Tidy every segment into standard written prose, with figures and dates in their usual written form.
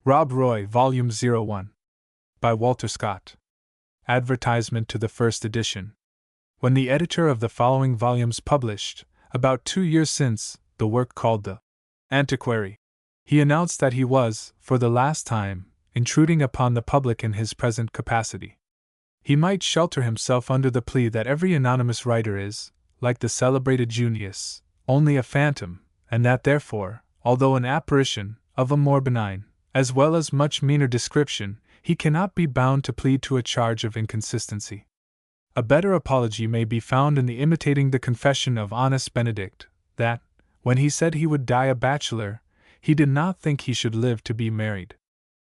Rob Roy, Volume 01. By Walter Scott. Advertisement to the first edition. When the editor of the following volumes published, about 2 years since, the work called The Antiquary, he announced that he was, for the last time, intruding upon the public in his present capacity. He might shelter himself under the plea that every anonymous writer is, like the celebrated Junius, only a phantom, and that therefore, although an apparition, of a more benign, as well as much meaner description, he cannot be bound to plead to a charge of inconsistency. A better apology may be found in the imitating the confession of honest Benedict, that, when he said he would die a bachelor, he did not think he should live to be married.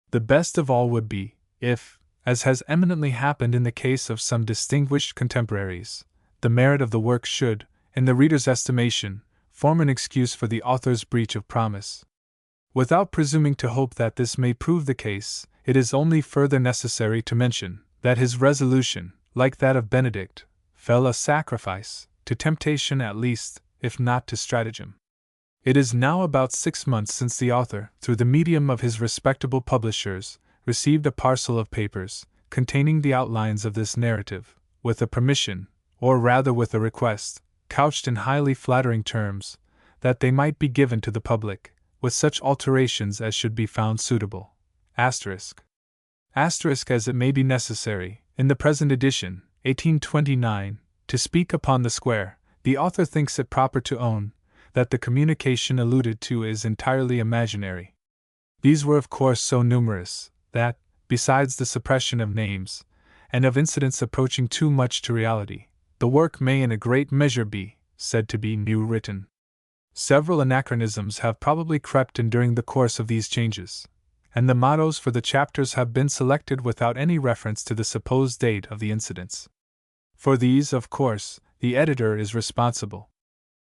The best of all would be, if, as has eminently happened in the case of some distinguished contemporaries, the merit of the work should, in the reader's estimation, form an excuse for the author's breach of promise. Without presuming to hope that this may prove the case, it is only further necessary to mention that his resolution, like that of Benedict, fell a sacrifice, to temptation at least, if not to stratagem. It is now about 6 months since the author, through the medium of his respectable publishers, received a parcel of papers, containing the outlines of this narrative, with a permission, or rather with a request, couched in highly flattering terms, that they might be given to the public, with such alterations as should be found suitable. Asterisk, as it may be necessary, in the present edition, 1829, to speak upon the square, the author thinks it proper to own that the communication alluded to is entirely imaginary. These were of course so numerous, that, besides the suppression of names, and of incidents approaching too much to reality, the work may in a great measure be said to be new written. Several anachronisms have probably crept in during the course of these changes, and the mottos for the chapters have been selected without any reference to the supposed date of the incidents. For these, of course, the editor is responsible.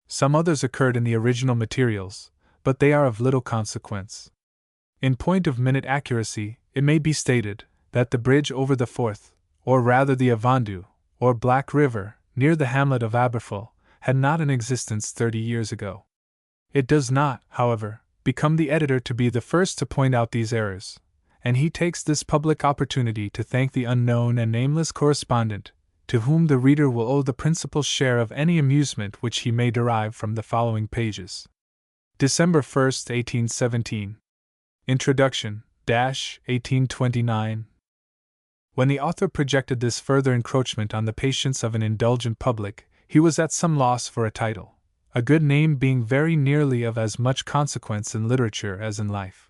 Some others occurred in the original materials, but they are of little consequence. In point of minute accuracy, it may be stated that the bridge over the Forth, or rather the Avandu, or Black River, near the hamlet of Aberful, had not an existence 30 years ago. It does not, however, become the editor to be the first to point out these errors, and he takes this public opportunity to thank the unknown and nameless correspondent, to whom the reader will owe the principal share of any amusement which he may derive from the following pages. December 1, 1817. Introduction, 1829. When the author projected this further encroachment on the patience of an indulgent public, he was at some loss for a title, a good name being very nearly of as much consequence in literature as in life.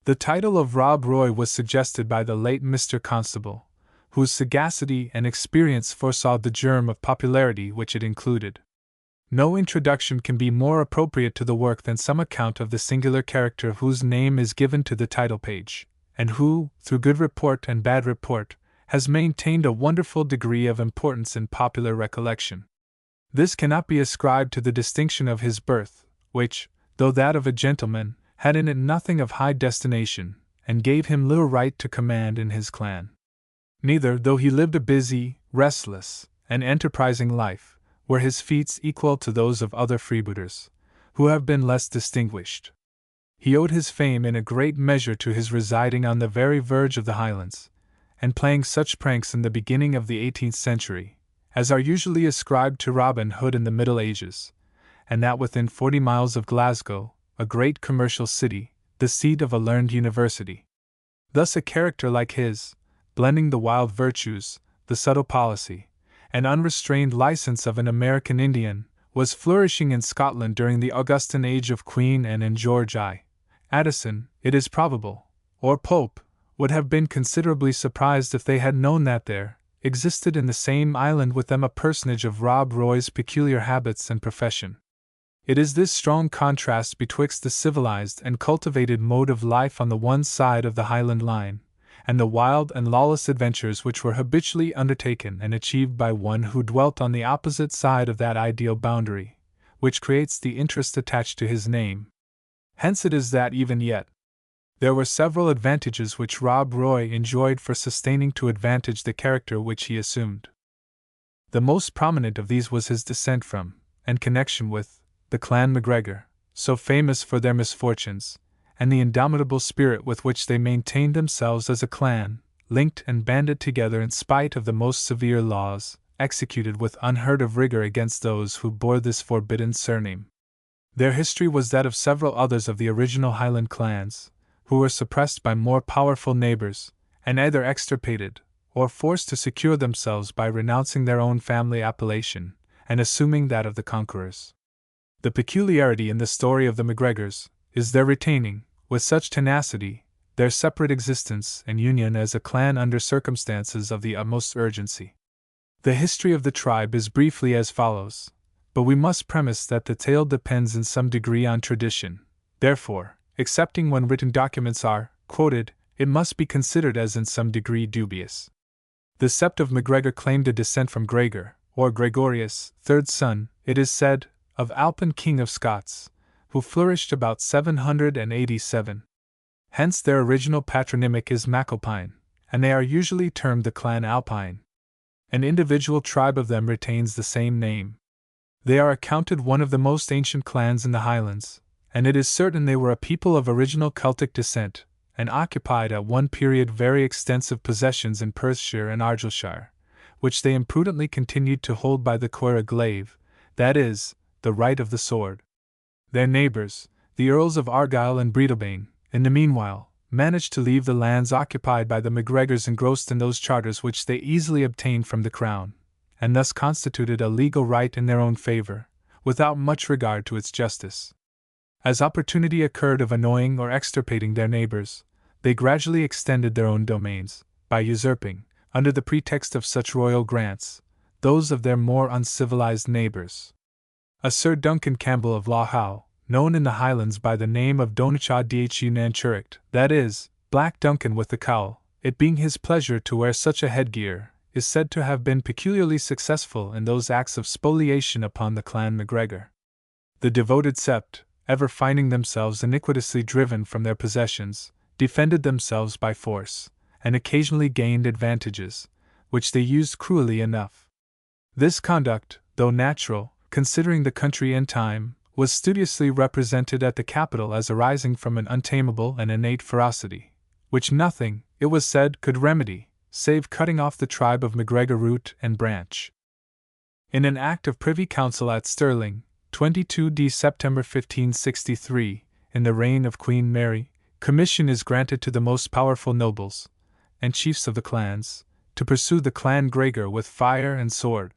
The title of Rob Roy was suggested by the late Mr. Constable, whose sagacity and experience foresaw the germ of popularity which it included. No introduction can be more appropriate to the work than some account of the singular character whose name is given to the title page, and who, through good report and bad report, has maintained a wonderful degree of importance in popular recollection. This cannot be ascribed to the distinction of his birth, which, though that of a gentleman, had in it nothing of high destination, and gave him little right to command in his clan. Neither, though he lived a busy, restless, and enterprising life, were his feats equal to those of other freebooters, who have been less distinguished. He owed his fame in a great measure to his residing on the very verge of the Highlands, and playing such pranks in the beginning of the 18th century, as are usually ascribed to Robin Hood in the Middle Ages, and that within 40 miles of Glasgow, a great commercial city, the seat of a learned university. Thus a character like his, blending the wild virtues, the subtle policy, and unrestrained license of an American Indian, was flourishing in Scotland during the Augustan age of Queen Anne and George I. Addison, it is probable, or Pope, would have been considerably surprised if they had known that there existed in the same island with them a personage of Rob Roy's peculiar habits and profession. It is this strong contrast betwixt the civilized and cultivated mode of life on the one side of the Highland line, and the wild and lawless adventures which were habitually undertaken and achieved by one who dwelt on the opposite side of that ideal boundary, which creates the interest attached to his name. Hence it is that even yet, there were several advantages which Rob Roy enjoyed for sustaining to advantage the character which he assumed. The most prominent of these was his descent from, and connection with, the clan MacGregor, so famous for their misfortunes, and the indomitable spirit with which they maintained themselves as a clan, linked and banded together in spite of the most severe laws, executed with unheard of rigor against those who bore this forbidden surname. Their history was that of several others of the original Highland clans, who were suppressed by more powerful neighbors, and either extirpated, or forced to secure themselves by renouncing their own family appellation, and assuming that of the conquerors. The peculiarity in the story of the MacGregors is their retaining, with such tenacity, their separate existence and union as a clan under circumstances of the utmost urgency. The history of the tribe is briefly as follows, but we must premise that the tale depends in some degree on tradition. Therefore, excepting when written documents are quoted, it must be considered as in some degree dubious. The sept of MacGregor claimed a descent from Gregor, or Gregorius, third son, it is said, of Alpin king of Scots, who flourished about 787. Hence their original patronymic is MacAlpine, and they are usually termed the clan Alpine. An individual tribe of them retains the same name. They are accounted one of the most ancient clans in the Highlands, and it is certain they were a people of original Celtic descent, and occupied at one period very extensive possessions in Perthshire and Argyllshire, which they imprudently continued to hold by the coir glaive, that is, the right of the sword. Their neighbours, the Earls of Argyll and Breadalbane, in the meanwhile, managed to leave the lands occupied by the MacGregors engrossed in those charters which they easily obtained from the Crown, and thus constituted a legal right in their own favour, without much regard to its justice. As opportunity occurred of annoying or extirpating their neighbours, they gradually extended their own domains, by usurping, under the pretext of such royal grants, those of their more uncivilized neighbours. A Sir Duncan Campbell of Lough Howe, known in the Highlands by the name of Donncha Dhu Nanchuricht, that is, Black Duncan with the cowl, it being his pleasure to wear such a headgear, is said to have been peculiarly successful in those acts of spoliation upon the clan MacGregor. The devoted sept, ever finding themselves iniquitously driven from their possessions, defended themselves by force, and occasionally gained advantages, which they used cruelly enough. This conduct, though natural, considering the country and time, was studiously represented at the capital as arising from an untamable and innate ferocity, which nothing, it was said, could remedy, save cutting off the tribe of MacGregor root and branch. In an Act of Privy Council at Stirling, 22 September 1563, in the reign of Queen Mary, commission is granted to the most powerful nobles, and chiefs of the clans, to pursue the clan Gregor with fire and sword.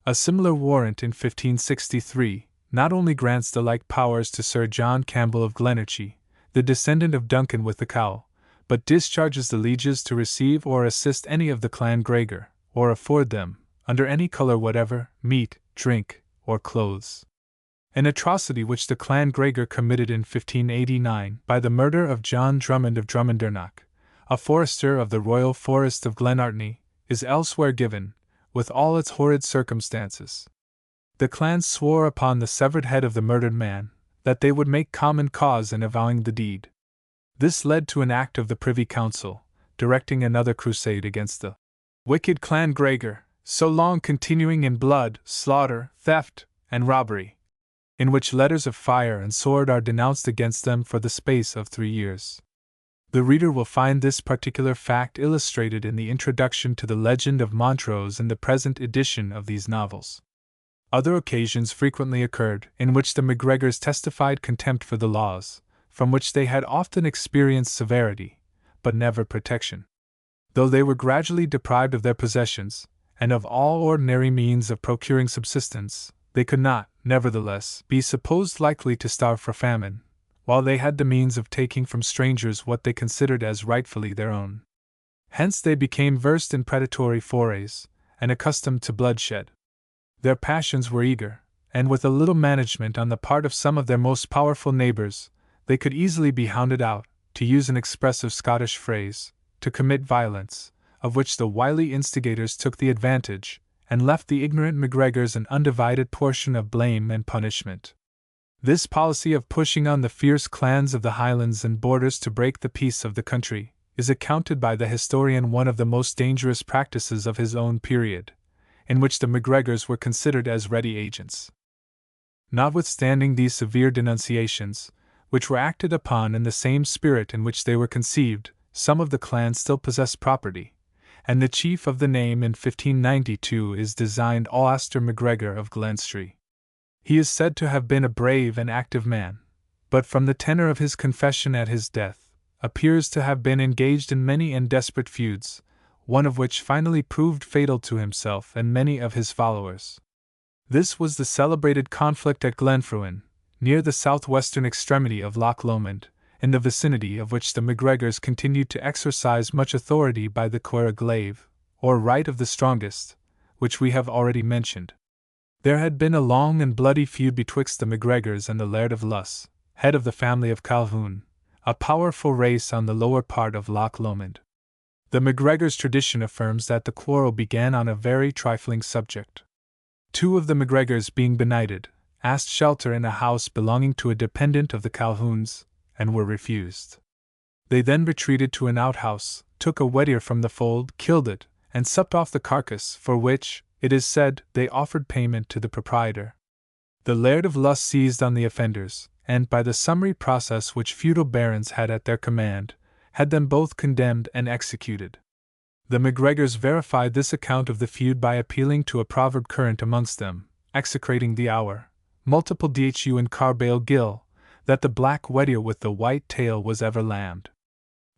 A similar warrant in 1563 not only grants the like powers to Sir John Campbell of Glenorchy, the descendant of Duncan with the cowl, but discharges the lieges to receive or assist any of the clan Gregor, or afford them, under any colour whatever, meat, drink, or clothes. An atrocity which the clan Gregor committed in 1589 by the murder of John Drummond of Drummondurnock, a forester of the Royal Forest of Glenartney, is elsewhere given, with all its horrid circumstances. The clan swore upon the severed head of the murdered man, that they would make common cause in avowing the deed. This led to an act of the Privy Council, directing another crusade against the wicked clan Gregor, so long continuing in blood, slaughter, theft, and robbery, in which letters of fire and sword are denounced against them for the space of 3 years. The reader will find this particular fact illustrated in the introduction to the Legend of Montrose in the present edition of these novels. Other occasions frequently occurred in which the MacGregors testified contempt for the laws, from which they had often experienced severity, but never protection. Though they were gradually deprived of their possessions, and of all ordinary means of procuring subsistence, they could not, nevertheless, be supposed likely to starve for famine, while they had the means of taking from strangers what they considered as rightfully their own. Hence they became versed in predatory forays, and accustomed to bloodshed. Their passions were eager, and with a little management on the part of some of their most powerful neighbours, they could easily be hounded out, to use an expressive Scottish phrase, to commit violence, of which the wily instigators took the advantage, and left the ignorant MacGregors an undivided portion of blame and punishment. This policy of pushing on the fierce clans of the Highlands and Borders to break the peace of the country is accounted by the historian one of the most dangerous practices of his own period, in which the MacGregors were considered as ready agents. Notwithstanding these severe denunciations, which were acted upon in the same spirit in which they were conceived. Some of the clan still possess property, and the chief of the name in 1592 is designed Alastair MacGregor of Glenstree. He is said to have been a brave and active man, but from the tenor of his confession at his death, appears to have been engaged in many and desperate feuds, one of which finally proved fatal to himself and many of his followers. This was the celebrated conflict at Glenfruin, near the southwestern extremity of Loch Lomond, in the vicinity of which the MacGregors continued to exercise much authority by the Cuara Glaive, or right of the strongest, which we have already mentioned. There had been a long and bloody feud betwixt the MacGregors and the Laird of Luss, head of the family of Calhoun, a powerful race on the lower part of Loch Lomond. The MacGregors' tradition affirms that the quarrel began on a very trifling subject. Two of the MacGregors, being benighted, asked shelter in a house belonging to a dependent of the Calhouns, and were refused. They then retreated to an outhouse, took a wet-ear from the fold, killed it, and supped off the carcass, for which, it is said, they offered payment to the proprietor. The Laird of Luss seized on the offenders, and, by the summary process which feudal barons had at their command, had them both condemned and executed. The MacGregors verified this account of the feud by appealing to a proverb current amongst them, execrating the hour, multiple dhu and carbale gill, that the black wet-ear with the white tail was ever lambed.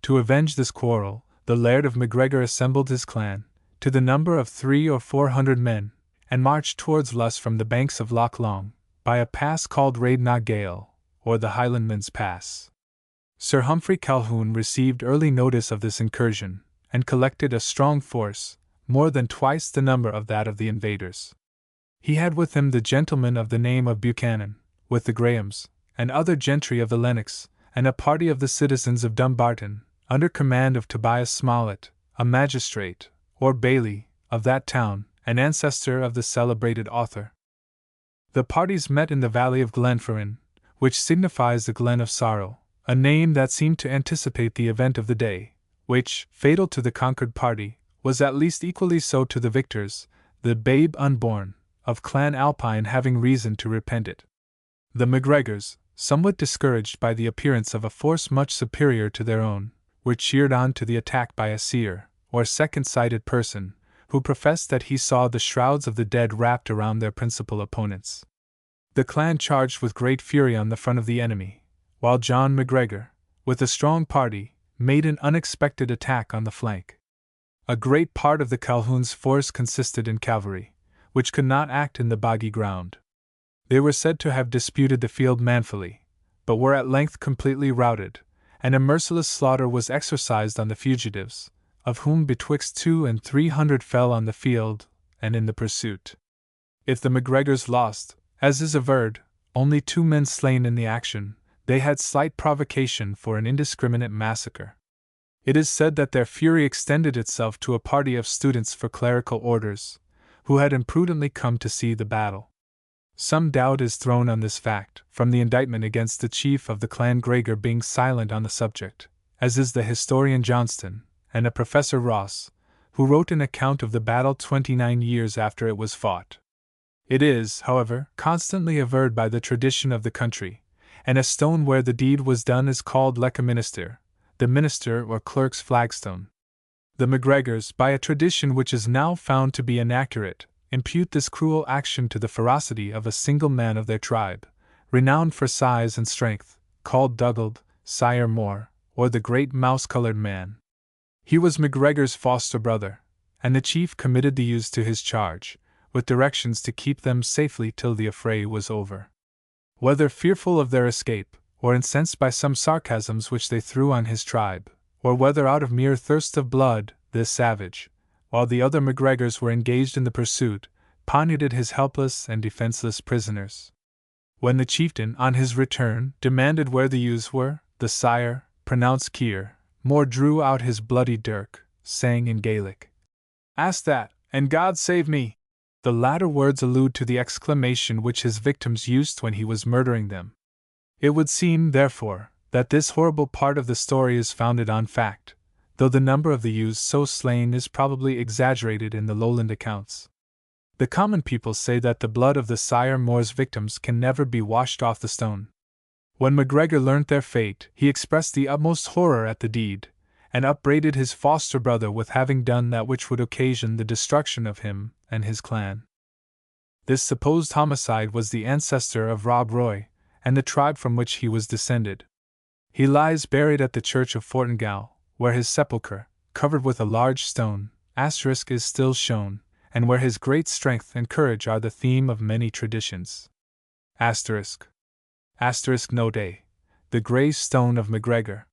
To avenge this quarrel, the Laird of MacGregor assembled his clan, to the number of 300 or 400 men, and marched towards Luss from the banks of Loch Long, by a pass called Raid na Gael, or the Highlandman's Pass. Sir Humphrey Calhoun received early notice of this incursion, and collected a strong force, more than twice the number of that of the invaders. He had with him the gentleman of the name of Buchanan, with the Grahams, and other gentry of the Lennox, and a party of the citizens of Dumbarton, under command of Tobias Smollett, a magistrate, or baillie, of that town, an ancestor of the celebrated author. The parties met in the valley of Glenfruin, which signifies the Glen of Sorrow, a name that seemed to anticipate the event of the day, which, fatal to the conquered party, was at least equally so to the victors, the babe unborn, of Clan Alpine having reason to repent it. The MacGregors, somewhat discouraged by the appearance of a force much superior to their own, were cheered on to the attack by a seer, or second-sighted person, who professed that he saw the shrouds of the dead wrapped around their principal opponents. The clan charged with great fury on the front of the enemy, while John MacGregor, with a strong party, made an unexpected attack on the flank. A great part of the Calhoun's force consisted in cavalry, which could not act in the boggy ground. They were said to have disputed the field manfully, but were at length completely routed, and a merciless slaughter was exercised on the fugitives, of whom betwixt 200 and 300 fell on the field and in the pursuit. If the MacGregors lost, as is averred, only 2 men slain in the action, they had slight provocation for an indiscriminate massacre. It is said that their fury extended itself to a party of students for clerical orders, who had imprudently come to see the battle. Some doubt is thrown on this fact, from the indictment against the chief of the clan Gregor being silent on the subject, as is the historian Johnston, and a Professor Ross, who wrote an account of the battle 29 years after it was fought. It is, however, constantly averred by the tradition of the country, and a stone where the deed was done is called Lecha-Minister, the minister or clerk's flagstone. The MacGregors, by a tradition which is now found to be inaccurate, impute this cruel action to the ferocity of a single man of their tribe, renowned for size and strength, called Dugald, Sire Moore, or the Great Mouse-Colored Man. He was MacGregor's foster brother, and the chief committed the youths to his charge, with directions to keep them safely till the affray was over. Whether fearful of their escape, or incensed by some sarcasms which they threw on his tribe, or whether out of mere thirst of blood, this savage, while the other MacGregors were engaged in the pursuit, poniarded his helpless and defenseless prisoners. When the chieftain, on his return, demanded where the youths were, the sire, pronounced Keir, Moore drew out his bloody dirk, saying in Gaelic, "Ask that, and God save me!" The latter words allude to the exclamation which his victims used when he was murdering them. It would seem, therefore, that this horrible part of the story is founded on fact, though the number of the youths so slain is probably exaggerated in the lowland accounts. The common people say that the blood of the Sire Moore's victims can never be washed off the stone. When MacGregor learnt their fate, he expressed the utmost horror at the deed, and upbraided his foster brother with having done that which would occasion the destruction of him and his clan. This supposed homicide was the ancestor of Rob Roy, and the tribe from which he was descended. He lies buried at the church of Fortingall, where his sepulchre, covered with a large stone, *, is still shown, and where his great strength and courage are the theme of many traditions. Note A. The Grey Stone of MacGregor.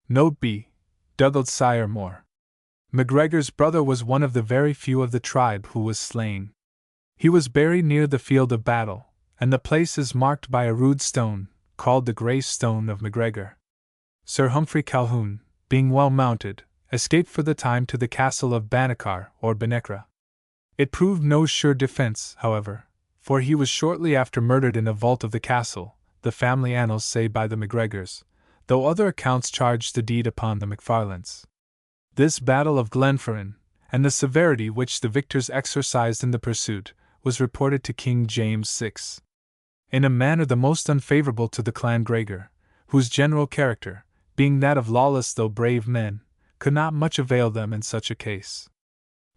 Note B. Dugald Moore. MacGregor's brother was one of the very few of the tribe who was slain. He was buried near the field of battle, and the place is marked by a rude stone, called the Grey Stone of MacGregor. Sir Humphrey Calhoun, being well mounted, escaped for the time to the castle of Banachar or Banechra. It proved no sure defense, however, for he was shortly after murdered in a vault of the castle, the family annals say by the MacGregors, though other accounts charged the deed upon the MacFarlanes. This battle of Glenfern, and the severity which the victors exercised in the pursuit, was reported to King James VI. in a manner the most unfavourable to the clan Gregor, whose general character, being that of lawless though brave men, could not much avail them in such a case.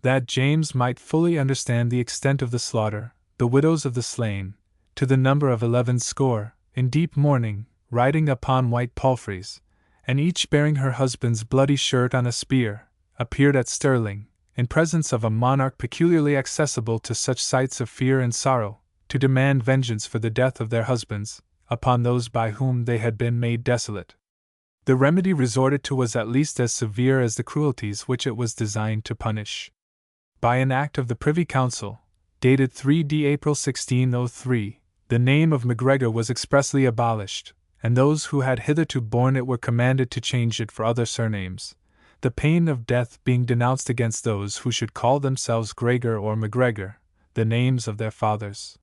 That James might fully understand the extent of the slaughter, the widows of the slain, to the number of 11 score, in deep mourning, riding upon white palfreys, and each bearing her husband's bloody shirt on a spear, appeared at Stirling, in presence of a monarch peculiarly accessible to such sights of fear and sorrow, to demand vengeance for the death of their husbands, upon those by whom they had been made desolate. The remedy resorted to was at least as severe as the cruelties which it was designed to punish. By an act of the Privy Council, dated 3d April 1603, the name of MacGregor was expressly abolished, and those who had hitherto borne it were commanded to change it for other surnames, the pain of death being denounced against those who should call themselves Gregor or MacGregor, the names of their fathers.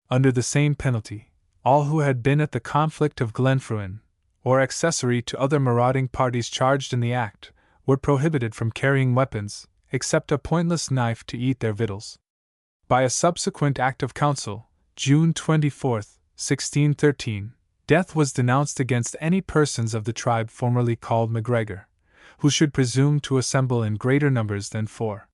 Under the same penalty, all who had been at the conflict of Glenfruin, or accessory to other marauding parties charged in the act, were prohibited from carrying weapons, except a pointless knife to eat their victuals. By a subsequent Act of Council, June 24, 1613, death was denounced against any persons of the tribe formerly called MacGregor, who should presume to assemble in greater numbers than 4.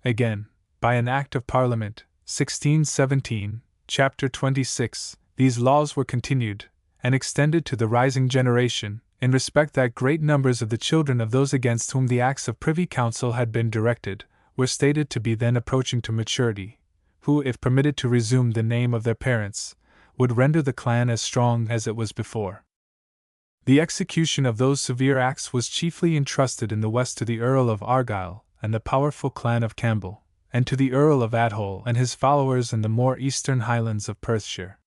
Again, by an Act of Parliament, 1617, Chapter 26, these laws were continued, and extended to the rising generation, in respect that great numbers of the children of those against whom the Acts of Privy Council had been directed, were stated to be then approaching to maturity, who, if permitted to resume the name of their parents, would render the clan as strong as it was before. The execution of those severe acts was chiefly entrusted in the west to the Earl of Argyll and the powerful clan of Campbell, and to the Earl of Athole and his followers in the more eastern highlands of Perthshire.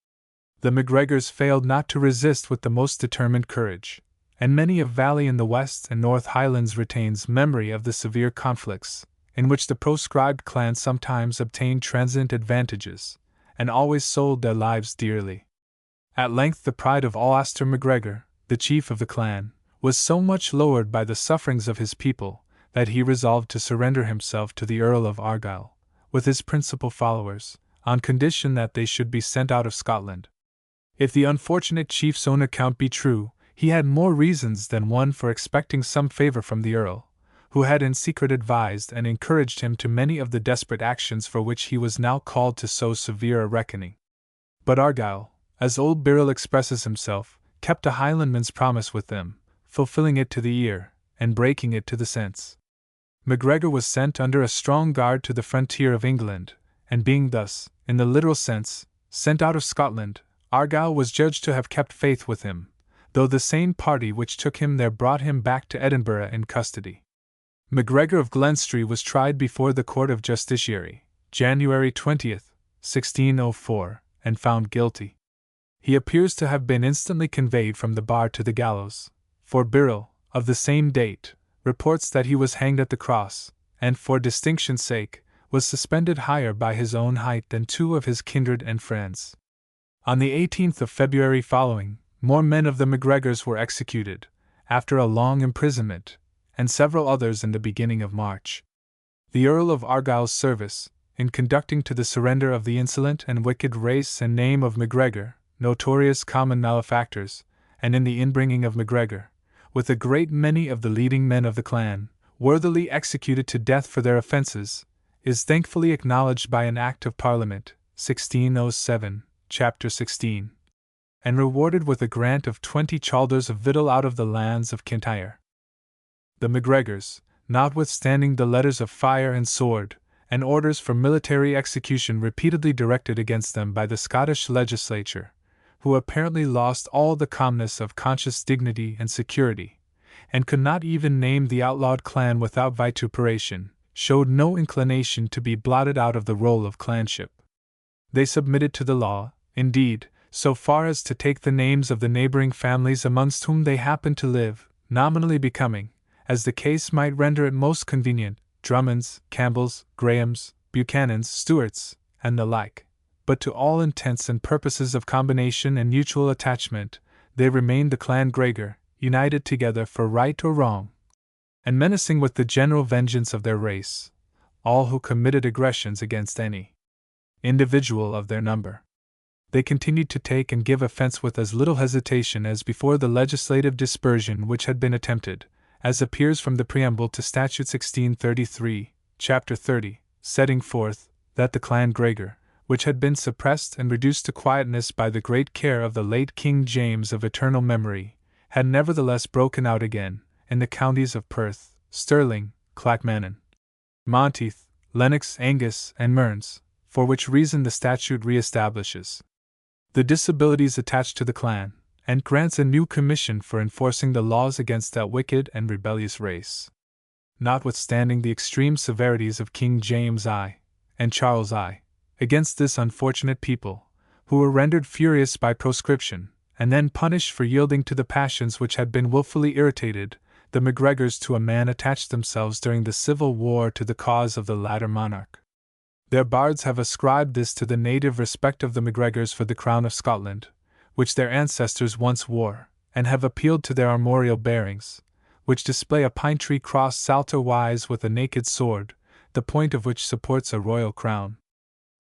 The MacGregors failed not to resist with the most determined courage, and many a valley in the west and north highlands retains memory of the severe conflicts, in which the proscribed clan sometimes obtained transient advantages, and always sold their lives dearly. At length the pride of Alastair MacGregor, the chief of the clan, was so much lowered by the sufferings of his people, that he resolved to surrender himself to the Earl of Argyll, with his principal followers, on condition that they should be sent out of Scotland. If the unfortunate chief's own account be true, he had more reasons than one for expecting some favour from the Earl, who had in secret advised and encouraged him to many of the desperate actions for which he was now called to so severe a reckoning. But Argyll, as old Birrell expresses himself, kept a Highlandman's promise with them, fulfilling it to the ear, and breaking it to the sense. MacGregor was sent under a strong guard to the frontier of England, and being thus, in the literal sense, sent out of Scotland, Argyll was judged to have kept faith with him, though the same party which took him there brought him back to Edinburgh in custody. MacGregor of Glenstree was tried before the Court of Justiciary, January 20, 1604, and found guilty. He appears to have been instantly conveyed from the bar to the gallows, for Birrell, of the same date, reports that he was hanged at the cross, and for distinction's sake, was suspended higher by his own height than 2 of his kindred and friends. On the 18th of February following, more men of the MacGregors were executed, after a long imprisonment, and several others in the beginning of March. The Earl of Argyll's service, in conducting to the surrender of the insolent and wicked race and name of MacGregor, notorious common malefactors, and in the inbringing of MacGregor, with a great many of the leading men of the clan, worthily executed to death for their offences, is thankfully acknowledged by an Act of Parliament, 1607, Chapter 16, and rewarded with a grant of 20 chalders of victual out of the lands of Kintyre. The MacGregors, notwithstanding the letters of fire and sword, and orders for military execution repeatedly directed against them by the Scottish legislature, who apparently lost all the calmness of conscious dignity and security, and could not even name the outlawed clan without vituperation, showed no inclination to be blotted out of the roll of clanship. They submitted to the law, indeed, so far as to take the names of the neighbouring families amongst whom they happened to live, nominally becoming, as the case might render it most convenient, Drummonds, Campbells, Grahams, Buchanans, Stewarts, and the like, but to all intents and purposes of combination and mutual attachment, they remained the clan Gregor, united together for right or wrong, and menacing with the general vengeance of their race, all who committed aggressions against any individual of their number. They continued to take and give offence with as little hesitation as before the legislative dispersion which had been attempted, as appears from the preamble to Statute 1633, Chapter 30, setting forth that the clan Gregor, which had been suppressed and reduced to quietness by the great care of the late King James of eternal memory, had nevertheless broken out again, in the counties of Perth, Stirling, Clackmannan, Monteith, Lennox, Angus, and Mearns, for which reason the statute re-establishes the disabilities attached to the clan, and grants a new commission for enforcing the laws against that wicked and rebellious race. Notwithstanding the extreme severities of King James I. and Charles I. against this unfortunate people, who were rendered furious by proscription, and then punished for yielding to the passions which had been wilfully irritated, the MacGregors to a man attached themselves during the Civil War to the cause of the latter monarch. Their bards have ascribed this to the native respect of the MacGregors for the crown of Scotland, which their ancestors once wore, and have appealed to their armorial bearings, which display a pine tree crossed salter-wise with a naked sword, the point of which supports a royal crown.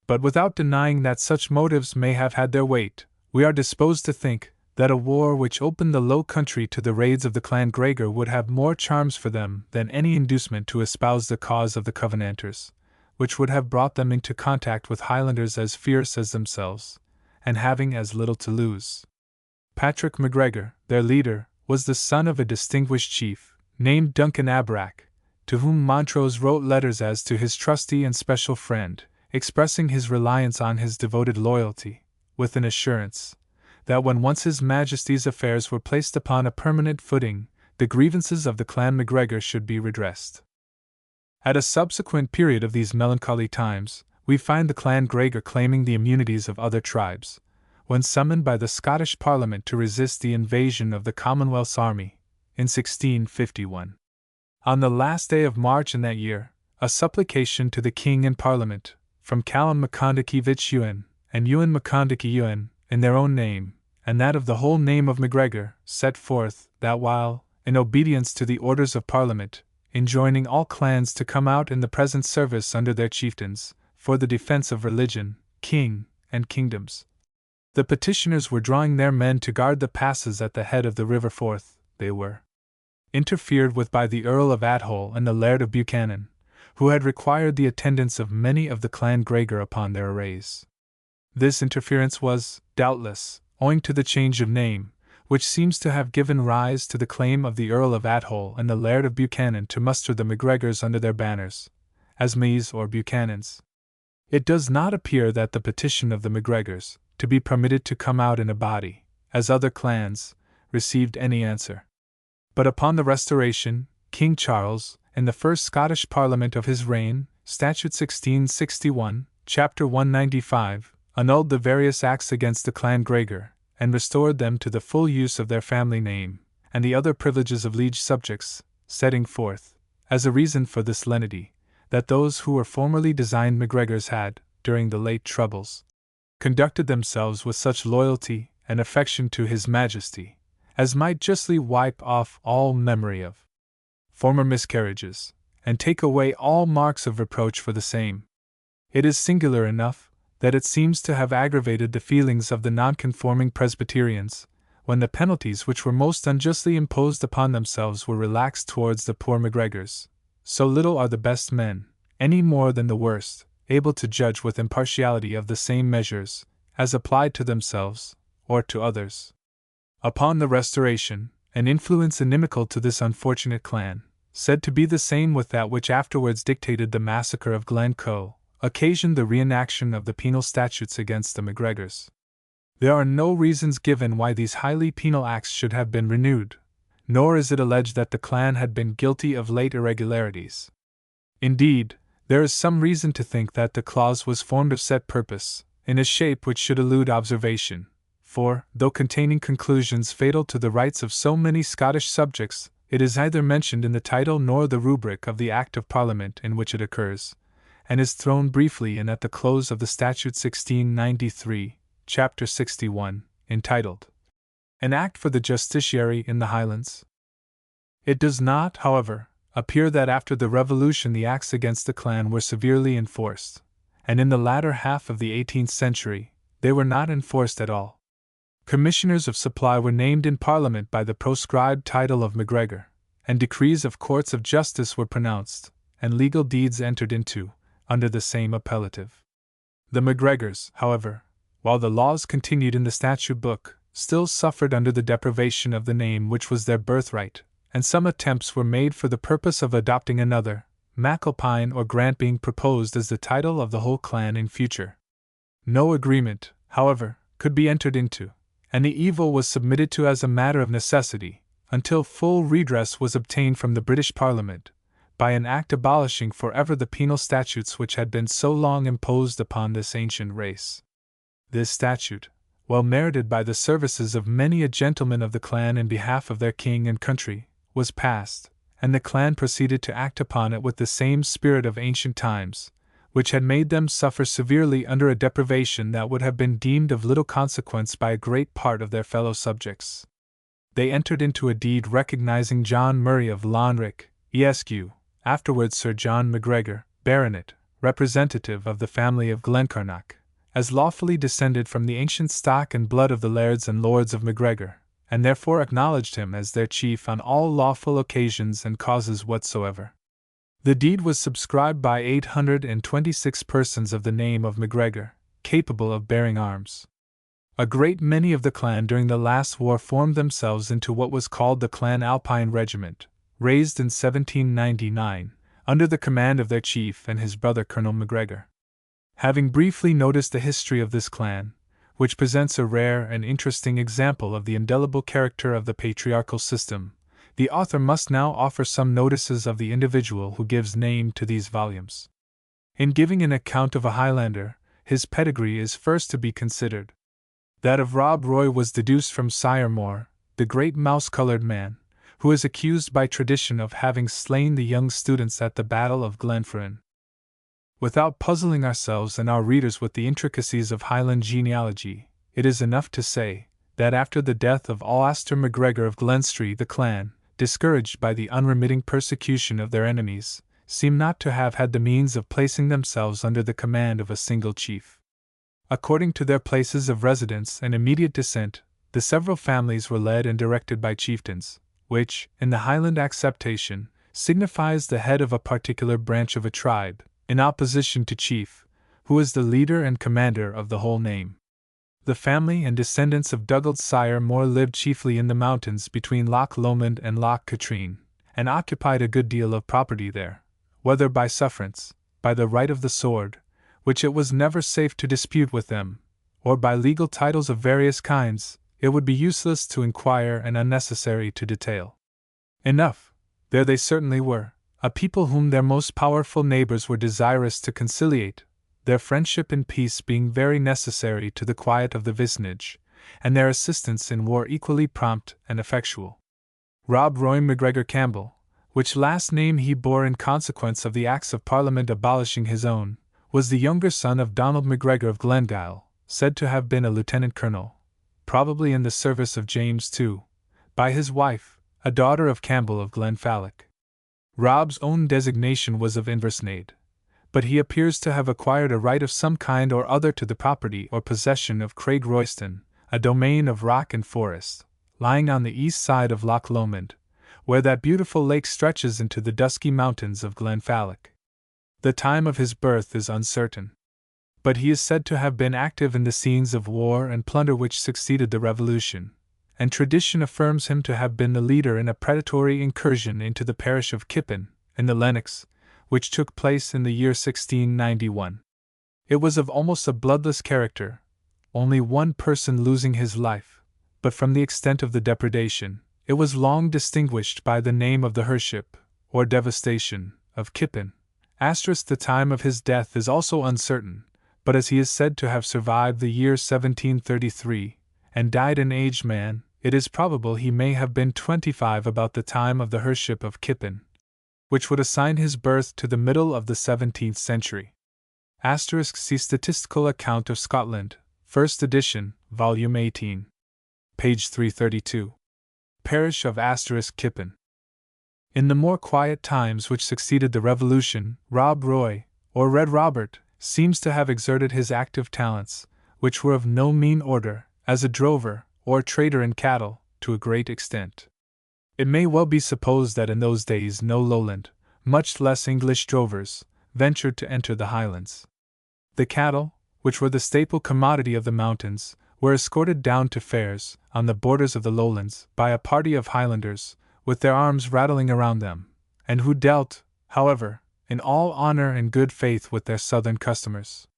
But without denying that such motives may have had their weight, we are disposed to think that a war which opened the Low Country to the raids of the clan Gregor would have more charms for them than any inducement to espouse the cause of the Covenanters, which would have brought them into contact with Highlanders as fierce as themselves, and having as little to lose. Patrick MacGregor, their leader, was the son of a distinguished chief, named Duncan Abrack, to whom Montrose wrote letters as to his trusty and special friend, expressing his reliance on his devoted loyalty, with an assurance that when once His Majesty's affairs were placed upon a permanent footing, the grievances of the clan MacGregor should be redressed. At a subsequent period of these melancholy times, we find the clan Gregor claiming the immunities of other tribes, when summoned by the Scottish Parliament to resist the invasion of the Commonwealth's army, in 1651. On the last day of March in that year, a supplication to the King and Parliament, from Callum MacCondicky Fitzhugh and Ewan MacCondicky Ewan, in their own name, and that of the whole name of MacGregor, set forth that while, in obedience to the orders of Parliament, enjoining all clans to come out in the present service under their chieftains, for the defence of religion, king, and kingdoms, the petitioners were drawing their men to guard the passes at the head of the river Forth, they were interfered with by the Earl of Athole and the Laird of Buchanan, who had required the attendance of many of the clan Gregor upon their arrays. This interference was, doubtless, owing to the change of name, which seems to have given rise to the claim of the Earl of Athole and the Laird of Buchanan to muster the MacGregors under their banners, as Mees or Buchanans. It does not appear that the petition of the MacGregors, to be permitted to come out in a body, as other clans, received any answer. But upon the Restoration, King Charles, in the first Scottish Parliament of his reign, Statute 1661, Chapter 195, annulled the various acts against the clan Gregor, and restored them to the full use of their family name, and the other privileges of liege subjects, setting forth, as a reason for this lenity, that those who were formerly designed MacGregors had, during the late troubles, conducted themselves with such loyalty and affection to His Majesty, as might justly wipe off all memory of former miscarriages, and take away all marks of reproach for the same. It is singular enough that it seems to have aggravated the feelings of the nonconforming Presbyterians, when the penalties which were most unjustly imposed upon themselves were relaxed towards the poor MacGregors. So little are the best men, any more than the worst, able to judge with impartiality of the same measures, as applied to themselves, or to others. Upon the Restoration, an influence inimical to this unfortunate clan, said to be the same with that which afterwards dictated the massacre of Glencoe, occasioned the reenaction of the penal statutes against the MacGregors. There are no reasons given why these highly penal acts should have been renewed, nor is it alleged that the clan had been guilty of late irregularities. Indeed, there is some reason to think that the clause was formed of set purpose, in a shape which should elude observation, for, though containing conclusions fatal to the rights of so many Scottish subjects, it is neither mentioned in the title nor the rubric of the Act of Parliament in which it occurs, and is thrown briefly in at the close of the Statute 1693, Chapter 61, entitled, An Act for the Justiciary in the Highlands. It does not, however, appear that after the Revolution the acts against the clan were severely enforced, and in the latter half of the 18th century, they were not enforced at all. Commissioners of Supply were named in Parliament by the proscribed title of MacGregor, and decrees of courts of justice were pronounced, and legal deeds entered into, under the same appellative. The MacGregors, however, while the laws continued in the statute book, still suffered under the deprivation of the name which was their birthright, and some attempts were made for the purpose of adopting another, MacAlpine or Grant being proposed as the title of the whole clan in future. No agreement, however, could be entered into, and the evil was submitted to as a matter of necessity, until full redress was obtained from the British Parliament, by an act abolishing forever the penal statutes which had been so long imposed upon this ancient race. This statute, well merited by the services of many a gentleman of the clan in behalf of their king and country, was passed, and the clan proceeded to act upon it with the same spirit of ancient times, which had made them suffer severely under a deprivation that would have been deemed of little consequence by a great part of their fellow subjects. They entered into a deed recognizing John Murray of Lonrick, Esq., afterwards Sir John MacGregor, Baronet, representative of the family of Glencarnock, as lawfully descended from the ancient stock and blood of the lairds and lords of MacGregor, and therefore acknowledged him as their chief on all lawful occasions and causes whatsoever. The deed was subscribed by 826 persons of the name of MacGregor, capable of bearing arms. A great many of the clan during the last war formed themselves into what was called the Clan Alpine Regiment, raised in 1799, under the command of their chief and his brother Colonel MacGregor. Having briefly noticed the history of this clan, which presents a rare and interesting example of the indelible character of the patriarchal system, the author must now offer some notices of the individual who gives name to these volumes. In giving an account of a Highlander, his pedigree is first to be considered. That of Rob Roy was deduced from Sire Moore, the great mouse-colored man, who is accused by tradition of having slain the young students at the Battle of Glenfruin. Without puzzling ourselves and our readers with the intricacies of Highland genealogy, it is enough to say that after the death of Alastair MacGregor of Glenstree the clan, discouraged by the unremitting persecution of their enemies, seem not to have had the means of placing themselves under the command of a single chief. According to their places of residence and immediate descent, the several families were led and directed by chieftains, which, in the Highland acceptation, signifies the head of a particular branch of a tribe, in opposition to chief, who is the leader and commander of the whole name. The family and descendants of Dougald Sire Moore lived chiefly in the mountains between Loch Lomond and Loch Katrine, and occupied a good deal of property there, whether by sufferance, by the right of the sword, which it was never safe to dispute with them, or by legal titles of various kinds, it would be useless to inquire and unnecessary to detail. Enough, there they certainly were, a people whom their most powerful neighbors were desirous to conciliate, their friendship and peace being very necessary to the quiet of the vicinage, and their assistance in war equally prompt and effectual. Rob Roy MacGregor Campbell, which last name he bore in consequence of the Acts of Parliament abolishing his own, was the younger son of Donald MacGregor of Glengyle, said to have been a lieutenant colonel, probably in the service of James II, by his wife, a daughter of Campbell of Glenfalloch. Rob's own designation was of Inversnaid, but he appears to have acquired a right of some kind or other to the property or possession of Craig Royston, a domain of rock and forest, lying on the east side of Loch Lomond, where that beautiful lake stretches into the dusky mountains of Glenfalloch. The time of his birth is uncertain, but he is said to have been active in the scenes of war and plunder which succeeded the Revolution, and tradition affirms him to have been the leader in a predatory incursion into the parish of Kippen, in the Lennox, which took place in the year 1691. It was of almost a bloodless character, only one person losing his life, but from the extent of the depredation, it was long distinguished by the name of the Hership, or devastation, of Kippen. The time of his death is also uncertain, but as he is said to have survived the year 1733, and died an aged man, it is probable he may have been 25 about the time of the Hership of Kippen, which would assign his birth to the middle of the 17th century. See Statistical Account of Scotland, 1st edition, volume 18. Page 332. Parish of Kippen. In the more quiet times which succeeded the Revolution, Rob Roy, or Red Robert, seems to have exerted his active talents, which were of no mean order, as a drover, or trader in cattle, to a great extent. It may well be supposed that in those days no Lowland, much less English drovers, ventured to enter the Highlands. The cattle, which were the staple commodity of the mountains, were escorted down to fairs, on the borders of the lowlands, by a party of Highlanders, with their arms rattling around them, and who dealt, however, in all honor and good faith with their southern customers.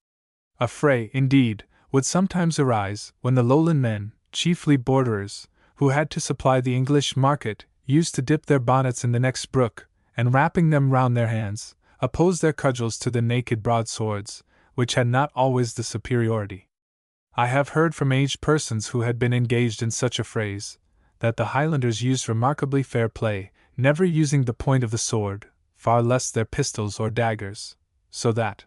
A fray, indeed, would sometimes arise, when the lowland men, chiefly borderers, who had to supply the English market, used to dip their bonnets in the next brook, and wrapping them round their hands, oppose their cudgels to the naked broadswords, which had not always the superiority. I have heard from aged persons who had been engaged in such affrays, that the Highlanders used remarkably fair play, never using the point of the sword, far less their pistols or daggers, so that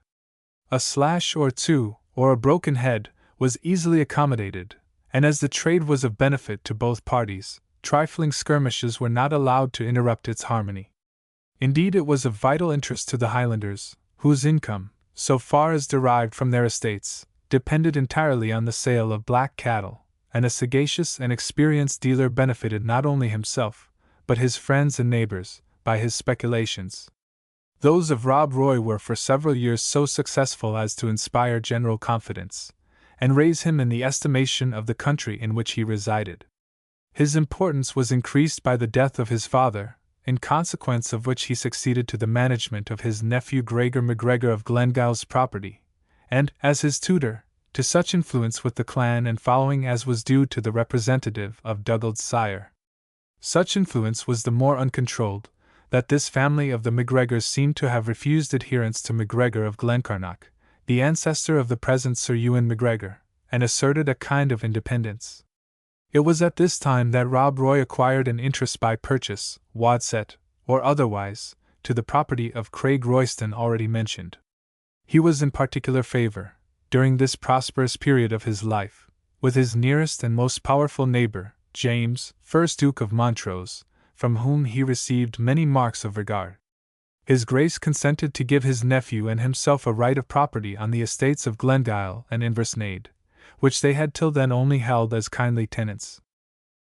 a slash or two, or a broken head, was easily accommodated, and as the trade was of benefit to both parties, trifling skirmishes were not allowed to interrupt its harmony. Indeed, it was of vital interest to the Highlanders, whose income, so far as derived from their estates, depended entirely on the sale of black cattle, and a sagacious and experienced dealer benefited not only himself, but his friends and neighbors, by his speculations. Those of Rob Roy were for several years so successful as to inspire general confidence, and raise him in the estimation of the country in which he resided. His importance was increased by the death of his father, in consequence of which he succeeded to the management of his nephew Gregor MacGregor of Glengyle's property, and, as his tutor, to such influence with the clan and following as was due to the representative of Dugald's sire. Such influence was the more uncontrolled, that this family of the MacGregors seemed to have refused adherence to MacGregor of Glencarnock, the ancestor of the present Sir Ewan MacGregor, and asserted a kind of independence. It was at this time that Rob Roy acquired an interest by purchase, wadset, or otherwise, to the property of Craig Royston already mentioned. He was in particular favor, during this prosperous period of his life, with his nearest and most powerful neighbor, James, 1st Duke of Montrose, from whom he received many marks of regard. His Grace consented to give his nephew and himself a right of property on the estates of Glengyle and Inversnaid, which they had till then only held as kindly tenants.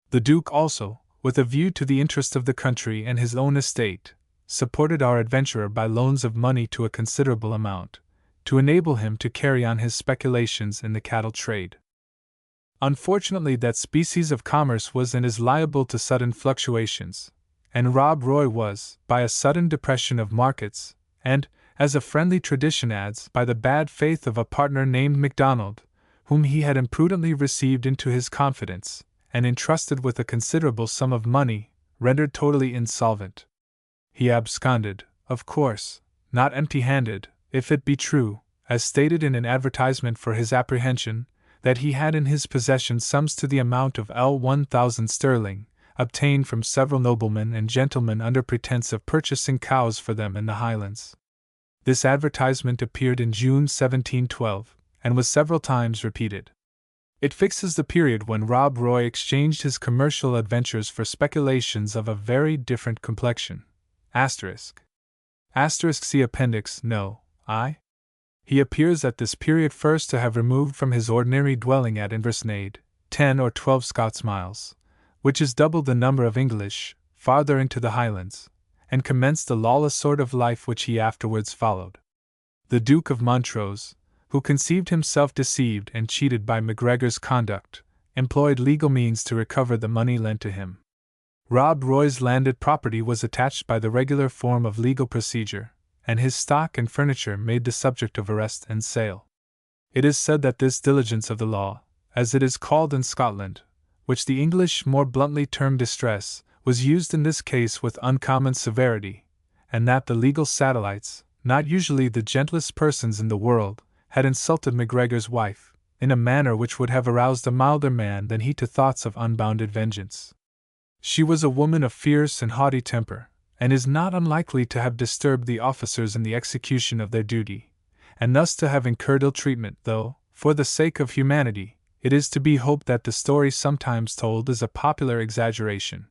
The Duke also, with a view to the interest of the country and his own estate, supported our adventurer by loans of money to a considerable amount, to enable him to carry on his speculations in the cattle trade. Unfortunately, that species of commerce was and is liable to sudden fluctuations, and Rob Roy was, by a sudden depression of markets, and, as a friendly tradition adds, by the bad faith of a partner named MacDonald, whom he had imprudently received into his confidence, and entrusted with a considerable sum of money, rendered totally insolvent. He absconded, of course, not empty-handed, if it be true, as stated in an advertisement for his apprehension, that he had in his possession sums to the amount of £1,000 sterling, obtained from several noblemen and gentlemen under pretence of purchasing cows for them in the Highlands. This advertisement appeared in June 1712, and was several times repeated. It fixes the period when Rob Roy exchanged his commercial adventures for speculations of a very different complexion. *** See Appendix No. He appears at this period first to have removed from his ordinary dwelling at Inversnaid, 10 or 12 Scots miles, which is double the number of English, farther into the Highlands, and commenced the lawless sort of life which he afterwards followed. The Duke of Montrose, who conceived himself deceived and cheated by MacGregor's conduct, employed legal means to recover the money lent to him. Rob Roy's landed property was attached by the regular form of legal procedure, and his stock and furniture made the subject of arrest and sale. It is said that this diligence of the law, as it is called in Scotland, which the English more bluntly term distress, was used in this case with uncommon severity, and that the legal satellites, not usually the gentlest persons in the world, had insulted MacGregor's wife, in a manner which would have aroused a milder man than he to thoughts of unbounded vengeance. She was a woman of fierce and haughty temper, and is not unlikely to have disturbed the officers in the execution of their duty, and thus to have incurred ill treatment, though, for the sake of humanity, it is to be hoped that the story sometimes told is a popular exaggeration.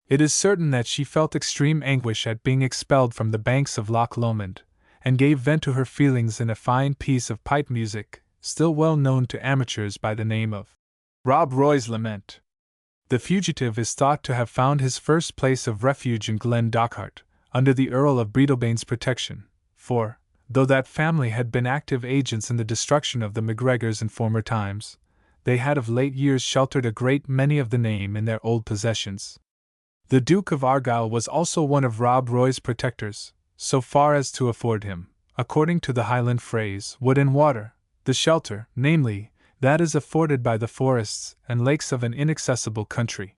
It is certain that she felt extreme anguish at being expelled from the banks of Loch Lomond, and gave vent to her feelings in a fine piece of pipe music, still well known to amateurs by the name of Rob Roy's Lament. The fugitive is thought to have found his first place of refuge in Glen Dochart, under the Earl of Breadalbane's protection, for, though that family had been active agents in the destruction of the MacGregors in former times, they had of late years sheltered a great many of the name in their old possessions. The Duke of Argyll was also one of Rob Roy's protectors, so far as to afford him, according to the Highland phrase, wood and water, the shelter, namely, that is afforded by the forests and lakes of an inaccessible country.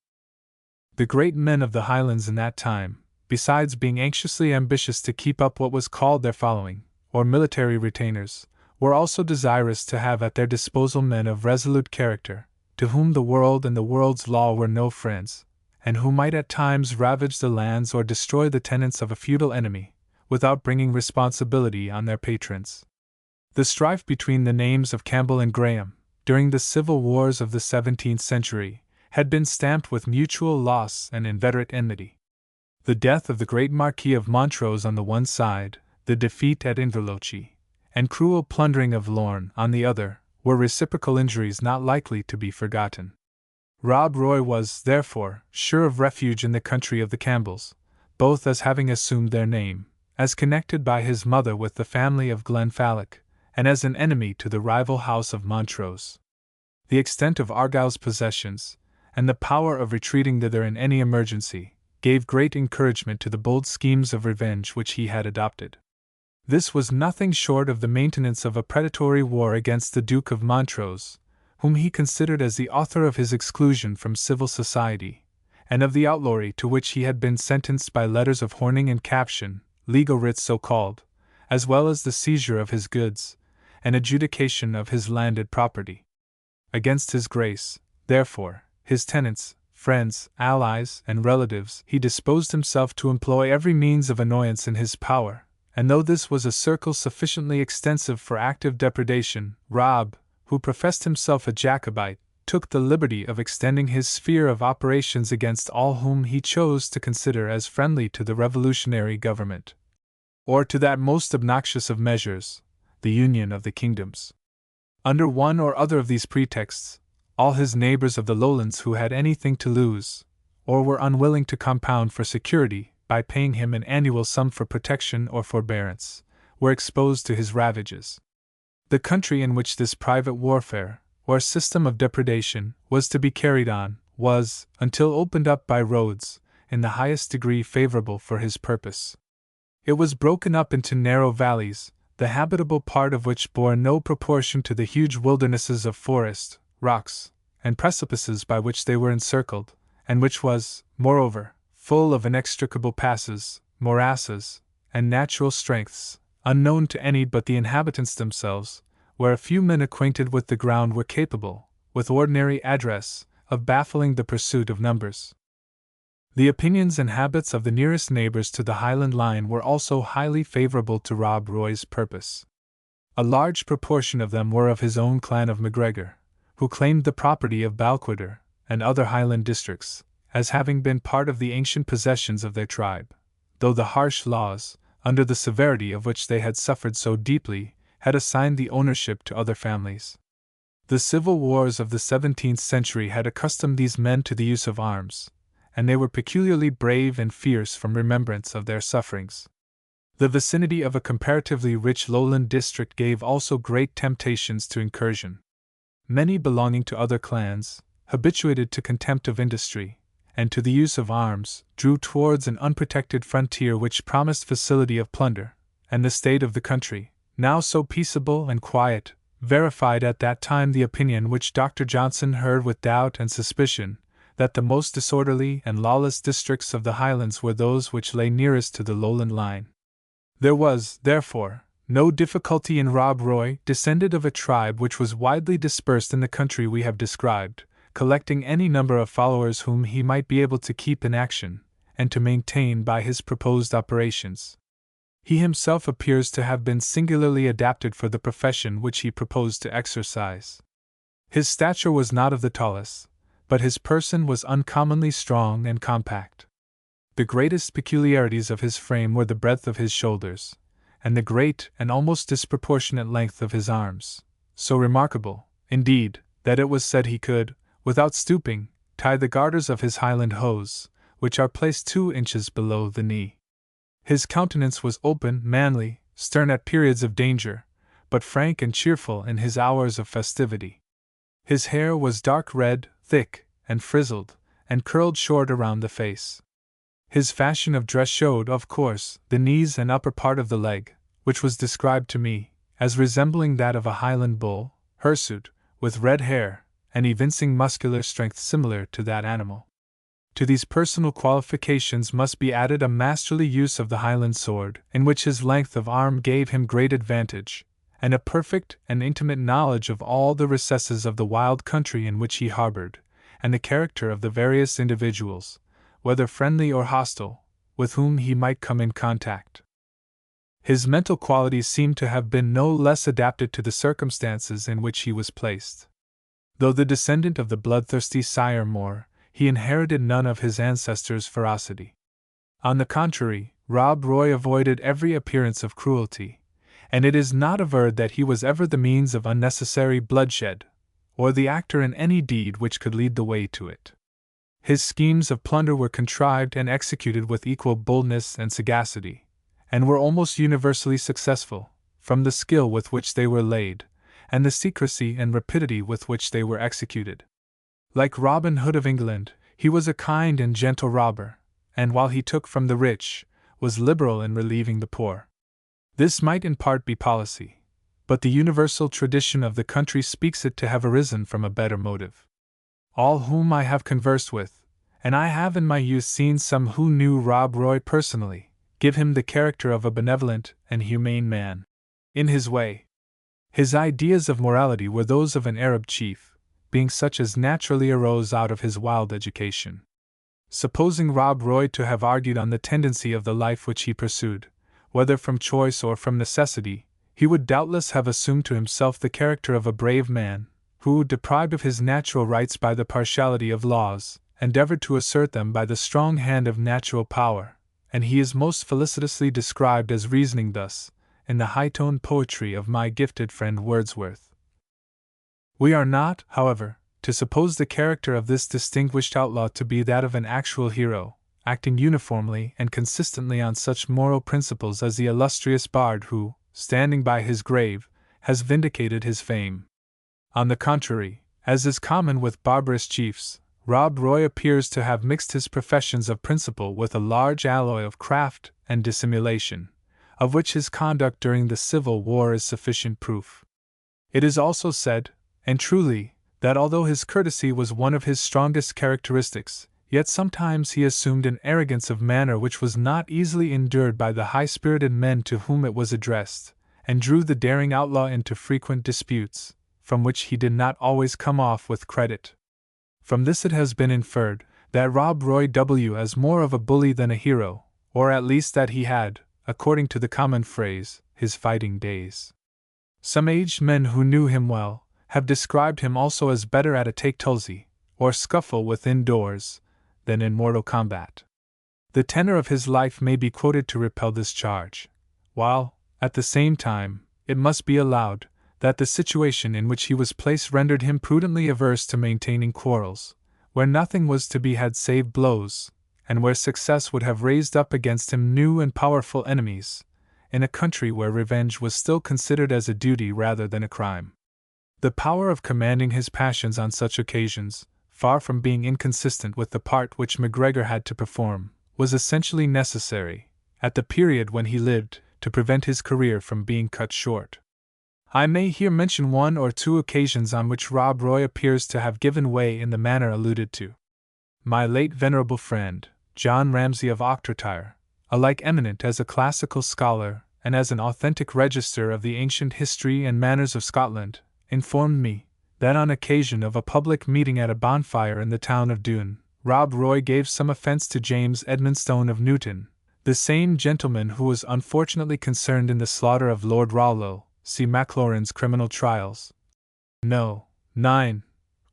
The great men of the Highlands in that time, besides being anxiously ambitious to keep up what was called their following, or military retainers, were also desirous to have at their disposal men of resolute character, to whom the world and the world's law were no friends, and who might at times ravage the lands or destroy the tenants of a feudal enemy, without bringing responsibility on their patrons. The strife between the names of Campbell and Graham, during the civil wars of the 17th century, had been stamped with mutual loss and inveterate enmity. The death of the great Marquis of Montrose on the one side, the defeat at Inverlochie, and cruel plundering of Lorne on the other, were reciprocal injuries not likely to be forgotten. Rob Roy was, therefore, sure of refuge in the country of the Campbells, both as having assumed their name, as connected by his mother with the family of Glenfalloch, and as an enemy to the rival house of Montrose. The extent of Argyll's possessions, and the power of retreating thither in any emergency, gave great encouragement to the bold schemes of revenge which he had adopted. This was nothing short of the maintenance of a predatory war against the Duke of Montrose, whom he considered as the author of his exclusion from civil society, and of the outlawry to which he had been sentenced by letters of horning and caption, legal writs so called, as well as the seizure of his goods, and adjudication of his landed property. Against his grace, therefore, his tenants, friends, allies, and relatives, he disposed himself to employ every means of annoyance in his power, and though this was a circle sufficiently extensive for active depredation, Rob, who professed himself a Jacobite, took the liberty of extending his sphere of operations against all whom he chose to consider as friendly to the revolutionary government, or to that most obnoxious of measures, the union of the kingdoms. Under one or other of these pretexts, all his neighbors of the lowlands who had anything to lose, or were unwilling to compound for security by paying him an annual sum for protection or forbearance, were exposed to his ravages. The country in which this private warfare, or system of depredation, was to be carried on, was, until opened up by roads, in the highest degree favorable for his purpose. It was broken up into narrow valleys, the habitable part of which bore no proportion to the huge wildernesses of forest, rocks, and precipices by which they were encircled, and which was, moreover, full of inextricable passes, morasses, and natural strengths, unknown to any but the inhabitants themselves, where a few men acquainted with the ground were capable, with ordinary address, of baffling the pursuit of numbers. The opinions and habits of the nearest neighbors to the Highland line were also highly favorable to Rob Roy's purpose. A large proportion of them were of his own clan of MacGregor, who claimed the property of Balquhidder and other Highland districts, as having been part of the ancient possessions of their tribe, though the harsh laws under the severity of which they had suffered so deeply, had assigned the ownership to other families. The civil wars of the 17th century had accustomed these men to the use of arms, and they were peculiarly brave and fierce from remembrance of their sufferings. The vicinity of a comparatively rich lowland district gave also great temptations to incursion. Many belonging to other clans, habituated to contempt of industry, and to the use of arms, drew towards an unprotected frontier which promised facility of plunder, and the state of the country, now so peaceable and quiet, verified at that time the opinion which Dr. Johnson heard with doubt and suspicion, that the most disorderly and lawless districts of the Highlands were those which lay nearest to the lowland line. There was, therefore, no difficulty in Rob Roy, descended of a tribe which was widely dispersed in the country we have described, collecting any number of followers whom he might be able to keep in action, and to maintain by his proposed operations. He himself appears to have been singularly adapted for the profession which he proposed to exercise. His stature was not of the tallest, but his person was uncommonly strong and compact. The greatest peculiarities of his frame were the breadth of his shoulders, and the great and almost disproportionate length of his arms, so remarkable, indeed, that it was said he could, without stooping, tie the garters of his Highland hose, which are placed 2 inches below the knee. His countenance was open, manly, stern at periods of danger, but frank and cheerful in his hours of festivity. His hair was dark red, thick, and frizzled, and curled short around the face. His fashion of dress showed, of course, the knees and upper part of the leg, which was described to me as resembling that of a Highland bull, hirsute, with red hair, and evincing muscular strength similar to that animal. To these personal qualifications must be added a masterly use of the Highland sword, in which his length of arm gave him great advantage, and a perfect and intimate knowledge of all the recesses of the wild country in which he harbored, and the character of the various individuals, whether friendly or hostile, with whom he might come in contact. His mental qualities seem to have been no less adapted to the circumstances in which he was placed. Though the descendant of the bloodthirsty Sire Moore, he inherited none of his ancestors' ferocity. On the contrary, Rob Roy avoided every appearance of cruelty, and it is not averred that he was ever the means of unnecessary bloodshed, or the actor in any deed which could lead the way to it. His schemes of plunder were contrived and executed with equal boldness and sagacity, and were almost universally successful, from the skill with which they were laid, and the secrecy and rapidity with which they were executed. Like Robin Hood of England, he was a kind and gentle robber, and while he took from the rich, was liberal in relieving the poor. This might in part be policy, but the universal tradition of the country speaks it to have arisen from a better motive. All whom I have conversed with, and I have in my youth seen some who knew Rob Roy personally, give him the character of a benevolent and humane man. In his way, his ideas of morality were those of an Arab chief, being such as naturally arose out of his wild education. Supposing Rob Roy to have argued on the tendency of the life which he pursued, whether from choice or from necessity, he would doubtless have assumed to himself the character of a brave man, who, deprived of his natural rights by the partiality of laws, endeavored to assert them by the strong hand of natural power, and he is most felicitously described as reasoning thus, in the high-toned poetry of my gifted friend Wordsworth. We are not, however, to suppose the character of this distinguished outlaw to be that of an actual hero, acting uniformly and consistently on such moral principles as the illustrious bard who, standing by his grave, has vindicated his fame. On the contrary, as is common with barbarous chiefs, Rob Roy appears to have mixed his professions of principle with a large alloy of craft and dissimulation, of which his conduct during the Civil War is sufficient proof. It is also said, and truly, that although his courtesy was one of his strongest characteristics, yet sometimes he assumed an arrogance of manner which was not easily endured by the high-spirited men to whom it was addressed, and drew the daring outlaw into frequent disputes, from which he did not always come off with credit. From this it has been inferred that Rob Roy was more of a bully than a hero, or at least that he had, according to the common phrase, his fighting days. Some aged men who knew him well have described him also as better at a take-tulzie, or scuffle within doors, than in mortal combat. The tenor of his life may be quoted to repel this charge, while, at the same time, it must be allowed that the situation in which he was placed rendered him prudently averse to maintaining quarrels, where nothing was to be had save blows, and where success would have raised up against him new and powerful enemies, in a country where revenge was still considered as a duty rather than a crime. The power of commanding his passions on such occasions, far from being inconsistent with the part which MacGregor had to perform, was essentially necessary, at the period when he lived, to prevent his career from being cut short. I may here mention one or two occasions on which Rob Roy appears to have given way in the manner alluded to. My late venerable friend, John Ramsay of Ochtertyre, alike eminent as a classical scholar and as an authentic register of the ancient history and manners of Scotland, informed me that on occasion of a public meeting at a bonfire in the town of Doon, Rob Roy gave some offence to James Edmonstone of Newton, the same gentleman who was unfortunately concerned in the slaughter of Lord Rollo. See Maclaurin's Criminal Trials. No. 9.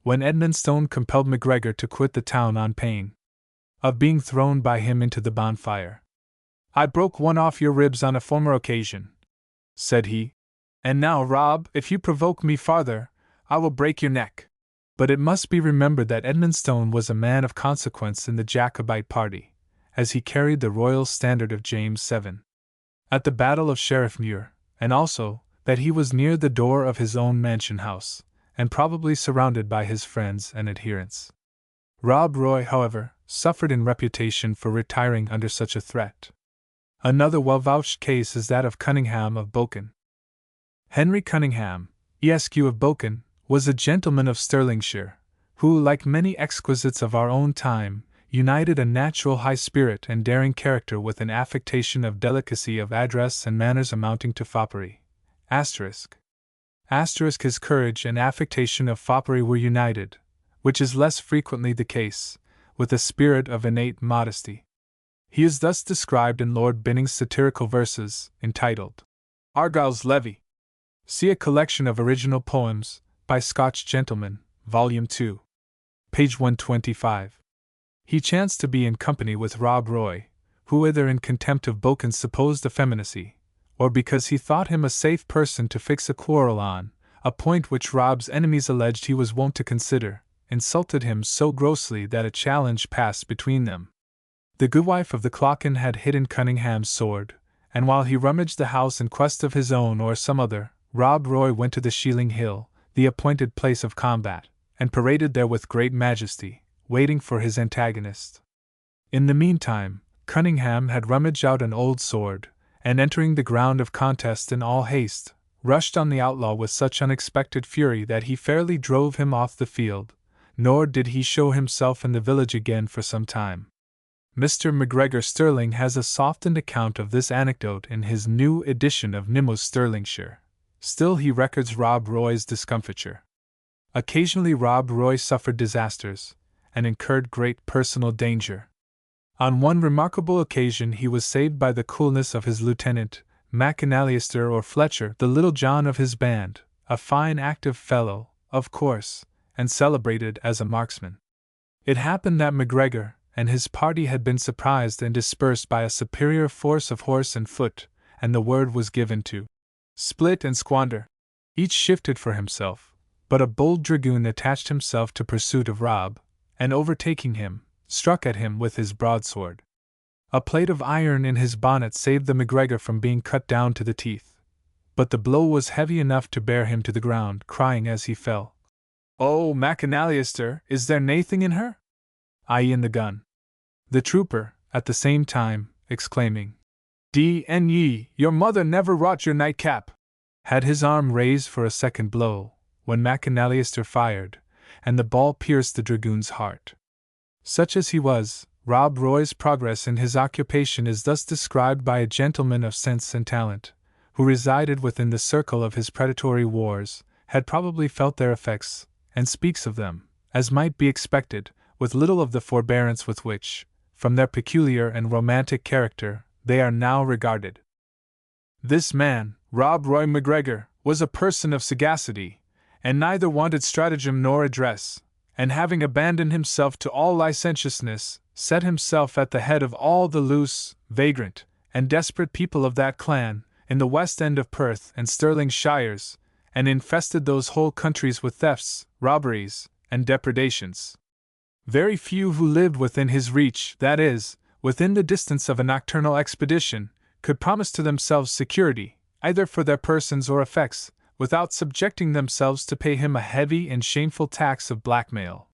When Edmonstone compelled MacGregor to quit the town on pain of being thrown by him into the bonfire. "I broke one off your ribs on a former occasion," said he, "and now, Rob, if you provoke me farther, I will break your neck." But it must be remembered that Edmonstone was a man of consequence in the Jacobite party, as he carried the royal standard of James VII. at the Battle of Sheriffmuir, and also that he was near the door of his own mansion house, and probably surrounded by his friends and adherents. Rob Roy, however, suffered in reputation for retiring under such a threat. Another well-vouched case is that of Cunningham of Boken. Henry Cunningham, Esq. of Boken, was a gentleman of Stirlingshire, who, like many exquisites of our own time, united a natural high spirit and daring character with an affectation of delicacy of address and manners amounting to foppery. His courage and affectation of foppery were united, which is less frequently the case, with a spirit of innate modesty. He is thus described in Lord Binning's satirical verses, entitled Argyll's Levee. See a collection of original poems, by Scotch Gentlemen, Volume 2. Page 125. He chanced to be in company with Rob Roy, who either in contempt of Boken's supposed effeminacy, or because he thought him a safe person to fix a quarrel on, a point which Rob's enemies alleged he was wont to consider, insulted him so grossly that a challenge passed between them. The goodwife of the Clocken had hidden Cunningham's sword, and while he rummaged the house in quest of his own or some other, Rob Roy went to the Shealing Hill, the appointed place of combat, and paraded there with great majesty, waiting for his antagonist. In the meantime, Cunningham had rummaged out an old sword, and entering the ground of contest in all haste, rushed on the outlaw with such unexpected fury that he fairly drove him off the field, nor did he show himself in the village again for some time. Mr. MacGregor Stirling has a softened account of this anecdote in his new edition of Nimmo's Stirlingshire. Still he records Rob Roy's discomfiture. Occasionally Rob Roy suffered disasters, and incurred great personal danger. On one remarkable occasion he was saved by the coolness of his lieutenant, McAnalister or Fletcher, the Little John of his band, a fine active fellow, of course, and celebrated as a marksman. It happened that MacGregor and his party had been surprised and dispersed by a superior force of horse and foot, and the word was given to split and squander. Each shifted for himself, but a bold dragoon attached himself to pursuit of Rob, and overtaking him, struck at him with his broadsword. A plate of iron in his bonnet saved the MacGregor from being cut down to the teeth, but the blow was heavy enough to bear him to the ground, crying as he fell, "Oh, McAnalister, is there naething in her?" i.e. in the gun. The trooper, at the same time, exclaiming, "D.N.ye, your mother never wrought your nightcap," had his arm raised for a second blow, when McAnalister fired, and the ball pierced the dragoon's heart. Such as he was, Rob Roy's progress in his occupation is thus described by a gentleman of sense and talent, who resided within the circle of his predatory wars, had probably felt their effects, and speaks of them, as might be expected, with little of the forbearance with which, from their peculiar and romantic character, they are now regarded. This man, Rob Roy MacGregor, was a person of sagacity, and neither wanted stratagem nor address, and having abandoned himself to all licentiousness, set himself at the head of all the loose, vagrant, and desperate people of that clan, in the west end of Perth and Stirling shires, and infested those whole countries with thefts, robberies, and depredations. Very few who lived within his reach, that is, within the distance of a nocturnal expedition, could promise to themselves security, either for their persons or effects, without subjecting themselves to pay him a heavy and shameful tax of blackmail.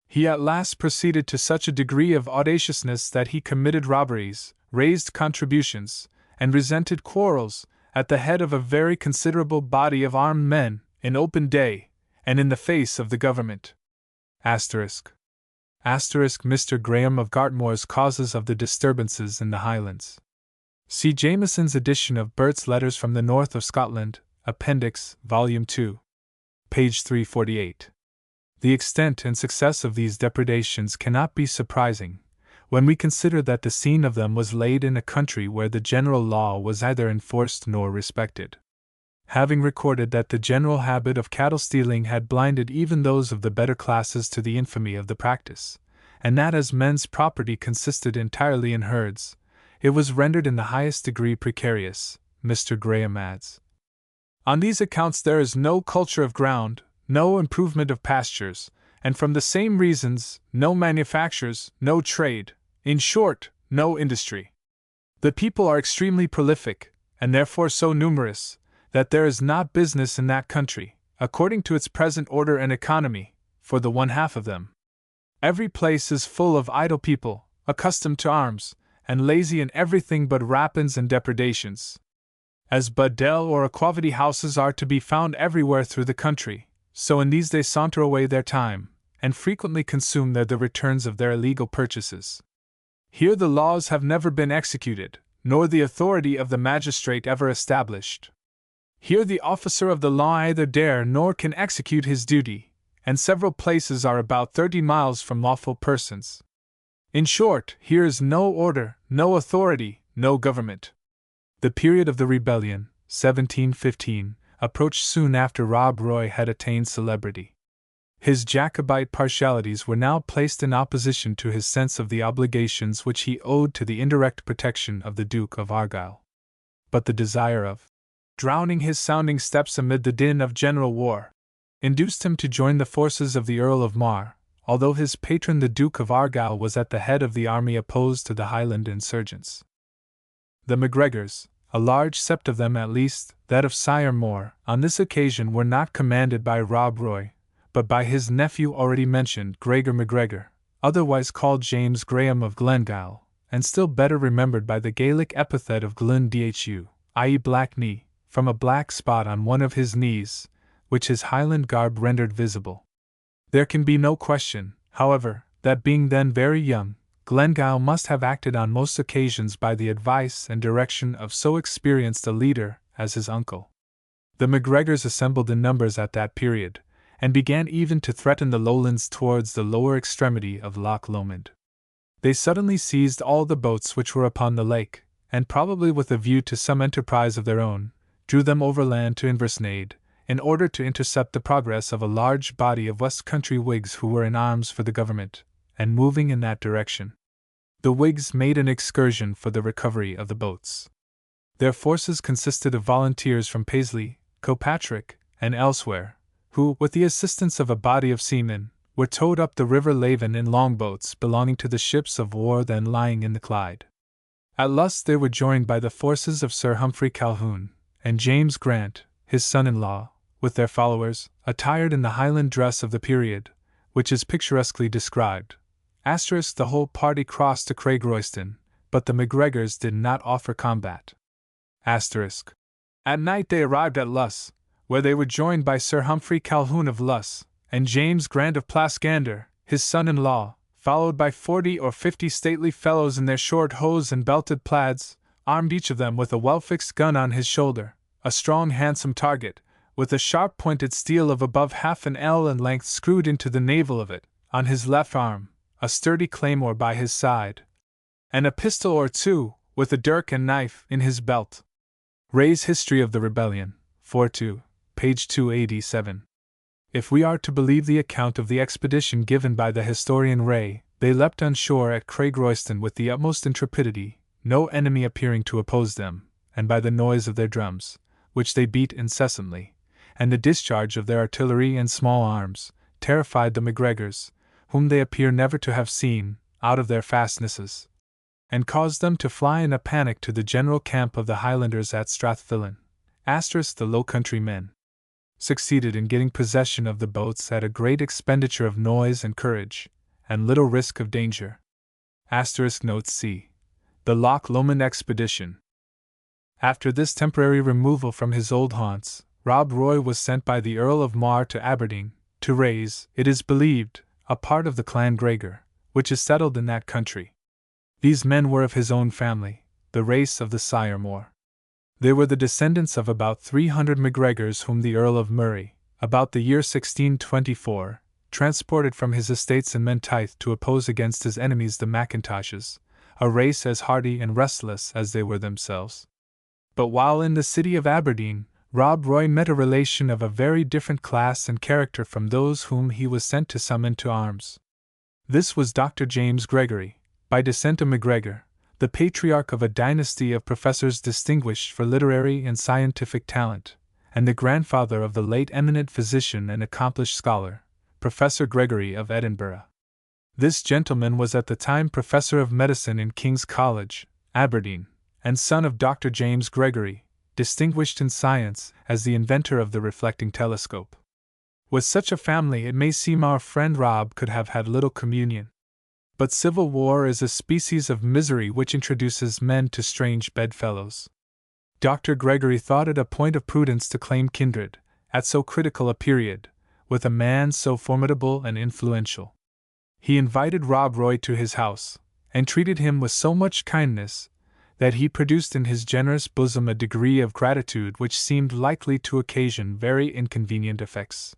He at last proceeded to such a degree of audaciousness that he committed robberies, raised contributions, and resented quarrels, at the head of a very considerable body of armed men, in open day, and in the face of the government. Mr. Graham of Gartmore's Causes of the Disturbances in the Highlands. See Jameson's edition of Burt's Letters from the North of Scotland, Appendix, Volume 2. Page 348. The extent and success of these depredations cannot be surprising, when we consider that the scene of them was laid in a country where the general law was neither enforced nor respected. Having recorded that the general habit of cattle stealing had blinded even those of the better classes to the infamy of the practice, and that as men's property consisted entirely in herds, it was rendered in the highest degree precarious, Mr. Graham adds. On these accounts there is no culture of ground, no improvement of pastures, and from the same reasons, no manufactures, no trade, in short, no industry. The people are extremely prolific, and therefore so numerous, that there is not business in that country, according to its present order and economy, for the one half of them. Every place is full of idle people, accustomed to arms, and lazy in everything but rapines and depredations. As Buddell or Equality houses are to be found everywhere through the country, so in these they saunter away their time, and frequently consume there the returns of their illegal purchases. Here the laws have never been executed, nor the authority of the magistrate ever established. Here the officer of the law either dare nor can execute his duty, and several places are about 30 miles from lawful persons. In short, here is no order, no authority, no government. The period of the rebellion, 1715, approached soon after Rob Roy had attained celebrity. His Jacobite partialities were now placed in opposition to his sense of the obligations which he owed to the indirect protection of the Duke of Argyll. But the desire of drowning his sounding steps amid the din of general war induced him to join the forces of the Earl of Mar, although his patron the Duke of Argyll was at the head of the army opposed to the Highland insurgents. The MacGregors, a large sept of them at least, that of Sire More, on this occasion were not commanded by Rob Roy, but by his nephew already mentioned, Gregor MacGregor, otherwise called James Graham of Glengyle, and still better remembered by the Gaelic epithet of Glyn Dhu, i.e. black knee, from a black spot on one of his knees, which his Highland garb rendered visible. There can be no question, however, that being then very young, Glengyle must have acted on most occasions by the advice and direction of so experienced a leader as his uncle. The MacGregors assembled in numbers at that period, and began even to threaten the lowlands towards the lower extremity of Loch Lomond. They suddenly seized all the boats which were upon the lake, and probably with a view to some enterprise of their own, drew them overland to Inversnaid, in order to intercept the progress of a large body of West Country Whigs who were in arms for the government, and moving in that direction. The Whigs made an excursion for the recovery of the boats. Their forces consisted of volunteers from Paisley, Kilpatrick, and elsewhere, who, with the assistance of a body of seamen, were towed up the River Laven in longboats belonging to the ships of war then lying in the Clyde. At Luss they were joined by the forces of Sir Humphrey Calhoun, and James Grant, his son-in-law, with their followers, attired in the Highland dress of the period, which is picturesquely described. The whole party crossed to Craigroyston, but the MacGregors did not offer combat. At night they arrived at Luss, where they were joined by Sir Humphrey Calhoun of Luss, and James Grant of Plasgander, his son-in-law, followed by 40 or 50 stately fellows in their short hose and belted plaids, armed each of them with a well-fixed gun on his shoulder, a strong handsome target, with a sharp-pointed steel of above half an ell in length screwed into the navel of it, on his left arm, a sturdy claymore by his side, and a pistol or two, with a dirk and knife, in his belt. Ray's History of the Rebellion, 4-2, page 287. If we are to believe the account of the expedition given by the historian Ray, they leapt on shore at Craigroyston with the utmost intrepidity, no enemy appearing to oppose them, and by the noise of their drums, which they beat incessantly, and the discharge of their artillery and small arms, terrified the MacGregors, whom they appear never to have seen, out of their fastnesses, and caused them to fly in a panic to the general camp of the Highlanders at Strathfillan. The Low Country men succeeded in getting possession of the boats at a great expenditure of noise and courage, and little risk of danger. Note C. The Loch Lomond expedition. After this temporary removal from his old haunts, Rob Roy was sent by the Earl of Mar to Aberdeen, to raise, it is believed, a part of the clan Gregor, which is settled in that country. These men were of his own family, the race of the Sire More. They were the descendants of about 300 MacGregors whom the Earl of Murray, about the year 1624, transported from his estates in Menteith to oppose against his enemies the Macintoshes, a race as hardy and restless as they were themselves. But while in the city of Aberdeen, Rob Roy met a relation of a very different class and character from those whom he was sent to summon to arms. This was Dr. James Gregory, by descent a MacGregor, the patriarch of a dynasty of professors distinguished for literary and scientific talent, and the grandfather of the late eminent physician and accomplished scholar, Professor Gregory of Edinburgh. This gentleman was at the time professor of medicine in King's College, Aberdeen, and son of Dr. James Gregory, distinguished in science as the inventor of the reflecting telescope. With such a family it may seem our friend Rob could have had little communion. But civil war is a species of misery which introduces men to strange bedfellows. Dr. Gregory thought it a point of prudence to claim kindred, at so critical a period, with a man so formidable and influential. He invited Rob Roy to his house, and treated him with so much kindness, that he produced in his generous bosom a degree of gratitude which seemed likely to occasion very inconvenient effects.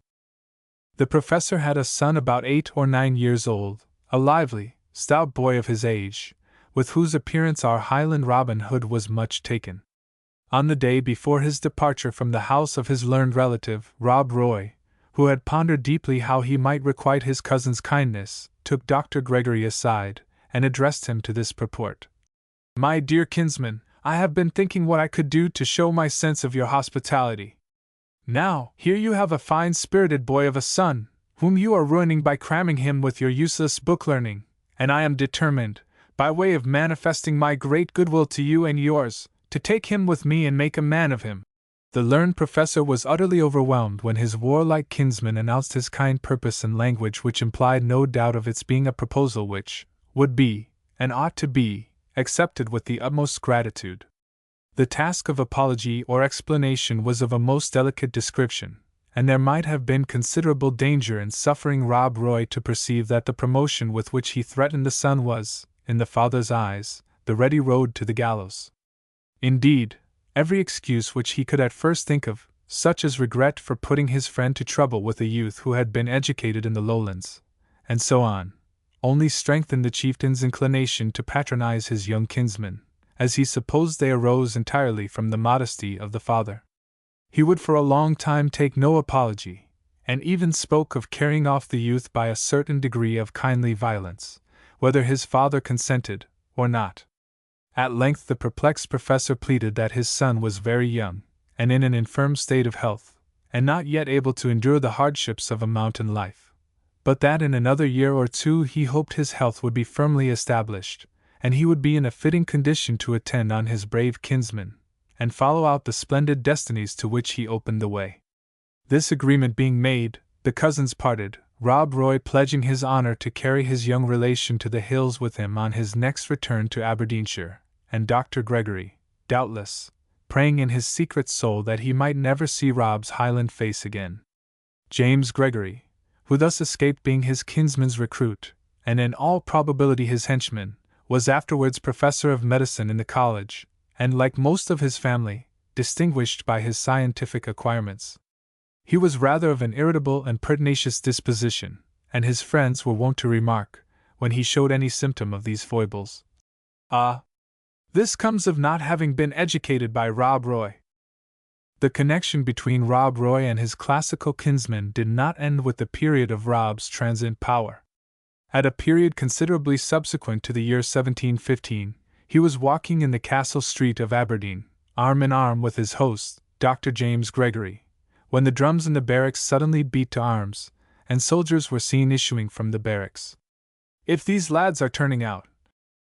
The professor had a son about 8 or 9 years old, a lively, stout boy of his age, with whose appearance our Highland Robin Hood was much taken. On the day before his departure from the house of his learned relative, Rob Roy, who had pondered deeply how he might requite his cousin's kindness, took Dr. Gregory aside, and addressed him to this purport. "My dear kinsman, I have been thinking what I could do to show my sense of your hospitality. Now, here you have a fine-spirited boy of a son, whom you are ruining by cramming him with your useless book-learning, and I am determined, by way of manifesting my great goodwill to you and yours, to take him with me and make a man of him." The learned professor was utterly overwhelmed when his warlike kinsman announced his kind purpose in language which implied no doubt of its being a proposal which would be, and ought to be, accepted with the utmost gratitude. The task of apology or explanation was of a most delicate description, and there might have been considerable danger in suffering Rob Roy to perceive that the promotion with which he threatened the son was, in the father's eyes, the ready road to the gallows. Indeed, every excuse which he could at first think of, such as regret for putting his friend to trouble with a youth who had been educated in the Lowlands, and so on, only strengthened the chieftain's inclination to patronize his young kinsman, as he supposed they arose entirely from the modesty of the father. He would for a long time take no apology, and even spoke of carrying off the youth by a certain degree of kindly violence, whether his father consented or not. At length the perplexed professor pleaded that his son was very young, and in an infirm state of health, and not yet able to endure the hardships of a mountain life, but that in another year or two he hoped his health would be firmly established, and he would be in a fitting condition to attend on his brave kinsman, and follow out the splendid destinies to which he opened the way. This agreement being made, the cousins parted, Rob Roy pledging his honor to carry his young relation to the hills with him on his next return to Aberdeenshire, and Dr. Gregory, doubtless, praying in his secret soul that he might never see Rob's Highland face again. James Gregory, who thus escaped being his kinsman's recruit, and in all probability his henchman, was afterwards professor of medicine in the college, and like most of his family, distinguished by his scientific acquirements. He was rather of an irritable and pertinacious disposition, and his friends were wont to remark, when he showed any symptom of these foibles, "Ah, this comes of not having been educated by Rob Roy." The connection between Rob Roy and his classical kinsman did not end with the period of Rob's transient power. At a period considerably subsequent to the year 1715, he was walking in the Castle Street of Aberdeen, arm in arm with his host, Dr. James Gregory, when the drums in the barracks suddenly beat to arms, and soldiers were seen issuing from the barracks. "If these lads are turning out,"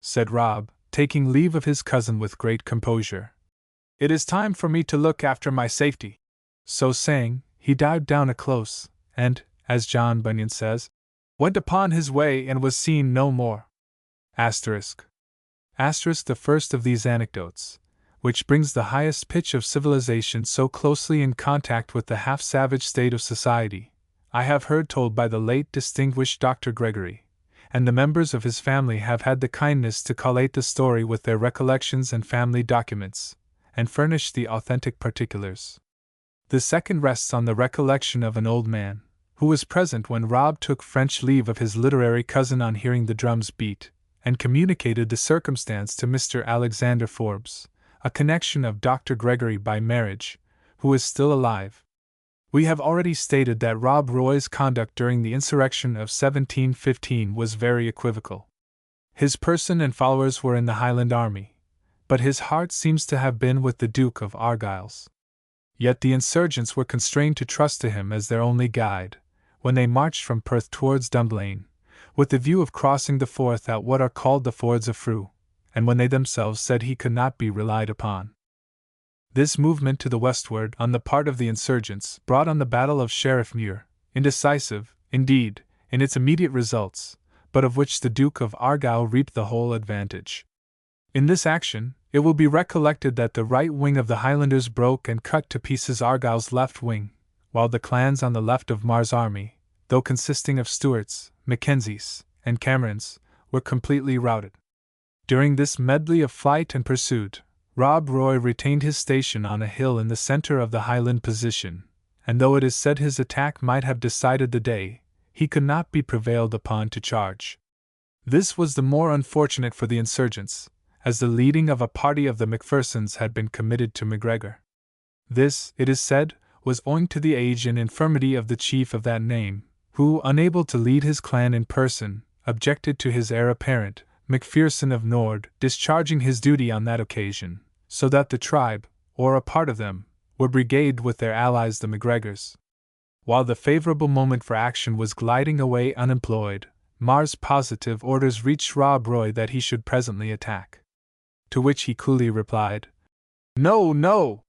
said Rob, taking leave of his cousin with great composure, "it is time for me to look after my safety." So saying, he dived down a close, and, as John Bunyan says, went upon his way and was seen no more. Asterisk. Asterisk. The first of these anecdotes, which brings the highest pitch of civilization so closely in contact with the half-savage state of society, I have heard told by the late distinguished Dr. Gregory, and the members of his family have had the kindness to collate the story with their recollections and family documents, and furnish the authentic particulars. The second rests on the recollection of an old man, who was present when Rob took French leave of his literary cousin on hearing the drums beat, and communicated the circumstance to Mr. Alexander Forbes, a connection of Dr. Gregory by marriage, who is still alive. We have already stated that Rob Roy's conduct during the insurrection of 1715 was very equivocal. His person and followers were in the Highland army, but his heart seems to have been with the Duke of Argyll's. Yet the insurgents were constrained to trust to him as their only guide, when they marched from Perth towards Dunblane, with the view of crossing the Forth at what are called the Fords of Frew, and when they themselves said he could not be relied upon. This movement to the westward on the part of the insurgents brought on the Battle of Sheriffmuir, indecisive, indeed, in its immediate results, but of which the Duke of Argyll reaped the whole advantage. In this action, it will be recollected that the right wing of the Highlanders broke and cut to pieces Argyll's left wing, while the clans on the left of Mar's army, though consisting of Stuarts, Mackenzies, and Camerons, were completely routed. During this medley of flight and pursuit, Rob Roy retained his station on a hill in the center of the Highland position, and though it is said his attack might have decided the day, he could not be prevailed upon to charge. This was the more unfortunate for the insurgents, as the leading of a party of the Macphersons had been committed to MacGregor. This, it is said, was owing to the age and infirmity of the chief of that name, who, unable to lead his clan in person, objected to his heir apparent, Macpherson of Nord, discharging his duty on that occasion, so that the tribe, or a part of them, were brigaded with their allies the MacGregors. While the favorable moment for action was gliding away unemployed, Mar's positive orders reached Rob Roy that he should presently attack. To which he coolly replied, "No, no!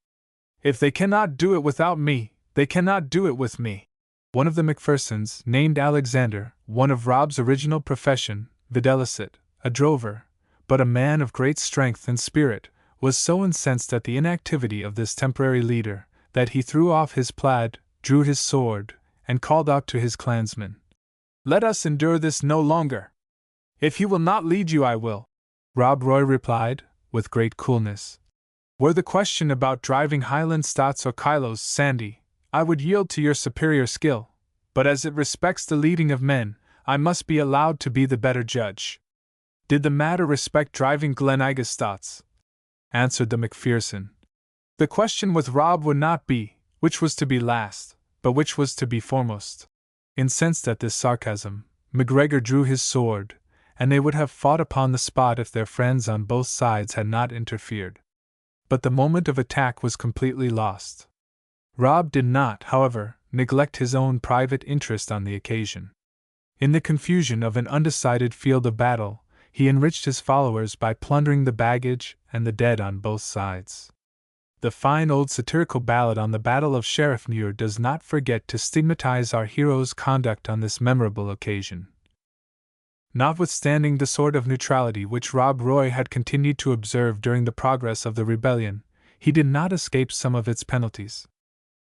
If they cannot do it without me, they cannot do it with me." One of the Macphersons, named Alexander, one of Rob's original profession, videlicet, a drover, but a man of great strength and spirit, was so incensed at the inactivity of this temporary leader, that he threw off his plaid, drew his sword, and called out to his clansmen, "Let us endure this no longer. If he will not lead you, I will." Rob Roy replied, with great coolness, "Were the question about driving Highland Scots or Kylos sandy, I would yield to your superior skill, but as it respects the leading of men, I must be allowed to be the better judge." "Did the matter respect driving Glen Igas Scots," answered the Macpherson, "the question with Rob would not be, which was to be last, but which was to be foremost." Incensed at this sarcasm, MacGregor drew his sword, and they would have fought upon the spot if their friends on both sides had not interfered. But the moment of attack was completely lost. Rob did not, however, neglect his own private interest on the occasion. In the confusion of an undecided field of battle, he enriched his followers by plundering the baggage and the dead on both sides. The fine old satirical ballad on the Battle of Sheriffmuir does not forget to stigmatize our hero's conduct on this memorable occasion. Notwithstanding the sort of neutrality which Rob Roy had continued to observe during the progress of the rebellion, he did not escape some of its penalties.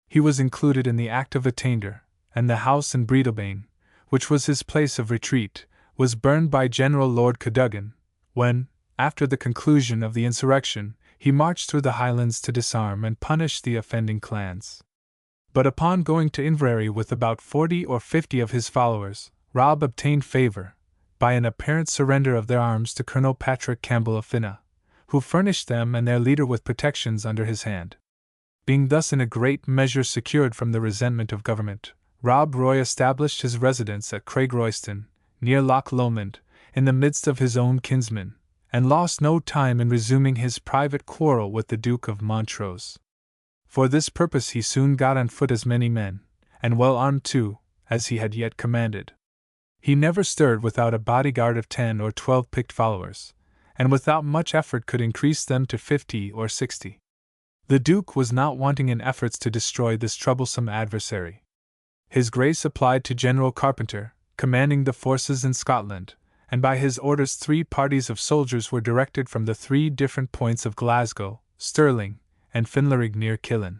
He was included in the Act of Attainder, and the house in Breadalbane, which was his place of retreat, was burned by General Lord Cadogan, when, after the conclusion of the insurrection, he marched through the Highlands to disarm and punish the offending clans. But upon going to Inverary with about 40 or 50 of his followers, Rob obtained favour, by an apparent surrender of their arms to Colonel Patrick Campbell of Finna, who furnished them and their leader with protections under his hand. Being thus in a great measure secured from the resentment of government, Rob Roy established his residence at Craigroyston, near Loch Lomond, in the midst of his own kinsmen, and lost no time in resuming his private quarrel with the Duke of Montrose. For this purpose he soon got on foot as many men, and well armed too, as he had yet commanded. He never stirred without a bodyguard of 10 or 12 picked followers, and without much effort could increase them to 50 or 60. The Duke was not wanting in efforts to destroy this troublesome adversary. His Grace applied to General Carpenter, commanding the forces in Scotland, and by his orders 3 parties of soldiers were directed from the 3 different points of Glasgow, Stirling, and Finlarig near Killin.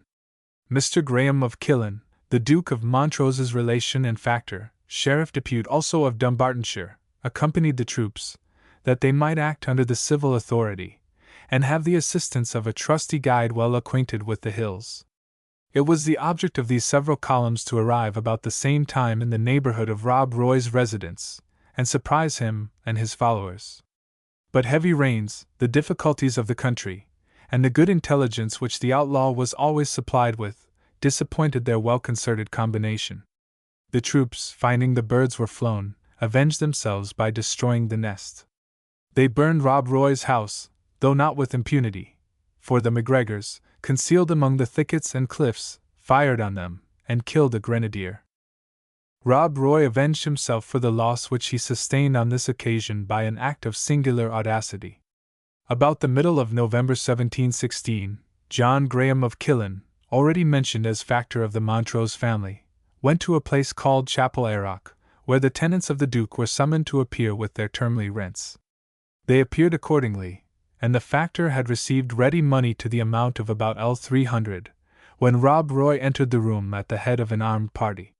Mr. Graham of Killin, the Duke of Montrose's relation and factor, Sheriff Depute also of Dumbartonshire, accompanied the troops, that they might act under the civil authority, and have the assistance of a trusty guide well acquainted with the hills. It was the object of these several columns to arrive about the same time in the neighborhood of Rob Roy's residence, and surprise him and his followers. But heavy rains, the difficulties of the country, and the good intelligence which the outlaw was always supplied with, disappointed their well-concerted combination. The troops, finding the birds were flown, avenged themselves by destroying the nest. They burned Rob Roy's house, though not with impunity, for the MacGregors, concealed among the thickets and cliffs, fired on them, and killed a grenadier. Rob Roy avenged himself for the loss which he sustained on this occasion by an act of singular audacity. About the middle of November 1716, John Graham of Killin, already mentioned as factor of the Montrose family, went to a place called Chapel Ayrock, where the tenants of the Duke were summoned to appear with their termly rents. They appeared accordingly, and the factor had received ready money to the amount of about L300, when Rob Roy entered the room at the head of an armed party.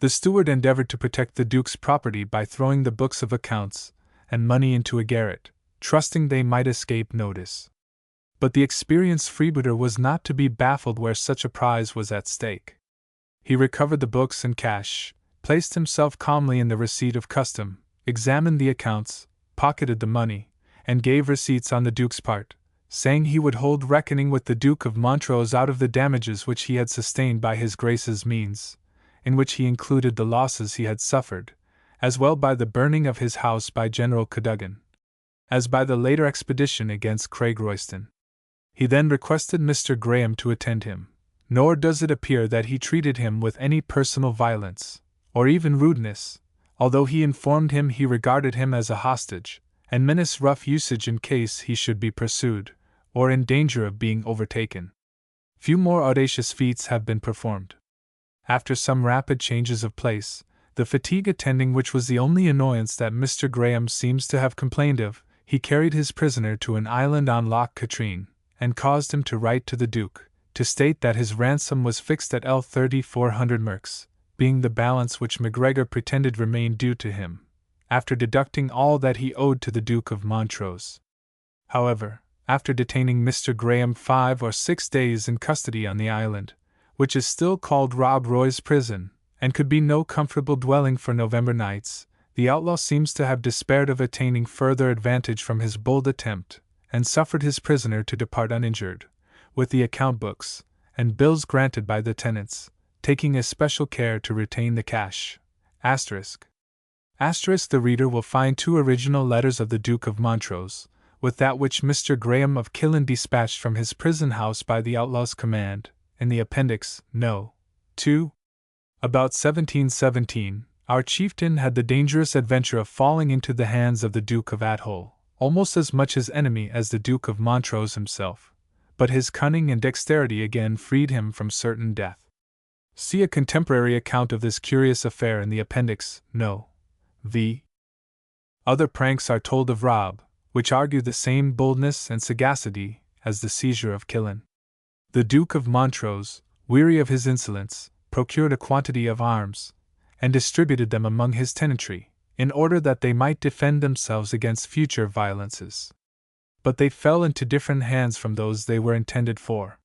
The steward endeavored to protect the Duke's property by throwing the books of accounts and money into a garret, trusting they might escape notice. But the experienced freebooter was not to be baffled where such a prize was at stake. He recovered the books and cash, placed himself calmly in the receipt of custom, examined the accounts, pocketed the money, and gave receipts on the Duke's part, saying he would hold reckoning with the Duke of Montrose out of the damages which he had sustained by his Grace's means, in which he included the losses he had suffered, as well by the burning of his house by General Cadogan, as by the later expedition against Craigroyston. He then requested Mr. Graham to attend him, nor does it appear that he treated him with any personal violence, or even rudeness, although he informed him he regarded him as a hostage, and menaced rough usage in case he should be pursued, or in danger of being overtaken. Few more audacious feats have been performed. After some rapid changes of place, the fatigue attending which was the only annoyance that Mr. Graham seems to have complained of, he carried his prisoner to an island on Loch Katrine, and caused him to write to the Duke, to state that his ransom was fixed at L3400 merks, being the balance which MacGregor pretended remained due to him, after deducting all that he owed to the Duke of Montrose. However, after detaining Mr. Graham 5 or 6 days in custody on the island, which is still called Rob Roy's prison, and could be no comfortable dwelling for November nights, the outlaw seems to have despaired of attaining further advantage from his bold attempt, and suffered his prisoner to depart uninjured, with the account books and bills granted by the tenants, taking especial care to retain the cash. Asterisk. The reader will find 2 original letters of the Duke of Montrose, with that which Mr. Graham of Killin dispatched from his prison house by the outlaw's command, in the appendix, No. 2. About 1717, our chieftain had the dangerous adventure of falling into the hands of the Duke of Athole, almost as much his enemy as the Duke of Montrose himself, but his cunning and dexterity again freed him from certain death. See a contemporary account of this curious affair in the appendix, No. v. Other pranks are told of Rob, which argue the same boldness and sagacity as the seizure of Killin. The Duke of Montrose, weary of his insolence, procured a quantity of arms, and distributed them among his tenantry, in order that they might defend themselves against future violences. But they fell into different hands from those they were intended for.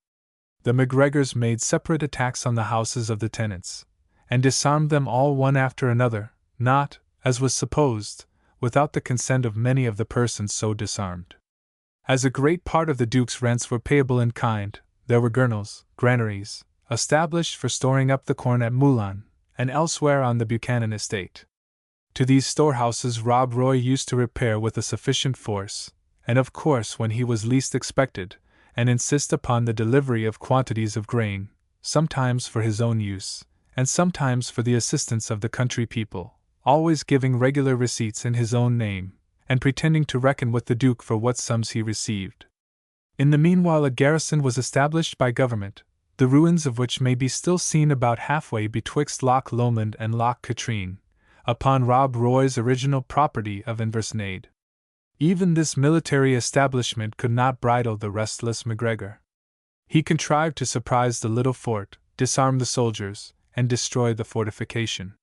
The MacGregors made separate attacks on the houses of the tenants, and disarmed them all one after another, not, as was supposed, without the consent of many of the persons so disarmed. As a great part of the Duke's rents were payable in kind, there were granaries, established for storing up the corn at Moulin, and elsewhere on the Buchanan estate. To these storehouses Rob Roy used to repair with a sufficient force, and of course when he was least expected, and insist upon the delivery of quantities of grain, sometimes for his own use, and sometimes for the assistance of the country people, always giving regular receipts in his own name, and pretending to reckon with the Duke for what sums he received. In the meanwhile a garrison was established by government, the ruins of which may be still seen about halfway betwixt Loch Lomond and Loch Katrine, upon Rob Roy's original property of Inversnaid. Even this military establishment could not bridle the restless MacGregor. He contrived to surprise the little fort, disarm the soldiers, and destroy the fortification.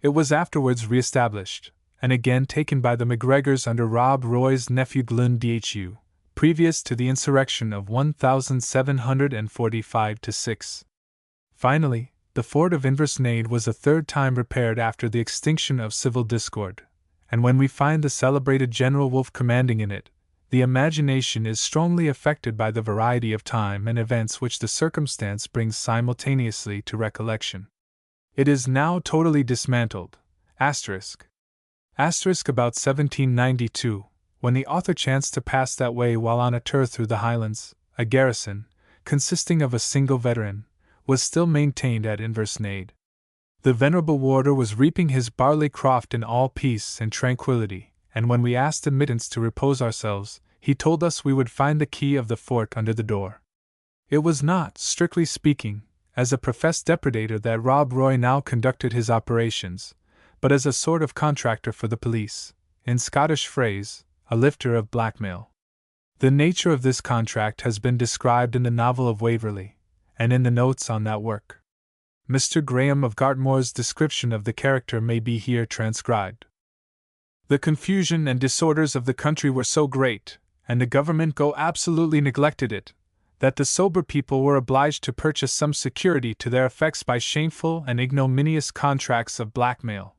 It was afterwards re-established, and again taken by the MacGregors under Rob Roy's nephew Glyn Dhu, previous to the insurrection of 1745-6. Finally, the fort of Inversnaid was a third time repaired after the extinction of civil discord, and when we find the celebrated General Wolfe commanding in it, the imagination is strongly affected by the variety of time and events which the circumstance brings simultaneously to recollection. It is now totally dismantled. Asterisk about 1792, when the author chanced to pass that way while on a tour through the Highlands, a garrison, consisting of a single veteran, was still maintained at Inversnaid. The venerable warder was reaping his barley croft in all peace and tranquillity, and when we asked admittance to repose ourselves, he told us we would find the key of the fort under the door. It was not, strictly speaking, as a professed depredator that Rob Roy now conducted his operations, but as a sort of contractor for the police, in Scottish phrase, a lifter of blackmail. The nature of this contract has been described in the novel of Waverley, and in the notes on that work. Mr. Graham of Gartmore's description of the character may be here transcribed. The confusion and disorders of the country were so great, and the government absolutely neglected it, that the sober people were obliged to purchase some security to their effects by shameful and ignominious contracts of blackmail.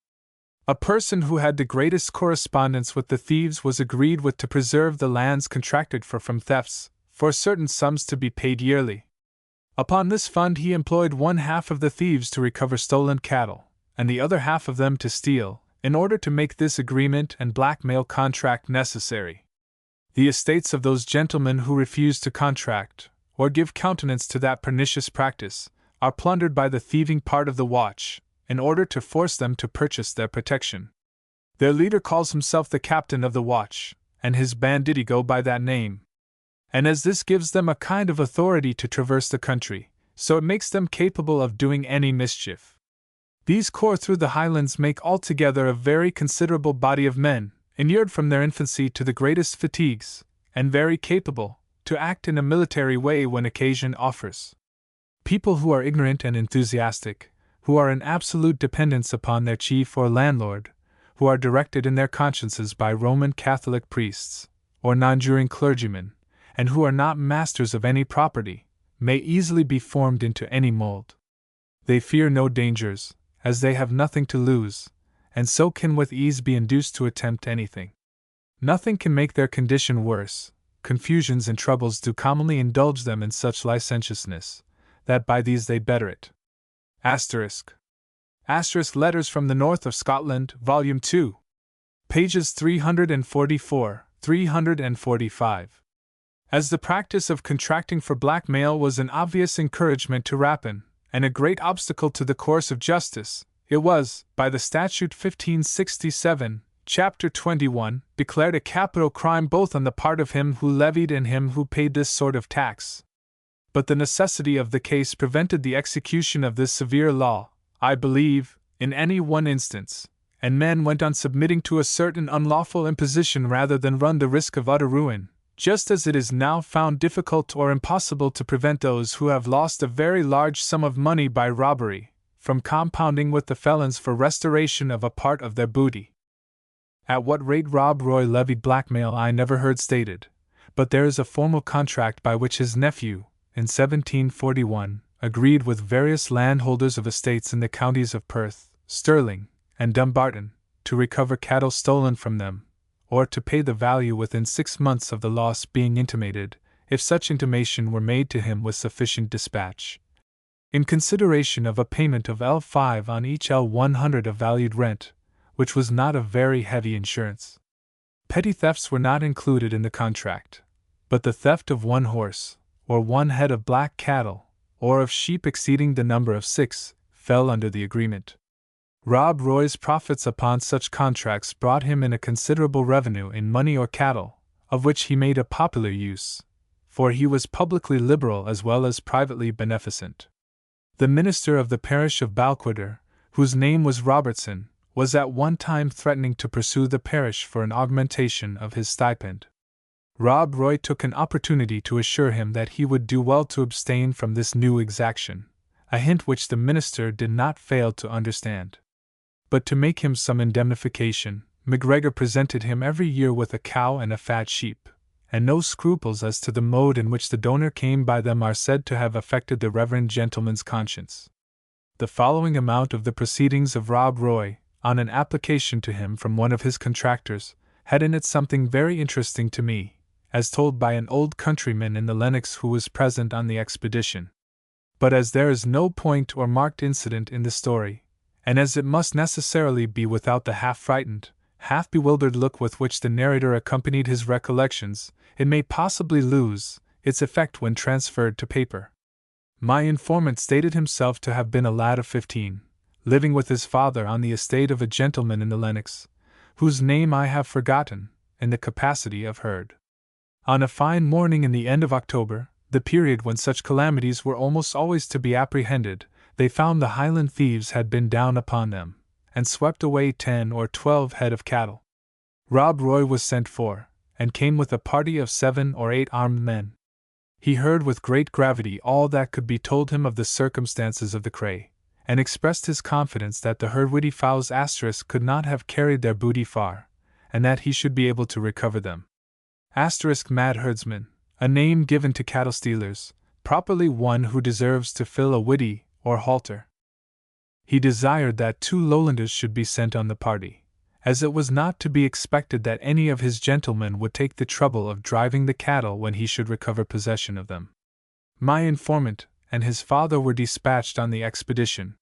A person who had the greatest correspondence with the thieves was agreed with to preserve the lands contracted for from thefts, for certain sums to be paid yearly. Upon this fund he employed one half of the thieves to recover stolen cattle, and the other half of them to steal, in order to make this agreement and blackmail contract necessary. The estates of those gentlemen who refuse to contract, or give countenance to that pernicious practice, are plundered by the thieving part of the watch, in order to force them to purchase their protection. Their leader calls himself the captain of the watch, and his banditti go by that name. And as this gives them a kind of authority to traverse the country, so it makes them capable of doing any mischief. These corps through the Highlands make altogether a very considerable body of men, inured from their infancy to the greatest fatigues, and very capable to act in a military way when occasion offers. People who are ignorant and enthusiastic, who are in absolute dependence upon their chief or landlord, who are directed in their consciences by Roman Catholic priests, or nonjuring clergymen, and who are not masters of any property, may easily be formed into any mold. They fear no dangers, as they have nothing to lose, and so can with ease be induced to attempt anything. Nothing can make their condition worse. Confusions and troubles do commonly indulge them in such licentiousness, that by these they better it. Asterisk Letters from the North of Scotland, Volume 2. Pages 344, 345. As the practice of contracting for blackmail was an obvious encouragement to rapine, and a great obstacle to the course of justice, it was, by the statute 1567, Chapter 21, declared a capital crime both on the part of him who levied and him who paid this sort of tax. But the necessity of the case prevented the execution of this severe law, I believe, in any one instance, and men went on submitting to a certain unlawful imposition rather than run the risk of utter ruin, just as it is now found difficult or impossible to prevent those who have lost a very large sum of money by robbery, from compounding with the felons for restoration of a part of their booty. At what rate Rob Roy levied blackmail I never heard stated, but there is a formal contract by which his nephew, in 1741, agreed with various landholders of estates in the counties of Perth, Stirling, and Dumbarton, to recover cattle stolen from them, or to pay the value within 6 months of the loss being intimated, if such intimation were made to him with sufficient dispatch. In consideration of a payment of L5 on each L100 of valued rent, which was not a very heavy insurance. Petty thefts were not included in the contract, but the theft of one horse, or one head of black cattle, or of sheep exceeding the number of 6, fell under the agreement. Rob Roy's profits upon such contracts brought him in a considerable revenue in money or cattle, of which he made a popular use, for he was publicly liberal as well as privately beneficent. The minister of the parish of Balquhidder, whose name was Robertson, was at one time threatening to pursue the parish for an augmentation of his stipend. Rob Roy took an opportunity to assure him that he would do well to abstain from this new exaction, a hint which the minister did not fail to understand. But to make him some indemnification, MacGregor presented him every year with a cow and a fat sheep, and no scruples as to the mode in which the donor came by them are said to have affected the reverend gentleman's conscience. The following amount of the proceedings of Rob Roy, on an application to him from one of his contractors, had in it something very interesting to me, as told by an old countryman in the Lennox who was present on the expedition. But as there is no point or marked incident in the story, and as it must necessarily be without the half-frightened, half-bewildered look with which the narrator accompanied his recollections, it may possibly lose its effect when transferred to paper. My informant stated himself to have been a lad of 15, living with his father on the estate of a gentleman in the Lennox, whose name I have forgotten, in the capacity of herd. On a fine morning in the end of October, the period when such calamities were almost always to be apprehended, they found the Highland thieves had been down upon them, and swept away 10 or 12 head of cattle. Rob Roy was sent for, and came with a party of 7 or 8 armed men. He heard with great gravity all that could be told him of the circumstances of the cray, and expressed his confidence that the herd fowls could not have carried their booty far, and that he should be able to recover them. Mad herdsman, a name given to cattle stealers, properly one who deserves to fill a widdy or halter. He desired that 2 Lowlanders should be sent on the party, as it was not to be expected that any of his gentlemen would take the trouble of driving the cattle when he should recover possession of them. My informant and his father were dispatched on the expedition.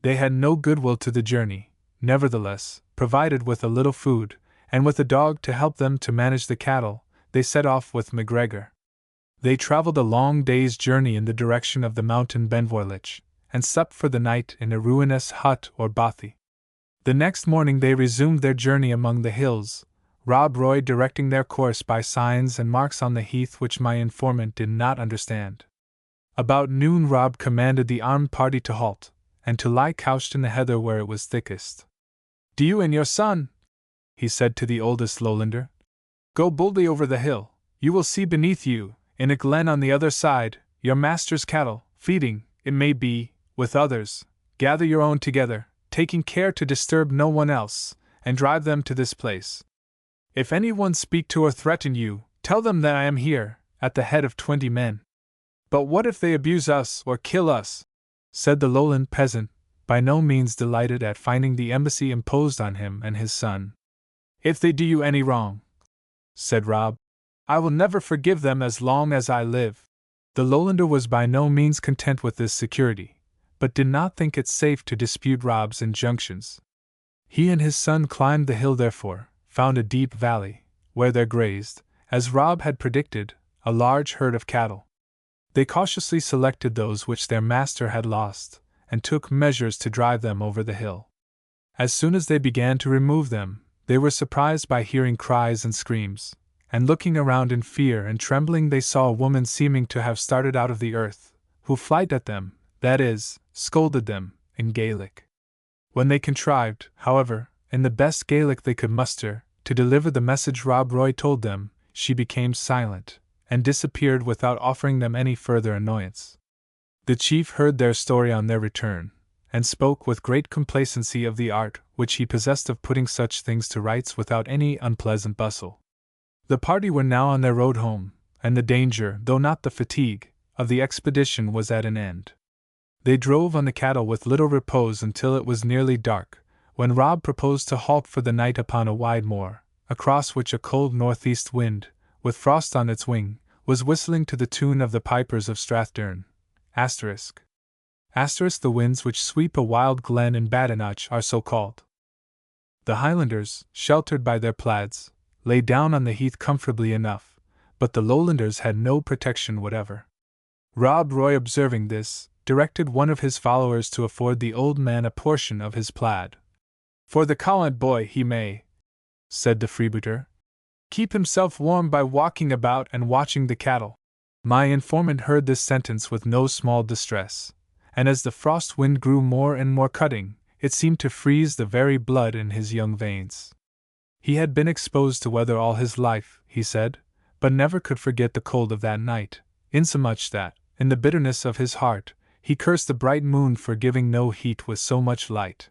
They had no goodwill to the journey, nevertheless, provided with a little food, and with a dog to help them to manage the cattle, they set off with MacGregor. They travelled a long day's journey in the direction of the mountain Benvoilich, and supped for the night in a ruinous hut or bothy. The next morning they resumed their journey among the hills, Rob Roy directing their course by signs and marks on the heath which my informant did not understand. About noon Rob commanded the armed party to halt, and to lie couched in the heather where it was thickest. "Do you and your son," he said to the oldest Lowlander, "go boldly over the hill. You will see beneath you, in a glen on the other side, your master's cattle, feeding, it may be, with others. Gather your own together, taking care to disturb no one else, and drive them to this place. If anyone speak to or threaten you, tell them that I am here, at the head of 20 men. But what if they abuse us or kill us?" said the lowland peasant, by no means delighted at finding the embassy imposed on him and his son. "If they do you any wrong," said Rob, "I will never forgive them as long as I live." The Lowlander was by no means content with this security, but did not think it safe to dispute Rob's injunctions. He and his son climbed the hill therefore, found a deep valley, where there grazed, as Rob had predicted, a large herd of cattle. They cautiously selected those which their master had lost, and took measures to drive them over the hill. As soon as they began to remove them, they were surprised by hearing cries and screams, and looking around in fear and trembling they saw a woman seeming to have started out of the earth, who flight at them, that is, scolded them, in Gaelic. When they contrived, however, in the best Gaelic they could muster, to deliver the message Rob Roy told them, she became silent, and disappeared without offering them any further annoyance. The chief heard their story on their return, and spoke with great complacency of the art which he possessed of putting such things to rights without any unpleasant bustle. The party were now on their road home, and the danger, though not the fatigue, of the expedition was at an end. They drove on the cattle with little repose until it was nearly dark, when Rob proposed to halt for the night upon a wide moor, across which a cold northeast wind, with frost on its wing, was whistling to the tune of the pipers of Strathdown. The winds which sweep a wild glen in Badenoch are so called. The Highlanders, sheltered by their plaids, lay down on the heath comfortably enough, but the lowlanders had no protection whatever. Rob Roy, observing this, directed one of his followers to afford the old man a portion of his plaid. "For the callant boy he may," said the freebooter, "keep himself warm by walking about and watching the cattle." My informant heard this sentence with no small distress, and as the frost wind grew more and more cutting, it seemed to freeze the very blood in his young veins. He had been exposed to weather all his life, he said, but never could forget the cold of that night, insomuch that, in the bitterness of his heart, he cursed the bright moon for giving no heat with so much light.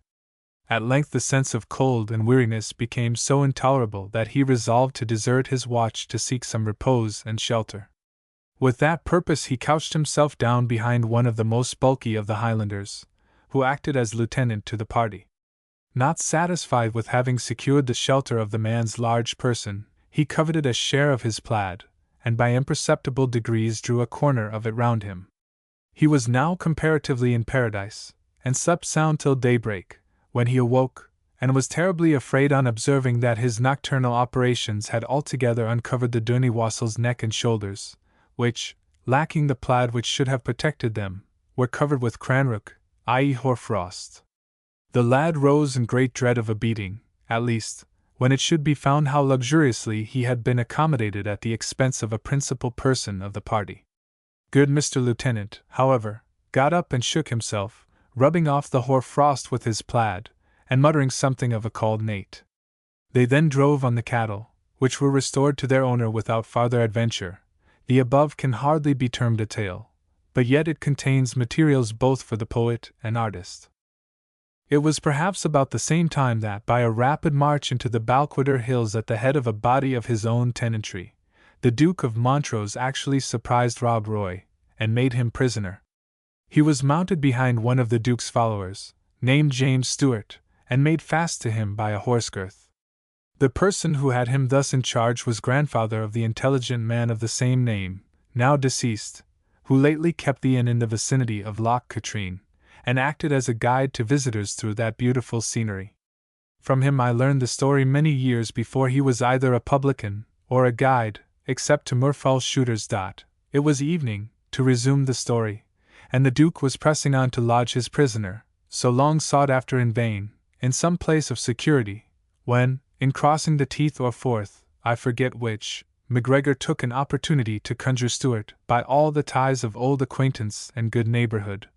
At length the sense of cold and weariness became so intolerable that he resolved to desert his watch to seek some repose and shelter. With that purpose he couched himself down behind one of the most bulky of the Highlanders, who acted as lieutenant to the party. Not satisfied with having secured the shelter of the man's large person, he coveted a share of his plaid, and by imperceptible degrees drew a corner of it round him. He was now comparatively in paradise, and slept sound till daybreak, when he awoke, and was terribly afraid on observing that his nocturnal operations had altogether uncovered the Dirnewassel's neck and shoulders, which, lacking the plaid which should have protected them, were covered with cranreuch, i.e. hoarfrost. The lad rose in great dread of a beating, at least, when it should be found how luxuriously he had been accommodated at the expense of a principal person of the party. Good Mr. Lieutenant, however, got up and shook himself, rubbing off the hoar-frost with his plaid, and muttering something of a called Nate. They then drove on the cattle, which were restored to their owner without farther adventure. The above can hardly be termed a tale, but yet it contains materials both for the poet and artist. It was perhaps about the same time that, by a rapid march into the Balquhidder Hills at the head of a body of his own tenantry, the Duke of Montrose actually surprised Rob Roy, and made him prisoner. He was mounted behind one of the Duke's followers, named James Stewart, and made fast to him by a horse-girth. The person who had him thus in charge was grandfather of the intelligent man of the same name, now deceased, who lately kept the inn in the vicinity of Loch Katrine, and acted as a guide to visitors through that beautiful scenery. From him I learned the story many years before he was either a publican or a guide, except to Murfall shooters. It was evening, to resume the story, and the Duke was pressing on to lodge his prisoner, so long sought after in vain, in some place of security, when, in crossing the Teith or Forth, I forget which, MacGregor took an opportunity to conjure Stewart, by all the ties of old acquaintance and good neighbourhood,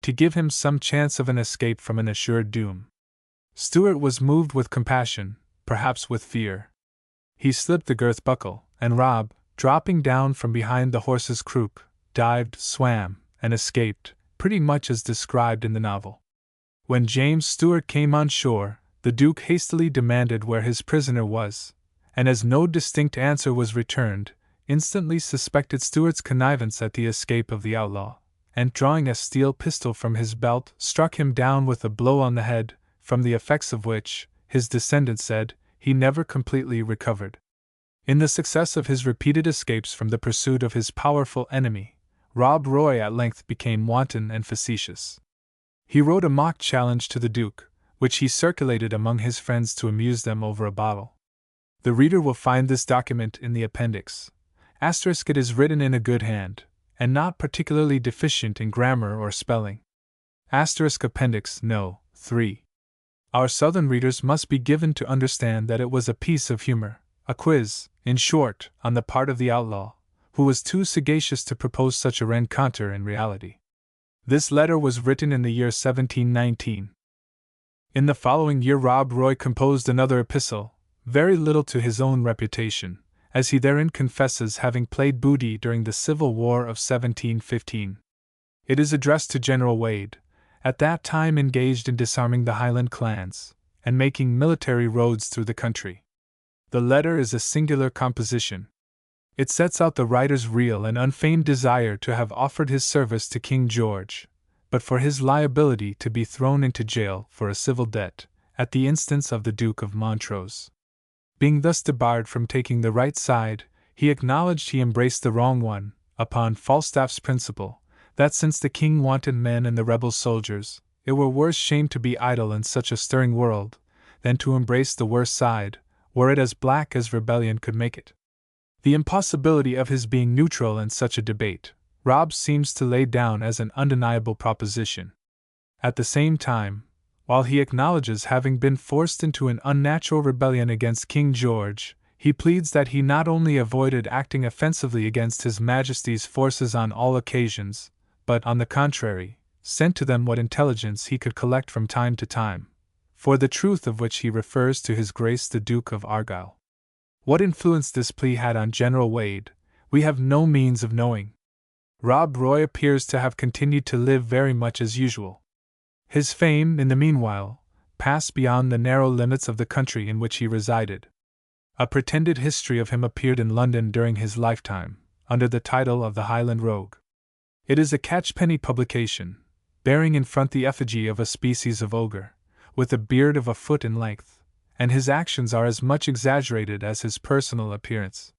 to give him some chance of an escape from an assured doom. Stewart was moved with compassion, perhaps with fear. He slipped the girth buckle, and Rob, dropping down from behind the horse's croup, dived, swam, and escaped, pretty much as described in the novel. When James Stewart came on shore, the Duke hastily demanded where his prisoner was, and as no distinct answer was returned, instantly suspected Stewart's connivance at the escape of the outlaw, and drawing a steel pistol from his belt, struck him down with a blow on the head, from the effects of which, his descendants said, he never completely recovered. In the success of his repeated escapes from the pursuit of his powerful enemy, Rob Roy at length became wanton and facetious. He wrote a mock challenge to the Duke, which he circulated among his friends to amuse them over a bottle. The reader will find this document in the appendix. It is written in a good hand, and not particularly deficient in grammar or spelling. Appendix No. 3. Our southern readers must be given to understand that it was a piece of humor, a quiz, in short, on the part of the outlaw, who was too sagacious to propose such a rencontre in reality. This letter was written in the year 1719. In the following year Rob Roy composed another epistle, very little to his own reputation, as he therein confesses having played booty during the Civil War of 1715. It is addressed to General Wade, at that time engaged in disarming the Highland clans, and making military roads through the country. The letter is a singular composition. It sets out the writer's real and unfeigned desire to have offered his service to King George, but for his liability to be thrown into jail for a civil debt, at the instance of the Duke of Montrose. Being thus debarred from taking the right side, he acknowledged he embraced the wrong one, upon Falstaff's principle, that since the king wanted men and the rebels soldiers, it were worse shame to be idle in such a stirring world, than to embrace the worse side, were it as black as rebellion could make it. The impossibility of his being neutral in such a debate, Robb seems to lay down as an undeniable proposition. At the same time, while he acknowledges having been forced into an unnatural rebellion against King George, he pleads that he not only avoided acting offensively against His Majesty's forces on all occasions, but, on the contrary, sent to them what intelligence he could collect from time to time, for the truth of which he refers to His Grace the Duke of Argyll. What influence this plea had on General Wade, we have no means of knowing. Rob Roy appears to have continued to live very much as usual. His fame, in the meanwhile, passed beyond the narrow limits of the country in which he resided. A pretended history of him appeared in London during his lifetime, under the title of The Highland Rogue. It is a catchpenny publication, bearing in front the effigy of a species of ogre, with a beard of a foot in length, and his actions are as much exaggerated as his personal appearance.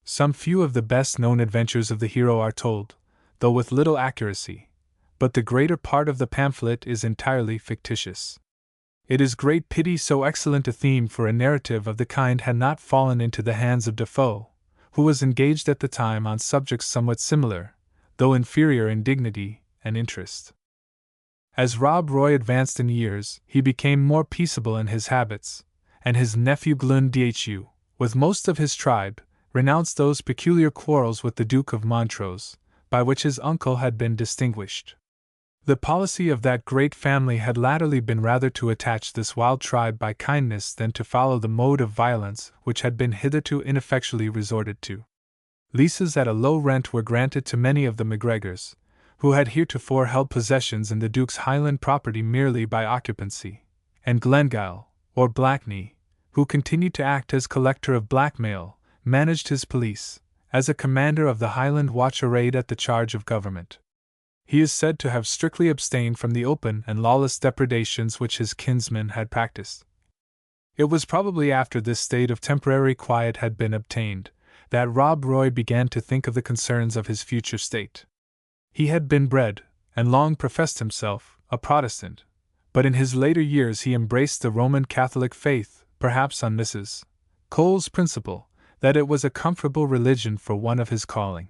Some few of the best-known adventures of the hero are told, though with little accuracy, but the greater part of the pamphlet is entirely fictitious. It is great pity so excellent a theme for a narrative of the kind had not fallen into the hands of Defoe, who was engaged at the time on subjects somewhat similar, though inferior in dignity and interest. As Rob Roy advanced in years, he became more peaceable in his habits, and his nephew Glyn Dhu, with most of his tribe, renounced those peculiar quarrels with the Duke of Montrose, by which his uncle had been distinguished. The policy of that great family had latterly been rather to attach this wild tribe by kindness than to follow the mode of violence which had been hitherto ineffectually resorted to. Leases at a low rent were granted to many of the MacGregors, who had heretofore held possessions in the Duke's Highland property merely by occupancy, and Glengyle, or Blackney, who continued to act as collector of blackmail, managed his police, as a commander of the Highland Watch arrayed at the charge of government. He is said to have strictly abstained from the open and lawless depredations which his kinsmen had practiced. It was probably after this state of temporary quiet had been obtained, that Rob Roy began to think of the concerns of his future state. He had been bred, and long professed himself, a Protestant, but in his later years he embraced the Roman Catholic faith, perhaps on Mrs. Cole's principle, that it was a comfortable religion for one of his calling.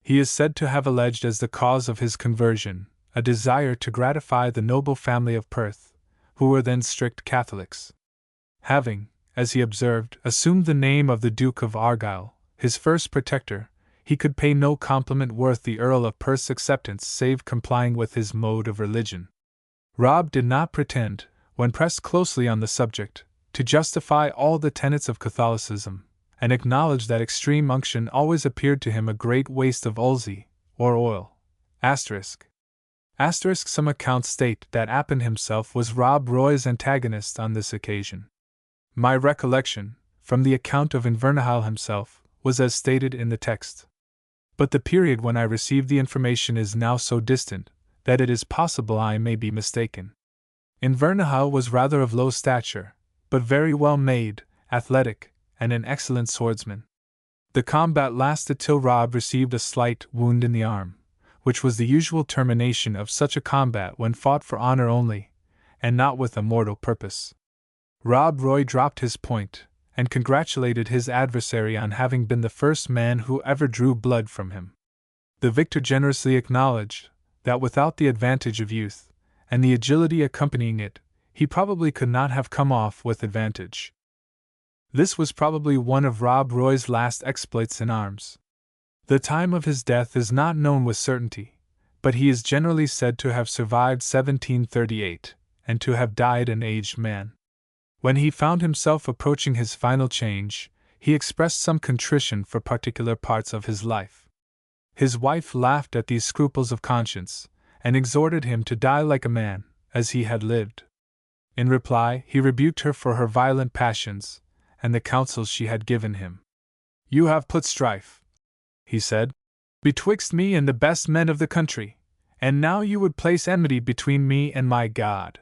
He is said to have alleged as the cause of his conversion a desire to gratify the noble family of Perth, who were then strict Catholics. Having, as he observed, assumed the name of the Duke of Argyll, his first protector, he could pay no compliment worth the Earl of Perth's acceptance save complying with his mode of religion. Rob did not pretend, when pressed closely on the subject, to justify all the tenets of Catholicism, and acknowledged that extreme unction always appeared to him a great waste of ulzie, or oil. Some accounts state that Appin himself was Rob Roy's antagonist on this occasion. My recollection, from the account of Invernahyle himself, was as stated in the text. But the period when I received the information is now so distant, that it is possible I may be mistaken. Invernahyle was rather of low stature, but very well made, athletic, and an excellent swordsman. The combat lasted till Rob received a slight wound in the arm, which was the usual termination of such a combat when fought for honor only, and not with a mortal purpose. Rob Roy dropped his point, and congratulated his adversary on having been the first man who ever drew blood from him. The victor generously acknowledged that without the advantage of youth, and the agility accompanying it, he probably could not have come off with advantage. This was probably one of Rob Roy's last exploits in arms. The time of his death is not known with certainty, but he is generally said to have survived 1738, and to have died an aged man. When he found himself approaching his final change, he expressed some contrition for particular parts of his life. His wife laughed at these scruples of conscience, and exhorted him to die like a man, as he had lived. In reply, he rebuked her for her violent passions, and the counsels she had given him. "You have put strife," he said, "betwixt me and the best men of the country, and now you would place enmity between me and my God."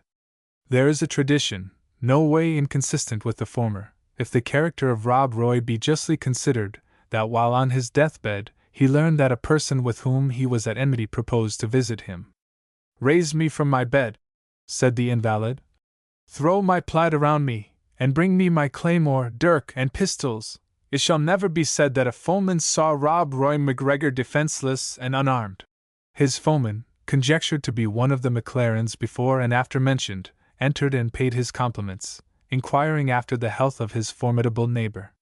There is a tradition, no way inconsistent with the former, if the character of Rob Roy be justly considered, that while on his deathbed, he learned that a person with whom he was at enmity proposed to visit him. "Raise me from my bed," said the invalid. "Throw my plaid around me, and bring me my claymore, dirk, and pistols. It shall never be said that a foeman saw Rob Roy MacGregor defenseless and unarmed. His foeman, conjectured to be one of the McLarens before and after mentioned, entered and paid his compliments, inquiring after the health of his formidable neighbor.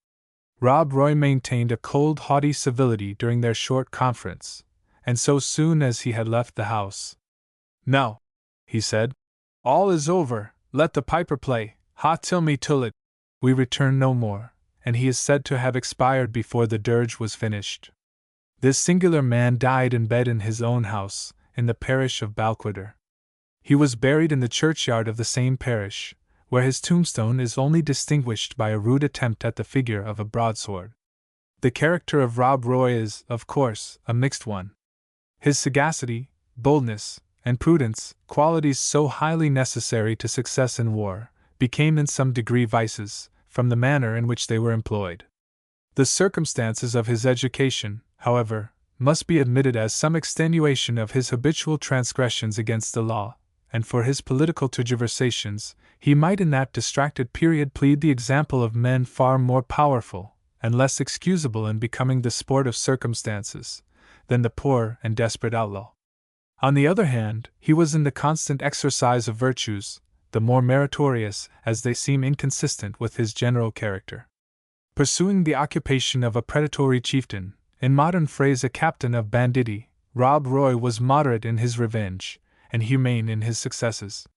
Rob Roy maintained a cold, haughty civility during their short conference, and so soon as he had left the house, "Now," he said, "all is over, let the piper play, ha till me tullet." We return no more, and he is said to have expired before the dirge was finished. This singular man died in bed in his own house, in the parish of Balquhidder. He was buried in the churchyard of the same parish, where his tombstone is only distinguished by a rude attempt at the figure of a broadsword. The character of Rob Roy is, of course, a mixed one. His sagacity, boldness, and prudence, qualities so highly necessary to success in war, became in some degree vices, from the manner in which they were employed. The circumstances of his education, however, must be admitted as some extenuation of his habitual transgressions against the law, and for his political tergiversations, he might in that distracted period plead the example of men far more powerful, and less excusable in becoming the sport of circumstances, than the poor and desperate outlaw. On the other hand, he was in the constant exercise of virtues, the more meritorious as they seem inconsistent with his general character. Pursuing the occupation of a predatory chieftain, in modern phrase a captain of banditti, Rob Roy was moderate in his revenge, and humane in his successes.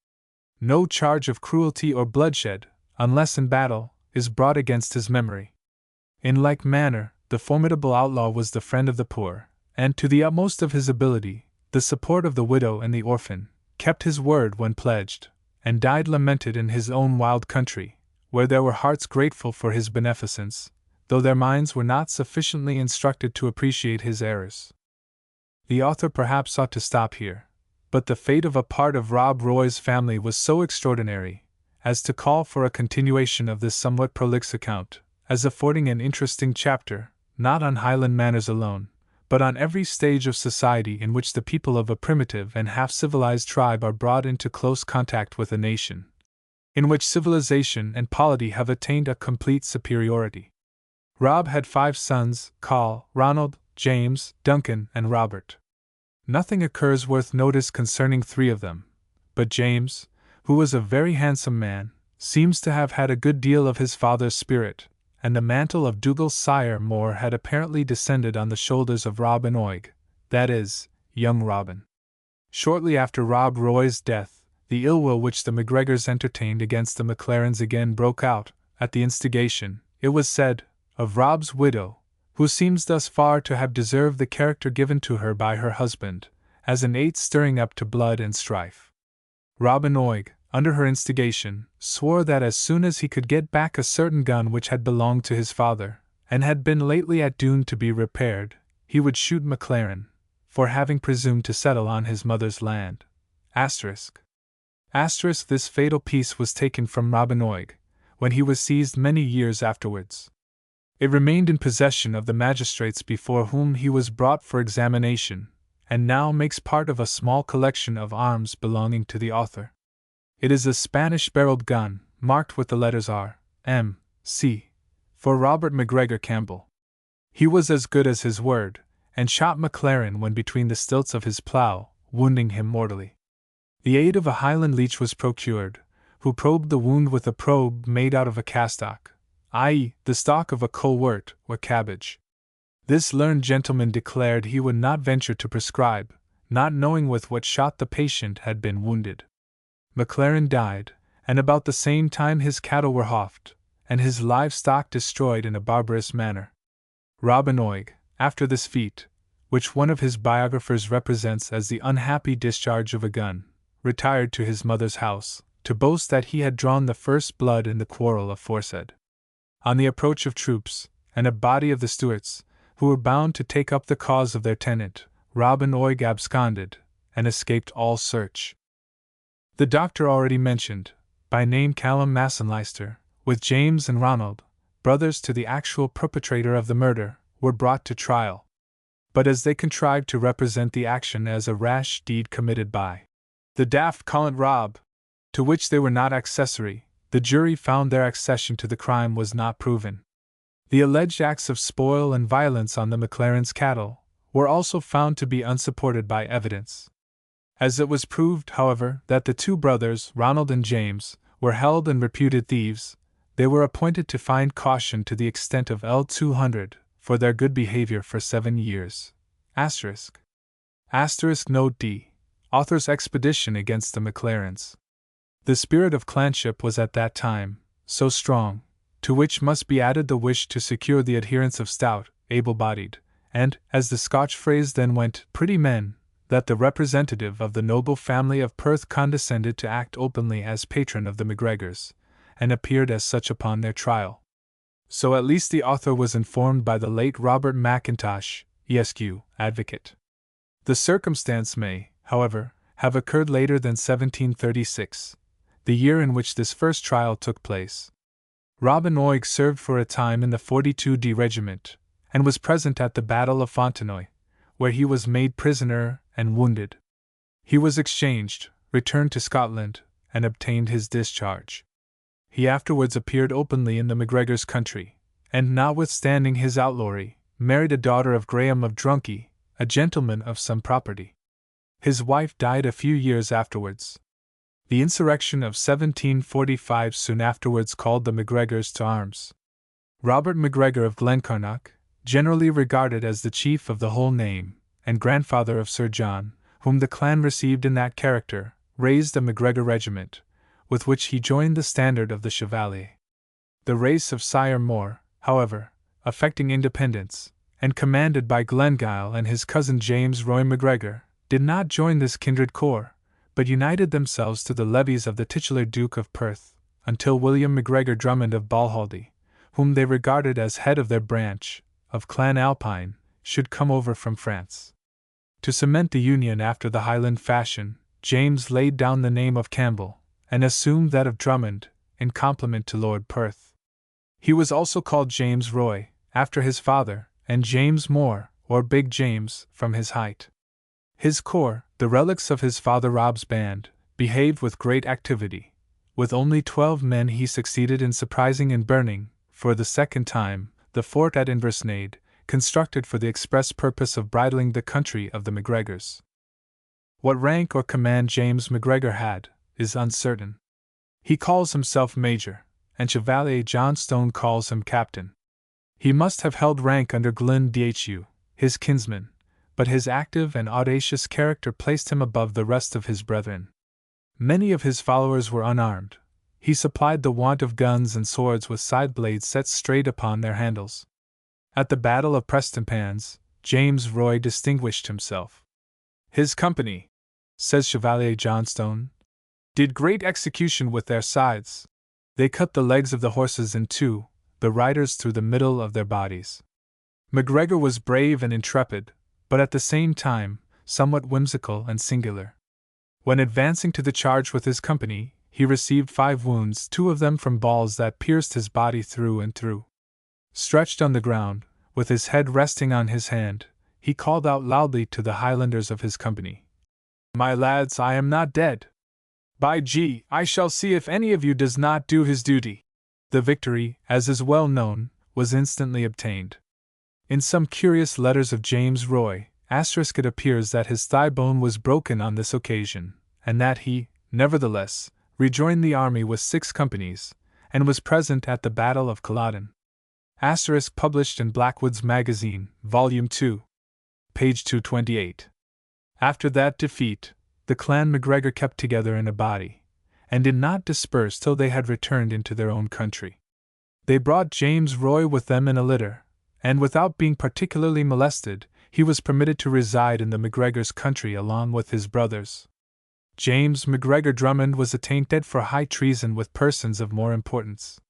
No charge of cruelty or bloodshed, unless in battle, is brought against his memory. In like manner, the formidable outlaw was the friend of the poor, and, to the utmost of his ability, the support of the widow and the orphan, kept his word when pledged, and died lamented in his own wild country, where there were hearts grateful for his beneficence, though their minds were not sufficiently instructed to appreciate his errors. The author perhaps ought to stop here, but the fate of a part of Rob Roy's family was so extraordinary as to call for a continuation of this somewhat prolix account, as affording an interesting chapter, not on Highland manners alone, but on every stage of society in which the people of a primitive and half-civilized tribe are brought into close contact with a nation, in which civilization and polity have attained a complete superiority. Rob had 5 sons: Call, Ronald, James, Duncan, and Robert. Nothing occurs worth notice concerning 3 of them, but James, who was a very handsome man, seems to have had a good deal of his father's spirit, and the mantle of Dougal's sire More had apparently descended on the shoulders of Robin Oig, that is, young Robin. Shortly after Rob Roy's death, the ill will which the MacGregors entertained against the McLarens again broke out, at the instigation, it was said, of Rob's widow, who seems thus far to have deserved the character given to her by her husband, as an aid stirring up to blood and strife. Robin Oig, under her instigation, swore that as soon as he could get back a certain gun which had belonged to his father, and had been lately at Doon to be repaired, he would shoot McLaren, for having presumed to settle on his mother's land. This fatal piece was taken from Robin Oig, when he was seized many years afterwards. It remained in possession of the magistrates before whom he was brought for examination, and now makes part of a small collection of arms belonging to the author. It is a Spanish-barreled gun, marked with the letters R. M. C. for Robert MacGregor Campbell. He was as good as his word, and shot McLaren when between the stilts of his plough, wounding him mortally. The aid of a Highland leech was procured, who probed the wound with a probe made out of a castock, i.e., the stalk of a colewort or cabbage. This learned gentleman declared he would not venture to prescribe, not knowing with what shot the patient had been wounded. McLaren died, and about the same time his cattle were houghed, and his livestock destroyed in a barbarous manner. Robin Oig, after this feat, which one of his biographers represents as the unhappy discharge of a gun, retired to his mother's house, to boast that he had drawn the first blood in the quarrel aforesaid. On the approach of troops, and a body of the Stuarts, who were bound to take up the cause of their tenant, Robin Oig absconded, and escaped all search. The doctor already mentioned, by name Callum Massenleister, with James and Ronald, brothers to the actual perpetrator of the murder, were brought to trial. But as they contrived to represent the action as a rash deed committed by the daft callant Rob, to which they were not accessory, the jury found their accession to the crime was not proven. The alleged acts of spoil and violence on the McLaren's cattle were also found to be unsupported by evidence. As it was proved, however, that the two brothers, Ronald and James, were held and reputed thieves, they were appointed to fine caution to the extent of L200 for their good behavior for 7 years. Asterisk. Asterisk Note D. Author's expedition against the McLarens. The spirit of clanship was at that time so strong, to which must be added the wish to secure the adherence of stout, able-bodied, and, as the Scotch phrase then went, pretty men, that the representative of the noble family of Perth condescended to act openly as patron of the McGregors, and appeared as such upon their trial. So at least the author was informed by the late Robert Mackintosh, Esq., advocate. The circumstance may, however, have occurred later than 1736, the year in which this first trial took place. Robin Oig served for a time in the 42d Regiment, and was present at the Battle of Fontenoy, where he was made prisoner and wounded. He was exchanged, returned to Scotland, and obtained his discharge. He afterwards appeared openly in the McGregors' country, and notwithstanding his outlawry, married a daughter of Graham of Drunkey, a gentleman of some property. His wife died a few years afterwards. The insurrection of 1745 soon afterwards called the McGregors to arms. Robert McGregor of Glencarnock, generally regarded as the chief of the whole name, and grandfather of Sir John, whom the clan received in that character, raised a McGregor regiment, with which he joined the standard of the Chevalier. The race of Sire Moore, however, affecting independence, and commanded by Glengyle and his cousin James Roy McGregor, did not join this kindred corps, but united themselves to the levies of the titular Duke of Perth, until William McGregor Drummond of Balhaldy, whom they regarded as head of their branch, of Clan Alpine, should come over from France. To cement the union after the Highland fashion, James laid down the name of Campbell, and assumed that of Drummond, in compliment to Lord Perth. He was also called James Roy, after his father, and James Moore, or Big James, from his height. His corps, the relics of his father Rob's band, behaved with great activity. With only 12 men he succeeded in surprising and burning, for the second time, the fort at Inversnaid, constructed for the express purpose of bridling the country of the McGregors. What rank or command James McGregor had, is uncertain. He calls himself Major, and Chevalier Johnstone calls him Captain. He must have held rank under Glyn Dhu, his kinsman, but his active and audacious character placed him above the rest of his brethren. Many of his followers were unarmed. He supplied the want of guns and swords with side blades set straight upon their handles. At the Battle of Prestonpans, James Roy distinguished himself. His company, says Chevalier Johnstone, did great execution with their scythes. They cut the legs of the horses in two, the riders through the middle of their bodies. McGregor was brave and intrepid, but at the same time, somewhat whimsical and singular. When advancing to the charge with his company, he received 5 wounds, 2 of them from balls that pierced his body through and through. Stretched on the ground, with his head resting on his hand, he called out loudly to the Highlanders of his company, "My lads, I am not dead. By G, I shall see if any of you does not do his duty." The victory, as is well known, was instantly obtained. In some curious letters of James Roy, it appears that his thigh bone was broken on this occasion, and that he, nevertheless, rejoined the army with 6 companies, and was present at the Battle of Culloden. Published in Blackwood's Magazine, Volume 2, page 228. After that defeat, the clan McGregor kept together in a body, and did not disperse till they had returned into their own country. They brought James Roy with them in a litter, and without being particularly molested, he was permitted to reside in the McGregors' country along with his brothers. James McGregor Drummond was attainted for high treason with persons of more importance.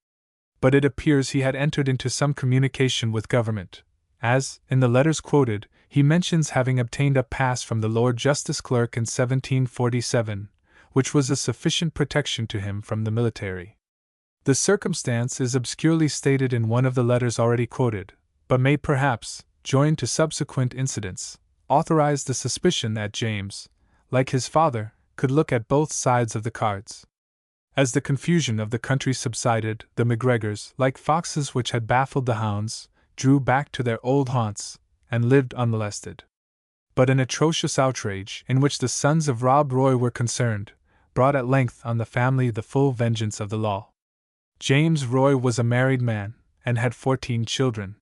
But it appears he had entered into some communication with government, as, in the letters quoted, he mentions having obtained a pass from the Lord Justice Clerk in 1747, which was a sufficient protection to him from the military. The circumstance is obscurely stated in one of the letters already quoted, but may perhaps, joined to subsequent incidents, authorize the suspicion that James, like his father, could look at both sides of the cards. As the confusion of the country subsided, the McGregors, like foxes which had baffled the hounds, drew back to their old haunts, and lived unmolested. But an atrocious outrage, in which the sons of Rob Roy were concerned, brought at length on the family the full vengeance of the law. James Roy was a married man, and had 14 children.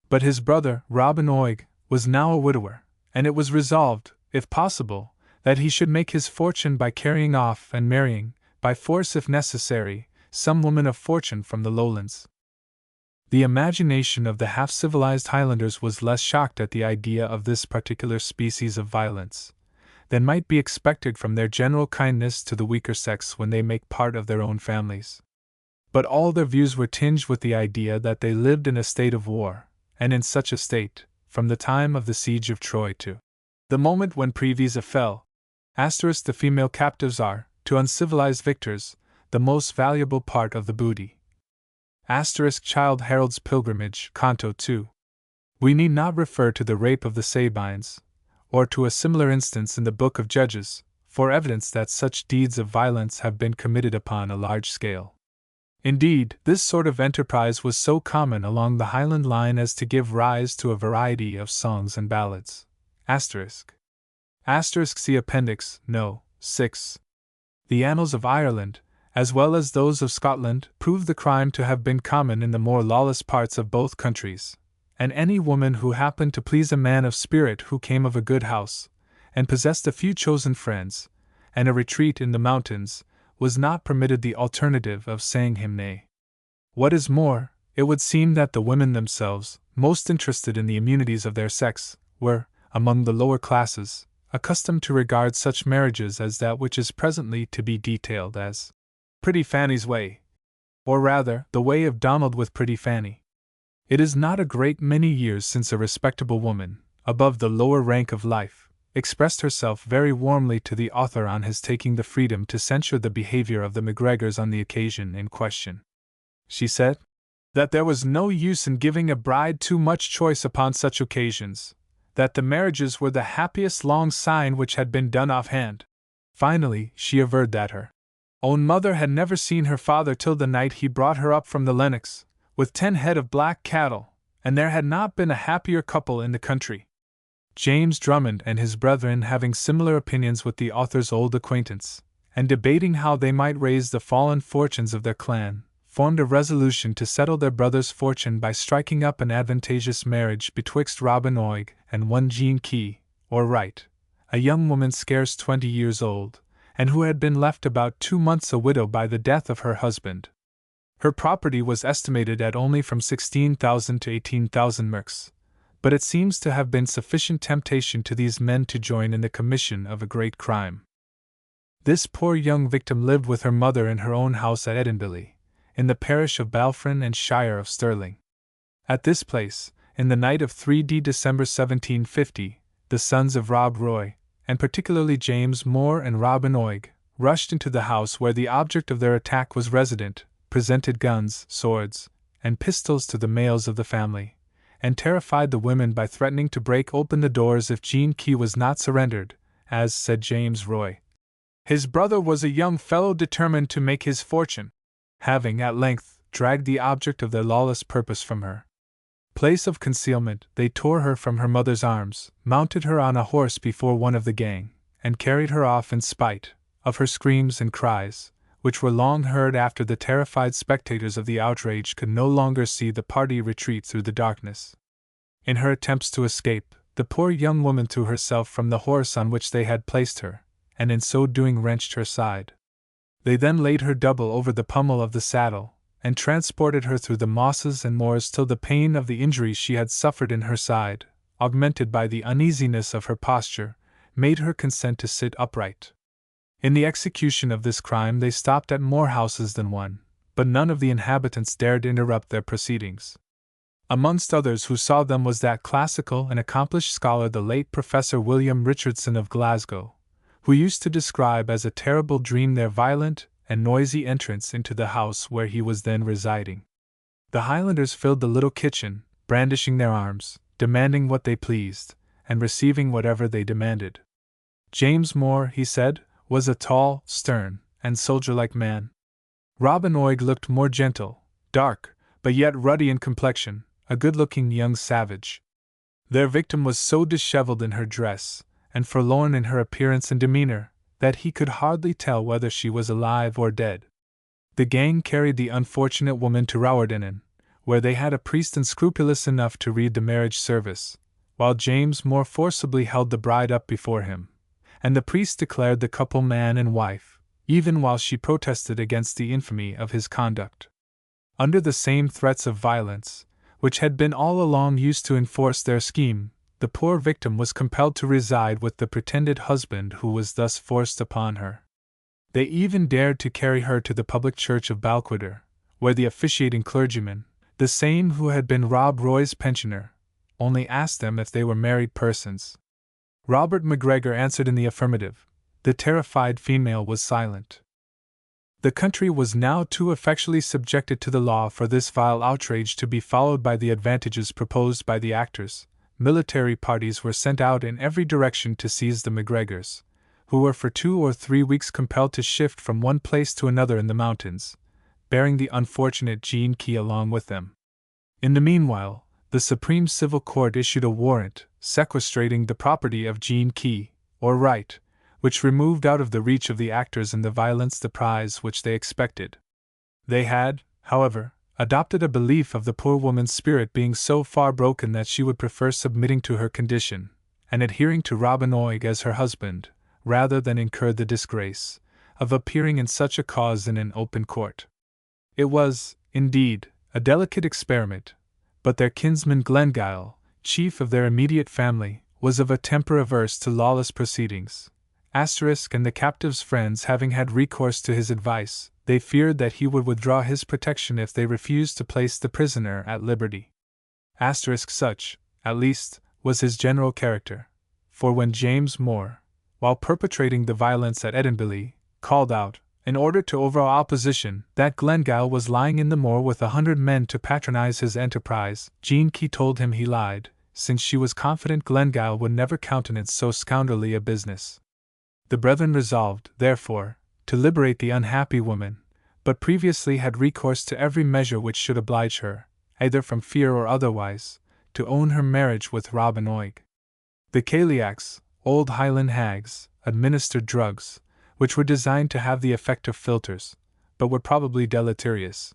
But his brother, Robin Oig, was now a widower, and it was resolved, if possible, that he should make his fortune by carrying off and marrying, by force if necessary, some woman of fortune from the lowlands. The imagination of the half-civilized Highlanders was less shocked at the idea of this particular species of violence than might be expected from their general kindness to the weaker sex when they make part of their own families. But all their views were tinged with the idea that they lived in a state of war, and in such a state, from the time of the siege of Troy to the moment when Preveza fell. The female captives are, to uncivilized victors, the most valuable part of the booty. Childe Harold's Pilgrimage, Canto 2. We need not refer to the rape of the Sabines, or to a similar instance in the Book of Judges, for evidence that such deeds of violence have been committed upon a large scale. Indeed, this sort of enterprise was so common along the Highland line as to give rise to a variety of songs and ballads. See Appendix, No. 6. The annals of Ireland, as well as those of Scotland, prove the crime to have been common in the more lawless parts of both countries, and any woman who happened to please a man of spirit who came of a good house, and possessed a few chosen friends, and a retreat in the mountains, was not permitted the alternative of saying him nay. What is more, it would seem that the women themselves, most interested in the immunities of their sex, were, among the lower classes, accustomed to regard such marriages as that which is presently to be detailed as Pretty Fanny's way, or rather, the way of Donald with Pretty Fanny. It is not a great many years since a respectable woman, above the lower rank of life, expressed herself very warmly to the author on his taking the freedom to censure the behavior of the McGregors on the occasion in question. She said that there was no use in giving a bride too much choice upon such occasions, that the marriages were the happiest long syne which had been done offhand. Finally, she averred that her own mother had never seen her father till the night he brought her up from the Lennox, with 10 head of black cattle, and there had not been a happier couple in the country. James Drummond and his brethren, having similar opinions with the author's old acquaintance, and debating how they might raise the fallen fortunes of their clan, formed a resolution to settle their brother's fortune by striking up an advantageous marriage betwixt Robin Oig and one Jean Key, or Wright, a young woman scarce 20 years old, and who had been left about 2 months a widow by the death of her husband. Her property was estimated at only from 16,000 to 18,000 merks, but it seems to have been sufficient temptation to these men to join in the commission of a great crime. This poor young victim lived with her mother in her own house at Edinbilly, in the parish of Balfron and shire of Stirling. At this place, in the night of 3d December 1750, the sons of Rob Roy, and particularly James Moore and Robin Oig, rushed into the house where the object of their attack was resident, presented guns, swords, and pistols to the males of the family, and terrified the women by threatening to break open the doors if Jean Key was not surrendered, as said James Roy. His brother was a young fellow determined to make his fortune. Having at length dragged the object of their lawless purpose from her place of concealment, they tore her from her mother's arms, mounted her on a horse before one of the gang, and carried her off in spite of her screams and cries, which were long heard after the terrified spectators of the outrage could no longer see the party retreat through the darkness. In her attempts to escape, the poor young woman threw herself from the horse on which they had placed her, and in so doing wrenched her side. They then laid her double over the pommel of the saddle, and transported her through the mosses and moors till the pain of the injuries she had suffered in her side, augmented by the uneasiness of her posture, made her consent to sit upright. In the execution of this crime they stopped at more houses than one, but none of the inhabitants dared interrupt their proceedings. Amongst others who saw them was that classical and accomplished scholar the late Professor William Richardson of Glasgow, who used to describe as a terrible dream their violent and noisy entrance into the house where he was then residing. The Highlanders filled the little kitchen, brandishing their arms, demanding what they pleased, and receiving whatever they demanded. James Moore, he said, was a tall, stern, and soldier-like man, Robin Oig looked more gentle, dark, but yet ruddy in complexion, a good-looking young savage. Their victim was so disheveled in her dress, and forlorn in her appearance and demeanor, that he could hardly tell whether she was alive or dead. The gang carried the unfortunate woman to Rowardenen, where they had a priest unscrupulous enough to read the marriage service, while James more forcibly held the bride up before him, and the priest declared the couple man and wife, even while she protested against the infamy of his conduct. Under the same threats of violence, which had been all along used to enforce their scheme, the poor victim was compelled to reside with the pretended husband who was thus forced upon her. They even dared to carry her to the public church of Balquhidder, where the officiating clergyman, the same who had been Rob Roy's pensioner, only asked them if they were married persons. Robert MacGregor answered in the affirmative. The terrified female was silent. The country was now too effectually subjected to the law for this vile outrage to be followed by the advantages proposed by the actors. Military parties were sent out in every direction to seize the MacGregors, who were for 2 or 3 weeks compelled to shift from one place to another in the mountains, bearing the unfortunate Jean Key along with them. In the meanwhile, the Supreme Civil Court issued a warrant sequestrating the property of Jean Key, or Wright, which removed out of the reach of the actors in the violence the prize which they expected. They had, however, adopted a belief of the poor woman's spirit being so far broken that she would prefer submitting to her condition, and adhering to Robin Oig as her husband, rather than incur the disgrace of appearing in such a cause in an open court. It was, indeed, a delicate experiment, but their kinsman Glengyle, chief of their immediate family, was of a temper averse to lawless proceedings. And the captive's friends having had recourse to his advice, they feared that he would withdraw his protection if they refused to place the prisoner at liberty. Such, at least, was his general character, for when James Moore, while perpetrating the violence at Edinbilly, called out, in order to overawe opposition, that Glengyle was lying in the moor with 100 men to patronize his enterprise, Jean Key told him he lied, since she was confident Glengyle would never countenance so scoundrelly a business. The brethren resolved, therefore, to liberate the unhappy woman, but previously had recourse to every measure which should oblige her, either from fear or otherwise, to own her marriage with Robin Oig. The Cailiacs, old Highland hags, administered drugs, which were designed to have the effect of philters, but were probably deleterious.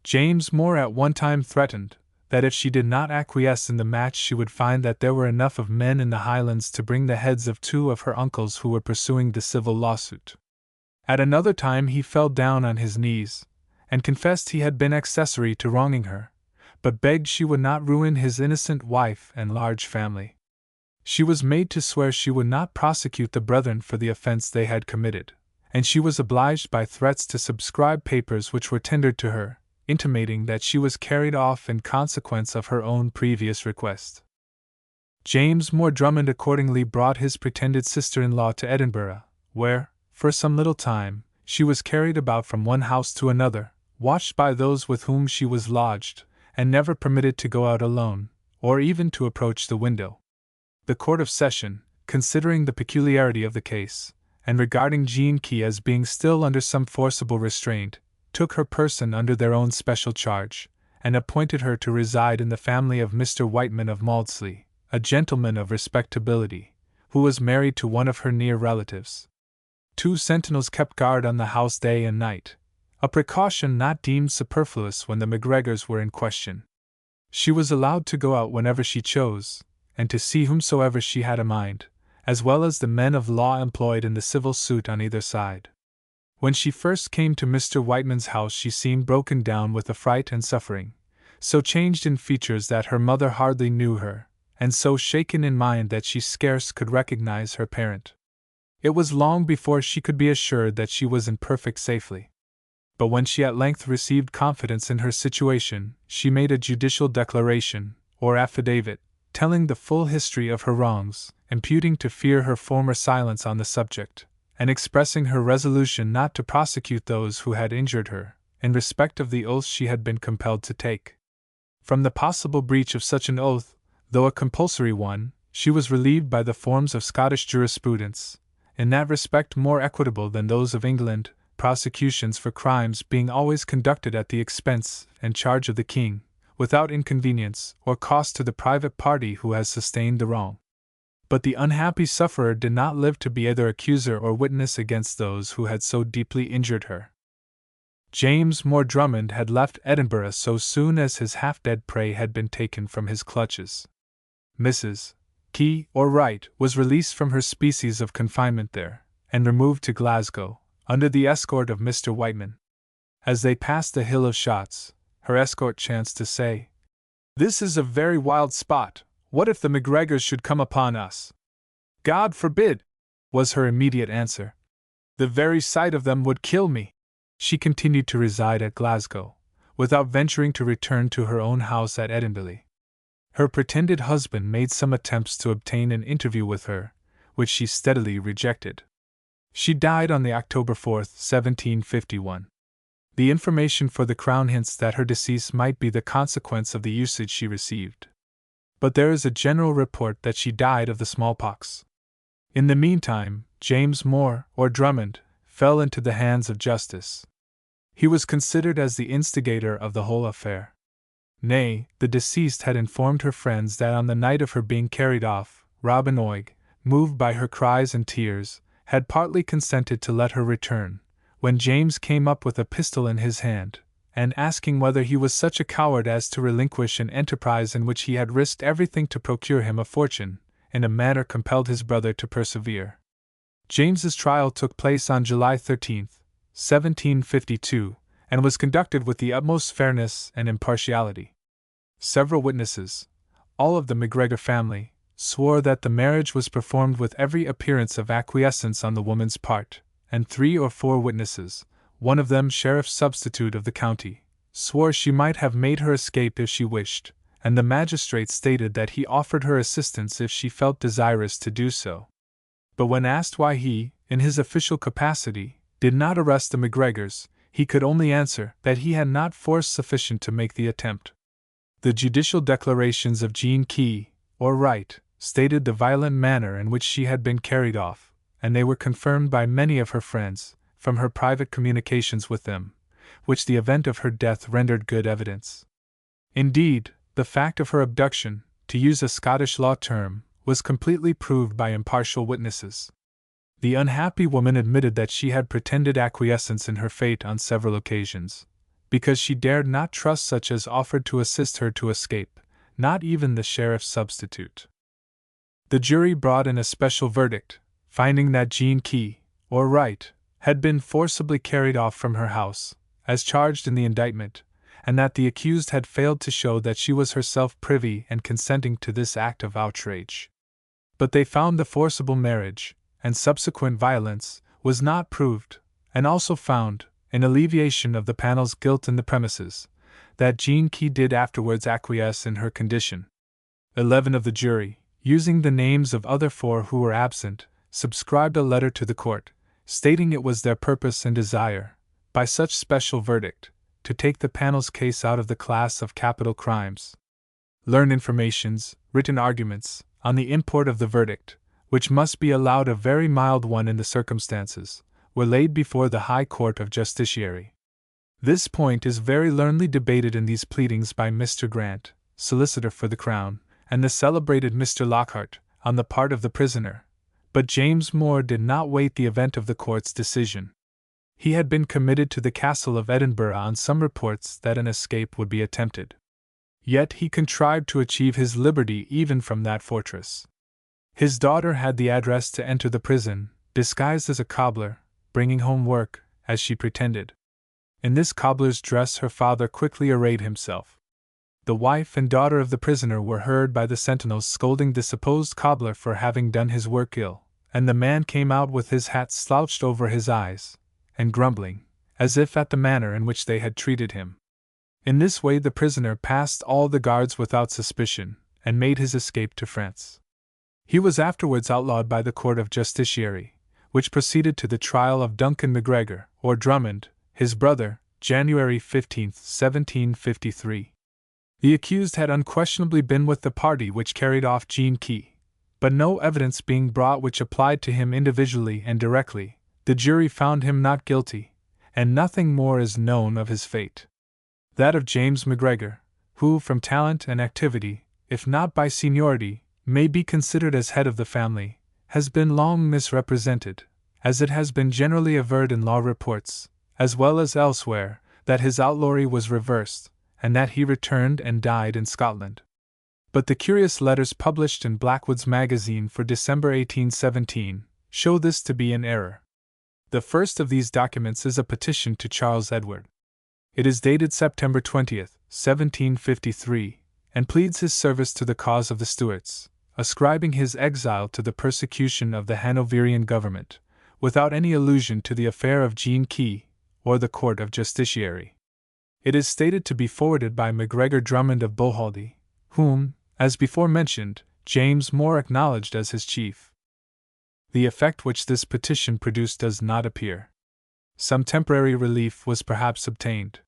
James Moore at one time threatened that if she did not acquiesce in the match she would find that there were enough of men in the Highlands to bring the heads of 2 of her uncles who were pursuing the civil lawsuit. At another time he fell down on his knees, and confessed he had been accessory to wronging her, but begged she would not ruin his innocent wife and large family. She was made to swear she would not prosecute the brethren for the offense they had committed, and she was obliged by threats to subscribe papers which were tendered to her, intimating that she was carried off in consequence of her own previous request. James Moore Drummond accordingly brought his pretended sister-in-law to Edinburgh, where, for some little time, she was carried about from one house to another, watched by those with whom she was lodged, and never permitted to go out alone, or even to approach the window. The Court of Session, considering the peculiarity of the case, and regarding Jean Key as being still under some forcible restraint, took her person under their own special charge, and appointed her to reside in the family of Mr. Whiteman of Maudsley, a gentleman of respectability, who was married to one of her near relatives. 2 sentinels kept guard on the house day and night, a precaution not deemed superfluous when the MacGregors were in question. She was allowed to go out whenever she chose, and to see whomsoever she had a mind, as well as the men of law employed in the civil suit on either side. When she first came to Mr. Whiteman's house she seemed broken down with affright and suffering, so changed in features that her mother hardly knew her, and so shaken in mind that she scarce could recognize her parent. It was long before she could be assured that she was in perfect safety. But when she at length received confidence in her situation, she made a judicial declaration, or affidavit, telling the full history of her wrongs, imputing to fear her former silence on the subject, and expressing her resolution not to prosecute those who had injured her, in respect of the oath she had been compelled to take. From the possible breach of such an oath, though a compulsory one, she was relieved by the forms of Scottish jurisprudence, in that respect more equitable than those of England, prosecutions for crimes being always conducted at the expense and charge of the king, without inconvenience or cost to the private party who has sustained the wrong. But the unhappy sufferer did not live to be either accuser or witness against those who had so deeply injured her. James More Drummond had left Edinburgh so soon as his half-dead prey had been taken from his clutches. Mrs. Key, or Wright, was released from her species of confinement there, and removed to Glasgow, under the escort of Mr. Whiteman. As they passed the Hill of Shotts, her escort chanced to say, "This is a very wild spot. What if the MacGregors should come upon us?" "God forbid!" was her immediate answer. "The very sight of them would kill me." She continued to reside at Glasgow, without venturing to return to her own house at Edinburgh. Her pretended husband made some attempts to obtain an interview with her, which she steadily rejected. She died on the October 4th, 1751. The information for the Crown hints that her decease might be the consequence of the usage she received. But there is a general report that she died of the smallpox. In the meantime, James More, or Drummond, fell into the hands of justice. He was considered as the instigator of the whole affair. Nay, the deceased had informed her friends that on the night of her being carried off, Robin Oig, moved by her cries and tears, had partly consented to let her return, when James came up with a pistol in his hand, and asking whether he was such a coward as to relinquish an enterprise in which he had risked everything to procure him a fortune, in a manner compelled his brother to persevere. James's trial took place on July 13, 1752, and was conducted with the utmost fairness and impartiality. Several witnesses, all of the MacGregor family, swore that the marriage was performed with every appearance of acquiescence on the woman's part, and 3 or 4 witnesses, one of them sheriff's substitute of the county, swore she might have made her escape if she wished, and the magistrate stated that he offered her assistance if she felt desirous to do so. But when asked why he, in his official capacity, did not arrest the MacGregors, he could only answer that he had not force sufficient to make the attempt. The judicial declarations of Jean Key, or Wright, stated the violent manner in which she had been carried off, and they were confirmed by many of her friends, from her private communications with them, which the event of her death rendered good evidence. Indeed, the fact of her abduction, to use a Scottish law term, was completely proved by impartial witnesses. The unhappy woman admitted that she had pretended acquiescence in her fate on several occasions, because she dared not trust such as offered to assist her to escape, not even the sheriff's substitute. The jury brought in a special verdict, finding that Jean Key, or Wright, had been forcibly carried off from her house, as charged in the indictment, and that the accused had failed to show that she was herself privy and consenting to this act of outrage. But they found the forcible marriage, and subsequent violence, was not proved, and also found, in alleviation of the panel's guilt in the premises, that Jean Key did afterwards acquiesce in her condition. 11 of the jury, using the names of other 4 who were absent, subscribed a letter to the court, stating it was their purpose and desire, by such special verdict, to take the panel's case out of the class of capital crimes. Learned informations, written arguments, on the import of the verdict, which must be allowed a very mild one in the circumstances, were laid before the High Court of Justiciary. This point is very learnedly debated in these pleadings by Mr. Grant, solicitor for the Crown, and the celebrated Mr. Lockhart, on the part of the prisoner, but James More did not wait the event of the court's decision. He had been committed to the castle of Edinburgh on some reports that an escape would be attempted. Yet he contrived to achieve his liberty even from that fortress. His daughter had the address to enter the prison, disguised as a cobbler, bringing home work, as she pretended. In this cobbler's dress her father quickly arrayed himself. The wife and daughter of the prisoner were heard by the sentinels scolding the supposed cobbler for having done his work ill, and the man came out with his hat slouched over his eyes, and grumbling, as if at the manner in which they had treated him. In this way the prisoner passed all the guards without suspicion, and made his escape to France. He was afterwards outlawed by the Court of Justiciary, which proceeded to the trial of Duncan MacGregor, or Drummond, his brother, January 15, 1753. The accused had unquestionably been with the party which carried off Jean Key, but no evidence being brought which applied to him individually and directly, the jury found him not guilty, and nothing more is known of his fate. That of James MacGregor, who, from talent and activity, if not by seniority, may be considered as head of the family, has been long misrepresented, as it has been generally averred in law reports, as well as elsewhere, that his outlawry was reversed, and that he returned and died in Scotland. But the curious letters published in Blackwood's magazine for December 1817 show this to be an error. The first of these documents is a petition to Charles Edward. It is dated September 20th, 1753, and pleads his service to the cause of the Stuarts, ascribing his exile to the persecution of the Hanoverian government, without any allusion to the affair of Jean Key, or the Court of Justiciary. It is stated to be forwarded by MacGregor Drummond of Bohaldie, whom, as before mentioned, James More acknowledged as his chief. The effect which this petition produced does not appear. Some temporary relief was perhaps obtained.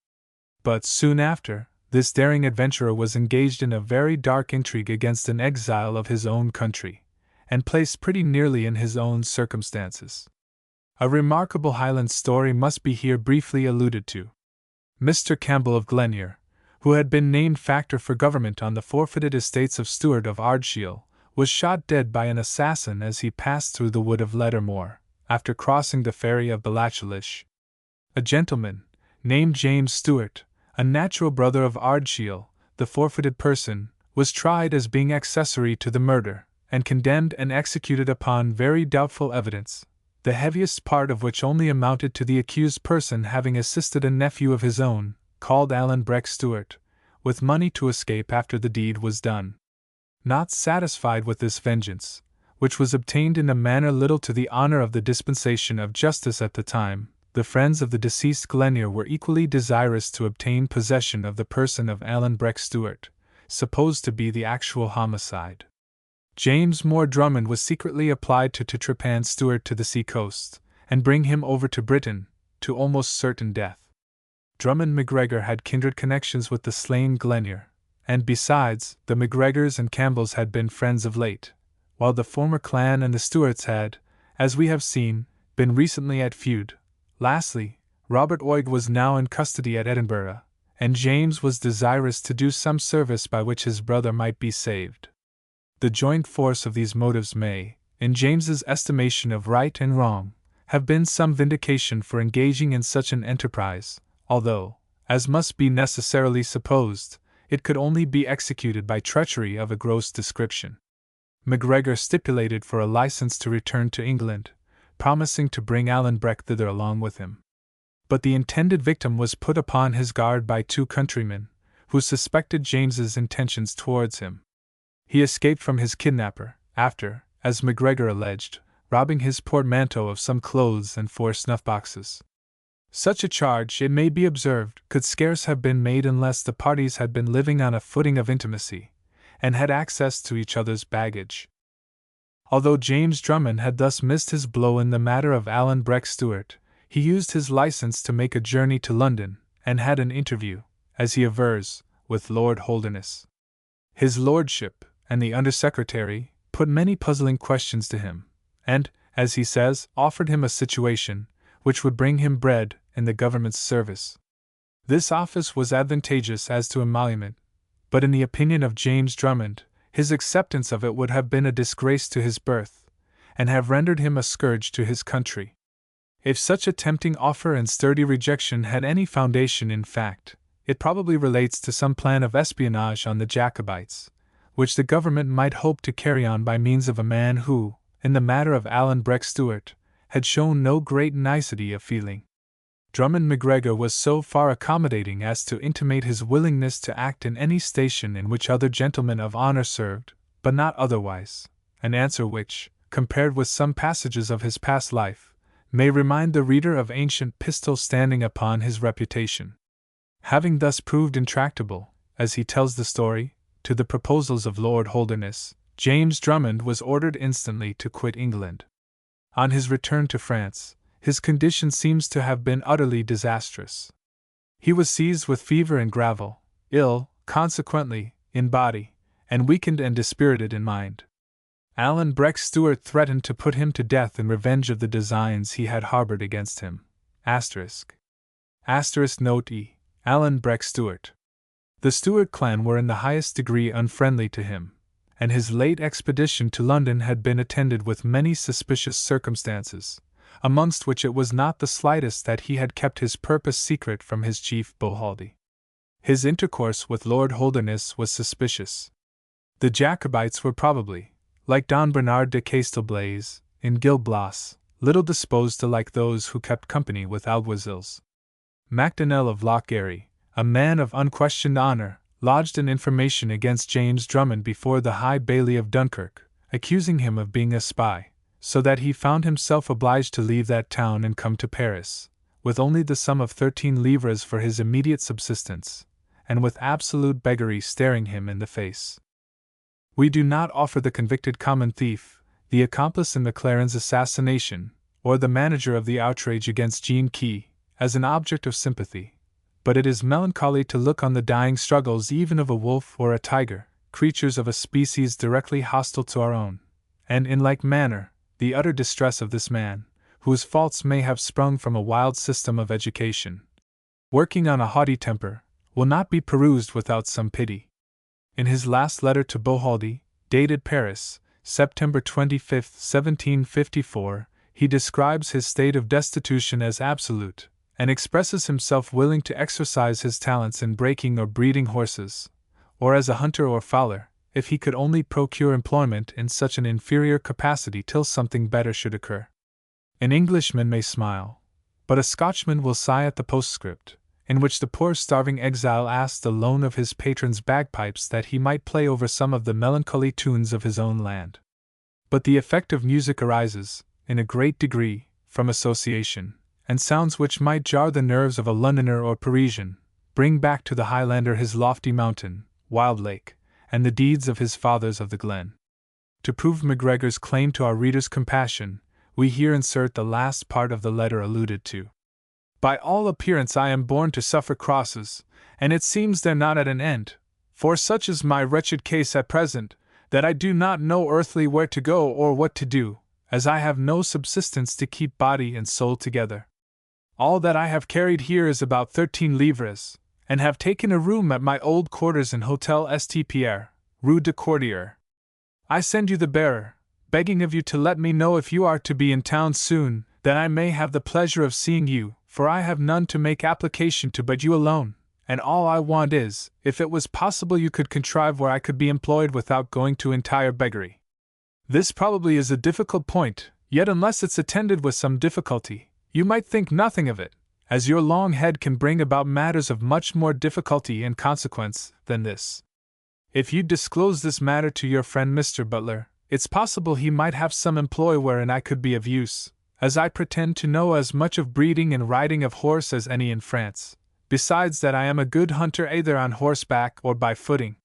But soon after, this daring adventurer was engaged in a very dark intrigue against an exile of his own country, and placed pretty nearly in his own circumstances. A remarkable Highland story must be here briefly alluded to. Mr. Campbell of Glenure, who had been named factor for government on the forfeited estates of Stewart of Ardshiel, was shot dead by an assassin as he passed through the wood of Lettermore, after crossing the ferry of Balachalish. A gentleman, named James Stewart, a natural brother of Ardshiel, the forfeited person, was tried as being accessory to the murder, and condemned and executed upon very doubtful evidence, the heaviest part of which only amounted to the accused person having assisted a nephew of his own, called Alan Breck Stewart, with money to escape after the deed was done. Not satisfied with this vengeance, which was obtained in a manner little to the honor of the dispensation of justice at the time, the friends of the deceased Glenure were equally desirous to obtain possession of the person of Alan Breck Stewart, supposed to be the actual homicide. James More Drummond was secretly applied to trepan Stewart to the sea coast, and bring him over to Britain, to almost certain death. Drummond MacGregor had kindred connections with the slain Glenure, and besides, the MacGregors and Campbells had been friends of late, while the former clan and the Stuarts had, as we have seen, been recently at feud. Lastly, Robert Oig was now in custody at Edinburgh, and James was desirous to do some service by which his brother might be saved. The joint force of these motives may, in James's estimation of right and wrong, have been some vindication for engaging in such an enterprise, although, as must be necessarily supposed, it could only be executed by treachery of a gross description. MacGregor stipulated for a license to return to England, promising to bring Alan Breck thither along with him. But the intended victim was put upon his guard by two countrymen, who suspected James's intentions towards him. He escaped from his kidnapper, after, as MacGregor alleged, robbing his portmanteau of some clothes and 4 snuff-boxes. Such a charge, it may be observed, could scarce have been made unless the parties had been living on a footing of intimacy, and had access to each other's baggage. Although James Drummond had thus missed his blow in the matter of Alan Breck Stewart, he used his license to make a journey to London, and had an interview, as he avers, with Lord Holderness. His lordship, and the Under-Secretary, put many puzzling questions to him, and, as he says, offered him a situation, which would bring him bread, in the government's service. This office was advantageous as to emolument, but in the opinion of James Drummond, his acceptance of it would have been a disgrace to his birth, and have rendered him a scourge to his country. If such a tempting offer and sturdy rejection had any foundation in fact, it probably relates to some plan of espionage on the Jacobites, which the government might hope to carry on by means of a man who, in the matter of Alan Breck Stewart, had shown no great nicety of feeling. Drummond MacGregor was so far accommodating as to intimate his willingness to act in any station in which other gentlemen of honor served, but not otherwise, an answer which, compared with some passages of his past life, may remind the reader of ancient pistols standing upon his reputation. Having thus proved intractable, as he tells the story, to the proposals of Lord Holderness, James Drummond was ordered instantly to quit England. On his return to France, his condition seems to have been utterly disastrous. He was seized with fever and gravel, ill, consequently, in body, and weakened and dispirited in mind. Alan Breck Stewart threatened to put him to death in revenge of the designs he had harbored against him. Note E. Alan Breck Stewart. The Stewart clan were in the highest degree unfriendly to him, and his late expedition to London had been attended with many suspicious circumstances, amongst which it was not the slightest that he had kept his purpose secret from his chief Bohaldie. His intercourse with Lord Holdernesse was suspicious. The Jacobites were probably, like Don Bernard de Castelblaze, in Gil Blas, little disposed to like those who kept company with alguazils. Macdonnell of Lochgarry, a man of unquestioned honour, lodged an information against James Drummond before the High Bailey of Dunkirk, accusing him of being a spy, so that he found himself obliged to leave that town and come to Paris, with only the sum of 13 livres for his immediate subsistence, and with absolute beggary staring him in the face. We do not offer the convicted common thief, the accomplice in Maclaren's assassination, or the manager of the outrage against Jean Key, as an object of sympathy, but it is melancholy to look on the dying struggles even of a wolf or a tiger, creatures of a species directly hostile to our own, and in like manner, the utter distress of this man, whose faults may have sprung from a wild system of education, working on a haughty temper, will not be perused without some pity. In his last letter to Bohaldie, dated Paris, September 25, 1754, he describes his state of destitution as absolute, and expresses himself willing to exercise his talents in breaking or breeding horses, or as a hunter or fowler, if he could only procure employment in such an inferior capacity till something better should occur. An Englishman may smile, but a Scotchman will sigh at the postscript, in which the poor starving exile asked the loan of his patron's bagpipes that he might play over some of the melancholy tunes of his own land. But the effect of music arises, in a great degree, from association, and sounds which might jar the nerves of a Londoner or Parisian, bring back to the Highlander his lofty mountain, wild lake, and the deeds of his fathers of the glen. To prove MacGregor's claim to our readers' compassion, we here insert the last part of the letter alluded to. By all appearance I am born to suffer crosses, and it seems they're not at an end, for such is my wretched case at present, that I do not know earthly where to go or what to do, as I have no subsistence to keep body and soul together. All that I have carried here is about 13 livres, and have taken a room at my old quarters in Hotel St. Pierre, Rue de Courtier. I send you the bearer, begging of you to let me know if you are to be in town soon, that I may have the pleasure of seeing you, for I have none to make application to but you alone, and all I want is, if it was possible you could contrive where I could be employed without going to entire beggary. This probably is a difficult point, yet unless it's attended with some difficulty, you might think nothing of it, as your long head can bring about matters of much more difficulty and consequence than this. If you disclose this matter to your friend Mr. Butler, it's possible he might have some employ wherein I could be of use, as I pretend to know as much of breeding and riding of horse as any in France, besides that I am a good hunter either on horseback or by footing.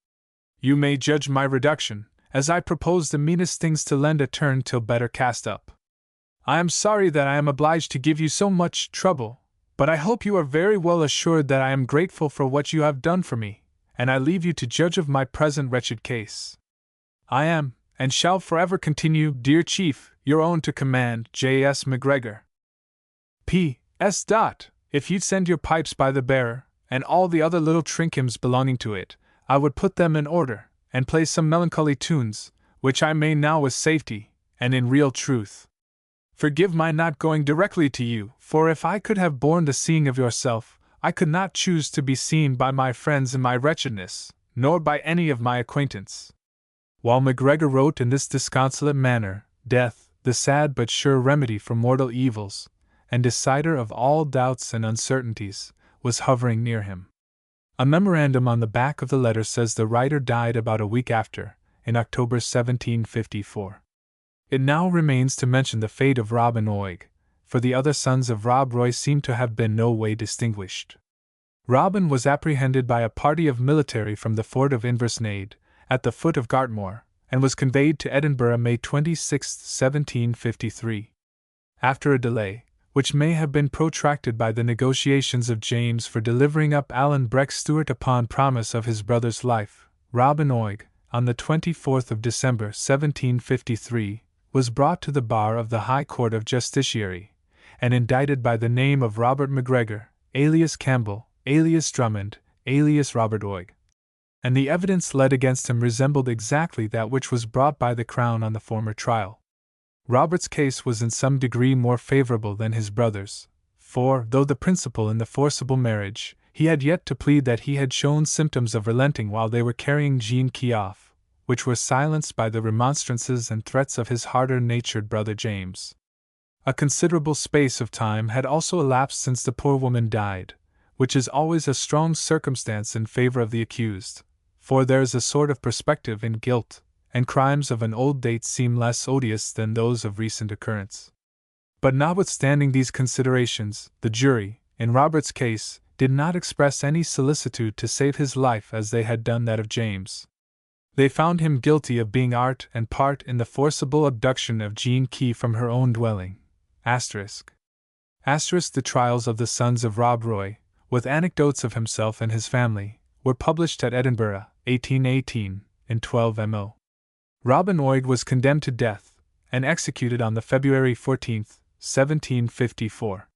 You may judge my reduction, as I propose the meanest things to lend a turn till better cast up. I am sorry that I am obliged to give you so much trouble, but I hope you are very well assured that I am grateful for what you have done for me, and I leave you to judge of my present wretched case. I am, and shall forever continue, dear Chief, your own to command, J.S. MacGregor. P.S. If you'd send your pipes by the bearer, and all the other little trinkums belonging to it, I would put them in order, and play some melancholy tunes, which I may now with safety, and in real truth. Forgive my not going directly to you, for if I could have borne the seeing of yourself, I could not choose to be seen by my friends in my wretchedness, nor by any of my acquaintance. While MacGregor wrote in this disconsolate manner, death, the sad but sure remedy for mortal evils, and decider of all doubts and uncertainties, was hovering near him. A memorandum on the back of the letter says the writer died about a week after, in October 1754. It now remains to mention the fate of Robin Oig, for the other sons of Rob Roy seem to have been no way distinguished. Robin was apprehended by a party of military from the fort of Inversnaid, at the foot of Gartmore, and was conveyed to Edinburgh May 26, 1753. After a delay, which may have been protracted by the negotiations of James for delivering up Alan Breck Stewart upon promise of his brother's life, Robin Oig, on the 24th of December 1753, was brought to the bar of the High Court of Justiciary, and indicted by the name of Robert MacGregor, alias Campbell, alias Drummond, alias Robert Oig. And the evidence led against him resembled exactly that which was brought by the Crown on the former trial. Robert's case was in some degree more favorable than his brother's, for, though the principal in the forcible marriage, he had yet to plead that he had shown symptoms of relenting while they were carrying Jean Key off, which were silenced by the remonstrances and threats of his harder-natured brother James. A considerable space of time had also elapsed since the poor woman died, which is always a strong circumstance in favor of the accused, for there is a sort of perspective in guilt, and crimes of an old date seem less odious than those of recent occurrence. But notwithstanding these considerations, the jury, in Robert's case, did not express any solicitude to save his life as they had done that of James. They found him guilty of being art and part in the forcible abduction of Jean Key from her own dwelling. The trials of the sons of Rob Roy, with anecdotes of himself and his family, were published at Edinburgh, 1818, in 12mo. Robin Oig was condemned to death, and executed on the February 14, 1754.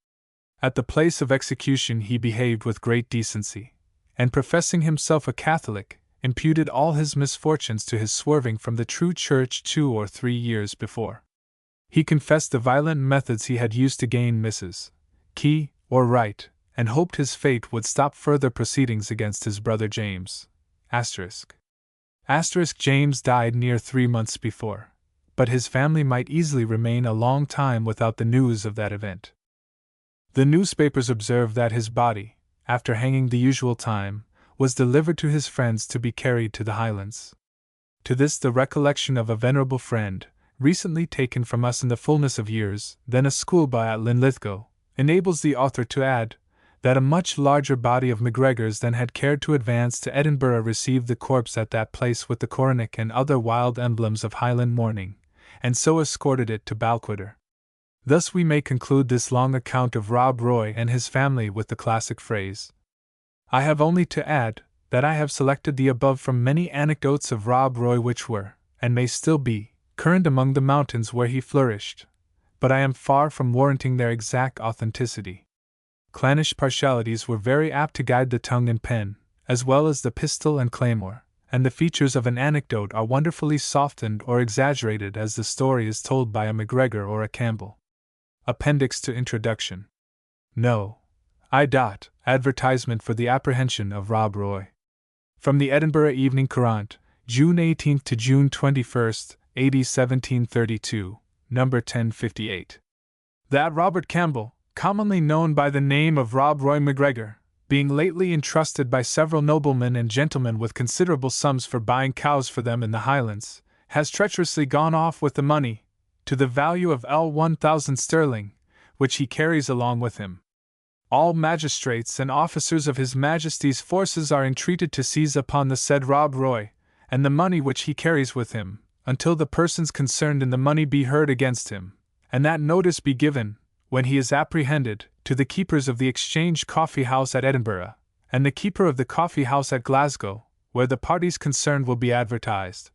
At the place of execution he behaved with great decency, and professing himself a Catholic, imputed all his misfortunes to his swerving from the true church 2 or 3 years before. He confessed the violent methods he had used to gain Mrs. Key, or right, and hoped his fate would stop further proceedings against his brother James. James died near 3 months before, but his family might easily remain a long time without the news of that event. The newspapers observed that his body, after hanging the usual time, was delivered to his friends to be carried to the Highlands. To this the recollection of a venerable friend, recently taken from us in the fullness of years, then a schoolboy at Linlithgow, enables the author to add that a much larger body of MacGregors than had cared to advance to Edinburgh received the corpse at that place with the coronet and other wild emblems of Highland mourning, and so escorted it to Balquhidder. Thus we may conclude this long account of Rob Roy and his family with the classic phrase. I have only to add that I have selected the above from many anecdotes of Rob Roy which were, and may still be, current among the mountains where he flourished, but I am far from warranting their exact authenticity. Clannish partialities were very apt to guide the tongue and pen, as well as the pistol and claymore, and the features of an anecdote are wonderfully softened or exaggerated as the story is told by a MacGregor or a Campbell. Appendix to Introduction. No. Advertisement for the apprehension of Rob Roy. From the Edinburgh Evening Courant, June 18 to June 21, AD 1732, No. 1058. That Robert Campbell, commonly known by the name of Rob Roy MacGregor, being lately entrusted by several noblemen and gentlemen with considerable sums for buying cows for them in the Highlands, has treacherously gone off with the money, to the value of £1,000 sterling, which he carries along with him. All magistrates and officers of His Majesty's forces are entreated to seize upon the said Rob Roy, and the money which he carries with him, until the persons concerned in the money be heard against him, and that notice be given, when he is apprehended, to the keepers of the Exchange Coffee House at Edinburgh, and the keeper of the Coffee House at Glasgow, where the parties concerned will be advertised.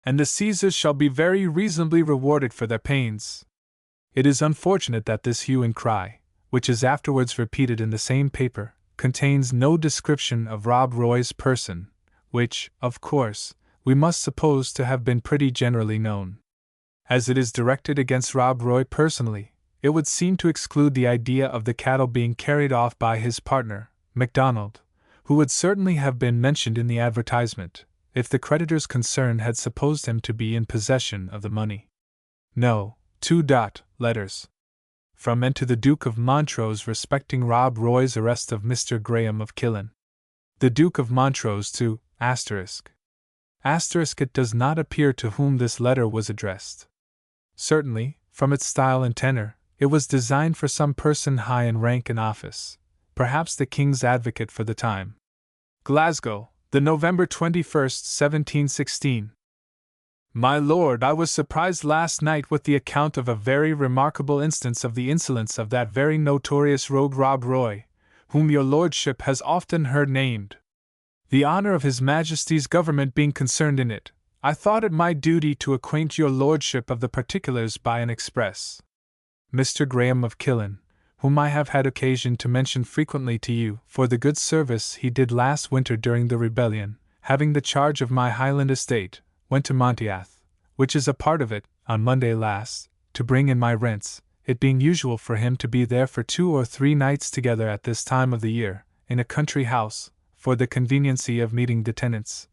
And the seizers shall be very reasonably rewarded for their pains. It is unfortunate that this hue and cry, which is afterwards repeated in the same paper, contains no description of Rob Roy's person, which, of course, we must suppose to have been pretty generally known. As it is directed against Rob Roy personally, it would seem to exclude the idea of the cattle being carried off by his partner, MacDonald, who would certainly have been mentioned in the advertisement, if the creditors concerned had supposed him to be in possession of the money. No. Letters. From and to the Duke of Montrose respecting Rob Roy's arrest of Mr. Graham of Killen. The Duke of Montrose to ***. It does not appear to whom this letter was addressed. Certainly, from its style and tenor, it was designed for some person high in rank and office, perhaps the King's advocate for the time. Glasgow, the November 21, 1716. My lord, I was surprised last night with the account of a very remarkable instance of the insolence of that very notorious rogue Rob Roy, whom your lordship has often heard named. The honour of His Majesty's government being concerned in it, I thought it my duty to acquaint your lordship of the particulars by an express. Mr. Graham of Killen, whom I have had occasion to mention frequently to you, for the good service he did last winter during the rebellion, having the charge of my Highland estate, went to Monteath, which is a part of it, on Monday last, to bring in my rents, it being usual for him to be there for 2 or 3 nights together at this time of the year, in a country house, for the conveniency of meeting the tenants.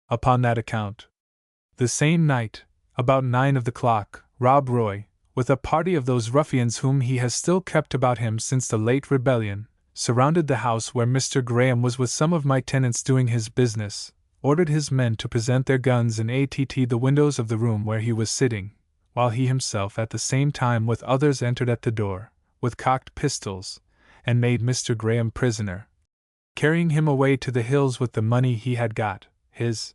Upon that account, the same night, about 9 of the clock, Rob Roy, with a party of those ruffians whom he has still kept about him since the late rebellion, surrounded the house where Mr. Graham was with some of my tenants doing his business, ordered his men to present their guns and the windows of the room where he was sitting, while he himself at the same time with others entered at the door, with cocked pistols, and made Mr. Graham prisoner, carrying him away to the hills with the money he had got, his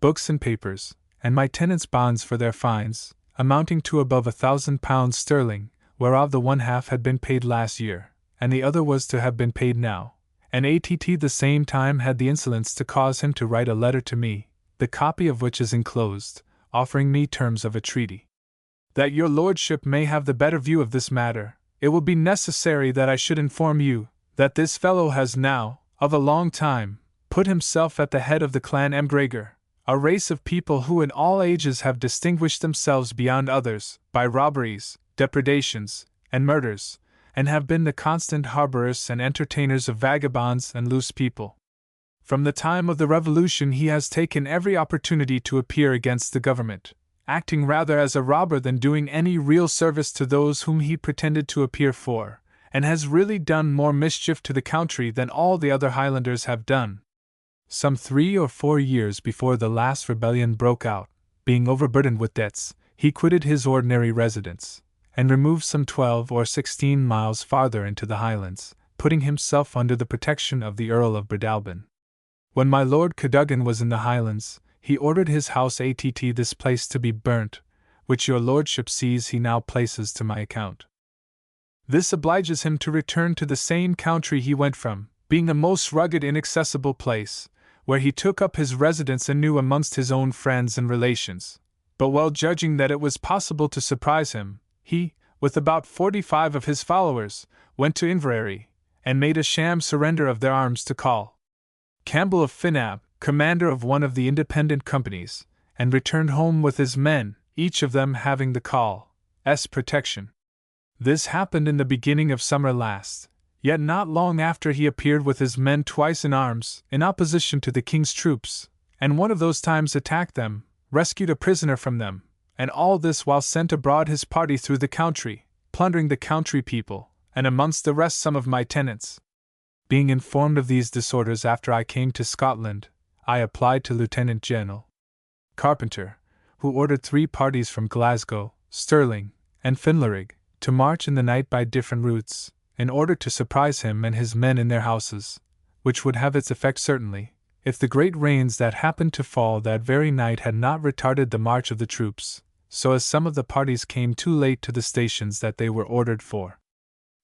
books and papers, and my tenants' bonds for their fines, amounting to above £1,000 sterling, whereof the one half had been paid last year, and the other was to have been paid now, and the same time had the insolence to cause him to write a letter to me, the copy of which is enclosed, offering me terms of a treaty. That your lordship may have the better view of this matter, it will be necessary that I should inform you that this fellow has now, of a long time, put himself at the head of the clan McGregor, a race of people who in all ages have distinguished themselves beyond others by robberies, depredations, and murders, and have been the constant harborers and entertainers of vagabonds and loose people. From the time of the Revolution he has taken every opportunity to appear against the government, acting rather as a robber than doing any real service to those whom he pretended to appear for, and has really done more mischief to the country than all the other Highlanders have done. Some 3 or 4 years before the last rebellion broke out, being overburdened with debts, he quitted his ordinary residence, and removed some 12 or 16 miles farther into the Highlands, putting himself under the protection of the Earl of Breadalbane. When my Lord Cadogan was in the Highlands, he ordered his house this place to be burnt, which your lordship sees he now places to my account. This obliges him to return to the same country he went from, being a most rugged inaccessible place, where he took up his residence anew amongst his own friends and relations. But well judging that it was possible to surprise him, he, with about 45 of his followers, went to Inverary, and made a sham surrender of their arms to Call Campbell of Finab, commander of one of the independent companies, and returned home with his men, each of them having the Call's protection. This happened in the beginning of summer last, yet not long after he appeared with his men twice in arms, in opposition to the king's troops, and one of those times attacked them, rescued a prisoner from them, and all this while sent abroad his party through the country, plundering the country people, and amongst the rest some of my tenants. Being informed of these disorders after I came to Scotland, I applied to Lieutenant General Carpenter, who ordered 3 parties from Glasgow, Stirling, and Finlarig, to march in the night by different routes, in order to surprise him and his men in their houses, which would have its effect certainly, if the great rains that happened to fall that very night had not retarded the march of the troops, so as some of the parties came too late to the stations that they were ordered for.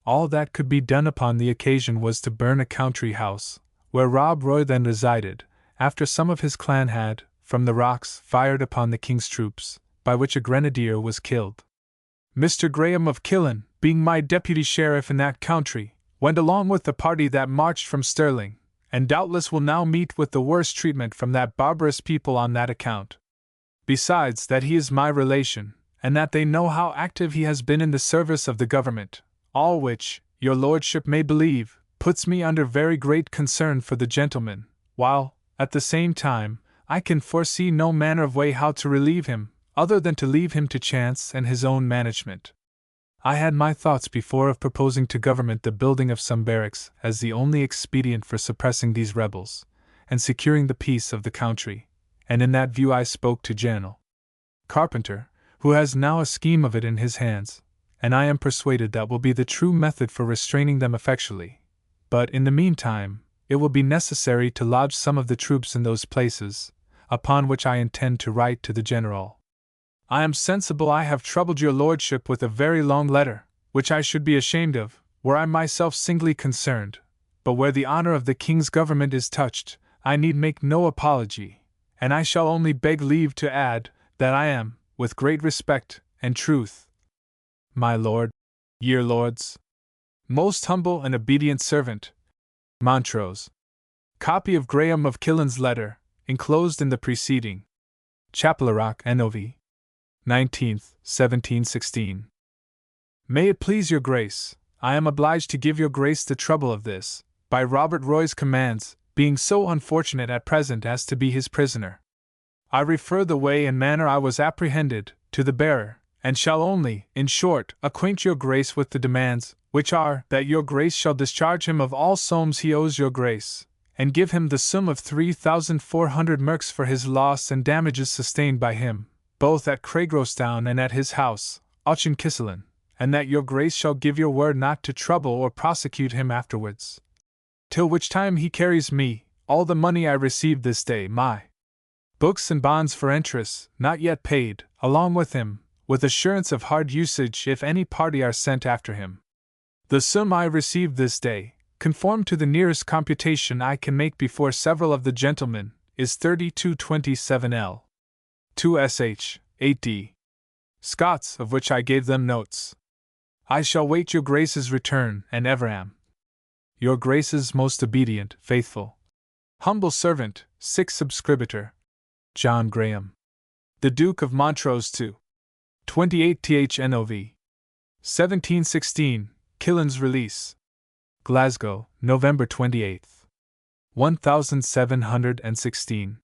All that could be done upon the occasion was to burn a country house, where Rob Roy then resided, after some of his clan had, from the rocks, fired upon the king's troops, by which a grenadier was killed. Mr. Graham of Killen, being my deputy sheriff in that country, went along with the party that marched from Stirling, and doubtless will now meet with the worst treatment from that barbarous people on that account. Besides that he is my relation, and that they know how active he has been in the service of the government, all which, your lordship may believe, puts me under very great concern for the gentleman, while, at the same time, I can foresee no manner of way how to relieve him, other than to leave him to chance and his own management. I had my thoughts before of proposing to government the building of some barracks as the only expedient for suppressing these rebels, and securing the peace of the country, and in that view I spoke to General Carpenter, who has now a scheme of it in his hands, and I am persuaded that will be the true method for restraining them effectually. But in the meantime, it will be necessary to lodge some of the troops in those places, upon which I intend to write to the General. I am sensible I have troubled your lordship with a very long letter, which I should be ashamed of, were I myself singly concerned, but where the honor of the king's government is touched, I need make no apology, and I shall only beg leave to add, that I am, with great respect and truth, my lord, your lords, most humble and obedient servant, Montrose. Copy of Graham of Killen's letter, enclosed in the preceding. Chapelrock, Nov. 19th, 1716. May it please your grace, I am obliged to give your grace the trouble of this, by Robert Roy's commands, being so unfortunate at present as to be his prisoner. I refer the way and manner I was apprehended, to the bearer, and shall only, in short, acquaint your grace with the demands, which are, that your grace shall discharge him of all sums he owes your grace, and give him the sum of 3,400 merks for his loss and damages sustained by him, both at Craigrostown and at his house, Auchinchisselin, and that your grace shall give your word not to trouble or prosecute him afterwards. Till which time he carries me, all the money I received this day, my books and bonds for interest, not yet paid, along with him, with assurance of hard usage if any party are sent after him. The sum I received this day, conformed to the nearest computation I can make before several of the gentlemen, is 3227L. 2sh, 8d. Scots, of which I gave them notes. I shall wait your grace's return, and ever am your grace's most obedient, faithful, humble servant, 6th subscriber, John Graham. The Duke of Montrose to 28th Nov. 1716, Killen's release. Glasgow, November 28th. 1716.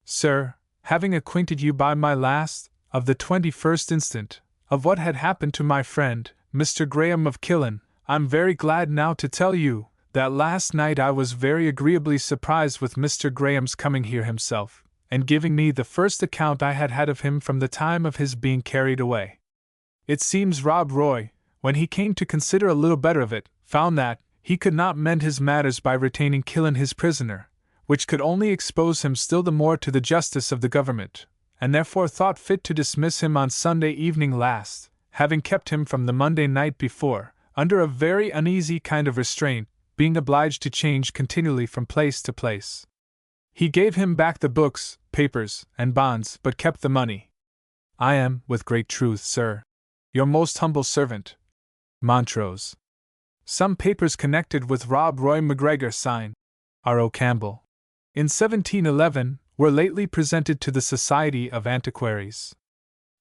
Sir, having acquainted you by my last, of the 21st instant, of what had happened to my friend, Mr. Graham of Killen, I'm very glad now to tell you, that last night I was very agreeably surprised with Mr. Graham's coming here himself, and giving me the first account I had had of him from the time of his being carried away. It seems Rob Roy, when he came to consider a little better of it, found that he could not mend his matters by retaining Killen his prisoner, which could only expose him still the more to the justice of the government, and therefore thought fit to dismiss him on Sunday evening last, having kept him from the Monday night before, under a very uneasy kind of restraint, being obliged to change continually from place to place. He gave him back the books, papers, and bonds, but kept the money. I am, with great truth, sir, your most humble servant, Montrose. Some papers connected with Rob Roy MacGregor sign, R.O. Campbell, in 1711, were lately presented to the Society of Antiquaries.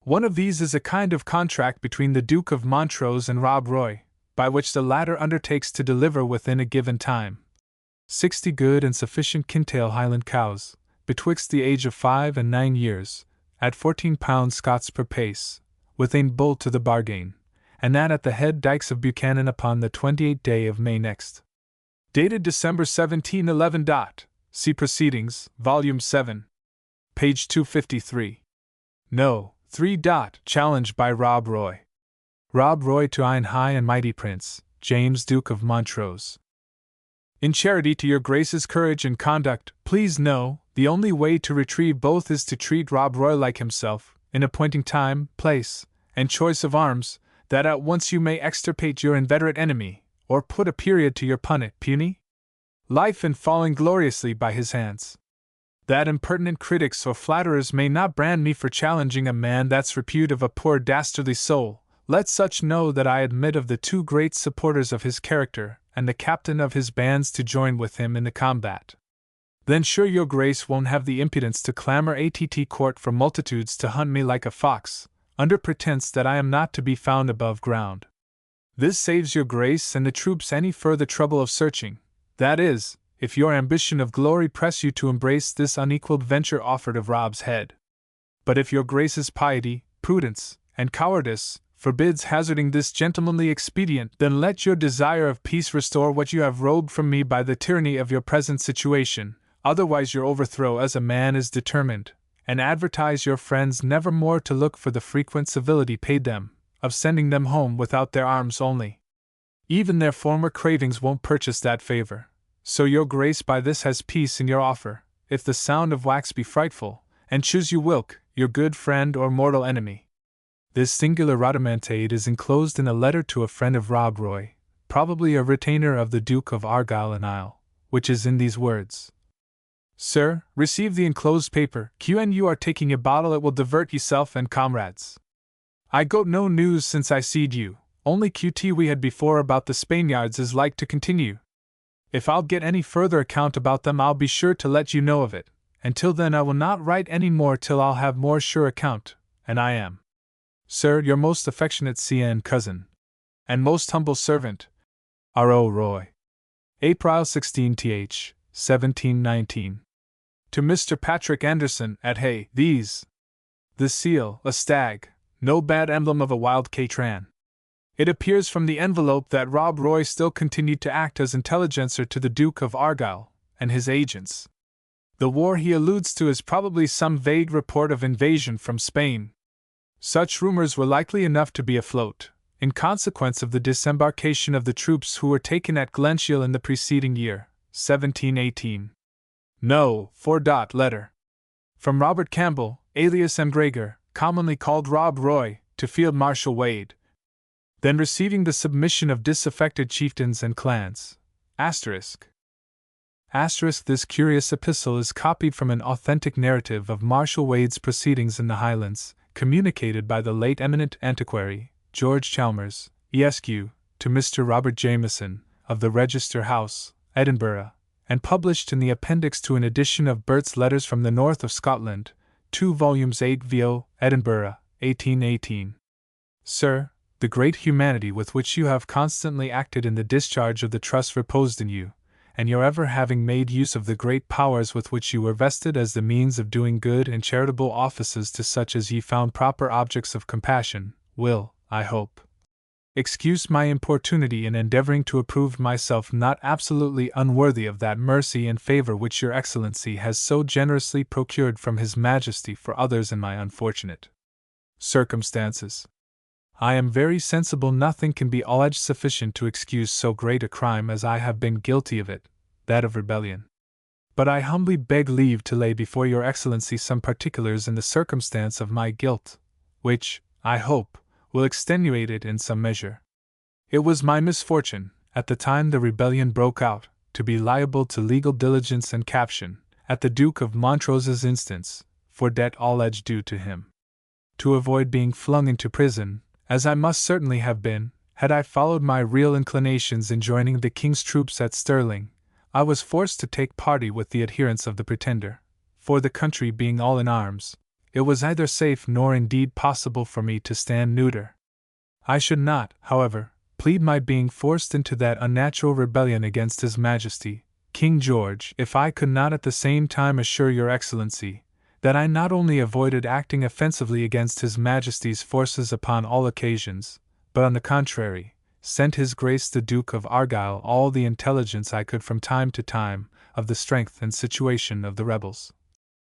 One of these is a kind of contract between the Duke of Montrose and Rob Roy, by which the latter undertakes to deliver within a given time 60 good and sufficient kintail Highland cows, betwixt the age of 5 and 9 years, at £14 Scots per pace, with ane bull to the bargain, and that at the head dykes of Buchanan upon the 28th day of May next. Dated December 1711. See Proceedings, Volume 7, page 253. No. 3. Challenged by Rob Roy. Rob Roy to Ein High and Mighty Prince, James Duke of Montrose. In charity to your grace's courage and conduct, please know, the only way to retrieve both is to treat Rob Roy like himself, in appointing time, place, and choice of arms, that at once you may extirpate your inveterate enemy, or put a period to your puny life in falling gloriously by his hands. That impertinent critics or flatterers may not brand me for challenging a man that's repute of a poor dastardly soul, let such know that I admit of the 2 great supporters of his character, and the captain of his bands to join with him in the combat. Then sure your grace won't have the impudence to clamor att court for multitudes to hunt me like a fox, under pretence that I am not to be found above ground. This saves your grace and the troops any further trouble of searching, that is, if your ambition of glory press you to embrace this unequalled venture offered of Rob's head. But if your grace's piety, prudence, and cowardice forbids hazarding this gentlemanly expedient, then let your desire of peace restore what you have robed from me by the tyranny of your present situation, otherwise your overthrow as a man is determined, and advertise your friends never more to look for the frequent civility paid them, of sending them home without their arms only. Even their former cravings won't purchase that favor. So your grace by this has peace in your offer, if the sound of wax be frightful, and choose you whilk, your good friend or mortal enemy. This singular rhodomontade is enclosed in a letter to a friend of Rob Roy, probably a retainer of the Duke of Argyll and Isle, which is in these words. Sir, receive the enclosed paper, qn you are taking a bottle it will divert yourself and comrades. I got no news since I seed you, only QT we had before about the Spaniards is like to continue. If I'll get any further account about them I'll be sure to let you know of it, and till then I will not write any more till I'll have more sure account, and I am, Sir, your most affectionate CN cousin, and most humble servant, R.O. Roy. April 16th, 1719. To Mr. Patrick Anderson, at Hay, these. The seal, a stag, no bad emblem of a wild catran. It appears from the envelope that Rob Roy still continued to act as intelligencer to the Duke of Argyll and his agents. The war he alludes to is probably some vague report of invasion from Spain. Such rumors were likely enough to be afloat, in consequence of the disembarkation of the troops who were taken at Glenshiel in the preceding year, 1718. No. 4. Letter. From Robert Campbell, alias M. Gregor, commonly called Rob Roy, to Field Marshal Wade. Then receiving the submission of disaffected chieftains and clans. Asterisk. This curious epistle is copied from an authentic narrative of Marshal Wade's proceedings in the Highlands, communicated by the late eminent antiquary, George Chalmers, Esq., to Mr. Robert Jameson, of the Register House, Edinburgh, and published in the appendix to an edition of Burt's Letters from the North of Scotland, 2 volumes 8 vo, Edinburgh, 1818. Sir, the great humanity with which you have constantly acted in the discharge of the trust reposed in you, and your ever having made use of the great powers with which you were vested as the means of doing good and charitable offices to such as ye found proper objects of compassion, will, I hope, excuse my importunity in endeavoring to approve myself not absolutely unworthy of that mercy and favor which your Excellency has so generously procured from His Majesty for others in my unfortunate circumstances. I am very sensible nothing can be alleged sufficient to excuse so great a crime as I have been guilty of it, that of rebellion. But I humbly beg leave to lay before your Excellency some particulars in the circumstance of my guilt, which, I hope, will extenuate it in some measure. It was my misfortune, at the time the rebellion broke out, to be liable to legal diligence and caption, at the Duke of Montrose's instance, for debt alleged due to him. To avoid being flung into prison, as I must certainly have been, had I followed my real inclinations in joining the King's troops at Stirling, I was forced to take party with the adherents of the Pretender, for the country being all in arms, it was neither safe nor indeed possible for me to stand neuter. I should not, however, plead my being forced into that unnatural rebellion against His Majesty, King George, if I could not at the same time assure your Excellency that I not only avoided acting offensively against His Majesty's forces upon all occasions, but on the contrary, sent His Grace the Duke of Argyll all the intelligence I could from time to time of the strength and situation of the rebels,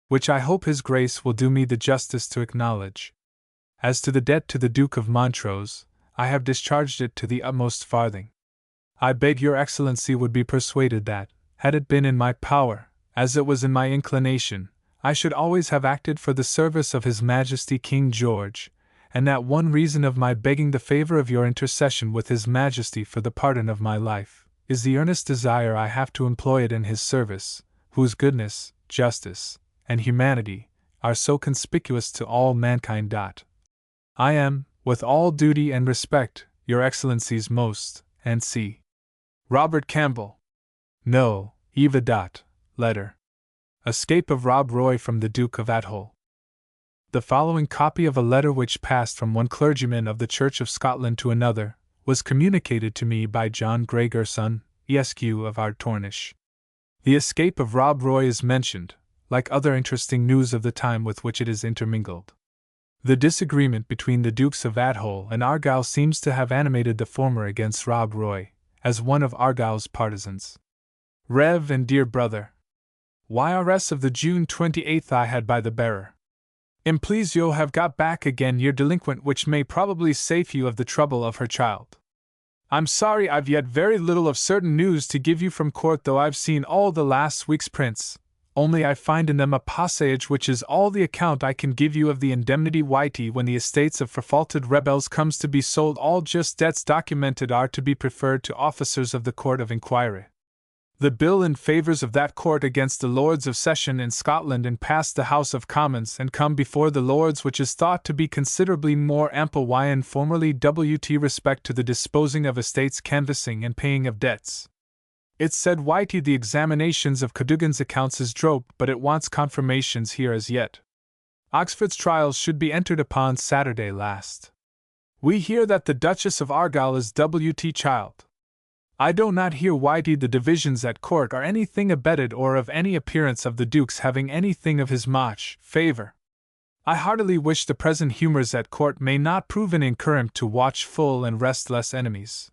which I hope His Grace will do me the justice to acknowledge. As to the debt to the Duke of Montrose, I have discharged it to the utmost farthing. I beg your Excellency would be persuaded that, had it been in my power, as it was in my inclination, I should always have acted for the service of His Majesty King George, and that one reason of my begging the favor of your intercession with His Majesty for the pardon of my life, is the earnest desire I have to employ it in his service, whose goodness, justice, and humanity are so conspicuous to all mankind. I am, with all duty and respect, your Excellency's most, &c. Robert Campbell. No. Eva. Letter. Escape of Rob Roy from the Duke of Athole. The following copy of a letter which passed from one clergyman of the Church of Scotland to another, was communicated to me by John Gregor, son, Esq. of Ardtornish. The escape of Rob Roy is mentioned, like other interesting news of the time with which it is intermingled. The disagreement between the Dukes of Athole and Argyll seems to have animated the former against Rob Roy, as one of Argyll's partisans. Rev. and dear brother, YRS of the June 28th I had by the bearer. Please you'll have got back again your delinquent which may probably save you of the trouble of her child. I'm sorry I've yet very little of certain news to give you from court though I've seen all the last week's prints, only I find in them a passage which is all the account I can give you of the indemnity whitey when the estates of forfaulted rebels comes to be sold all just debts documented are to be preferred to officers of the Court of Inquiry. The bill in favours of that court against the Lords of Session in Scotland and passed the House of Commons and come before the Lords, which is thought to be considerably more ample in formerly wt respect to the disposing of estates, canvassing and paying of debts. It's said Whitey the examinations of Cadogan's accounts is dropped, but it wants confirmations here as yet. Oxford's trials should be entered upon Saturday last. We hear that the Duchess of Argyll is wt child. I do not hear Whitey the divisions at court are anything abetted or of any appearance of the Duke's having anything of his much favour. I heartily wish the present humours at court may not prove an incurrent to watchful and restless enemies.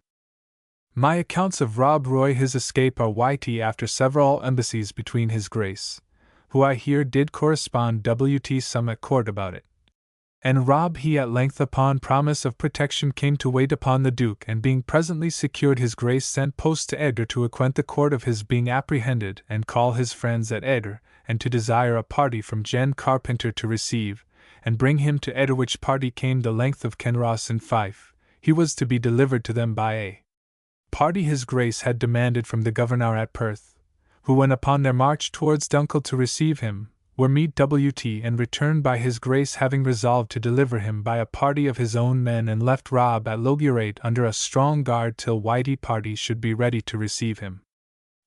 My accounts of Rob Roy his escape are Whitey after several embassies between his Grace, who I hear did correspond wt some at court about it. And Rob he at length upon promise of protection came to wait upon the Duke, and being presently secured his Grace sent post to Edgar to acquaint the court of his being apprehended, and call his friends at Edgar, and to desire a party from Jen Carpenter to receive, and bring him to Edgar, which party came the length of Kenross in Fife. He was to be delivered to them by a party his Grace had demanded from the governor at Perth, who went upon their march towards Dunkeld to receive him, were meet wt and returned by his Grace, having resolved to deliver him by a party of his own men, and left Rob at Logierate under a strong guard till Whitey party should be ready to receive him.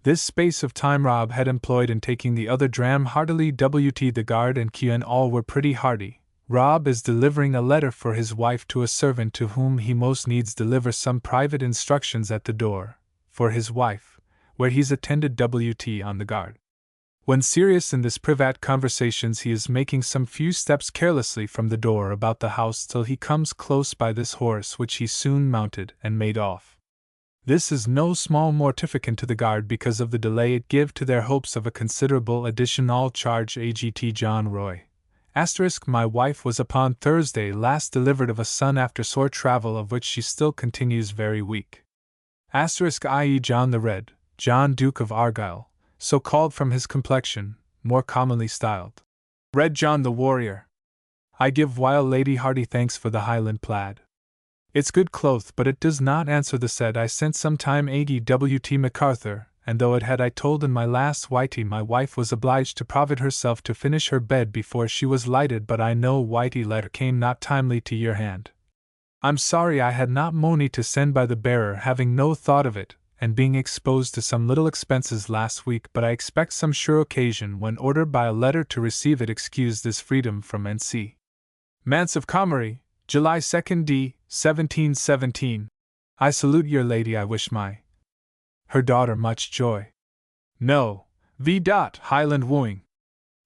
This space of time Rob had employed in taking the other dram heartily wt the guard and Q and all were pretty hearty. Rob is delivering a letter for his wife to a servant to whom he most needs deliver some private instructions at the door, for his wife, where he's attended wt on the guard. When serious in this privat conversations he is making some few steps carelessly from the door about the house till he comes close by this horse, which he soon mounted and made off. This is no small mortificant to the guard because of the delay it give to their hopes of a considerable additional charge. Agt John Roy. My wife was upon Thursday last delivered of a son after sore travel, of which she still continues very weak. I.e. John the Red, John Duke of Argyll, so called from his complexion, more commonly styled Red John the Warrior. I give while Lady hearty thanks for the Highland plaid. It's good cloth, but it does not answer the said I sent some time Aggie W.T. MacArthur, and though it had I told in my last Whitey my wife was obliged to provide herself to finish her bed before she was lighted, but I know Whitey letter came not timely to your hand. I'm sorry I had not money to send by the bearer, having no thought of it, and being exposed to some little expenses last week, but I expect some sure occasion when ordered by a letter to receive it. Excuse this freedom from N.C. Mance of Comrie, July 2nd D. 1717. I salute your lady. I wish her daughter much joy. No. V. Highland wooing.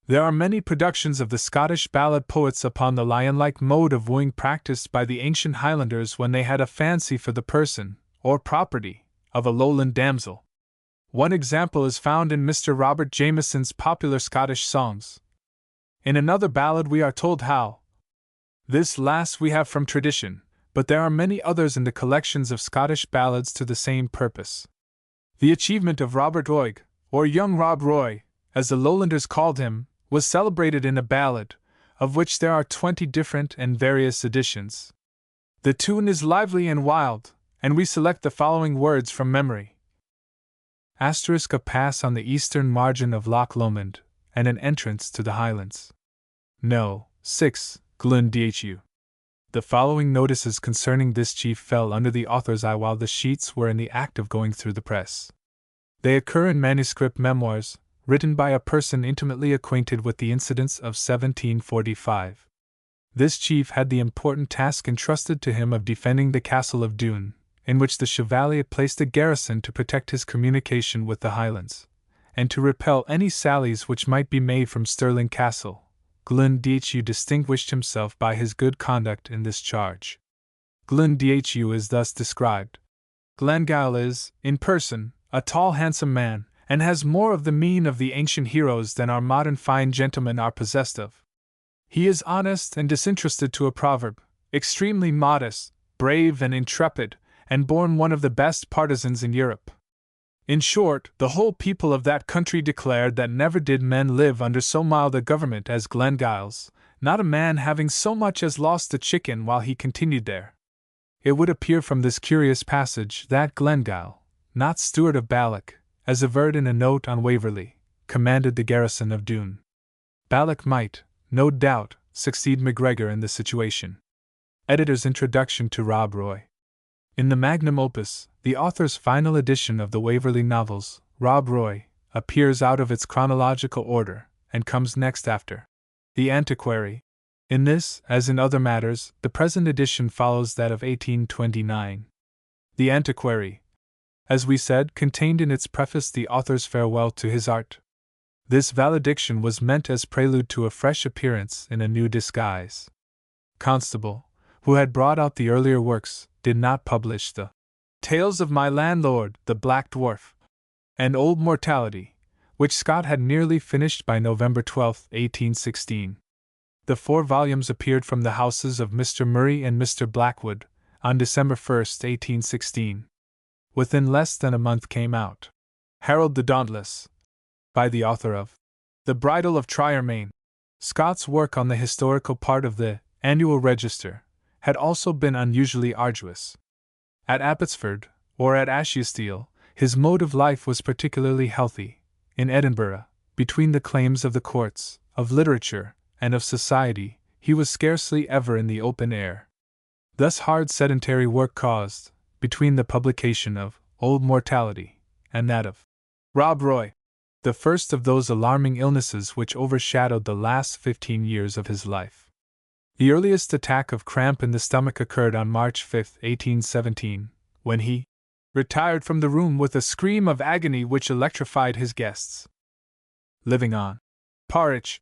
There are many productions of the Scottish ballad poets upon the lion-like mode of wooing practiced by the ancient Highlanders when they had a fancy for the person, or property, of a lowland damsel. One example is found in Mr. Robert Jameson's Popular Scottish Songs. In another ballad we are told how. This last we have from tradition, but there are many others in the collections of Scottish ballads to the same purpose. The achievement of Robert Oig, or young Rob Roy, as the Lowlanders called him, was celebrated in a ballad, of which there are 20 different and various editions. The tune is lively and wild, and we select the following words from memory. A pass on the eastern margin of Loch Lomond, and an entrance to the Highlands. No. 6. Glundhu. The following notices concerning this chief fell under the author's eye while the sheets were in the act of going through the press. They occur in manuscript memoirs, written by a person intimately acquainted with the incidents of 1745. This chief had the important task entrusted to him of defending the castle of Doune, in which the Chevalier placed a garrison to protect his communication with the Highlands, and to repel any sallies which might be made from Stirling Castle. Glundhu distinguished himself by his good conduct in this charge. Glundhu is thus described. Glengyle is, in person, a tall handsome man, and has more of the mien of the ancient heroes than our modern fine gentlemen are possessed of. He is honest and disinterested to a proverb, extremely modest, brave and intrepid, and born one of the best partisans in Europe. In short, the whole people of that country declared that never did men live under so mild a government as Glengyle's, not a man having so much as lost a chicken while he continued there. It would appear from this curious passage that Glengyle, not Stewart of Balloch, as averred in a note on Waverley, commanded the garrison of Doon. Balloch might, no doubt, succeed MacGregor in the situation. Editor's introduction to Rob Roy. In the magnum opus, the author's final edition of the Waverley novels, Rob Roy appears out of its chronological order and comes next after The Antiquary. In this, as in other matters, the present edition follows that of 1829. The Antiquary, as we said, contained in its preface the author's farewell to his art. This valediction was meant as prelude to a fresh appearance in a new disguise. Constable, who had brought out the earlier works, did not publish the Tales of My Landlord, the Black Dwarf, and Old Mortality, which Scott had nearly finished by November 12, 1816. The 4 volumes appeared from the houses of Mr. Murray and Mr. Blackwood on December 1, 1816. Within less than a month came out Harold the Dauntless, by the author of The Bridal of Triermain. Scott's work on the historical part of the Annual Register had also been unusually arduous. At Abbotsford, or at Ashiestiel, his mode of life was particularly healthy. In Edinburgh, between the claims of the courts, of literature, and of society, he was scarcely ever in the open air. Thus hard sedentary work caused, between the publication of Old Mortality and that of Rob Roy, the first of those alarming illnesses which overshadowed the last 15 years of his life. The earliest attack of cramp in the stomach occurred on March 5, 1817, when he retired from the room with a scream of agony which electrified his guests. Living on porridge,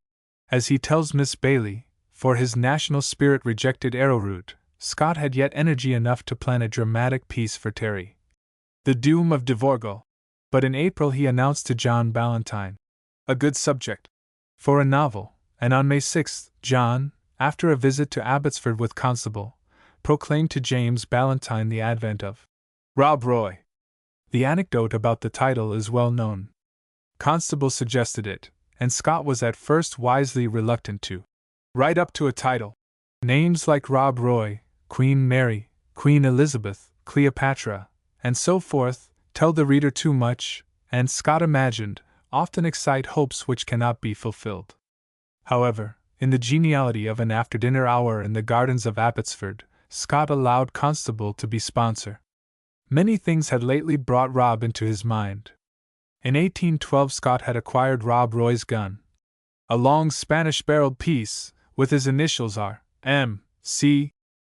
as he tells Miss Bailey, for his national spirit rejected arrowroot, Scott had yet energy enough to plan a dramatic piece for Terry, The Doom of Devorgal, but in April he announced to John Ballantyne a good subject for a novel, and on May 6, John, after a visit to Abbotsford with Constable, proclaimed to James Ballantyne the advent of Rob Roy. The anecdote about the title is well known. Constable suggested it, and Scott was at first wisely reluctant to write up to a title. Names like Rob Roy, Queen Mary, Queen Elizabeth, Cleopatra, and so forth, tell the reader too much, and Scott imagined, often excite hopes which cannot be fulfilled. However, in the geniality of an after-dinner hour in the gardens of Abbotsford, Scott allowed Constable to be sponsor. Many things had lately brought Rob into his mind. In 1812 Scott had acquired Rob Roy's gun, a long Spanish-barreled piece, with his initials R.M.C.,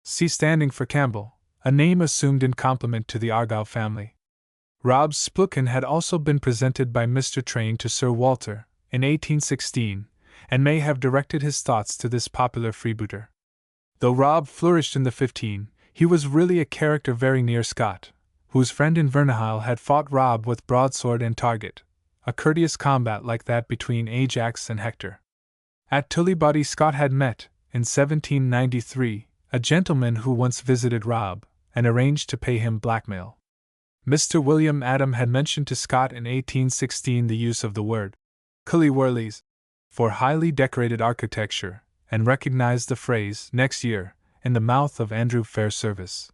C standing for Campbell, a name assumed in compliment to the Argyll family. Rob's Splucken had also been presented by Mr. Train to Sir Walter, in 1816, and may have directed his thoughts to this popular freebooter. Though Rob flourished in the 15, he was really a character very near Scott, whose friend in Vernihile had fought Rob with broadsword and target, a courteous combat like that between Ajax and Hector. At Tullibody Scott had met, in 1793, a gentleman who once visited Rob, and arranged to pay him blackmail. Mr. William Adam had mentioned to Scott in 1816 the use of the word Cullywurlies for highly decorated architecture, and recognized the phrase, next year, in the mouth of Andrew Fairservice.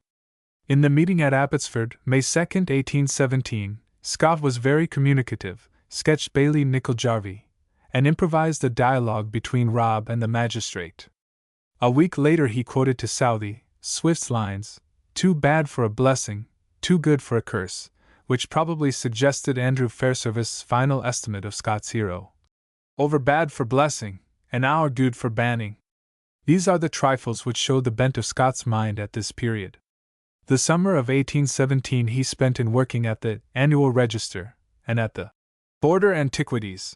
In the meeting at Abbotsford, May 2, 1817, Scott was very communicative, sketched Bailie Nicol-Jarvie, and improvised a dialogue between Rob and the magistrate. A week later he quoted to Southey Swift's lines, "Too bad for a blessing, too good for a curse," which probably suggested Andrew Fairservice's final estimate of Scott's hero. "Over bad for blessing, and our good for banning." These are the trifles which show the bent of Scott's mind at this period. The summer of 1817 he spent in working at the Annual Register and at the Border Antiquities.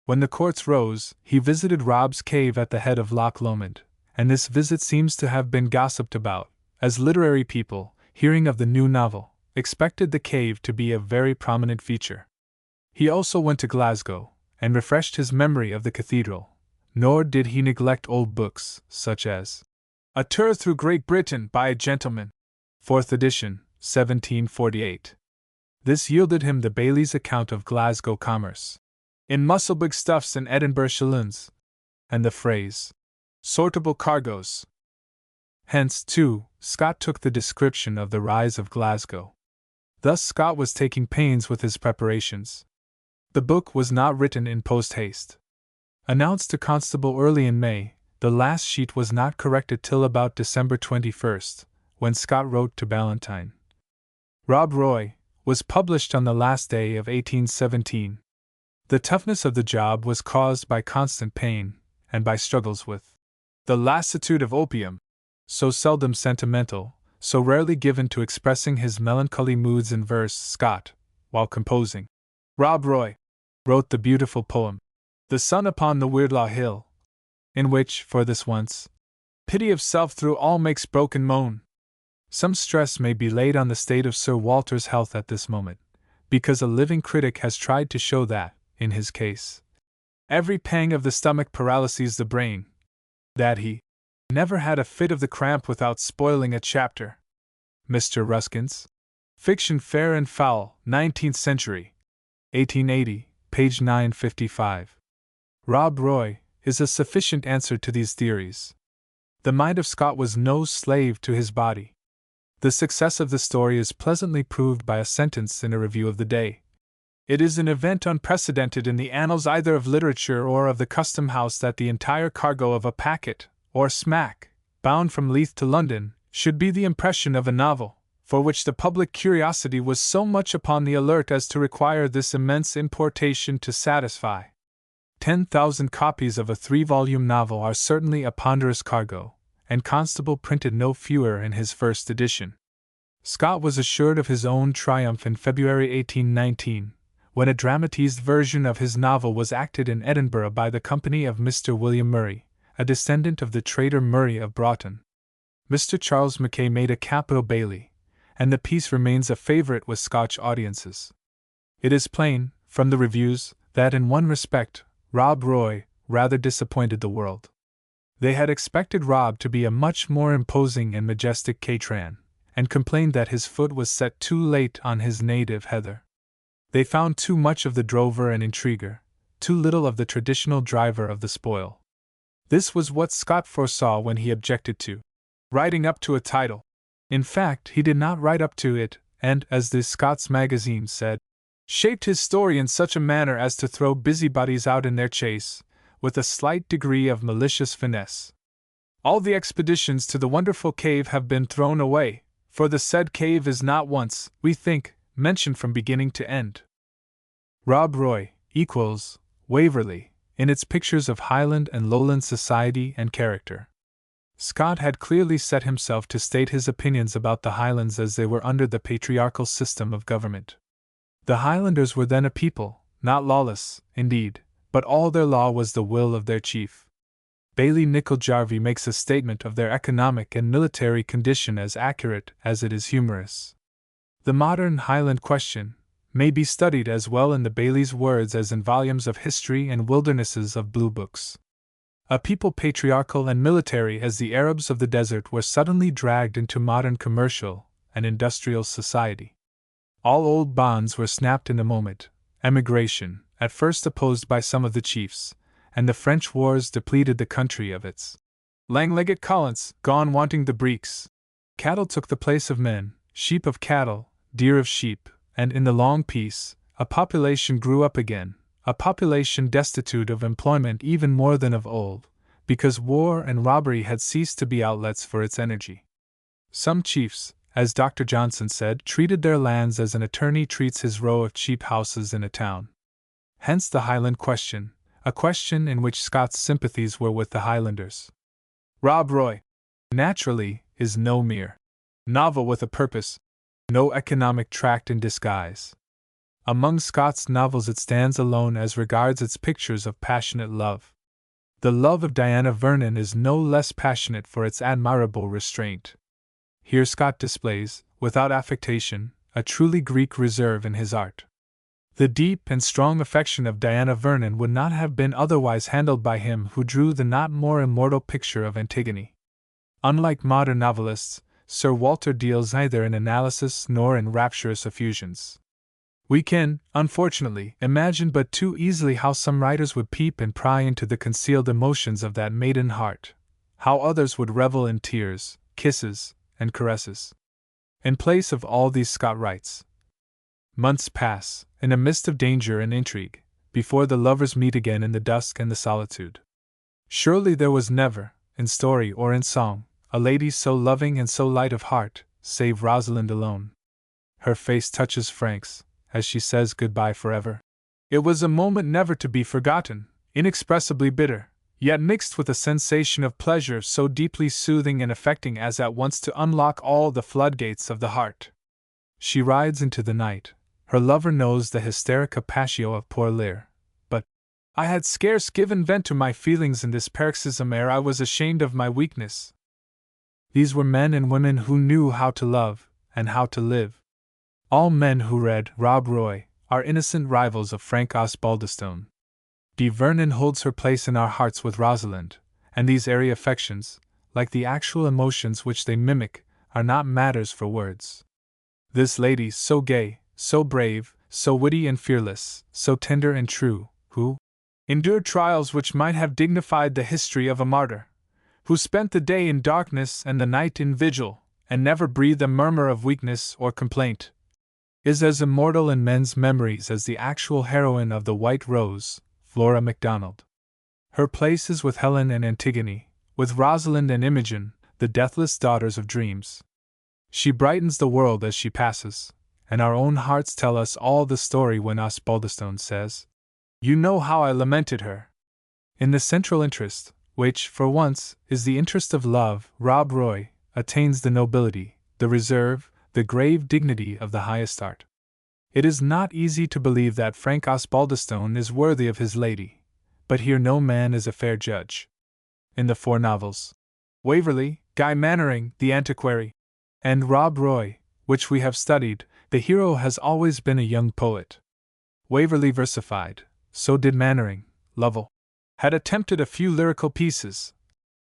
When the courts rose, he visited Rob's cave at the head of Loch Lomond, and this visit seems to have been gossiped about, as literary people, hearing of the new novel, expected the cave to be a very prominent feature. He also went to Glasgow, and refreshed his memory of the cathedral, nor did he neglect old books, such as A Tour Through Great Britain by a Gentleman, 4th edition, 1748. This yielded him the Bailie's account of Glasgow commerce, in Musselburgh stuffs and Edinburgh shillings, and the phrase, sortable cargoes. Hence, too, Scott took the description of the rise of Glasgow. Thus Scott was taking pains with his preparations. The book was not written in post-haste. Announced to Constable early in May, the last sheet was not corrected till about December 21st, when Scott wrote to Ballantyne. Rob Roy was published on the last day of 1817. The toughness of the job was caused by constant pain, and by struggles with the lassitude of opium. So seldom sentimental, so rarely given to expressing his melancholy moods in verse, Scott, while composing Rob Roy, wrote the beautiful poem, The Sun Upon the Weirdlaw Hill, in which, for this once, pity of self through all makes broken moan. Some stress may be laid on the state of Sir Walter's health at this moment, because a living critic has tried to show that, in his case, every pang of the stomach paralyses the brain, that he never had a fit of the cramp without spoiling a chapter. Mr. Ruskin's Fiction Fair and Foul, 19th Century, 1880, page 955. Rob Roy is a sufficient answer to these theories. The mind of Scott was no slave to his body. The success of the story is pleasantly proved by a sentence in a review of the day. It is an event unprecedented in the annals either of literature or of the custom house that the entire cargo of a packet, or smack, bound from Leith to London, should be the impression of a novel, for which the public curiosity was so much upon the alert as to require this immense importation to satisfy. 10,000 copies of a 3-volume novel are certainly a ponderous cargo, and Constable printed no fewer in his first edition. Scott was assured of his own triumph in February 1819, when a dramatized version of his novel was acted in Edinburgh by the company of Mr. William Murray, a descendant of the trader Murray of Broughton. Mr. Charles Mackay made a capital Bailey, and the piece remains a favorite with Scotch audiences. It is plain, from the reviews, that in one respect, Rob Roy rather disappointed the world. They had expected Rob to be a much more imposing and majestic cateran, and complained that his foot was set too late on his native heather. They found too much of the drover and intriguer, too little of the traditional driver of the spoil. This was what Scott foresaw when he objected to writing up to a title. In fact, he did not write up to it, and, as the Scots Magazine said, shaped his story in such a manner as to throw busybodies out in their chase, with a slight degree of malicious finesse. All the expeditions to the wonderful cave have been thrown away, for the said cave is not once, we think, mentioned from beginning to end. Rob Roy equals Waverley in its pictures of Highland and Lowland society and character. Scott had clearly set himself to state his opinions about the Highlands as they were under the patriarchal system of government. The Highlanders were then a people, not lawless, indeed, but all their law was the will of their chief. Baillie Nicol Jarvie makes a statement of their economic and military condition as accurate as it is humorous. The modern Highland question may be studied as well in the Baillie's words as in volumes of history and wildernesses of blue books. A people patriarchal and military as the Arabs of the desert were suddenly dragged into modern commercial and industrial society. All old bonds were snapped in a moment, emigration, at first opposed by some of the chiefs, and the French wars depleted the country of its lang-legged Collins, gone wanting the breeks. Cattle took the place of men, sheep of cattle, deer of sheep, and in the long peace, a population grew up again, a population destitute of employment even more than of old, because war and robbery had ceased to be outlets for its energy. Some chiefs, as Dr. Johnson said, treated their lands as an attorney treats his row of cheap houses in a town. Hence the Highland question, a question in which Scott's sympathies were with the Highlanders. Rob Roy, naturally, is no mere novel with a purpose, no economic tract in disguise. Among Scott's novels it stands alone as regards its pictures of passionate love. The love of Diana Vernon is no less passionate for its admirable restraint. Here Scott displays, without affectation, a truly Greek reserve in his art. The deep and strong affection of Diana Vernon would not have been otherwise handled by him who drew the not more immortal picture of Antigone. Unlike modern novelists, Sir Walter deals neither in analysis nor in rapturous effusions. We can, unfortunately, imagine but too easily how some writers would peep and pry into the concealed emotions of that maiden heart, how others would revel in tears, kisses, and caresses. In place of all these Scott writes, Months pass, in a mist of danger and intrigue, before the lovers meet again in the dusk and the solitude. Surely there was never, in story or in song, a lady so loving and so light of heart, save Rosalind alone. Her face touches Frank's, as she says goodbye forever. It was a moment never to be forgotten, inexpressibly bitter, yet mixed with a sensation of pleasure so deeply soothing and affecting as at once to unlock all the floodgates of the heart. She rides into the night. Her lover knows the hysterica passio of poor Lear. But I had scarce given vent to my feelings in this paroxysm ere I was ashamed of my weakness. These were men and women who knew how to love, and how to live. All men who read Rob Roy are innocent rivals of Frank Osbaldistone. De Vernon holds her place in our hearts with Rosalind, and these airy affections, like the actual emotions which they mimic, are not matters for words. This lady, so gay, so brave, so witty and fearless, so tender and true, who endured trials which might have dignified the history of a martyr, who spent the day in darkness and the night in vigil, and never breathed a murmur of weakness or complaint, is as immortal in men's memories as the actual heroine of the White Rose, Flora MacDonald. Her place is with Helen and Antigone, with Rosalind and Imogen, the deathless daughters of dreams. She brightens the world as she passes, and our own hearts tell us all the story when Osbaldistone says, "You know how I lamented her." In the central interest, which, for once, is the interest of love, Rob Roy attains the nobility, the reserve, the grave dignity of the highest art. It is not easy to believe that Frank Osbaldistone is worthy of his lady, but here no man is a fair judge. In the four novels, Waverley, Guy Mannering, the Antiquary, and Rob Roy, which we have studied, the hero has always been a young poet. Waverley versified, so did Mannering. Lovell had attempted a few lyrical pieces,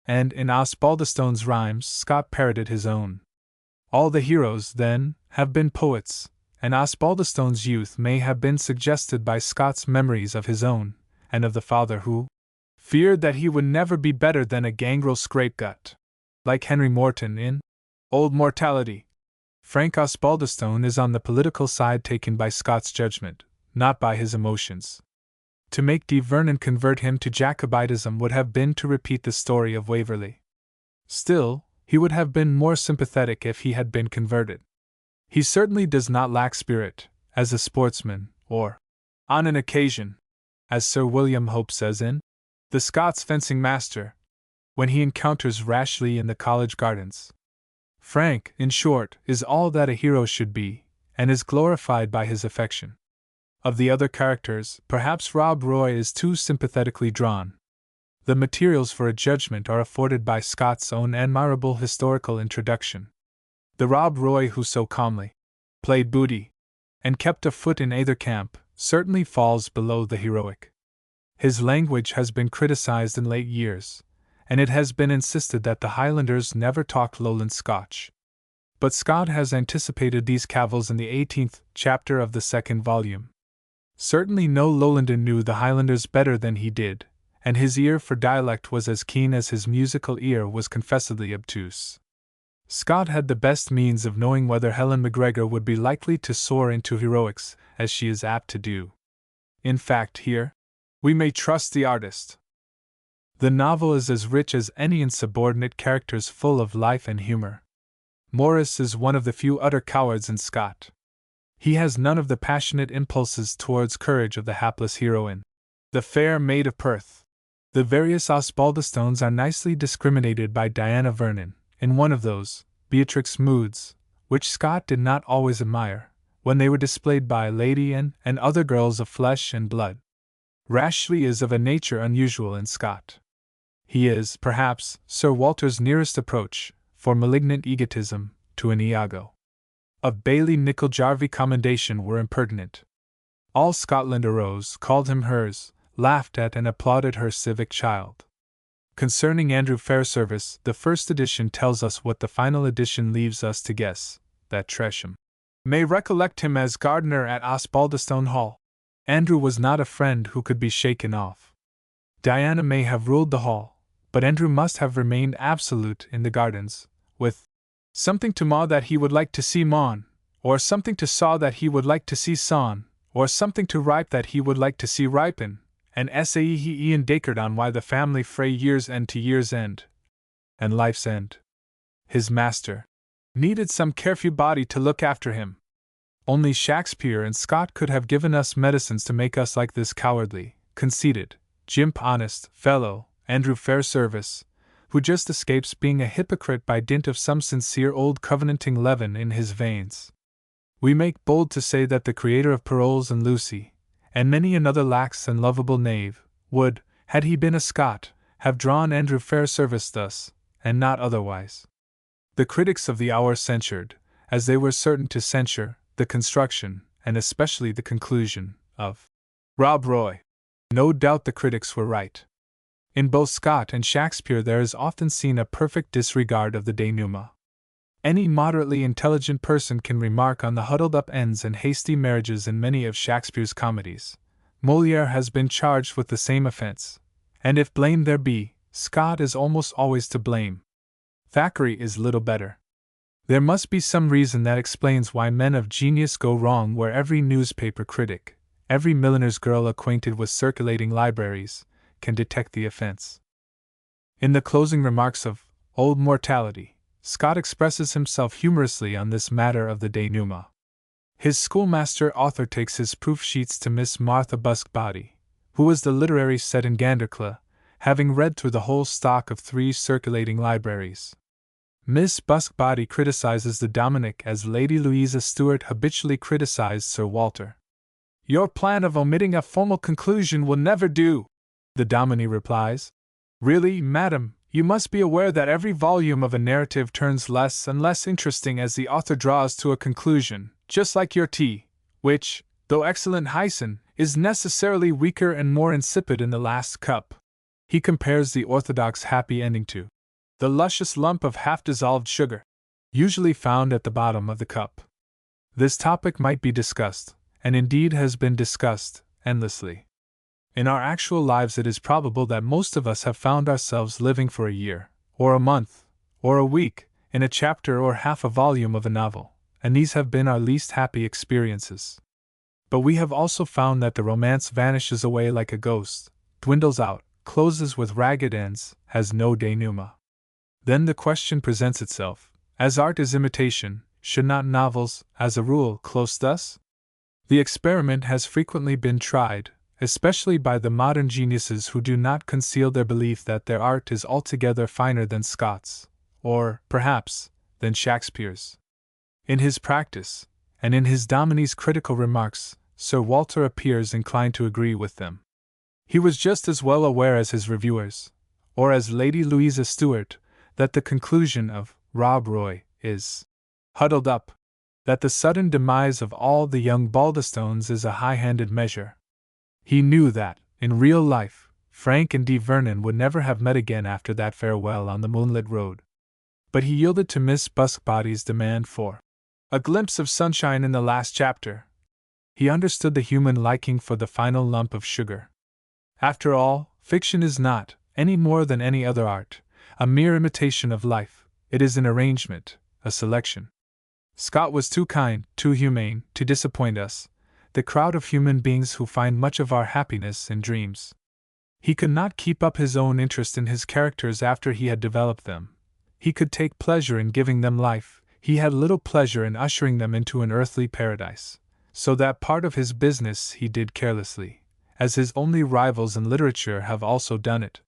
and in Osbaldistone's rhymes Scott parroted his own. All the heroes, then, have been poets, and Osbaldistone's youth may have been suggested by Scott's memories of his own, and of the father who feared that he would never be better than a gangrel scapegut, like Henry Morton in Old Mortality. Frank Osbaldistone is on the political side taken by Scott's judgment, not by his emotions. To make de Vernon convert him to Jacobitism would have been to repeat the story of Waverley. Still, he would have been more sympathetic if he had been converted. He certainly does not lack spirit, as a sportsman, or, on an occasion, as Sir William Hope says in The Scots Fencing Master, when he encounters Rashleigh in the college gardens. Frank, in short, is all that a hero should be, and is glorified by his affection. Of the other characters, perhaps Rob Roy is too sympathetically drawn. The materials for a judgment are afforded by Scott's own admirable historical introduction. The Rob Roy who so calmly played booty and kept a foot in either camp certainly falls below the heroic. His language has been criticized in late years, and it has been insisted that the Highlanders never talked Lowland Scotch. But Scott has anticipated these cavils in the 18th chapter of the second volume. Certainly no Lowlander knew the Highlanders better than he did, and his ear for dialect was as keen as his musical ear was confessedly obtuse. Scott had the best means of knowing whether Helen Macgregor would be likely to soar into heroics, as she is apt to do. In fact, here, we may trust the artist. The novel is as rich as any in subordinate characters full of life and humor. Morris is one of the few utter cowards in Scott. He has none of the passionate impulses towards courage of the hapless heroine, the fair maid of Perth. The various Osbaldistones are nicely discriminated by Diana Vernon, in one of those, Beatrix moods, which Scott did not always admire, when they were displayed by Lady Anne and other girls of flesh and blood. Rashleigh is of a nature unusual in Scott. He is, perhaps, Sir Walter's nearest approach, for malignant egotism, to an Iago. Of Baillie Nicol-Jarvie commendation were impertinent. All Scotland arose, called him hers, laughed at and applauded her civic child. Concerning Andrew Fairservice, the first edition tells us what the final edition leaves us to guess, that Tresham may recollect him as gardener at Osbaldistone Hall. Andrew was not a friend who could be shaken off. Diana may have ruled the hall, but Andrew must have remained absolute in the gardens, with something to Ma that he would like to see Maughan, or something to saw that he would like to see sawn, or something to ripe that he would like to see ripen, and Sae and Dacred on why the family fray year's end to year's end, and life's end. His master needed some carefree body to look after him. Only Shakespeare and Scott could have given us medicines to make us like this cowardly, conceited, jimp honest fellow, Andrew Fairservice, who just escapes being a hypocrite by dint of some sincere old covenanting leaven in his veins. We make bold to say that the creator of Paroles and Lucy, and many another lax and lovable knave, would, had he been a Scot, have drawn Andrew Fairservice thus, and not otherwise. The critics of the hour censured, as they were certain to censure, the construction, and especially the conclusion, of Rob Roy. No doubt the critics were right. In both Scott and Shakespeare there is often seen a perfect disregard of the denouement. Any moderately intelligent person can remark on the huddled-up ends and hasty marriages in many of Shakespeare's comedies. Molière has been charged with the same offense, and if blame there be, Scott is almost always to blame. Thackeray is little better. There must be some reason that explains why men of genius go wrong where every newspaper critic, every milliner's girl acquainted with circulating libraries, can detect the offense. In the closing remarks of Old Mortality, Scott expresses himself humorously on this matter of the denouement. His schoolmaster author takes his proof sheets to Miss Martha Buskbody, who was the literary set in Gandercleugh, having read through the whole stock of 3 circulating libraries. Miss Buskbody criticizes the Dominic as Lady Louisa Stuart habitually criticized Sir Walter. "Your plan of omitting a formal conclusion will never do," the Dominie replies. "Really, madam, you must be aware that every volume of a narrative turns less and less interesting as the author draws to a conclusion, just like your tea, which, though excellent hyson, is necessarily weaker and more insipid in the last cup." He compares the orthodox happy ending to the luscious lump of half-dissolved sugar, usually found at the bottom of the cup. This topic might be discussed, and indeed has been discussed, endlessly. In our actual lives it is probable that most of us have found ourselves living for a year, or a month, or a week, in a chapter or half a volume of a novel, and these have been our least happy experiences. But we have also found that the romance vanishes away like a ghost, dwindles out, closes with ragged ends, has no denouement. Then the question presents itself, as art is imitation, should not novels, as a rule, close thus? The experiment has frequently been tried, especially by the modern geniuses who do not conceal their belief that their art is altogether finer than Scott's, or, perhaps, than Shakespeare's. In his practice, and in his Dominie's critical remarks, Sir Walter appears inclined to agree with them. He was just as well aware as his reviewers, or as Lady Louisa Stuart, that the conclusion of Rob Roy is huddled up, that the sudden demise of all the young Baldistones is a high-handed measure. He knew that, in real life, Frank and Dee Vernon would never have met again after that farewell on the moonlit road. But he yielded to Miss Buskbody's demand for a glimpse of sunshine in the last chapter. He understood the human liking for the final lump of sugar. After all, fiction is not, any more than any other art, a mere imitation of life. It is an arrangement, a selection. Scott was too kind, too humane, to disappoint us, the crowd of human beings who find much of our happiness in dreams. He could not keep up his own interest in his characters after he had developed them. He could take pleasure in giving them life, he had little pleasure in ushering them into an earthly paradise, so that part of his business he did carelessly, as his only rivals in literature have also done it.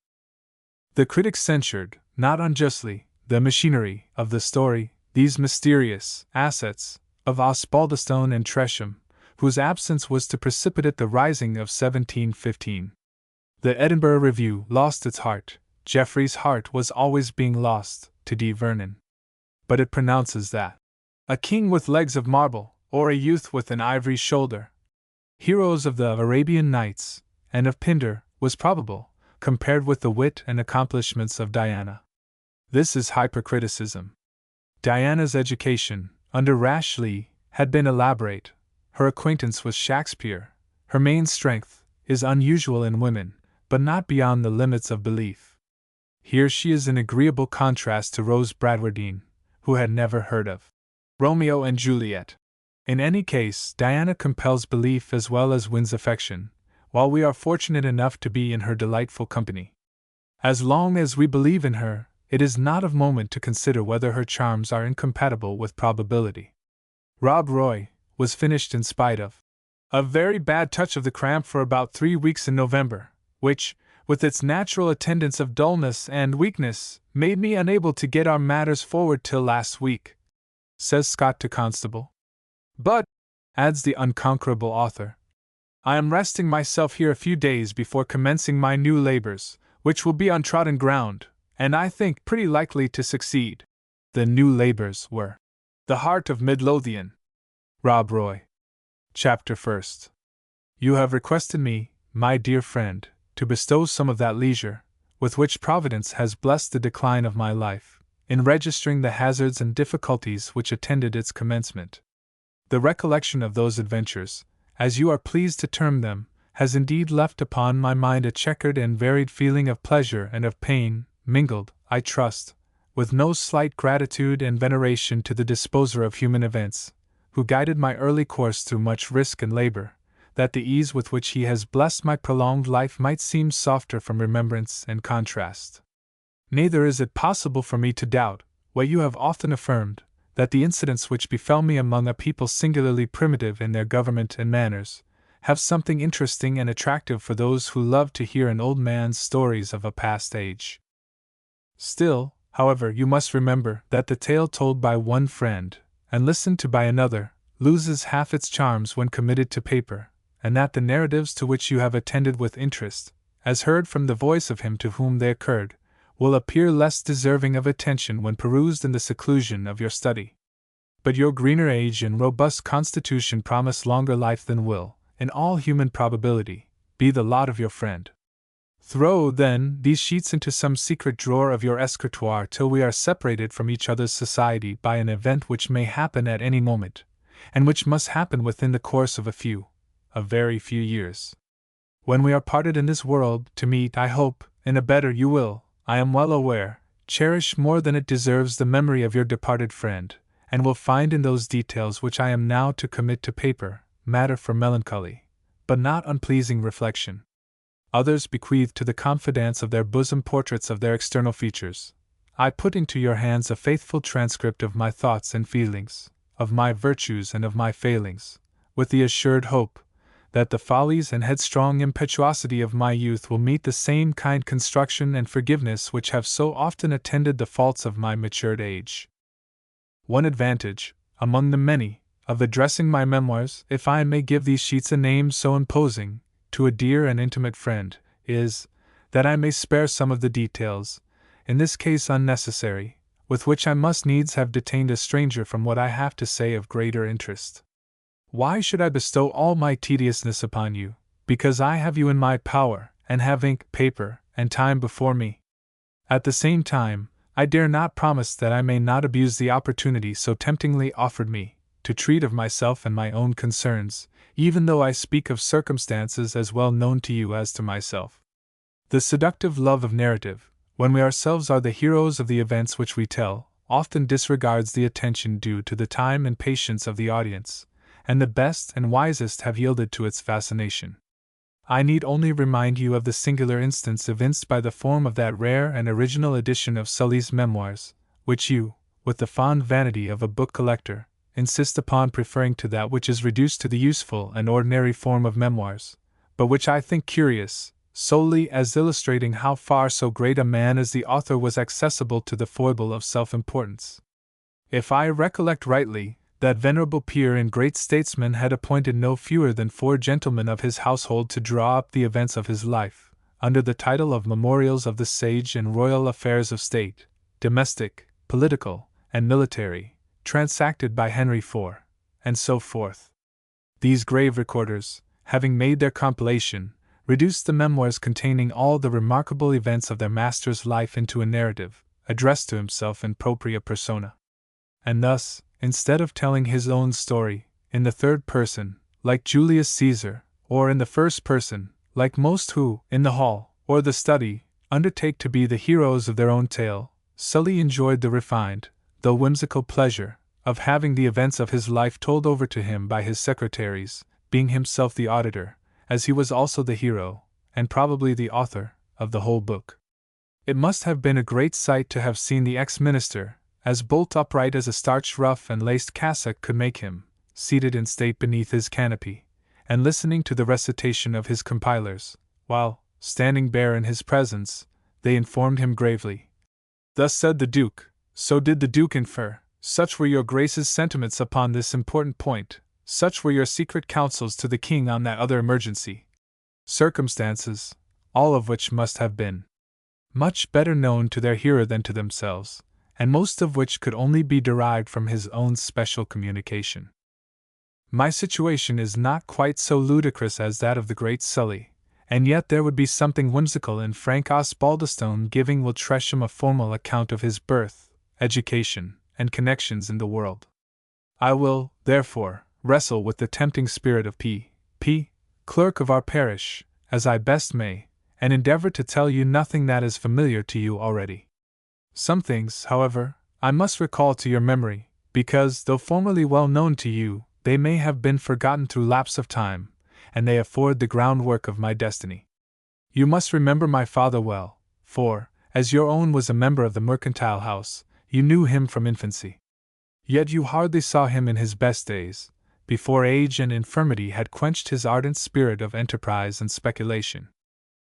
The critics censured, not unjustly, the machinery of the story, these mysterious assets of Osbaldistone and Tresham, whose absence was to precipitate the rising of 1715. The Edinburgh Review lost its heart. Geoffrey's heart was always being lost to Dee Vernon. But it pronounces that a king with legs of marble, or a youth with an ivory shoulder, heroes of the Arabian Nights and of Pindar, was probable, compared with the wit and accomplishments of Diana. This is hypercriticism. Diana's education, under Rashleigh, had been elaborate. Her acquaintance with Shakespeare, her main strength, is unusual in women, but not beyond the limits of belief. Here she is in agreeable contrast to Rose Bradwardine, who had never heard of Romeo and Juliet. In any case, Diana compels belief as well as wins affection, while we are fortunate enough to be in her delightful company. As long as we believe in her, it is not of moment to consider whether her charms are incompatible with probability. Rob Roy was finished in spite of a very bad touch of the cramp for about 3 weeks in November, which, with its natural attendants of dullness and weakness, made me unable to get our matters forward till last week, says Scott to Constable. But, adds the unconquerable author, I am resting myself here a few days before commencing my new labors, which will be on trodden ground, and I think pretty likely to succeed. The new labors were The Heart of Midlothian. Rob Roy. Chapter 1. You have requested me, my dear friend, to bestow some of that leisure, with which Providence has blessed the decline of my life, in registering the hazards and difficulties which attended its commencement. The recollection of those adventures, as you are pleased to term them, has indeed left upon my mind a checkered and varied feeling of pleasure and of pain, mingled, I trust, with no slight gratitude and veneration to the disposer of human events, who guided my early course through much risk and labor, that the ease with which he has blessed my prolonged life might seem softer from remembrance and contrast. Neither is it possible for me to doubt, what you have often affirmed, that the incidents which befell me among a people singularly primitive in their government and manners, have something interesting and attractive for those who love to hear an old man's stories of a past age. Still, however, you must remember that the tale told by one friend, and listened to by another, loses half its charms when committed to paper, and that the narratives to which you have attended with interest, as heard from the voice of him to whom they occurred, will appear less deserving of attention when perused in the seclusion of your study. But your greener age and robust constitution promise longer life than will, in all human probability, be the lot of your friend. Throw, then, these sheets into some secret drawer of your escritoire till we are separated from each other's society by an event which may happen at any moment, and which must happen within the course of a very few years. When we are parted in this world, to meet, I hope, in a better, you will, I am well aware, cherish more than it deserves the memory of your departed friend, and will find in those details which I am now to commit to paper, matter for melancholy, but not unpleasing reflection. Others bequeath to the confidants of their bosom portraits of their external features. I put into your hands a faithful transcript of my thoughts and feelings, of my virtues and of my failings, with the assured hope that the follies and headstrong impetuosity of my youth will meet the same kind construction and forgiveness which have so often attended the faults of my matured age. One advantage, among the many, of addressing my memoirs, if I may give these sheets a name so imposing, to a dear and intimate friend, is, that I may spare some of the details, in this case unnecessary, with which I must needs have detained a stranger from what I have to say of greater interest. Why should I bestow all my tediousness upon you? Because I have you in my power, and have ink, paper, and time before me. At the same time, I dare not promise that I may not abuse the opportunity so temptingly offered me, to treat of myself and my own concerns, even though I speak of circumstances as well known to you as to myself. The seductive love of narrative, when we ourselves are the heroes of the events which we tell, often disregards the attention due to the time and patience of the audience, and the best and wisest have yielded to its fascination. I need only remind you of the singular instance evinced by the form of that rare and original edition of Sully's Memoirs, which you, with the fond vanity of a book collector, insist upon preferring to that which is reduced to the useful and ordinary form of memoirs, but which I think curious, solely as illustrating how far so great a man as the author was accessible to the foible of self-importance. If I recollect rightly, that venerable peer and great statesman had appointed no fewer than 4 gentlemen of his household to draw up the events of his life, under the title of Memorials of the Sage and Royal Affairs of State, Domestic, Political, and Military, transacted by Henry IV, and so forth. These grave recorders, having made their compilation, reduced the memoirs containing all the remarkable events of their master's life into a narrative, addressed to himself in propria persona. And thus, instead of telling his own story, in the third person, like Julius Caesar, or in the first person, like most who, in the hall, or the study, undertake to be the heroes of their own tale, Sully enjoyed the refined, though whimsical pleasure, of having the events of his life told over to him by his secretaries, being himself the auditor, as he was also the hero, and probably the author, of the whole book. It must have been a great sight to have seen the ex-minister, as bolt upright as a starched ruff and laced cassock could make him, seated in state beneath his canopy, and listening to the recitation of his compilers, while, standing bare in his presence, they informed him gravely. Thus said the Duke, so did the Duke infer, such were your Grace's sentiments upon this important point, such were your secret counsels to the King on that other emergency. Circumstances, all of which must have been much better known to their hearer than to themselves, and most of which could only be derived from his own special communication. My situation is not quite so ludicrous as that of the great Sully, and yet there would be something whimsical in Frank Osbaldistone giving Will Tresham a formal account of his birth, education, and connections in the world. I will, therefore, wrestle with the tempting spirit of P. clerk of our parish, as I best may, and endeavor to tell you nothing that is familiar to you already. Some things, however, I must recall to your memory, because, though formerly well known to you, they may have been forgotten through lapse of time, and they afford the groundwork of my destiny. You must remember my father well, for, as your own was a member of the mercantile house, you knew him from infancy. Yet you hardly saw him in his best days, before age and infirmity had quenched his ardent spirit of enterprise and speculation.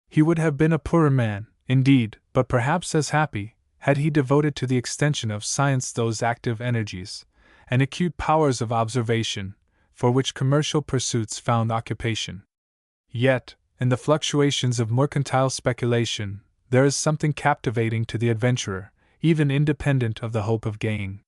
He would have been a poorer man, indeed, but perhaps as happy, had he devoted to the extension of science those active energies and acute powers of observation, for which commercial pursuits found occupation. Yet, in the fluctuations of mercantile speculation, there is something captivating to the adventurer, even independent of the hope of gain.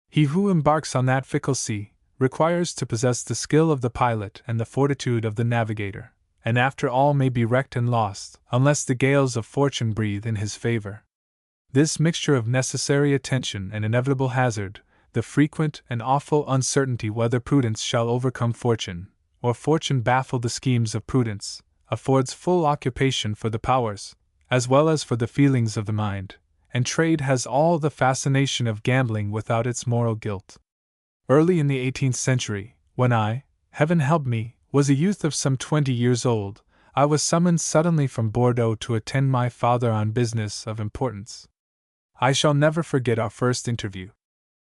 He who embarks on that fickle sea requires to possess the skill of the pilot and the fortitude of the navigator, and after all may be wrecked and lost, unless the gales of fortune breathe in his favor. This mixture of necessary attention and inevitable hazard, the frequent and awful uncertainty whether prudence shall overcome fortune, or fortune baffle the schemes of prudence, affords full occupation for the powers, as well as for the feelings of the mind, and trade has all the fascination of gambling without its moral guilt. Early in the 18th century, when I, heaven help me, was a youth of some 20 years old, I was summoned suddenly from Bordeaux to attend my father on business of importance. I shall never forget our first interview.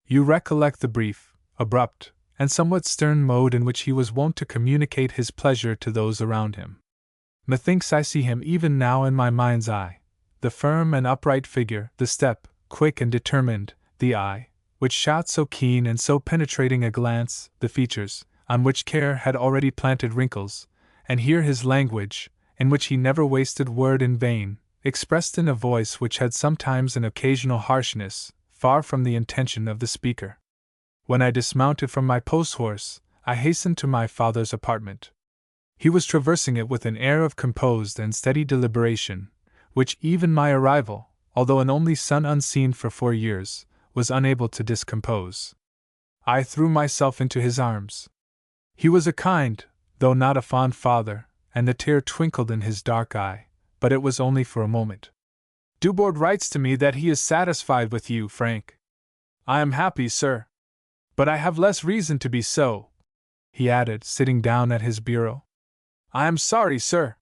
You recollect the brief, abrupt, and somewhat stern mode in which he was wont to communicate his pleasure to those around him. Methinks I see him even now in my mind's eye, the firm and upright figure, the step, quick and determined, the eye, which shot so keen and so penetrating a glance, the features, on which care had already planted wrinkles, and hear his language, in which he never wasted word in vain, expressed in a voice which had sometimes an occasional harshness, far from the intention of the speaker. When I dismounted from my post-horse, I hastened to my father's apartment. He was traversing it with an air of composed and steady deliberation, which even my arrival, although an only son unseen for 4 years, was unable to discompose. I threw myself into his arms. He was a kind, though not a fond father, and the tear twinkled in his dark eye, but it was only for a moment. Dubord writes to me that he is satisfied with you, Frank. I am happy, sir. But I have less reason to be so, he added, sitting down at his bureau. I am sorry, sir.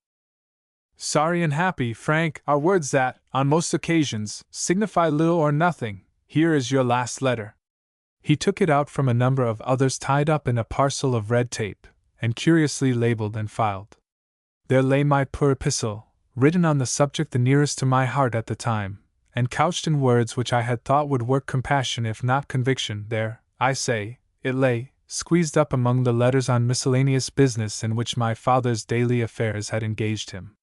Sorry and happy, Frank, are words that, on most occasions, signify little or nothing. Here is your last letter. He took it out from a number of others tied up in a parcel of red tape, and curiously labeled and filed. There lay my poor epistle, written on the subject the nearest to my heart at the time, and couched in words which I had thought would work compassion if not conviction. There, I say, it lay, squeezed up among the letters on miscellaneous business in which my father's daily affairs had engaged him.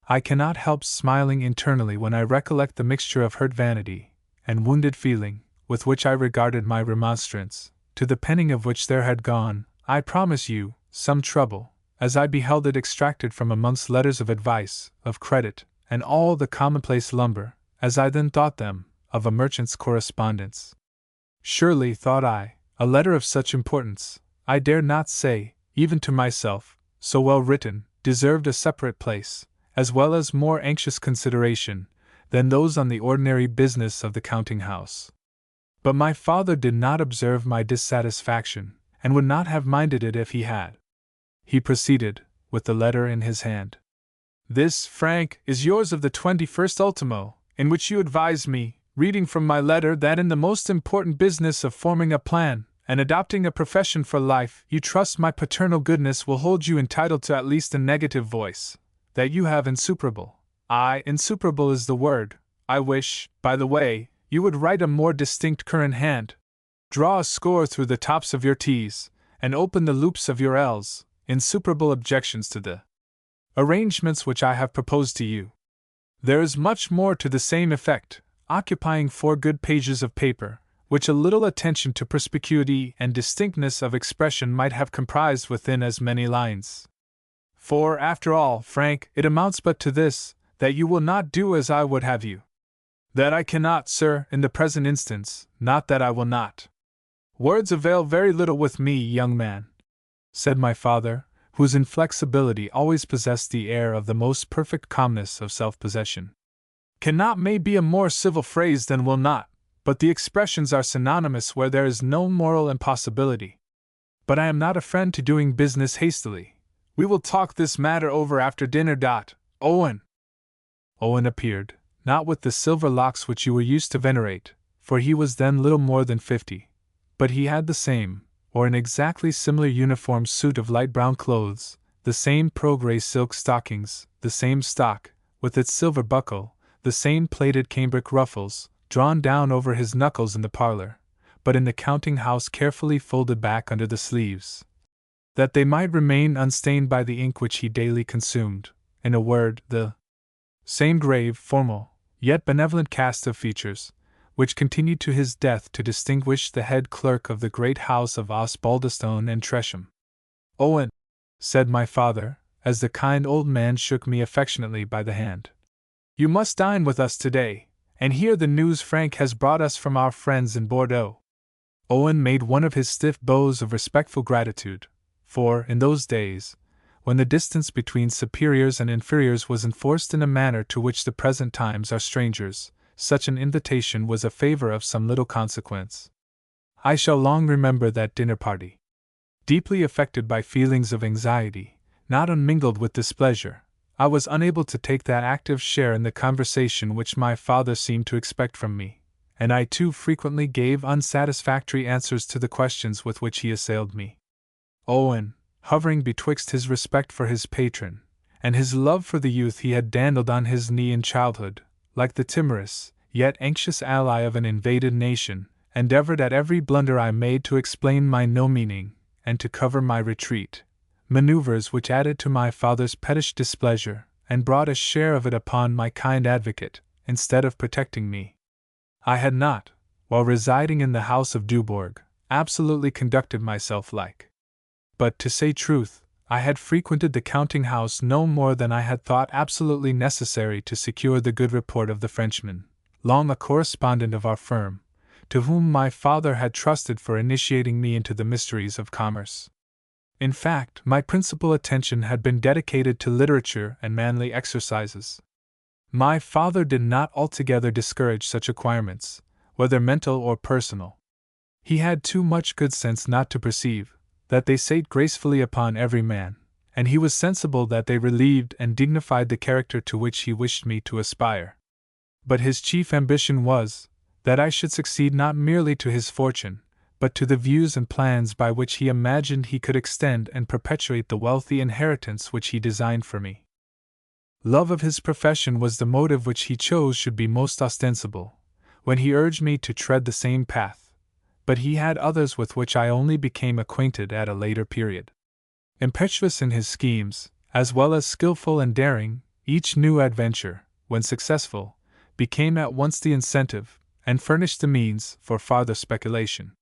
I cannot help smiling internally when I recollect the mixture of hurt vanity and wounded feeling with which I regarded my remonstrance, to the penning of which there had gone, I promise you, some trouble, as I beheld it extracted from amongst letters of advice, of credit, and all the commonplace lumber, as I then thought them, of a merchant's correspondence. Surely, thought I, a letter of such importance, I dare not say, even to myself, so well written, deserved a separate place, as well as more anxious consideration, than those on the ordinary business of the counting-house. But my father did not observe my dissatisfaction, and would not have minded it if he had. He proceeded, with the letter in his hand. This, Frank, is yours of the 21st ultimo, in which you advise me, reading from my letter, that in the most important business of forming a plan and adopting a profession for life, you trust my paternal goodness will hold you entitled to at least a negative voice, that you have insuperable, insuperable is the word, I wish, by the way, you would write a more distinct current hand, draw a score through the tops of your T's, and open the loops of your L's, insuperable objections to the arrangements which I have proposed to you. There is much more to the same effect, occupying 4 good pages of paper, which a little attention to perspicuity and distinctness of expression might have comprised within as many lines. For, after all, Frank, it amounts but to this, that you will not do as I would have you. That I cannot, sir, in the present instance, not that I will not. Words avail very little with me, young man, said my father, whose inflexibility always possessed the air of the most perfect calmness of self-possession. Cannot may be a more civil phrase than will not, but the expressions are synonymous where there is no moral impossibility. But I am not a friend to doing business hastily. We will talk this matter over after dinner. Owen. Owen appeared, not with the silver locks which you were used to venerate, for he was then little more than 50, but he had the same, or an exactly similar uniform suit of light brown clothes, the same pearl-grey silk stockings, the same stock, with its silver buckle, the same plaited cambric ruffles, drawn down over his knuckles in the parlor, but in the counting-house carefully folded back under the sleeves, that they might remain unstained by the ink which he daily consumed. In a word, the same grave, formal, yet benevolent cast of features, which continued to his death to distinguish the head clerk of the great house of Osbaldistone and Tresham. Owen, said my father, as the kind old man shook me affectionately by the hand, you must dine with us today, and hear the news Frank has brought us from our friends in Bordeaux. Owen made one of his stiff bows of respectful gratitude, for, in those days, when the distance between superiors and inferiors was enforced in a manner to which the present times are strangers, such an invitation was a favor of some little consequence. I shall long remember that dinner party. Deeply affected by feelings of anxiety, not unmingled with displeasure, I was unable to take that active share in the conversation which my father seemed to expect from me, and I too frequently gave unsatisfactory answers to the questions with which he assailed me. Owen, hovering betwixt his respect for his patron, and his love for the youth he had dandled on his knee in childhood, like the timorous, yet anxious ally of an invaded nation, endeavored at every blunder I made to explain my no meaning, and to cover my retreat, maneuvers which added to my father's pettish displeasure, and brought a share of it upon my kind advocate, instead of protecting me. I had not, while residing in the house of Dubourg, absolutely conducted myself like. But, to say truth, I had frequented the counting-house no more than I had thought absolutely necessary to secure the good report of the Frenchman, long a correspondent of our firm, to whom my father had trusted for initiating me into the mysteries of commerce. In fact, my principal attention had been dedicated to literature and manly exercises. My father did not altogether discourage such acquirements, whether mental or personal. He had too much good sense not to perceive that they sate gracefully upon every man, and he was sensible that they relieved and dignified the character to which he wished me to aspire. But his chief ambition was, that I should succeed not merely to his fortune, but to the views and plans by which he imagined he could extend and perpetuate the wealthy inheritance which he designed for me. Love of his profession was the motive which he chose should be most ostensible, when he urged me to tread the same path, but he had others with which I only became acquainted at a later period. Impetuous in his schemes, as well as skillful and daring, each new adventure, when successful, became at once the incentive, and furnished the means, for farther speculation.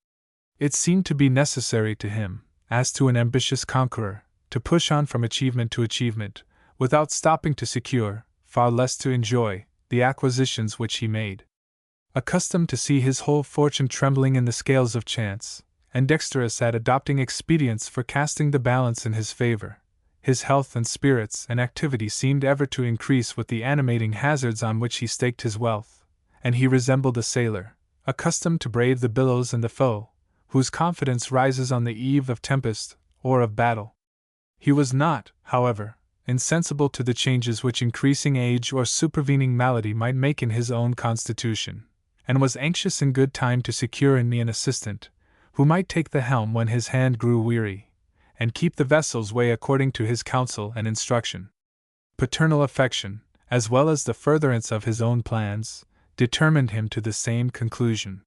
It seemed to be necessary to him, as to an ambitious conqueror, to push on from achievement to achievement, without stopping to secure, far less to enjoy, the acquisitions which he made. Accustomed to see his whole fortune trembling in the scales of chance, and dexterous at adopting expedients for casting the balance in his favor, his health and spirits and activity seemed ever to increase with the animating hazards on which he staked his wealth, and he resembled a sailor, accustomed to brave the billows and the foe, whose confidence rises on the eve of tempest or of battle. He was not, however, insensible to the changes which increasing age or supervening malady might make in his own constitution, and was anxious in good time to secure in me an assistant, who might take the helm when his hand grew weary, and keep the vessel's way according to his counsel and instruction. Paternal affection, as well as the furtherance of his own plans, determined him to the same conclusion.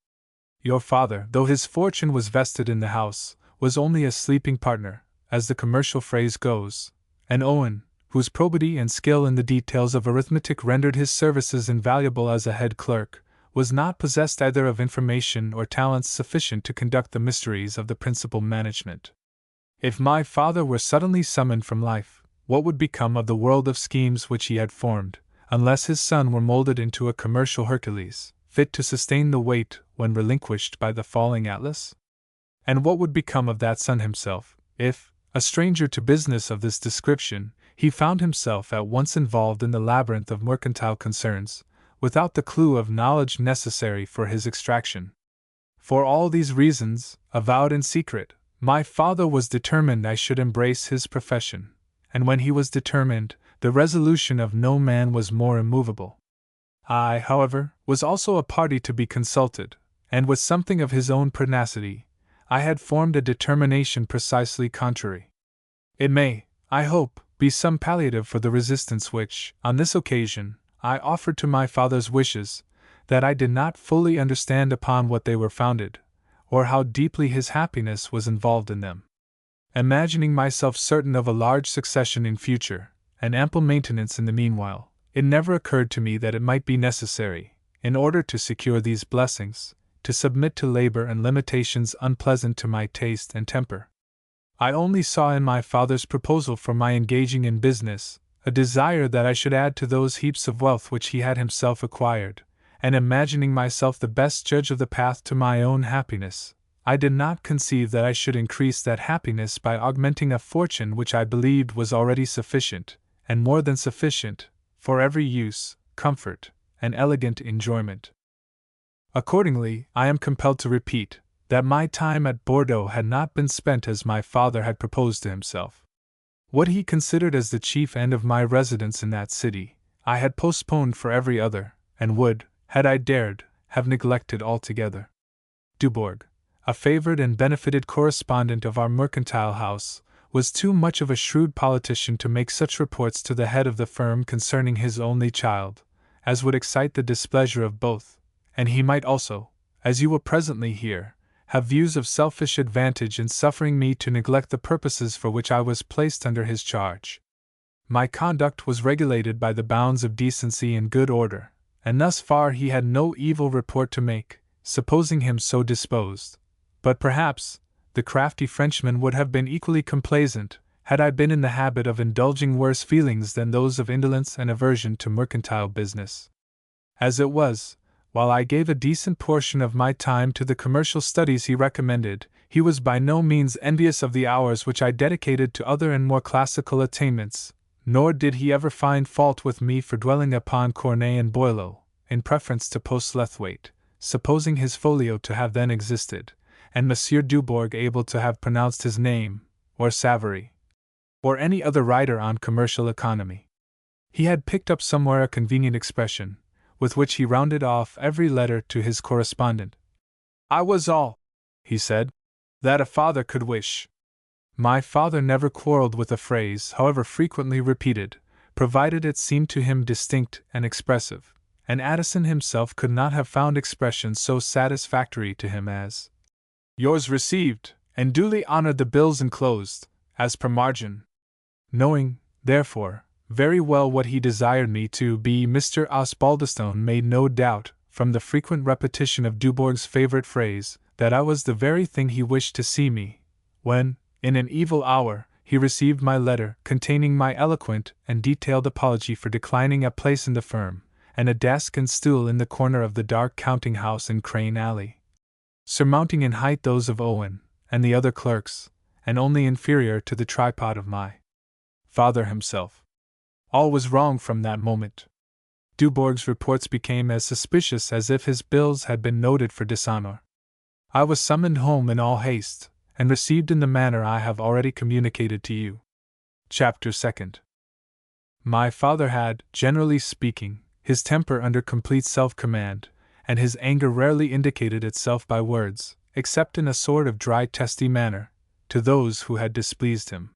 Your father, though his fortune was vested in the house, was only a sleeping partner, as the commercial phrase goes, and Owen, whose probity and skill in the details of arithmetic rendered his services invaluable as a head clerk, was not possessed either of information or talents sufficient to conduct the mysteries of the principal management. If my father were suddenly summoned from life, what would become of the world of schemes which he had formed, unless his son were molded into a commercial Hercules, fit to sustain the weight when relinquished by the falling Atlas? And what would become of that son himself, if, a stranger to business of this description, he found himself at once involved in the labyrinth of mercantile concerns, without the clue of knowledge necessary for his extraction? For all these reasons, avowed in secret, my father was determined I should embrace his profession, and when he was determined, the resolution of no man was more immovable. I, however, was also a party to be consulted, and with something of his own pertinacity, I had formed a determination precisely contrary. It may, I hope, be some palliative for the resistance which, on this occasion, I offered to my father's wishes, that I did not fully understand upon what they were founded, or how deeply his happiness was involved in them. Imagining myself certain of a large succession in future, and ample maintenance in the meanwhile, it never occurred to me that it might be necessary, in order to secure these blessings, to submit to labor and limitations unpleasant to my taste and temper. I only saw in my father's proposal for my engaging in business a desire that I should add to those heaps of wealth which he had himself acquired, and imagining myself the best judge of the path to my own happiness, I did not conceive that I should increase that happiness by augmenting a fortune which I believed was already sufficient, and more than sufficient, for every use, comfort, and elegant enjoyment. Accordingly, I am compelled to repeat that my time at Bordeaux had not been spent as my father had proposed to himself. What he considered as the chief end of my residence in that city, I had postponed for every other, and would, had I dared, have neglected altogether. Dubourg, a favored and benefited correspondent of our mercantile house, was too much of a shrewd politician to make such reports to the head of the firm concerning his only child, as would excite the displeasure of both, and he might also, as you will presently hear, have views of selfish advantage in suffering me to neglect the purposes for which I was placed under his charge. My conduct was regulated by the bounds of decency and good order, and thus far he had no evil report to make, supposing him so disposed. But perhaps the crafty Frenchman would have been equally complaisant, had I been in the habit of indulging worse feelings than those of indolence and aversion to mercantile business. As it was, while I gave a decent portion of my time to the commercial studies he recommended, he was by no means envious of the hours which I dedicated to other and more classical attainments, nor did he ever find fault with me for dwelling upon Corneille and Boileau, in preference to Postlethwaite, supposing his folio to have then existed, and Monsieur Dubourg able to have pronounced his name, or Savary, or any other writer on commercial economy. He had picked up somewhere a convenient expression, with which he rounded off every letter to his correspondent. "I was all," he said, "that a father could wish." My father never quarreled with a phrase, however frequently repeated, provided it seemed to him distinct and expressive, and Addison himself could not have found expression so satisfactory to him as "Yours received, and duly honored the bills enclosed, as per margin." Knowing, therefore, very well what he desired me to be, Mr. Osbaldistone made no doubt, from the frequent repetition of Dubourg's favorite phrase, that I was the very thing he wished to see me, when, in an evil hour, he received my letter containing my eloquent and detailed apology for declining a place in the firm, and a desk and stool in the corner of the dark counting-house in Crane Alley, surmounting in height those of Owen and the other clerks, and only inferior to the tripod of my father himself. All was wrong from that moment. Dubourg's reports became as suspicious as if his bills had been noted for dishonor. I was summoned home in all haste, and received in the manner I have already communicated to you. Chapter 2. My father had, generally speaking, his temper under complete self-command, and his anger rarely indicated itself by words, except in a sort of dry, testy manner, to those who had displeased him.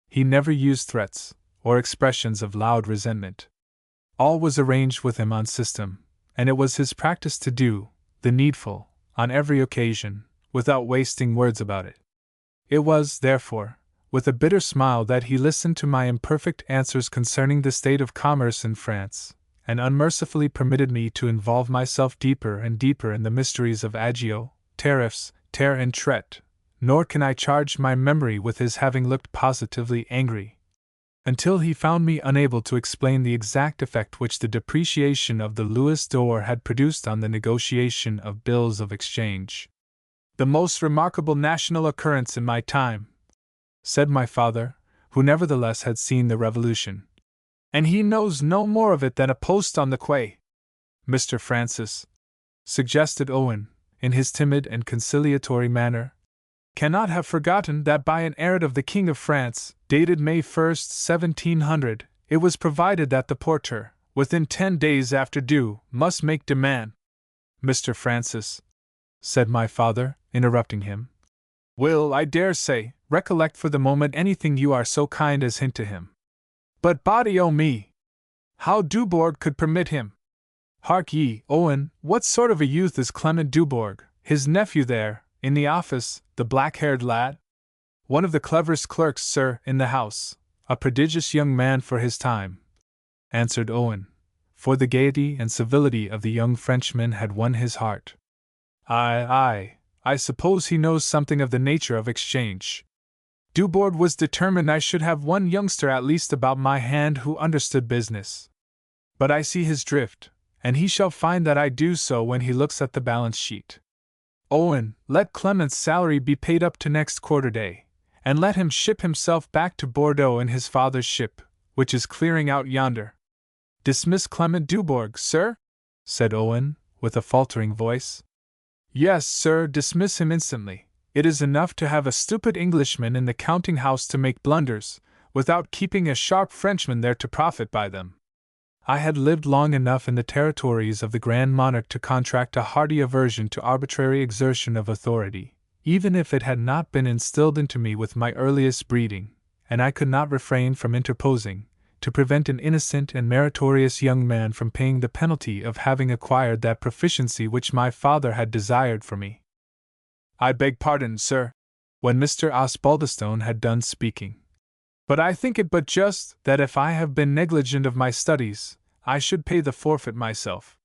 He never used threats, or expressions of loud resentment. All was arranged with him on system, and it was his practice to do the needful, on every occasion, without wasting words about it. It was, therefore, with a bitter smile that he listened to my imperfect answers concerning the state of commerce in France, and unmercifully permitted me to involve myself deeper and deeper in the mysteries of agio, tariffs, terre and traite, nor can I charge my memory with his having looked positively angry, until he found me unable to explain the exact effect which the depreciation of the Louis d'Or had produced on the negotiation of bills of exchange. "The most remarkable national occurrence in my time," said my father, who nevertheless had seen the revolution. "And he knows no more of it than a post on the quay." "Mr. Francis," suggested Owen, in his timid and conciliatory manner, "cannot have forgotten that by an edit of the King of France, dated May 1st, 1700, it was provided that the porter, within 10 days after due, must make demand." "Mr. Francis," said my father, interrupting him, "will, I dare say, recollect for the moment anything you are so kind as hint to him. But body o' me! How Dubourg could permit him! Hark ye, Owen, what sort of a youth is Clement Dubourg, his nephew there, in the office, the black-haired lad?" "One of the cleverest clerks, sir, in the house, a prodigious young man for his time," answered Owen, for the gaiety and civility of the young Frenchman had won his heart. I suppose he knows something of the nature of exchange. Dubourg was determined I should have one youngster at least about my hand who understood business. But I see his drift, and he shall find that I do so when he looks at the balance sheet. Owen, let Clement's salary be paid up to next quarter day, and let him ship himself back to Bordeaux in his father's ship, which is clearing out yonder." "Dismiss Clement Dubourg, sir?" said Owen, with a faltering voice. "Yes, sir, dismiss him instantly. It is enough to have a stupid Englishman in the counting-house to make blunders, without keeping a sharp Frenchman there to profit by them." I had lived long enough in the territories of the Grand Monarch to contract a hearty aversion to arbitrary exertion of authority, even if it had not been instilled into me with my earliest breeding, and I could not refrain from interposing, to prevent an innocent and meritorious young man from paying the penalty of having acquired that proficiency which my father had desired for me. "I beg pardon, sir," when Mr. Osbaldistone had done speaking, "but I think it but just that if I have been negligent of my studies, I should pay the forfeit myself.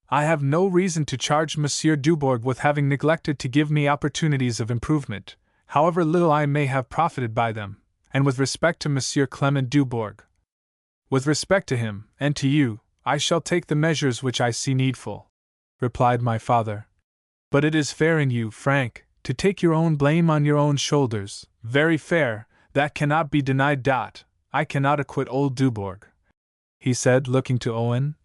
I have no reason to charge Monsieur Dubourg with having neglected to give me opportunities of improvement, however little I may have profited by them, and with respect to Monsieur Clement Dubourg, with respect to him, and to you, I shall take the measures which I see needful," replied my father. "But it is fair in you, Frank, to take your own blame on your own shoulders, very fair, that cannot be denied. I cannot acquit old Dubourg," he said, looking to Owen,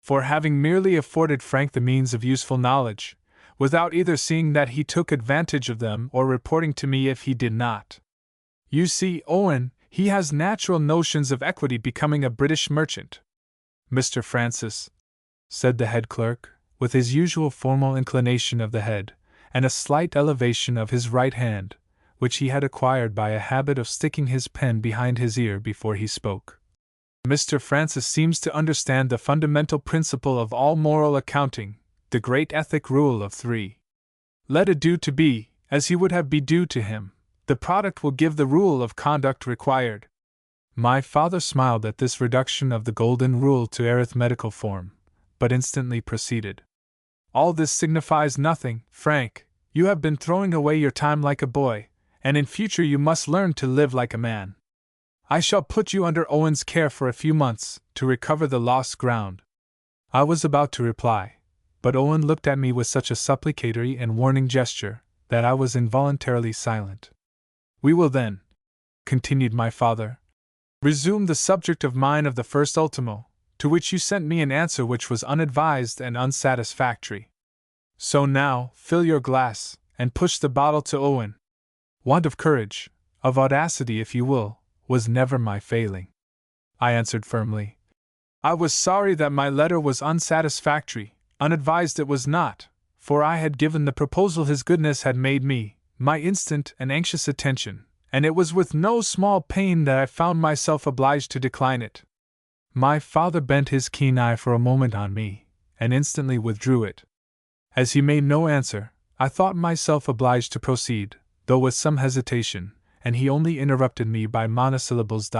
"for having merely afforded Frank the means of useful knowledge, without either seeing that he took advantage of them or reporting to me if he did not. You see, Owen, he has natural notions of equity becoming a British merchant." "Mr. Francis," said the head clerk, with his usual formal inclination of the head, and a slight elevation of his right hand, which he had acquired by a habit of sticking his pen behind his ear before he spoke, "Mr. Francis seems to understand the fundamental principle of all moral accounting, the great ethic rule of 3. Let a due to be, as he would have be due to him, the product will give the rule of conduct required." My father smiled at this reduction of the golden rule to arithmetical form, but instantly proceeded. "All this signifies nothing, Frank. You have been throwing away your time like a boy, and in future you must learn to live like a man. I shall put you under Owen's care for a few months, to recover the lost ground." I was about to reply, but Owen looked at me with such a supplicatory and warning gesture, that I was involuntarily silent. "We will then," continued my father, "resume the subject of mine of the first ultimo, to which you sent me an answer which was unadvised and unsatisfactory. So now, fill your glass, and push the bottle to Owen. Want of courage, of audacity if you will, was never my failing. I answered firmly. I was sorry that my letter was unsatisfactory, unadvised it was not, for I had given the proposal his goodness had made me, my instant and anxious attention, and it was with no small pain that I found myself obliged to decline it. My father bent his keen eye for a moment on me, and instantly withdrew it. As he made no answer, I thought myself obliged to proceed, though with some hesitation, and he only interrupted me by monosyllables.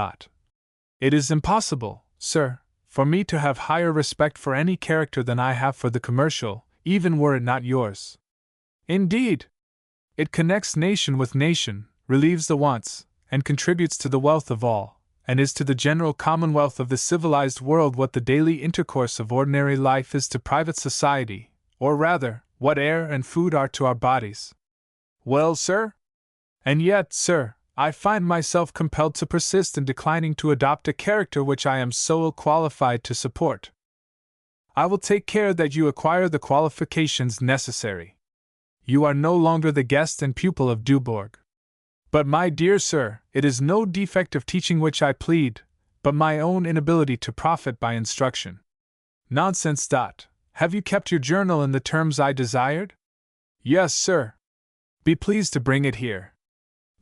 It is impossible, sir, for me to have higher respect for any character than I have for the commercial, even were it not yours. Indeed, it connects nation with nation, relieves the wants, and contributes to the wealth of all, and is to the general commonwealth of the civilized world what the daily intercourse of ordinary life is to private society, or rather, what air and food are to our bodies. Well, sir? And yet, sir, I find myself compelled to persist in declining to adopt a character which I am so ill qualified to support. I will take care that you acquire the qualifications necessary. You are no longer the guest and pupil of Dubourg. But, my dear sir, it is no defect of teaching which I plead, but my own inability to profit by instruction. Nonsense. Have you kept your journal in the terms I desired? Yes, sir. Be pleased to bring it here.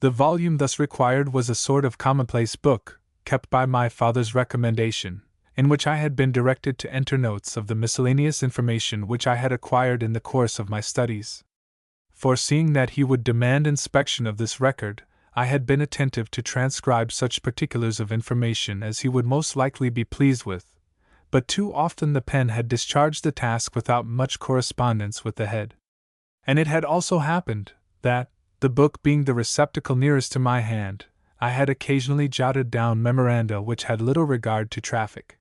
The volume thus required was a sort of commonplace book, kept by my father's recommendation, in which I had been directed to enter notes of the miscellaneous information which I had acquired in the course of my studies. Foreseeing that he would demand inspection of this record, I had been attentive to transcribe such particulars of information as he would most likely be pleased with, but too often the pen had discharged the task without much correspondence with the head. And it had also happened that, the book being the receptacle nearest to my hand, I had occasionally jotted down memoranda which had little regard to traffic.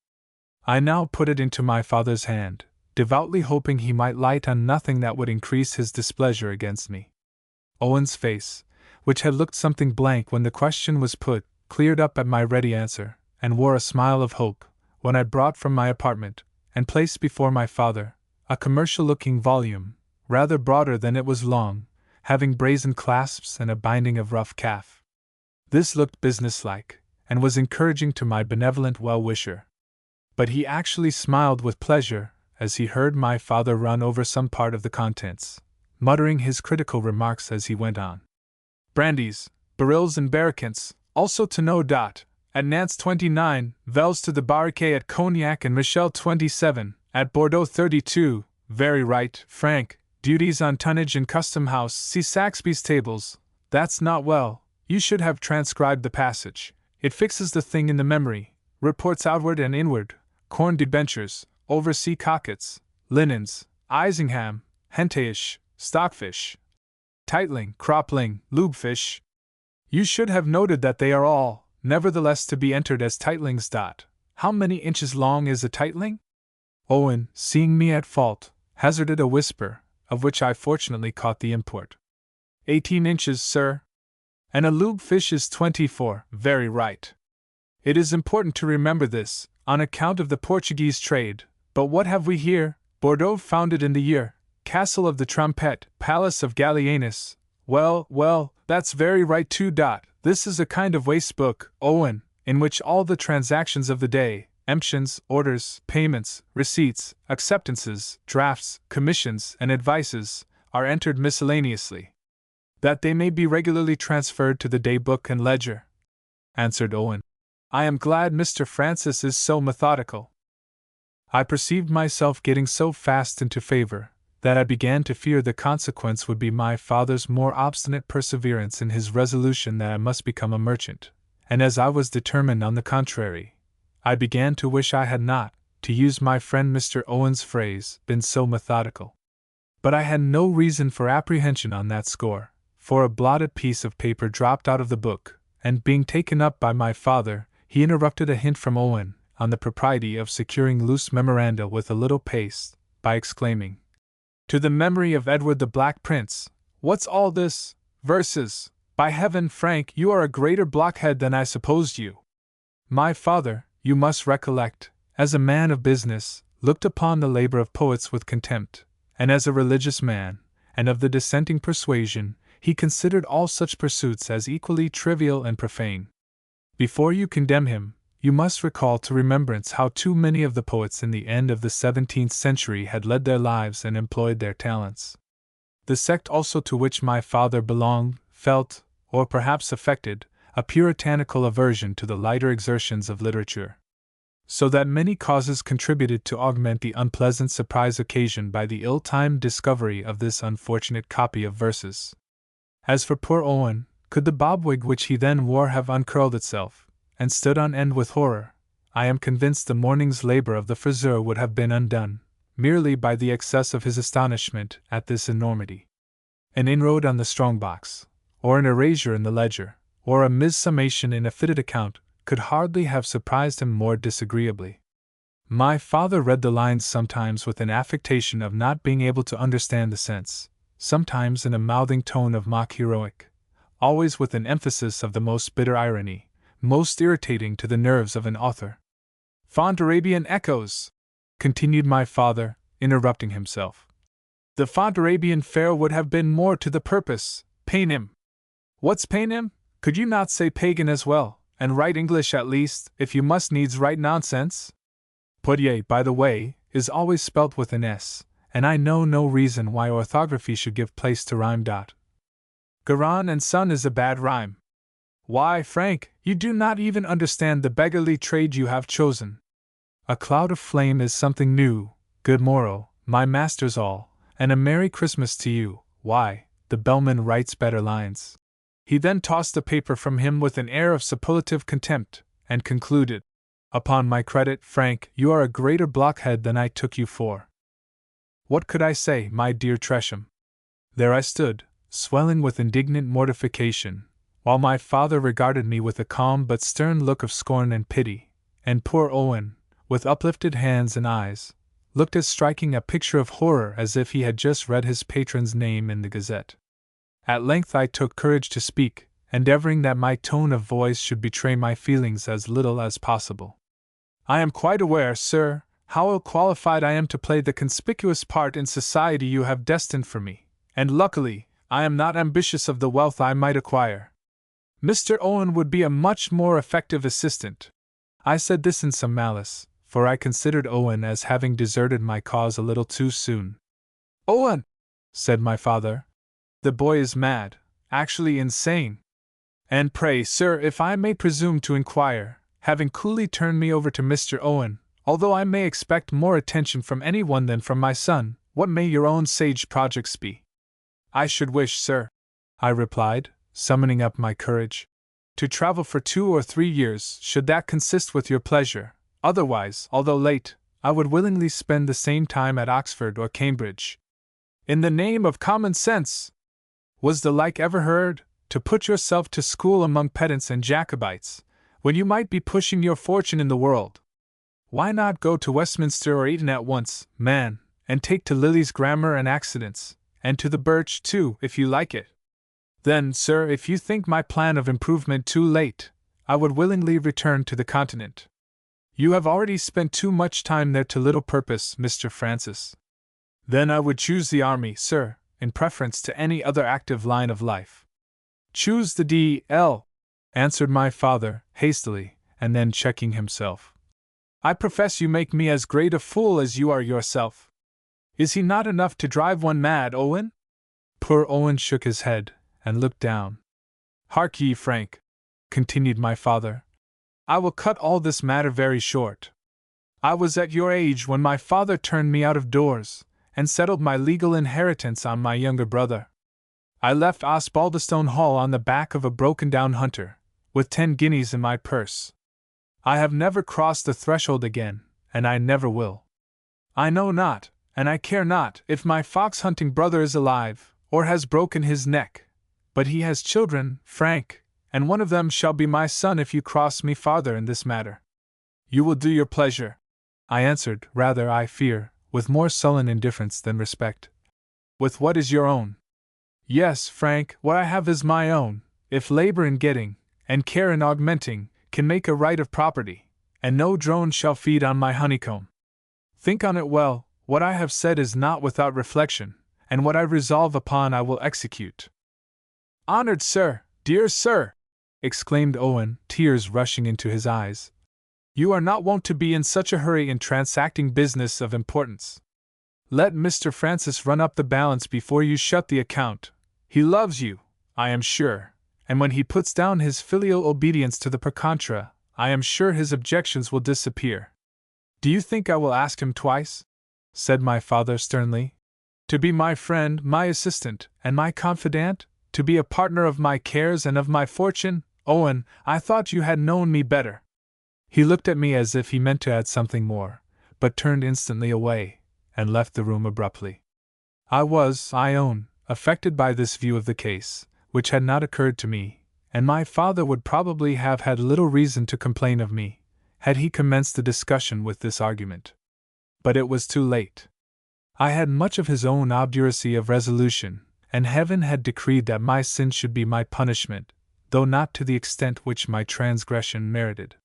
I now put it into my father's hand, devoutly hoping he might light on nothing that would increase his displeasure against me. Owen's face, which had looked something blank when the question was put, cleared up at my ready answer, and wore a smile of hope, when I brought from my apartment, and placed before my father, a commercial-looking volume, rather broader than it was long, having brazen clasps and a binding of rough calf. This looked businesslike, and was encouraging to my benevolent well-wisher. But he actually smiled with pleasure, as he heard my father run over some part of the contents, muttering his critical remarks as he went on. Brandies, barils and barricants, also to know. At Nantes 29, Vels to the Barriquet at Cognac and Michel 27, at Bordeaux 32, very right, franc, duties on tonnage and custom house. See Saxby's tables. That's not well, you should have transcribed the passage. It fixes the thing in the memory, reports outward and inward, corn debentures, oversea cockets, linens, Isingham, hentaish, stockfish, titling, cropling, lubefish. You should have noted that they are all, nevertheless, to be entered as titlings. How many inches long is a titling? Owen, seeing me at fault, hazarded a whisper, of which I fortunately caught the import. 18 inches, sir. And a lubefish is 24, very right. It is important to remember this, on account of the Portuguese trade. But what have we here? Bordeaux founded in the year, Castle of the Trumpet, Palace of Gallienus. Well, that's very right too. This is a kind of waste book, Owen, in which all the transactions of the day, emptions, orders, payments, receipts, acceptances, drafts, commissions, and advices, are entered miscellaneously, that they may be regularly transferred to the day book and ledger, answered Owen. I am glad Mr. Francis is so methodical. I perceived myself getting so fast into favor, that I began to fear the consequence would be my father's more obstinate perseverance in his resolution that I must become a merchant, and as I was determined on the contrary, I began to wish I had not, to use my friend Mr. Owen's phrase, been so methodical. But I had no reason for apprehension on that score, for a blotted piece of paper dropped out of the book, and being taken up by my father, he interrupted a hint from Owen on the propriety of securing loose memoranda with a little paste, by exclaiming, "To the memory of Edward the Black Prince, what's all this? Verses! By heaven, Frank, you are a greater blockhead than I supposed you." My father, you must recollect, as a man of business, looked upon the labor of poets with contempt, and as a religious man, and of the dissenting persuasion, he considered all such pursuits as equally trivial and profane. Before you condemn him, you must recall to remembrance how too many of the poets in the end of the 17th century had led their lives and employed their talents. The sect also to which my father belonged felt, or perhaps affected, a puritanical aversion to the lighter exertions of literature. So that many causes contributed to augment the unpleasant surprise occasioned by the ill-timed discovery of this unfortunate copy of verses. As for poor Owen, could the bobwig which he then wore have uncurled itself, and stood on end with horror, I am convinced the morning's labor of the friseur would have been undone, merely by the excess of his astonishment at this enormity. An inroad on the strong-box, or an erasure in the ledger, or a mis-summation in a fitted account, could hardly have surprised him more disagreeably. My father read the lines sometimes with an affectation of not being able to understand the sense, sometimes in a mouthing tone of mock-heroic, always with an emphasis of the most bitter irony, most irritating to the nerves of an author. Fond Arabian echoes, continued my father, interrupting himself. The fond Arabian fare would have been more to the purpose. Paynim. What's Paynim? Could you not say pagan as well, and write English at least, if you must needs write nonsense? Poitiers, by the way, is always spelt with an S, and I know no reason why orthography should give place to rhyme. Garan and son is a bad rhyme. Why, Frank, you do not even understand the beggarly trade you have chosen. A cloud of flame is something new. Good morrow, my masters all, and a Merry Christmas to you. Why, the bellman writes better lines. He then tossed the paper from him with an air of superlative contempt, and concluded, Upon my credit, Frank, you are a greater blockhead than I took you for. What could I say, my dear Tresham? There I stood, swelling with indignant mortification, while my father regarded me with a calm but stern look of scorn and pity, and poor Owen, with uplifted hands and eyes, looked as striking a picture of horror as if he had just read his patron's name in the Gazette. At length I took courage to speak, endeavoring that my tone of voice should betray my feelings as little as possible. I am quite aware, sir, how ill-qualified I am to play the conspicuous part in society you have destined for me, and luckily, I am not ambitious of the wealth I might acquire. Mr. Owen would be a much more effective assistant. I said this in some malice, for I considered Owen as having deserted my cause a little too soon. Owen! said my father. The boy is mad, actually insane. And pray, sir, if I may presume to inquire, having coolly turned me over to Mr. Owen, although I may expect more attention from anyone than from my son, what may your own sage projects be? I should wish, sir, I replied, summoning up my courage, to travel for 2 or 3 years, should that consist with your pleasure. Otherwise, although late, I would willingly spend the same time at Oxford or Cambridge. In the name of common sense! Was the like ever heard, to put yourself to school among pedants and Jacobites, when you might be pushing your fortune in the world? Why not go to Westminster or Eton at once, man, and take to Lilly's Grammar and Accidence, and to the Birch too, if you like it? Then, sir, if you think my plan of improvement too late, I would willingly return to the Continent. You have already spent too much time there to little purpose, Mr. Francis. Then I would choose the army, sir, in preference to any other active line of life. Choose the D.L., answered my father, hastily, and then checking himself. I profess you make me as great a fool as you are yourself. Is he not enough to drive one mad, Owen? Poor Owen shook his head, and looked down. Hark ye, Frank, continued my father, I will cut all this matter very short. I was at your age when my father turned me out of doors, and settled my legal inheritance on my younger brother. I left Osbaldistone Hall on the back of a broken-down hunter, with 10 guineas in my purse. I have never crossed the threshold again, and I never will. I know not, and I care not, if my fox-hunting brother is alive, or has broken his neck, but he has children, Frank, and one of them shall be my son if you cross me farther in this matter. You will do your pleasure, I answered, rather, I fear, with more sullen indifference than respect. With what is your own? Yes, Frank, what I have is my own, if labor in getting, and care in augmenting, can make a right of property. and no drone shall feed on my honeycomb. Think on it well, what I have said is not without reflection, and what I resolve upon I will execute. Honored sir, dear sir! Exclaimed Owen, tears rushing into his eyes. You are not wont to be in such a hurry in transacting business of importance. Let Mr. Francis run up the balance before you shut the account. He loves you, I am sure, and when he puts down his filial obedience to the per contra, I am sure his objections will disappear. Do you think I will ask him twice? Said my father sternly. To be my friend, my assistant, and my confidant? To be a partner of my cares and of my fortune? Owen, I thought you had known me better. He looked at me as if he meant to add something more, but turned instantly away, and left the room abruptly. I was, I own, affected by this view of the case, which had not occurred to me, and my father would probably have had little reason to complain of me, had he commenced the discussion with this argument. But it was too late. I had much of his own obduracy of resolution, and heaven had decreed that my sin should be my punishment, though not to the extent which my transgression merited.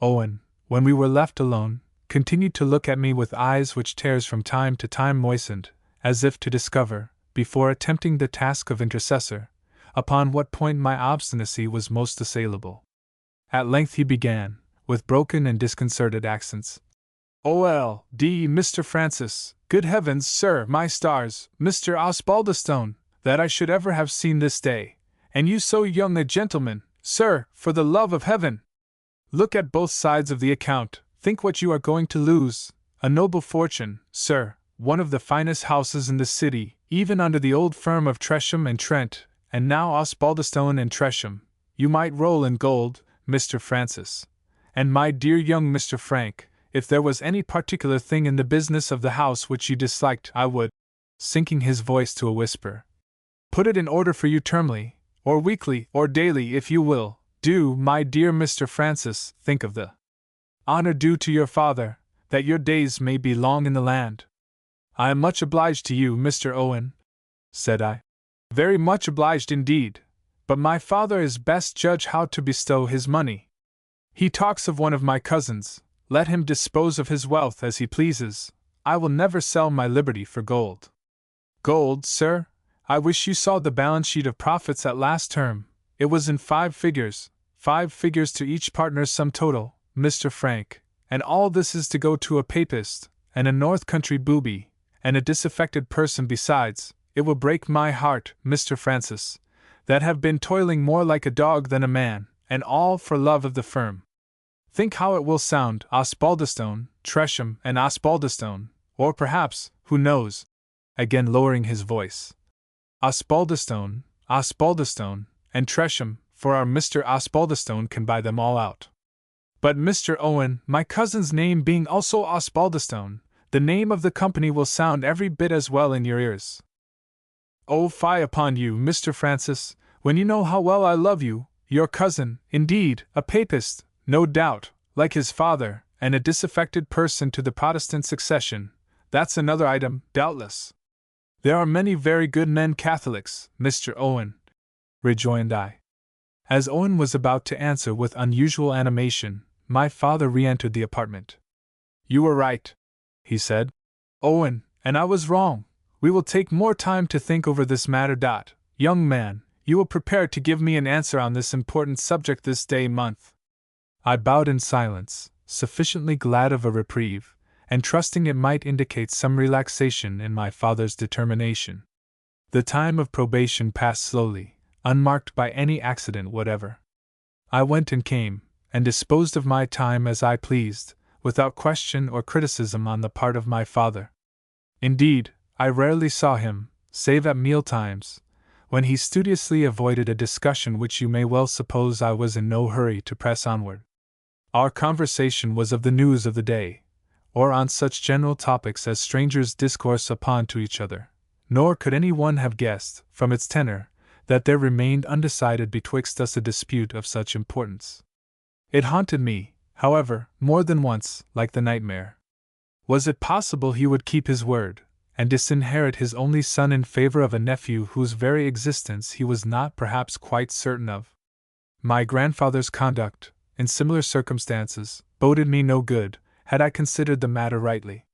Owen, when we were left alone, continued to look at me with eyes which tears from time to time moistened, as if to discover, before attempting the task of intercessor, upon what point my obstinacy was most assailable. At length he began, with broken and disconcerted accents. O.L.D. Mr. Francis, good heavens, sir, my stars, Mr. Osbaldistone, that I should ever have seen this day, and you so young a gentleman, sir, for the love of heaven! Look at both sides of the account, think what you are going to lose, a noble fortune, sir, one of the finest houses in the city, even under the old firm of Tresham and Trent, and now Osbaldistone and Tresham. You might roll in gold, Mr. Francis. And my dear young Mr. Frank, if there was any particular thing in the business of the house which you disliked, I would, sinking his voice to a whisper, put it in order for you termly, or weekly, or daily, if you will. Do, my dear Mr. Francis, think of the honor due to your father, that your days may be long in the land. I am much obliged to you, Mr. Owen, said I. Very much obliged indeed, but my father is best judge how to bestow his money. He talks of one of my cousins. Let him dispose of his wealth as he pleases. I will never sell my liberty for gold. Gold, sir? I wish you saw the balance sheet of profits at last term. It was in 5 figures to each partner's sum total, Mr. Frank, and all this is to go to a papist, and a north country booby, and a disaffected person besides. It will break my heart, Mr. Francis, that have been toiling more like a dog than a man, and all for love of the firm. Think how it will sound, Osbaldistone, Tresham, and Osbaldistone, or perhaps, who knows, again lowering his voice, Osbaldistone, and Tresham, for our Mr. Osbaldistone can buy them all out. But Mr. Owen, my cousin's name being also Osbaldistone, the name of the company will sound every bit as well in your ears. Oh, fie upon you, Mr. Francis, when you know how well I love you, your cousin, indeed, a papist, no doubt, like his father, and a disaffected person to the Protestant succession. That's another item, doubtless. There are many very good men Catholics, Mr. Owen, rejoined I. As Owen was about to answer with unusual animation, my father re-entered the apartment. You were right, he said, Owen, and I was wrong. We will take more time to think over this matter. Young man, you will prepare to give me an answer on this important subject this day month. I bowed in silence, sufficiently glad of a reprieve, and trusting it might indicate some relaxation in my father's determination. The time of probation passed slowly, unmarked by any accident whatever. I went and came, and disposed of my time as I pleased, without question or criticism on the part of my father. Indeed, I rarely saw him, save at meal times, when he studiously avoided a discussion which you may well suppose I was in no hurry to press onward. Our conversation was of the news of the day, or on such general topics as strangers discourse upon to each other, nor could any one have guessed, from its tenor, that there remained undecided betwixt us a dispute of such importance. It haunted me, however, more than once, like the nightmare. Was it possible he would keep his word, and disinherit his only son in favor of a nephew whose very existence he was not perhaps quite certain of? My grandfather's conduct, in similar circumstances, boded me no good, had I considered the matter rightly.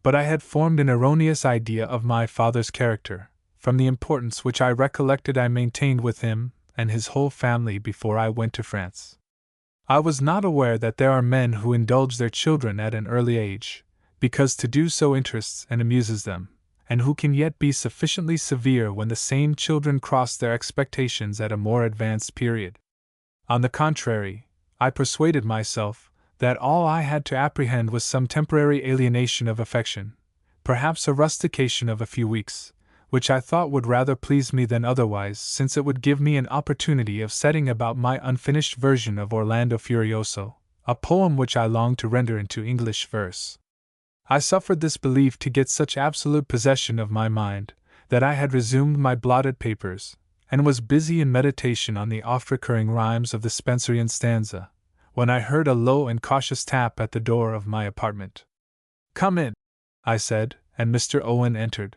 But I had formed an erroneous idea of my father's character, from the importance which I recollected I maintained with him and his whole family before I went to France. I was not aware that there are men who indulge their children at an early age, because to do so interests and amuses them, and who can yet be sufficiently severe when the same children cross their expectations at a more advanced period. On the contrary, I persuaded myself that all I had to apprehend was some temporary alienation of affection, perhaps a rustication of a few weeks, which I thought would rather please me than otherwise, since it would give me an opportunity of setting about my unfinished version of Orlando Furioso, a poem which I longed to render into English verse. I suffered this belief to get such absolute possession of my mind, that I had resumed my blotted papers, and was busy in meditation on the oft-recurring rhymes of the Spenserian stanza, when I heard a low and cautious tap at the door of my apartment. "Come in," I said, and Mr. Owen entered.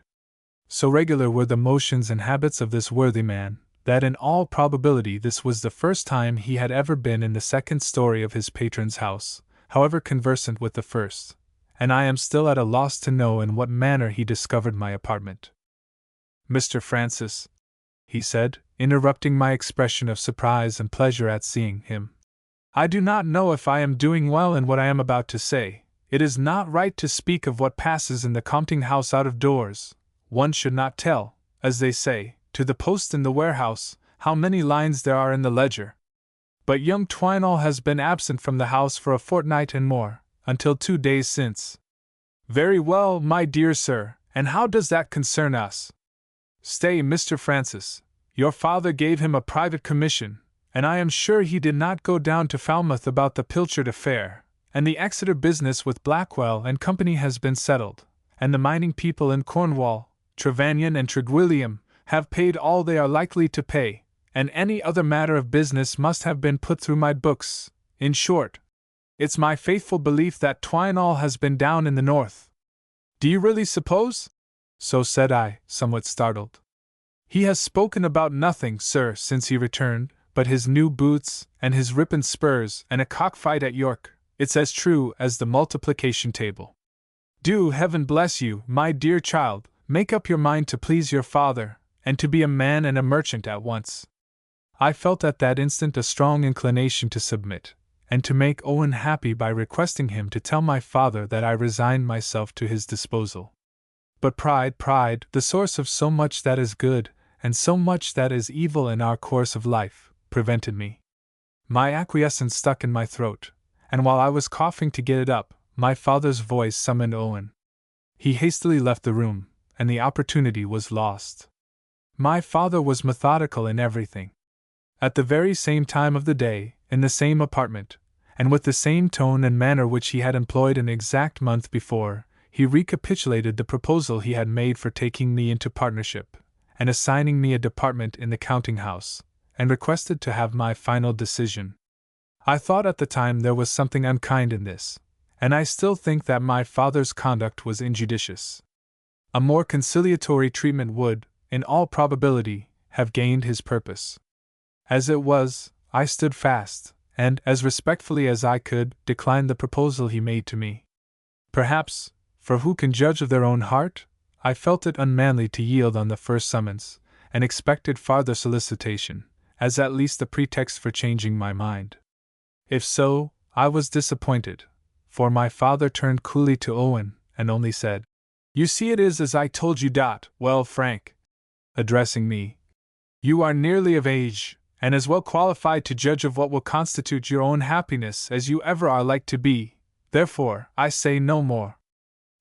So regular were the motions and habits of this worthy man, that in all probability this was the first time he had ever been in the second story of his patron's house, however conversant with the first, and I am still at a loss to know in what manner he discovered my apartment. "Mr. Francis," he said, interrupting my expression of surprise and pleasure at seeing him, "I do not know if I am doing well in what I am about to say. It is not right to speak of what passes in the counting house out of doors. One should not tell, as they say, to the post in the warehouse, how many lines there are in the ledger. But young Twineall has been absent from the house for a fortnight and more, until 2 days since." "Very well, my dear sir, and how does that concern us?" "Stay, Mr. Francis, your father gave him a private commission, and I am sure he did not go down to Falmouth about the Pilchard affair, and the Exeter business with Blackwell and Company has been settled, and the mining people in Cornwall, Trevanion and Treguillium, have paid all they are likely to pay, and any other matter of business must have been put through my books. In short, it's my faithful belief that Twineall has been down in the north." "Do you really suppose?" So said I, somewhat startled. "He has spoken about nothing, sir, since he returned, but his new boots, and his ripping spurs, and a cockfight at York. It's as true as the multiplication table. Do, heaven bless you, my dear child, make up your mind to please your father, and to be a man and a merchant at once." I felt at that instant a strong inclination to submit, and to make Owen happy by requesting him to tell my father that I resigned myself to his disposal. But pride, the source of so much that is good, and so much that is evil in our course of life, prevented me. My acquiescence stuck in my throat, and while I was coughing to get it up, my father's voice summoned Owen. He hastily left the room, and the opportunity was lost. My father was methodical in everything. At the very same time of the day, in the same apartment, and with the same tone and manner which he had employed an exact month before, he recapitulated the proposal he had made for taking me into partnership, and assigning me a department in the counting house, and requested to have my final decision. I thought at the time there was something unkind in this, and I still think that my father's conduct was injudicious. A more conciliatory treatment would, in all probability, have gained his purpose. As it was, I stood fast, and, as respectfully as I could, declined the proposal he made to me. Perhaps, for who can judge of their own heart, I felt it unmanly to yield on the first summons, and expected farther solicitation, as at least a pretext for changing my mind. If so, I was disappointed, for my father turned coolly to Owen, and only said, "You see it is as I told you. Well, Frank," addressing me, "you are nearly of age, and as well qualified to judge of what will constitute your own happiness as you ever are like to be, therefore I say no more.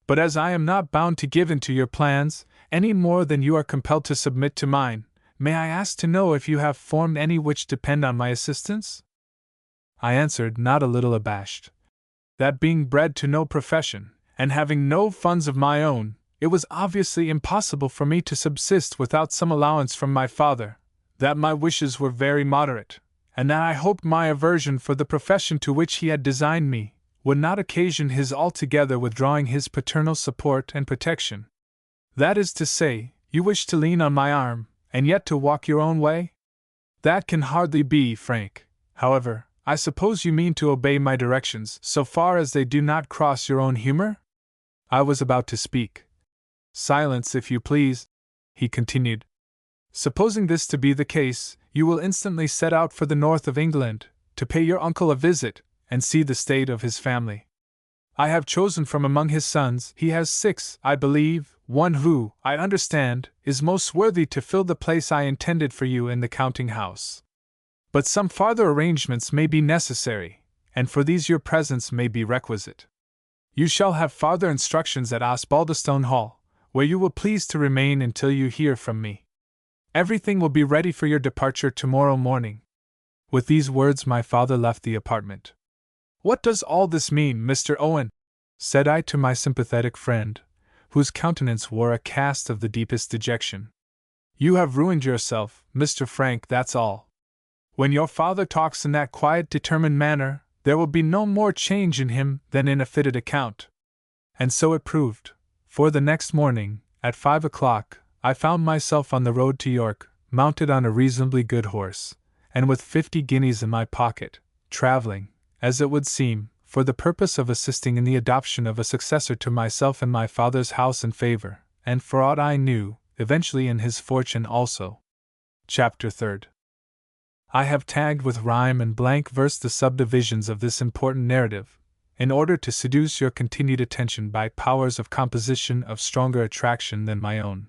But as I am not bound to give in to your plans, any more than you are compelled to submit to mine, may I ask to know if you have formed any which depend on my assistance?" I answered, not a little abashed, that being bred to no profession, and having no funds of my own, it was obviously impossible for me to subsist without some allowance from my father, that my wishes were very moderate, and that I hoped my aversion for the profession to which he had designed me would not occasion his altogether withdrawing his paternal support and protection. "That is to say, you wish to lean on my arm, and yet to walk your own way?" "That can hardly be, Frank. However, I suppose you mean to obey my directions so far as they do not cross your own humor? I was about to speak. Silence, if you please, he continued. Supposing this to be the case, you will instantly set out for the north of England, to pay your uncle a visit, and see the state of his family. I have chosen from among his sons, he has 6, I believe, one who, I understand, is most worthy to fill the place I intended for you in the counting house. But some farther arrangements may be necessary, and for these your presence may be requisite. You shall have farther instructions at Osbaldistone Hall, where you will please to remain until you hear from me. Everything will be ready for your departure tomorrow morning. With these words my father left the apartment. What does all this mean, Mr. Owen? Said I to my sympathetic friend, whose countenance wore a cast of the deepest dejection. You have ruined yourself, Mr. Frank, that's all. When your father talks in that quiet, determined manner, there will be no more change in him than in a fitted account. And so it proved, for the next morning, at 5 o'clock, I found myself on the road to York, mounted on a reasonably good horse, and with 50 guineas in my pocket, travelling, as it would seem, for the purpose of assisting in the adoption of a successor to myself in my father's house in favour, and for aught I knew, eventually in his fortune also. Chapter 3. I have tagged with rhyme and blank verse the subdivisions of this important narrative, in order to seduce your continued attention by powers of composition of stronger attraction than my own.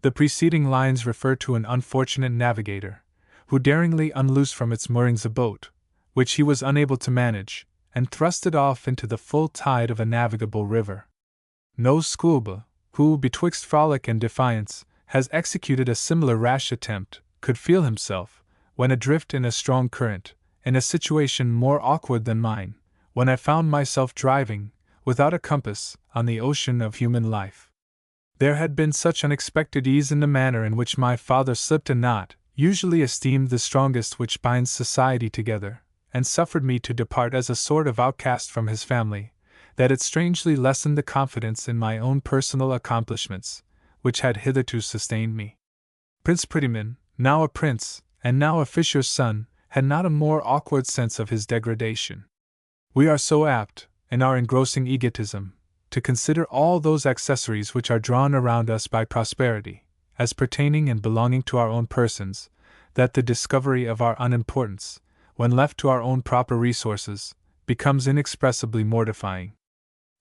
The preceding lines refer to an unfortunate navigator, who daringly unloosed from its moorings a boat, which he was unable to manage, and thrust it off into the full tide of a navigable river. No schoolboy, who, betwixt frolic and defiance, has executed a similar rash attempt, could feel himself, when adrift in a strong current, in a situation more awkward than mine, when I found myself driving, without a compass, on the ocean of human life. There had been such unexpected ease in the manner in which my father slipped a knot, usually esteemed the strongest which binds society together, and suffered me to depart as a sort of outcast from his family, that it strangely lessened the confidence in my own personal accomplishments, which had hitherto sustained me. Prince Prettyman, now a prince, and now a fisher's son, had not a more awkward sense of his degradation. We are so apt, in our engrossing egotism, to consider all those accessories which are drawn around us by prosperity, as pertaining and belonging to our own persons, that the discovery of our unimportance, when left to our own proper resources, becomes inexpressibly mortifying.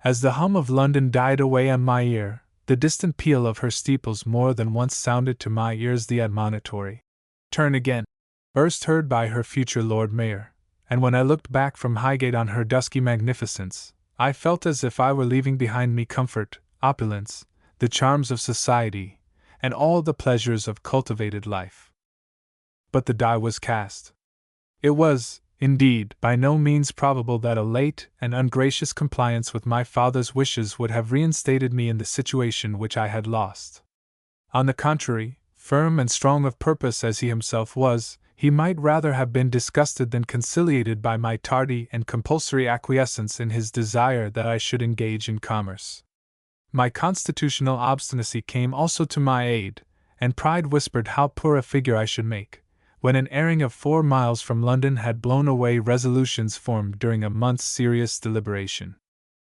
As the hum of London died away on my ear, the distant peal of her steeples more than once sounded to my ears the admonitory "Turn again," first heard by her future Lord Mayor, and when I looked back from Highgate on her dusky magnificence, I felt as if I were leaving behind me comfort, opulence, the charms of society, and all the pleasures of cultivated life. But the die was cast. It was, indeed, by no means probable that a late and ungracious compliance with my father's wishes would have reinstated me in the situation which I had lost. On the contrary, firm and strong of purpose as he himself was, he might rather have been disgusted than conciliated by my tardy and compulsory acquiescence in his desire that I should engage in commerce. My constitutional obstinacy came also to my aid, and pride whispered how poor a figure I should make, when an airing of 4 miles from London had blown away resolutions formed during a month's serious deliberation.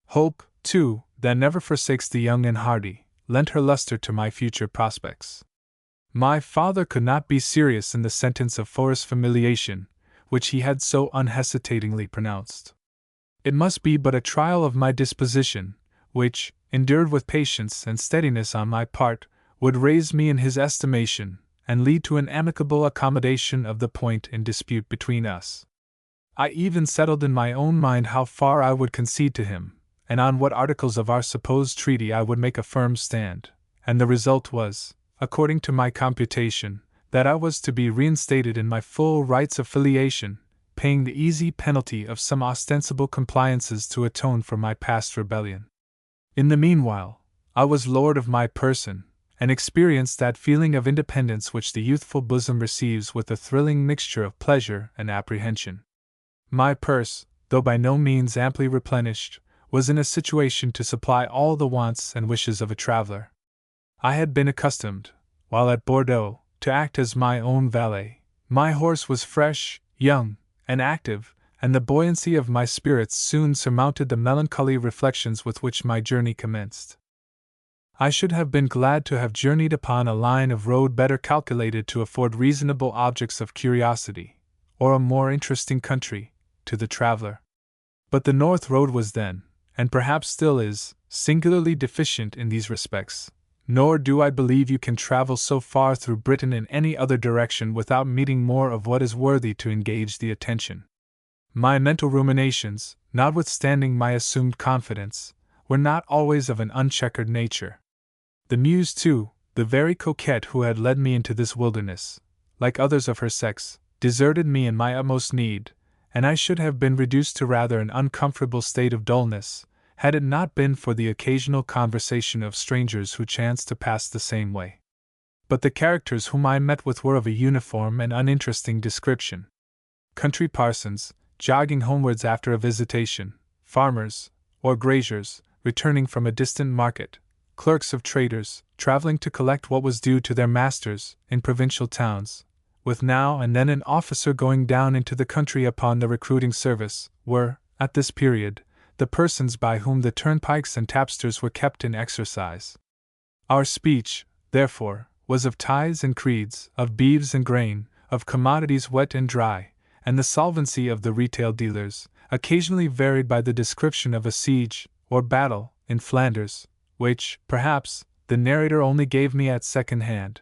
Hope, too, that never forsakes the young and hardy, lent her luster to my future prospects. My father could not be serious in the sentence of forced familiation, which he had so unhesitatingly pronounced. It must be but a trial of my disposition, which, endured with patience and steadiness on my part, would raise me in his estimation, and lead to an amicable accommodation of the point in dispute between us. I even settled in my own mind how far I would concede to him, and on what articles of our supposed treaty I would make a firm stand, and the result was, according to my computation, that I was to be reinstated in my full rights of filiation, paying the easy penalty of some ostensible compliances to atone for my past rebellion. In the meanwhile, I was lord of my person, and experienced that feeling of independence which the youthful bosom receives with a thrilling mixture of pleasure and apprehension. My purse, though by no means amply replenished, was in a situation to supply all the wants and wishes of a traveler. I had been accustomed, while at Bordeaux, to act as my own valet. My horse was fresh, young, and active, and the buoyancy of my spirits soon surmounted the melancholy reflections with which my journey commenced. I should have been glad to have journeyed upon a line of road better calculated to afford reasonable objects of curiosity, or a more interesting country, to the traveler. But the North Road was then, and perhaps still is, singularly deficient in these respects, nor do I believe you can travel so far through Britain in any other direction without meeting more of what is worthy to engage the attention. My mental ruminations, notwithstanding my assumed confidence, were not always of an uncheckered nature. The Muse, too, the very coquette who had led me into this wilderness, like others of her sex, deserted me in my utmost need, and I should have been reduced to rather an uncomfortable state of dullness, had it not been for the occasional conversation of strangers who chanced to pass the same way. But the characters whom I met with were of a uniform and uninteresting description. Country parsons, jogging homewards after a visitation, farmers, or graziers, returning from a distant market, clerks of traders, traveling to collect what was due to their masters, in provincial towns, with now and then an officer going down into the country upon the recruiting service, were, at this period, the persons by whom the turnpikes and tapsters were kept in exercise. Our speech, therefore, was of tithes and creeds, of beeves and grain, of commodities wet and dry, and the solvency of the retail dealers, occasionally varied by the description of a siege, or battle, in Flanders, which, perhaps, the narrator only gave me at second hand.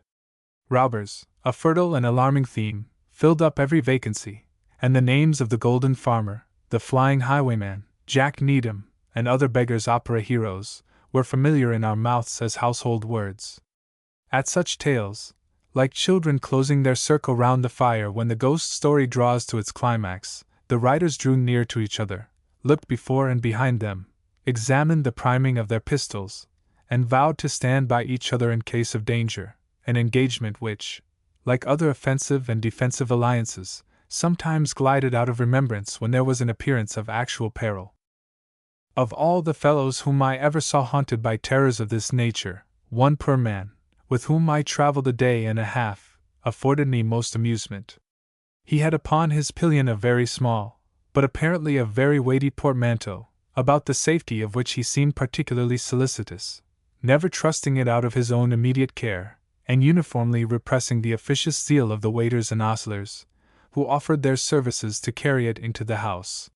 Robbers, a fertile and alarming theme, filled up every vacancy, and the names of the Golden Farmer, the Flying Highwayman, Jack Needham, and other beggars' opera heroes, were familiar in our mouths as household words. At such tales, like children closing their circle round the fire when the ghost story draws to its climax, the writers drew near to each other, looked before and behind them, examined the priming of their pistols, and vowed to stand by each other in case of danger, an engagement which, like other offensive and defensive alliances, sometimes glided out of remembrance when there was an appearance of actual peril. Of all the fellows whom I ever saw haunted by terrors of this nature, one poor man, with whom I traveled a day and a half, afforded me most amusement. He had upon his pillion a very small, but apparently a very weighty portmanteau, about the safety of which he seemed particularly solicitous, never trusting it out of his own immediate care, and uniformly repressing the officious zeal of the waiters and ostlers, who offered their services to carry it into the house.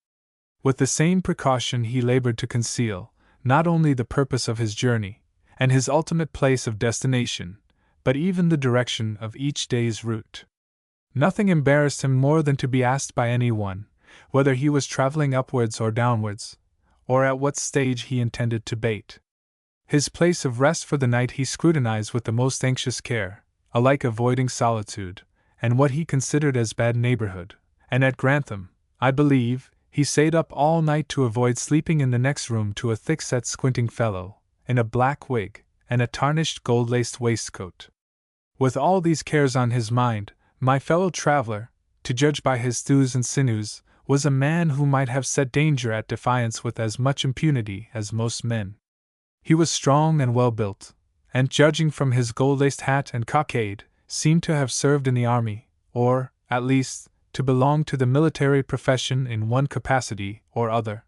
With the same precaution he labored to conceal, not only the purpose of his journey, and his ultimate place of destination, but even the direction of each day's route. Nothing embarrassed him more than to be asked by any one, whether he was traveling upwards or downwards, or at what stage he intended to bait. His place of rest for the night he scrutinized with the most anxious care, alike avoiding solitude, and what he considered as bad neighborhood, and at Grantham, I believe, he stayed up all night to avoid sleeping in the next room to a thick-set squinting fellow, in a black wig, and a tarnished gold-laced waistcoat. With all these cares on his mind, my fellow traveler, to judge by his thews and sinews, was a man who might have set danger at defiance with as much impunity as most men. He was strong and well built, and judging from his gold-laced hat and cockade, seemed to have served in the army, or, at least, to belong to the military profession in one capacity or other.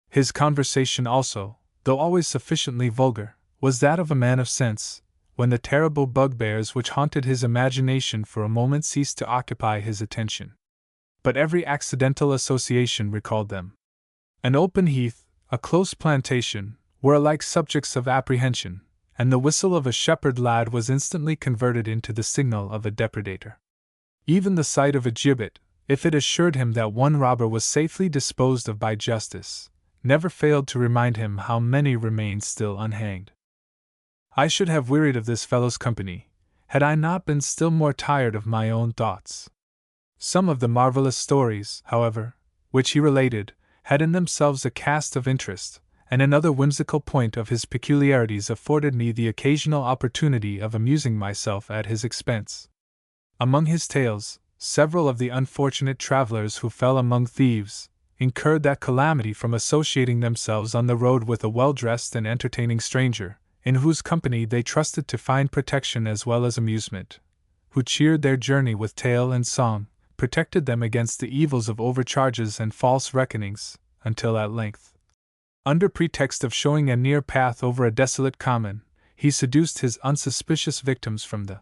His conversation also, though always sufficiently vulgar, was that of a man of sense, when the terrible bugbears which haunted his imagination for a moment ceased to occupy his attention. But every accidental association recalled them. An open heath, a close plantation, were alike subjects of apprehension, and the whistle of a shepherd lad was instantly converted into the signal of a depredator. Even the sight of a gibbet, if it assured him that one robber was safely disposed of by justice, never failed to remind him how many remained still unhanged. I should have wearied of this fellow's company, had I not been still more tired of my own thoughts. Some of the marvelous stories, however, which he related, had in themselves a cast of interest, and another whimsical point of his peculiarities afforded me the occasional opportunity of amusing myself at his expense. Among his tales, several of the unfortunate travelers who fell among thieves incurred that calamity from associating themselves on the road with a well-dressed and entertaining stranger, in whose company they trusted to find protection as well as amusement, who cheered their journey with tale and song, protected them against the evils of overcharges and false reckonings, until at length, under pretext of showing a near path over a desolate common, he seduced his unsuspicious victims from the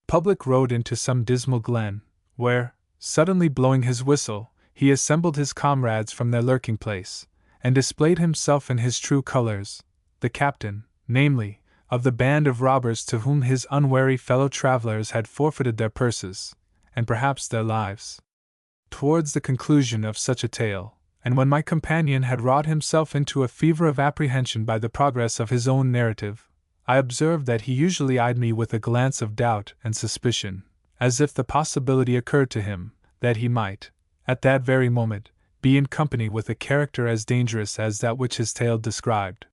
public road into some dismal glen, where, suddenly blowing his whistle, he assembled his comrades from their lurking place, and displayed himself in his true colors, the captain, namely, of the band of robbers to whom his unwary fellow travelers had forfeited their purses, and perhaps their lives. Towards the conclusion of such a tale, and when my companion had wrought himself into a fever of apprehension by the progress of his own narrative, I observed that he usually eyed me with a glance of doubt and suspicion, as if the possibility occurred to him that he might, at that very moment, be in company with a character as dangerous as that which his tale described.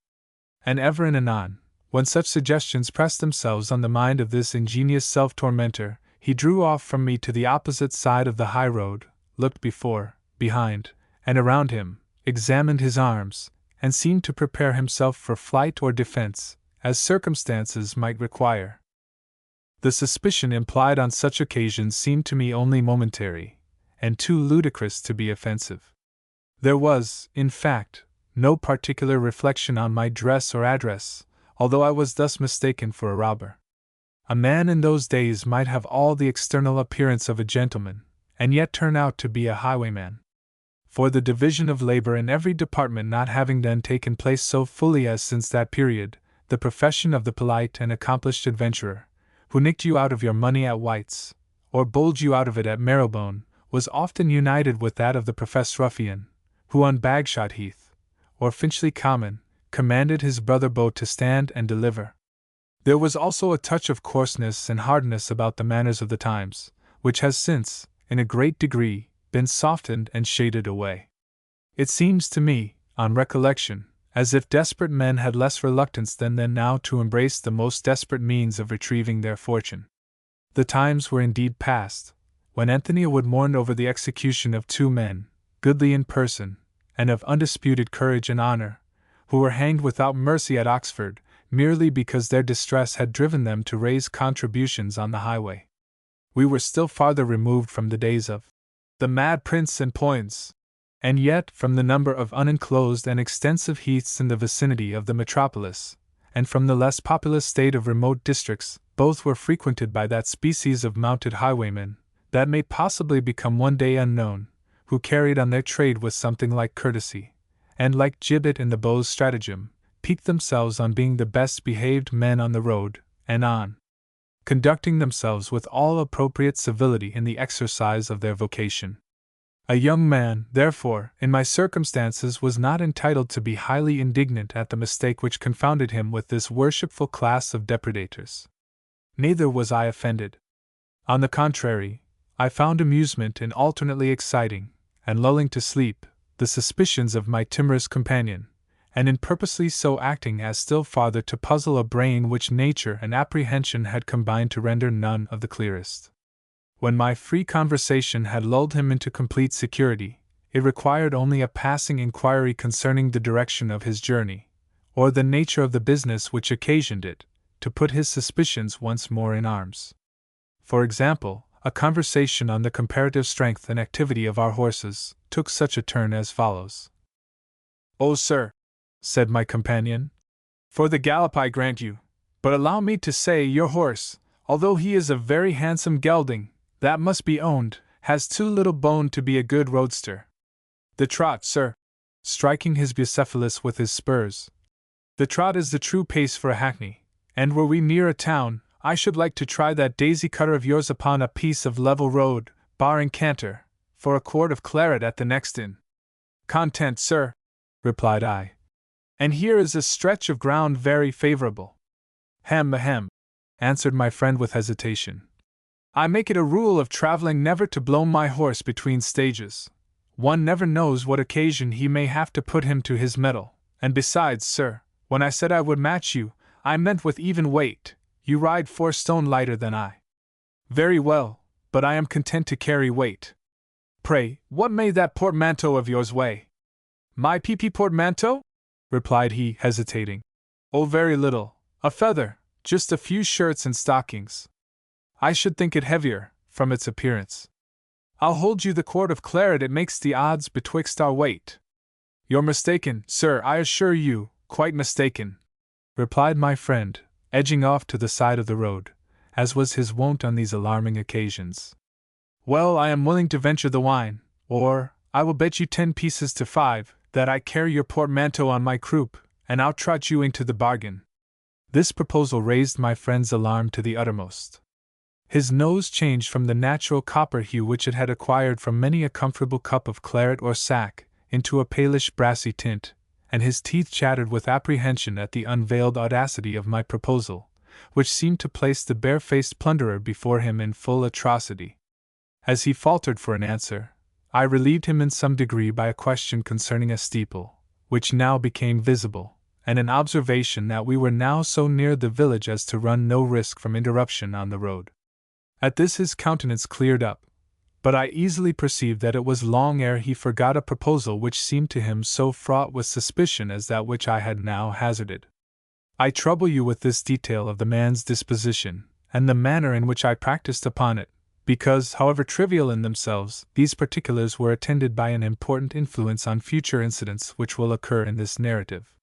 And ever and anon, when such suggestions pressed themselves on the mind of this ingenious self-tormentor, he drew off from me to the opposite side of the high road, looked before, behind, and around him, examined his arms, and seemed to prepare himself for flight or defense, as circumstances might require. The suspicion implied on such occasions seemed to me only momentary, and too ludicrous to be offensive. There was, in fact, no particular reflection on my dress or address, although I was thus mistaken for a robber. A man in those days might have all the external appearance of a gentleman, and yet turn out to be a highwayman. For the division of labor in every department not having then taken place so fully as since that period, the profession of the polite and accomplished adventurer, who nicked you out of your money at White's, or bowled you out of it at Marrowbone, was often united with that of the professed ruffian, who on Bagshot Heath, or Finchley Common, commanded his brother boat to stand and deliver. There was also a touch of coarseness and hardness about the manners of the times, which has since, in a great degree, been softened and shaded away. It seems to me, on recollection, as if desperate men had less reluctance than now to embrace the most desperate means of retrieving their fortune. The times were indeed past, when Anthony Wood mourned over the execution of two men, goodly in person, and of undisputed courage and honor, who were hanged without mercy at Oxford, merely because their distress had driven them to raise contributions on the highway. We were still farther removed from the days of the mad prince and Poins, and yet from the number of unenclosed and extensive heaths in the vicinity of the metropolis, and from the less populous state of remote districts, both were frequented by that species of mounted highwaymen, that may possibly become one day unknown, who carried on their trade with something like courtesy, and like Gibbet in the Beau's stratagem, piqued themselves on being the best behaved men on the road, and on conducting themselves with all appropriate civility in the exercise of their vocation. A young man, therefore, in my circumstances was not entitled to be highly indignant at the mistake which confounded him with this worshipful class of depredators. Neither was I offended. On the contrary, I found amusement in alternately exciting, and lulling to sleep, the suspicions of my timorous companion, and in purposely so acting as still farther to puzzle a brain which nature and apprehension had combined to render none of the clearest. When my free conversation had lulled him into complete security, it required only a passing inquiry concerning the direction of his journey, or the nature of the business which occasioned it, to put his suspicions once more in arms. For example, a conversation on the comparative strength and activity of our horses took such a turn as follows. "Oh, sir," said my companion, "for the gallop I grant you, but allow me to say your horse, although he is a very handsome gelding, that must be owned, has too little bone to be a good roadster. The trot, sir," striking his Bucephalus with his spurs, "the trot is the true pace for a hackney, and were we near a town, I should like to try that daisy cutter of yours upon a piece of level road, barring canter, for a quart of claret at the next inn." "Content, sir," replied I. "And here is a stretch of ground very favorable." Ahem," answered my friend with hesitation. "I make it a rule of traveling never to blow my horse between stages. One never knows what occasion he may have to put him to his mettle, and besides, sir, when I said I would match you, I meant with even weight. You ride 4 stone lighter than I." "Very well, but I am content to carry weight. Pray, what may that portmanteau of yours weigh?" "My PP portmanteau?" replied he, hesitating. "Oh, very little, a feather, just a few shirts and stockings. I should think it heavier, from its appearance." I'll hold you the quart of claret it makes the odds betwixt our weight. You're mistaken, sir, I assure you, quite mistaken, replied my friend, edging off to the side of the road, as was his wont on these alarming occasions. Well, I am willing to venture the wine, or I will bet you 10 pieces to 5 that I carry your portmanteau on my croup, and I'll trot you into the bargain. This proposal raised my friend's alarm to the uttermost. His nose changed from the natural copper hue which it had acquired from many a comfortable cup of claret or sack, into a palish brassy tint, and his teeth chattered with apprehension at the unveiled audacity of my proposal, which seemed to place the bare-faced plunderer before him in full atrocity. As he faltered for an answer, I relieved him in some degree by a question concerning a steeple, which now became visible, and an observation that we were now so near the village as to run no risk from interruption on the road. At this his countenance cleared up, but I easily perceived that it was long ere he forgot a proposal which seemed to him so fraught with suspicion as that which I had now hazarded. I trouble you with this detail of the man's disposition, and the manner in which I practiced upon it, because, however trivial in themselves, these particulars were attended by an important influence on future incidents which will occur in this narrative.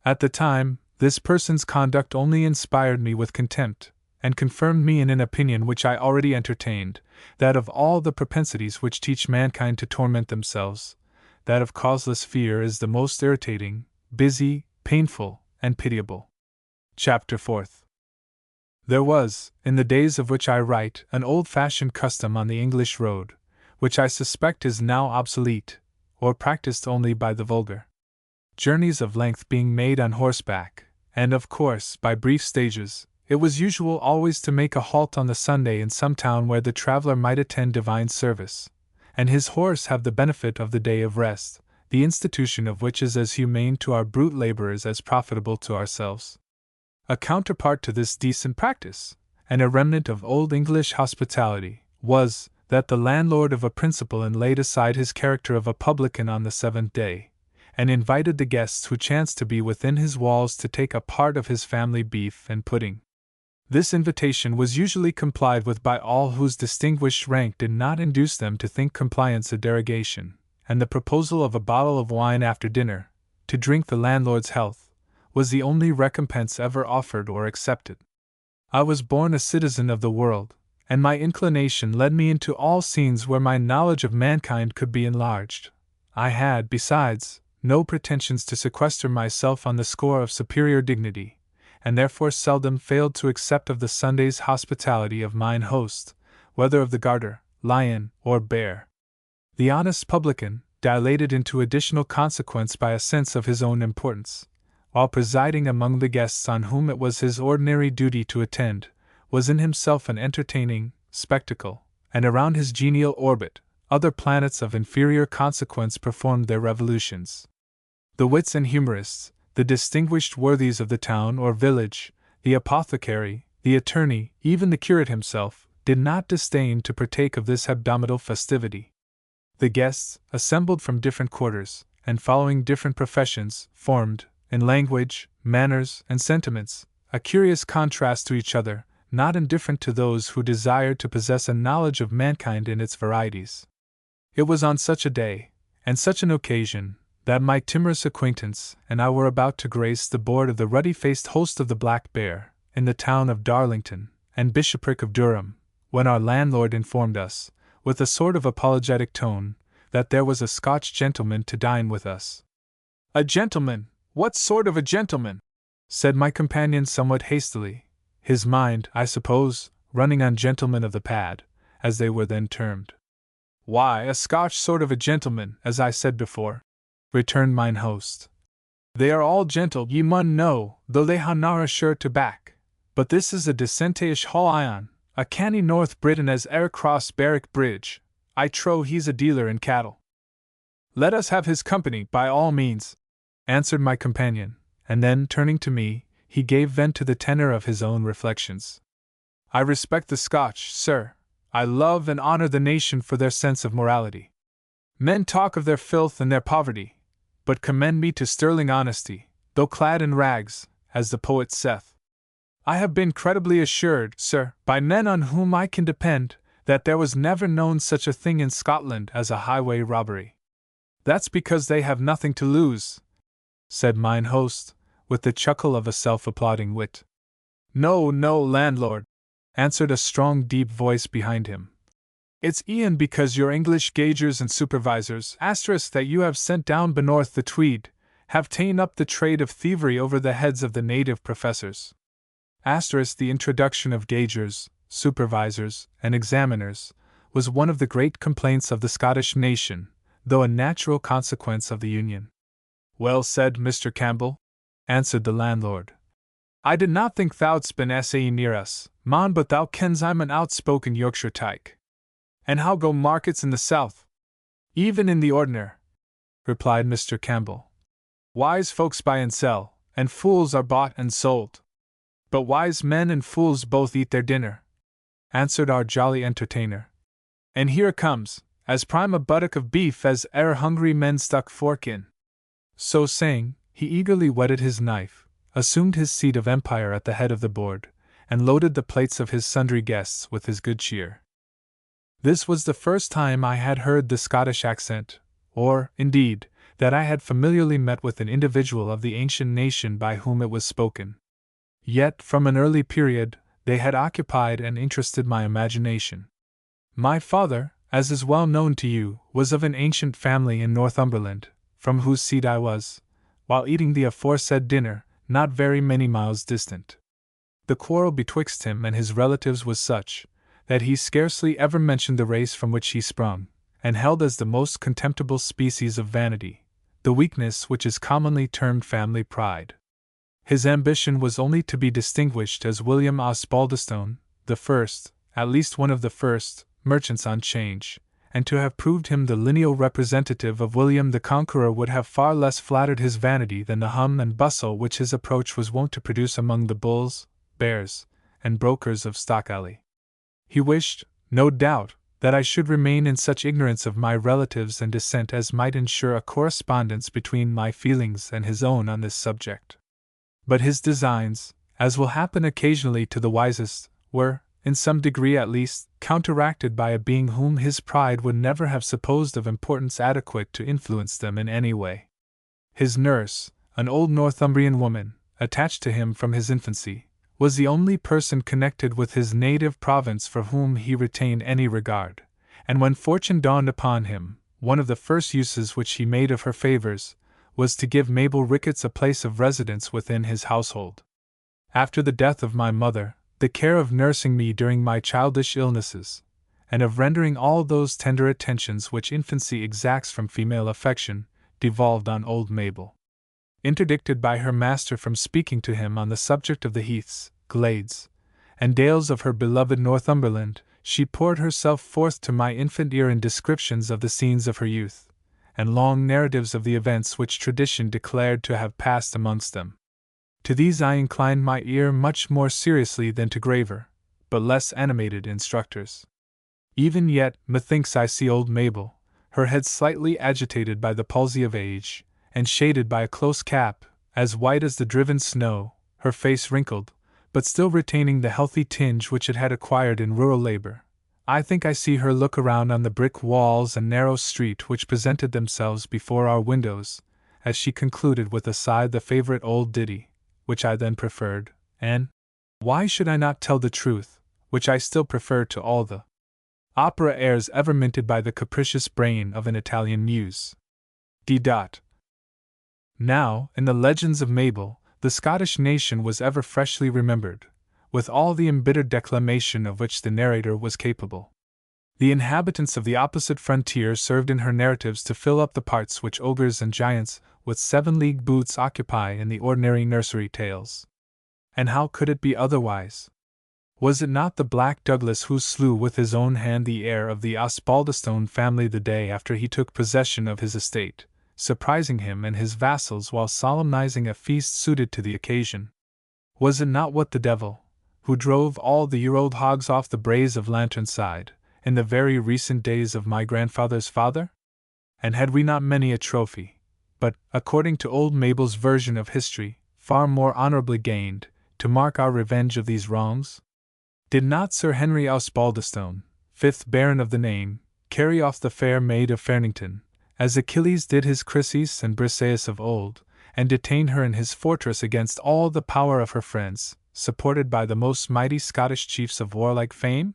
At the time, this person's conduct only inspired me with contempt, and confirmed me in an opinion which I already entertained, that of all the propensities which teach mankind to torment themselves, that of causeless fear is the most irritating, busy, painful, and pitiable. Chapter 4. There was, in the days of which I write, an old-fashioned custom on the English road, which I suspect is now obsolete, or practiced only by the vulgar. Journeys of length being made on horseback, and of course by brief stages, it was usual always to make a halt on the Sunday in some town where the traveler might attend divine service, and his horse have the benefit of the day of rest, the institution of which is as humane to our brute laborers as profitable to ourselves. A counterpart to this decent practice, and a remnant of old English hospitality, was, that the landlord of a principal inn laid aside his character of a publican on the 7th day, and invited the guests who chanced to be within his walls to take a part of his family beef and pudding. This invitation was usually complied with by all whose distinguished rank did not induce them to think compliance a derogation, and the proposal of a bottle of wine after dinner, to drink the landlord's health, was the only recompense ever offered or accepted. I was born a citizen of the world, and my inclination led me into all scenes where my knowledge of mankind could be enlarged. I had, besides, no pretensions to sequester myself on the score of superior dignity, and therefore seldom failed to accept of the Sunday's hospitality of mine host, whether of the Garter, Lion, or Bear. The honest publican, dilated into additional consequence by a sense of his own importance, while presiding among the guests on whom it was his ordinary duty to attend, was in himself an entertaining spectacle, and around his genial orbit, other planets of inferior consequence performed their revolutions. The wits and humorists, the distinguished worthies of the town or village, the apothecary, the attorney, even the curate himself, did not disdain to partake of this hebdomadal festivity. The guests, assembled from different quarters, and following different professions, formed, in language, manners, and sentiments, a curious contrast to each other, not indifferent to those who desired to possess a knowledge of mankind in its varieties. It was on such a day, and such an occasion, that my timorous acquaintance and I were about to grace the board of the ruddy-faced host of the Black Bear, in the town of Darlington, and Bishopric of Durham, when our landlord informed us, with a sort of apologetic tone, that there was a Scotch gentleman to dine with us. "A gentleman? What sort of a gentleman?" said my companion somewhat hastily, his mind, I suppose, running on gentlemen of the pad, as they were then termed. "Why, a Scotch sort of a gentleman, as I said before," returned mine host. "They are all gentle, ye mun know, though they ha' nara sure to back. But this is a decentish Hull Ion, a canny North Briton as e'er crossed Berwick Bridge. I trow he's a dealer in cattle." "Let us have his company, by all means," answered my companion, and then, turning to me, he gave vent to the tenor of his own reflections. "I respect the Scotch, sir. I love and honor the nation for their sense of morality. Men talk of their filth and their poverty, but commend me to sterling honesty, though clad in rags, as the poet saith. I have been credibly assured, sir, by men on whom I can depend, that there was never known such a thing in Scotland as a highway robbery. That's because they have nothing to lose, said mine host, with the chuckle of a self-applauding wit. No, no, landlord, answered a strong, deep voice behind him. It's e'en because your English gaugers and supervisors, that you have sent down benorth the Tweed, have ta'en up the trade of thievery over the heads of the native professors. The introduction of gaugers, supervisors, and examiners was one of the great complaints of the Scottish nation, though a natural consequence of the Union. Well said, Mr. Campbell, answered the landlord. I did not think thou'dst been essaying near us, mon, but thou kens I'm an outspoken Yorkshire tyke. And how go markets in the south? Even in the ordinary, replied Mr. Campbell. Wise folks buy and sell, and fools are bought and sold. But wise men and fools both eat their dinner, answered our jolly entertainer. And here comes, as prime a buttock of beef as e'er hungry men stuck fork in. So saying, he eagerly whetted his knife, assumed his seat of empire at the head of the board, and loaded the plates of his sundry guests with his good cheer. This was the first time I had heard the Scottish accent, or, indeed, that I had familiarly met with an individual of the ancient nation by whom it was spoken. Yet, from an early period, they had occupied and interested my imagination. My father, as is well known to you, was of an ancient family in Northumberland, from whose seat I was, while eating the aforesaid dinner, not very many miles distant. The quarrel betwixt him and his relatives was such, that he scarcely ever mentioned the race from which he sprung, and held as the most contemptible species of vanity, the weakness which is commonly termed family pride. His ambition was only to be distinguished as William Osbaldistone, the first, at least one of the first, merchants on 'Change, and to have proved him the lineal representative of William the Conqueror would have far less flattered his vanity than the hum and bustle which his approach was wont to produce among the bulls, bears, and brokers of Stock Alley. He wished, no doubt, that I should remain in such ignorance of my relatives and descent as might ensure a correspondence between my feelings and his own on this subject. But his designs, as will happen occasionally to the wisest, were, in some degree at least, counteracted by a being whom his pride would never have supposed of importance adequate to influence them in any way. His nurse, an old Northumbrian woman, attached to him from his infancy, was the only person connected with his native province for whom he retained any regard, and when fortune dawned upon him, one of the first uses which he made of her favors was to give Mabel Ricketts a place of residence within his household. After the death of my mother, the care of nursing me during my childish illnesses, and of rendering all those tender attentions which infancy exacts from female affection, devolved on old Mabel. Interdicted by her master from speaking to him on the subject of the heaths, glades, and dales of her beloved Northumberland, she poured herself forth to my infant ear in descriptions of the scenes of her youth, and long narratives of the events which tradition declared to have passed amongst them. To these I inclined my ear much more seriously than to graver, but less animated instructors. Even yet, methinks I see old Mabel, her head slightly agitated by the palsy of age, and shaded by a close cap, as white as the driven snow, her face wrinkled, but still retaining the healthy tinge which it had acquired in rural labor. I think I see her look around on the brick walls and narrow street which presented themselves before our windows, as she concluded with a sigh the favorite old ditty, which I then preferred, and, why should I not tell the truth, which I still prefer to all the opera airs ever minted by the capricious brain of an Italian muse. D. Now, in the legends of Mabel, the Scottish nation was ever freshly remembered, with all the embittered declamation of which the narrator was capable. The inhabitants of the opposite frontier served in her narratives to fill up the parts which ogres and giants with 7-league boots occupy in the ordinary nursery tales. And how could it be otherwise? Was it not the Black Douglas who slew with his own hand the heir of the Osbaldistone family the day after he took possession of his estate, surprising him and his vassals while solemnizing a feast suited to the occasion? Was it not what the devil, who drove all the year-old hogs off the braes of Lanternside, in the very recent days of my grandfather's father? And had we not many a trophy, but, according to old Mabel's version of history, far more honorably gained, to mark our revenge of these wrongs? Did not Sir Henry Osbaldistone, 5th Baron of the name, carry off the fair maid of Fairnington, as Achilles did his Chryseis and Briseis of old, and detain her in his fortress against all the power of her friends, supported by the most mighty Scottish chiefs of warlike fame?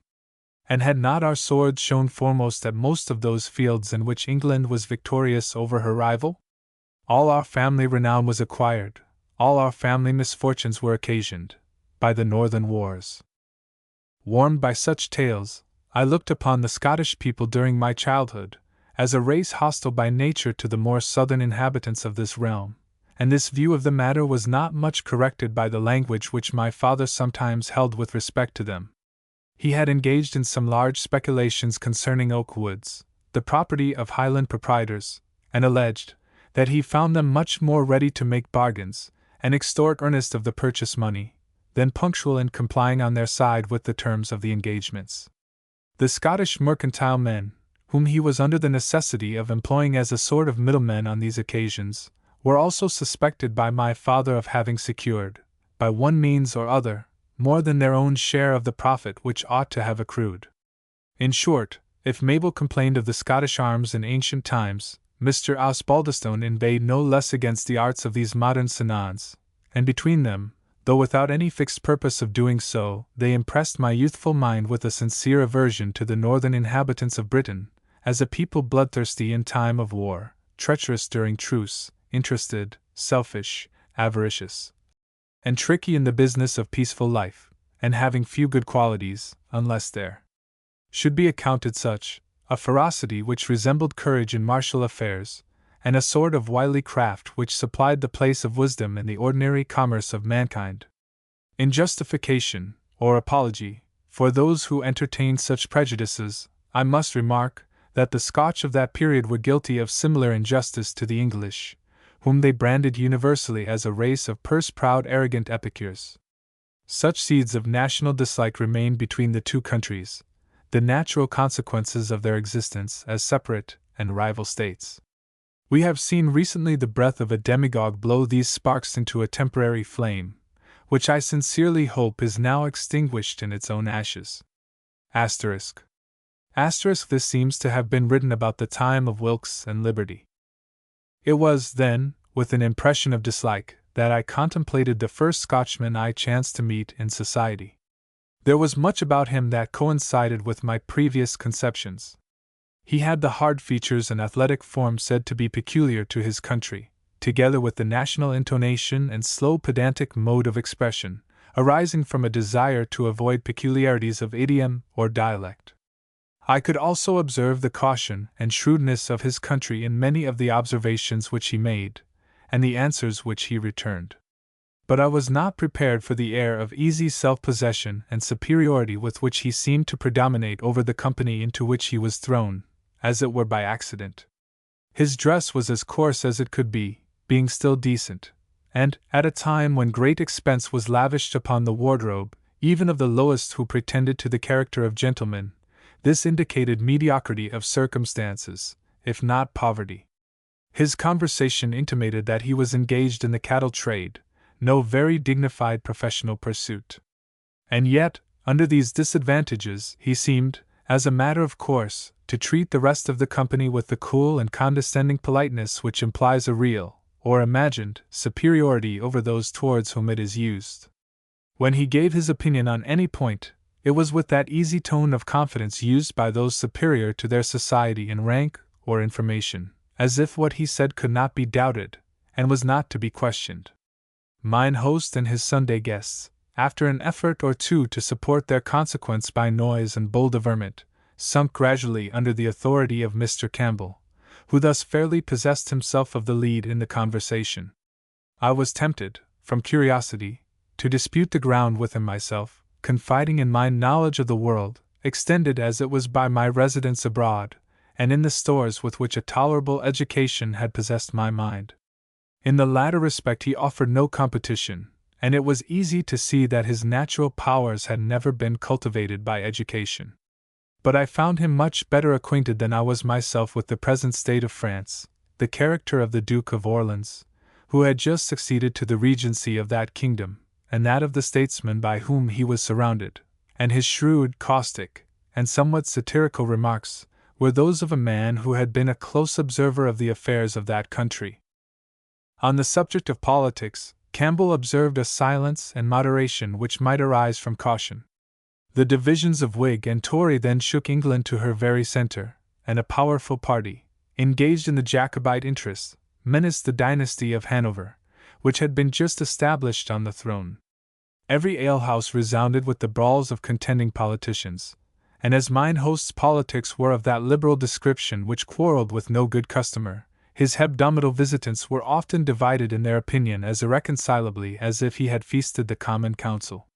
And had not our swords shone foremost at most of those fields in which England was victorious over her rival? All our family renown was acquired, all our family misfortunes were occasioned, by the Northern Wars. Warmed by such tales, I looked upon the Scottish people during my childhood as a race hostile by nature to the more southern inhabitants of this realm, and this view of the matter was not much corrected by the language which my father sometimes held with respect to them. He had engaged in some large speculations concerning oak woods, the property of Highland proprietors, and alleged that he found them much more ready to make bargains and extort earnest of the purchase money than punctual in complying on their side with the terms of the engagements. The Scottish mercantile men, whom he was under the necessity of employing as a sort of middlemen on these occasions, were also suspected by my father of having secured, by one means or other, more than their own share of the profit which ought to have accrued. In short, if Mabel complained of the Scottish arms in ancient times, Mr. Osbaldistone inveighed no less against the arts of these modern Senans, and between them, though without any fixed purpose of doing so, they impressed my youthful mind with a sincere aversion to the northern inhabitants of Britain, as a people bloodthirsty in time of war, treacherous during truce, interested, selfish, avaricious, and tricky in the business of peaceful life, and having few good qualities, unless there should be accounted such, a ferocity which resembled courage in martial affairs, and a sort of wily craft which supplied the place of wisdom in the ordinary commerce of mankind. In justification, or apology, for those who entertained such prejudices, I must remark that the Scotch of that period were guilty of similar injustice to the English, whom they branded universally as a race of purse-proud arrogant epicures. Such seeds of national dislike remained between the two countries, the natural consequences of their existence as separate and rival states. We have seen recently the breath of a demagogue blow these sparks into a temporary flame, which I sincerely hope is now extinguished in its own ashes. Asterisk. This seems to have been written about the time of Wilkes and Liberty. It was, then, with an impression of dislike, that I contemplated the first Scotchman I chanced to meet in society. There was much about him that coincided with my previous conceptions. He had the hard features and athletic form said to be peculiar to his country, together with the national intonation and slow pedantic mode of expression, arising from a desire to avoid peculiarities of idiom or dialect. I could also observe the caution and shrewdness of his country in many of the observations which he made, and the answers which he returned. But I was not prepared for the air of easy self-possession and superiority with which he seemed to predominate over the company into which he was thrown, as it were by accident. His dress was as coarse as it could be, being still decent, and, at a time when great expense was lavished upon the wardrobe, even of the lowest who pretended to the character of gentlemen, this indicated mediocrity of circumstances, if not poverty. His conversation intimated that he was engaged in the cattle trade, no very dignified professional pursuit. And yet, under these disadvantages, he seemed, as a matter of course, to treat the rest of the company with the cool and condescending politeness which implies a real, or imagined, superiority over those towards whom it is used. When he gave his opinion on any point, it was with that easy tone of confidence used by those superior to their society in rank or information, as if what he said could not be doubted, and was not to be questioned. Mine host and his Sunday guests, after an effort or two to support their consequence by noise and bold averment, sunk gradually under the authority of Mr. Campbell, who thus fairly possessed himself of the lead in the conversation. I was tempted, from curiosity, to dispute the ground with him myself, confiding in my knowledge of the world, extended as it was by my residence abroad, and in the stores with which a tolerable education had possessed my mind. In the latter respect he offered no competition, and it was easy to see that his natural powers had never been cultivated by education. But I found him much better acquainted than I was myself with the present state of France, the character of the Duke of Orleans, who had just succeeded to the regency of that kingdom, and that of the statesmen by whom he was surrounded, and his shrewd, caustic, and somewhat satirical remarks were those of a man who had been a close observer of the affairs of that country. On the subject of politics, Campbell observed a silence and moderation which might arise from caution. The divisions of Whig and Tory then shook England to her very centre, and a powerful party, engaged in the Jacobite interest, menaced the dynasty of Hanover, which had been just established on the throne. Every alehouse resounded with the brawls of contending politicians, and as mine host's politics were of that liberal description which quarrelled with no good customer, his hebdomadal visitants were often divided in their opinion as irreconcilably as if he had feasted the Common Council.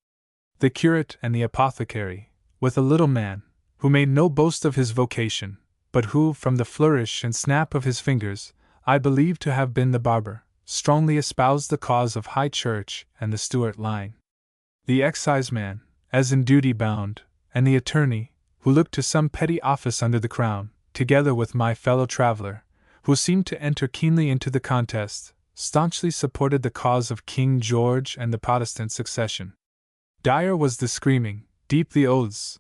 The curate and the apothecary, with a little man, who made no boast of his vocation, but who, from the flourish and snap of his fingers, I believe to have been the barber, strongly espoused the cause of High Church and the Stuart line. The exciseman, as in duty bound, and the attorney, who looked to some petty office under the crown, together with my fellow traveller, who seemed to enter keenly into the contest, staunchly supported the cause of King George and the Protestant succession. Dire was the screaming, deep the oaths.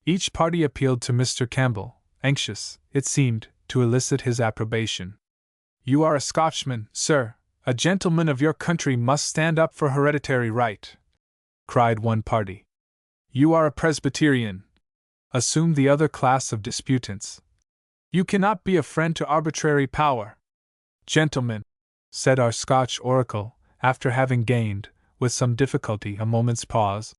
Each party appealed to Mr. Campbell, anxious, it seemed, to elicit his approbation. "You are a Scotchman, sir. A gentleman of your country must stand up for hereditary right," cried one party. "You are a Presbyterian," assumed the other class of disputants. "You cannot be a friend to arbitrary power." "Gentlemen," said our Scotch oracle, after having gained, with some difficulty, a moment's pause,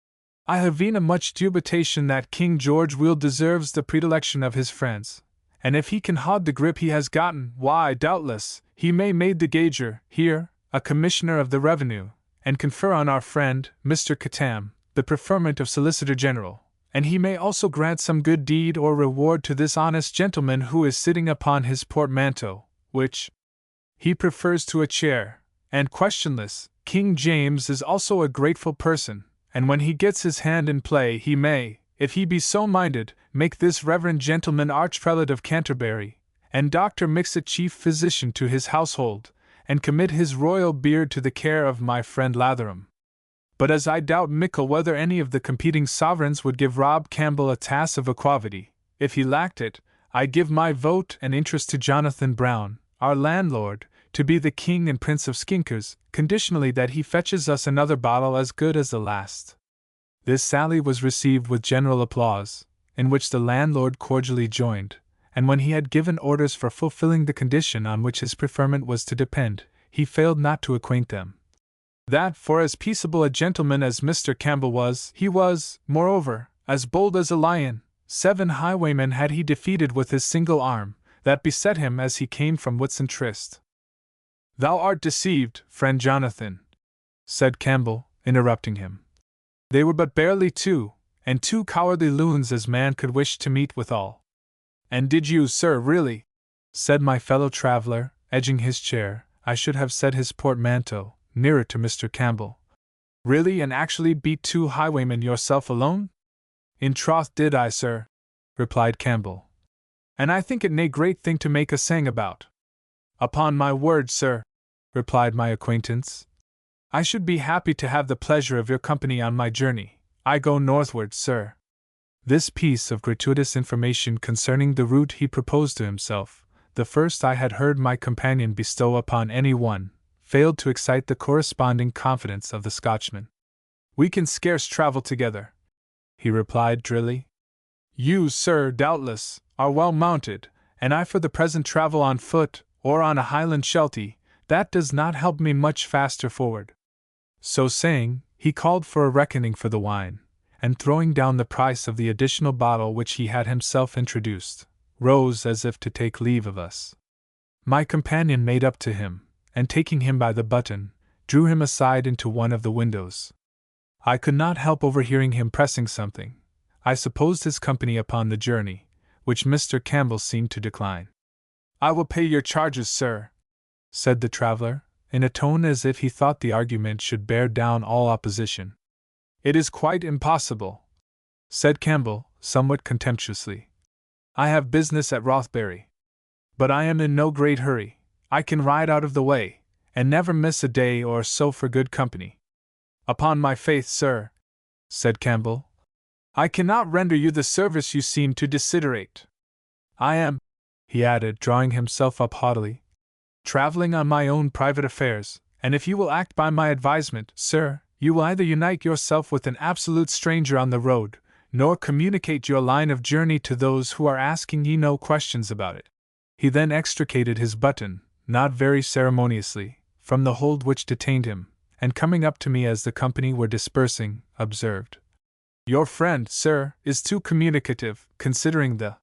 "I have been a much dubitation that King George will deserves the predilection of his friends, and if he can haud the grip he has gotten, why, doubtless, he may made the gauger, here, a commissioner of the revenue, and confer on our friend, Mr. Catam, the preferment of Solicitor General, and he may also grant some good deed or reward to this honest gentleman who is sitting upon his portmanteau, which he prefers to a chair, and questionless, King James is also a grateful person, and when he gets his hand in play he may, if he be so minded, make this reverend gentleman Archprelate of Canterbury, and Dr. Mixet chief physician to his household, and commit his royal beard to the care of my friend Latheram. But as I doubt mickle whether any of the competing sovereigns would give Rob Campbell a tass of aquavity, if he lacked it, I give my vote and interest to Jonathan Brown, our landlord, to be the king and prince of skinkers, conditionally that he fetches us another bottle as good as the last. This sally was received with general applause, in which the landlord cordially joined, and when he had given orders for fulfilling the condition on which his preferment was to depend, he failed not to acquaint them that, for as peaceable a gentleman as Mr. Campbell was, he was, moreover, as bold as a lion. 7 highwaymen had he defeated with his single arm, that beset him as he came from Whitsun Tryst. "Thou art deceived, friend Jonathan," said Campbell, interrupting him. "They were but barely 2, and 2 cowardly loons as man could wish to meet withal." "And did you, sir, really," said my fellow traveller, edging his chair, I should have said his portmanteau, nearer to Mr. Campbell, "really and actually beat 2 highwaymen yourself alone?" "In troth did I, sir," replied Campbell. "And I think it nae great thing to make a sang about." "Upon my word, sir," replied my acquaintance, "I should be happy to have the pleasure of your company on my journey. I go northward, sir." This piece of gratuitous information concerning the route he proposed to himself, the first I had heard my companion bestow upon any one, failed to excite the corresponding confidence of the Scotchman. "We can scarce travel together," he replied drily. "You, sir, doubtless, are well mounted, and I for the present travel on foot, or on a Highland sheltie. That does not help me much faster forward." So saying, he called for a reckoning for the wine, and throwing down the price of the additional bottle which he had himself introduced, rose as if to take leave of us. My companion made up to him, and taking him by the button, drew him aside into one of the windows. I could not help overhearing him pressing something. I supposed his company upon the journey, which Mr. Campbell seemed to decline. "I will pay your charges, sir," said the traveller, in a tone as if he thought the argument should bear down all opposition. "It is quite impossible," said Campbell, somewhat contemptuously. "I have business at Rothbury. But I am in no great hurry. I can ride out of the way, and never miss a day or so for good company." "Upon my faith, sir," said Campbell, I cannot render you the service you seem to desiderate. I am," he added, drawing himself up haughtily, "traveling on my own private affairs, and if you will act by my advisement, sir, you will either unite yourself with an absolute stranger on the road, nor communicate your line of journey to those who are asking ye no questions about it." He then extricated his button, not very ceremoniously, from the hold which detained him, and coming up to me as the company were dispersing, observed, "Your friend, sir, is too communicative, considering the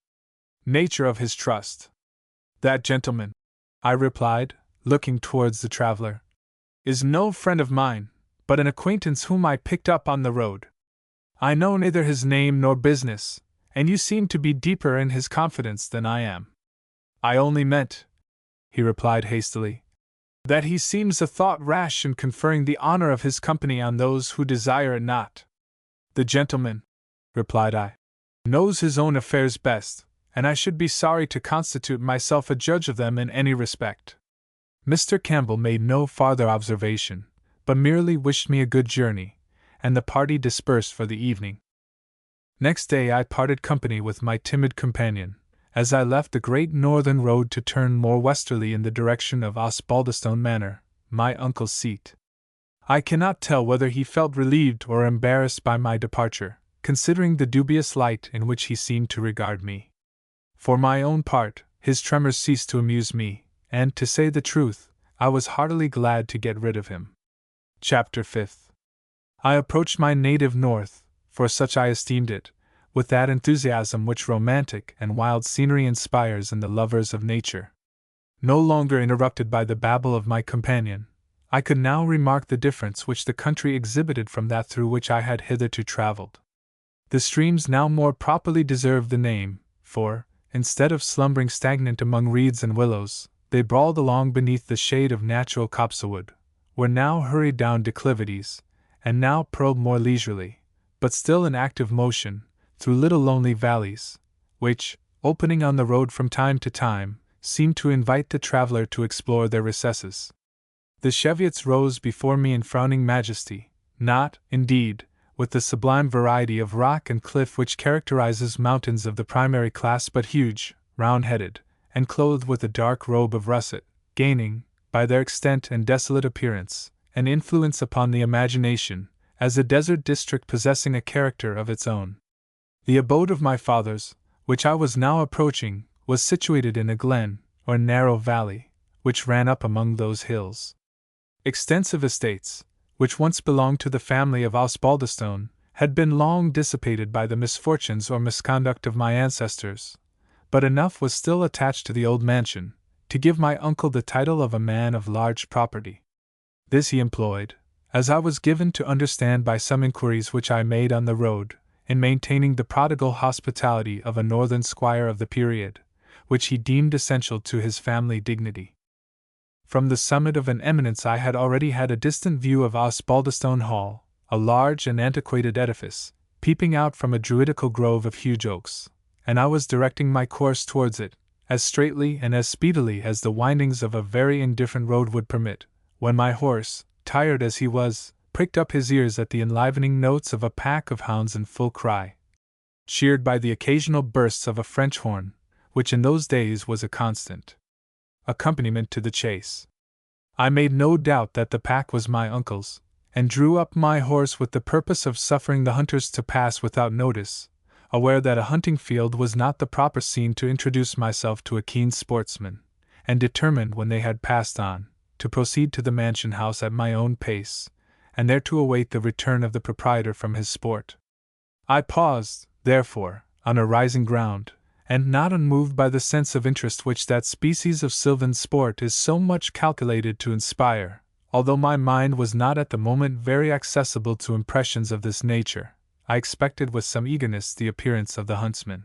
nature of his trust." "That gentleman," I replied, looking towards the traveler, "is no friend of mine, but an acquaintance whom I picked up on the road. I know neither his name nor business, and you seem to be deeper in his confidence than I am." "I only meant," he replied hastily, "that he seems a thought rash in conferring the honor of his company on those who desire it not." "The gentleman," replied I, "knows his own affairs best, and I should be sorry to constitute myself a judge of them in any respect." Mr. Campbell made no farther observation, but merely wished me a good journey, and the party dispersed for the evening. Next day I parted company with my timid companion, as I left the great northern road to turn more westerly in the direction of Osbaldistone Manor, my uncle's seat. I cannot tell whether he felt relieved or embarrassed by my departure, considering the dubious light in which he seemed to regard me. For my own part, his tremors ceased to amuse me, and, to say the truth, I was heartily glad to get rid of him. Chapter 5. I approached my native north, for such I esteemed it, with that enthusiasm which romantic and wild scenery inspires in the lovers of nature. No longer interrupted by the babble of my companion, I could now remark the difference which the country exhibited from that through which I had hitherto traveled. The streams now more properly deserved the name, for, instead of slumbering stagnant among reeds and willows, they brawled along beneath the shade of natural copsewood, were now hurried down declivities, and now probed more leisurely, but still in active motion, through little lonely valleys, which, opening on the road from time to time, seemed to invite the traveler to explore their recesses. The Cheviots rose before me in frowning majesty, not, indeed, with the sublime variety of rock and cliff which characterizes mountains of the primary class, but huge, round-headed, and clothed with a dark robe of russet, gaining, by their extent and desolate appearance, an influence upon the imagination, as a desert district possessing a character of its own. The abode of my fathers, which I was now approaching, was situated in a glen, or narrow valley, which ran up among those hills. Extensive estates, which once belonged to the family of Osbaldistone, had been long dissipated by the misfortunes or misconduct of my ancestors, but enough was still attached to the old mansion to give my uncle the title of a man of large property. This he employed, as I was given to understand by some inquiries which I made on the road, in maintaining the prodigal hospitality of a northern squire of the period, which he deemed essential to his family dignity. From the summit of an eminence I had already had a distant view of Osbaldistone Hall, a large and antiquated edifice, peeping out from a druidical grove of huge oaks, and I was directing my course towards it, as straightly and as speedily as the windings of a very indifferent road would permit, when my horse, tired as he was, pricked up his ears at the enlivening notes of a pack of hounds in full cry, cheered by the occasional bursts of a French horn, which in those days was a constant accompaniment to the chase. I made no doubt that the pack was my uncle's, and drew up my horse with the purpose of suffering the hunters to pass without notice, aware that a hunting field was not the proper scene to introduce myself to a keen sportsman, and determined when they had passed on, to proceed to the mansion house at my own pace, and there to await the return of the proprietor from his sport. I paused, therefore, on a rising ground, and not unmoved by the sense of interest which that species of sylvan sport is so much calculated to inspire, although my mind was not at the moment very accessible to impressions of this nature, I expected with some eagerness the appearance of the huntsman.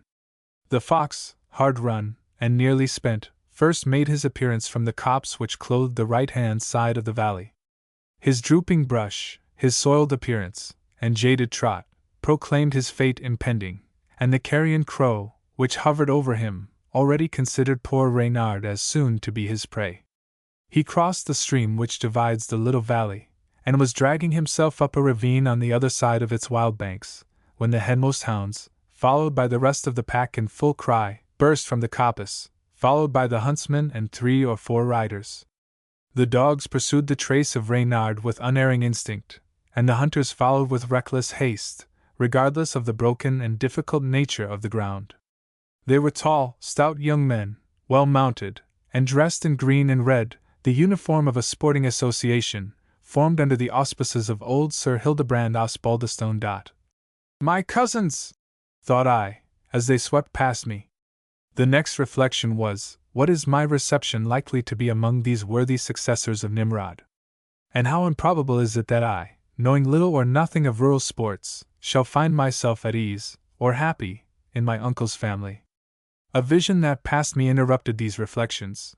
The fox, hard run, and nearly spent, first made his appearance from the copse which clothed the right-hand side of the valley. His drooping brush, his soiled appearance, and jaded trot, proclaimed his fate impending, and the carrion crow, which hovered over him, already considered poor Reynard as soon to be his prey. He crossed the stream which divides the little valley, and was dragging himself up a ravine on the other side of its wild banks, when the headmost hounds, followed by the rest of the pack in full cry, burst from the coppice, followed by the huntsman and 3 or 4 riders. The dogs pursued the trace of Reynard with unerring instinct, and the hunters followed with reckless haste, regardless of the broken and difficult nature of the ground. They were tall, stout young men, well mounted, and dressed in green and red, the uniform of a sporting association, formed under the auspices of old Sir Hildebrand Osbaldistone. My cousins! Thought I, as they swept past me. The next reflection was, what is my reception likely to be among these worthy successors of Nimrod? And how improbable is it that I, knowing little or nothing of rural sports, shall find myself at ease, or happy, in my uncle's family? A vision that passed me interrupted these reflections.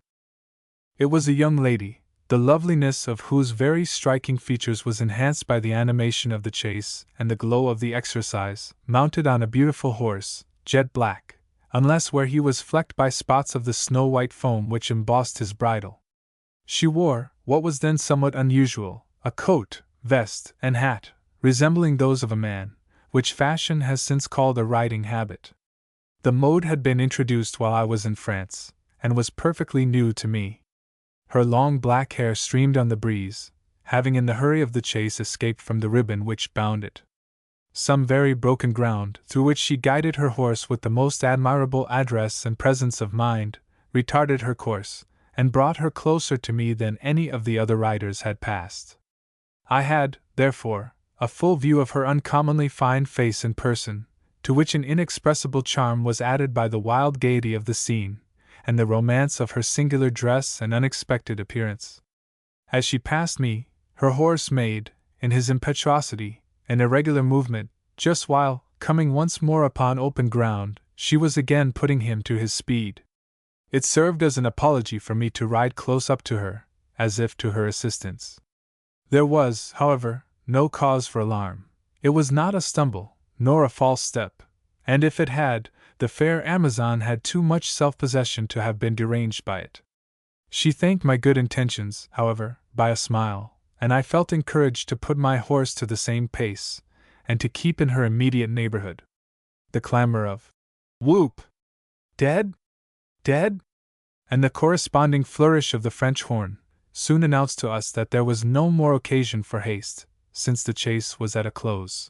It was a young lady, the loveliness of whose very striking features was enhanced by the animation of the chase and the glow of the exercise, mounted on a beautiful horse, jet black, unless where he was flecked by spots of the snow-white foam which embossed his bridle. She wore, what was then somewhat unusual, a coat, vest, and hat, resembling those of a man, which fashion has since called a riding habit. The mode had been introduced while I was in France, and was perfectly new to me. Her long black hair streamed on the breeze, having in the hurry of the chase escaped from the ribbon which bound it. Some very broken ground, through which she guided her horse with the most admirable address and presence of mind, retarded her course, and brought her closer to me than any of the other riders had passed. I had, therefore, a full view of her uncommonly fine face and person, to which an inexpressible charm was added by the wild gaiety of the scene, and the romance of her singular dress and unexpected appearance. As she passed me, her horse made, in his impetuosity, an irregular movement, just while, coming once more upon open ground, she was again putting him to his speed. It served as an apology for me to ride close up to her, as if to her assistance. There was, however, no cause for alarm. It was not a stumble, nor a false step, and if it had, the fair Amazon had too much self-possession to have been deranged by it. She thanked my good intentions, however, by a smile, and I felt encouraged to put my horse to the same pace, and to keep in her immediate neighborhood. The clamor of "Whoop! Dead? Dead?" and the corresponding flourish of the French horn soon announced to us that there was no more occasion for haste, since the chase was at a close.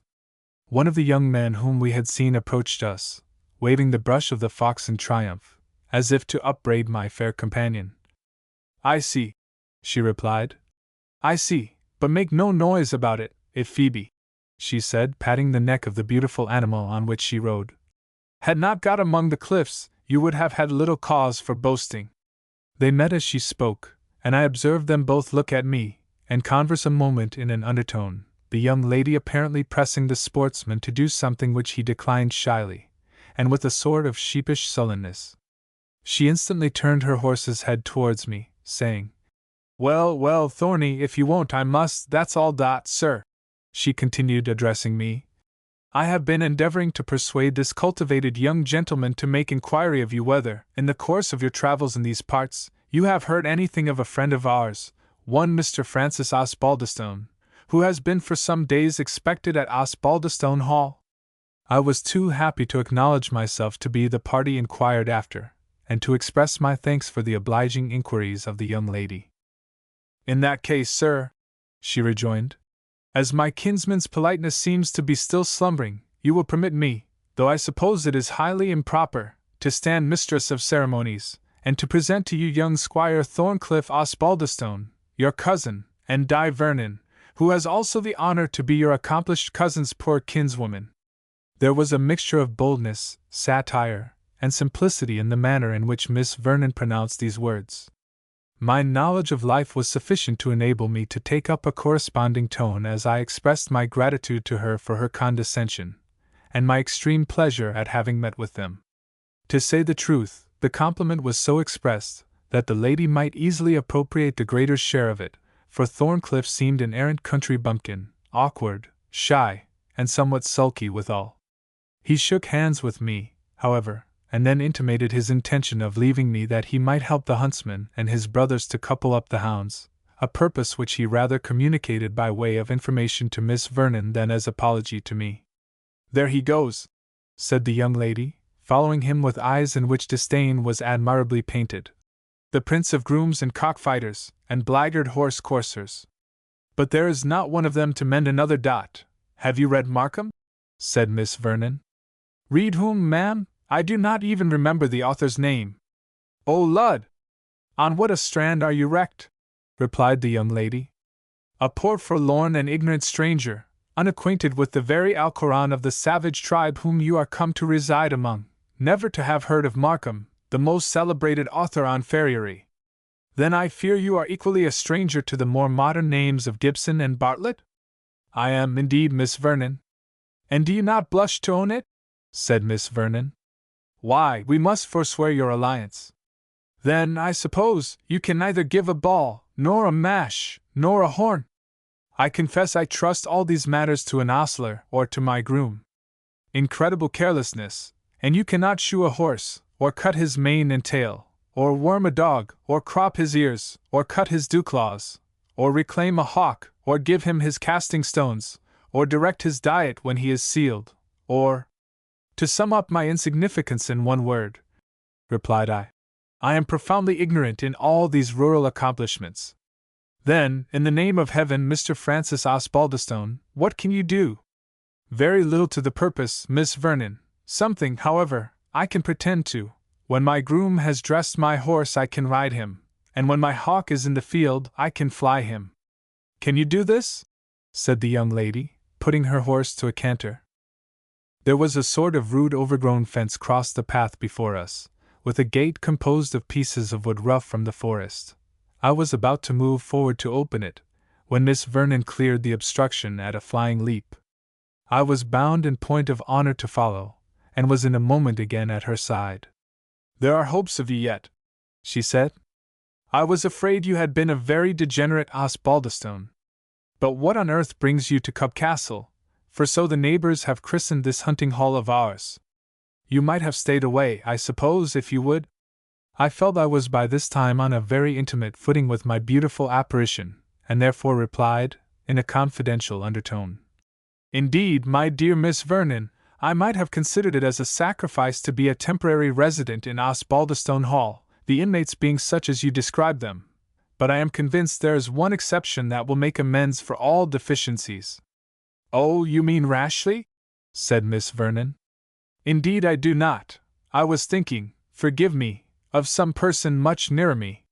One of the young men whom we had seen approached us, waving the brush of the fox in triumph, as if to upbraid my fair companion. "I see," she replied. "I see, but make no noise about it, if Phoebe," she said, patting the neck of the beautiful animal on which she rode, "had not got among the cliffs, you would have had little cause for boasting." They met as she spoke, and I observed them both look at me, and converse a moment in an undertone, the young lady apparently pressing the sportsman to do something which he declined shyly, and with a sort of sheepish sullenness. She instantly turned her horse's head towards me, saying, "Well, well, Thorny, if you won't I must, that's all. Sir," she continued, addressing me, "I have been endeavoring to persuade this cultivated young gentleman to make inquiry of you whether, in the course of your travels in these parts, you have heard anything of a friend of ours, one Mr. Francis Osbaldistone, who has been for some days expected at Osbaldistone Hall." I was too happy to acknowledge myself to be the party inquired after, and to express my thanks for the obliging inquiries of the young lady. "In that case, sir," she rejoined, "as my kinsman's politeness seems to be still slumbering, you will permit me, though I suppose it is highly improper, to stand mistress of ceremonies, and to present to you young Squire Thorncliff Osbaldistone, your cousin, and Di Vernon, who has also the honor to be your accomplished cousin's poor kinswoman." There was a mixture of boldness, satire, and simplicity in the manner in which Miss Vernon pronounced these words. My knowledge of life was sufficient to enable me to take up a corresponding tone as I expressed my gratitude to her for her condescension, and my extreme pleasure at having met with them. To say the truth, the compliment was so expressed that the lady might easily appropriate the greater share of it, for Thorncliff seemed an arrant country bumpkin, awkward, shy, and somewhat sulky withal. He shook hands with me, however, and then intimated his intention of leaving me that he might help the huntsman and his brothers to couple up the hounds, a purpose which he rather communicated by way of information to Miss Vernon than as apology to me. There he goes, said the young lady, following him with eyes in which disdain was admirably painted. The prince of grooms and cockfighters, and blackguard horse coursers. But there is not one of them to mend another dot. Have you read Markham? Said Miss Vernon. Read whom, ma'am? I do not even remember the author's name. Oh, Lud! On what a strand are you wrecked? Replied the young lady. A poor forlorn and ignorant stranger, unacquainted with the very Alcoran of the savage tribe whom you are come to reside among, never to have heard of Markham, the most celebrated author on farriery. Then I fear you are equally a stranger to the more modern names of Gibson and Bartlett? I am, indeed, Miss Vernon. And do you not blush to own it? Said Miss Vernon. Why, we must forswear your alliance. Then, I suppose, you can neither give a ball, nor a mash, nor a horn. I confess I trust all these matters to an ostler or to my groom. Incredible carelessness, and you cannot shoe a horse, or cut his mane and tail, or worm a dog, or crop his ears, or cut his dewclaws, or reclaim a hawk, or give him his casting stones, or direct his diet when he is sealed, or— To sum up my insignificance in one word, replied I am profoundly ignorant in all these rural accomplishments. Then, in the name of heaven, Mr. Francis Osbaldistone, what can you do? Very little to the purpose, Miss Vernon. Something, however, I can pretend to. When my groom has dressed my horse I can ride him, and when my hawk is in the field I can fly him. Can you do this? Said the young lady, putting her horse to a canter. There was a sort of rude overgrown fence crossed the path before us, with a gate composed of pieces of wood rough from the forest. I was about to move forward to open it, when Miss Vernon cleared the obstruction at a flying leap. I was bound in point of honor to follow, and was in a moment again at her side. There are hopes of you yet, she said. I was afraid you had been a very degenerate Osbaldistone. But what on earth brings you to Cub Castle? For so the neighbors have christened this hunting hall of ours. You might have stayed away, I suppose, if you would? I felt I was by this time on a very intimate footing with my beautiful apparition, and therefore replied, in a confidential undertone. Indeed, my dear Miss Vernon, I might have considered it as a sacrifice to be a temporary resident in Osbaldistone Hall, the inmates being such as you describe them. But I am convinced there is one exception that will make amends for all deficiencies. Oh, you mean Rashleigh? Said Miss Vernon. Indeed I do not. I was thinking, forgive me, of some person much nearer me.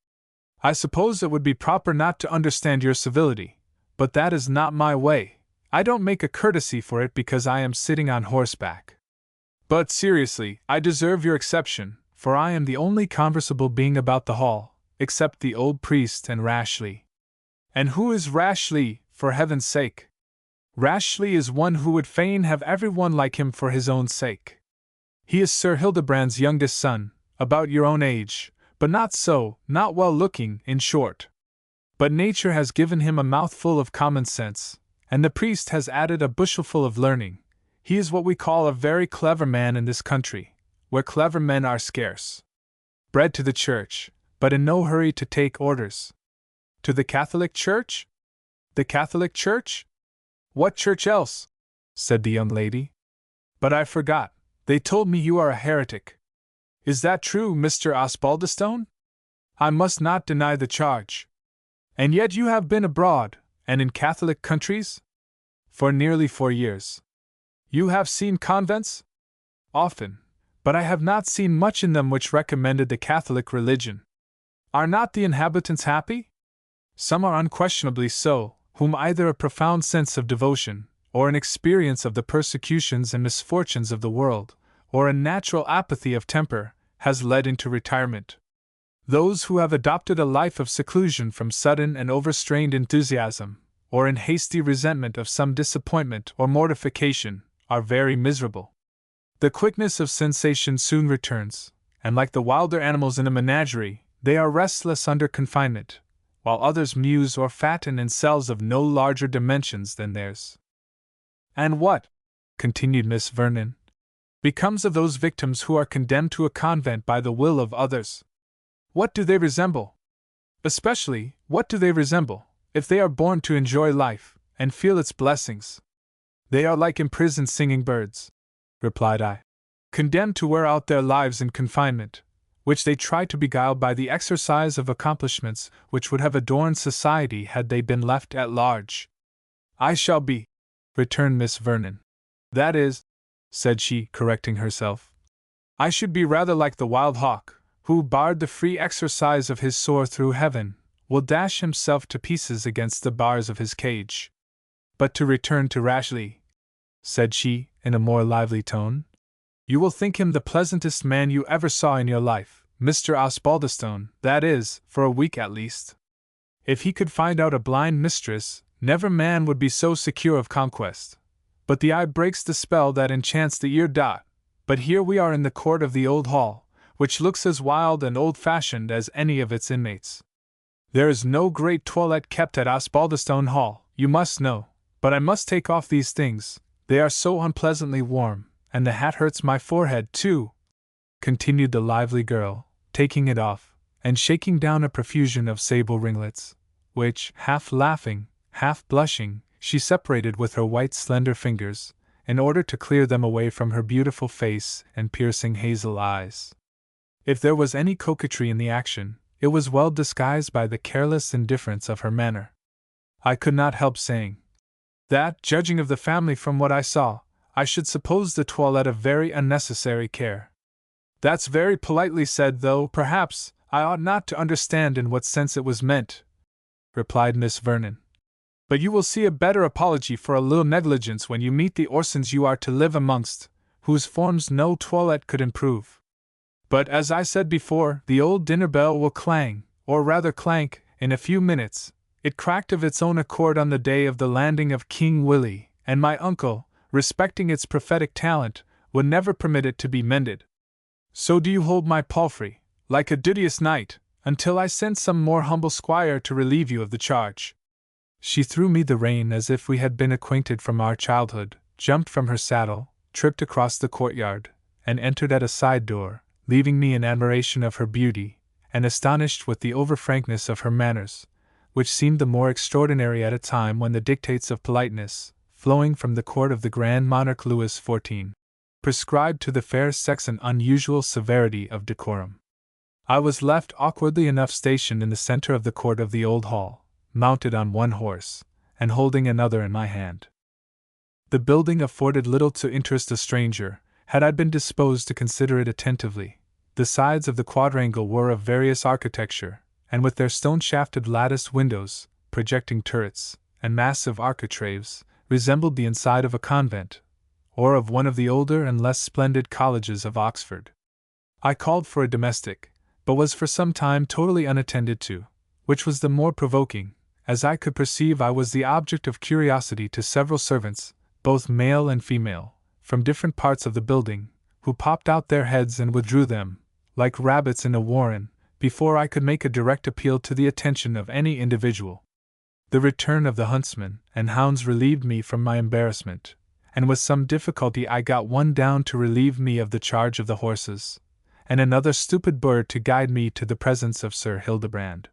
I suppose it would be proper not to understand your civility, but that is not my way. I don't make a courtesy for it because I am sitting on horseback. But seriously, I deserve your exception, for I am the only conversable being about the hall, except the old priest and Rashleigh. And who is Rashleigh, for heaven's sake? Rashleigh is one who would fain have everyone like him for his own sake. He is Sir Hildebrand's youngest son, about your own age, but not so, not well looking, in short. But nature has given him a mouthful of common sense, and the priest has added a bushelful of learning. He is what we call a very clever man in this country, where clever men are scarce. Bred to the church, but in no hurry to take orders. To the Catholic Church? The Catholic Church? What church else? Said the young lady. But I forgot, they told me you are a heretic. Is that true, Mr. Osbaldistone? I must not deny the charge. And yet you have been abroad, and in Catholic countries? For nearly 4 years. You have seen convents? Often, but I have not seen much in them which recommended the Catholic religion. Are not the inhabitants happy? Some are unquestionably so, whom either a profound sense of devotion, or an experience of the persecutions and misfortunes of the world, or a natural apathy of temper, has led into retirement. Those who have adopted a life of seclusion from sudden and overstrained enthusiasm, or in hasty resentment of some disappointment or mortification, are very miserable. The quickness of sensation soon returns, and like the wilder animals in a menagerie, they are restless under confinement, while others muse or fatten in cells of no larger dimensions than theirs. And what, continued Miss Vernon, becomes of those victims who are condemned to a convent by the will of others? What do they resemble? Especially, what do they resemble, if they are born to enjoy life, and feel its blessings? They are like imprisoned singing birds, replied I, condemned to wear out their lives in confinement, which they try to beguile by the exercise of accomplishments which would have adorned society had they been left at large. I shall be, returned Miss Vernon. That is, said she, correcting herself, I should be rather like the wild hawk, who, barred the free exercise of his soar through heaven, will dash himself to pieces against the bars of his cage. But to return to Rashleigh, said she, in a more lively tone, you will think him the pleasantest man you ever saw in your life, Mr. Osbaldistone, that is, for a week at least. If he could find out a blind mistress, never man would be so secure of conquest. But the eye breaks the spell that enchants the ear. But here we are in the court of the old hall, which looks as wild and old-fashioned as any of its inmates. There is no great toilette kept at Osbaldistone Hall, you must know, but I must take off these things, they are so unpleasantly warm, and the hat hurts my forehead too, continued the lively girl, taking it off, and shaking down a profusion of sable ringlets, which, half laughing, half blushing, she separated with her white slender fingers, in order to clear them away from her beautiful face and piercing hazel eyes. If there was any coquetry in the action, it was well disguised by the careless indifference of her manner. I could not help saying that, judging of the family from what I saw, I should suppose the toilette a very unnecessary care. That's very politely said, though perhaps I ought not to understand in what sense it was meant, replied Miss Vernon. But you will see a better apology for a little negligence when you meet the Orsons you are to live amongst, whose forms no toilette could improve. But as I said before, the old dinner bell will clang, or rather clank, in a few minutes. It cracked of its own accord on the day of the landing of King Willie, and my uncle, respecting its prophetic talent, would never permit it to be mended. So do you hold my palfrey, like a duteous knight, until I send some more humble squire to relieve you of the charge. She threw me the rein as if we had been acquainted from our childhood, jumped from her saddle, tripped across the courtyard, and entered at a side door, leaving me in admiration of her beauty, and astonished with the over-frankness of her manners, which seemed the more extraordinary at a time when the dictates of politeness, flowing from the court of the grand monarch Louis XIV, prescribed to the fair sex an unusual severity of decorum. I was left awkwardly enough stationed in the center of the court of the old hall, mounted on one horse, and holding another in my hand. The building afforded little to interest a stranger, had I been disposed to consider it attentively. The sides of the quadrangle were of various architecture, and with their stone-shafted latticed windows, projecting turrets, and massive architraves, resembled the inside of a convent, or of one of the older and less splendid colleges of Oxford. I called for a domestic, but was for some time totally unattended to, which was the more provoking, as I could perceive I was the object of curiosity to several servants, both male and female, from different parts of the building, who popped out their heads and withdrew them, like rabbits in a warren, before I could make a direct appeal to the attention of any individual. The return of the huntsmen and hounds relieved me from my embarrassment, and with some difficulty I got one down to relieve me of the charge of the horses, and another stupid bird to guide me to the presence of Sir Hildebrand.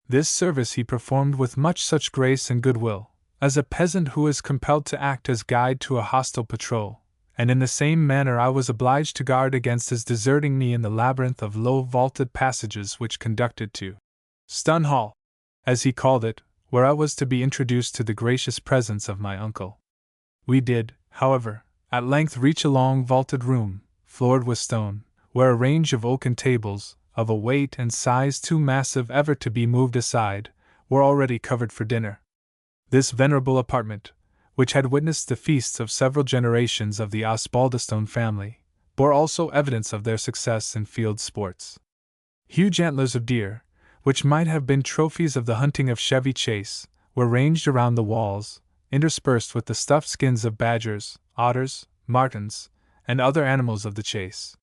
This service he performed with much such grace and goodwill, as a peasant who is compelled to act as guide to a hostile patrol, and in the same manner I was obliged to guard against his deserting me in the labyrinth of low vaulted passages which conducted to Stun Hall, as he called it, where I was to be introduced to the gracious presence of my uncle. We did, however, at length reach a long vaulted room, floored with stone, where a range of oaken tables, of a weight and size too massive ever to be moved aside, were already covered for dinner. This venerable apartment, which had witnessed the feasts of several generations of the Osbaldistone family, bore also evidence of their success in field sports. Huge antlers of deer, which might have been trophies of the hunting of Chevy Chase, were ranged around the walls, interspersed with the stuffed skins of badgers, otters, martens, and other animals of the chase.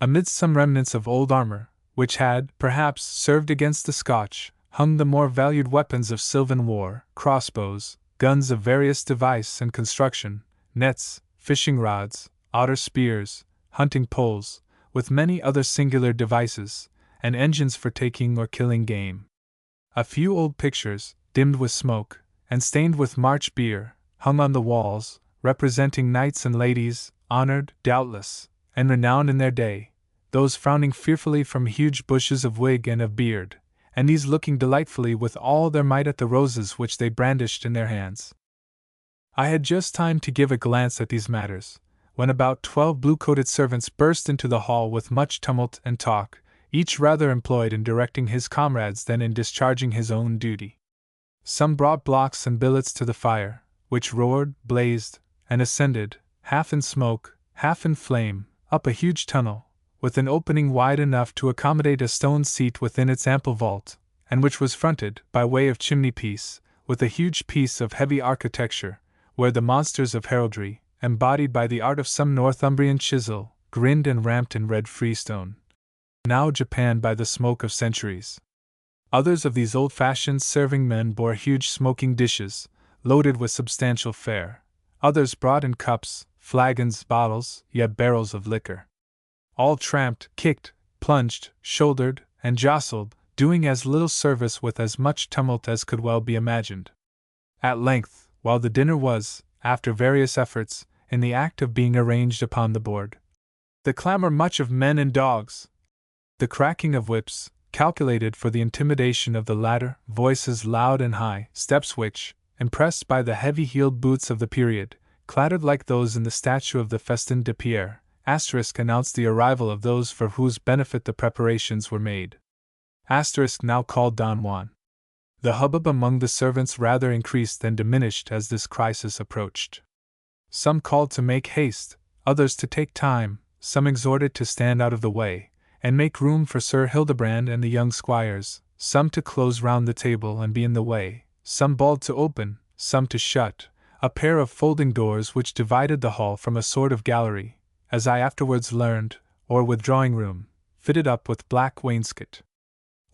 Amidst some remnants of old armor, which had, perhaps, served against the Scotch, hung the more valued weapons of sylvan war, crossbows, guns of various device and construction, nets, fishing rods, otter spears, hunting poles, with many other singular devices, and engines for taking or killing game. A few old pictures, dimmed with smoke, and stained with March beer, hung on the walls, representing knights and ladies, honored, doubtless, and renowned in their day, those frowning fearfully from huge bushes of wig and of beard, and these looking delightfully with all their might at the roses which they brandished in their hands. I had just time to give a glance at these matters, when about 12 blue-coated servants burst into the hall with much tumult and talk, each rather employed in directing his comrades than in discharging his own duty. Some brought blocks and billets to the fire, which roared, blazed, and ascended, half in smoke, half in flame, up a huge tunnel, with an opening wide enough to accommodate a stone seat within its ample vault, and which was fronted, by way of chimney-piece, with a huge piece of heavy architecture, where the monsters of heraldry, embodied by the art of some Northumbrian chisel, grinned and ramped in red freestone, now japanned by the smoke of centuries. Others of these old-fashioned serving men bore huge smoking dishes, loaded with substantial fare. Others brought in cups, flagons, bottles, yet barrels of liquor. All tramped, kicked, plunged, shouldered, and jostled, doing as little service with as much tumult as could well be imagined. At length, while the dinner was, after various efforts, in the act of being arranged upon the board, the clamor much of men and dogs, the cracking of whips, calculated for the intimidation of the latter, voices loud and high, steps which, impressed by the heavy-heeled boots of the period, clattered like those in the statue of the Festin de Pierre, announced the arrival of those for whose benefit the preparations were made. Now called Don Juan. The hubbub among the servants rather increased than diminished as this crisis approached. Some called to make haste, others to take time, some exhorted to stand out of the way, and make room for Sir Hildebrand and the young squires, some to close round the table and be in the way, some bawled to open, some to shut, a pair of folding doors which divided the hall from a sort of gallery, as I afterwards learned, or withdrawing room, fitted up with black wainscot.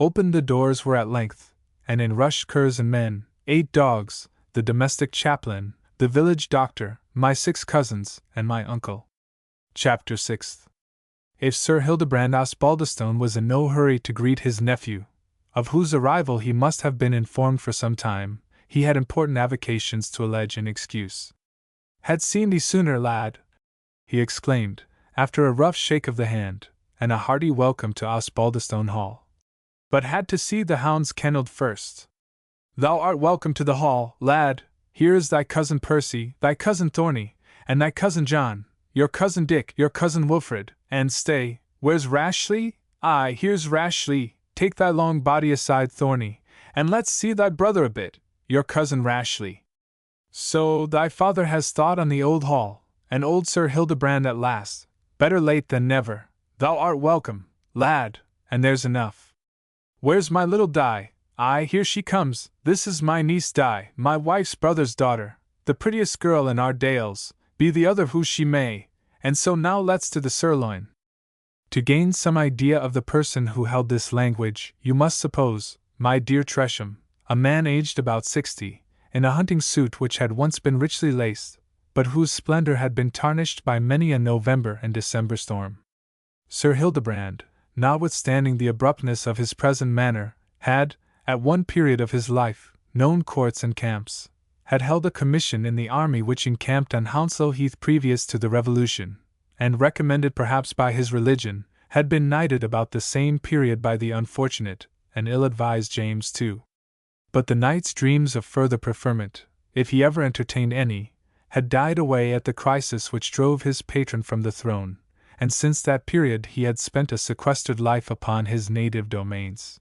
Opened the doors were at length, and in rushed curs and men, 8 dogs, the domestic chaplain, the village doctor, my 6 cousins, and my uncle. Chapter 6. If Sir Hildebrand Osbaldistone was in no hurry to greet his nephew, of whose arrival he must have been informed for some time, he had important avocations to allege in excuse. "Had seen thee sooner, lad," he exclaimed, after a rough shake of the hand, and a hearty welcome to Osbaldistone Hall. "But had to see the hounds kennelled first. Thou art welcome to the hall, lad. Here is thy cousin Percy, thy cousin Thorny, and thy cousin John, your cousin Dick, your cousin Wilfred, and stay, where's Rashleigh? Aye, here's Rashleigh. Take thy long body aside, Thorny, and let's see thy brother a bit, your cousin Rashleigh. So, thy father has thought on the old hall, and old Sir Hildebrand at last. Better late than never. Thou art welcome, lad, and there's enough. Where's my little Di? Aye, here she comes. This is my niece Di, my wife's brother's daughter, the prettiest girl in our dales, be the other who she may, and so now let's to the sirloin." To gain some idea of the person who held this language, you must suppose, my dear Tresham, a man aged about 60, in a hunting suit which had once been richly laced, but whose splendor had been tarnished by many a November and December storm. Sir Hildebrand, notwithstanding the abruptness of his present manner, had, at one period of his life, known courts and camps, had held a commission in the army which encamped on Hounslow Heath previous to the Revolution, and, recommended perhaps by his religion, had been knighted about the same period by the unfortunate and ill-advised James II. But the knight's dreams of further preferment, if he ever entertained any, had died away at the crisis which drove his patron from the throne, and since that period he had spent a sequestered life upon his native domains.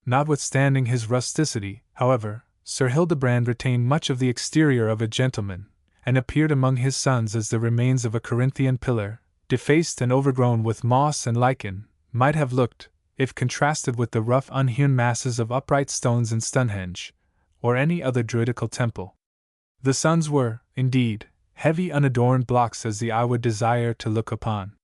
Notwithstanding his rusticity, however, Sir Hildebrand retained much of the exterior of a gentleman, and appeared among his sons as the remains of a Corinthian pillar, defaced and overgrown with moss and lichen, might have looked, if contrasted with the rough unhewn masses of upright stones in Stonehenge, or any other druidical temple. The sons were, indeed, heavy unadorned blocks as the eye would desire to look upon.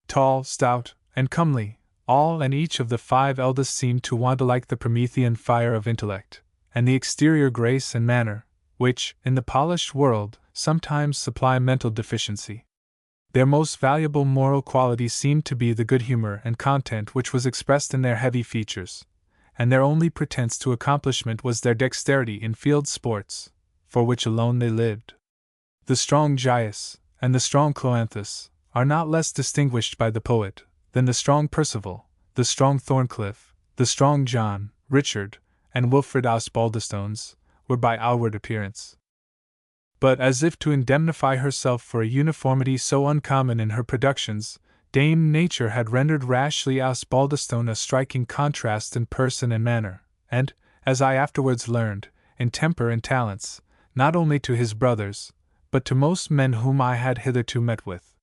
Tall, stout, and comely, all and each of the 5 eldest seemed to want alike the Promethean fire of intellect, and the exterior grace and manner, which, in the polished world, sometimes supply mental deficiency. Their most valuable moral quality seemed to be the good humor and content which was expressed in their heavy features, and their only pretense to accomplishment was their dexterity in field sports, for which alone they lived. The strong Gyas, and the strong Cloanthus, are not less distinguished by the poet than the strong Percival, the strong Thorncliff, the strong John, Richard, and Wilfred Osbaldistones, were by outward appearance. But as if to indemnify herself for a uniformity so uncommon in her productions, Dame Nature had rendered Rashleigh Osbaldistone a striking contrast in person and manner, and, as I afterwards learned, in temper and talents, not only to his brothers, but to most men whom I had hitherto met with.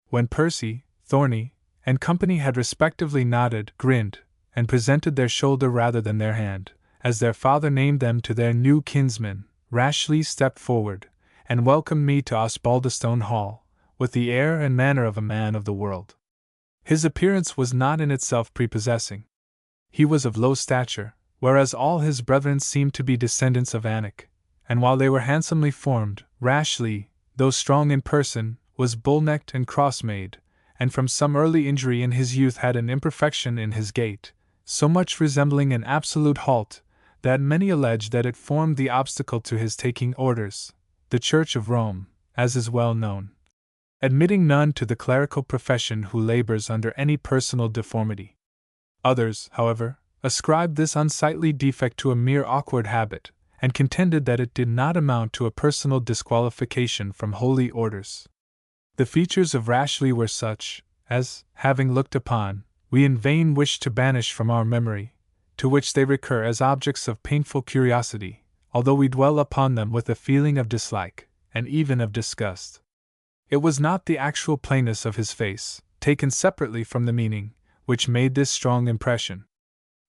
When Percy, Thorny, and company had respectively nodded, grinned, and presented their shoulder rather than their hand, as their father named them to their new kinsman, Rashleigh stepped forward, and welcomed me to Osbaldistone Hall, with the air and manner of a man of the world. His appearance was not in itself prepossessing. He was of low stature, whereas all his brethren seemed to be descendants of Anak, and while they were handsomely formed, Rashleigh, though strong in person, was bull-necked and cross-made, and from some early injury in his youth had an imperfection in his gait, so much resembling an absolute halt, that many allege that it formed the obstacle to his taking orders, the Church of Rome, as is well known, admitting none to the clerical profession who labors under any personal deformity. Others, however, ascribed this unsightly defect to a mere awkward habit, and contended that it did not amount to a personal disqualification from holy orders. The features of Rashleigh were such, as, having looked upon, we in vain wish to banish from our memory, to which they recur as objects of painful curiosity, although we dwell upon them with a feeling of dislike, and even of disgust. It was not the actual plainness of his face, taken separately from the meaning, which made this strong impression.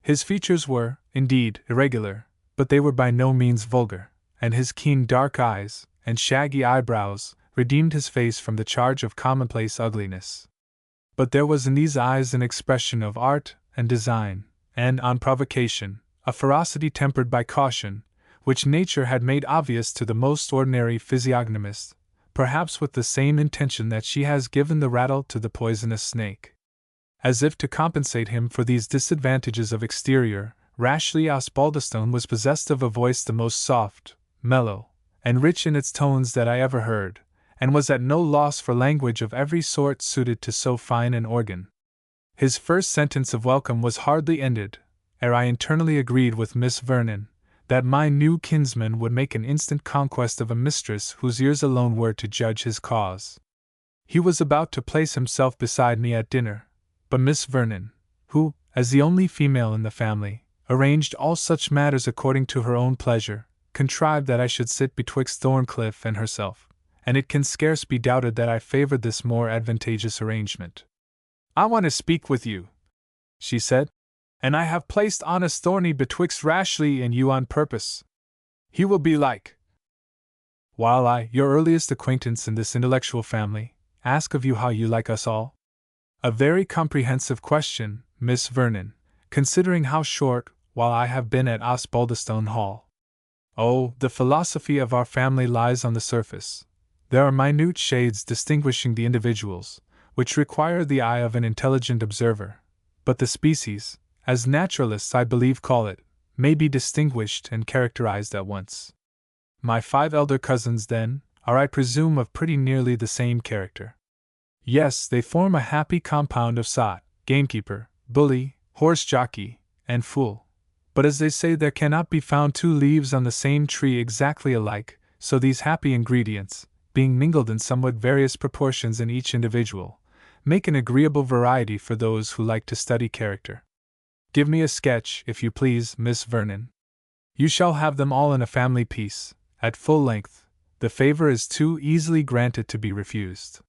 His features were, indeed, irregular, but they were by no means vulgar, and his keen dark eyes and shaggy eyebrows redeemed his face from the charge of commonplace ugliness. But there was in these eyes an expression of art and design, and, on provocation, a ferocity tempered by caution, which nature had made obvious to the most ordinary physiognomist, perhaps with the same intention that she has given the rattle to the poisonous snake. As if to compensate him for these disadvantages of exterior, Rashleigh Osbaldistone was possessed of a voice the most soft, mellow, and rich in its tones that I ever heard, and was at no loss for language of every sort suited to so fine an organ. His first sentence of welcome was hardly ended, ere I internally agreed with Miss Vernon, that my new kinsman would make an instant conquest of a mistress whose ears alone were to judge his cause. He was about to place himself beside me at dinner, but Miss Vernon, who, as the only female in the family, arranged all such matters according to her own pleasure, contrived that I should sit betwixt Thorncliff and herself, and it can scarce be doubted that I favored this more advantageous arrangement. "I want to speak with you," she said, "and I have placed honest Thorny betwixt Rashleigh and you on purpose. He will be like, while I, your earliest acquaintance in this intellectual family, ask of you how you like us all." A very comprehensive question, Miss Vernon, considering how short while I have been at Osbaldistone Hall. Oh, the philosophy of our family lies on the surface. There are minute shades distinguishing the individuals, which require the eye of an intelligent observer, but the species, as naturalists I believe call it, may be distinguished and characterized at once. My 5 elder cousins, then, are I presume of pretty nearly the same character. Yes, they form a happy compound of sot, gamekeeper, bully, horse-jockey, and fool. But as they say there cannot be found 2 leaves on the same tree exactly alike, so these happy ingredients, being mingled in somewhat various proportions in each individual, make an agreeable variety for those who like to study character. Give me a sketch, if you please, Miss Vernon. You shall have them all in a family piece, at full length. The favor is too easily granted to be refused.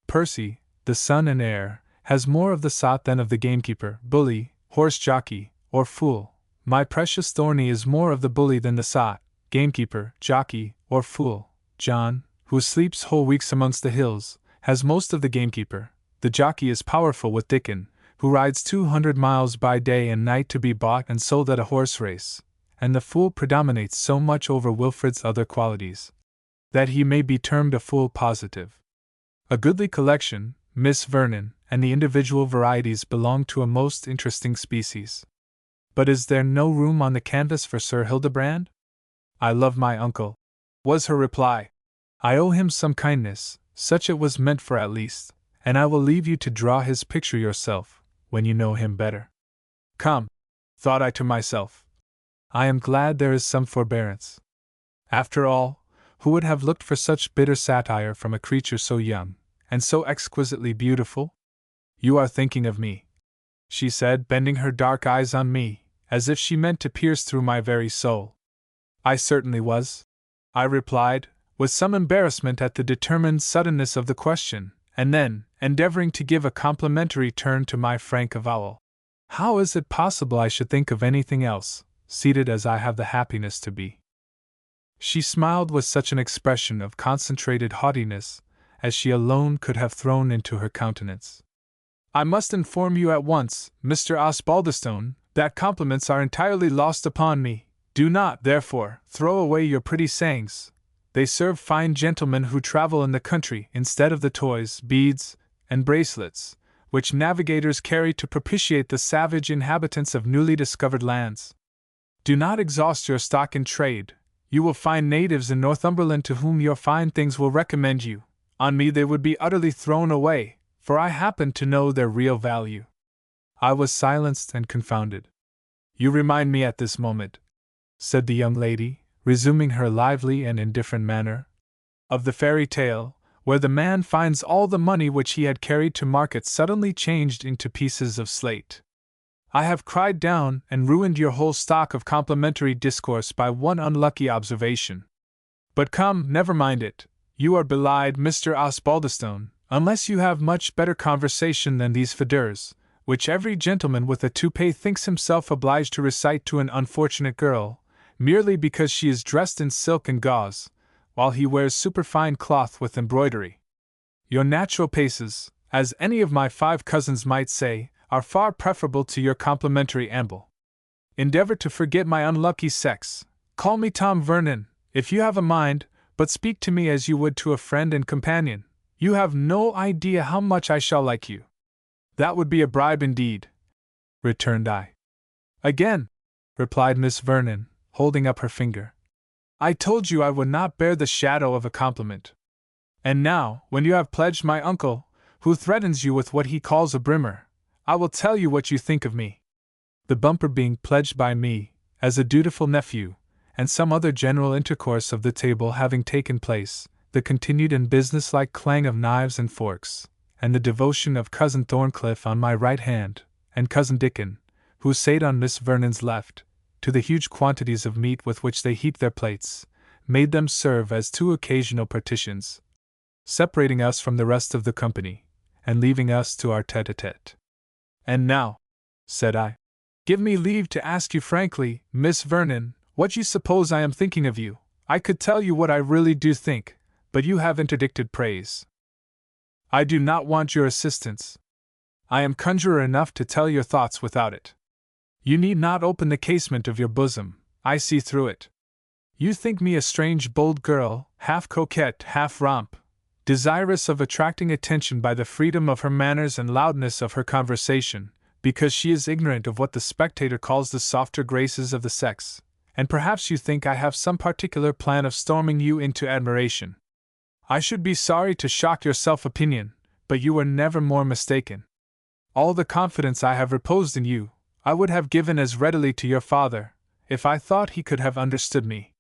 Percy, the son and heir, has more of the sot than of the gamekeeper, bully, horse-jockey, or fool. My precious Thorny is more of the bully than the sot, gamekeeper, jockey, or fool. John, who sleeps whole weeks amongst the hills, has most of the gamekeeper. The jockey is powerful with Dickon, who rides 200 miles by day and night to be bought and sold at a horse race, and the fool predominates so much over Wilfred's other qualities, that he may be termed a fool positive. A goodly collection, Miss Vernon, and the individual varieties belong to a most interesting species. But is there no room on the canvas for Sir Hildebrand? "I love my uncle," was her reply. I owe him some kindness, such it was meant for at least, and I will leave you to draw his picture yourself, when you know him better. Come, thought I to myself. I am glad there is some forbearance. After all, who would have looked for such bitter satire from a creature so young, and so exquisitely beautiful? You are thinking of me, she said, bending her dark eyes on me, as if she meant to pierce through my very soul. I certainly was, I replied, with some embarrassment at the determined suddenness of the question, and then, endeavoring to give a complimentary turn to my frank avowal. How is it possible I should think of anything else, seated as I have the happiness to be? She smiled with such an expression of concentrated haughtiness as she alone could have thrown into her countenance. I must inform you at once, Mr. Osbaldistone, that compliments are entirely lost upon me. Do not, therefore, throw away your pretty sayings. They serve fine gentlemen who travel in the country instead of the toys, beads, and bracelets, which navigators carry to propitiate the savage inhabitants of newly discovered lands. Do not exhaust your stock in trade. You will find natives in Northumberland to whom your fine things will recommend you. On me they would be utterly thrown away, for I happen to know their real value. I was silenced and confounded. You remind me at this moment, said the young lady, resuming her lively and indifferent manner, of the fairy tale, where the man finds all the money which he had carried to market suddenly changed into pieces of slate. I have cried down and ruined your whole stock of complimentary discourse by one unlucky observation. But come, never mind it. You are belied, Mr. Osbaldistone, unless you have much better conversation than these fadeurs, which every gentleman with a toupee thinks himself obliged to recite to an unfortunate girl, merely because she is dressed in silk and gauze, while he wears superfine cloth with embroidery. Your natural paces, as any of my 5 cousins might say, are far preferable to your complimentary amble. Endeavor to forget my unlucky sex. Call me Tom Vernon, if you have a mind, but speak to me as you would to a friend and companion. You have no idea how much I shall like you. That would be a bribe indeed, returned I. Again, replied Miss Vernon, holding up her finger. I told you I would not bear the shadow of a compliment. And now, when you have pledged my uncle, who threatens you with what he calls a brimmer, I will tell you what you think of me. The bumper being pledged by me, as a dutiful nephew, and some other general intercourse of the table having taken place, the continued and businesslike clang of knives and forks, and the devotion of Cousin Thorncliff on my right hand, and Cousin Dickon, who sate on Miss Vernon's left, to the huge quantities of meat with which they heaped their plates, made them serve as 2 occasional partitions, separating us from the rest of the company, and leaving us to our tete-a-tete. And now, said I, give me leave to ask you frankly, Miss Vernon, what you suppose I am thinking of you. I could tell you what I really do think, but you have interdicted praise. I do not want your assistance. I am conjurer enough to tell your thoughts without it. You need not open the casement of your bosom, I see through it. You think me a strange bold girl, half coquette, half romp, desirous of attracting attention by the freedom of her manners and loudness of her conversation, because she is ignorant of what the spectator calls the softer graces of the sex, and perhaps you think I have some particular plan of storming you into admiration. I should be sorry to shock your self-opinion, but you were never more mistaken. All the confidence I have reposed in you, I would have given as readily to your father, if I thought he could have understood me.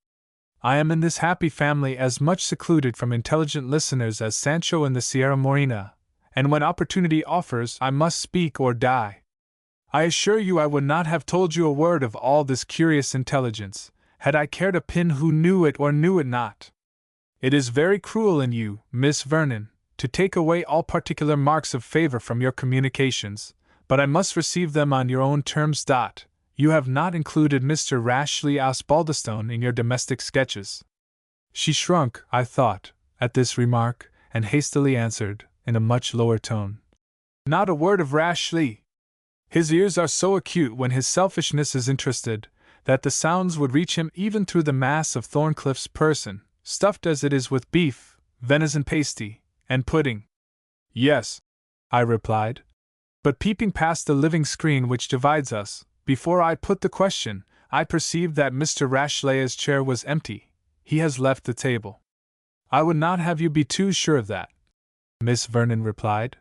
I am in this happy family as much secluded from intelligent listeners as Sancho in the Sierra Morena, and when opportunity offers I must speak or die. I assure you I would not have told you a word of all this curious intelligence, had I cared a pin who knew it or knew it not. It is very cruel in you, Miss Vernon, to take away all particular marks of favor from your communications, but I must receive them on your own terms. You have not included Mr. Rashleigh Osbaldistone in your domestic sketches. She shrunk, I thought, at this remark, and hastily answered, in a much lower tone, Not a word of Rashleigh. His ears are so acute when his selfishness is interested, that the sounds would reach him even through the mass of Thorncliff's person, stuffed as it is with beef, venison pasty, and pudding. Yes, I replied. But peeping past the living screen which divides us, before I put the question, I perceived that Mr. Rashleigh's chair was empty. He has left the table. I would not have you be too sure of that, Miss Vernon replied.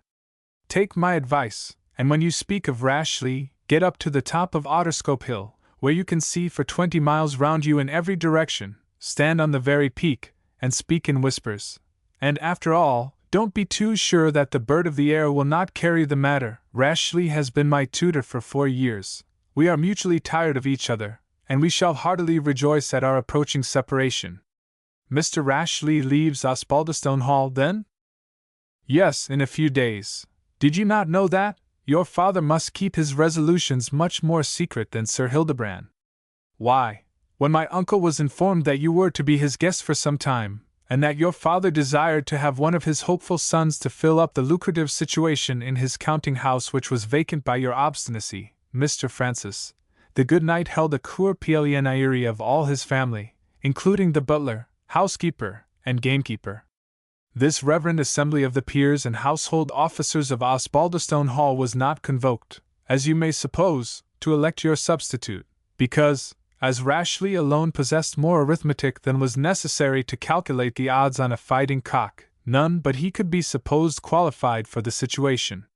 Take my advice, and when you speak of Rashleigh, get up to the top of Otterscope Hill, where you can see for 20 miles round you in every direction, stand on the very peak, and speak in whispers. And after all, don't be too sure that the bird of the air will not carry the matter. Rashleigh has been my tutor for 4 years. We are mutually tired of each other, and we shall heartily rejoice at our approaching separation. Mr. Rashleigh leaves Osbaldistone Hall, then? Yes, in a few days. Did you not know that? Your father must keep his resolutions much more secret than Sir Hildebrand. Why, when my uncle was informed that you were to be his guest for some time, and that your father desired to have one of his hopeful sons to fill up the lucrative situation in his counting-house which was vacant by your obstinacy, Mr. Francis, the good knight held a cour pleinaire of all his family, including the butler, housekeeper, and gamekeeper. This reverend assembly of the peers and household officers of Osbaldistone Hall was not convoked, as you may suppose, to elect your substitute, because, as Rashleigh alone possessed more arithmetic than was necessary to calculate the odds on a fighting cock, none but he could be supposed qualified for the situation.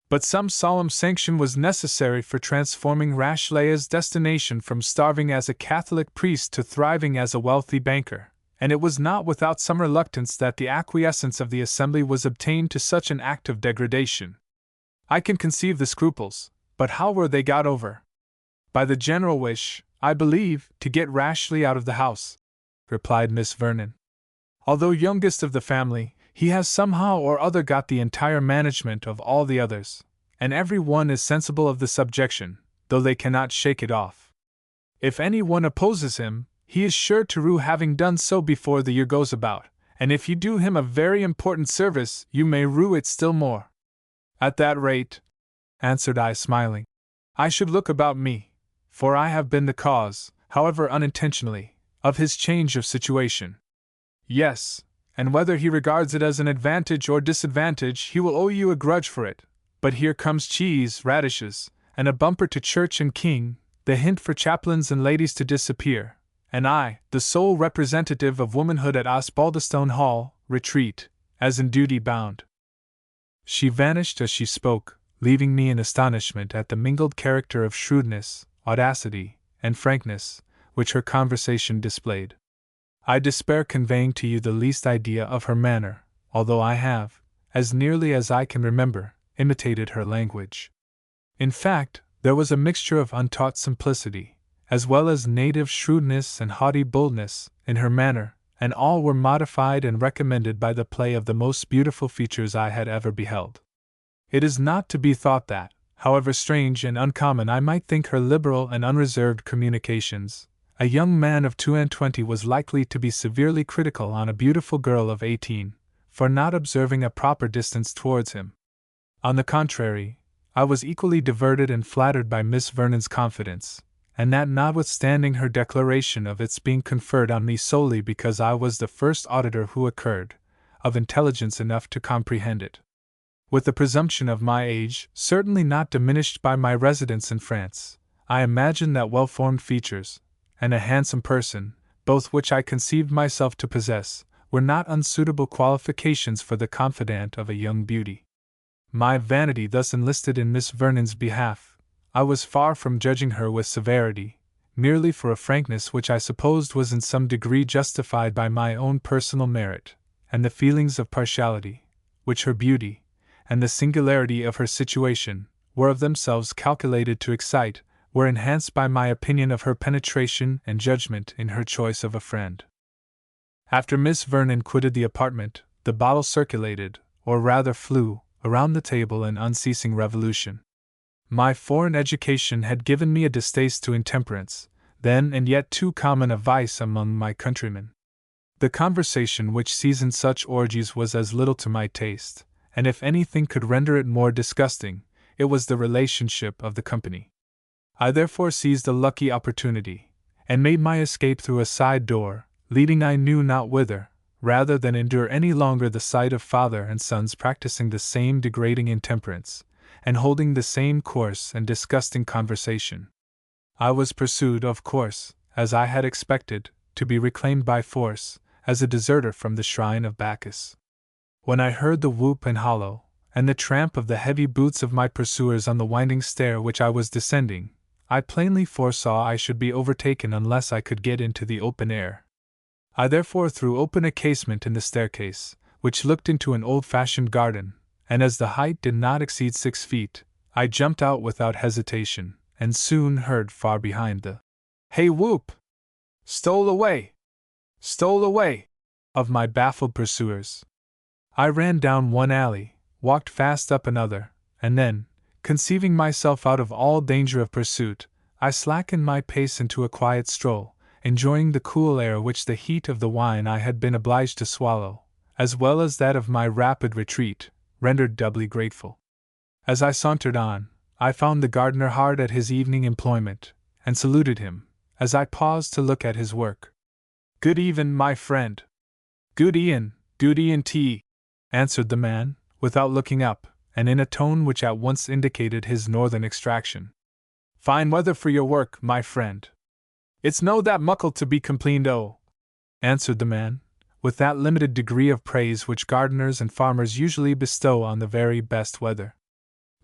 But some solemn sanction was necessary for transforming Rashleigh's destination from starving as a Catholic priest to thriving as a wealthy banker, and it was not without some reluctance that the acquiescence of the assembly was obtained to such an act of degradation. I can conceive the scruples, but how were they got over? By the general wish, I believe, to get Rashleigh out of the house, replied Miss Vernon. Although youngest of the family, he has somehow or other got the entire management of all the others, and every one is sensible of the subjection, though they cannot shake it off. If any one opposes him, he is sure to rue having done so before the year goes about, and if you do him a very important service, you may rue it still more. At that rate, answered I, smiling, I should look about me, for I have been the cause, however unintentionally, of his change of situation. Yes, and whether he regards it as an advantage or disadvantage, he will owe you a grudge for it. But here comes cheese, radishes, and a bumper to church and king, the hint for chaplains and ladies to disappear, and I, the sole representative of womanhood at Osbaldistone Hall, retreat, as in duty bound. She vanished as she spoke, leaving me in astonishment at the mingled character of shrewdness, audacity, and frankness, which her conversation displayed. I despair conveying to you the least idea of her manner, although I have, as nearly as I can remember, imitated her language. In fact, there was a mixture of untaught simplicity, as well as native shrewdness and haughty boldness, in her manner, and all were modified and recommended by the play of the most beautiful features I had ever beheld. It is not to be thought that, however strange and uncommon I might think her liberal and unreserved communications, a young man of 22 was likely to be severely critical on a beautiful girl of 18, for not observing a proper distance towards him. On the contrary, I was equally diverted and flattered by Miss Vernon's confidence, and that notwithstanding her declaration of its being conferred on me solely because I was the first auditor who occurred, of intelligence enough to comprehend it. With the presumption of my age, certainly not diminished by my residence in France, I imagined that well-formed features, and a handsome person, both which I conceived myself to possess, were not unsuitable qualifications for the confidant of a young beauty. My vanity thus enlisted in Miss Vernon's behalf, I was far from judging her with severity, merely for a frankness which I supposed was in some degree justified by my own personal merit, and the feelings of partiality, which her beauty, and the singularity of her situation, were of themselves calculated to excite, were enhanced by my opinion of her penetration and judgment in her choice of a friend. After Miss Vernon quitted the apartment, the bottle circulated, or rather flew, around the table in unceasing revolution. My foreign education had given me a distaste to intemperance, then and yet too common a vice among my countrymen. The conversation which seasoned such orgies was as little to my taste, and if anything could render it more disgusting, it was the relationship of the company. I therefore seized a lucky opportunity, and made my escape through a side door, leading I knew not whither, rather than endure any longer the sight of father and sons practicing the same degrading intemperance, and holding the same coarse and disgusting conversation. I was pursued, of course, as I had expected, to be reclaimed by force, as a deserter from the shrine of Bacchus. When I heard the whoop and hollow, and the tramp of the heavy boots of my pursuers on the winding stair which I was descending, I plainly foresaw I should be overtaken unless I could get into the open air. I therefore threw open a casement in the staircase, which looked into an old-fashioned garden, and as the height did not exceed 6 feet, I jumped out without hesitation, and soon heard far behind the "Hey whoop! Stole away! Stole away!" of my baffled pursuers. I ran down one alley, walked fast up another, and then, conceiving myself out of all danger of pursuit, I slackened my pace into a quiet stroll, enjoying the cool air which the heat of the wine I had been obliged to swallow, as well as that of my rapid retreat, rendered doubly grateful. As I sauntered on, I found the gardener hard at his evening employment, and saluted him, as I paused to look at his work. "Good even, my friend." "Good e'en, tea," answered the man, without looking up, and in a tone which at once indicated his northern extraction. "Fine weather for your work, my friend." "It's no that muckle to be complained o'," answered the man, with that limited degree of praise which gardeners and farmers usually bestow on the very best weather.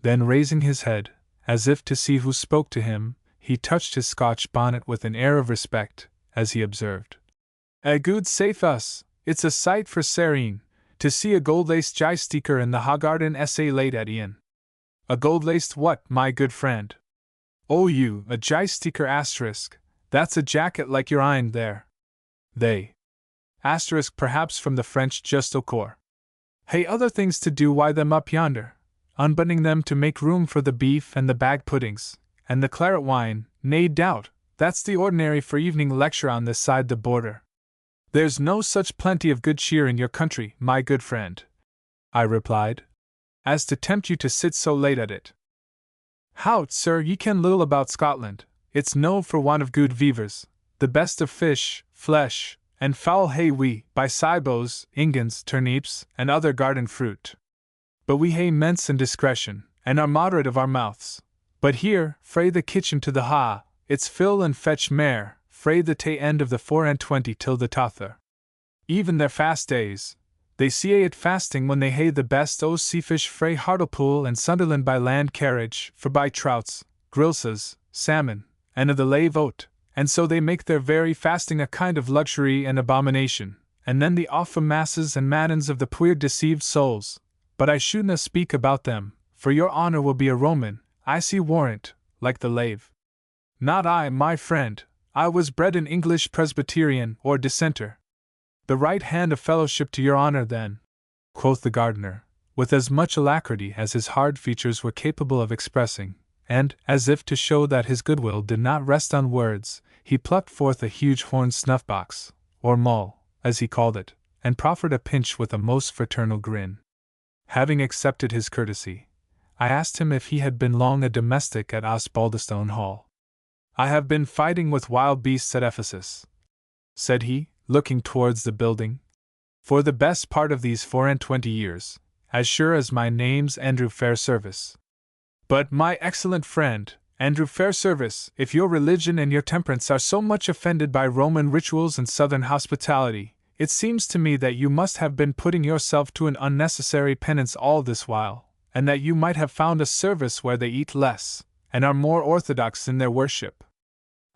Then raising his head, as if to see who spoke to him, he touched his Scotch bonnet with an air of respect, as he observed, "A good safe us, it's a sight for Sareen, to see a gold-laced jysteaker in the Hoggarden essay late at e'en." "A gold-laced what, my good friend?" "Oh you, a jysteaker asterisk, that's a jacket like your ein there." "They asterisk perhaps from the French just au corps. Hey other things to do why them up yonder, unbuttoning them to make room for the beef and the bag puddings, and the claret wine, nae doubt, that's the ordinary for evening lecture on this side the border." "There's no such plenty of good cheer in your country, my good friend," I replied, "as to tempt you to sit so late at it." "Hout, sir, ye ken little about Scotland, it's no for want of good vivers, the best of fish, flesh, and fowl hae we, by sybos, ingans, turnips, and other garden fruit. But we hae mense and discretion, and are moderate of our mouths. But here, frae the kitchen to the ha, it's fill and fetch mair, frae the tae end of the 24 till the tother. Even their fast days, they see it fasting when they hae the best o' seafish frae Hartlepool and Sunderland by land carriage, for by trouts, grilses, salmon, and of the lave oat, and so they make their very fasting a kind of luxury and abomination, and then the awfu' masses and mattins of the puir deceived souls. But I shouldna speak about them, for your honour will be a Roman, I see warrant, like the lave." "Not I, my friend, I was bred an English Presbyterian or dissenter." "The right hand of fellowship to your honour then," quoth the gardener, with as much alacrity as his hard features were capable of expressing, and, as if to show that his goodwill did not rest on words, he plucked forth a huge horn snuff-box, or mull, as he called it, and proffered a pinch with a most fraternal grin. Having accepted his courtesy, I asked him if he had been long a domestic at Osbaldistone Hall. "I have been fighting with wild beasts at Ephesus," said he, looking towards the building, "for the best part of these 24 years, as sure as my name's Andrew Fairservice. But, my excellent friend, Andrew Fairservice, if your religion and your temperance are so much offended by Roman rituals and southern hospitality, it seems to me that you must have been putting yourself to an unnecessary penance all this while, and that you might have found a service where they eat less, and are more orthodox in their worship.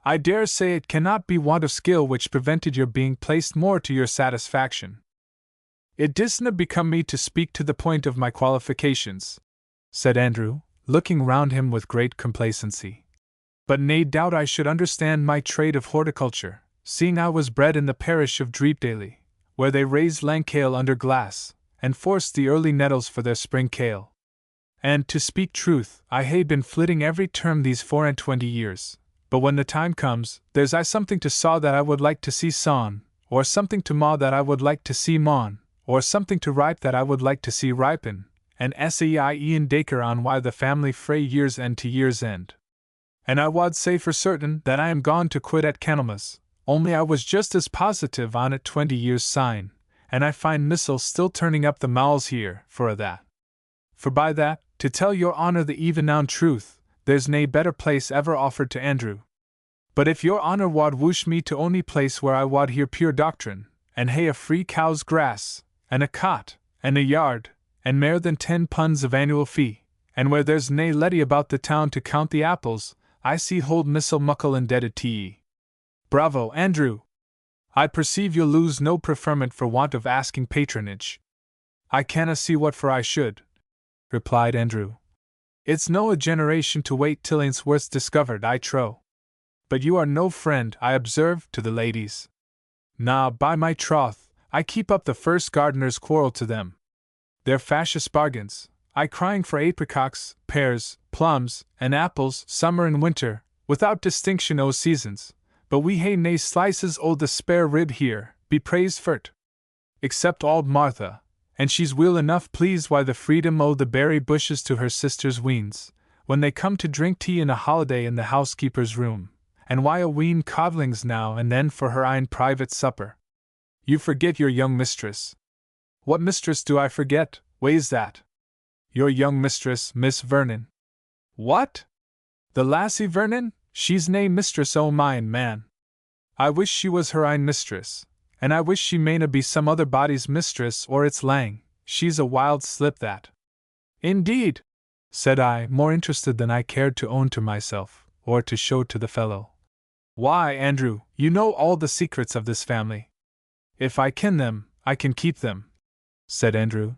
I dare say it cannot be want of skill which prevented your being placed more to your satisfaction." "It disna become me to speak to the point of my qualifications," said Andrew, looking round him with great complacency. "But nae doubt I should understand my trade of horticulture, seeing I was bred in the parish of Dreepdaily, where they raise lang kale under glass, and force the early nettles for their spring kale. And, to speak truth, I hae been flitting every term these 24 years, but when the time comes, there's aye something to saw that I would like to see sawn, or something to maw that I would like to see mawn, or something to ripe that I would like to see ripen, and sae Ian Dacre on why the family frae year's end to year's end. And I wad say for certain that I am gone to quit at Candlemas, only I was just as positive on it 20 years syne, and I find Missile still turning up the mowls here, for a' that. For by that, to tell your honour the even-nown truth, there's nae better place ever offered to Andrew. But if your honour wad woosh me to ony place where I wad hear pure doctrine, and hay a free cow's grass, and a cot, and a yard, and mair than 10 punds of annual fee, and where there's nae letty about the town to count the apples, I see hold missile muckle indebted to ye. Bravo, Andrew! I perceive you'll lose no preferment for want of asking patronage. I canna see what for I should, replied Andrew. It's no a generation to wait till ain's worth's discovered, I trow. But you are no friend, I observe, to the ladies. Na, by my troth, I keep up the first gardener's quarrel to them. They're fascious bargains, I crying for apricots, pears, plums, and apples, summer and winter, without distinction o' seasons, but we hae nae slices o' the spare rib here, be praised for't. Except auld Martha, and she's weel enough pleased why the freedom o' the berry bushes to her sister's weans, when they come to drink tea in a holiday in the housekeeper's room, and why a ween codlings now and then for her ain private supper. You forget your young mistress. What mistress do I forget, way's that? Your young mistress, Miss Vernon. What? The lassie Vernon? She's nae mistress o' mine, man. I wish she was her ain mistress, and I wish she mayna be some other body's mistress or its lang. She's a wild slip, that. Indeed, said I, more interested than I cared to own to myself, or to show to the fellow. Why, Andrew, you know all the secrets of this family. If I ken them, I can keep them, said Andrew.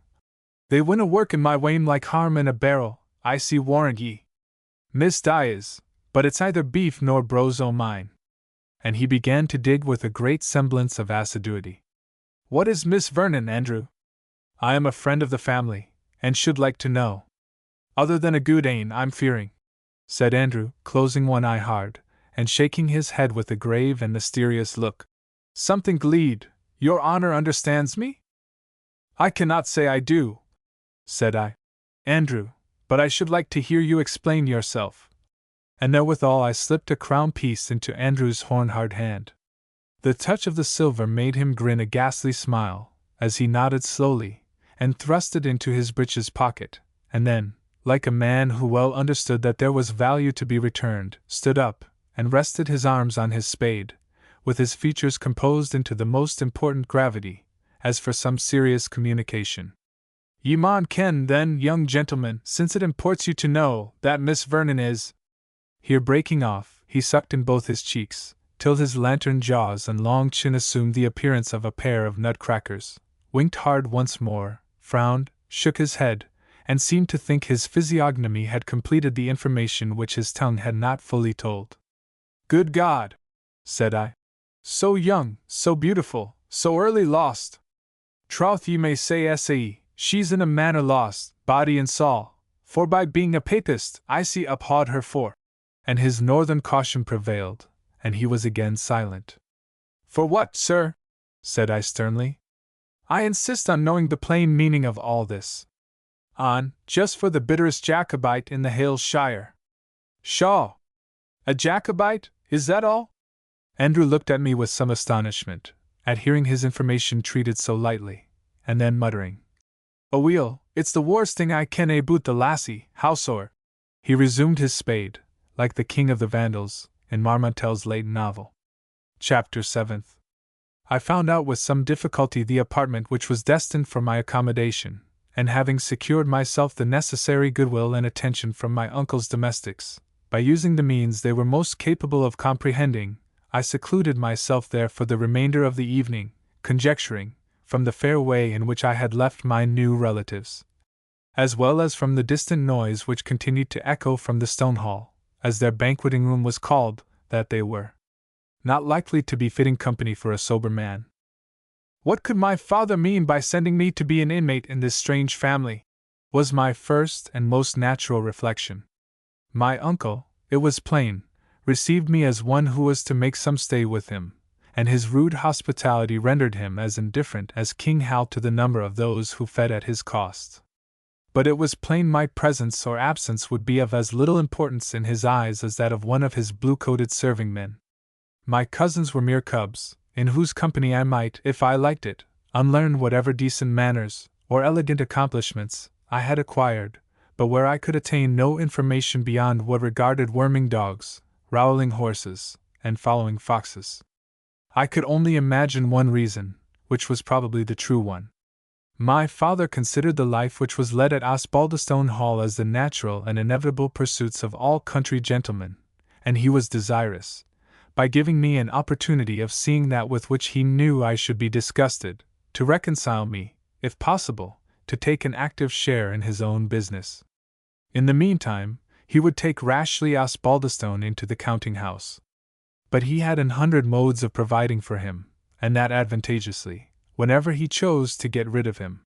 They winna work in my wame like harm in a barrel, I see warrant ye. Miss Di is, but it's either beef nor brose o' mine. And he began to dig with a great semblance of assiduity. What is Miss Vernon, Andrew? I am a friend of the family, and should like to know. Other than a good ane, I'm fearing, said Andrew, closing one eye hard, and shaking his head with a grave and mysterious look. Something gleed, your honor understands me? I cannot say I do, said I, Andrew, but I should like to hear you explain yourself. And therewithal I slipped a crown piece into Andrew's horn-hard hand. The touch of the silver made him grin a ghastly smile, as he nodded slowly, and thrust it into his breeches pocket, and then, like a man who well understood that there was value to be returned, stood up, and rested his arms on his spade, with his features composed into the most important gravity, as for some serious communication. Ye maun ken, then, young gentleman, since it imports you to know, that Miss Vernon is. Here breaking off, he sucked in both his cheeks, till his lantern jaws and long chin assumed the appearance of a pair of nutcrackers, winked hard once more, frowned, shook his head, and seemed to think his physiognomy had completed the information which his tongue had not fully told. Good God! Said I. So young, so beautiful, so early lost! Troth ye may say she's in a manner lost, body and soul, for by being a papist I see uphawed her for. And his northern caution prevailed, and he was again silent. For what, sir? Said I sternly. I insist on knowing the plain meaning of all this. Just for the bitterest Jacobite in the Hale Shire. Shaw! A Jacobite, is that all? Andrew looked at me with some astonishment, at hearing his information treated so lightly, and then muttering, Aweel, it's the worst thing I ken aboot the lassie, howsoe'er. He resumed his spade, like the king of the Vandals, in Marmontel's late novel. Chapter 7th. I found out with some difficulty the apartment which was destined for my accommodation, and having secured myself the necessary goodwill and attention from my uncle's domestics, by using the means they were most capable of comprehending, I secluded myself there for the remainder of the evening, conjecturing, from the fair way in which I had left my new relatives, as well as from the distant noise which continued to echo from the stone hall, as their banqueting room was called, that they were not likely to be fitting company for a sober man. What could my father mean by sending me to be an inmate in this strange family? Was my first and most natural reflection. My uncle, it was plain, received me as one who was to make some stay with him, and his rude hospitality rendered him as indifferent as King Hal to the number of those who fed at his cost. But it was plain my presence or absence would be of as little importance in his eyes as that of one of his blue-coated serving-men. My cousins were mere cubs, in whose company I might, if I liked it, unlearn whatever decent manners, or elegant accomplishments, I had acquired, but where I could attain no information beyond what regarded worming dogs, rowelling horses, and following foxes. I could only imagine one reason, which was probably the true one. My father considered the life which was led at Osbaldistone Hall as the natural and inevitable pursuits of all country gentlemen, and he was desirous, by giving me an opportunity of seeing that with which he knew I should be disgusted, to reconcile me, if possible, to take an active share in his own business. In the meantime, he would take Rashleigh Osbaldistone into the counting-house. But he had 100 modes of providing for him, and that advantageously, whenever he chose to get rid of him.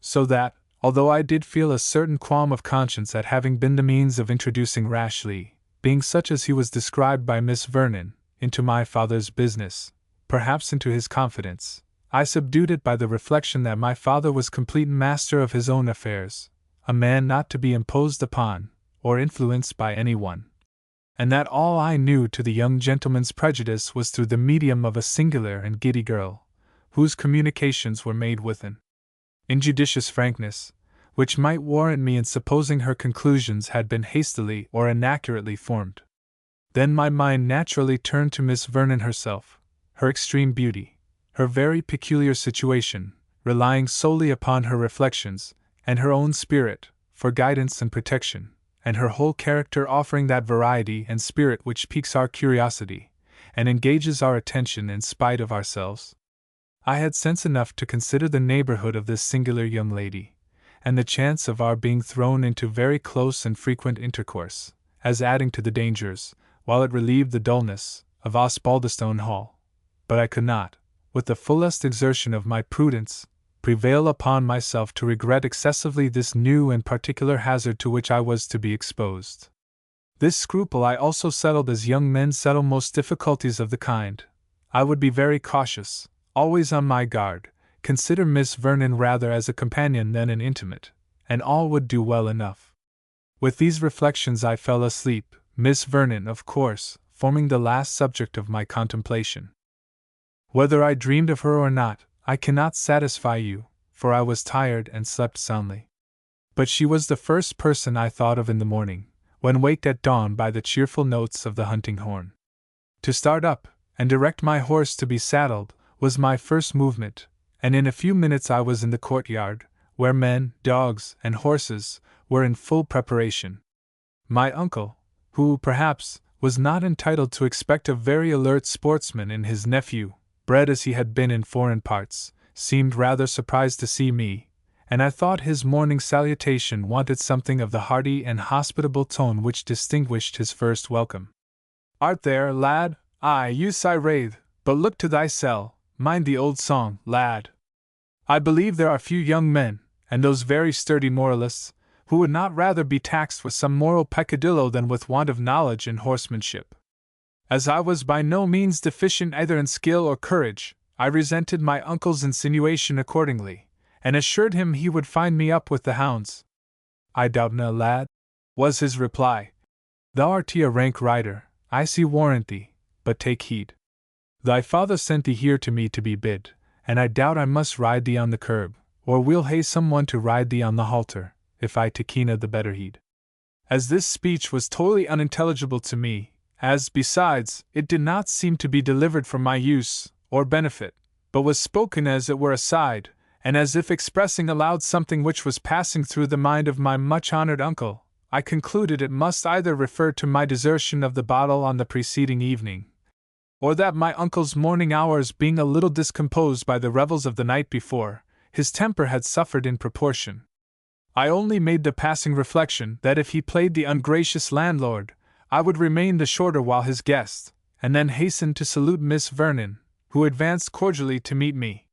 So that, although I did feel a certain qualm of conscience at having been the means of introducing Rashleigh, being such as he was described by Miss Vernon, into my father's business, perhaps into his confidence, I subdued it by the reflection that my father was complete master of his own affairs, a man not to be imposed upon, or influenced by anyone, and that all I knew to the young gentleman's prejudice was through the medium of a singular and giddy girl, whose communications were made with an injudicious frankness, which might warrant me in supposing her conclusions had been hastily or inaccurately formed. Then my mind naturally turned to Miss Vernon herself, her extreme beauty, her very peculiar situation, relying solely upon her reflections, and her own spirit, for guidance and protection, and her whole character offering that variety and spirit which piques our curiosity, and engages our attention in spite of ourselves. I had sense enough to consider the neighborhood of this singular young lady, and the chance of our being thrown into very close and frequent intercourse, as adding to the dangers, while it relieved the dullness, of Osbaldistone Hall. But I could not, with the fullest exertion of my prudence, prevail upon myself to regret excessively this new and particular hazard to which I was to be exposed. This scruple I also settled as young men settle most difficulties of the kind. I would be very cautious, always on my guard, consider Miss Vernon rather as a companion than an intimate, and all would do well enough. With these reflections I fell asleep, Miss Vernon, of course, forming the last subject of my contemplation. Whether I dreamed of her or not, I cannot satisfy you, for I was tired and slept soundly. But she was the first person I thought of in the morning, when waked at dawn by the cheerful notes of the hunting horn. To start up, and direct my horse to be saddled, was my first movement, and in a few minutes I was in the courtyard, where men, dogs, and horses were in full preparation. My uncle, who, perhaps, was not entitled to expect a very alert sportsman in his nephew, bred as he had been in foreign parts, seemed rather surprised to see me, and I thought his morning salutation wanted something of the hearty and hospitable tone which distinguished his first welcome. "Art there, lad? Aye, you Syrathe, but look to thy cell. Mind the old song, lad. I believe there are few young men, and those very sturdy moralists, who would not rather be taxed with some moral peccadillo than with want of knowledge in horsemanship." As I was by no means deficient either in skill or courage, I resented my uncle's insinuation accordingly, and assured him he would find me up with the hounds. "I doubt na, lad," was his reply. "Thou art a rank rider, I see warrant thee, but take heed. Thy father sent thee here to me to be bid, and I doubt I must ride thee on the curb, or we'll hae some one to ride thee on the halter, if I take the better heed." As this speech was totally unintelligible to me, as, besides, it did not seem to be delivered for my use or benefit, but was spoken as it were aside, and as if expressing aloud something which was passing through the mind of my much-honored uncle, I concluded it must either refer to my desertion of the bottle on the preceding evening, or that my uncle's morning hours being a little discomposed by the revels of the night before, his temper had suffered in proportion. I only made the passing reflection that if he played the ungracious landlord, I would remain the shorter while his guest, and then hastened to salute Miss Vernon, who advanced cordially to meet me.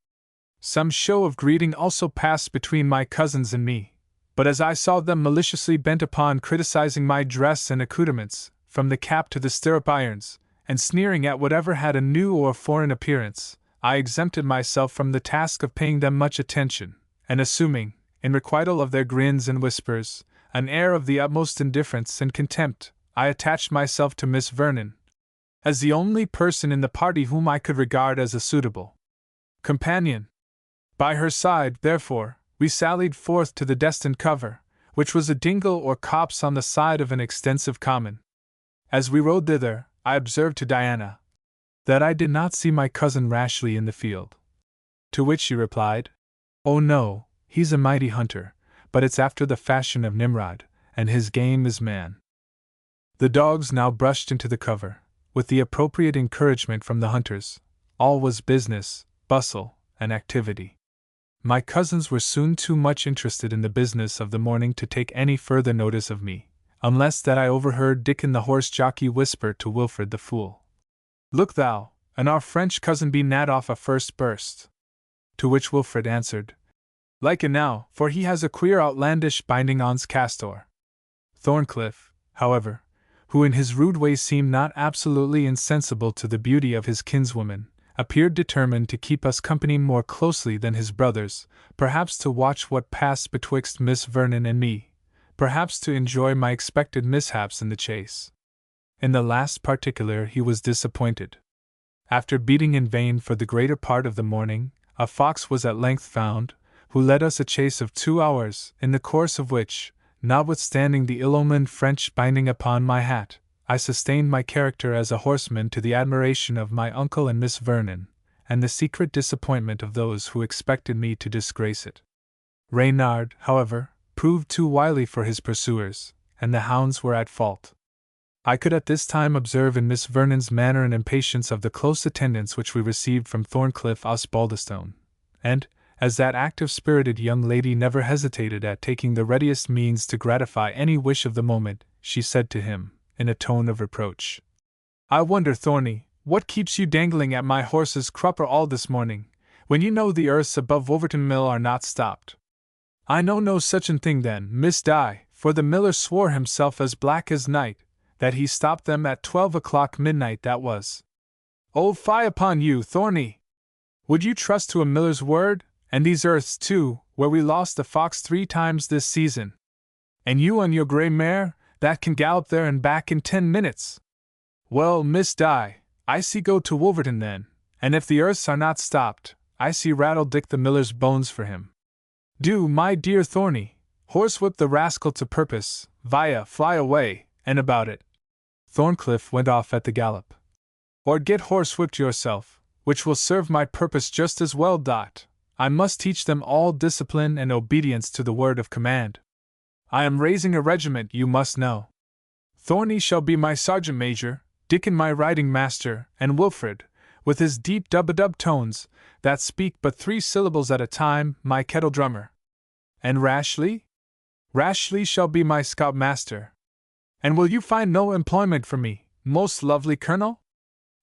Some show of greeting also passed between my cousins and me, but as I saw them maliciously bent upon criticizing my dress and accoutrements, from the cap to the stirrup irons, and sneering at whatever had a new or foreign appearance, I exempted myself from the task of paying them much attention, and assuming, in requital of their grins and whispers, an air of the utmost indifference and contempt, I attached myself to Miss Vernon, as the only person in the party whom I could regard as a suitable companion. By her side, therefore, we sallied forth to the destined cover, which was a dingle or copse on the side of an extensive common. As we rode thither, I observed to Diana that I did not see my cousin Rashleigh in the field. To which she replied, "Oh no, he's a mighty hunter, but it's after the fashion of Nimrod, and his game is man." The dogs now brushed into the cover, with the appropriate encouragement from the hunters. All was business, bustle, and activity. My cousins were soon too much interested in the business of the morning to take any further notice of me, unless that I overheard Dickon the horse jockey whisper to Wilfred the fool, "Look thou, and our French cousin be nat off a first burst." To which Wilfred answered, "Like enow, for he has a queer outlandish binding on's castor." Thorncliff, however, who in his rude way seemed not absolutely insensible to the beauty of his kinswoman, appeared determined to keep us company more closely than his brothers, perhaps to watch what passed betwixt Miss Vernon and me, perhaps to enjoy my expected mishaps in the chase. In the last particular he was disappointed. After beating in vain for the greater part of the morning, a fox was at length found, who led us a chase of 2 hours, in the course of which, notwithstanding the ill-omened French binding upon my hat, I sustained my character as a horseman to the admiration of my uncle and Miss Vernon, and the secret disappointment of those who expected me to disgrace it. Reynard, however, proved too wily for his pursuers, and the hounds were at fault. I could at this time observe in Miss Vernon's manner an impatience of the close attendance which we received from Thorncliff Osbaldistone, and, as that active spirited young lady never hesitated at taking the readiest means to gratify any wish of the moment, she said to him, in a tone of reproach, "I wonder, Thorny, what keeps you dangling at my horse's crupper all this morning, when you know the earths above Wolverton Mill are not stopped?" "I know no such an thing then, Miss Di, for the miller swore himself as black as night, that he stopped them at 12 o'clock midnight that was." "Oh, fie upon you, Thorny! Would you trust to a miller's word? And these earths, too, where we lost the fox 3 times this season. And you on your grey mare, that can gallop there and back in 10 minutes. Well, Miss Di, I see go to Wolverton then, and if the earths are not stopped, I see rattle Dick the miller's bones for him. Do, my dear Thorny, horsewhip the rascal to purpose, via, fly away, and about it." Thorncliff went off at the gallop. "Or get horsewhipped yourself, which will serve my purpose just as well. I must teach them all discipline and obedience to the word of command. I am raising a regiment, you must know. Thorny shall be my sergeant major, Dickon my riding master, and Wilfred, with his deep dub-a-dub tones, that speak but 3 syllables at a time, my kettle drummer. And Rashleigh? Rashleigh shall be my scout master. And will you find no employment for me, most lovely colonel?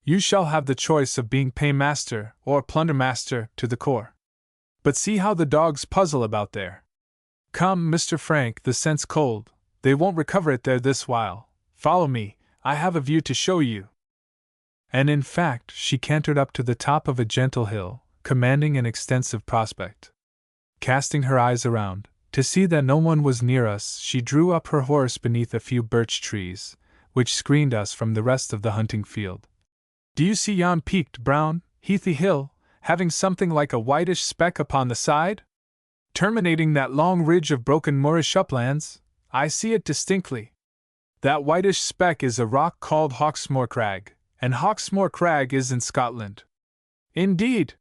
You shall have the choice of being paymaster or plundermaster to the corps. But see how the dogs puzzle about there. Come, Mr. Frank, the scent's cold, they won't recover it there this while. Follow me, I have a view to show you." And in fact, she cantered up to the top of a gentle hill, commanding an extensive prospect. Casting her eyes around, to see that no one was near us, she drew up her horse beneath a few birch trees, which screened us from the rest of the hunting field. "Do you see yon peaked, brown, heathy hill, having something like a whitish speck upon the side? Terminating that long ridge of broken moorish uplands? I see it distinctly. That whitish speck is a rock called Hawksmoor Crag, and Hawksmoor Crag is in Scotland." "Indeed!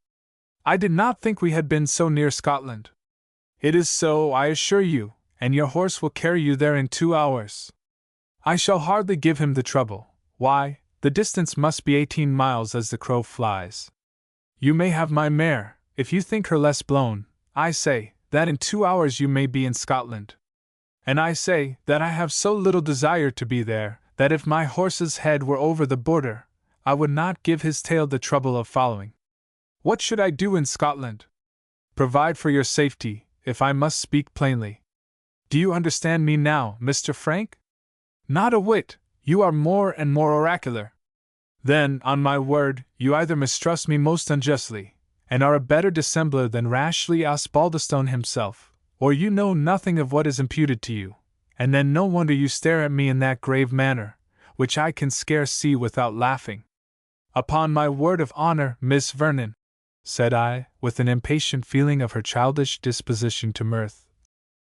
I did not think we had been so near Scotland." "It is so, I assure you, and your horse will carry you there in 2 hours. I shall hardly give him the trouble. Why, the distance must be 18 miles as the crow flies. You may have my mare, if you think her less blown. I say, that in 2 hours you may be in Scotland. And I say, that I have so little desire to be there, that if my horse's head were over the border, I would not give his tail the trouble of following. What should I do in Scotland? Provide for your safety, if I must speak plainly. Do you understand me now, Mr. Frank? Not a whit, you are more and more oracular. Then, on my word, you either mistrust me most unjustly, and are a better dissembler than Rashleigh Osbaldistone himself, or you know nothing of what is imputed to you, and then no wonder you stare at me in that grave manner, which I can scarce see without laughing. Upon my word of honor, Miss Vernon, said I, with an impatient feeling of her childish disposition to mirth,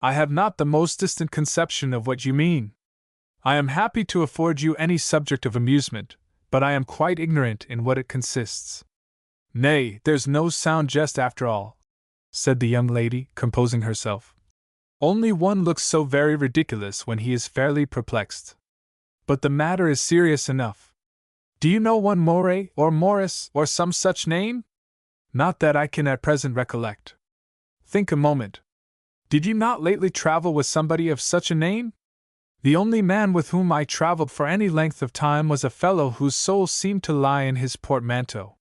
I have not the most distant conception of what you mean. I am happy to afford you any subject of amusement, but I am quite ignorant in what it consists. Nay, there's no sound jest after all, said the young lady, composing herself. Only one looks so very ridiculous when he is fairly perplexed. But the matter is serious enough. Do you know one Moray, or Morris, or some such name? Not that I can at present recollect. Think a moment. Did you not lately travel with somebody of such a name? The only man with whom I traveled for any length of time was a fellow whose soul seemed to lie in his portmanteau.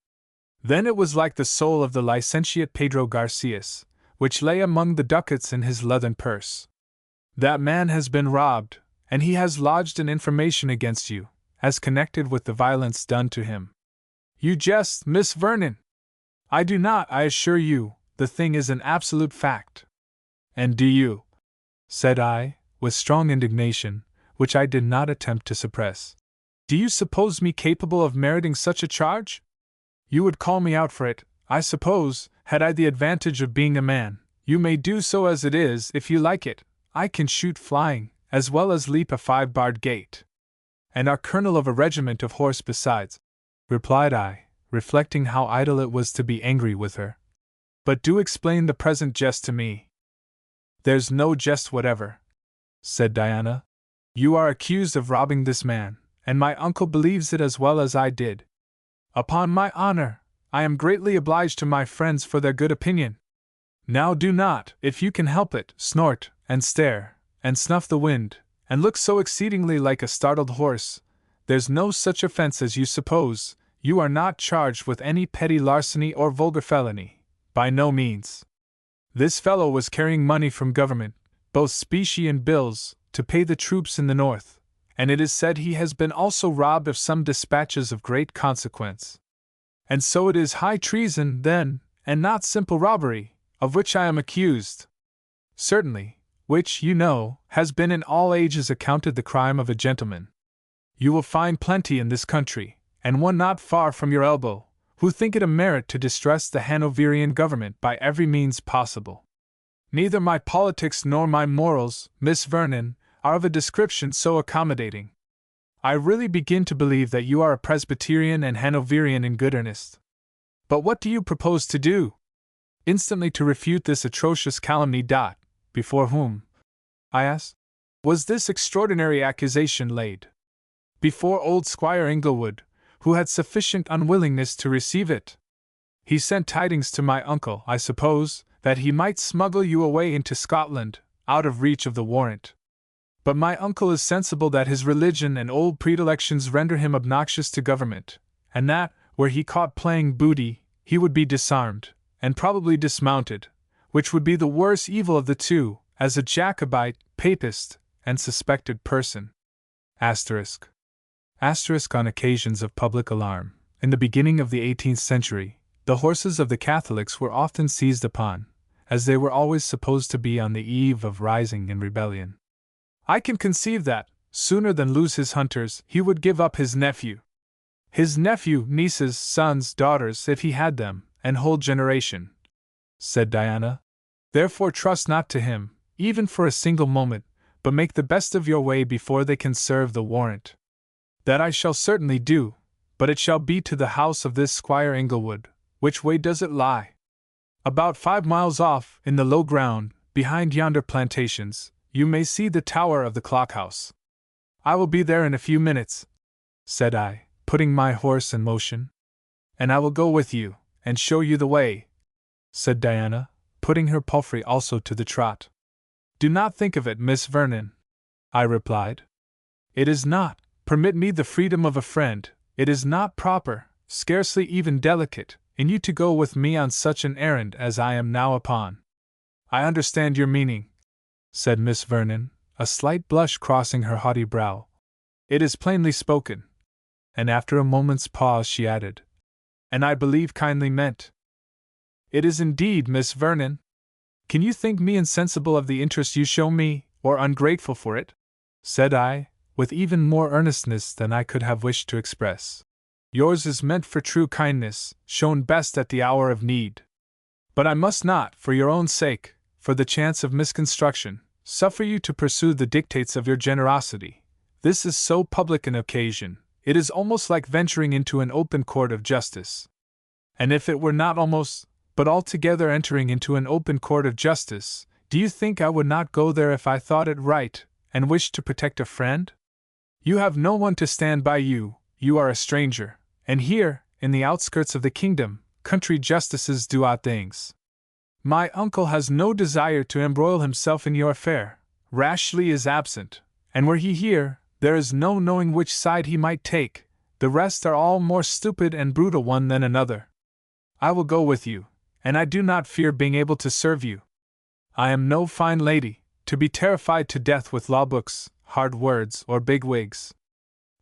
Then it was like the soul of the licentiate Pedro Garcias, which lay among the ducats in his leathern purse. That man has been robbed, and he has lodged an information against you, as connected with the violence done to him. You jest, Miss Vernon. I do not, I assure you, the thing is an absolute fact. And do you, said I, with strong indignation, which I did not attempt to suppress, do you suppose me capable of meriting such a charge? You would call me out for it, I suppose, had I the advantage of being a man. You may do so as it is, if you like it. I can shoot flying, as well as leap a 5-barred gate. And are colonel of a regiment of horse besides, replied I, reflecting how idle it was to be angry with her. But do explain the present jest to me. There's no jest whatever, said Diana. You are accused of robbing this man, and my uncle believes it as well as I did. Upon my honor, I am greatly obliged to my friends for their good opinion. Now do not, if you can help it, snort, and stare, and snuff the wind, and look so exceedingly like a startled horse. There's no such offense as you suppose. You are not charged with any petty larceny or vulgar felony. By no means. This fellow was carrying money from government, both specie and bills, to pay the troops in the north, and it is said he has been also robbed of some dispatches of great consequence. And so it is high treason, then, and not simple robbery, of which I am accused. Certainly, which, you know, has been in all ages accounted the crime of a gentleman. You will find plenty in this country, and one not far from your elbow, who think it a merit to distress the Hanoverian government by every means possible. Neither my politics nor my morals, Miss Vernon, are of a description so accommodating. I really begin to believe that you are a Presbyterian and Hanoverian in good earnest. But what do you propose to do? Instantly to refute this atrocious calumny. Before whom, I asked, was this extraordinary accusation laid? Before old Squire Inglewood, who had sufficient unwillingness to receive it. He sent tidings to my uncle, I suppose, that he might smuggle you away into Scotland, out of reach of the warrant. But my uncle is sensible that his religion and old predilections render him obnoxious to government, and that, were he caught playing booty, he would be disarmed, and probably dismounted, which would be the worse evil of the two, as a Jacobite, Papist, and suspected person. Asterisk. Asterisk. On occasions of public alarm, in the beginning of the 18th century, the horses of the Catholics were often seized upon, as they were always supposed to be on the eve of rising in rebellion. I can conceive that, sooner than lose his hunters, he would give up his nephew, nieces, sons, daughters, if he had them, and whole generation, said Diana. Therefore trust not to him, even for a single moment, but make the best of your way before they can serve the warrant. That I shall certainly do, but it shall be to the house of this Squire Inglewood. Which way does it lie? About 5 miles off, in the low ground, behind yonder plantations, you may see the tower of the clock-house. I will be there in a few minutes, said I, putting my horse in motion. And I will go with you, and show you the way, said Diana, putting her palfrey also to the trot. Do not think of it, Miss Vernon, I replied. It is not, permit me the freedom of a friend, it is not proper, scarcely even delicate, in you to go with me on such an errand as I am now upon. I understand your meaning, said Miss Vernon, a slight blush crossing her haughty brow. It is plainly spoken. And after a moment's pause she added, and I believe kindly meant. It is indeed, Miss Vernon. Can you think me insensible of the interest you show me, or ungrateful for it? Said I, with even more earnestness than I could have wished to express. Yours is meant for true kindness, shown best at the hour of need. But I must not, for your own sake, for the chance of misconstruction, suffer you to pursue the dictates of your generosity. This is so public an occasion, it is almost like venturing into an open court of justice. And if it were not almost, but altogether entering into an open court of justice, do you think I would not go there if I thought it right, and wished to protect a friend? You have no one to stand by you, you are a stranger, and here, in the outskirts of the kingdom, country justices do odd things. My uncle has no desire to embroil himself in your affair. Rashleigh is absent, and were he here, there is no knowing which side he might take. The rest are all more stupid and brutal one than another. I will go with you, and I do not fear being able to serve you. I am no fine lady, to be terrified to death with law books, hard words, or big wigs.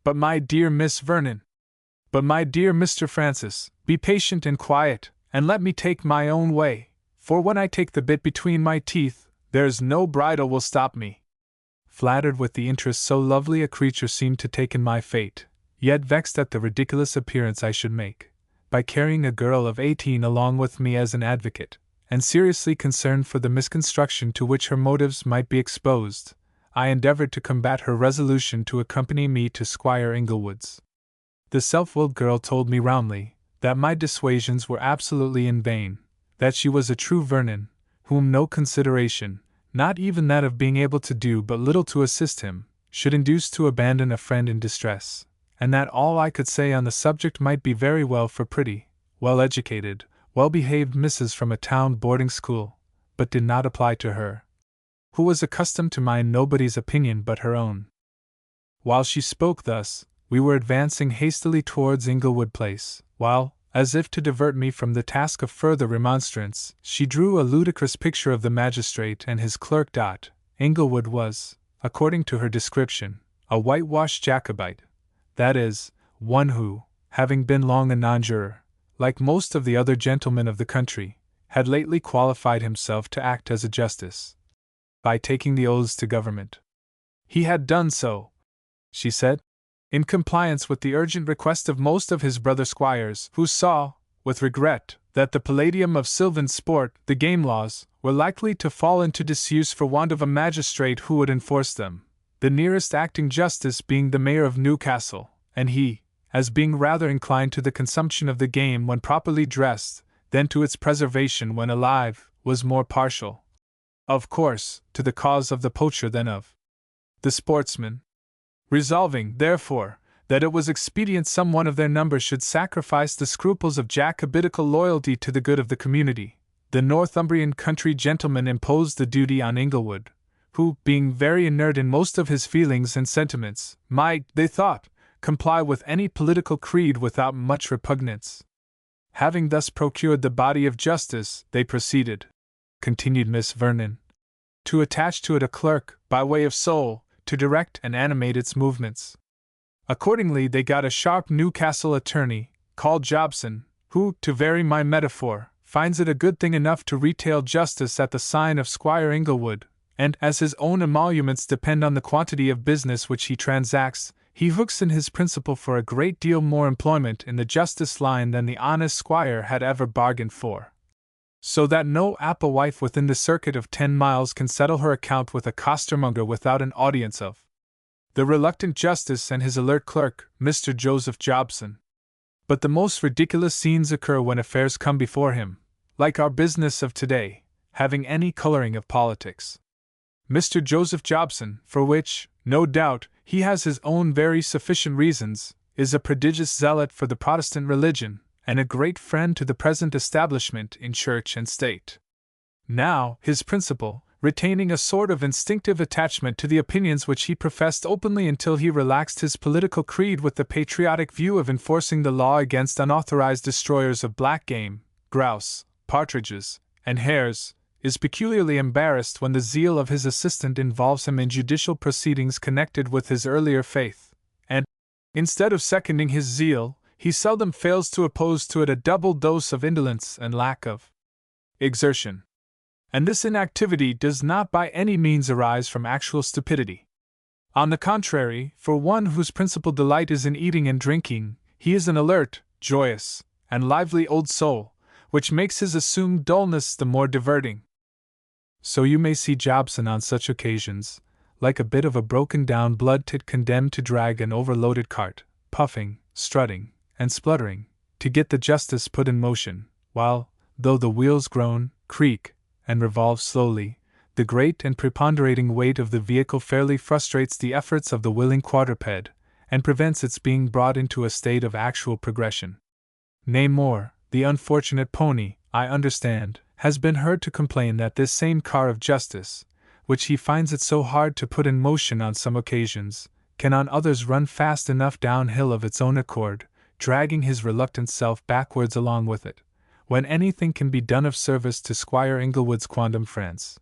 But my dear Miss Vernon, but my dear Mr. Francis, be patient and quiet, and let me take my own way, for when I take the bit between my teeth, there is no bridle will stop me. Flattered with the interest so lovely a creature seemed to take in my fate, yet vexed at the ridiculous appearance I should make, by carrying a girl of 18 along with me as an advocate, and seriously concerned for the misconstruction to which her motives might be exposed, I endeavored to combat her resolution to accompany me to Squire Inglewood's. The self-willed girl told me roundly that my dissuasions were absolutely in vain, that she was a true Vernon, whom no consideration, not even that of being able to do but little to assist him, should induce to abandon a friend in distress, and that all I could say on the subject might be very well for pretty, well-educated, well-behaved misses from a town boarding school, but did not apply to her, who was accustomed to mind nobody's opinion but her own. While she spoke thus, we were advancing hastily towards Inglewood Place, while, as if to divert me from the task of further remonstrance, she drew a ludicrous picture of the magistrate and his clerk. Inglewood was, according to her description, a whitewashed Jacobite, that is, one who, having been long a nonjuror, like most of the other gentlemen of the country, had lately qualified himself to act as a justice, by taking the oaths to government. He had done so, she said, in compliance with the urgent request of most of his brother squires, who saw, with regret, that the palladium of sylvan sport, the game laws, were likely to fall into disuse for want of a magistrate who would enforce them, the nearest acting justice being the mayor of Newcastle, and he, as being rather inclined to the consumption of the game when properly dressed, than to its preservation when alive, was more partial, of course, to the cause of the poacher than of the sportsman. Resolving, therefore, that it was expedient some one of their number should sacrifice the scruples of Jacobitical loyalty to the good of the community, the Northumbrian country gentleman imposed the duty on Inglewood, who, being very inert in most of his feelings and sentiments, might, they thought, comply with any political creed without much repugnance. Having thus procured the body of justice, they proceeded, continued Miss Vernon, to attach to it a clerk, by way of soul, to direct and animate its movements. Accordingly they got a sharp Newcastle attorney, called Jobson, who, to vary my metaphor, finds it a good thing enough to retail justice at the sign of Squire Inglewood, and, as his own emoluments depend on the quantity of business which he transacts, he hooks in his principal for a great deal more employment in the justice line than the honest squire had ever bargained for. So that no Applewife within the circuit of 10 miles can settle her account with a costermonger without an audience of the reluctant justice and his alert clerk, Mr. Joseph Jobson. But the most ridiculous scenes occur when affairs come before him, like our business of today, having any coloring of politics. Mr. Joseph Jobson, for which, no doubt, he has his own very sufficient reasons, is a prodigious zealot for the Protestant religion, and a great friend to the present establishment in church and state. Now, his principal, retaining a sort of instinctive attachment to the opinions which he professed openly until he relaxed his political creed with the patriotic view of enforcing the law against unauthorized destroyers of black game, grouse, partridges, and hares, is peculiarly embarrassed when the zeal of his assistant involves him in judicial proceedings connected with his earlier faith, and, instead of seconding his zeal, he seldom fails to oppose to it a double dose of indolence and lack of exertion. And this inactivity does not by any means arise from actual stupidity. On the contrary, for one whose principal delight is in eating and drinking, he is an alert, joyous, and lively old soul, which makes his assumed dullness the more diverting. So you may see Jobson on such occasions, like a bit of a broken-down blood tit condemned to drag an overloaded cart, puffing, strutting, and spluttering, to get the justice put in motion, while, though the wheels groan, creak, and revolve slowly, the great and preponderating weight of the vehicle fairly frustrates the efforts of the willing quadruped, and prevents its being brought into a state of actual progression. Nay more, the unfortunate pony, I understand, has been heard to complain that this same car of justice, which he finds it so hard to put in motion on some occasions, can on others run fast enough downhill of its own accord, dragging his reluctant self backwards along with it, when anything can be done of service to Squire Inglewood's quondam friends.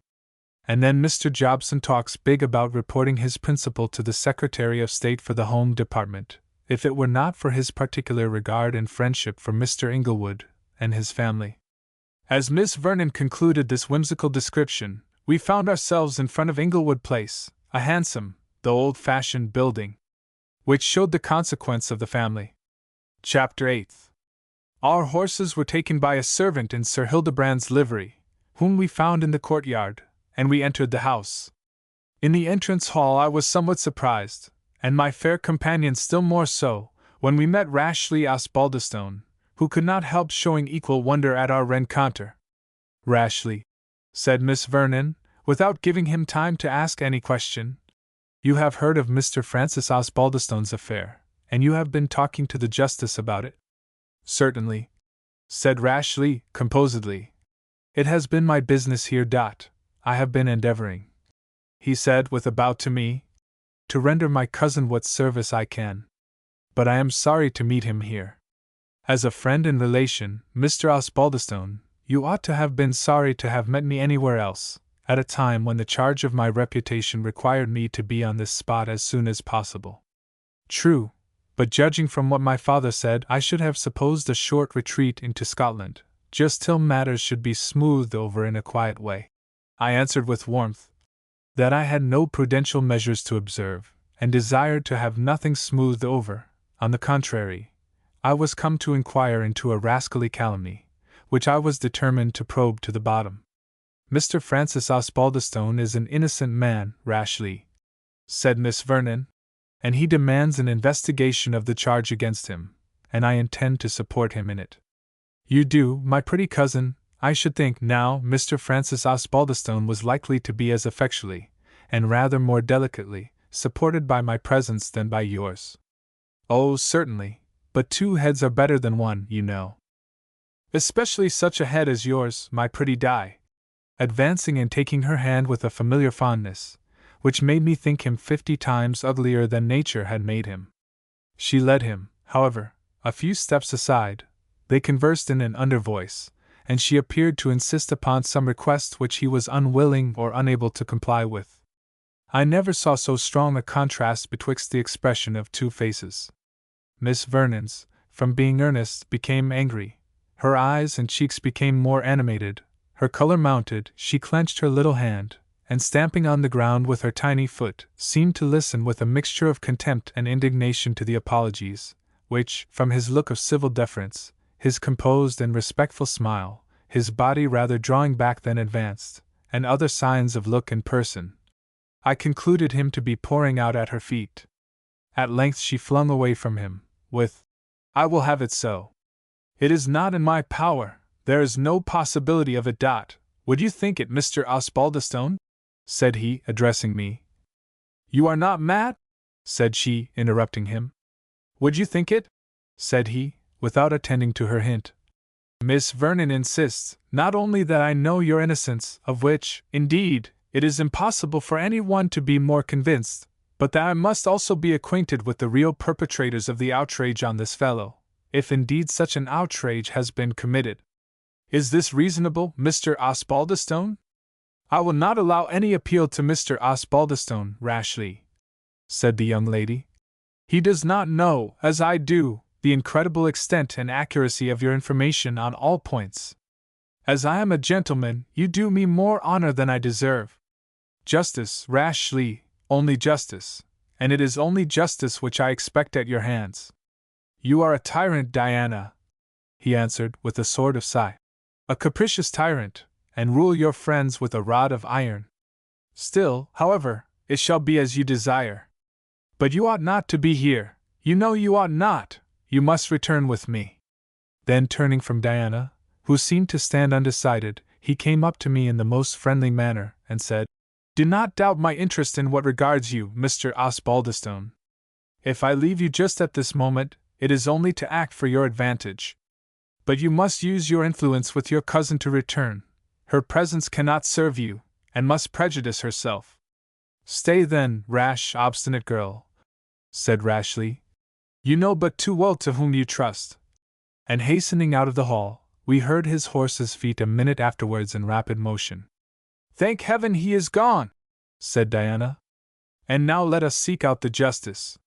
And then Mr. Jobson talks big about reporting his principal to the Secretary of State for the Home Department, if it were not for his particular regard and friendship for Mr. Inglewood and his family. As Miss Vernon concluded this whimsical description, we found ourselves in front of Inglewood Place, a handsome, though old-fashioned building, which showed the consequence of the family. Chapter 8. Our horses were taken by a servant in Sir Hildebrand's livery, whom we found in the courtyard, and we entered the house. In the entrance hall I was somewhat surprised, and my fair companion still more so, when we met Rashleigh Osbaldistone, who could not help showing equal wonder at our rencontre. "Rashleigh," said Miss Vernon, without giving him time to ask any question, "you have heard of Mr. Francis Osbaldistone's affair, and you have been talking to the justice about it?" "Certainly," said Rashleigh, composedly. "It has been my business here. I have been endeavoring," he said with a bow to me, "to render my cousin what service I can. But I am sorry to meet him here. As a friend and relation, Mr. Osbaldistone, you ought to have been sorry to have met me anywhere else, at a time when the charge of my reputation required me to be on this spot as soon as possible." "True, but judging from what my father said, I should have supposed a short retreat into Scotland, just till matters should be smoothed over in a quiet way," I answered with warmth. That I had no prudential measures to observe, and desired to have nothing smoothed over. On the contrary, I was come to inquire into a rascally calumny, which I was determined to probe to the bottom. "Mr. Francis Osbaldistone is an innocent man, Rashleigh," said Miss Vernon, "and he demands an investigation of the charge against him, and I intend to support him in it." "You do, my pretty cousin. I should think, now, Mr. Francis Osbaldistone was likely to be as effectually, and rather more delicately, supported by my presence than by yours." "Oh, certainly, but 2 heads are better than 1, you know. Especially such a head as yours, my pretty Di," advancing and taking her hand with a familiar fondness, which made me think him 50 times uglier than nature had made him. She led him, however, a few steps aside. They conversed in an under voice, and she appeared to insist upon some request which he was unwilling or unable to comply with. I never saw so strong a contrast betwixt the expression of 2 faces. Miss Vernon's, from being earnest, became angry. Her eyes and cheeks became more animated, her color mounted, she clenched her little hand, and stamping on the ground with her tiny foot, seemed to listen with a mixture of contempt and indignation to the apologies, which, from his look of civil deference, his composed and respectful smile, his body rather drawing back than advanced, and other signs of look and person, I concluded him to be pouring out at her feet. At length she flung away from him, with, "I will have it so. It is not in my power, there is no possibility of it. Would you think it, Mr. Osbaldistone?" said he, addressing me. "You are not mad?" said she, interrupting him. "Would you think it?" said he, without attending to her hint. "Miss Vernon insists, not only that I know your innocence, of which, indeed, it is impossible for any one to be more convinced, but that I must also be acquainted with the real perpetrators of the outrage on this fellow, if indeed such an outrage has been committed. Is this reasonable, Mr. Osbaldistone? I will not allow any appeal to Mr. Osbaldistone, Rashleigh," said the young lady. "He does not know, as I do, the incredible extent and accuracy of your information on all points. As I am a gentleman, you do me more honor than I deserve. Justice, Rashleigh, only justice, and it is only justice which I expect at your hands." "You are a tyrant, Diana," he answered, with a sort of sigh. "A capricious tyrant, and rule your friends with a rod of iron. Still, however, it shall be as you desire. But you ought not to be here, you know you ought not, you must return with me." Then turning from Diana, who seemed to stand undecided, he came up to me in the most friendly manner, and said, "Do not doubt my interest in what regards you, Mr. Osbaldistone. If I leave you just at this moment, it is only to act for your advantage. But you must use your influence with your cousin to return. Her presence cannot serve you, and must prejudice herself." "Stay then, rash, obstinate girl," said Rashleigh. "You know but too well to whom you trust." And hastening out of the hall, we heard his horse's feet a minute afterwards in rapid motion. "Thank heaven he is gone!" said Diana. "And now let us seek out the justice.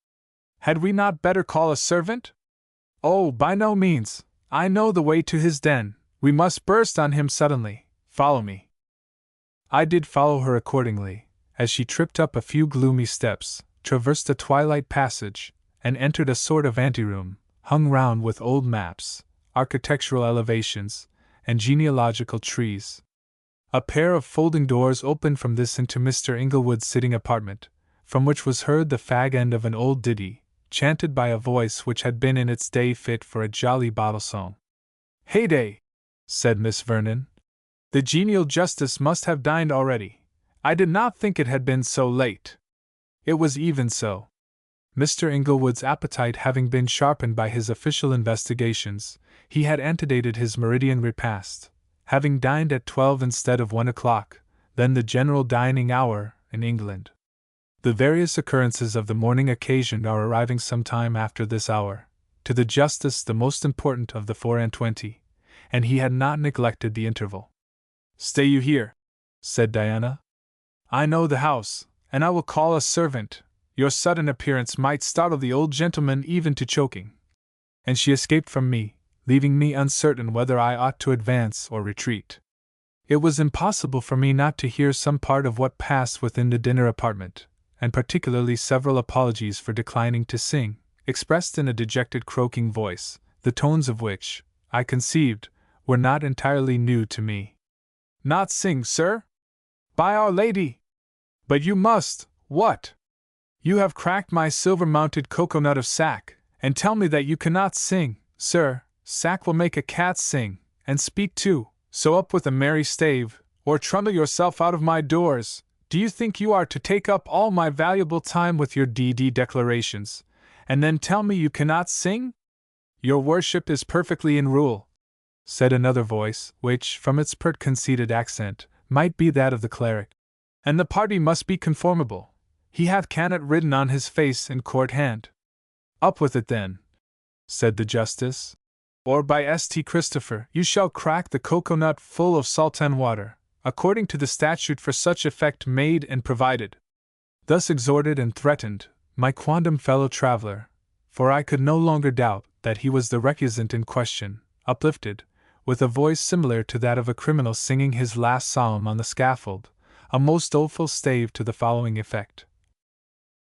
Had we not better call a servant?" "Oh, by no means. I know the way to his den. We must burst on him suddenly. Follow me." I did follow her accordingly, as she tripped up a few gloomy steps, traversed a twilight passage, and entered a sort of anteroom, hung round with old maps, architectural elevations, and genealogical trees. A pair of folding doors opened from this into Mr. Inglewood's sitting apartment, from which was heard the fag end of an old ditty, chanted by a voice which had been in its day fit for a jolly bottle song. "Heyday!" said Miss Vernon. "The genial justice must have dined already. I did not think it had been so late." It was even so. Mr. Inglewood's appetite having been sharpened by his official investigations, he had antedated his meridian repast, having dined at 12 instead of 1 o'clock, then the general dining hour in England. The various occurrences of the morning occasioned our arriving some time after this hour, to the justice the most important of the 24, and he had not neglected the interval. "Stay you here," said Diana. "I know the house, and I will call a servant. Your sudden appearance might startle the old gentleman even to choking." And she escaped from me, leaving me uncertain whether I ought to advance or retreat. It was impossible for me not to hear some part of what passed within the dinner apartment, and particularly several apologies for declining to sing, expressed in a dejected croaking voice, the tones of which, I conceived, were not entirely new to me. "Not sing, sir? By Our Lady! But you must. What? You have cracked my silver-mounted cocoa-nut of sack, and tell me that you cannot sing, sir. Sack will make a cat sing, and speak too, so up with a merry stave, or trundle yourself out of my doors. Do you think you are to take up all my valuable time with your D.D. declarations, and then tell me you cannot sing? Your worship is perfectly in rule," said another voice, which, from its pert conceited accent, might be that of the cleric. "And the party must be conformable. He hath canet written on his face in court hand." "Up with it then," said the justice. "Or by St. Christopher, you shall crack the cocoa-nut full of salt and water, according to the statute for such effect made and provided." Thus exhorted and threatened, my quondam fellow traveler, for I could no longer doubt that he was the recusant in question, uplifted, with a voice similar to that of a criminal singing his last psalm on the scaffold, a most doleful stave to the following effect: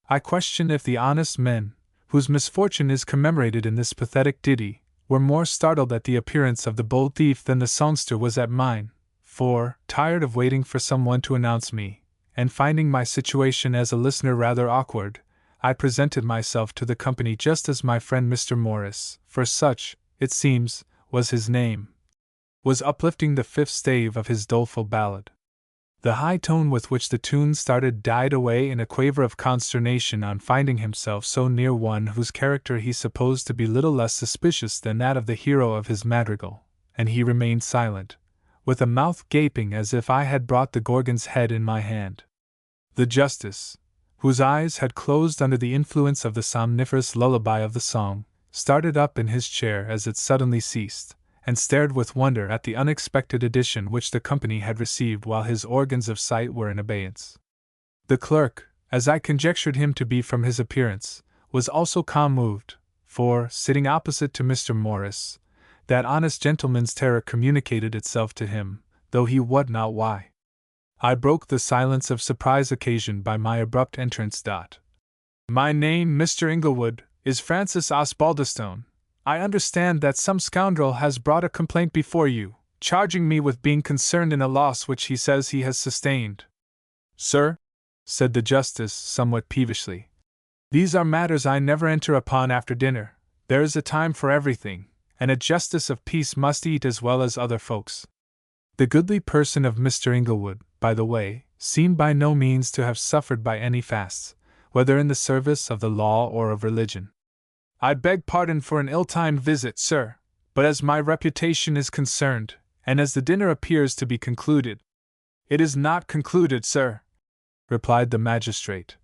"I question if the honest men, whose misfortune is commemorated in this pathetic ditty, were more startled at the appearance of the bold thief than the songster was at mine, for, tired of waiting for some one to announce me, and finding my situation as a listener rather awkward, I presented myself to the company just as my friend Mr. Morris, for such, it seems, was his name, was uplifting the fifth stave of his doleful ballad. The high tone with which the tune started died away in a quaver of consternation on finding himself so near one whose character he supposed to be little less suspicious than that of the hero of his madrigal, and he remained silent, with a mouth gaping as if I had brought the Gorgon's head in my hand. The justice, whose eyes had closed under the influence of the somniferous lullaby of the song, started up in his chair as it suddenly ceased, and stared with wonder at the unexpected addition which the company had received while his organs of sight were in abeyance. The clerk, as I conjectured him to be from his appearance, was also calm moved, for, sitting opposite to Mr. Morris, that honest gentleman's terror communicated itself to him, though he wot not why. I broke the silence of surprise occasioned by my abrupt entrance. "My name, Mr. Inglewood, is Francis Osbaldistone. I understand that some scoundrel has brought a complaint before you, charging me with being concerned in a loss which he says he has sustained." "Sir," said the justice somewhat peevishly, "these are matters I never enter upon after dinner. There is a time for everything, and a justice of peace must eat as well as other folks. The goodly person of Mr. Inglewood, by the way, seemed by no means to have suffered by any fasts, whether in the service of the law or of religion. I beg pardon for an ill-timed visit, sir, but as my reputation is concerned, and as the dinner appears to be concluded— It is not concluded, sir, replied the magistrate.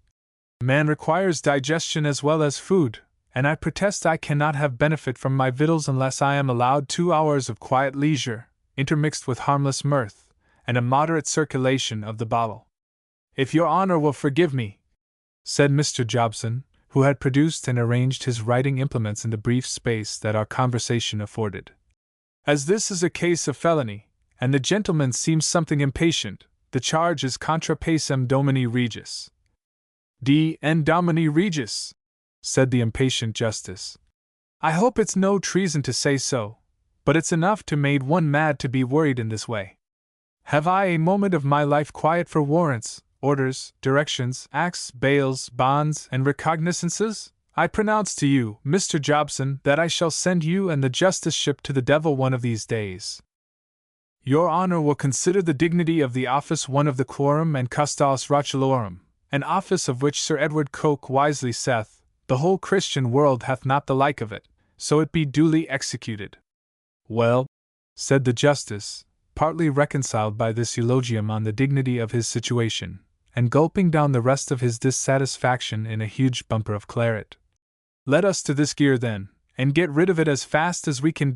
Man requires digestion as well as food, and I protest I cannot have benefit from my victuals unless I am allowed 2 hours of quiet leisure, intermixed with harmless mirth, and a moderate circulation of the bottle. If your honor will forgive me, said Mr. Jobson, who had produced and arranged his writing implements in the brief space that our conversation afforded. As this is a case of felony, and the gentleman seems something impatient, the charge is contra pacem domini regis. D. and domini regis, said the impatient justice. I hope it's no treason to say so, but it's enough to make one mad to be worried in this way. Have I a moment of my life quiet for warrants, orders, directions, acts, bails, bonds, and recognizances? I pronounce to you, Mr. Jobson, that I shall send you and the justiceship to the devil one of these days. Your honor will consider the dignity of the office one of the quorum and custos rotulorum, an office of which Sir Edward Coke wisely saith, the whole Christian world hath not the like of it, so it be duly executed. Well, said the justice, partly reconciled by this eulogium on the dignity of his situation, and gulping down the rest of his dissatisfaction in a huge bumper of claret. Let us to this gear then, and get rid of it as fast as we can.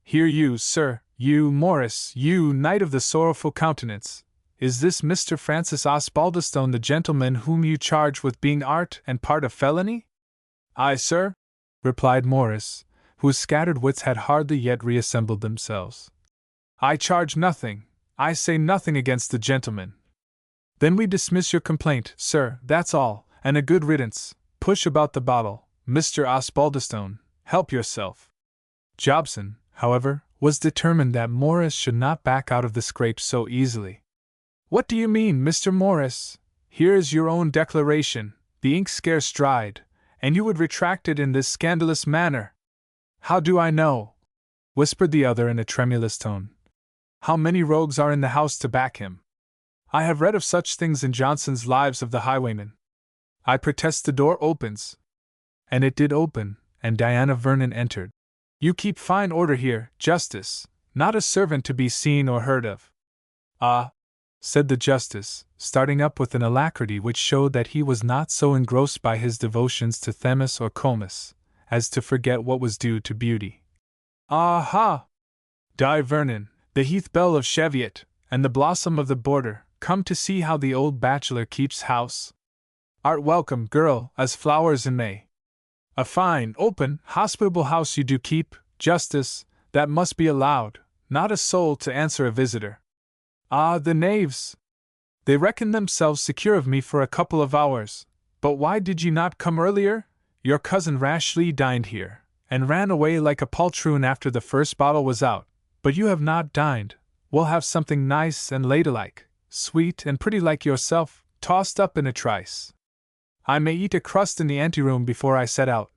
Here you, sir, you, Morris, you, knight of the sorrowful countenance, is this Mr. Francis Osbaldistone the gentleman whom you charge with being art and part of felony? Aye, sir, replied Morris, whose scattered wits had hardly yet reassembled themselves. I charge nothing, I say nothing against the gentleman. Then we dismiss your complaint, sir, that's all, and a good riddance. Push about the bottle, Mr. Osbaldistone, help yourself. Jobson, however, was determined that Morris should not back out of the scrape so easily. What do you mean, Mr. Morris? Here is your own declaration, the ink scarce dried, and you would retract it in this scandalous manner. How do I know? Whispered the other in a tremulous tone. How many rogues are in the house to back him? I have read of such things in Johnson's Lives of the Highwaymen. I protest the door opens. And it did open, and Diana Vernon entered. You keep fine order here, Justice, not a servant to be seen or heard of. Ah, said the Justice, starting up with an alacrity which showed that he was not so engrossed by his devotions to Themis or Comus, as to forget what was due to beauty. Ah-ha! Di Vernon, the heath belle of Cheviot, and the blossom of the border, come to see how the old bachelor keeps house. Art welcome, girl, as flowers in May. A fine, open, hospitable house you do keep, Justice, that must be allowed, not a soul to answer a visitor. Ah, the knaves! They reckon themselves secure of me for a couple of hours, but why did you not come earlier? Your cousin Rashleigh dined here, and ran away like a poltroon after the first bottle was out, but you have not dined. We'll have something nice and ladylike, sweet and pretty like yourself, tossed up in a trice. I may eat a crust in the anteroom before I set out,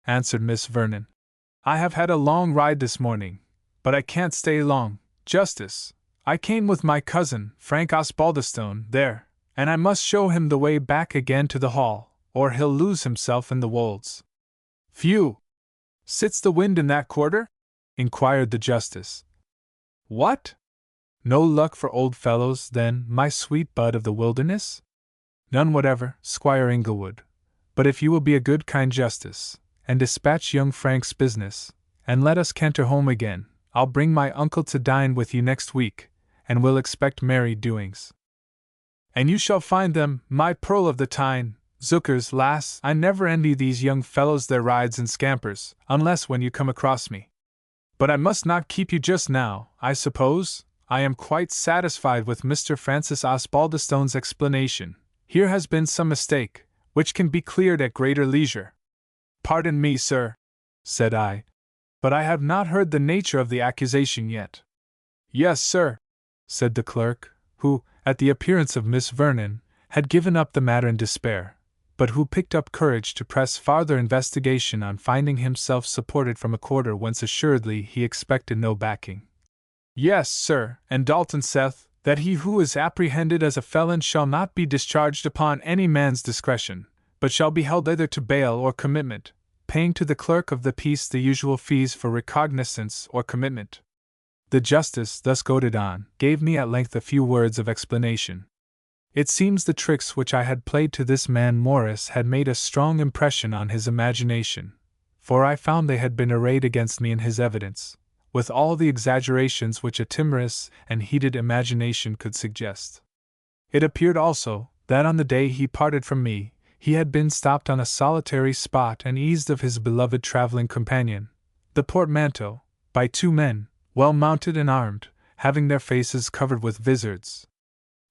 answered Miss Vernon. I have had a long ride this morning, but I can't stay long, Justice. I came with my cousin, Frank Osbaldistone, there, and I must show him the way back again to the hall, or he'll lose himself in the wolds. Phew! Sits the wind in that quarter? Inquired the Justice. What? No luck for old fellows, then, my sweet bud of the wilderness? None whatever, Squire Inglewood. But if you will be a good kind Justice, and dispatch young Frank's business, and let us canter home again, I'll bring my uncle to dine with you next week, and we'll expect merry doings. And you shall find them, my pearl of the Tyne, Zookers, lass, I never envy these young fellows their rides and scampers, unless when you come across me. But I must not keep you just now, I suppose. I am quite satisfied with Mr. Francis Osbaldistone's explanation. Here has been some mistake, which can be cleared at greater leisure. Pardon me, sir, said I, but I have not heard the nature of the accusation yet. Yes, sir, said the clerk, who, at the appearance of Miss Vernon, had given up the matter in despair. but who picked up courage to press farther investigation on finding himself supported from a quarter whence assuredly he expected no backing. Yes, sir, and Dalton saith, that he who is apprehended as a felon shall not be discharged upon any man's discretion, but shall be held either to bail or commitment, paying to the clerk of the peace the usual fees for recognizance or commitment. The justice, thus goaded on, gave me at length a few words of explanation. It seems the tricks which I had played to this man Morris had made a strong impression on his imagination, for I found they had been arrayed against me in his evidence, with all the exaggerations which a timorous and heated imagination could suggest. It appeared also that on the day he parted from me, he had been stopped on a solitary spot and eased of his beloved traveling companion, the portmanteau, by two men, well mounted and armed, having their faces covered with vizards.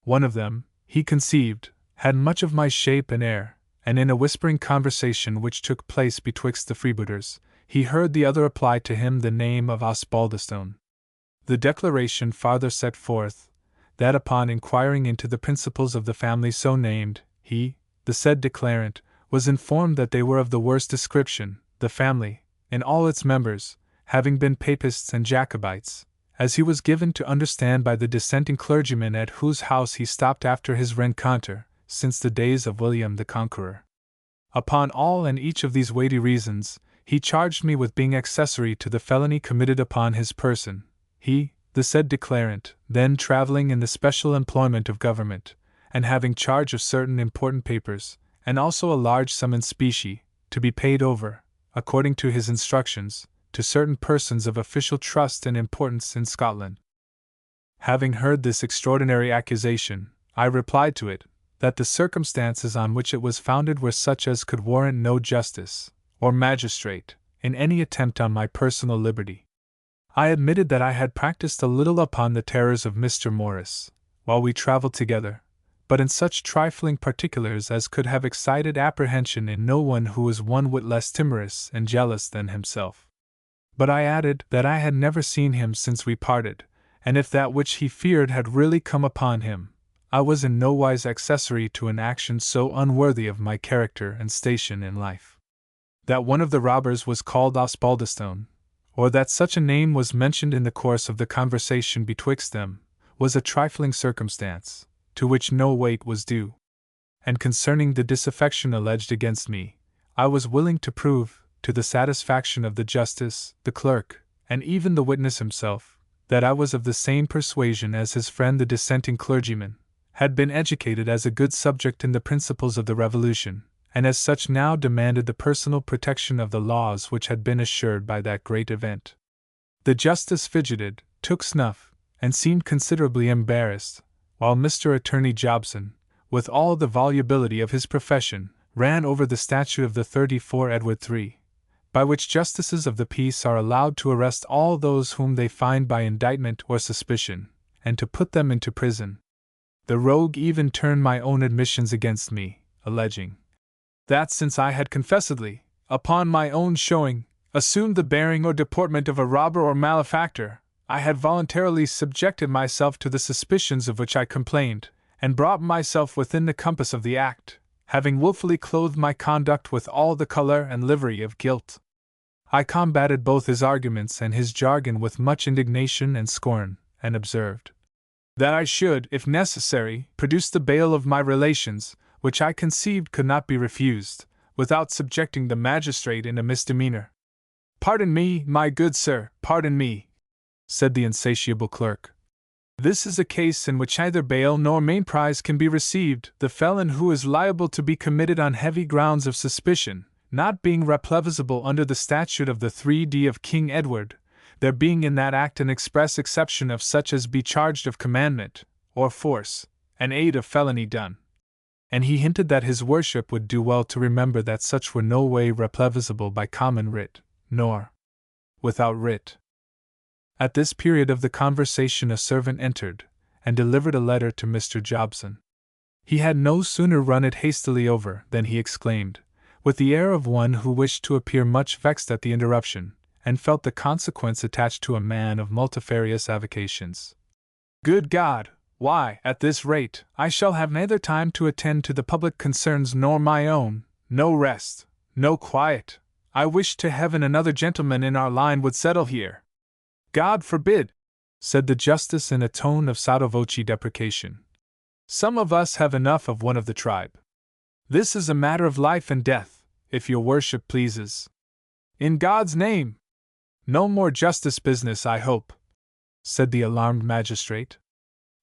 One of them, he conceived, had much of my shape and air, and in a whispering conversation which took place betwixt the freebooters, he heard the other apply to him the name of Osbaldistone. The declaration farther set forth, that upon inquiring into the principles of the family so named, he, the said declarant, was informed that they were of the worst description, the family, in all its members, having been Papists and Jacobites, as he was given to understand by the dissenting clergyman at whose house he stopped after his rencontre, since the days of William the Conqueror. Upon all and each of these weighty reasons, he charged me with being accessory to the felony committed upon his person, he, the said declarant, then travelling in the special employment of government, and having charge of certain important papers, and also a large sum in specie, to be paid over, according to his instructions, to certain persons of official trust and importance in Scotland. Having heard this extraordinary accusation, I replied to it, that the circumstances on which it was founded were such as could warrant no justice, or magistrate, in any attempt on my personal liberty. I admitted that I had practiced a little upon the terrors of Mr. Morris, while we travelled together, but in such trifling particulars as could have excited apprehension in no one who was one whit less timorous and jealous than himself. But I added that I had never seen him since we parted, and if that which he feared had really come upon him, I was in no wise accessory to an action so unworthy of my character and station in life. That one of the robbers was called Osbaldistone, or that such a name was mentioned in the course of the conversation betwixt them, was a trifling circumstance, to which no weight was due. And concerning the disaffection alleged against me, I was willing to prove, to the satisfaction of the justice, the clerk, and even the witness himself, that I was of the same persuasion as his friend the dissenting clergyman, had been educated as a good subject in the principles of the Revolution, and as such now demanded the personal protection of the laws which had been assured by that great event. The justice fidgeted, took snuff, and seemed considerably embarrassed, while Mr. Attorney Jobson, with all the volubility of his profession, ran over the statute of the 34 Edward III, by which justices of the peace are allowed to arrest all those whom they find by indictment or suspicion, and to put them into prison. The rogue even turned my own admissions against me, alleging that since I had confessedly, upon my own showing, assumed the bearing or deportment of a robber or malefactor, I had voluntarily subjected myself to the suspicions of which I complained, and brought myself within the compass of the act, having wilfully clothed my conduct with all the colour and livery of guilt. I combated both his arguments and his jargon with much indignation and scorn, and observed that I should, if necessary, produce the bail of my relations, which I conceived could not be refused, without subjecting the magistrate in a misdemeanor. "Pardon me, my good sir, pardon me," said the insatiable clerk. "This is a case in which neither bail nor mainprise can be received, the felon who is liable to be committed on heavy grounds of suspicion, not being replevisable under the statute of the 3d of King Edward, there being in that act an express exception of such as be charged of commandment, or force, and aid of felony done." And he hinted that his worship would do well to remember that such were no way replevisable by common writ, nor without writ. At this period of the conversation a servant entered, and delivered a letter to Mr. Jobson. He had no sooner run it hastily over than he exclaimed, with the air of one who wished to appear much vexed at the interruption, and felt the consequence attached to a man of multifarious avocations, "Good God, Why, at this rate, I shall have neither time to attend to the public concerns nor my own, no rest, no quiet. I wish to heaven another gentleman in our line would settle here. God forbid, said the justice in a tone of sotto voce deprecation. Some of us have enough of one of the tribe. This is a matter of life and death, if your worship pleases. In God's name! No more justice business, I hope, said the alarmed magistrate.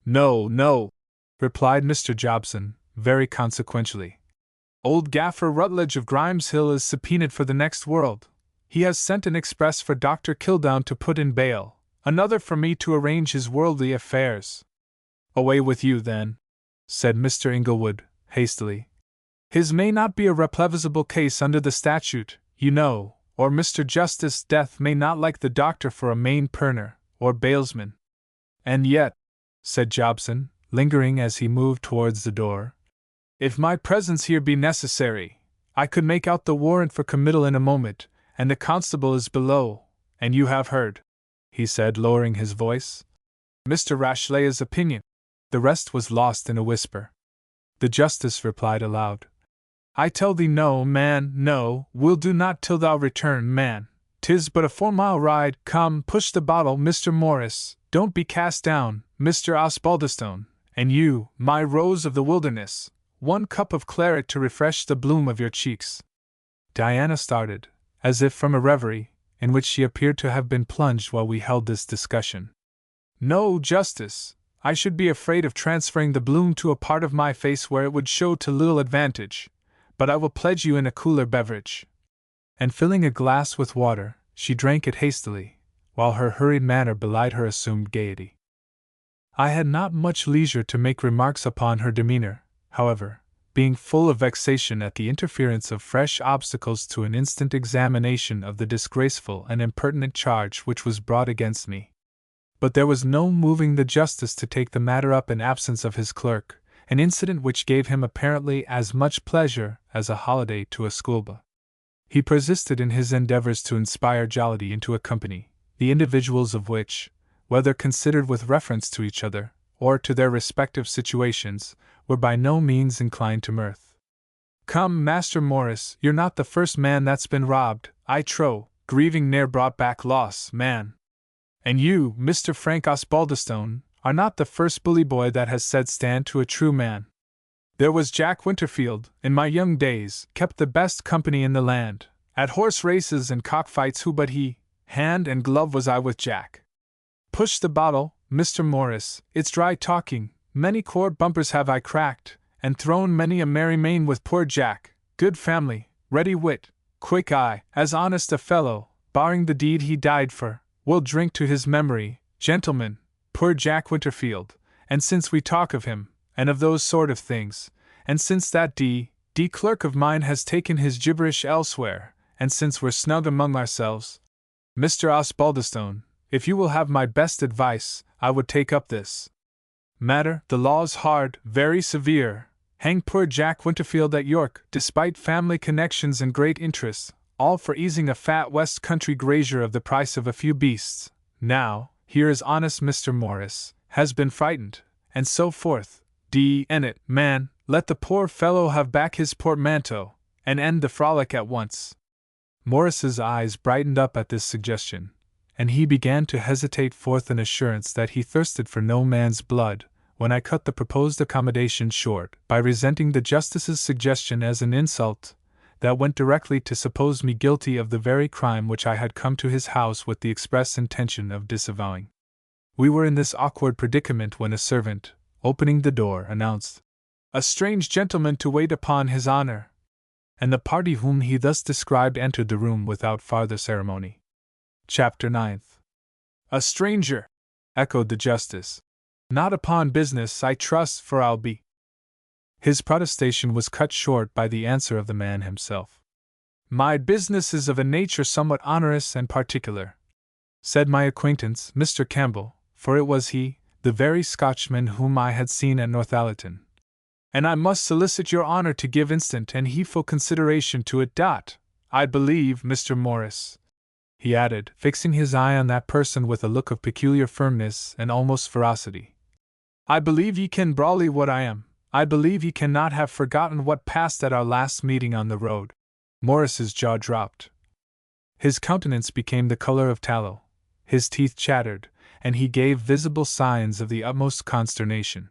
No, no, replied Mr. Jobson, very consequentially. Old Gaffer Rutledge of Grimes Hill is subpoenaed for the next world. He has sent an express for Dr. Kildown to put in bail, another for me to arrange his worldly affairs. Away with you, then, said Mr. Inglewood, hastily. His may not be a replevisible case under the statute, you know, or Mr. Justice Death may not like the doctor for a main purner, or bailsman. And yet, said Jobson, lingering as he moved towards the door, if my presence here be necessary, I could make out the warrant for committal in a moment, and the constable is below, and you have heard, he said, lowering his voice, Mr. Rashleigh's opinion. The rest was lost in a whisper. The justice replied aloud, I tell thee no, man, no, we'll do not till thou return, man. 'Tis but a 4-mile ride. Come, push the bottle, Mr. Morris. Don't be cast down, Mr. Osbaldistone. And you, my rose of the wilderness, 1 cup of claret to refresh the bloom of your cheeks. Diana started, as if from a reverie, in which she appeared to have been plunged while we held this discussion. No, Justice, I should be afraid of transferring the bloom to a part of my face where it would show to little advantage, but I will pledge you in a cooler beverage. And filling a glass with water, she drank it hastily, while her hurried manner belied her assumed gaiety. I had not much leisure to make remarks upon her demeanor, however, being full of vexation at the interference of fresh obstacles to an instant examination of the disgraceful and impertinent charge which was brought against me. But there was no moving the justice to take the matter up in absence of his clerk, an incident which gave him apparently as much pleasure as a holiday to a schoolboy. He persisted in his endeavors to inspire jollity into a company, the individuals of which, whether considered with reference to each other, or to their respective situations, were by no means inclined to mirth. Come, Master Morris, you're not the first man that's been robbed, I trow, grieving ne'er brought back loss, man. And you, Mr. Frank Osbaldistone, are not the first bully boy that has said stand to a true man. There was Jack Winterfield, in my young days, kept the best company in the land, at horse races and cockfights. Who but he, hand and glove was I with Jack. Push the bottle, Mr. Morris, it's dry talking, many quart bumpers have I cracked, and thrown many a merry main with poor Jack, good family, ready wit, quick eye, as honest a fellow, barring the deed he died for. We'll drink to his memory, gentlemen, poor Jack Winterfield, and since we talk of him, and of those sort of things, and since that D clerk of mine has taken his gibberish elsewhere, and since we're snug among ourselves, Mr. Osbaldistone, if you will have my best advice, I would take up this matter. The law's hard, very severe. Hang poor Jack Winterfield at York, despite family connections and great interests, all for easing a fat West Country grazier of the price of a few beasts. Now, here is honest Mr. Morris, has been frightened, and so forth. D.N. it, man, let the poor fellow have back his portmanteau, and end the frolic at once. Morris's eyes brightened up at this suggestion, and he began to hesitate forth an assurance that he thirsted for no man's blood, when I cut the proposed accommodation short by resenting the justice's suggestion as an insult that went directly to suppose me guilty of the very crime which I had come to his house with the express intention of disavowing. We were in this awkward predicament when a servant, opening the door, announced, "A strange gentleman to wait upon his honor," and the party whom he thus described entered the room without farther ceremony. Chapter 9. "A stranger," echoed the justice. "Not upon business, I trust, for I'll be—" His protestation was cut short by the answer of the man himself. "My business is of a nature somewhat onerous and particular," said my acquaintance, Mr. Campbell, for it was he, the very Scotchman whom I had seen at Northallerton. "And I must solicit your honor to give instant and heedful consideration to it. I believe, Mr. Morris," he added, fixing his eye on that person with a look of peculiar firmness and almost ferocity, I believe ye ken brawly what I am. I believe ye cannot have forgotten what passed at our last meeting on the road. Morris's jaw dropped. His countenance became the color of tallow, his teeth chattered, and he gave visible signs of the utmost consternation.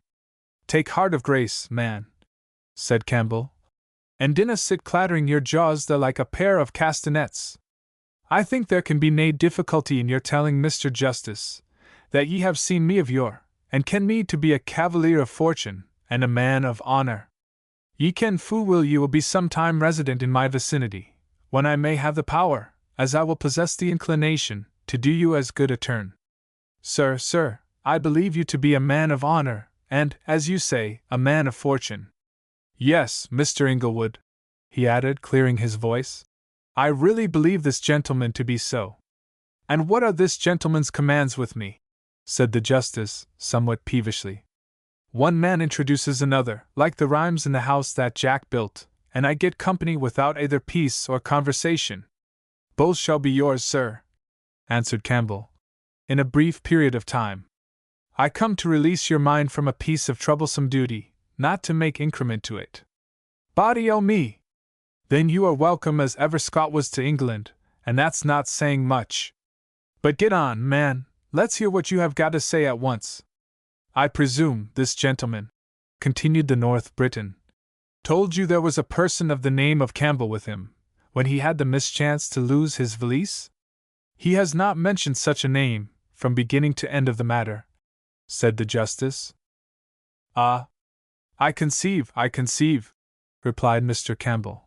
Take heart of grace, man, said Campbell, and dinna sit clattering your jaws there like a pair of castanets. I think there can be nae difficulty in your telling Mr. Justice that ye have seen me of yore, and ken me to be a cavalier of fortune, and a man of honour. Ye ken fu' will ye will be some time resident in my vicinity, when I may have the power, as I will possess the inclination, to do you as good a turn. Sir, I believe you to be a man of honour, and, as you say, a man of fortune. Yes, Mr. Inglewood, he added, clearing his voice, I really believe this gentleman to be so. And what are this gentleman's commands with me? Said the justice, somewhat peevishly. One man introduces another, like the rhymes in the house that Jack built, and I get company without either peace or conversation. Both shall be yours, sir, answered Campbell, in a brief period of time. I come to release your mind from a piece of troublesome duty, not to make increment to it. Body o' me! Then you are welcome as ever Scot was to England, and that's not saying much. But get on, man, let's hear what you have got to say at once. I presume this gentleman, continued the North Briton, told you there was a person of the name of Campbell with him, when he had the mischance to lose his valise? He has not mentioned such a name, from beginning to end of the matter, said the justice. Ah, I conceive, replied Mr. Campbell.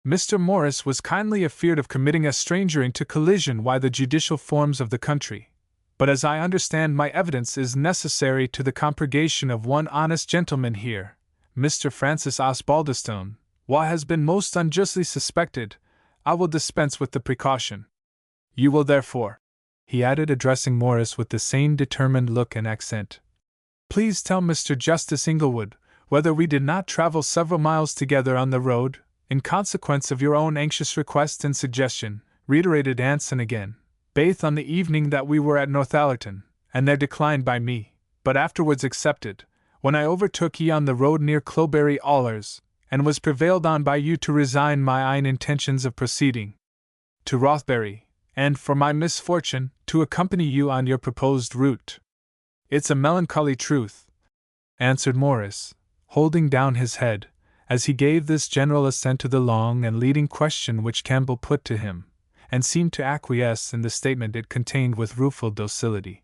Mr. Morris was kindly afeard of committing a stranger into collision by the judicial forms of the country, but as I understand my evidence is necessary to the compurgation of one honest gentleman here, Mr. Francis Osbaldistone, wha has been most unjustly suspected, I will dispense with the precaution. You will therefore, he added, addressing Morris with the same determined look and accent, please tell Mr. Justice Inglewood whether we did not travel several miles together on the road, in consequence of your own anxious request and suggestion, reiterated Anson again, baith on the evening that we were at Northallerton, and there declined by me, but afterwards accepted, when I overtook ye on the road near Cloberry Allers, and was prevailed on by you to resign my own intentions of proceeding to Rothbury, and, for my misfortune, to accompany you on your proposed route. It's a melancholy truth, answered Morris, holding down his head, as he gave this general assent to the long and leading question which Campbell put to him, and seemed to acquiesce in the statement it contained with rueful docility.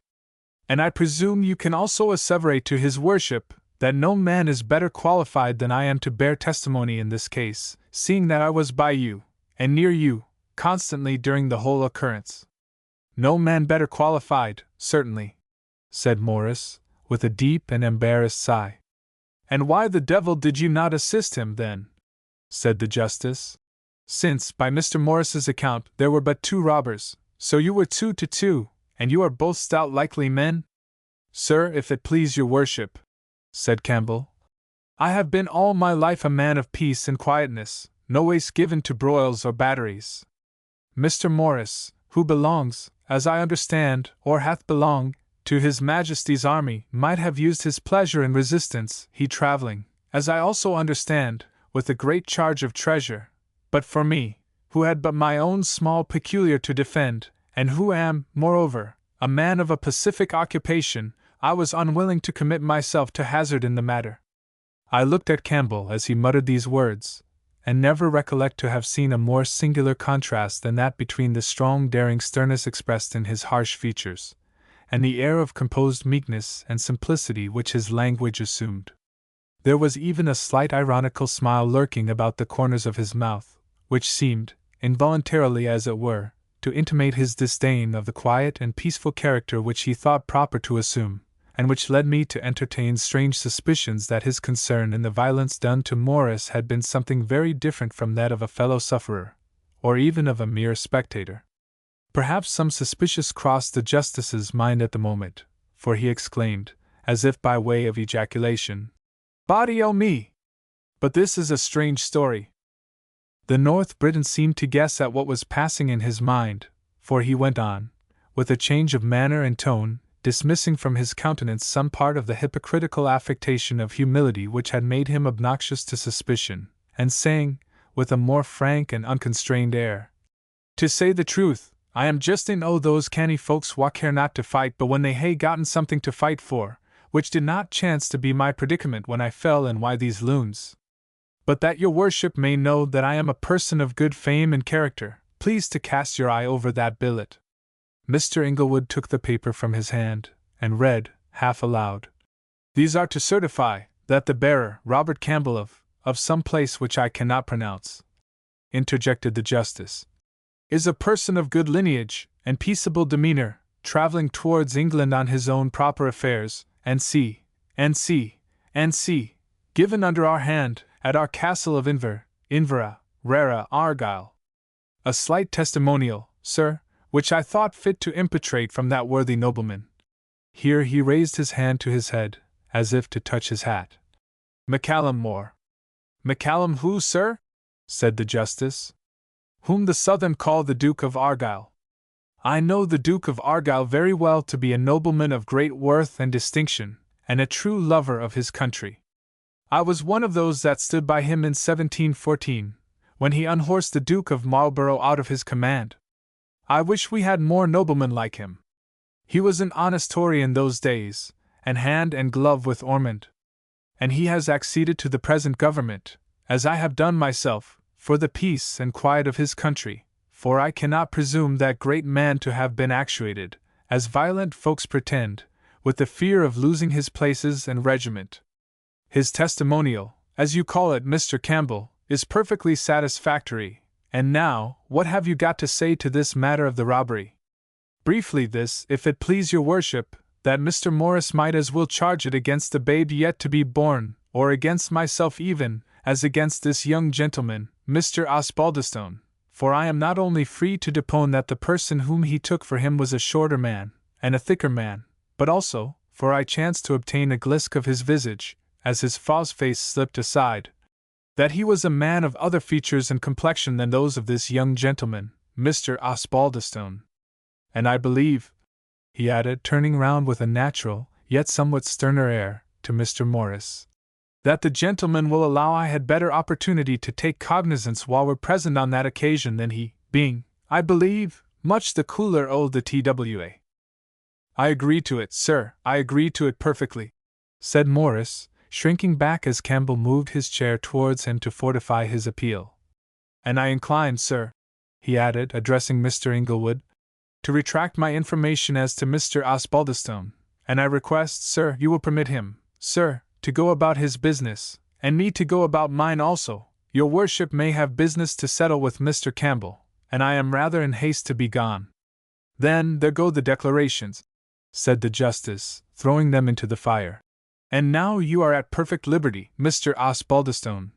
And I presume you can also asseverate to his worship that no man is better qualified than I am to bear testimony in this case, seeing that I was by you, and near you, constantly during the whole occurrence. No man better qualified, certainly, said Morris, with a deep and embarrassed sigh. And why the devil did you not assist him, then? Said the justice. Since, by Mr. Morris's account, there were but 2 robbers, so you were 2 to 2, and you are both stout likely men? Sir, if it please your worship, said Campbell, I have been all my life a man of peace and quietness, no ways given to broils or batteries. Mr. Morris, who belongs, as I understand, or hath belonged, to His Majesty's army, might have used his pleasure in resistance, he travelling, as I also understand, with a great charge of treasure. But for me, who had but my own small peculiar to defend, and who am, moreover, a man of a pacific occupation, I was unwilling to commit myself to hazard in the matter. I looked at Campbell as he muttered these words, and never recollect to have seen a more singular contrast than that between the strong daring sternness expressed in his harsh features, and the air of composed meekness and simplicity which his language assumed. There was even a slight ironical smile lurking about the corners of his mouth, which seemed, involuntarily as it were, to intimate his disdain of the quiet and peaceful character which he thought proper to assume, and which led me to entertain strange suspicions that his concern in the violence done to Morris had been something very different from that of a fellow-sufferer, or even of a mere spectator. Perhaps some suspicion crossed the justice's mind at the moment, for he exclaimed, as if by way of ejaculation, Body o' me! But this is a strange story. The North Briton seemed to guess at what was passing in his mind, for he went on, with a change of manner and tone, dismissing from his countenance some part of the hypocritical affectation of humility which had made him obnoxious to suspicion, and saying, with a more frank and unconstrained air, "To say the truth, I am just in those canny folks wha care not to fight but when they hae gotten something to fight for, which did not chance to be my predicament when I fell in wi' these loons. But that your worship may know that I am a person of good fame and character, please to cast your eye over that billet." Mr. Inglewood took the paper from his hand, and read, half aloud, "These are to certify that the bearer, Robert Campbell of some place which I cannot pronounce," interjected the justice, "is a person of good lineage and peaceable demeanor, travelling towards England on his own proper affairs, and given under our hand, at our castle of Invera, Argyll. A slight testimonial, sir, which I thought fit to impetrate from that worthy nobleman." Here he raised his hand to his head, as if to touch his hat. "Macallum More." "Macallum who, sir?" said the justice. "Whom the Southern call the Duke of Argyll. I know the Duke of Argyll very well to be a nobleman of great worth and distinction, and a true lover of his country. I was one of those that stood by him in 1714, when he unhorsed the Duke of Marlborough out of his command. I wish we had more noblemen like him. He was an honest Tory in those days, and hand and glove with Ormond. And he has acceded to the present government, as I have done myself, for the peace and quiet of his country, for I cannot presume that great man to have been actuated, as violent folks pretend, with the fear of losing his places and regiment. His testimonial, as you call it, Mr. Campbell, is perfectly satisfactory. And now, what have you got to say to this matter of the robbery?" "Briefly this, if it please your worship, that Mr. Morris might as will charge it against the babe yet to be born, or against myself even, as against this young gentleman, Mr. Osbaldistone, for I am not only free to depone that the person whom he took for him was a shorter man, and a thicker man, but also, for I chanced to obtain a glisk of his visage, as his false face slipped aside, that he was a man of other features and complexion than those of this young gentleman, Mr. Osbaldistone. And I believe," he added, turning round with a natural, yet somewhat sterner air, to Mr. Morris, "that the gentleman will allow I had better opportunity to take cognizance while we're present on that occasion than he, being, I believe, much the cooler o' the TWA." "I agree to it, sir, I agree to it perfectly," said Morris, shrinking back as Campbell moved his chair towards him to fortify his appeal. "And I incline, sir," he added, addressing Mr. Inglewood, "to retract my information as to Mr. Osbaldistone, and I request, sir, you will permit him, sir, to go about his business, and me to go about mine also. Your worship may have business to settle with Mr. Campbell, and I am rather in haste to be gone." "Then there go the declarations," said the justice, throwing them into the fire. "And now you are at perfect liberty, Mr. Osbaldistone.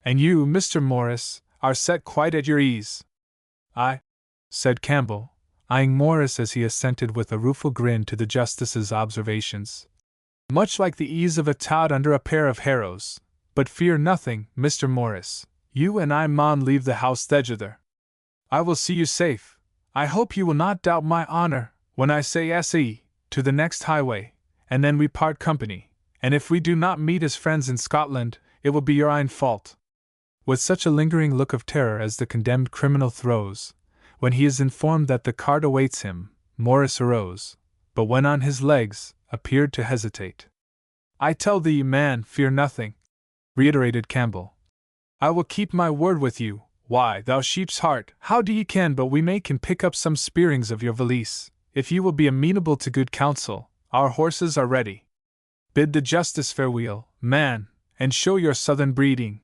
And you, Mr. Morris, are set quite at your ease." "Aye," said Campbell, eyeing Morris as he assented with a rueful grin to the justice's observations. "Much like the ease of a tod under a pair of harrows. But fear nothing, Mr. Morris, you and I maun leave the house thegither. I will see you safe. I hope you will not doubt my honour, when I say S.E., to the next highway, and then we part company. And if we do not meet as friends in Scotland, it will be your own fault." With such a lingering look of terror as the condemned criminal throws, when he is informed that the cart awaits him, Morris arose, but when on his legs, appeared to hesitate. "I tell thee, man, fear nothing," reiterated Campbell. "I will keep my word with you. Why, thou sheep's heart, how do ye ken but we can pick up some spearings of your valise? If ye will be amenable to good counsel, our horses are ready. Bid the justice farewell, man, and show your southern breeding."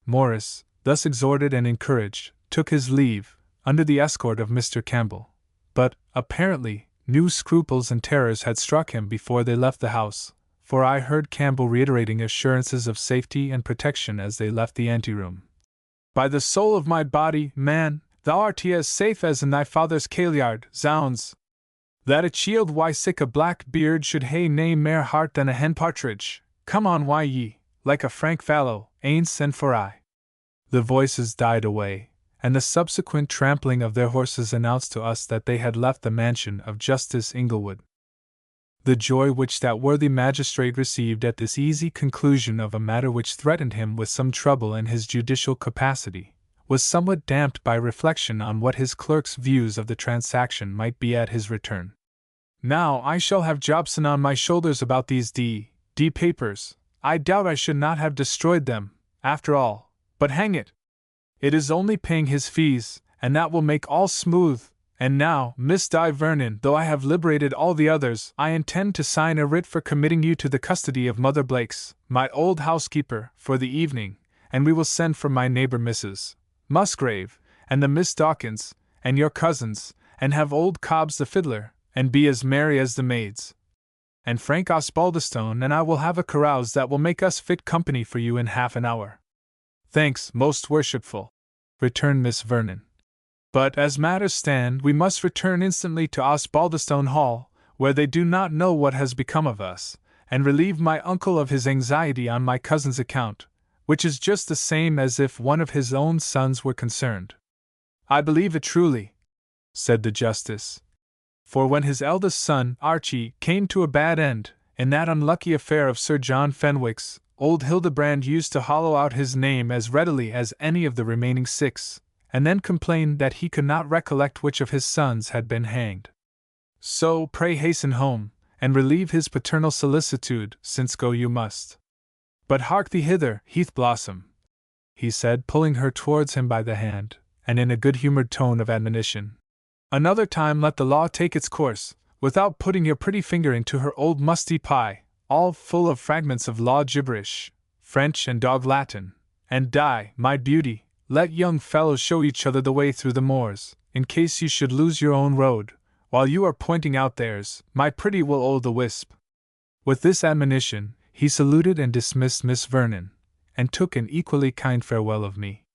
Morris, thus exhorted and encouraged, took his leave, under the escort of Mr. Campbell. But, apparently, new scruples and terrors had struck him before they left the house, for I heard Campbell reiterating assurances of safety and protection as they left the anteroom. "By the soul of my body, man, thou art as safe as in thy father's kailyard, zounds! That a chield why sick a black beard should hae nae mair heart than a hen partridge. Come on, why ye, like a frank fallow, ains and for aye." The voices died away, and the subsequent trampling of their horses announced to us that they had left the mansion of Justice Inglewood. The joy which that worthy magistrate received at this easy conclusion of a matter which threatened him with some trouble in his judicial capacity was somewhat damped by reflection on what his clerk's views of the transaction might be at his return. Now I shall have Jobson on my shoulders about these D papers. I doubt I should not have destroyed them, after all, but hang it! It is only paying his fees, and that will make all smooth. And now, Miss Di Vernon, though I have liberated all the others, I intend to sign a writ for committing you to the custody of Mother Blake's, my old housekeeper, for the evening, and we will send for my neighbor Mrs. Musgrave, and the Miss Dawkins, and your cousins, and have old Cobbs the fiddler, and be as merry as the maids. And Frank Osbaldistone and I will have a carouse that will make us fit company for you in half an hour. Thanks, most worshipful, returned Miss Vernon. But as matters stand, we must return instantly to Osbaldistone Hall, where they do not know what has become of us, and relieve my uncle of his anxiety on my cousin's account, which is just the same as if one of his own sons were concerned. I believe it truly, said the justice. For when his eldest son, Archie, came to a bad end, in that unlucky affair of Sir John Fenwick's, old Hildebrand used to hollow out his name as readily as any of the remaining 6, and then complained that he could not recollect which of his sons had been hanged. So pray hasten home, and relieve his paternal solicitude, since go you must. But hark thee hither, Heath Blossom, he said, pulling her towards him by the hand, and in a good-humored tone of admonition. Another time let the law take its course, without putting your pretty finger into her old musty pie, all full of fragments of law gibberish, French and dog Latin, and Di, my beauty, let young fellows show each other the way through the moors, in case you should lose your own road, while you are pointing out theirs, my pretty will-o'-the-wisp. With this admonition, he saluted and dismissed Miss Vernon, and took an equally kind farewell of me.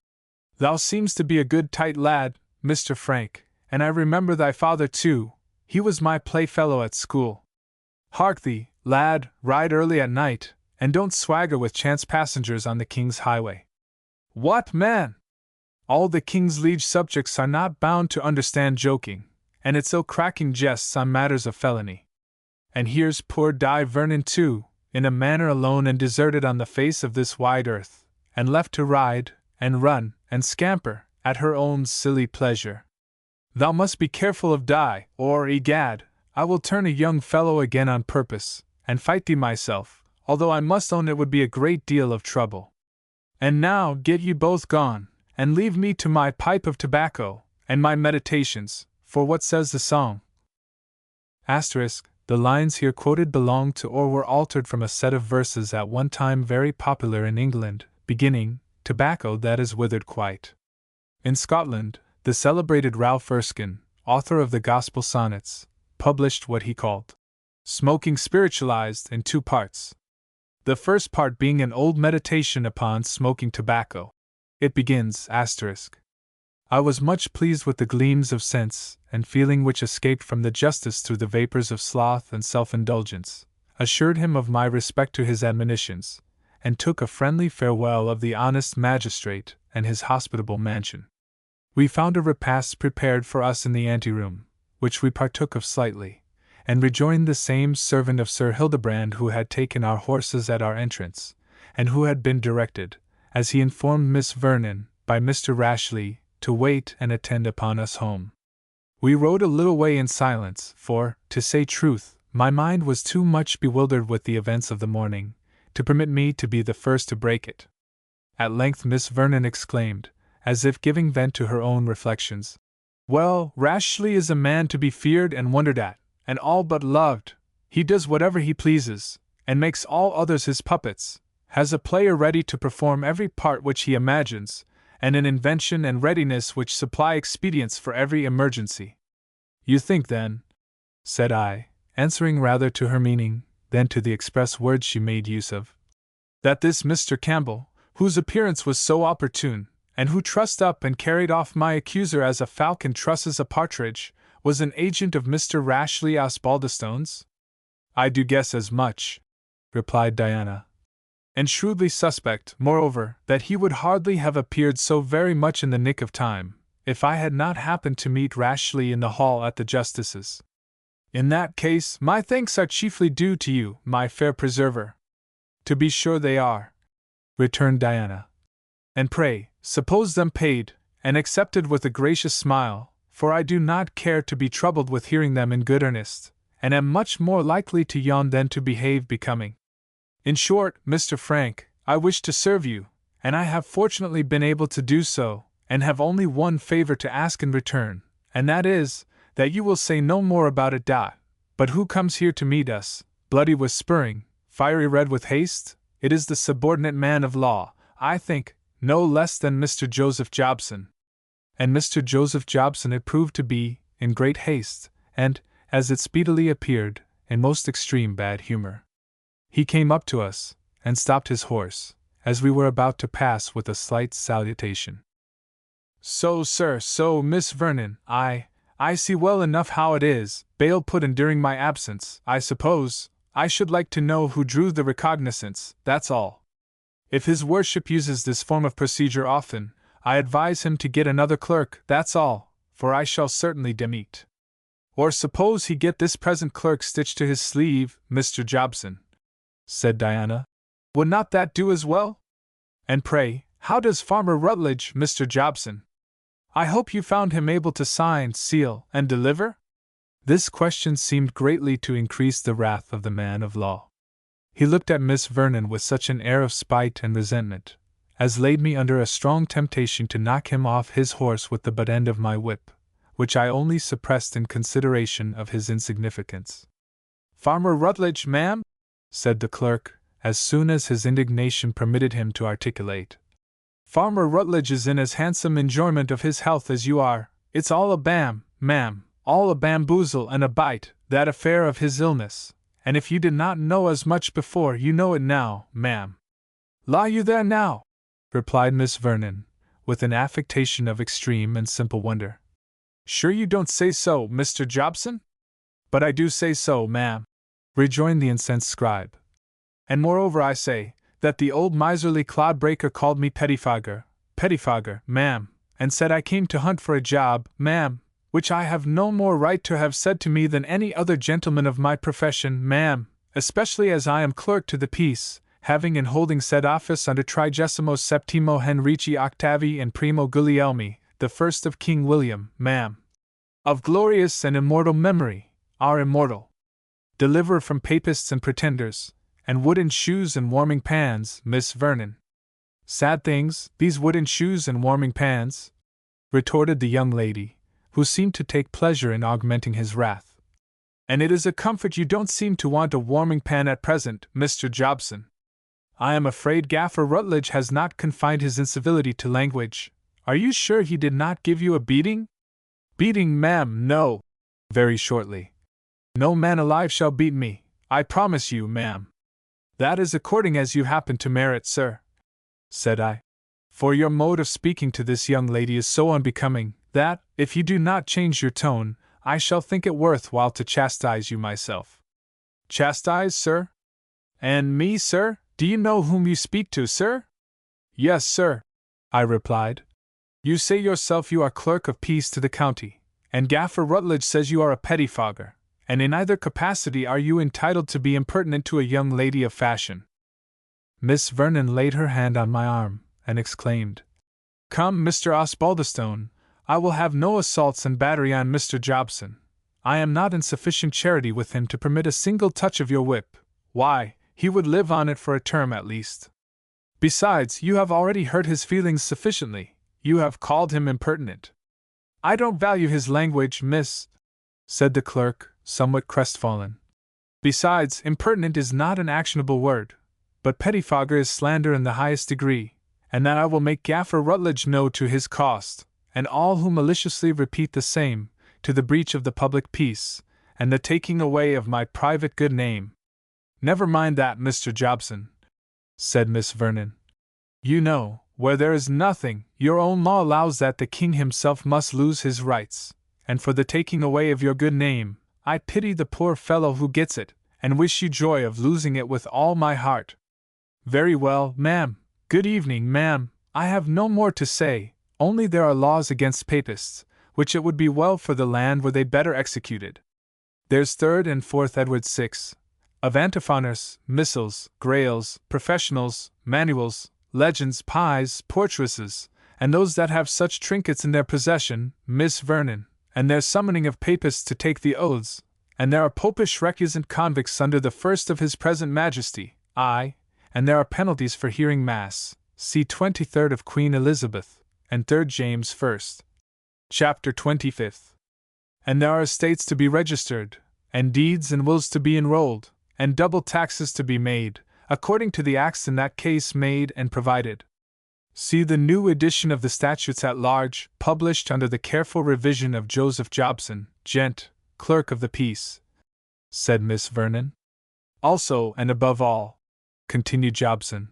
Thou seemst to be a good tight lad, Mr. Frank, and I remember thy father too, he was my playfellow at school. Hark thee, lad, ride early at night, and don't swagger with chance passengers on the King's highway. What, man! All the King's liege subjects are not bound to understand joking, and it's ill cracking jests on matters of felony. And here's poor Di Vernon too, in a manner alone and deserted on the face of this wide earth, and left to ride, and run, and scamper, at her own silly pleasure. Thou must be careful of Di, or, egad, I will turn a young fellow again on purpose, and fight thee myself, although I must own it would be a great deal of trouble. And now get ye both gone, and leave me to my pipe of tobacco, and my meditations, for what says the song? The lines here quoted belong to or were altered from a set of verses at one time very popular in England, beginning, tobacco that is withered quite. In Scotland, the celebrated Ralph Erskine, author of the Gospel Sonnets, published what he called Smoking Spiritualized in 2 parts. The first part being an old meditation upon smoking tobacco. It begins, I was much pleased with the gleams of sense and feeling which escaped from the justice through the vapors of sloth and self-indulgence, assured him of my respect to his admonitions, and took a friendly farewell of the honest magistrate and his hospitable mansion. We found a repast prepared for us in the anteroom, which we partook of slightly, and rejoined the same servant of Sir Hildebrand who had taken our horses at our entrance, and who had been directed, as he informed Miss Vernon, by Mr. Rashleigh, to wait and attend upon us home. We rode a little way in silence, for, to say truth, my mind was too much bewildered with the events of the morning, to permit me to be the first to break it. At length Miss Vernon exclaimed, as if giving vent to her own reflections, Well, Rashleigh is a man to be feared and wondered at, and all but loved. He does whatever he pleases, and makes all others his puppets, has a player ready to perform every part which he imagines, and an invention and readiness which supply expedients for every emergency. You think, then, said I, answering rather to her meaning than to the express words she made use of, that this Mr. Campbell, whose appearance was so opportune, and who trussed up and carried off my accuser as a falcon trusses a partridge, was an agent of Mr. Rashleigh Osbaldistone's? I do guess as much, replied Diana, and shrewdly suspect, moreover, that he would hardly have appeared so very much in the nick of time, if I had not happened to meet Rashleigh in the hall at the justice's. In that case, my thanks are chiefly due to you, my fair preserver. To be sure they are, returned Diana. And pray, suppose them paid, and accepted with a gracious smile, for I do not care to be troubled with hearing them in good earnest, and am much more likely to yawn than to behave becoming. In short, Mr. Frank, I wish to serve you, and I have fortunately been able to do so, and have only one favor to ask in return, and that is, that you will say no more about it. But who comes here to meet us, bloody with spurring, fiery red with haste? It is the subordinate man of law, I think, no less than Mr. Joseph Jobson. And Mr. Joseph Jobson it proved to be, in great haste, and, as it speedily appeared, in most extreme bad humor. He came up to us, and stopped his horse, as we were about to pass with a slight salutation. So, sir, so, Miss Vernon, I see well enough how it is, bail put in during my absence, I suppose. I should like to know who drew the recognizance, that's all. If his worship uses this form of procedure often, I advise him to get another clerk, that's all, for I shall certainly demit. Or suppose he get this present clerk stitched to his sleeve, Mr. Jobson, said Diana. Would not that do as well? And pray, how does Farmer Rutledge, Mr. Jobson? I hope you found him able to sign, seal, and deliver? This question seemed greatly to increase the wrath of the man of law. He looked at Miss Vernon with such an air of spite and resentment, as laid me under a strong temptation to knock him off his horse with the butt end of my whip, which I only suppressed in consideration of his insignificance. Farmer Rutledge, ma'am? Said the clerk, as soon as his indignation permitted him to articulate. Farmer Rutledge is in as handsome enjoyment of his health as you are. It's all a bam, ma'am, all a bamboozle and a bite, that affair of his illness, and if you did not know as much before, you know it now, ma'am. Lie you there now? Replied Miss Vernon, with an affectation of extreme and simple wonder. Sure you don't say so, Mr. Jobson? But I do say so, ma'am, rejoined the incensed scribe. And moreover I say, that the old miserly clodbreaker called me pettifogger, ma'am, and said I came to hunt for a job, ma'am, which I have no more right to have said to me than any other gentleman of my profession, ma'am, especially as I am clerk to the peace, having and holding said office under Trigesimo Septimo Henrici Octavi and Primo Guglielmi, the first of King William, ma'am, of glorious and immortal memory, our immortal deliverer from papists and pretenders, and wooden shoes and warming pans, Miss Vernon. Sad things, these wooden shoes and warming pans, retorted the young lady, who seemed to take pleasure in augmenting his wrath. And it is a comfort you don't seem to want a warming pan at present, Mr. Jobson. I am afraid Gaffer Rutledge has not confined his incivility to language. Are you sure he did not give you a beating? Beating, ma'am, no. Very shortly. No man alive shall beat me, I promise you, ma'am. That is according as you happen to merit, sir, said I. For your mode of speaking to this young lady is so unbecoming, that, if you do not change your tone, I shall think it worth while to chastise you myself. Chastise, sir? And me, sir? Do you know whom you speak to, sir? Yes, sir, I replied. You say yourself you are clerk of peace to the county, and Gaffer Rutledge says you are a pettifogger, and in either capacity are you entitled to be impertinent to a young lady of fashion. Miss Vernon laid her hand on my arm, and exclaimed, Come, Mr. Osbaldistone, I will have no assaults and battery on Mr. Jobson. I am not in sufficient charity with him to permit a single touch of your whip. Why, he would live on it for a term at least. Besides, you have already hurt his feelings sufficiently. You have called him impertinent. I don't value his language, miss, said the clerk, somewhat crestfallen. Besides, impertinent is not an actionable word, but pettifogger is slander in the highest degree, and that I will make Gaffer Rutledge know to his cost, and all who maliciously repeat the same, to the breach of the public peace, and the taking away of my private good name. Never mind that, Mr. Jobson, said Miss Vernon. You know, where there is nothing, your own law allows that the king himself must lose his rights, and for the taking away of your good name, I pity the poor fellow who gets it, and wish you joy of losing it with all my heart. Very well, ma'am. Good evening, ma'am. I have no more to say, only there are laws against papists, which it would be well for the land were they better executed. There's 3rd and 4th Edward VI, of antiphoners, missals, grails, professionals, manuals, legends, pies, portraitures, and those that have such trinkets in their possession, Miss Vernon, and their summoning of papists to take the oaths, and there are popish recusant convicts under the 1st of His present Majesty, aye, and there are penalties for hearing Mass, see 23rd of Queen Elizabeth, and 3rd James I. Chapter 25th. And there are estates to be registered, and deeds and wills to be enrolled, and double taxes to be made, according to the acts in that case made and provided. See the new edition of the Statutes at Large, published under the careful revision of Joseph Jobson, Gent, Clerk of the Peace, said Miss Vernon. Also, and above all, continued Jobson,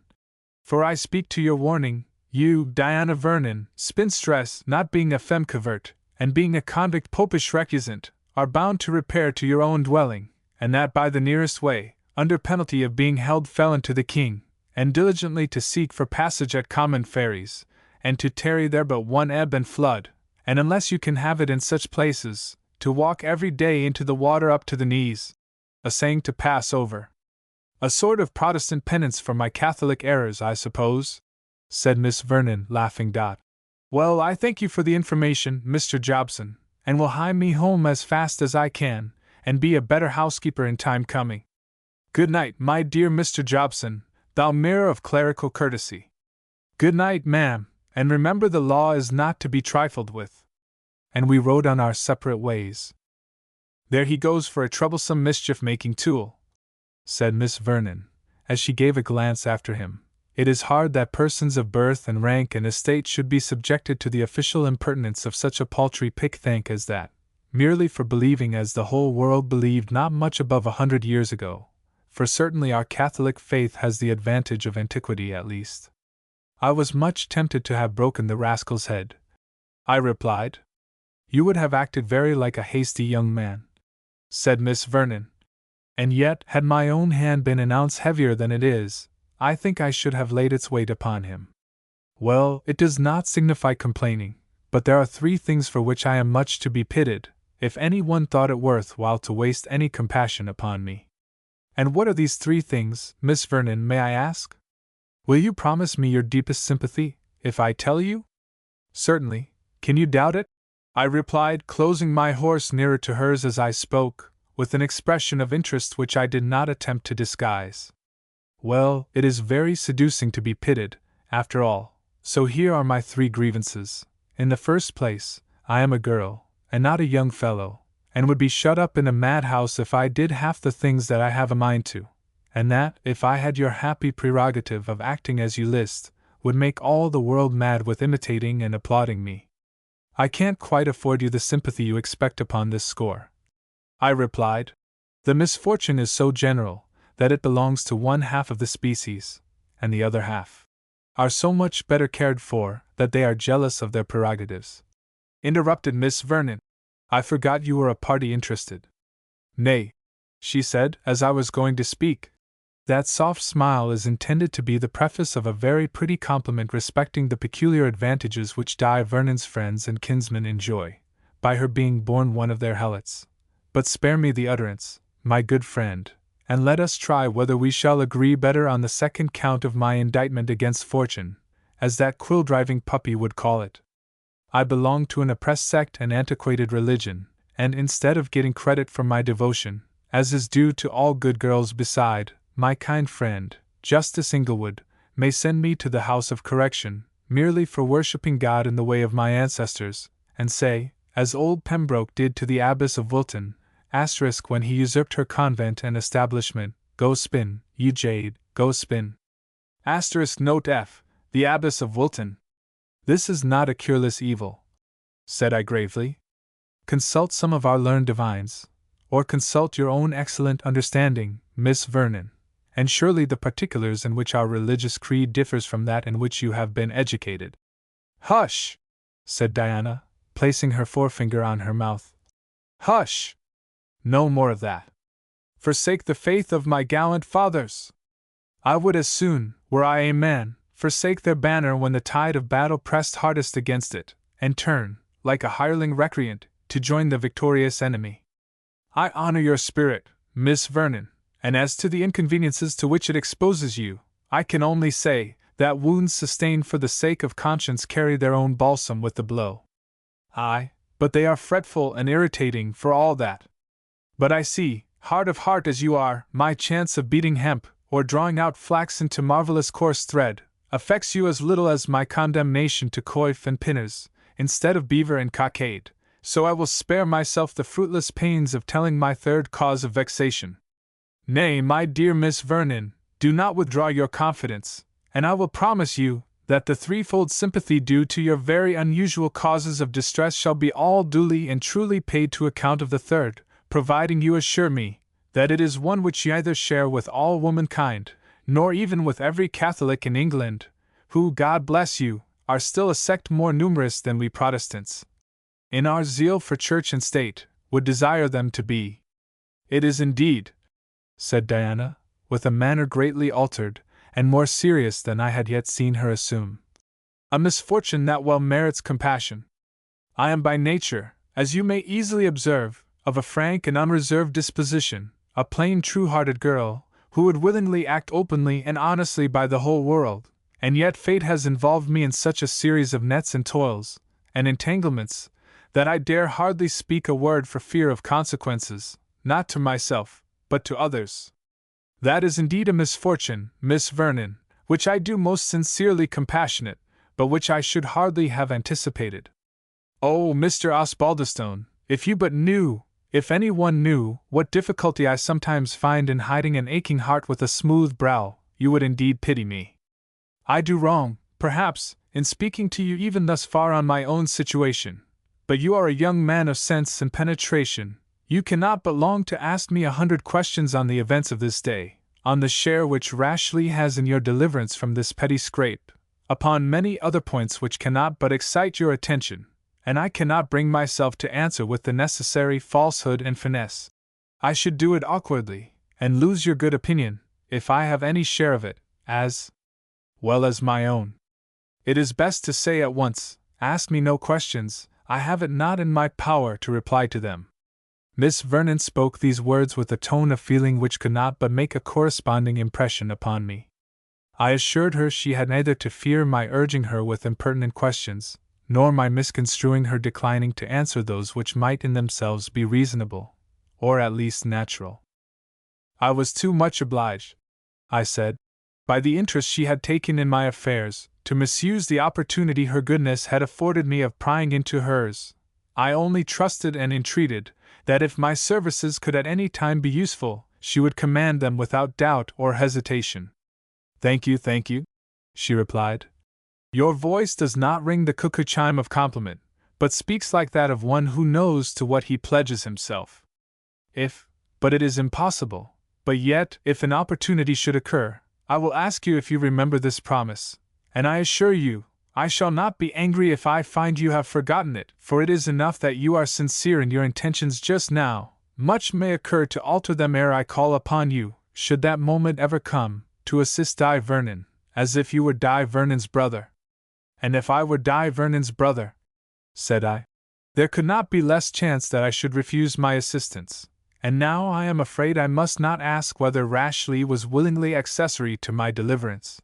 for I speak to your warning, you, Diana Vernon, spinstress, not being a femme covert, and being a convict popish recusant, are bound to repair to your own dwelling, and that by the nearest way, under penalty of being held felon to the king, and diligently to seek for passage at common ferries, and to tarry there but one ebb and flood, and unless you can have it in such places, to walk every day into the water up to the knees, a saying to pass over. A sort of Protestant penance for my Catholic errors, I suppose, said Miss Vernon, laughing. Well, I thank you for the information, Mr. Jobson, and will hie me home as fast as I can, and be a better housekeeper in time coming. Good night, my dear Mr. Jobson, thou mirror of clerical courtesy. Good night, ma'am, and remember the law is not to be trifled with. And we rode on our separate ways. There he goes for a troublesome mischief-making tool, said Miss Vernon, as she gave a glance after him. It is hard that persons of birth and rank and estate should be subjected to the official impertinence of such a paltry pickthank as that, merely for believing as the whole world believed not much above 100 years ago, for certainly our Catholic faith has the advantage of antiquity at least. I was much tempted to have broken the rascal's head, I replied. You would have acted very like a hasty young man, said Miss Vernon. And yet, had my own hand been an ounce heavier than it is, I think I should have laid its weight upon him. Well, it does not signify complaining, but there are 3 things for which I am much to be pitied, if any one thought it worth while to waste any compassion upon me. And what are these 3 things, Miss Vernon, may I ask? Will you promise me your deepest sympathy, if I tell you? Certainly. Can you doubt it? I replied, closing my horse nearer to hers as I spoke, with an expression of interest which I did not attempt to disguise. Well, it is very seducing to be pitied, after all, so here are my 3 grievances. In the first place, I am a girl, and not a young fellow, and would be shut up in a madhouse if I did half the things that I have a mind to, and that, if I had your happy prerogative of acting as you list, would make all the world mad with imitating and applauding me. I can't quite afford you the sympathy you expect upon this score, I replied. The misfortune is so general that it belongs to one half of the species, and the other half are so much better cared for that they are jealous of their prerogatives. Interrupted Miss Vernon. I forgot you were a party interested. Nay, she said, as I was going to speak. That soft smile is intended to be the preface of a very pretty compliment respecting the peculiar advantages which Di Vernon's friends and kinsmen enjoy, by her being born one of their helots. But spare me the utterance, my good friend, and let us try whether we shall agree better on the second count of my indictment against fortune, as that quill-driving puppy would call it. I belong to an oppressed sect and antiquated religion, and instead of getting credit for my devotion, as is due to all good girls beside, my kind friend, Justice Inglewood, may send me to the House of Correction, merely for worshipping God in the way of my ancestors, and say, as old Pembroke did to the Abbess of Wilton, when he usurped her convent and establishment, go spin, ye jade, go spin. Note F. The Abbess of Wilton. This is not a cureless evil, said I gravely. Consult some of our learned divines, or consult your own excellent understanding, Miss Vernon, and surely the particulars in which our religious creed differs from that in which you have been educated. Hush! Said Diana, placing her forefinger on her mouth. Hush! No more of that. Forsake the faith of my gallant fathers! I would as soon, were I a man, forsake their banner when the tide of battle pressed hardest against it, and turn, like a hireling recreant, to join the victorious enemy. I honor your spirit, Miss Vernon, and as to the inconveniences to which it exposes you, I can only say that wounds sustained for the sake of conscience carry their own balsam with the blow. Aye, but they are fretful and irritating for all that. But I see, heart of heart as you are, my chance of beating hemp, or drawing out flax into marvelous coarse thread, affects you as little as my condemnation to coif and pinners, instead of beaver and cockade, so I will spare myself the fruitless pains of telling my third cause of vexation. Nay, my dear Miss Vernon, do not withdraw your confidence, and I will promise you that the threefold sympathy due to your very unusual causes of distress shall be all duly and truly paid to account of the third, providing you assure me that it is one which you neither share with all womankind, nor even with every Catholic in England, who, God bless you, are still a sect more numerous than we Protestants, in our zeal for church and state, would desire them to be. It is indeed, said Diana, with a manner greatly altered, and more serious than I had yet seen her assume, a misfortune that well merits compassion. I am by nature, as you may easily observe, of a frank and unreserved disposition, a plain true-hearted girl, who would willingly act openly and honestly by the whole world, and yet fate has involved me in such a series of nets and toils, and entanglements, that I dare hardly speak a word for fear of consequences, not to myself, but to others. That is indeed a misfortune, Miss Vernon, which I do most sincerely compassionate, but which I should hardly have anticipated. Oh, Mr. Osbaldistone, if you but knew, if any one knew, what difficulty I sometimes find in hiding an aching heart with a smooth brow, you would indeed pity me. I do wrong, perhaps, in speaking to you even thus far on my own situation, but you are a young man of sense and penetration. You cannot but long to ask me 100 questions on the events of this day, on the share which Rashleigh has in your deliverance from this petty scrape, upon many other points which cannot but excite your attention, and I cannot bring myself to answer with the necessary falsehood and finesse. I should do it awkwardly, and lose your good opinion, if I have any share of it, as well as my own. It is best to say at once, ask me no questions, I have it not in my power to reply to them. Miss Vernon spoke these words with a tone of feeling which could not but make a corresponding impression upon me. I assured her she had neither to fear my urging her with impertinent questions, nor my misconstruing her declining to answer those which might in themselves be reasonable, or at least natural. I was too much obliged, I said, by the interest she had taken in my affairs, to misuse the opportunity her goodness had afforded me of prying into hers. I only trusted and entreated that if my services could at any time be useful, she would command them without doubt or hesitation. Thank you, she replied. Your voice does not ring the cuckoo chime of compliment, but speaks like that of one who knows to what he pledges himself. But it is impossible, but yet, if an opportunity should occur, I will ask you if you remember this promise, and I assure you, I shall not be angry if I find you have forgotten it, for it is enough that you are sincere in your intentions just now. Much may occur to alter them ere I call upon you, should that moment ever come, to assist Di Vernon, as if you were Di Vernon's brother. And if I were Di Vernon's brother, said I, there could not be less chance that I should refuse my assistance. And now I am afraid I must not ask whether Rashleigh was willingly accessory to my deliverance.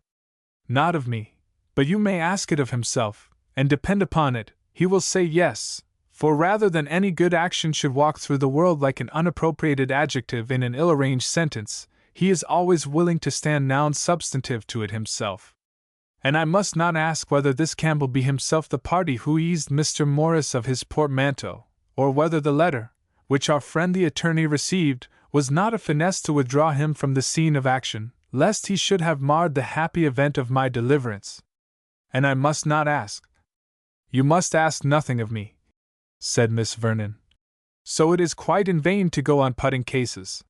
Not of me, but you may ask it of himself, and depend upon it, he will say yes, for rather than any good action should walk through the world like an unappropriated adjective in an ill-arranged sentence, he is always willing to stand noun substantive to it himself. And I must not ask whether this Campbell be himself the party who eased Mr. Morris of his portmanteau, or whether the letter, which our friend the attorney received, was not a finesse to withdraw him from the scene of action, lest he should have marred the happy event of my deliverance. And I must not ask. You must ask nothing of me, said Miss Vernon. So it is quite in vain to go on putting cases.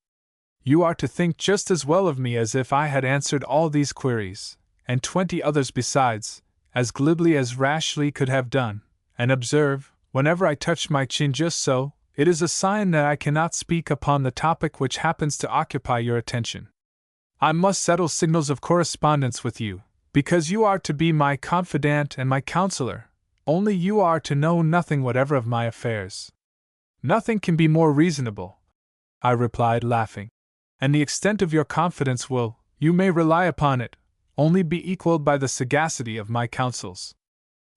You are to think just as well of me as if I had answered all these queries, and 20 others besides, as glibly as Rashleigh could have done, and observe, whenever I touch my chin just so, it is a sign that I cannot speak upon the topic which happens to occupy your attention. I must settle signals of correspondence with you, because you are to be my confidant and my counselor, only you are to know nothing whatever of my affairs. Nothing can be more reasonable, I replied, laughing. And the extent of your confidence will, you may rely upon it, only be equaled by the sagacity of my counsels.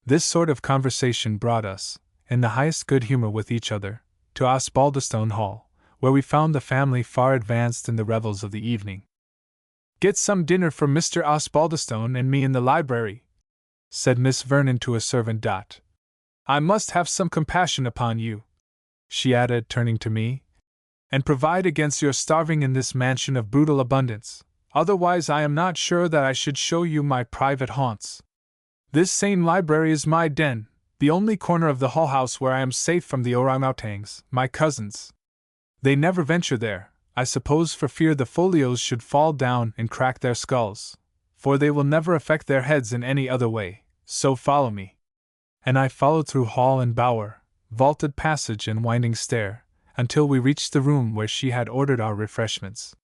This sort of conversation brought us, in the highest good humor with each other, to Osbaldistone Hall, where we found the family far advanced in the revels of the evening. "Get some dinner for Mr. Osbaldistone and me in the library," said Miss Vernon to a servant. "I must have some compassion upon you," she added, turning to me, "and provide against your starving in this mansion of brutal abundance, otherwise I am not sure that I should show you my private haunts. This same library is my den, the only corner of the Hull House where I am safe from the orang-outans, my cousins. They never venture there, I suppose for fear the folios should fall down and crack their skulls, for they will never affect their heads in any other way, so follow me." And I followed through hall and bower, vaulted passage and winding stair, until we reached the room where she had ordered our refreshments.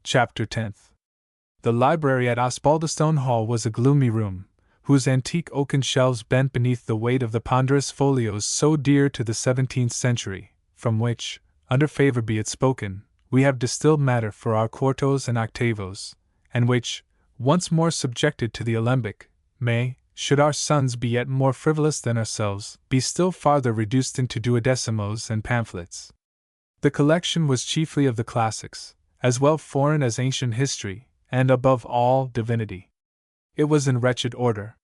Chapter 10. The library at Osbaldistone Hall was a gloomy room, whose antique oaken shelves bent beneath the weight of the ponderous folios so dear to the 17th century, from which, under favor be it spoken, we have distilled matter for our quartos and octavos, and which, once more subjected to the alembic, may, should our sons be yet more frivolous than ourselves, be still farther reduced into duodecimos and pamphlets. The collection was chiefly of the classics, as well foreign as ancient history, and above all, divinity. It was in wretched order.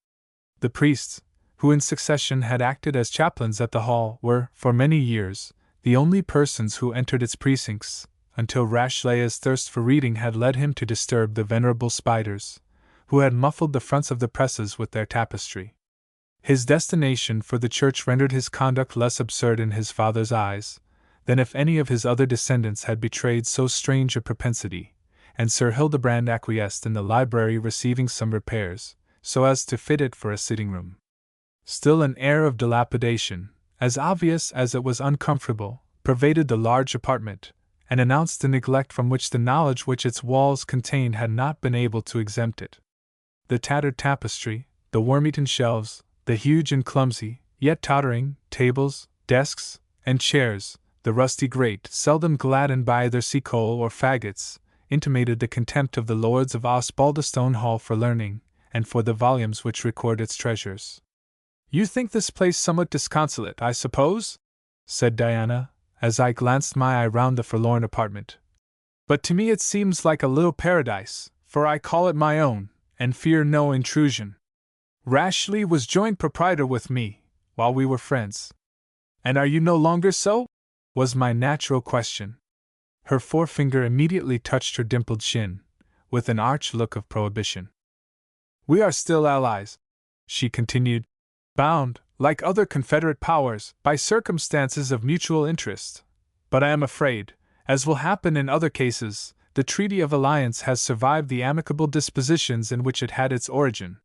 The priests, who in succession had acted as chaplains at the hall, were, for many years, the only persons who entered its precincts, until Rashleigh's thirst for reading had led him to disturb the venerable spiders, who had muffled the fronts of the presses with their tapestry. His destination for the church rendered his conduct less absurd in his father's eyes, than if any of his other descendants had betrayed so strange a propensity, and Sir Hildebrand acquiesced in the library receiving some repairs, so as to fit it for a sitting-room. Still an air of dilapidation, as obvious as it was uncomfortable, pervaded the large apartment, and announced the neglect from which the knowledge which its walls contained had not been able to exempt it. The tattered tapestry, the worm-eaten shelves, the huge and clumsy, yet tottering, tables, desks, and chairs, the rusty grate, seldom gladdened by either sea coal or faggots, intimated the contempt of the lords of Osbaldistone Hall for learning, and for the volumes which record its treasures. "You think this place somewhat disconsolate, I suppose?" said Diana, as I glanced my eye round the forlorn apartment. "But to me it seems like a little paradise, for I call it my own, and fear no intrusion. Rashleigh was joint proprietor with me, while we were friends." "And are you no longer so?" was my natural question. Her forefinger immediately touched her dimpled chin, with an arch look of prohibition. "We are still allies," she continued, "bound, like other confederate powers, by circumstances of mutual interest. But I am afraid, as will happen in other cases, the treaty of alliance has survived the amicable dispositions in which it had its origin.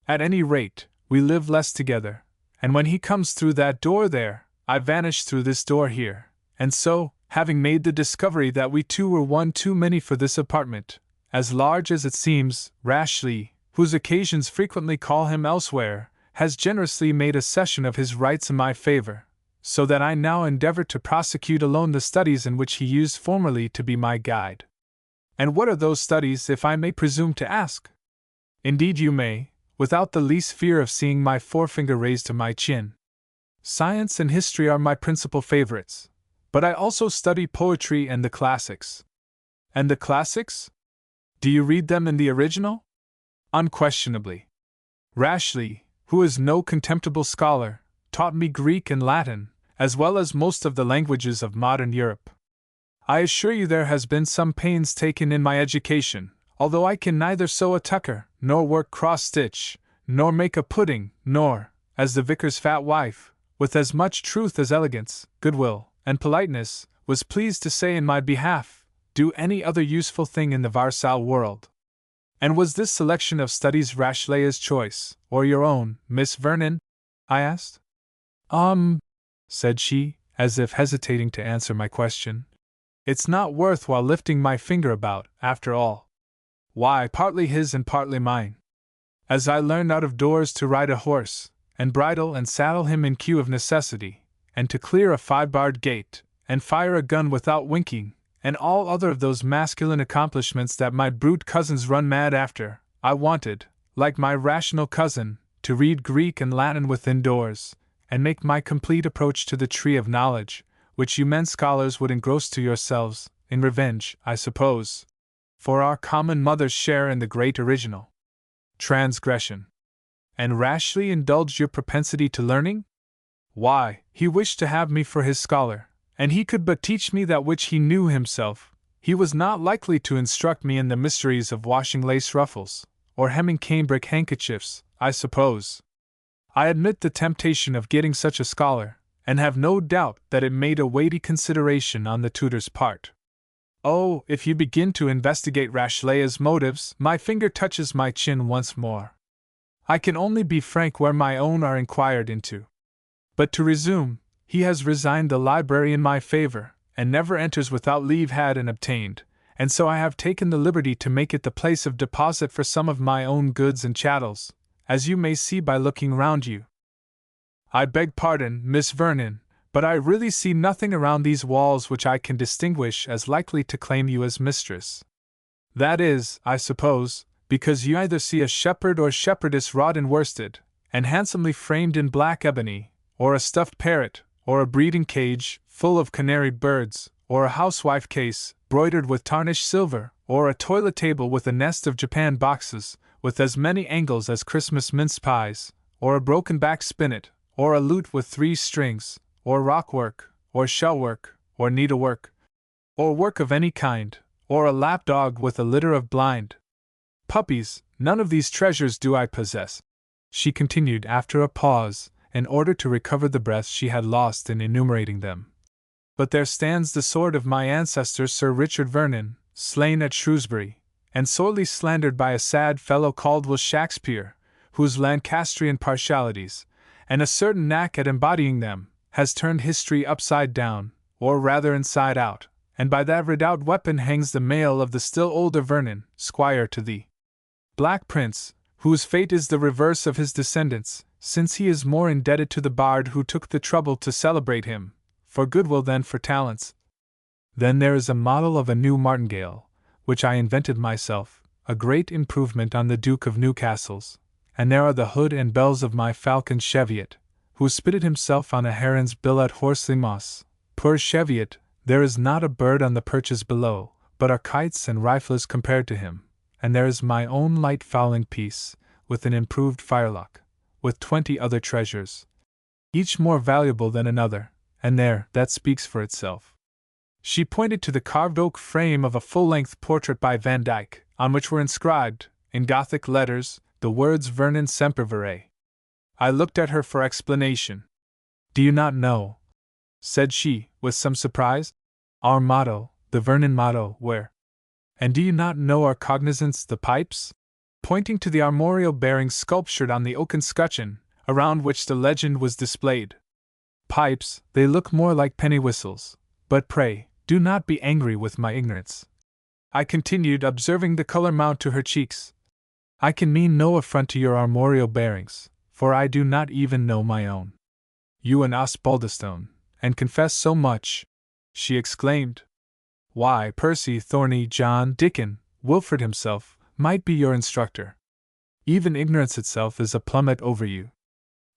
At any rate, we live less together, and when he comes through that door there, I vanish through this door here, and so, having made the discovery that we two were one too many for this apartment, as large as it seems, Rashleigh, whose occasions frequently call him elsewhere, has generously made a cession of his rights in my favor, so that I now endeavor to prosecute alone the studies in which he used formerly to be my guide." "And what are those studies, if I may presume to ask?" "Indeed you may, without the least fear of seeing my forefinger raised to my chin. Science and history are my principal favorites, but I also study poetry and the classics." "And the classics? Do you read them in the original?" "Unquestionably. Rashleigh, who is no contemptible scholar, taught me Greek and Latin, as well as most of the languages of modern Europe. I assure you there has been some pains taken in my education, although I can neither sew a tucker, nor work cross-stitch, nor make a pudding, nor, as the vicar's fat wife, with as much truth as elegance, goodwill, and politeness, was pleased to say in my behalf, do any other useful thing in the Varsal world." "And was this selection of studies Rashleigh's choice, or your own, Miss Vernon?" I asked. Said she, as if hesitating to answer my question. "It's not worth while lifting my finger about, after all. Why, partly his and partly mine. As I learned out of doors to ride a horse, and bridle and saddle him in cue of necessity, and to clear a 5-barred gate, and fire a gun without winking, and all other of those masculine accomplishments that my brute cousins run mad after. I wanted, like my rational cousin, to read Greek and Latin within doors, and make my complete approach to the tree of knowledge, which you men scholars would engross to yourselves, in revenge, I suppose, for our common mother's share in the great original transgression. And rashly indulged your propensity to learning? Why, he wished to have me for his scholar, and he could but teach me that which he knew himself. He was not likely to instruct me in the mysteries of washing lace ruffles, or hemming cambric handkerchiefs, I suppose. I admit the temptation of getting such a scholar, and have no doubt that it made a weighty consideration on the tutor's part. Oh, if you begin to investigate Rashleigh's motives, my finger touches my chin once more. I can only be frank where my own are inquired into. But to resume, he has resigned the library in my favor, and never enters without leave had and obtained, and so I have taken the liberty to make it the place of deposit for some of my own goods and chattels, as you may see by looking round you. I beg pardon, Miss Vernon, but I really see nothing around these walls which I can distinguish as likely to claim you as mistress. That is, I suppose, because you either see a shepherd or shepherdess wrought in worsted, and handsomely framed in black ebony, or a stuffed parrot, or a breeding cage, full of canary birds, or a housewife case, broidered with tarnished silver, or a toilet table with a nest of Japan boxes, with as many angles as Christmas mince pies, or a broken-back spinet, or a lute with 3 strings, or rockwork, or shellwork, or needlework, or work of any kind, or a lapdog with a litter of blind puppies. None of these treasures do I possess, she continued after a pause, in order to recover the breath she had lost in enumerating them. But there stands the sword of my ancestor Sir Richard Vernon, slain at Shrewsbury, and sorely slandered by a sad fellow called Will Shakespeare, whose Lancastrian partialities, and a certain knack at embodying them, has turned history upside down, or rather inside out, and by that redoubt weapon hangs the mail of the still older Vernon, squire to the Black Prince, whose fate is the reverse of his descendants, since he is more indebted to the bard who took the trouble to celebrate him, for goodwill than for talents. Then there is a model of a new martingale, which I invented myself, a great improvement on the Duke of Newcastle's, and there are the hood and bells of my falcon Cheviot, who spitted himself on a heron's bill at Horsley Moss. Poor Cheviot, there is not a bird on the perches below, but are kites and riflers compared to him, and there is my own light fowling piece, with an improved firelock, with 20 other treasures, each more valuable than another, and there, that speaks for itself. She pointed to the carved oak frame of a full-length portrait by Van Dyck, on which were inscribed, in Gothic letters, the words Vernon Semper Vere. I looked at her for explanation. Do you not know, said she, with some surprise, our motto, the Vernon motto, where? And do you not know our cognizance, the pipes? Pointing to the armorial bearings sculptured on the oaken scutcheon, around which the legend was displayed. Pipes, they look more like penny whistles, but pray, do not be angry with my ignorance, I continued, observing the color mount to her cheeks. I can mean no affront to your armorial bearings, for I do not even know my own. You and Osbaldistone, and confess so much, she exclaimed. Why, Percy, Thorny, John, Dickon, Wilfred himself, might be your instructor. Even ignorance itself is a plummet over you.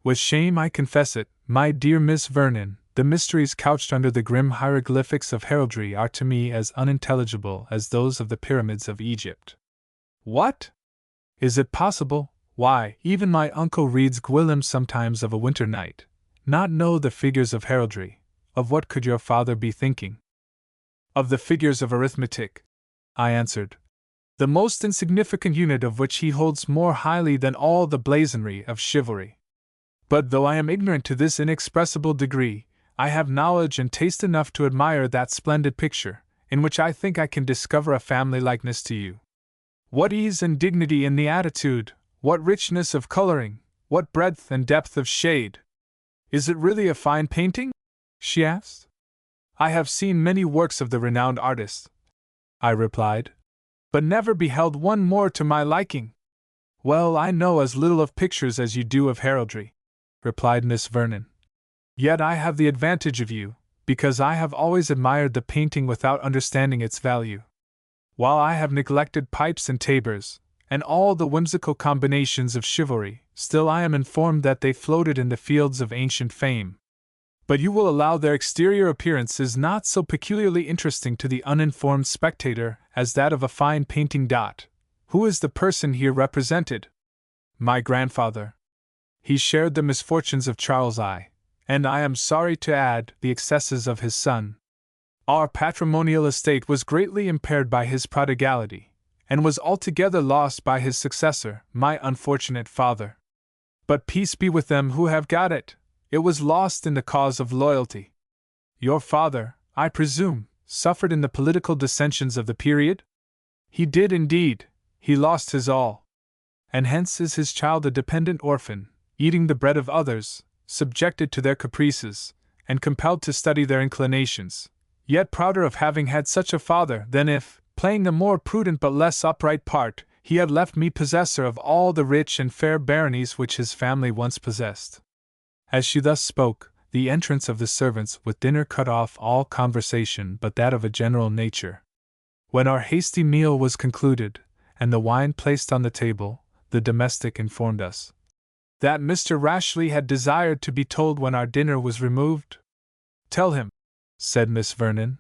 With shame I confess it, my dear Miss Vernon, the mysteries couched under the grim hieroglyphics of heraldry are to me as unintelligible as those of the pyramids of Egypt. What? Is it possible? Why, even my uncle reads Gwillym sometimes of a winter night. Not know the figures of heraldry. Of what could your father be thinking? Of the figures of arithmetic, I answered, the most insignificant unit of which he holds more highly than all the blazonry of chivalry. But though I am ignorant to this inexpressible degree, I have knowledge and taste enough to admire that splendid picture, in which I think I can discover a family likeness to you. What ease and dignity in the attitude, what richness of coloring, what breadth and depth of shade! Is it really a fine painting? She asked. I have seen many works of the renowned artist, I replied, but never beheld one more to my liking. Well, I know as little of pictures as you do of heraldry, replied Miss Vernon. Yet I have the advantage of you, because I have always admired the painting without understanding its value. While I have neglected pipes and tabors, and all the whimsical combinations of chivalry, still I am informed that they floated in the fields of ancient fame. But you will allow their exterior appearance is not so peculiarly interesting to the uninformed spectator as that of a fine painting. Who is the person here represented? My grandfather. He shared the misfortunes of Charles I, and I am sorry to add, the excesses of his son. Our patrimonial estate was greatly impaired by his prodigality, and was altogether lost by his successor, my unfortunate father. But peace be with them who have got it! It was lost in the cause of loyalty. Your father, I presume, suffered in the political dissensions of the period? He did indeed. He lost his all. And hence is his child a dependent orphan, eating the bread of others, subjected to their caprices, and compelled to study their inclinations, yet prouder of having had such a father than if, playing a more prudent but less upright part, he had left me possessor of all the rich and fair baronies which his family once possessed. As she thus spoke, the entrance of the servants with dinner cut off all conversation but that of a general nature. When our hasty meal was concluded, and the wine placed on the table, the domestic informed us that Mr. Rashleigh had desired to be told when our dinner was removed. Tell him, said Miss Vernon.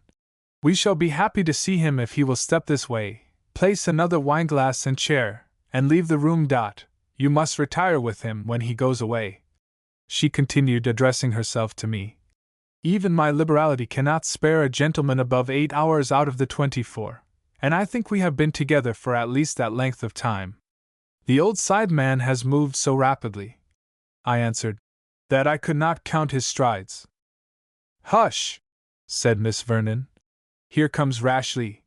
We shall be happy to see him if he will step this way, place another wineglass and chair, and leave the room. You must retire with him when he goes away. She continued, addressing herself to me. Even my liberality cannot spare a gentleman above 8 hours out of the 24, and I think we have been together for at least that length of time. The old side man has moved so rapidly, I answered, that I could not count his strides. Hush! Said Miss Vernon. Here comes Rashleigh.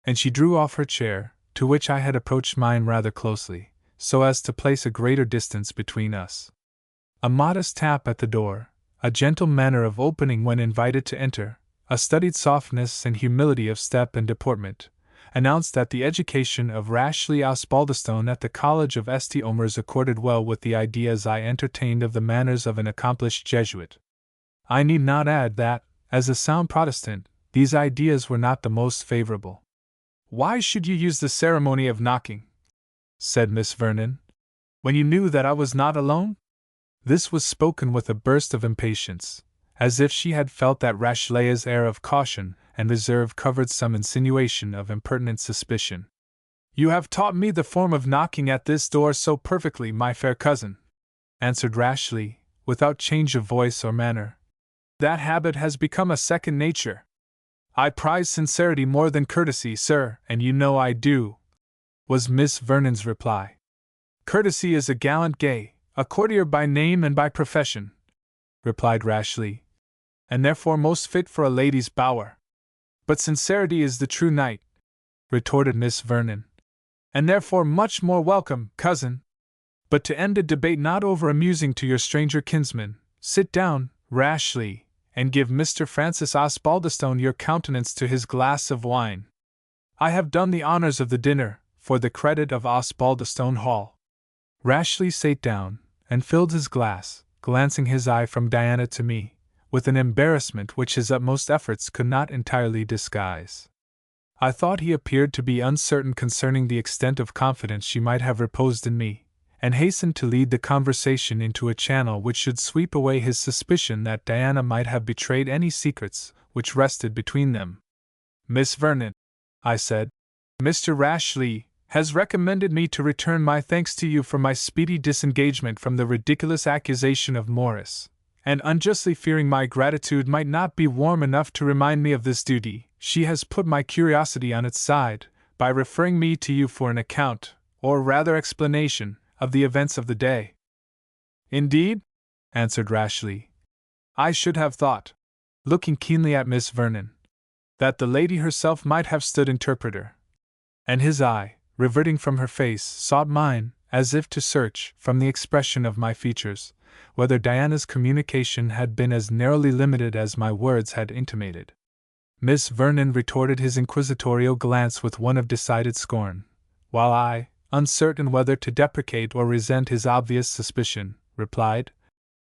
And she drew off her chair, to which I had approached mine rather closely, so as to place a greater distance between us. A modest tap at the door, a gentle manner of opening when invited to enter, a studied softness and humility of step and deportment, announced that the education of Rashleigh Osbaldistone at the College of St. Omers accorded well with the ideas I entertained of the manners of an accomplished Jesuit. I need not add that, as a sound Protestant, these ideas were not the most favorable. Why should you use the ceremony of knocking? Said Miss Vernon, when you knew that I was not alone? This was spoken with a burst of impatience, as if she had felt that Rashleigh's air of caution and reserve covered some insinuation of impertinent suspicion. You have taught me the form of knocking at this door so perfectly, my fair cousin, answered Rashleigh, without change of voice or manner. That habit has become a second nature. I prize sincerity more than courtesy, sir, and you know I do, was Miss Vernon's reply. Courtesy is a gallant gay, a courtier by name and by profession, replied Rashleigh, and therefore most fit for a lady's bower. But sincerity is the true knight, retorted Miss Vernon, and therefore much more welcome, cousin. But to end a debate not over amusing to your stranger kinsman, sit down, Rashleigh, and give Mr. Francis Osbaldistone your countenance to his glass of wine. I have done the honours of the dinner, for the credit of Osbaldistone Hall. Rashleigh sate down, and filled his glass, glancing his eye from Diana to me, with an embarrassment which his utmost efforts could not entirely disguise. I thought he appeared to be uncertain concerning the extent of confidence she might have reposed in me, and hastened to lead the conversation into a channel which should sweep away his suspicion that Diana might have betrayed any secrets which rested between them. Miss Vernon, I said, Mr. Rashleigh has recommended me to return my thanks to you for my speedy disengagement from the ridiculous accusation of Morris, and unjustly fearing my gratitude might not be warm enough to remind me of this duty, she has put my curiosity on its side, by referring me to you for an account, or rather explanation, of the events of the day. Indeed? Answered Rashleigh. I should have thought, looking keenly at Miss Vernon, that the lady herself might have stood interpreter. And his eye, reverting from her face, sought mine, as if to search, from the expression of my features, whether Diana's communication had been as narrowly limited as my words had intimated. Miss Vernon retorted his inquisitorial glance with one of decided scorn, while I, uncertain whether to deprecate or resent his obvious suspicion, replied,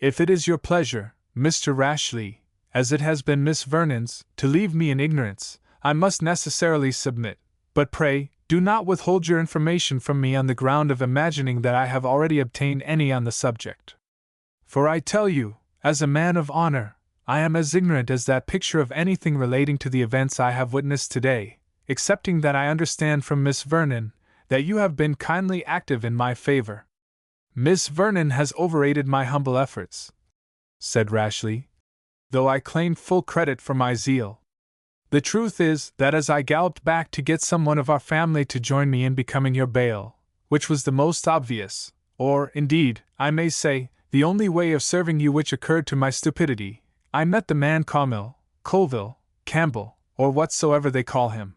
If it is your pleasure, Mr. Rashleigh, as it has been Miss Vernon's, to leave me in ignorance, I must necessarily submit. But pray, do not withhold your information from me on the ground of imagining that I have already obtained any on the subject. For I tell you, as a man of honor, I am as ignorant as that picture of anything relating to the events I have witnessed today, excepting that I understand from Miss Vernon that you have been kindly active in my favor. Miss Vernon has overrated my humble efforts, said Rashleigh, though I claim full credit for my zeal. The truth is that as I galloped back to get some one of our family to join me in becoming your bail, which was the most obvious, or, indeed, I may say, the only way of serving you which occurred to my stupidity, I met the man Colville, Campbell, or whatsoever they call him.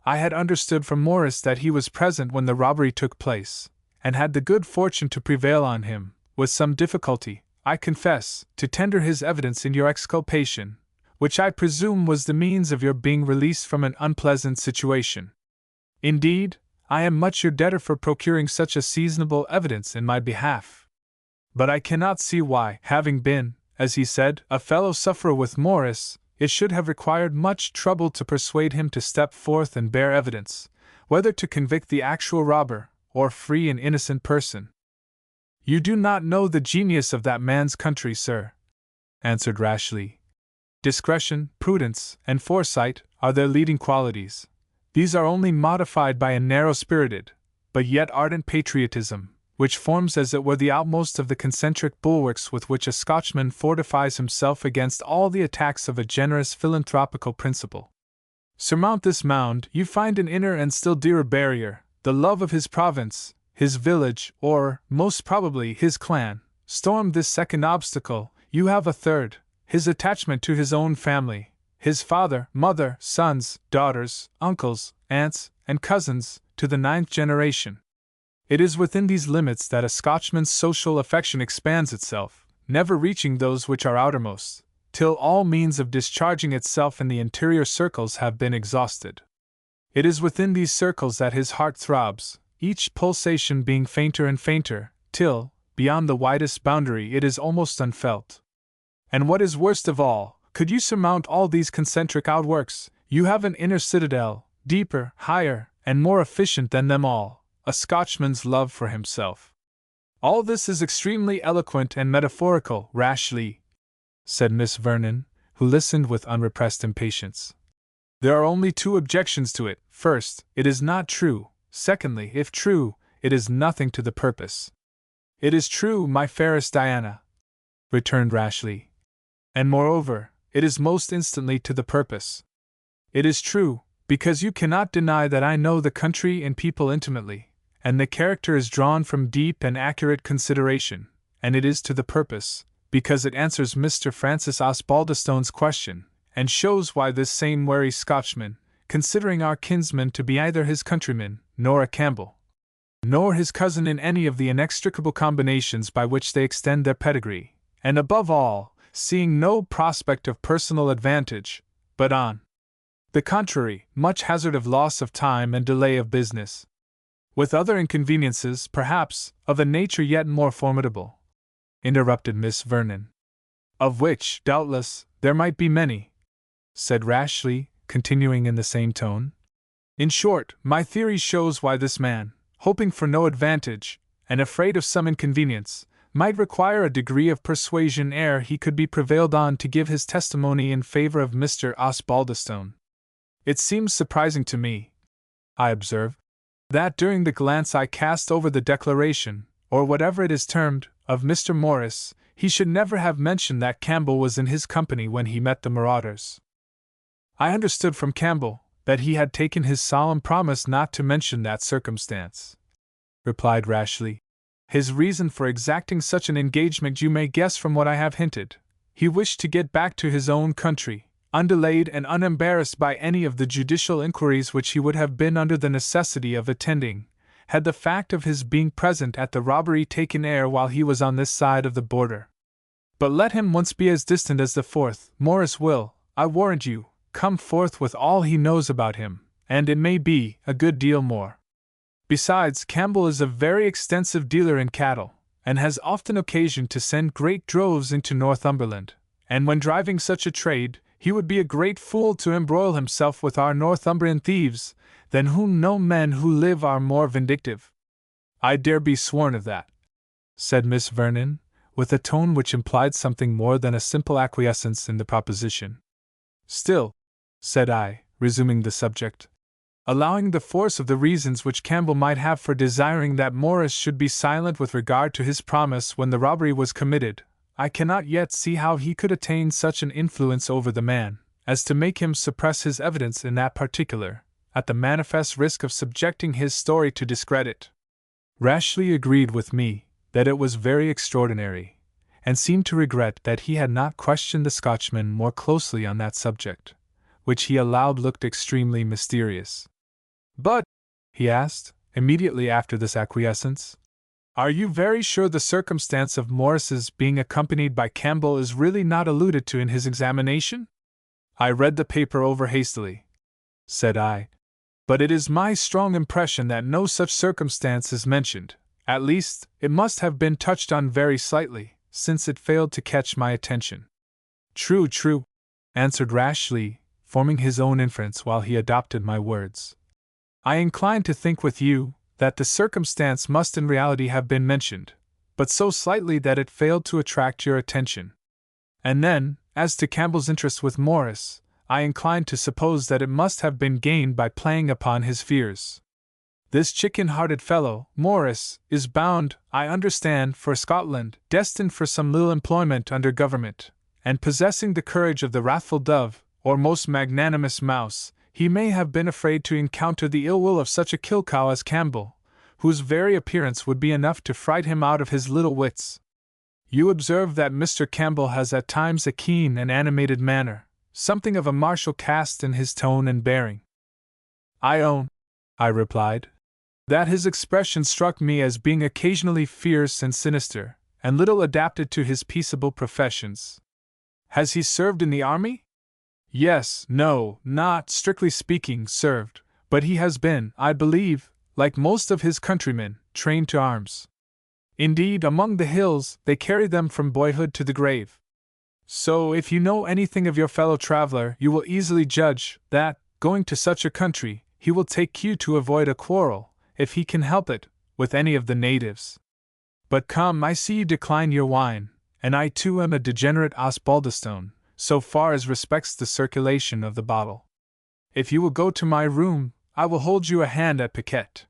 I had understood from Morris that he was present when the robbery took place, and had the good fortune to prevail on him, with some difficulty, I confess, to tender his evidence in your exculpation, which I presume was the means of your being released from an unpleasant situation. Indeed, I am much your debtor for procuring such a seasonable evidence in my behalf. But I cannot see why, having been, as he said, a fellow-sufferer with Morris, it should have required much trouble to persuade him to step forth and bear evidence, whether to convict the actual robber, or free an innocent person. You do not know the genius of that man's country, sir, answered Rashleigh. Discretion, prudence, and foresight are their leading qualities. These are only modified by a narrow-spirited, but yet ardent patriotism, which forms as it were the outmost of the concentric bulwarks with which a Scotchman fortifies himself against all the attacks of a generous philanthropical principle. Surmount this mound, you find an inner and still dearer barrier, the love of his province, his village, or, most probably, his clan. Storm this second obstacle, you have a third, his attachment to his own family, his father, mother, sons, daughters, uncles, aunts, and cousins, to the 9th generation. It is within these limits that a Scotchman's social affection expands itself, never reaching those which are outermost, till all means of discharging itself in the interior circles have been exhausted. It is within these circles that his heart throbs, each pulsation being fainter and fainter, till, beyond the widest boundary, it is almost unfelt. And what is worst of all, could you surmount all these concentric outworks, you have an inner citadel, deeper, higher, and more efficient than them all, a Scotchman's love for himself. All this is extremely eloquent and metaphorical, Rashleigh, said Miss Vernon, who listened with unrepressed impatience. There are only 2 objections to it. First, it is not true. Secondly, if true, it is nothing to the purpose. It is true, my fairest Diana, returned Rashleigh. And moreover, it is most instantly to the purpose. It is true, because you cannot deny that I know the country and people intimately, and the character is drawn from deep and accurate consideration, and it is to the purpose, because it answers Mr. Francis Osbaldistone's question, and shows why this same wary Scotchman, considering our kinsman to be either his countryman, nor a Campbell, nor his cousin in any of the inextricable combinations by which they extend their pedigree, and above all, seeing no prospect of personal advantage, but on the contrary, much hazard of loss of time and delay of business, with other inconveniences, perhaps, of a nature yet more formidable, interrupted Miss Vernon. Of which, doubtless, there might be many, said Rashleigh, continuing in the same tone. In short, my theory shows why this man, hoping for no advantage, and afraid of some inconvenience, might require a degree of persuasion ere he could be prevailed on to give his testimony in favor of Mr. Osbaldistone. It seems surprising to me, I observed, that during the glance I cast over the declaration, or whatever it is termed, of Mr. Morris, he should never have mentioned that Campbell was in his company when he met the marauders. I understood from Campbell that he had taken his solemn promise not to mention that circumstance, replied Rashleigh. His reason for exacting such an engagement you may guess from what I have hinted. He wished to get back to his own country, undelayed and unembarrassed by any of the judicial inquiries which he would have been under the necessity of attending, had the fact of his being present at the robbery taken air while he was on this side of the border. But let him once be as distant as the 4th, Morris will, I warrant you, come forth with all he knows about him, and it may be, a good deal more. Besides, Campbell is a very extensive dealer in cattle, and has often occasion to send great droves into Northumberland, and when driving such a trade, he would be a great fool to embroil himself with our Northumbrian thieves, than whom no men who live are more vindictive. I dare be sworn of that, said Miss Vernon, with a tone which implied something more than a simple acquiescence in the proposition. Still, said I, resuming the subject, allowing the force of the reasons which Campbell might have for desiring that Morris should be silent with regard to his promise when the robbery was committed, I cannot yet see how he could attain such an influence over the man as to make him suppress his evidence in that particular, at the manifest risk of subjecting his story to discredit. Rashleigh agreed with me that it was very extraordinary, and seemed to regret that he had not questioned the Scotchman more closely on that subject, which he allowed looked extremely mysterious. But, he asked, immediately after this acquiescence, are you very sure the circumstance of Morris's being accompanied by Campbell is really not alluded to in his examination? I read the paper over hastily, said I, but it is my strong impression that no such circumstance is mentioned. At least, it must have been touched on very slightly, since it failed to catch my attention. True, answered Rashleigh, forming his own inference while he adopted my words. I incline to think with you that the circumstance must in reality have been mentioned, but so slightly that it failed to attract your attention. And then, as to Campbell's interest with Morris, I incline to suppose that it must have been gained by playing upon his fears. This chicken-hearted fellow, Morris, is bound, I understand, for Scotland, destined for some little employment under government, and possessing the courage of the wrathful dove, or most magnanimous mouse, he may have been afraid to encounter the ill will of such a kilcow as Campbell, whose very appearance would be enough to fright him out of his little wits. You observe that Mr. Campbell has at times a keen and animated manner, something of a martial cast in his tone and bearing. I own, I replied, that his expression struck me as being occasionally fierce and sinister, and little adapted to his peaceable professions. Has he served in the army? Yes, no, not, strictly speaking, served, but he has been, I believe, like most of his countrymen, trained to arms. Indeed, among the hills, they carry them from boyhood to the grave. So, if you know anything of your fellow traveler, you will easily judge that, going to such a country, he will take care to avoid a quarrel, if he can help it, with any of the natives. But come, I see you decline your wine, and I too am a degenerate Osbaldistone, so far as respects the circulation of the bottle. If you will go to my room, I will hold you a hand at piquet.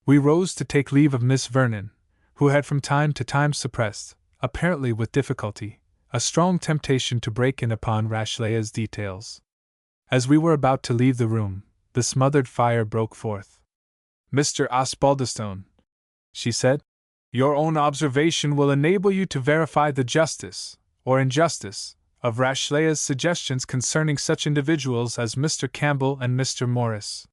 We rose to take leave of Miss Vernon, who had from time to time suppressed, apparently with difficulty, a strong temptation to break in upon Rashleigh's details. As we were about to leave the room, the smothered fire broke forth. Mr. Osbaldistone, she said, your own observation will enable you to verify the justice, or injustice, of Rashleigh's suggestions concerning such individuals as Mr. Campbell and Mr. Morris.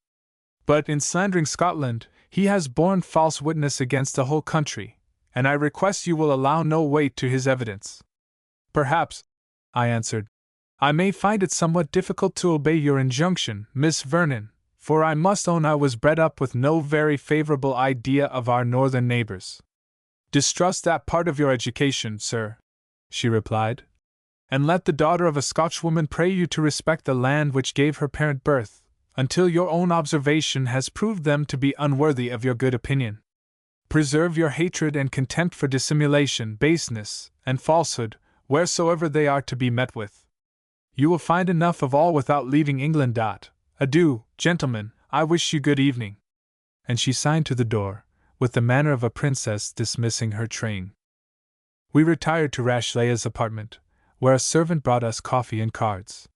But in slandering Scotland, he has borne false witness against the whole country, and I request you will allow no weight to his evidence. Perhaps, I answered, I may find it somewhat difficult to obey your injunction, Miss Vernon, for I must own I was bred up with no very favorable idea of our northern neighbors. Distrust that part of your education, sir, she replied, and let the daughter of a Scotchwoman pray you to respect the land which gave her parent birth, until your own observation has proved them to be unworthy of your good opinion. Preserve your hatred and contempt for dissimulation, baseness, and falsehood, wheresoever they are to be met with. You will find enough of all without leaving England. Adieu, gentlemen, I wish you good evening. And she signed to the door, with the manner of a princess dismissing her train. We retired to Rashleigh's apartment, where a servant brought us coffee and cards.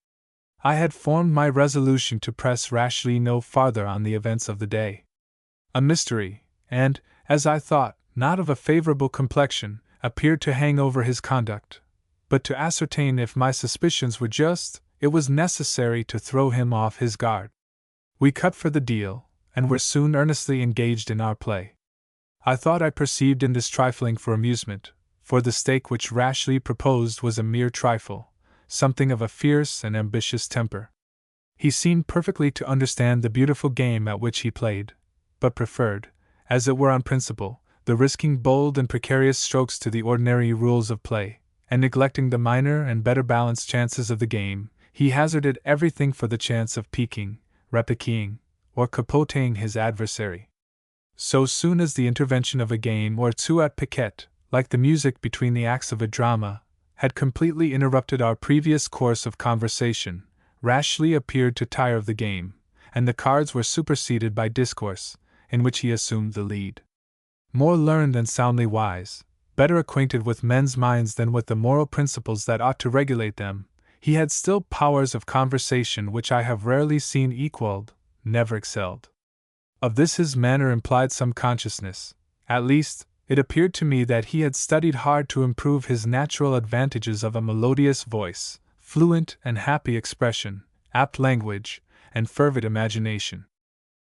I had formed my resolution to press Rashleigh no farther on the events of the day. A mystery, and, as I thought, not of a favorable complexion, appeared to hang over his conduct, but to ascertain if my suspicions were just, it was necessary to throw him off his guard. We cut for the deal, and were soon earnestly engaged in our play. I thought I perceived in this trifling for amusement, for the stake which Rashleigh proposed was a mere trifle, something of a fierce and ambitious temper. He seemed perfectly to understand the beautiful game at which he played, but preferred, as it were on principle, the risking bold and precarious strokes to the ordinary rules of play, and neglecting the minor and better balanced chances of the game, he hazarded everything for the chance of piquing, repiquing, or capoting his adversary. So soon as the intervention of a game or two at piquet, like the music between the acts of a drama, had completely interrupted our previous course of conversation, Rashleigh appeared to tire of the game, and the cards were superseded by discourse, in which he assumed the lead. More learned than soundly wise, better acquainted with men's minds than with the moral principles that ought to regulate them, he had still powers of conversation which I have rarely seen equalled, never excelled. Of this his manner implied some consciousness. At least, it appeared to me that he had studied hard to improve his natural advantages of a melodious voice, fluent and happy expression, apt language, and fervid imagination.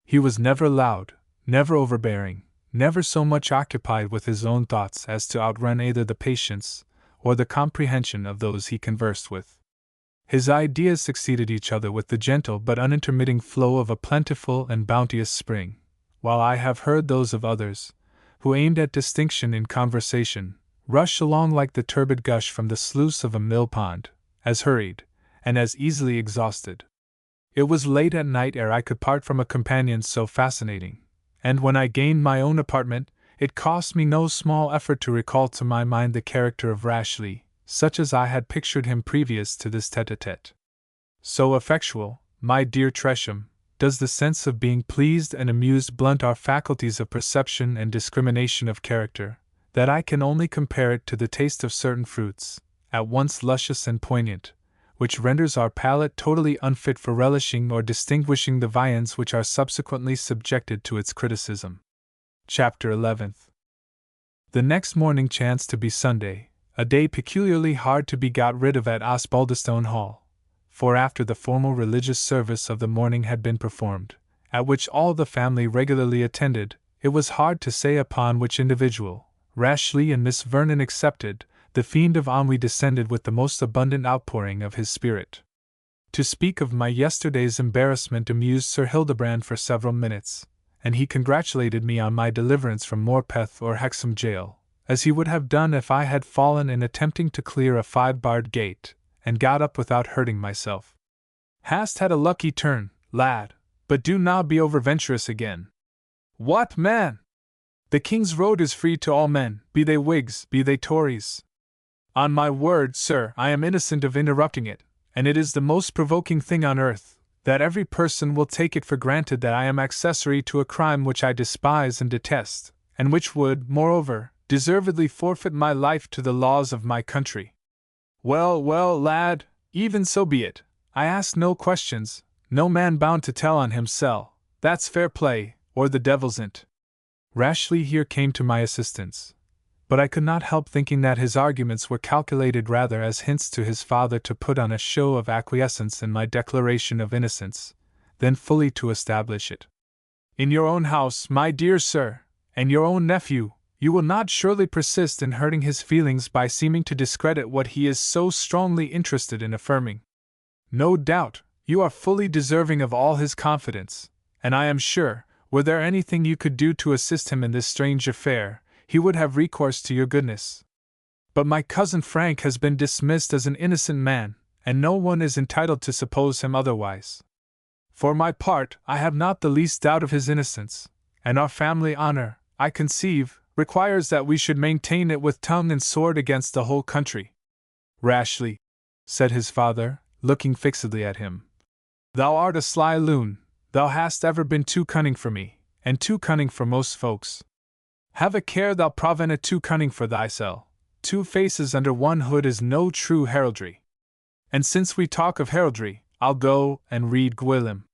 He was never loud, never overbearing, never so much occupied with his own thoughts as to outrun either the patience or the comprehension of those he conversed with. His ideas succeeded each other with the gentle but unintermitting flow of a plentiful and bounteous spring, while I have heard those of others, who aimed at distinction in conversation, rush along like the turbid gush from the sluice of a mill pond, as hurried, and as easily exhausted. It was late at night ere I could part from a companion so fascinating, and when I gained my own apartment, it cost me no small effort to recall to my mind the character of Rashleigh, such as I had pictured him previous to this tete-a-tete. So effectual, my dear Tresham, does the sense of being pleased and amused blunt our faculties of perception and discrimination of character, that I can only compare it to the taste of certain fruits, at once luscious and poignant, which renders our palate totally unfit for relishing or distinguishing the viands which are subsequently subjected to its criticism. Chapter 11th. The next morning chanced to be Sunday, a day peculiarly hard to be got rid of at Osbaldistone Hall, for after the formal religious service of the morning had been performed, at which all the family regularly attended, it was hard to say upon which individual, Rashleigh and Miss Vernon excepted, the fiend of ennui descended with the most abundant outpouring of his spirit. To speak of my yesterday's embarrassment amused Sir Hildebrand for several minutes, and he congratulated me on my deliverance from Morpeth or Hexham jail, as he would have done if I had fallen in attempting to clear a 5-barred gate, and got up without hurting myself. Hast had a lucky turn, lad, but do now be overventurous again. What, man! The King's Road is free to all men, be they Whigs, be they Tories. On my word, sir, I am innocent of interrupting it, and it is the most provoking thing on earth, that every person will take it for granted that I am accessory to a crime which I despise and detest, and which would, moreover, deservedly forfeit my life to the laws of my country. Well, well, lad, even so be it. I ask no questions, no man bound to tell on himself. That's fair play, or the devil's in't. Rashleigh here came to my assistance, but I could not help thinking that his arguments were calculated rather as hints to his father to put on a show of acquiescence in my declaration of innocence, than fully to establish it. In your own house, my dear sir, and your own nephew, you will not surely persist in hurting his feelings by seeming to discredit what he is so strongly interested in affirming. No doubt, you are fully deserving of all his confidence, and I am sure, were there anything you could do to assist him in this strange affair, he would have recourse to your goodness. But my cousin Frank has been dismissed as an innocent man, and no one is entitled to suppose him otherwise. For my part, I have not the least doubt of his innocence, and our family honor, I conceive, requires that we should maintain it with tongue and sword against the whole country. Rashleigh, said his father, looking fixedly at him, thou art a sly loon, thou hast ever been too cunning for me, and too cunning for most folks. Have a care thou provena too cunning for thyself. 2 faces under one hood is no true heraldry. And since we talk of heraldry, I'll go and read Gwyllim.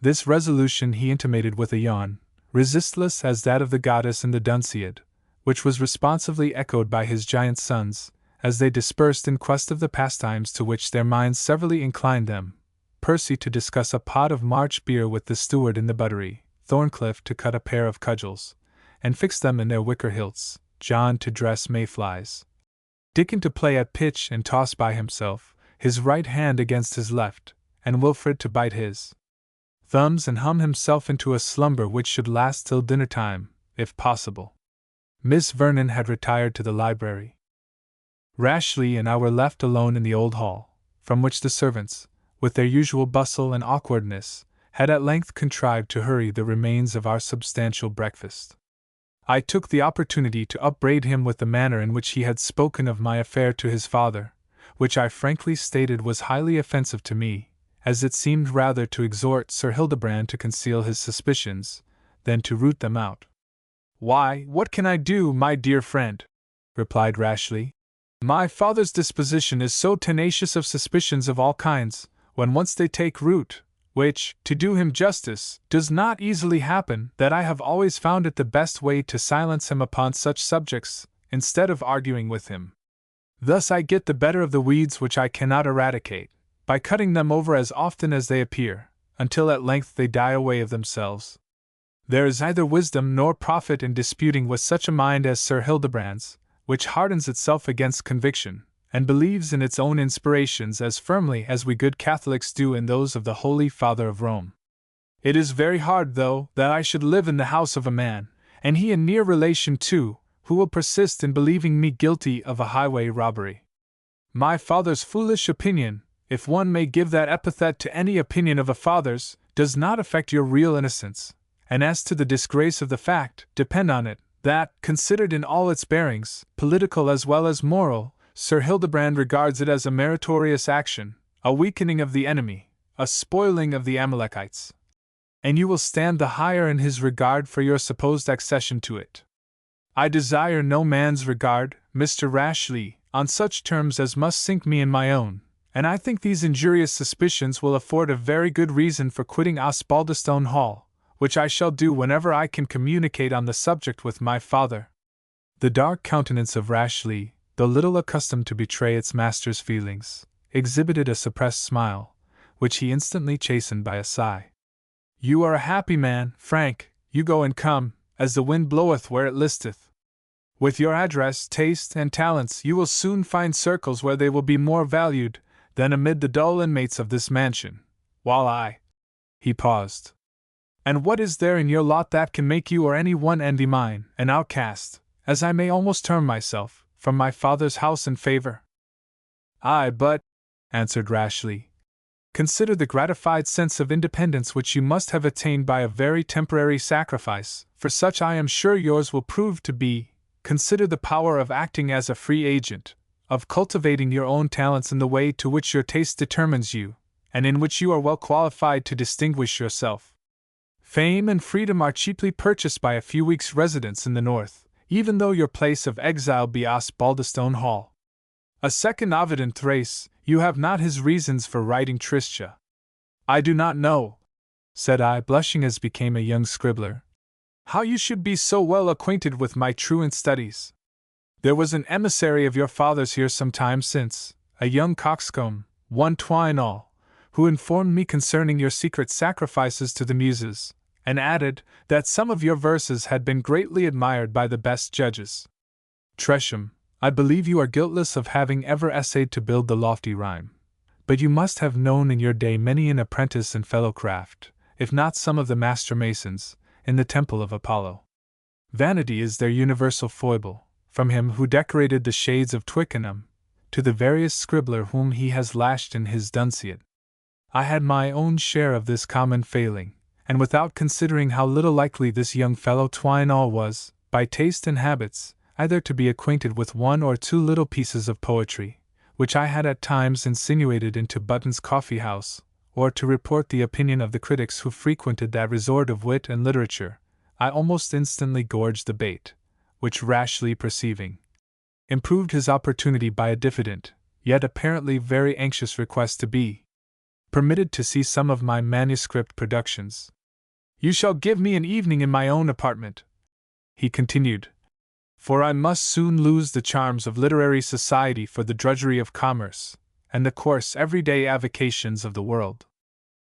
This resolution he intimated with a yawn, resistless as that of the goddess in the Dunciad, which was responsively echoed by his giant sons, as they dispersed in quest of the pastimes to which their minds severally inclined them, Percy to discuss a pot of March beer with the steward in the buttery, Thorncliff to cut a pair of cudgels, and fix them in their wicker hilts, John to dress mayflies, Dickon to play at pitch and toss by himself, his right hand against his left, and Wilfred to bite his thumbs and hum himself into a slumber which should last till dinner time, if possible. Miss Vernon had retired to the library. Rashleigh and I were left alone in the old hall, from which the servants, with their usual bustle and awkwardness, had at length contrived to hurry the remains of our substantial breakfast. I took the opportunity to upbraid him with the manner in which he had spoken of my affair to his father, which I frankly stated was highly offensive to me, as it seemed rather to exhort Sir Hildebrand to conceal his suspicions, than to root them out. "Why, what can I do, my dear friend?" replied Rashleigh. "My father's disposition is so tenacious of suspicions of all kinds, when once they take root, which, to do him justice, does not easily happen, that I have always found it the best way to silence him upon such subjects, instead of arguing with him. Thus I get the better of the weeds which I cannot eradicate, by cutting them over as often as they appear, until at length they die away of themselves. There is neither wisdom nor profit in disputing with such a mind as Sir Hildebrand's, which hardens itself against conviction, and believes in its own inspirations as firmly as we good Catholics do in those of the Holy Father of Rome. It is very hard, though, that I should live in the house of a man, and he a near relation too, who will persist in believing me guilty of a highway robbery. My father's foolish opinion, if one may give that epithet to any opinion of a father's, does not affect your real innocence, and as to the disgrace of the fact, depend on it, that, considered in all its bearings, political as well as moral, Sir Hildebrand regards it as a meritorious action, a weakening of the enemy, a spoiling of the Amalekites. And you will stand the higher in his regard for your supposed accession to it. I desire no man's regard, Mr. Rashleigh, on such terms as must sink me in my own, and I think these injurious suspicions will afford a very good reason for quitting Osbaldistone Hall, which I shall do whenever I can communicate on the subject with my father." The dark countenance of Rashleigh, though little accustomed to betray its master's feelings, exhibited a suppressed smile, which he instantly chastened by a sigh. "You are a happy man, Frank, you go and come, as the wind bloweth where it listeth. With your address, taste, and talents you will soon find circles where they will be more valued than amid the dull inmates of this mansion, while I—" He paused. "And what is there in your lot that can make you or any one envy mine, an outcast, as I may almost term myself, from my father's house and favor?" "Aye, but," answered Rashleigh, "consider the gratified sense of independence which you must have attained by a very temporary sacrifice, for such I am sure yours will prove to be. Consider the power of acting as a free agent, of cultivating your own talents in the way to which your taste determines you, and in which you are well qualified to distinguish yourself. Fame and freedom are cheaply purchased by a few weeks' residence in the north, even though your place of exile be Osbaldistone Hall. A second Ovid in Thrace, you have not his reasons for writing Tristia." "I do not know," said I, blushing as became a young scribbler, "how you should be so well acquainted with my truant studies. There was an emissary of your father's here some time since, a young coxcomb, one Twineall, who informed me concerning your secret sacrifices to the Muses, and added that some of your verses had been greatly admired by the best judges. Tresham, I believe you are guiltless of having ever essayed to build the lofty rhyme, but you must have known in your day many an apprentice in fellowcraft, if not some of the master masons, in the temple of Apollo. Vanity is their universal foible, from him who decorated the shades of Twickenham, to the veriest scribbler whom he has lashed in his Dunciad. I had my own share of this common failing, and without considering how little likely this young fellow Twineall was, by taste and habits, either to be acquainted with one or two little pieces of poetry, which I had at times insinuated into Button's coffee-house, or to report the opinion of the critics who frequented that resort of wit and literature, I almost instantly gorged the bait, which Rashleigh perceiving, improved his opportunity by a diffident, yet apparently very anxious request to be permitted to see some of my manuscript productions. "You shall give me an evening in my own apartment," he continued, "for I must soon lose the charms of literary society for the drudgery of commerce, and the coarse everyday avocations of the world.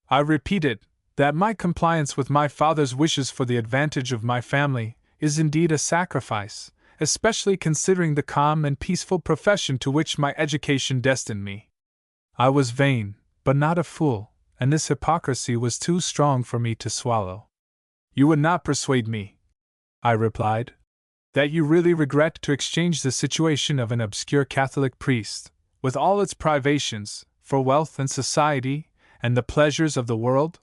I repeat it, that my compliance with my father's wishes for the advantage of my family is indeed a sacrifice, especially considering the calm and peaceful profession to which my education destined me. I was vain, but not a fool, and this hypocrisy was too strong for me to swallow." "You would not persuade me," I replied. That you really regret to exchange the situation of an obscure Catholic priest, with all its privations, for wealth and society, and the pleasures of the world?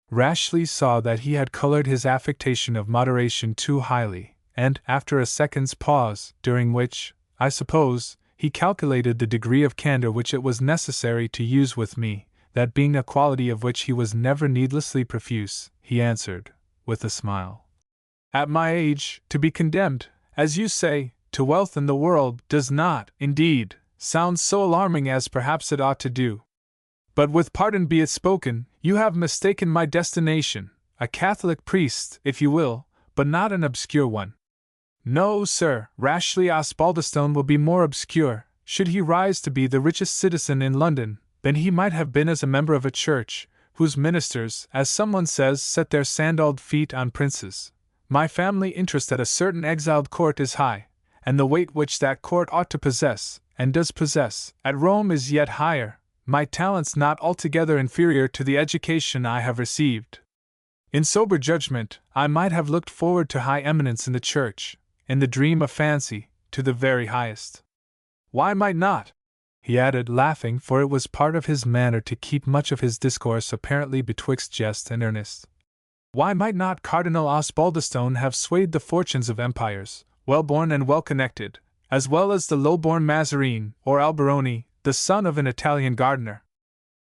Rashleigh saw that he had colored his affectation of moderation too highly, and, after a second's pause, during which, I suppose, he calculated the degree of candor which it was necessary to use with me, that being a quality of which he was never needlessly profuse, he answered, with a smile, "At my age, to be condemned, as you say, to wealth in the world does not, indeed, sound so alarming as perhaps it ought to do. But with pardon be it spoken, you have mistaken my destination, a Catholic priest, if you will, but not an obscure one. No, sir, Rashleigh Osbaldistone will be more obscure, should he rise to be the richest citizen in London, than he might have been as a member of a church, whose ministers, as someone says, set their sandalled feet on princes. My family interest at a certain exiled court is high, and the weight which that court ought to possess, and does possess, at Rome is yet higher, my talents not altogether inferior to the education I have received. In sober judgment, I might have looked forward to high eminence in the church, in the dream of fancy, to the very highest. Why might not?" he added, laughing, for it was part of his manner to keep much of his discourse apparently betwixt jest and earnest. "Why might not Cardinal Osbaldistone have swayed the fortunes of empires, well-born and well-connected, as well as the low-born Mazarin, or Alberoni, the son of an Italian gardener?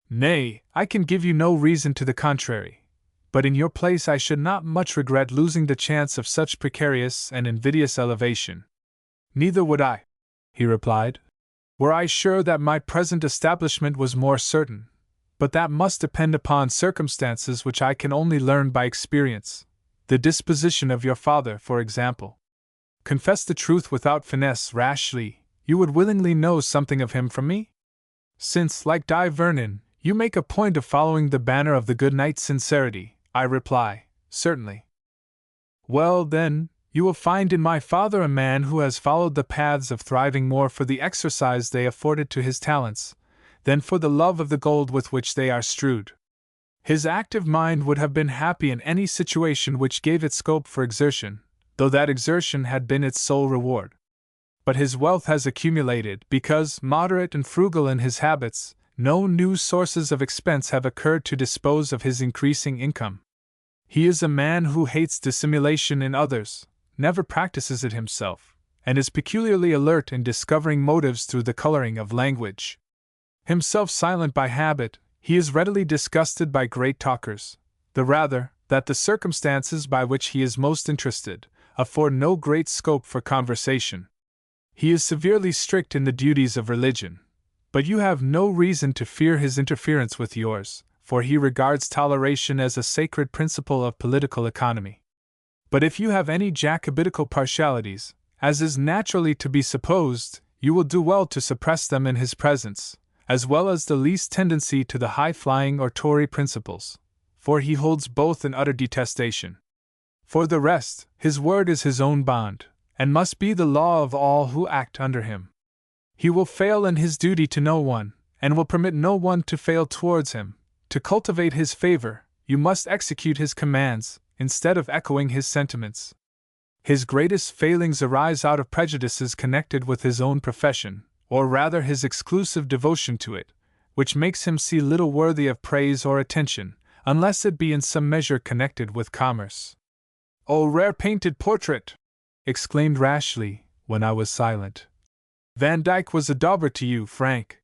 Nay, I can give you no reason to the contrary, but in your place I should not much regret losing the chance of such precarious and invidious elevation." "Neither would I," he replied, "were I sure that my present establishment was more certain, but that must depend upon circumstances which I can only learn by experience. The disposition of your father, for example. Confess the truth without finesse, Rashleigh, you would willingly know something of him from me? Since, like Di Vernon, you make a point of following the banner of the good knight Sincerity, I reply, certainly. Well, then, you will find in my father a man who has followed the paths of thriving more for the exercise they afforded to his talents, than for the love of the gold with which they are strewed. His active mind would have been happy in any situation which gave it scope for exertion, though that exertion had been its sole reward. But his wealth has accumulated because, moderate and frugal in his habits, no new sources of expense have occurred to dispose of his increasing income. He is a man who hates dissimulation in others, never practices it himself, and is peculiarly alert in discovering motives through the coloring of language. Himself silent by habit, he is readily disgusted by great talkers, the rather that the circumstances by which he is most interested afford no great scope for conversation. He is severely strict in the duties of religion, but you have no reason to fear his interference with yours, for he regards toleration as a sacred principle of political economy. But if you have any Jacobitical partialities, as is naturally to be supposed, you will do well to suppress them in his presence, as well as the least tendency to the high-flying or Tory principles, for he holds both in utter detestation. For the rest, his word is his own bond, and must be the law of all who act under him. He will fail in his duty to no one, and will permit no one to fail towards him. To cultivate his favor, you must execute his commands, instead of echoing his sentiments. His greatest failings arise out of prejudices connected with his own profession, or rather his exclusive devotion to it, which makes him see little worthy of praise or attention, unless it be in some measure connected with commerce. "O rare painted portrait!" exclaimed Rashleigh, when I was silent. "Van Dyck was a dauber to you, Frank.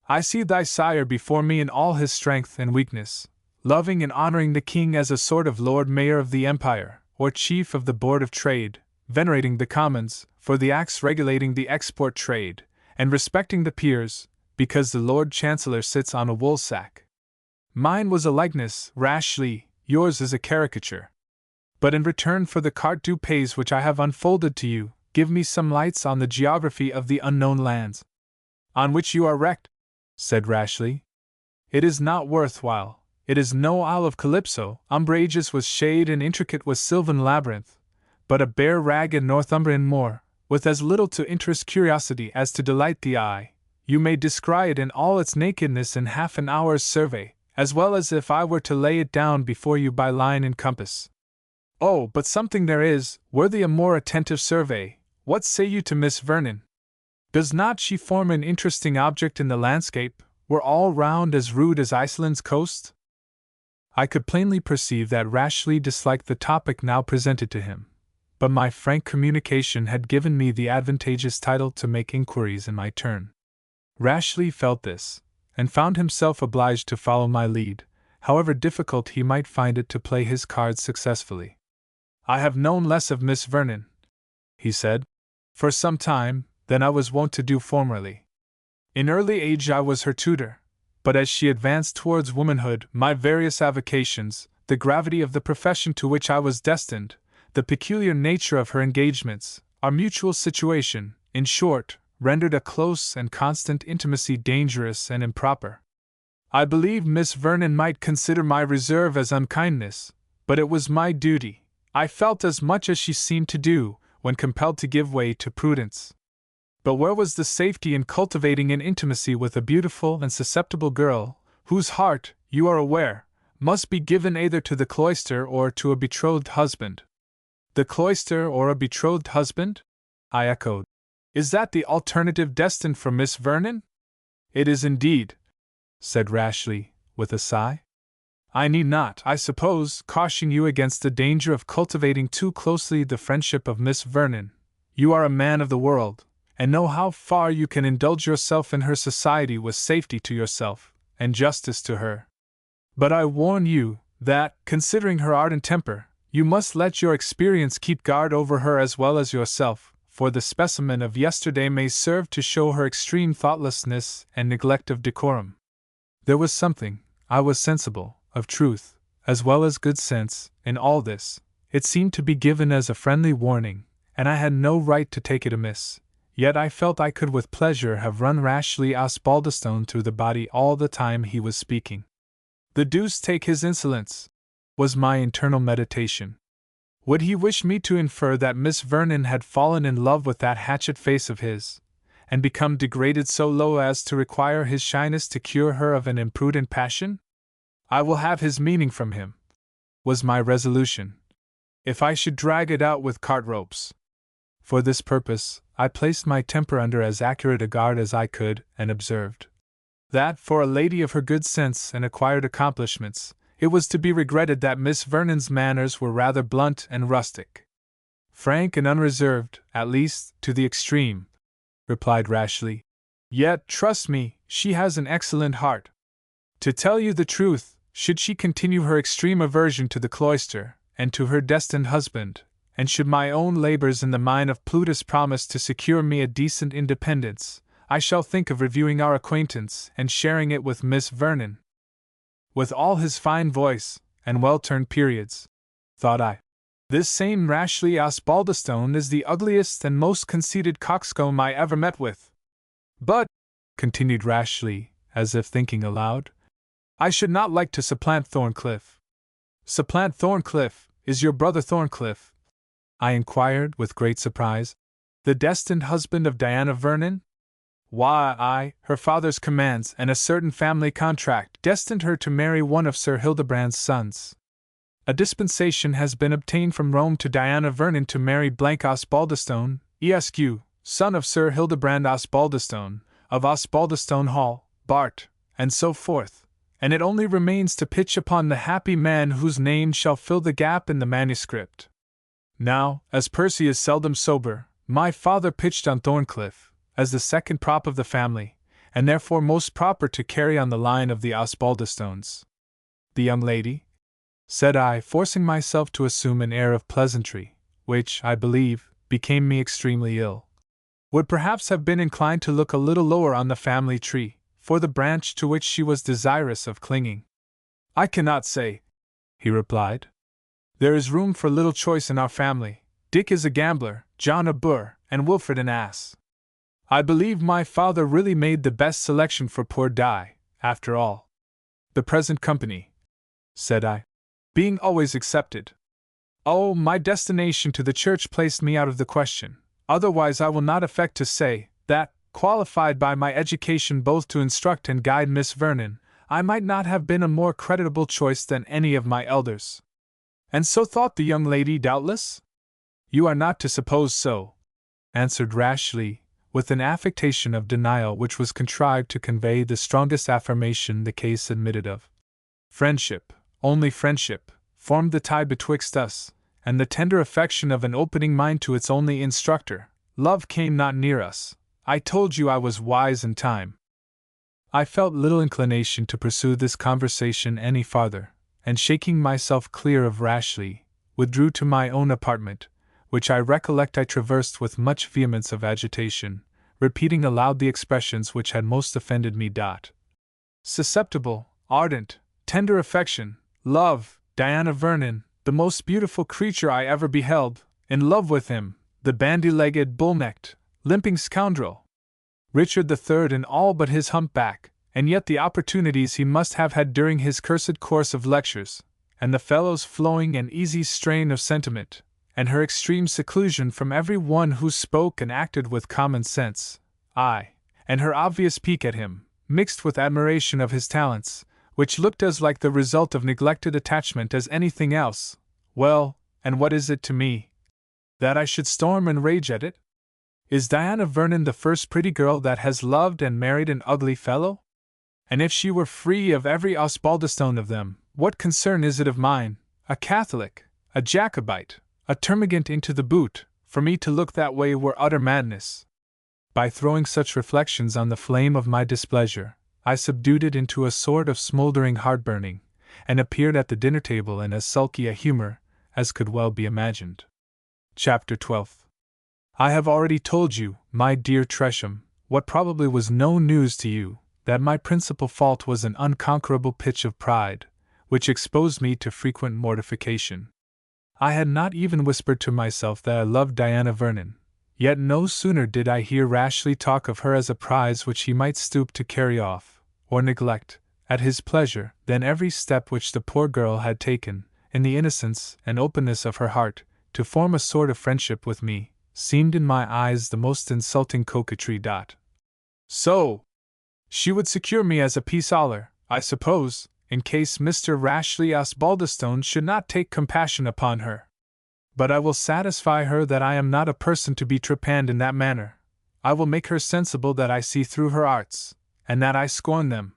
I see thy sire before me in all his strength and weakness, loving and honoring the king as a sort of Lord Mayor of the Empire, or chief of the Board of Trade, venerating the Commons, for the acts regulating the export trade, and respecting the peers, because the Lord Chancellor sits on a woolsack. Mine was a likeness, Rashleigh, yours is a caricature. But in return for the carte du pays which I have unfolded to you, give me some lights on the geography of the unknown lands on which you are wrecked," said Rashleigh. "It is not worth while. It is no Isle of Calypso, umbrageous with shade and intricate with sylvan labyrinth, but a bare ragged Northumbrian moor, with as little to interest curiosity as to delight the eye. You may descry it in all its nakedness in half an hour's survey, as well as if I were to lay it down before you by line and compass. Oh, but something there is, worthy a more attentive survey. What say you to Miss Vernon? Does not she form an interesting object in the landscape, were all round as rude as Iceland's coast? I could plainly perceive that Rashleigh disliked the topic now presented to him, but my frank communication had given me the advantageous title to make inquiries in my turn. Rashleigh felt this, and found himself obliged to follow my lead, however difficult he might find it to play his cards successfully. I have known less of Miss Vernon, he said, for some time, than I was wont to do formerly. In early age I was her tutor, but as she advanced towards womanhood, my various avocations, the gravity of the profession to which I was destined, the peculiar nature of her engagements, our mutual situation, in short, rendered a close and constant intimacy dangerous and improper. I believe Miss Vernon might consider my reserve as unkindness, but it was my duty. I felt as much as she seemed to do, when compelled to give way to prudence. But where was the safety in cultivating an intimacy with a beautiful and susceptible girl, whose heart, you are aware, must be given either to the cloister or to a betrothed husband? The cloister or a betrothed husband? I echoed. Is that the alternative destined for Miss Vernon? It is indeed, said Rashleigh, with a sigh. I need not, I suppose, caution you against the danger of cultivating too closely the friendship of Miss Vernon. You are a man of the world, and know how far you can indulge yourself in her society with safety to yourself, and justice to her. But I warn you, that, considering her ardent temper, you must let your experience keep guard over her as well as yourself, for the specimen of yesterday may serve to show her extreme thoughtlessness and neglect of decorum. There was something, I was sensible, of truth, as well as good sense, in all this. It seemed to be given as a friendly warning, and I had no right to take it amiss. Yet I felt I could with pleasure have run Rashleigh Osbaldistone through the body all the time he was speaking. The deuce take his insolence, was my internal meditation. Would he wish me to infer that Miss Vernon had fallen in love with that hatchet face of his, and become degraded so low as to require his shyness to cure her of an imprudent passion? I will have his meaning from him, was my resolution, if I should drag it out with cart ropes. For this purpose, I placed my temper under as accurate a guard as I could, and observed that, for a lady of her good sense and acquired accomplishments, it was to be regretted that Miss Vernon's manners were rather blunt and rustic. Frank and unreserved, at least, to the extreme, replied Rashleigh. Yet, trust me, she has an excellent heart. To tell you the truth, should she continue her extreme aversion to the cloister, and to her destined husband, and should my own labors in the mine of Plutus promise to secure me a decent independence, I shall think of reviewing our acquaintance and sharing it with Miss Vernon. With all his fine voice, and well-turned periods, thought I, this same Rashleigh Osbaldistone is the ugliest and most conceited coxcomb I ever met with. But, continued Rashleigh, as if thinking aloud, I should not like to supplant Thorncliff. Supplant Thorncliff? Is your brother Thorncliff? I inquired with great surprise. The destined husband of Diana Vernon? Why, aye, her father's commands and a certain family contract destined her to marry one of Sir Hildebrand's sons. A dispensation has been obtained from Rome to Diana Vernon to marry Blank Osbaldistone, Esq., son of Sir Hildebrand Osbaldistone, of Osbaldistone Hall, Bart, and so forth, and it only remains to pitch upon the happy man whose name shall fill the gap in the manuscript. Now, as Percy is seldom sober, my father pitched on Thorncliff, as the second prop of the family, and therefore most proper to carry on the line of the Osbaldistones. The young lady, said I, forcing myself to assume an air of pleasantry, which, I believe, became me extremely ill, would perhaps have been inclined to look a little lower on the family tree, for the branch to which she was desirous of clinging. I cannot say, he replied. There is room for little choice in our family. Dick is a gambler, John a boor, and Wilfred an ass. I believe my father really made the best selection for poor Di, after all. The present company, said I, being always accepted. Oh, my destination to the church placed me out of the question. Otherwise I will not affect to say, that, qualified by my education both to instruct and guide Miss Vernon, I might not have been a more creditable choice than any of my elders. And so thought the young lady, doubtless? You are not to suppose so, answered Rashleigh, with an affectation of denial which was contrived to convey the strongest affirmation the case admitted of. Friendship, only friendship, formed the tie betwixt us, and the tender affection of an opening mind to its only instructor. Love came not near us. I told you I was wise in time. I felt little inclination to pursue this conversation any farther, and shaking myself clear of Rashleigh, withdrew to my own apartment, which I recollect I traversed with much vehemence of agitation, repeating aloud the expressions which had most offended me. Susceptible, ardent, tender affection, love, Diana Vernon, the most beautiful creature I ever beheld, in love with him, the bandy-legged, bull-necked, limping scoundrel, Richard III in all but his humpback, and yet the opportunities he must have had during his cursed course of lectures, and the fellow's flowing and easy strain of sentiment, and her extreme seclusion from every one who spoke and acted with common sense, ay, and her obvious pique at him, mixed with admiration of his talents, which looked as like the result of neglected attachment as anything else. Well, and what is it to me? That I should storm and rage at it? Is Diana Vernon the first pretty girl that has loved and married an ugly fellow? And if she were free of every Osbaldistone of them, what concern is it of mine, a Catholic, a Jacobite, a termagant into the boot, for me to look that way were utter madness? By throwing such reflections on the flame of my displeasure, I subdued it into a sort of smouldering heart-burning, and appeared at the dinner-table in as sulky a humour as could well be imagined. Chapter 12. I have already told you, my dear Tresham, what probably was no news to you, that my principal fault was an unconquerable pitch of pride, which exposed me to frequent mortification. I had not even whispered to myself that I loved Diana Vernon, yet no sooner did I hear Rashleigh talk of her as a prize which he might stoop to carry off, or neglect, at his pleasure, than every step which the poor girl had taken, in the innocence and openness of her heart, to form a sort of friendship with me, seemed in my eyes the most insulting coquetry. So, she would secure me as a pis-aller, I suppose, in case Mr. Rashleigh Osbaldistone should not take compassion upon her. But I will satisfy her that I am not a person to be trepanned in that manner. I will make her sensible that I see through her arts, and that I scorn them.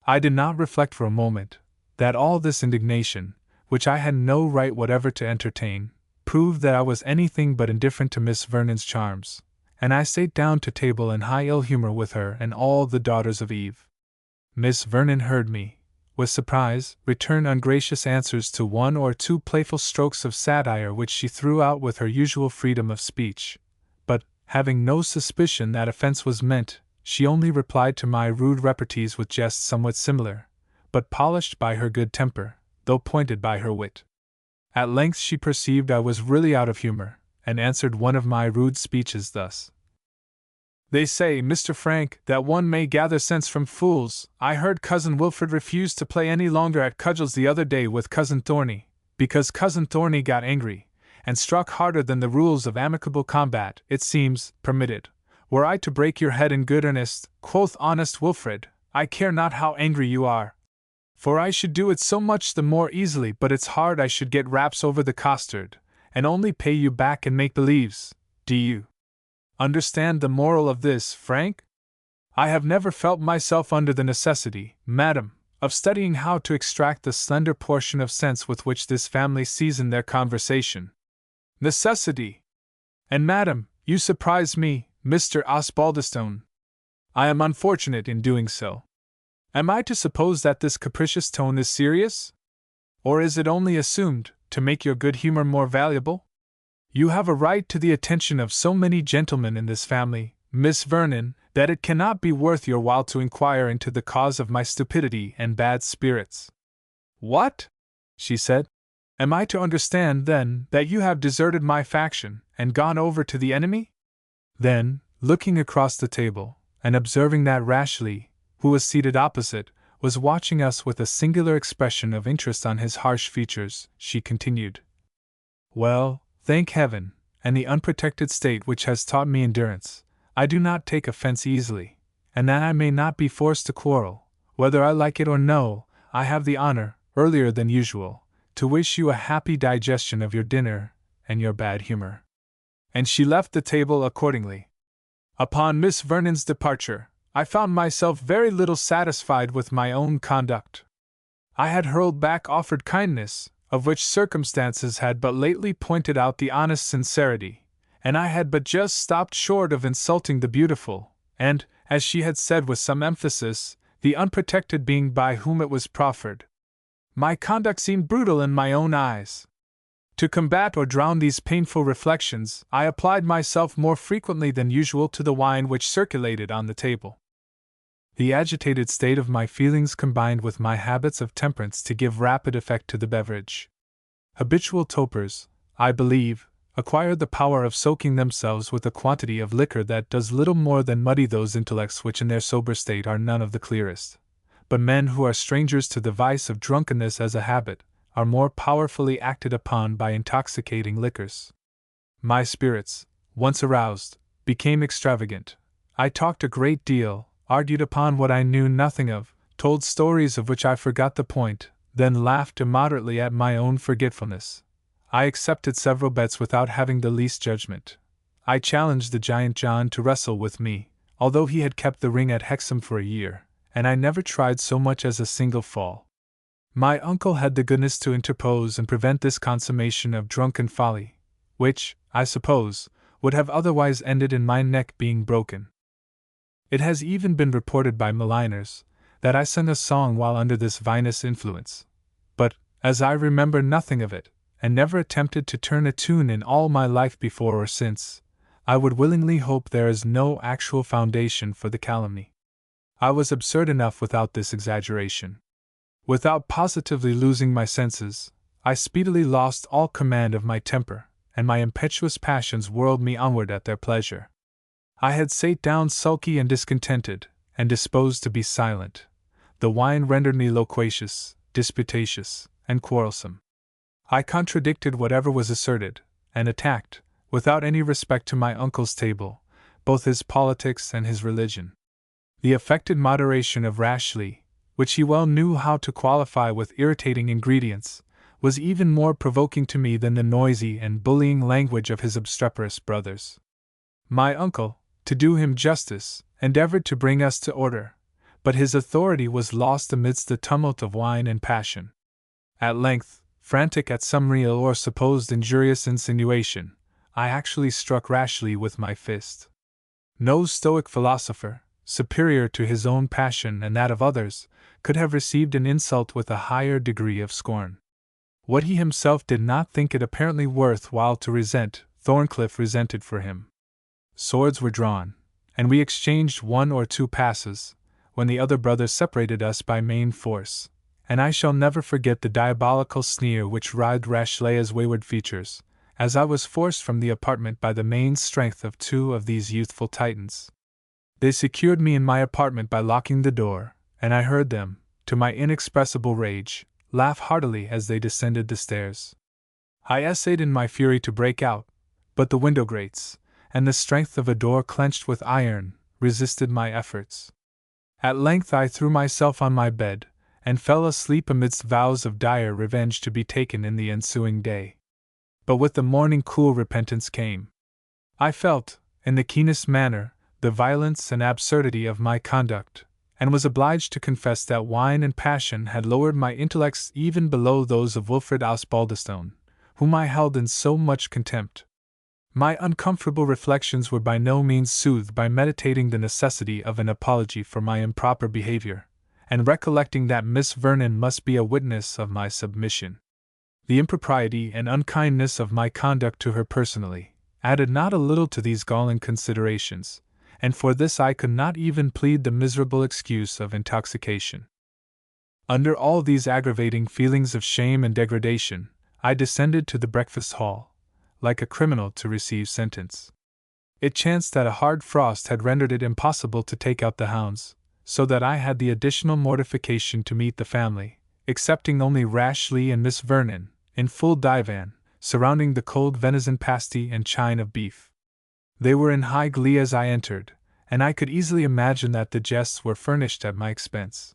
I did not reflect for a moment that all this indignation, which I had no right whatever to entertain, proved that I was anything but indifferent to Miss Vernon's charms, and I sate down to table in high ill humour with her and all the daughters of Eve. Miss Vernon heard me, with surprise, return ungracious answers to one or two playful strokes of satire which she threw out with her usual freedom of speech, but, having no suspicion that offence was meant, she only replied to my rude repartees with jests somewhat similar, but polished by her good temper, though pointed by her wit. At length she perceived I was really out of humour, and answered one of my rude speeches thus. They say, Mr. Frank, that one may gather sense from fools. I heard Cousin Wilfred refuse to play any longer at cudgels the other day with Cousin Thorny, because Cousin Thorny got angry, and struck harder than the rules of amicable combat, it seems, permitted. Were I to break your head in good earnest, quoth honest Wilfred, I care not how angry you are, for I should do it so much the more easily, but it's hard I should get raps over the costard, and only pay you back in make-believes. Do you understand the moral of this, Frank? I have never felt myself under the necessity, madam, of studying how to extract the slender portion of sense with which this family season their conversation. Necessity! And madam, you surprise me, Mr. Osbaldistone. I am unfortunate in doing so. Am I to suppose that this capricious tone is serious? Or is it only assumed, to make your good humour more valuable? You have a right to the attention of so many gentlemen in this family, Miss Vernon, that it cannot be worth your while to inquire into the cause of my stupidity and bad spirits. What? She said. Am I to understand, then, that you have deserted my faction, and gone over to the enemy? Then, looking across the table, and observing that Rashleigh, who was seated opposite, was watching us with a singular expression of interest on his harsh features, she continued. Well, thank heaven, and the unprotected state which has taught me endurance, I do not take offence easily, and that I may not be forced to quarrel, whether I like it or no, I have the honour, earlier than usual, to wish you a happy digestion of your dinner and your bad humor." And she left the table accordingly. Upon Miss Vernon's departure, I found myself very little satisfied with my own conduct. I had hurled back offered kindness, of which circumstances had but lately pointed out the honest sincerity, and I had but just stopped short of insulting the beautiful, and, as she had said with some emphasis, the unprotected being by whom it was proffered. My conduct seemed brutal in my own eyes. To combat or drown these painful reflections, I applied myself more frequently than usual to the wine which circulated on the table. The agitated state of my feelings combined with my habits of temperance to give rapid effect to the beverage. Habitual topers, I believe, acquire the power of soaking themselves with a quantity of liquor that does little more than muddy those intellects which in their sober state are none of the clearest. But men who are strangers to the vice of drunkenness as a habit are more powerfully acted upon by intoxicating liquors. My spirits, once aroused, became extravagant. I talked a great deal, argued upon what I knew nothing of, told stories of which I forgot the point, then laughed immoderately at my own forgetfulness. I accepted several bets without having the least judgment. I challenged the giant John to wrestle with me, although he had kept the ring at Hexham for a year, and I never tried so much as a single fall. My uncle had the goodness to interpose and prevent this consummation of drunken folly, which, I suppose, would have otherwise ended in my neck being broken. It has even been reported by maligners that I sang a song while under this vinous influence, but, as I remember nothing of it, and never attempted to turn a tune in all my life before or since, I would willingly hope there is no actual foundation for the calumny. I was absurd enough without this exaggeration. Without positively losing my senses, I speedily lost all command of my temper, and my impetuous passions whirled me onward at their pleasure. I had sate down sulky and discontented, and disposed to be silent. The wine rendered me loquacious, disputatious, and quarrelsome. I contradicted whatever was asserted, and attacked, without any respect to my uncle's table, both his politics and his religion. The affected moderation of Rashleigh, which he well knew how to qualify with irritating ingredients, was even more provoking to me than the noisy and bullying language of his obstreperous brothers. My uncle, to do him justice, endeavored to bring us to order, but his authority was lost amidst the tumult of wine and passion. At length, frantic at some real or supposed injurious insinuation, I actually struck Rashleigh with my fist. No Stoic philosopher, superior to his own passion and that of others, could have received an insult with a higher degree of scorn. What he himself did not think it apparently worth while to resent, Thorncliff resented for him. Swords were drawn, and we exchanged one or two passes, when the other brother separated us by main force, and I shall never forget the diabolical sneer which writhed Rashleigh's wayward features, as I was forced from the apartment by the main strength of two of these youthful Titans. They secured me in my apartment by locking the door, and I heard them, to my inexpressible rage, laugh heartily as they descended the stairs. I essayed in my fury to break out, but the window grates, and the strength of a door clenched with iron, resisted my efforts. At length I threw myself on my bed, and fell asleep amidst vows of dire revenge to be taken in the ensuing day. But with the morning cool repentance came. I felt, in the keenest manner, the violence and absurdity of my conduct, and was obliged to confess that wine and passion had lowered my intellects even below those of Wilfred Osbaldistone, whom I held in so much contempt. My uncomfortable reflections were by no means soothed by meditating the necessity of an apology for my improper behavior, and recollecting that Miss Vernon must be a witness of my submission. The impropriety and unkindness of my conduct to her personally added not a little to these galling considerations, and for this I could not even plead the miserable excuse of intoxication. Under all these aggravating feelings of shame and degradation, I descended to the breakfast hall, like a criminal to receive sentence. It chanced that a hard frost had rendered it impossible to take out the hounds, so that I had the additional mortification to meet the family, excepting only Rashleigh and Miss Vernon, in full divan, surrounding the cold venison pasty and chine of beef. They were in high glee as I entered, and I could easily imagine that the jests were furnished at my expense.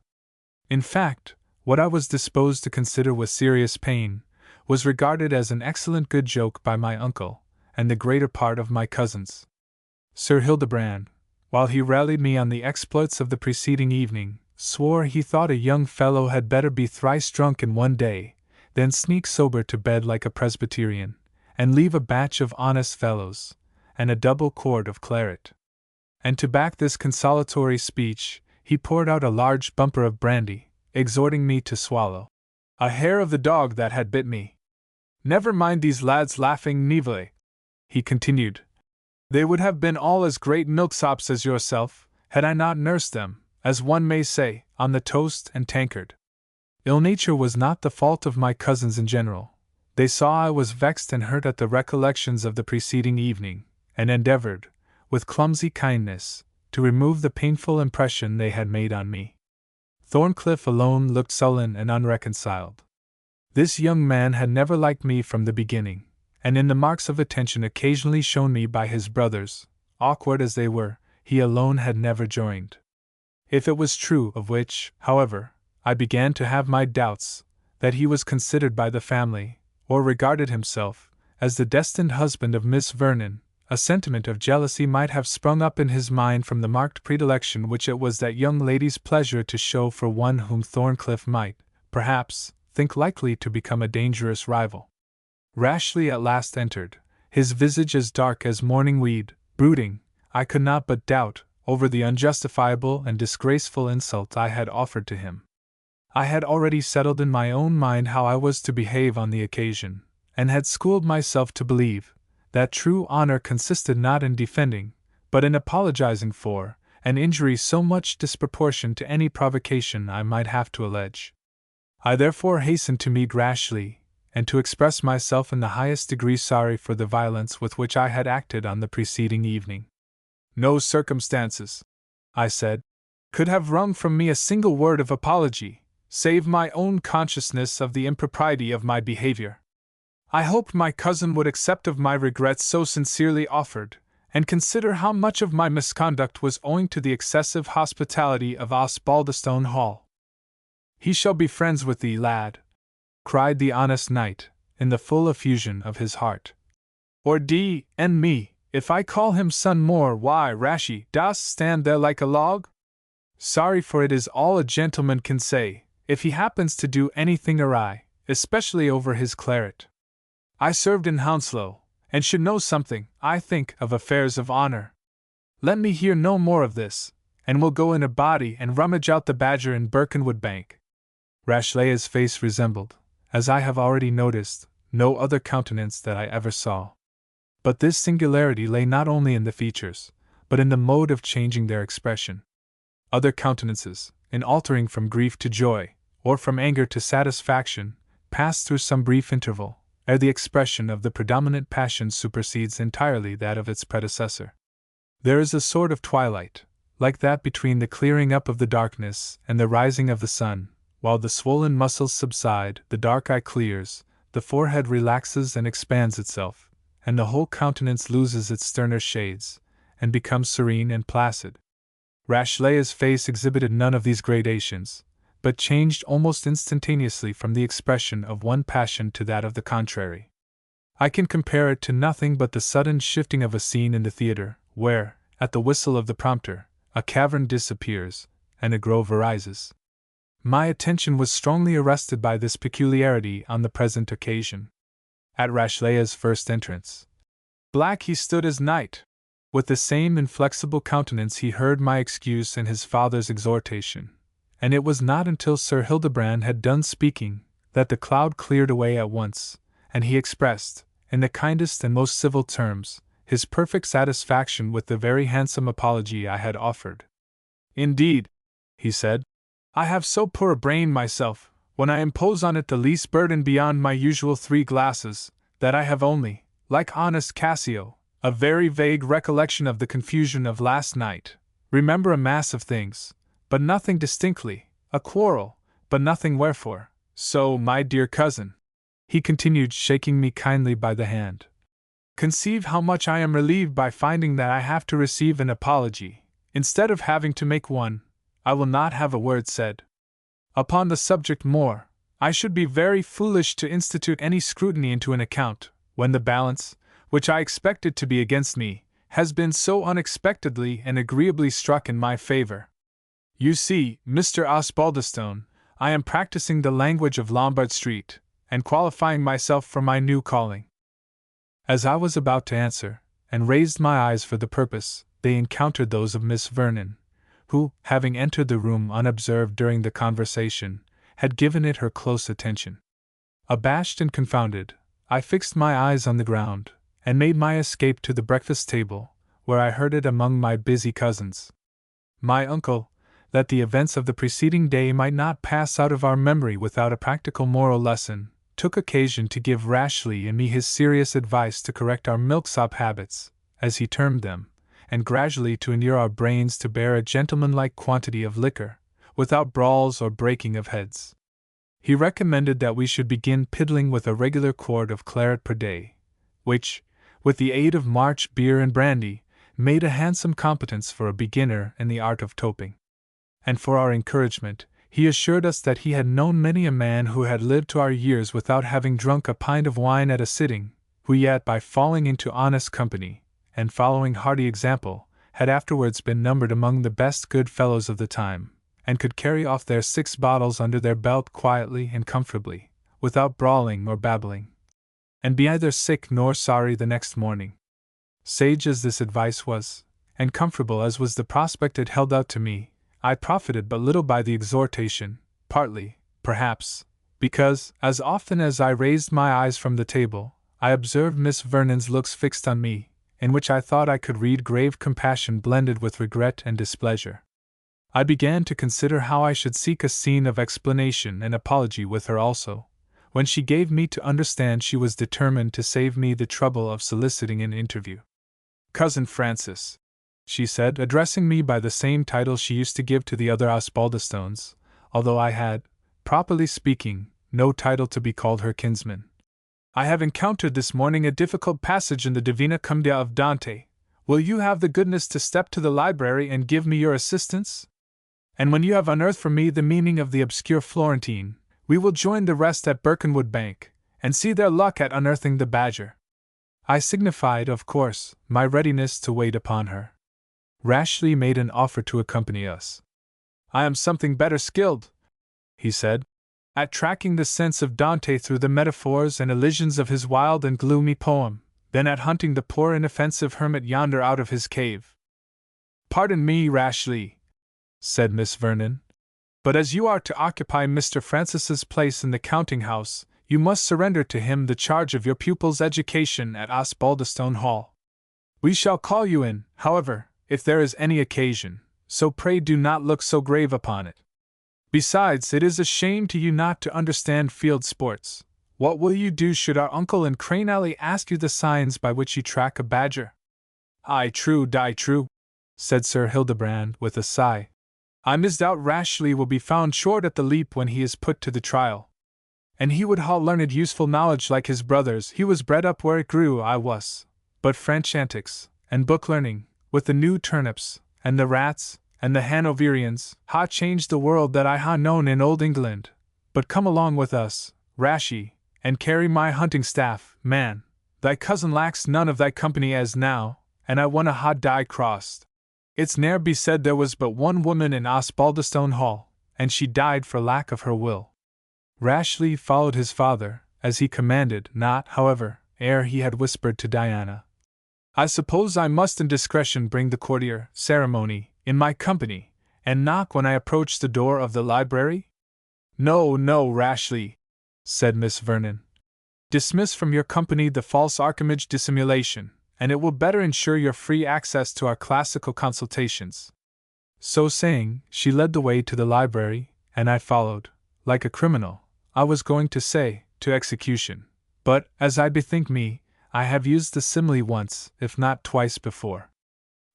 In fact, what I was disposed to consider with serious pain was regarded as an excellent good joke by my uncle, and the greater part of my cousins. Sir Hildebrand, while he rallied me on the exploits of the preceding evening, swore he thought a young fellow had better be thrice drunk in one day, than sneak sober to bed like a Presbyterian, and leave a batch of honest fellows, and a double quart of claret. And to back this consolatory speech, he poured out a large bumper of brandy, exhorting me to swallow a hair of the dog that had bit me. Never mind these lads laughing nivelet, he continued. They would have been all as great milksops as yourself, had I not nursed them, as one may say, on the toast and tankard. Ill nature was not the fault of my cousins in general. They saw I was vexed and hurt at the recollections of the preceding evening, and endeavored, with clumsy kindness, to remove the painful impression they had made on me. Thorncliff alone looked sullen and unreconciled. This young man had never liked me from the beginning, and in the marks of attention occasionally shown me by his brothers, awkward as they were, he alone had never joined. If it was true, of which, however, I began to have my doubts, that he was considered by the family, or regarded himself, as the destined husband of Miss Vernon, a sentiment of jealousy might have sprung up in his mind from the marked predilection which it was that young lady's pleasure to show for one whom Thorncliff might, perhaps, think likely to become a dangerous rival. Rashleigh at last entered, his visage as dark as morning weed, brooding, I could not but doubt, over the unjustifiable and disgraceful insult I had offered to him. I had already settled in my own mind how I was to behave on the occasion, and had schooled myself to believe that true honor consisted not in defending, but in apologizing for, an injury so much disproportioned to any provocation I might have to allege. I therefore hastened to meet Rashleigh, and to express myself in the highest degree sorry for the violence with which I had acted on the preceding evening. No circumstances, I said, could have wrung from me a single word of apology, save my own consciousness of the impropriety of my behavior. I hoped my cousin would accept of my regrets so sincerely offered, and consider how much of my misconduct was owing to the excessive hospitality of Osbaldistone Hall. He shall be friends with thee, lad, cried the honest knight, in the full effusion of his heart. Or me, if I call him son more, why, Rashie, dost stand there like a log? Sorry for it is all a gentleman can say, if he happens to do anything awry, especially over his claret. I served in Hounslow, and should know something, I think, of affairs of honor. Let me hear no more of this, and we'll go in a body and rummage out the badger in Birkenwood Bank. Rashleigh's face resembled, as I have already noticed, no other countenance that I ever saw. But this singularity lay not only in the features, but in the mode of changing their expression. Other countenances, in altering from grief to joy, or from anger to satisfaction, pass through some brief interval, ere the expression of the predominant passion supersedes entirely that of its predecessor. There is a sort of twilight, like that between the clearing up of the darkness and the rising of the sun. While the swollen muscles subside, the dark eye clears, the forehead relaxes and expands itself, and the whole countenance loses its sterner shades, and becomes serene and placid. Rashleigh's face exhibited none of these gradations, but changed almost instantaneously from the expression of one passion to that of the contrary. I can compare it to nothing but the sudden shifting of a scene in the theatre, where, at the whistle of the prompter, a cavern disappears, and a grove arises. My attention was strongly arrested by this peculiarity on the present occasion. At Rashleigh's first entrance, black he stood as night. With the same inflexible countenance he heard my excuse and his father's exhortation, and it was not until Sir Hildebrand had done speaking that the cloud cleared away at once, and he expressed, in the kindest and most civil terms, his perfect satisfaction with the very handsome apology I had offered. Indeed, he said, I have so poor a brain myself, when I impose on it the least burden beyond my usual 3 glasses, that I have only, like honest Cassio, a very vague recollection of the confusion of last night, remember a mass of things, but nothing distinctly, a quarrel, but nothing wherefore. So, my dear cousin, he continued, shaking me kindly by the hand, conceive how much I am relieved by finding that I have to receive an apology, instead of having to make one. I will not have a word said upon the subject more, I should be very foolish to institute any scrutiny into an account, when the balance, which I expected to be against me, has been so unexpectedly and agreeably struck in my favor. You see, Mr. Osbaldistone, I am practicing the language of Lombard Street, and qualifying myself for my new calling. As I was about to answer, and raised my eyes for the purpose, they encountered those of Miss Vernon, who, having entered the room unobserved during the conversation, had given it her close attention. Abashed and confounded, I fixed my eyes on the ground, and made my escape to the breakfast table, where I heard it among my busy cousins. My uncle, that the events of the preceding day might not pass out of our memory without a practical moral lesson, took occasion to give Rashleigh and me his serious advice to correct our milksop habits, as he termed them, and gradually to inure our brains to bear a gentlemanlike quantity of liquor, without brawls or breaking of heads. He recommended that we should begin piddling with a regular quart of claret per day, which, with the aid of March beer and brandy, made a handsome competence for a beginner in the art of toping. And for our encouragement, he assured us that he had known many a man who had lived to our years without having drunk a pint of wine at a sitting, who yet by falling into honest company, and following hearty example, had afterwards been numbered among the best good fellows of the time, and could carry off their 6 bottles under their belt quietly and comfortably, without brawling or babbling, and be either sick nor sorry the next morning. Sage as this advice was, and comfortable as was the prospect it held out to me, I profited but little by the exhortation, partly, perhaps, because, as often as I raised my eyes from the table, I observed Miss Vernon's looks fixed on me, in which I thought I could read grave compassion blended with regret and displeasure. I began to consider how I should seek a scene of explanation and apology with her also, when she gave me to understand she was determined to save me the trouble of soliciting an interview. "Cousin Francis," she said, addressing me by the same title she used to give to the other Osbaldistones, although I had, properly speaking, no title to be called her kinsman. "I have encountered this morning a difficult passage in the Divina Commedia of Dante. Will you have the goodness to step to the library and give me your assistance? And when you have unearthed for me the meaning of the obscure Florentine, we will join the rest at Birkenwood Bank, and see their luck at unearthing the badger." I signified, of course, my readiness to wait upon her. Rashleigh made an offer to accompany us. "I am something better skilled," he said, "at tracking the sense of Dante through the metaphors and elisions of his wild and gloomy poem, than at hunting the poor inoffensive hermit yonder out of his cave." "Pardon me, Rashleigh," said Miss Vernon, "but as you are to occupy Mr. Francis's place in the counting-house, you must surrender to him the charge of your pupil's education at Osbaldistone Hall. We shall call you in, however, if there is any occasion, so pray do not look so grave upon it. Besides, it is a shame to you not to understand field sports. What will you do should our uncle in Crane Alley ask you the signs by which you track a badger?" "Aye true, said Sir Hildebrand with a sigh. "I misdoubt Rashleigh will be found short at the leap when he is put to the trial. And he would ha' learned useful knowledge like his brothers. He was bred up where it grew, I was. But French antics, and book learning, with the new turnips, and the rats, and the Hanoverians, ha' changed the world that I ha' known in old England. But come along with us, Rashie, and carry my hunting staff, man. Thy cousin lacks none of thy company as now, and I wanna ha' die crossed. It's ne'er be said there was but one woman in Osbaldistone Hall, and she died for lack of her will." Rashleigh followed his father, as he commanded, not, however, ere he had whispered to Diana, "I suppose I must in discretion bring the courtier, Ceremony, in my company, and knock when I approach the door of the library?" No, Rashleigh," said Miss Vernon. "Dismiss from your company the false archimage dissimulation, and it will better ensure your free access to our classical consultations." So saying, she led the way to the library, and I followed, like a criminal, I was going to say, to execution, but, as I bethink me, I have used the simile once, if not twice before.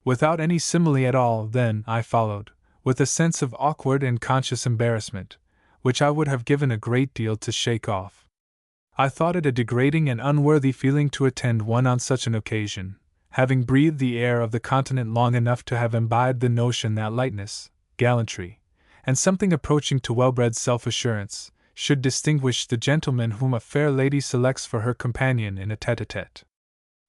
Without any simile at all, then, I followed, with a sense of awkward and conscious embarrassment, which I would have given a great deal to shake off. I thought it a degrading and unworthy feeling to attend one on such an occasion, having breathed the air of the continent long enough to have imbibed the notion that lightness, gallantry, and something approaching to well-bred self-assurance, should distinguish the gentleman whom a fair lady selects for her companion in a tete-a-tete.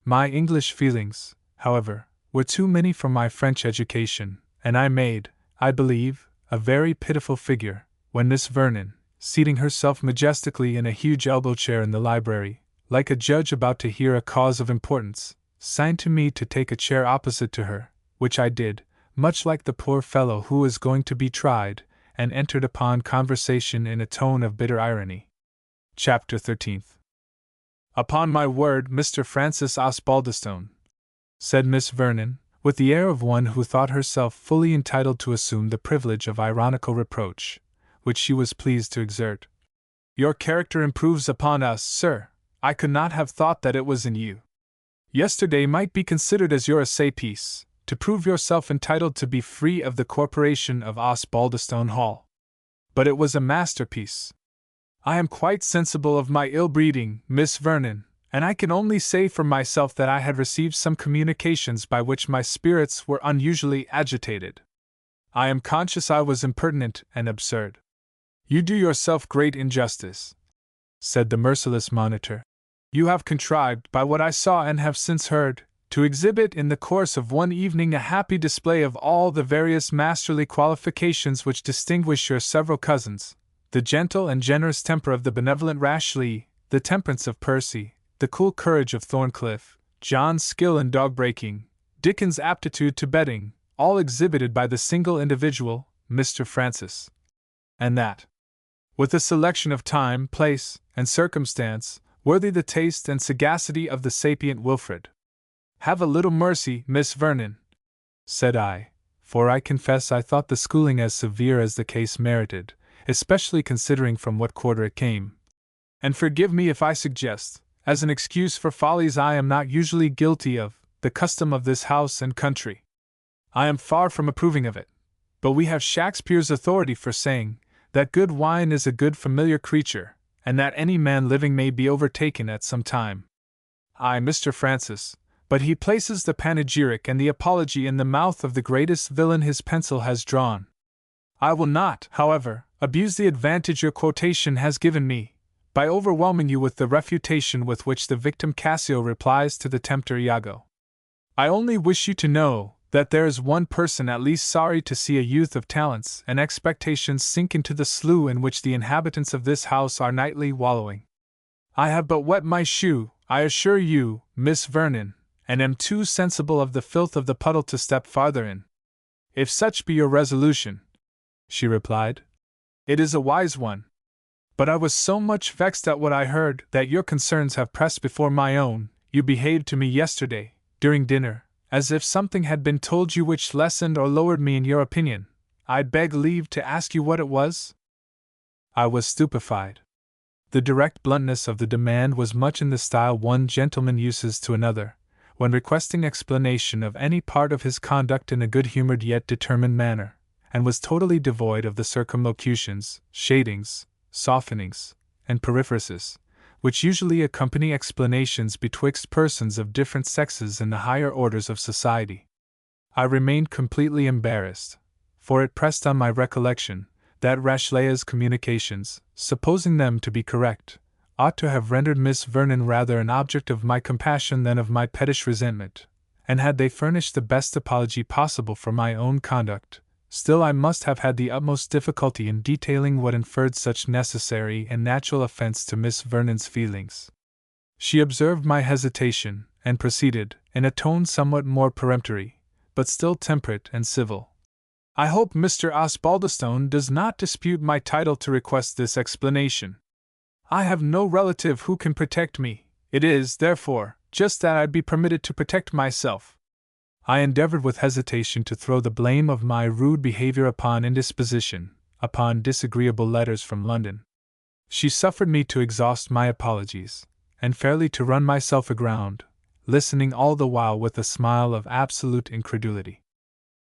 My English feelings, however, were too many for my French education, and I made, I believe, a very pitiful figure, when Miss Vernon, seating herself majestically in a huge elbow chair in the library, like a judge about to hear a cause of importance, signed to me to take a chair opposite to her, which I did, much like the poor fellow who was going to be tried, and entered upon conversation in a tone of bitter irony. Chapter 13. "Upon my word, Mr. Francis Osbaldistone," said Miss Vernon, with the air of one who thought herself fully entitled to assume the privilege of ironical reproach, which she was pleased to exert, "your character improves upon us, sir. I could not have thought that it was in you. Yesterday might be considered as your essay piece, to prove yourself entitled to be free of the corporation of Osbaldistone Hall. But it was a masterpiece. I am quite sensible of my ill-breeding, Miss Vernon, and I can only say for myself that I had received some communications by which my spirits were unusually agitated. I am conscious I was impertinent and absurd. You do yourself great injustice," said the merciless monitor. "You have contrived, by what I saw and have since heard, to exhibit in the course of one evening a happy display of all the various masterly qualifications which distinguish your several cousins, the gentle and generous temper of the benevolent Rashleigh, the temperance of Percy, the cool courage of Thorncliffe, John's skill in dog-breaking, Dickens' aptitude to betting, all exhibited by the single individual, Mr. Francis. And that, with a selection of time, place, and circumstance, worthy the taste and sagacity of the sapient Wilfred. Have a little mercy, Miss Vernon," said I, for I confess I thought the schooling as severe as the case merited, especially considering from what quarter it came. "And forgive me if I suggest, as an excuse for follies I am not usually guilty of, the custom of this house and country. I am far from approving of it, but we have Shakespeare's authority for saying that good wine is a good familiar creature, and that any man living may be overtaken at some time. Ay, Mr. Francis, but he places the panegyric and the apology in the mouth of the greatest villain his pencil has drawn. I will not, however, abuse the advantage your quotation has given me, by overwhelming you with the refutation with which the victim Cassio replies to the tempter Iago. I only wish you to know that there is one person at least sorry to see a youth of talents and expectations sink into the slough in which the inhabitants of this house are nightly wallowing. I have but wet my shoe, I assure you, Miss Vernon, and am too sensible of the filth of the puddle to step farther in." "If such be your resolution," she replied, "it is a wise one. But I was so much vexed at what I heard that your concerns have pressed before my own. You behaved to me yesterday, during dinner, as if something had been told you which lessened or lowered me in your opinion. I'd beg leave to ask you what it was?" I was stupefied. The direct bluntness of the demand was much in the style one gentleman uses to another, when requesting explanation of any part of his conduct in a good-humored yet determined manner, and was totally devoid of the circumlocutions, shadings, softenings, and periphrases, which usually accompany explanations betwixt persons of different sexes in the higher orders of society. I remained completely embarrassed, for it pressed on my recollection that Rashleigh's communications, supposing them to be correct, ought to have rendered Miss Vernon rather an object of my compassion than of my pettish resentment, and had they furnished the best apology possible for my own conduct, still I must have had the utmost difficulty in detailing what inferred such necessary and natural offense to Miss Vernon's feelings. She observed my hesitation, and proceeded, in a tone somewhat more peremptory, but still temperate and civil. "I hope Mr. Osbaldistone does not dispute my title to request this explanation. I have no relative who can protect me. It is, therefore, just that I be permitted to protect myself." I endeavored with hesitation to throw the blame of my rude behavior upon indisposition, upon disagreeable letters from London. She suffered me to exhaust my apologies, and fairly to run myself aground, listening all the while with a smile of absolute incredulity.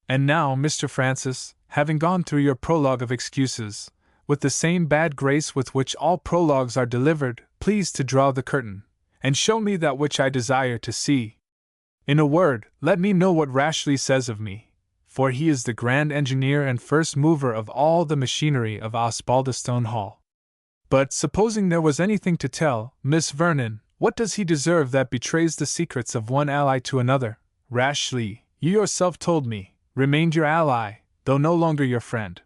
"And now, Mr. Francis, having gone through your prologue of excuses, with the same bad grace with which all prologues are delivered, please to draw the curtain, and show me that which I desire to see. In a word, let me know what Rashleigh says of me, for he is the grand engineer and first mover of all the machinery of Osbaldistone Hall." But supposing there was anything to tell, Miss Vernon, what does he deserve that betrays the secrets of one ally to another? Rashleigh, you yourself told me, remained your ally, though no longer your friend.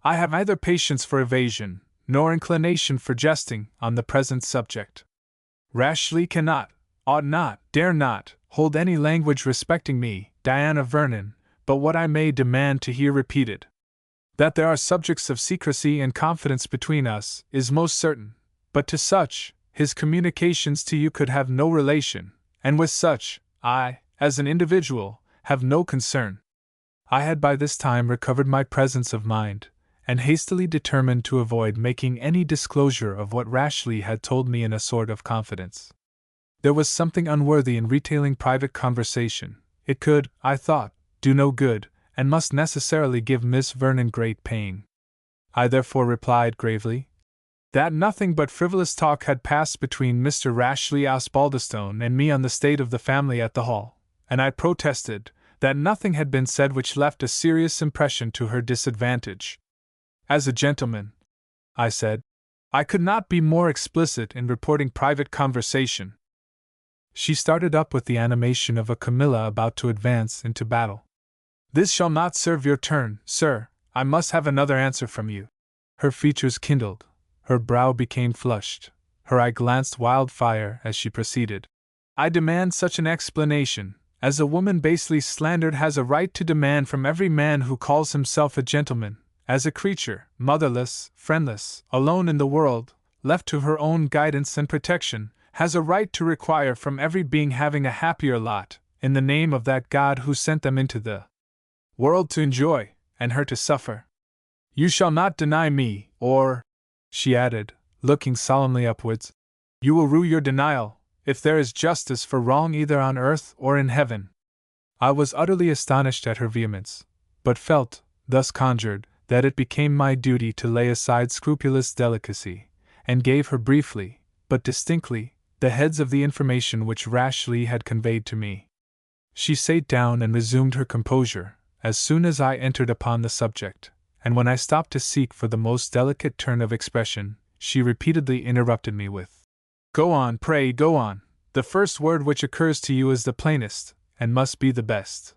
I have neither patience for evasion, nor inclination for jesting on the present subject. Rashleigh cannot, ought not, dare not, hold any language respecting me, Diana Vernon, but what I may demand to hear repeated. That there are subjects of secrecy and confidence between us is most certain, but to such, his communications to you could have no relation, and with such, I, as an individual, have no concern. I had by this time recovered my presence of mind, and hastily determined to avoid making any disclosure of what Rashleigh had told me in a sort of confidence. There was something unworthy in retailing private conversation. It could, I thought, do no good, and must necessarily give Miss Vernon great pain. I therefore replied gravely, that nothing but frivolous talk had passed between Mr. Rashleigh Osbaldistone and me on the state of the family at the Hall, and I protested that nothing had been said which left a serious impression to her disadvantage. As a gentleman, I said, I could not be more explicit in reporting private conversation. She started up with the animation of a Camilla about to advance into battle. This shall not serve your turn, sir, I must have another answer from you. Her features kindled, her brow became flushed, her eye glanced wildfire as she proceeded. I demand such an explanation, as a woman basely slandered has a right to demand from every man who calls himself a gentleman, as a creature, motherless, friendless, alone in the world, left to her own guidance and protection, has a right to require from every being having a happier lot, in the name of that God who sent them into the world to enjoy, and her to suffer. You shall not deny me, or, she added, looking solemnly upwards, you will rue your denial, if there is justice for wrong either on earth or in heaven. I was utterly astonished at her vehemence, but felt, thus conjured, that it became my duty to lay aside scrupulous delicacy, and gave her briefly, but distinctly, the heads of the information which Rashleigh had conveyed to me. She sate down and resumed her composure, as soon as I entered upon the subject, and when I stopped to seek for the most delicate turn of expression, she repeatedly interrupted me with, Go on, pray go on, the first word which occurs to you is the plainest, and must be the best.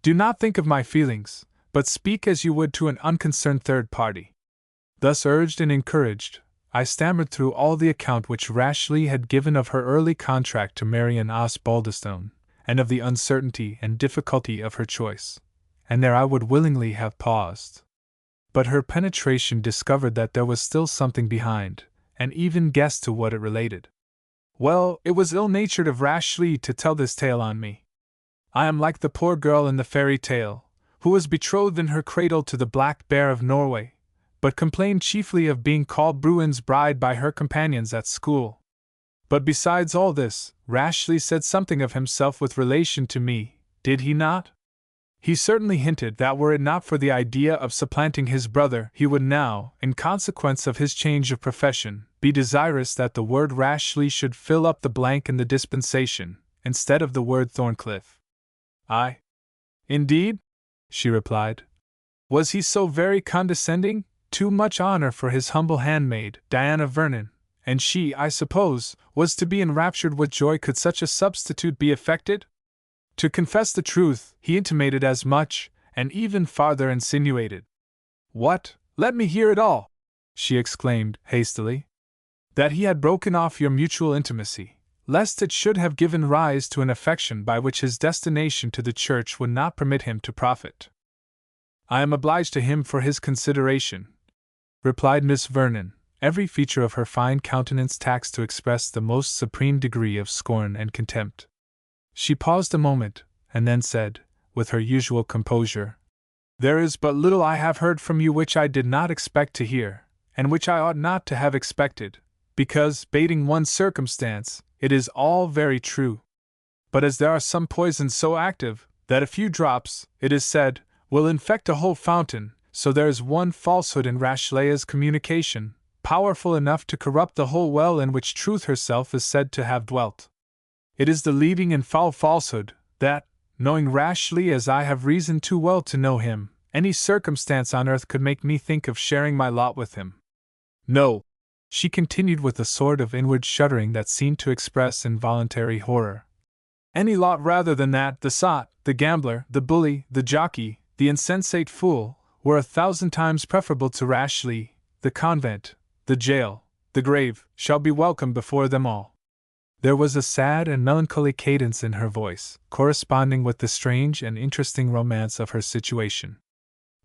Do not think of my feelings, but speak as you would to an unconcerned third party. Thus urged and encouraged, I stammered through all the account which Rashleigh had given of her early contract to Marian Osbaldistone, and of the uncertainty and difficulty of her choice, and there I would willingly have paused. But her penetration discovered that there was still something behind, and even guessed to what it related. Well, it was ill-natured of Rashleigh to tell this tale on me. I am like the poor girl in the fairy tale, who was betrothed in her cradle to the Black Bear of Norway, but complained chiefly of being called Bruin's bride by her companions at school. But besides all this, Rashleigh said something of himself with relation to me, did he not? He certainly hinted that were it not for the idea of supplanting his brother, he would now, in consequence of his change of profession, be desirous that the word Rashleigh should fill up the blank in the dispensation, instead of the word Thorncliffe. Aye. Indeed? She replied. Was he so very condescending? Too much honor for his humble handmaid, Diana Vernon, and she, I suppose, was to be enraptured with joy could such a substitute be effected? To confess the truth, he intimated as much, and even farther insinuated. What? Let me hear it all! She exclaimed, hastily. That he had broken off your mutual intimacy, lest it should have given rise to an affection by which his destination to the church would not permit him to profit. I am obliged to him for his consideration, replied Miss Vernon, every feature of her fine countenance taxed to express the most supreme degree of scorn and contempt. She paused a moment, and then said, with her usual composure, There is but little I have heard from you which I did not expect to hear, and which I ought not to have expected, because, bating one circumstance, it is all very true. But as there are some poisons so active, that a few drops, it is said, will infect a whole fountain, so there is one falsehood in Rashleigh's communication, powerful enough to corrupt the whole well in which truth herself is said to have dwelt. It is the leading and foul falsehood, that, knowing Rashleigh as I have reason too well to know him, any circumstance on earth could make me think of sharing my lot with him. No, She continued with a sort of inward shuddering that seemed to express involuntary horror. Any lot rather than that the sot, the gambler, the bully, the jockey, the insensate fool, were 1,000 times preferable to Rashleigh. The convent, the jail, the grave, shall be welcome before them all. There was a sad and melancholy cadence in her voice, corresponding with the strange and interesting romance of her situation.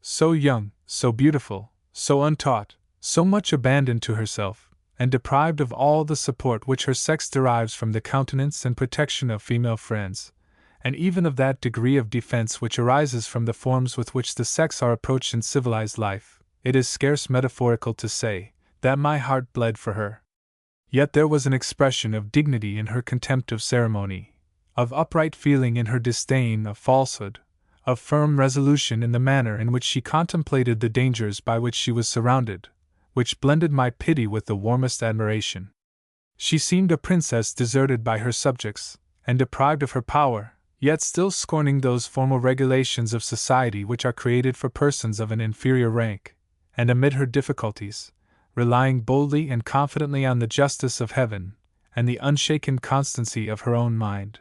So young, so beautiful, so untaught, so much abandoned to herself, and deprived of all the support which her sex derives from the countenance and protection of female friends, and even of that degree of defense which arises from the forms with which the sex are approached in civilized life, it is scarce metaphorical to say that my heart bled for her. Yet there was an expression of dignity in her contempt of ceremony, of upright feeling in her disdain of falsehood, of firm resolution in the manner in which she contemplated the dangers by which she was surrounded, which blended my pity with the warmest admiration. She seemed a princess deserted by her subjects, and deprived of her power, yet still scorning those formal regulations of society which are created for persons of an inferior rank, and amid her difficulties, relying boldly and confidently on the justice of heaven, and the unshaken constancy of her own mind.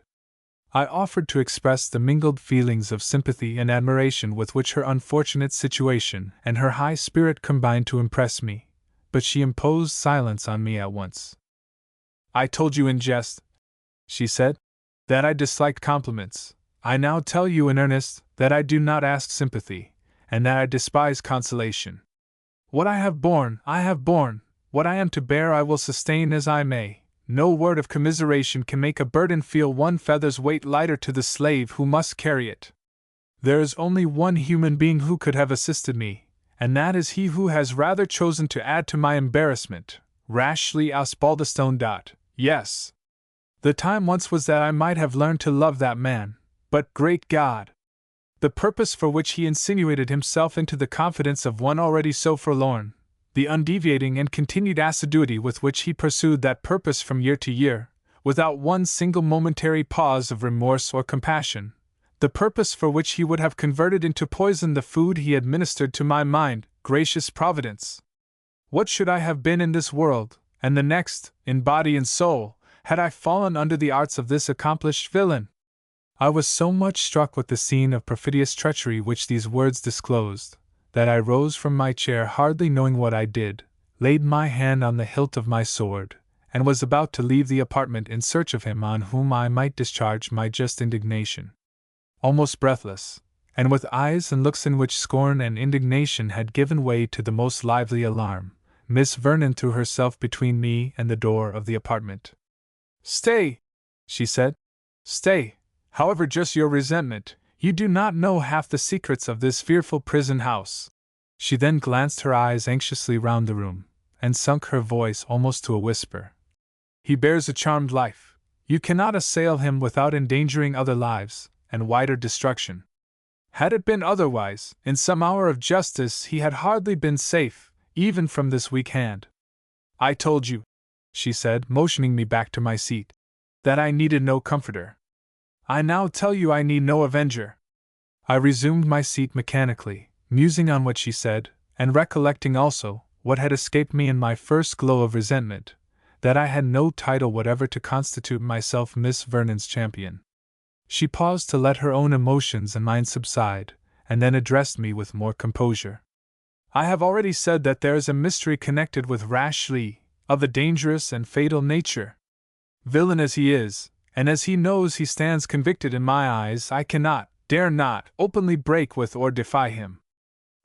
I offered to express the mingled feelings of sympathy and admiration with which her unfortunate situation and her high spirit combined to impress me, but she imposed silence on me at once. "I told you in jest," she said, "that I disliked compliments. I now tell you in earnest that I do not ask sympathy, and that I despise consolation. What I have borne, I have borne. What I am to bear, I will sustain as I may. No word of commiseration can make a burden feel one feather's weight lighter to the slave who must carry it. There is only one human being who could have assisted me, and that is he who has rather chosen to add to my embarrassment, Rashleigh Osbaldistone. Yes. The time once was that I might have learned to love that man, but, great God! The purpose for which he insinuated himself into the confidence of one already so forlorn, the undeviating and continued assiduity with which he pursued that purpose from year to year, without one single momentary pause of remorse or compassion, the purpose for which he would have converted into poison the food he administered to my mind, gracious Providence! What should I have been in this world, and the next, in body and soul, had I fallen under the arts of this accomplished villain? I was so much struck with the scene of perfidious treachery which these words disclosed, that I rose from my chair hardly knowing what I did, laid my hand on the hilt of my sword, and was about to leave the apartment in search of him on whom I might discharge my just indignation. Almost breathless, and with eyes and looks in which scorn and indignation had given way to the most lively alarm, Miss Vernon threw herself between me and the door of the apartment. "Stay," she said. "Stay. However just your resentment, you do not know half the secrets of this fearful prison house." She then glanced her eyes anxiously round the room, and sunk her voice almost to a whisper. "He bears a charmed life. You cannot assail him without endangering other lives, and wider destruction. Had it been otherwise, in some hour of justice he had hardly been safe, even from this weak hand. I told you," she said, motioning me back to my seat, "that I needed no comforter. I now tell you I need no avenger." I resumed my seat mechanically, musing on what she said, and recollecting also, what had escaped me in my first glow of resentment, that I had no title whatever to constitute myself Miss Vernon's champion. She paused to let her own emotions and mine subside, and then addressed me with more composure. "I have already said that there is a mystery connected with Rashleigh, of a dangerous and fatal nature. Villain as he is, and as he knows he stands convicted in my eyes, I cannot, dare not, openly break with or defy him.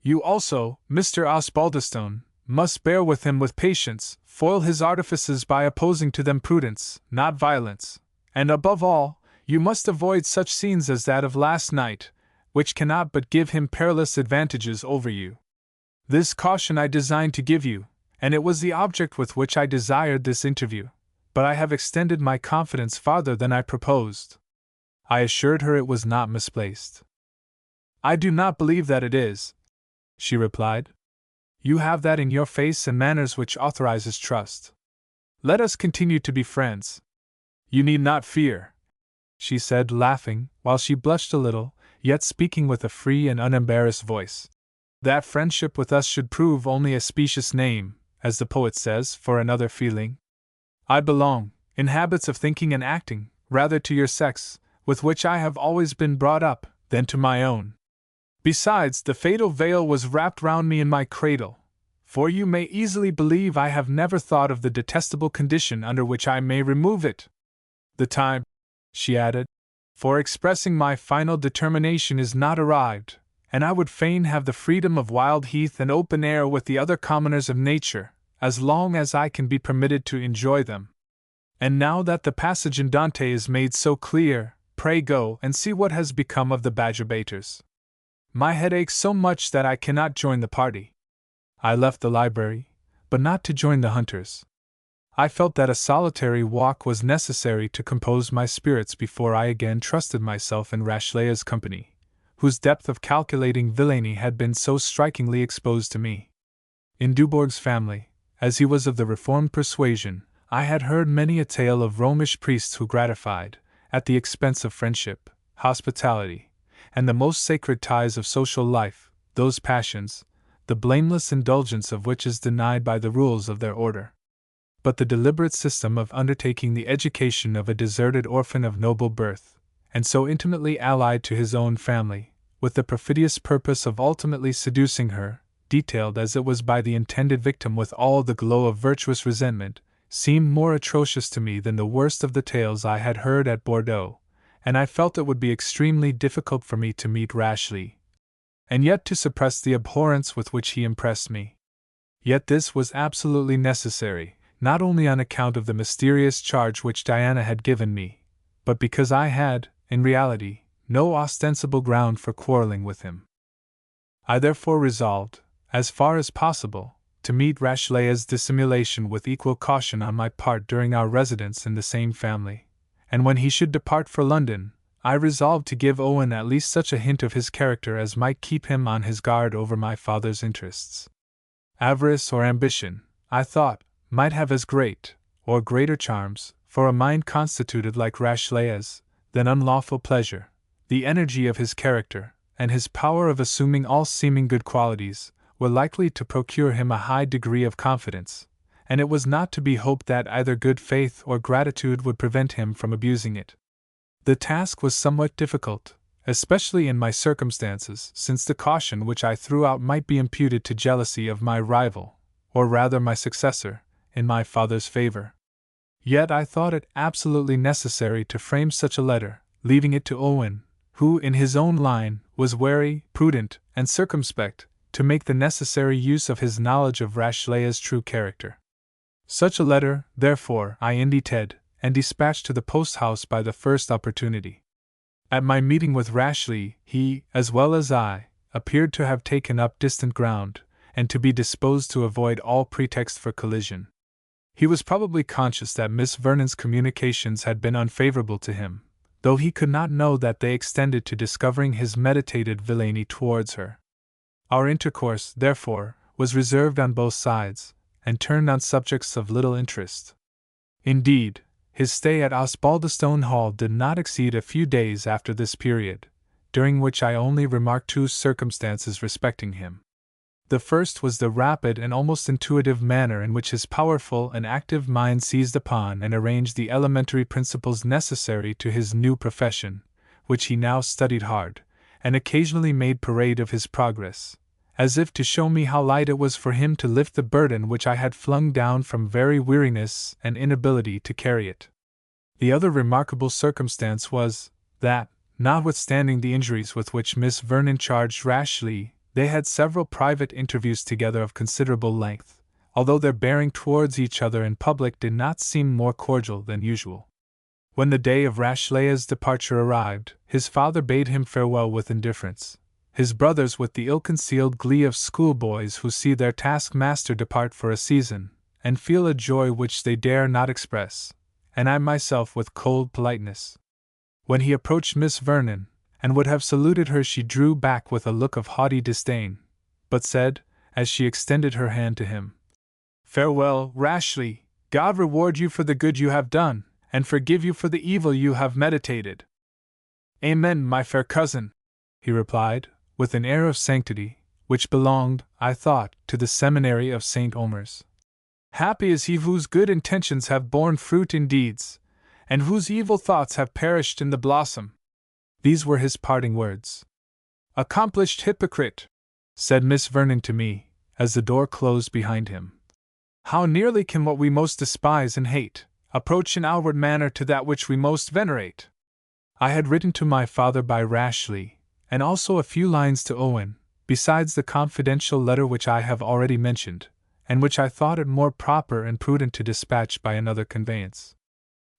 You also, Mr. Osbaldistone, must bear with him with patience, foil his artifices by opposing to them prudence, not violence, and above all, you must avoid such scenes as that of last night, which cannot but give him perilous advantages over you. This caution I designed to give you, and it was the object with which I desired this interview, but I have extended my confidence farther than I proposed." I assured her it was not misplaced. "I do not believe that it is," she replied. "You have that in your face and manners which authorizes trust. Let us continue to be friends. You need not fear," she said, laughing, while she blushed a little, yet speaking with a free and unembarrassed voice. "That friendship with us should prove only a specious name, as the poet says, for another feeling. I belong, in habits of thinking and acting, rather to your sex, with which I have always been brought up, than to my own. Besides, the fatal veil was wrapped round me in my cradle, for you may easily believe I have never thought of the detestable condition under which I may remove it. The time, she added, for expressing my final determination is not arrived, and I would fain have the freedom of wild heath and open air with the other commoners of nature, as long as I can be permitted to enjoy them. And now that the passage in Dante is made so clear, pray go and see what has become of the badger baiters. My head aches so much that I cannot join the party. I left the library, but not to join the hunters. I felt that a solitary walk was necessary to compose my spirits before I again trusted myself in Rashleigh's company, whose depth of calculating villainy had been so strikingly exposed to me. In Dubourg's family, as he was of the Reformed persuasion, I had heard many a tale of Romish priests who gratified, at the expense of friendship, hospitality, and the most sacred ties of social life, those passions, the blameless indulgence of which is denied by the rules of their order. But the deliberate system of undertaking the education of a deserted orphan of noble birth, and so intimately allied to his own family, with the perfidious purpose of ultimately seducing her, detailed as it was by the intended victim with all the glow of virtuous resentment, seemed more atrocious to me than the worst of the tales I had heard at Bordeaux, and I felt it would be extremely difficult for me to meet Rashleigh, and yet to suppress the abhorrence with which he impressed me. Yet this was absolutely necessary, not only on account of the mysterious charge which Diana had given me, but because I had, in reality, no ostensible ground for quarreling with him. I therefore resolved, as far as possible, to meet Rashleigh's dissimulation with equal caution on my part during our residence in the same family, and when he should depart for London, I resolved to give Owen at least such a hint of his character as might keep him on his guard over my father's interests. Avarice or ambition, I thought, might have as great, or greater charms, for a mind constituted like Rashleigh's, than unlawful pleasure. The energy of his character, and his power of assuming all seeming good qualities, were likely to procure him a high degree of confidence, and it was not to be hoped that either good faith or gratitude would prevent him from abusing it. The task was somewhat difficult, especially in my circumstances, since the caution which I threw out might be imputed to jealousy of my rival, or rather my successor, in my father's favor. Yet I thought it absolutely necessary to frame such a letter, leaving it to Owen, who, in his own line, was wary, prudent, and circumspect, to make the necessary use of his knowledge of Rashleigh's true character. Such a letter, therefore, I indited, and dispatched to the post-house by the first opportunity. At my meeting with Rashleigh, he, as well as I, appeared to have taken up distant ground, and to be disposed to avoid all pretext for collision. He was probably conscious that Miss Vernon's communications had been unfavorable to him, though he could not know that they extended to discovering his meditated villainy towards her. Our intercourse, therefore, was reserved on both sides, and turned on subjects of little interest. Indeed, his stay at Osbaldistone Hall did not exceed a few days after this period, during which I only remarked two circumstances respecting him. The first was the rapid and almost intuitive manner in which his powerful and active mind seized upon and arranged the elementary principles necessary to his new profession, which he now studied hard, and occasionally made parade of his progress, as if to show me how light it was for him to lift the burden which I had flung down from very weariness and inability to carry it. The other remarkable circumstance was, that, notwithstanding the injuries with which Miss Vernon charged Rashleigh, they had several private interviews together of considerable length, although their bearing towards each other in public did not seem more cordial than usual. When the day of Rashleigh's departure arrived, his father bade him farewell with indifference, his brothers with the ill-concealed glee of schoolboys who see their taskmaster depart for a season, and feel a joy which they dare not express, and I myself with cold politeness. When he approached Miss Vernon, and would have saluted her, she drew back with a look of haughty disdain, but said, as she extended her hand to him, "Farewell, Rashleigh, God reward you for the good you have done, and forgive you for the evil you have meditated." "Amen, my fair cousin," he replied, with an air of sanctity, which belonged, I thought, to the seminary of St. Omer's. Happy is he whose good intentions have borne fruit in deeds, and whose evil thoughts have perished in the blossom. These were his parting words. Accomplished hypocrite, said Miss Vernon to me, as the door closed behind him. How nearly can what we most despise and hate approach in outward manner to that which we most venerate? I had written to my father by Rashleigh, and also a few lines to Owen, besides the confidential letter which I have already mentioned, and which I thought it more proper and prudent to dispatch by another conveyance.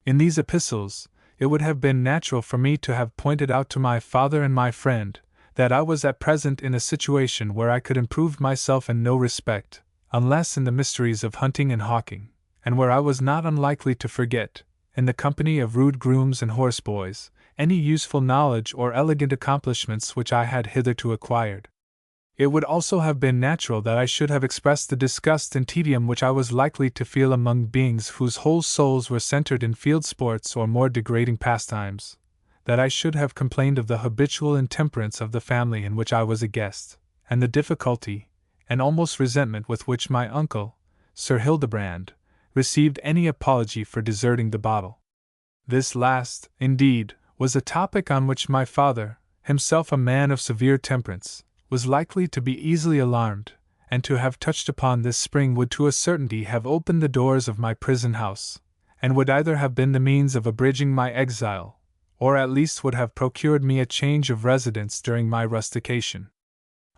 In these epistles, it would have been natural for me to have pointed out to my father and my friend that I was at present in a situation where I could improve myself in no respect, unless in the mysteries of hunting and hawking, and where I was not unlikely to forget, in the company of rude grooms and horseboys, any useful knowledge or elegant accomplishments which I had hitherto acquired. It would also have been natural that I should have expressed the disgust and tedium which I was likely to feel among beings whose whole souls were centered in field sports or more degrading pastimes, that I should have complained of the habitual intemperance of the family in which I was a guest, and the difficulty, and almost resentment with which my uncle, Sir Hildebrand, received any apology for deserting the bottle. This last, indeed, was a topic on which my father, himself a man of severe temperance, was likely to be easily alarmed, and to have touched upon this spring would to a certainty have opened the doors of my prison house, and would either have been the means of abridging my exile, or at least would have procured me a change of residence during my rustication.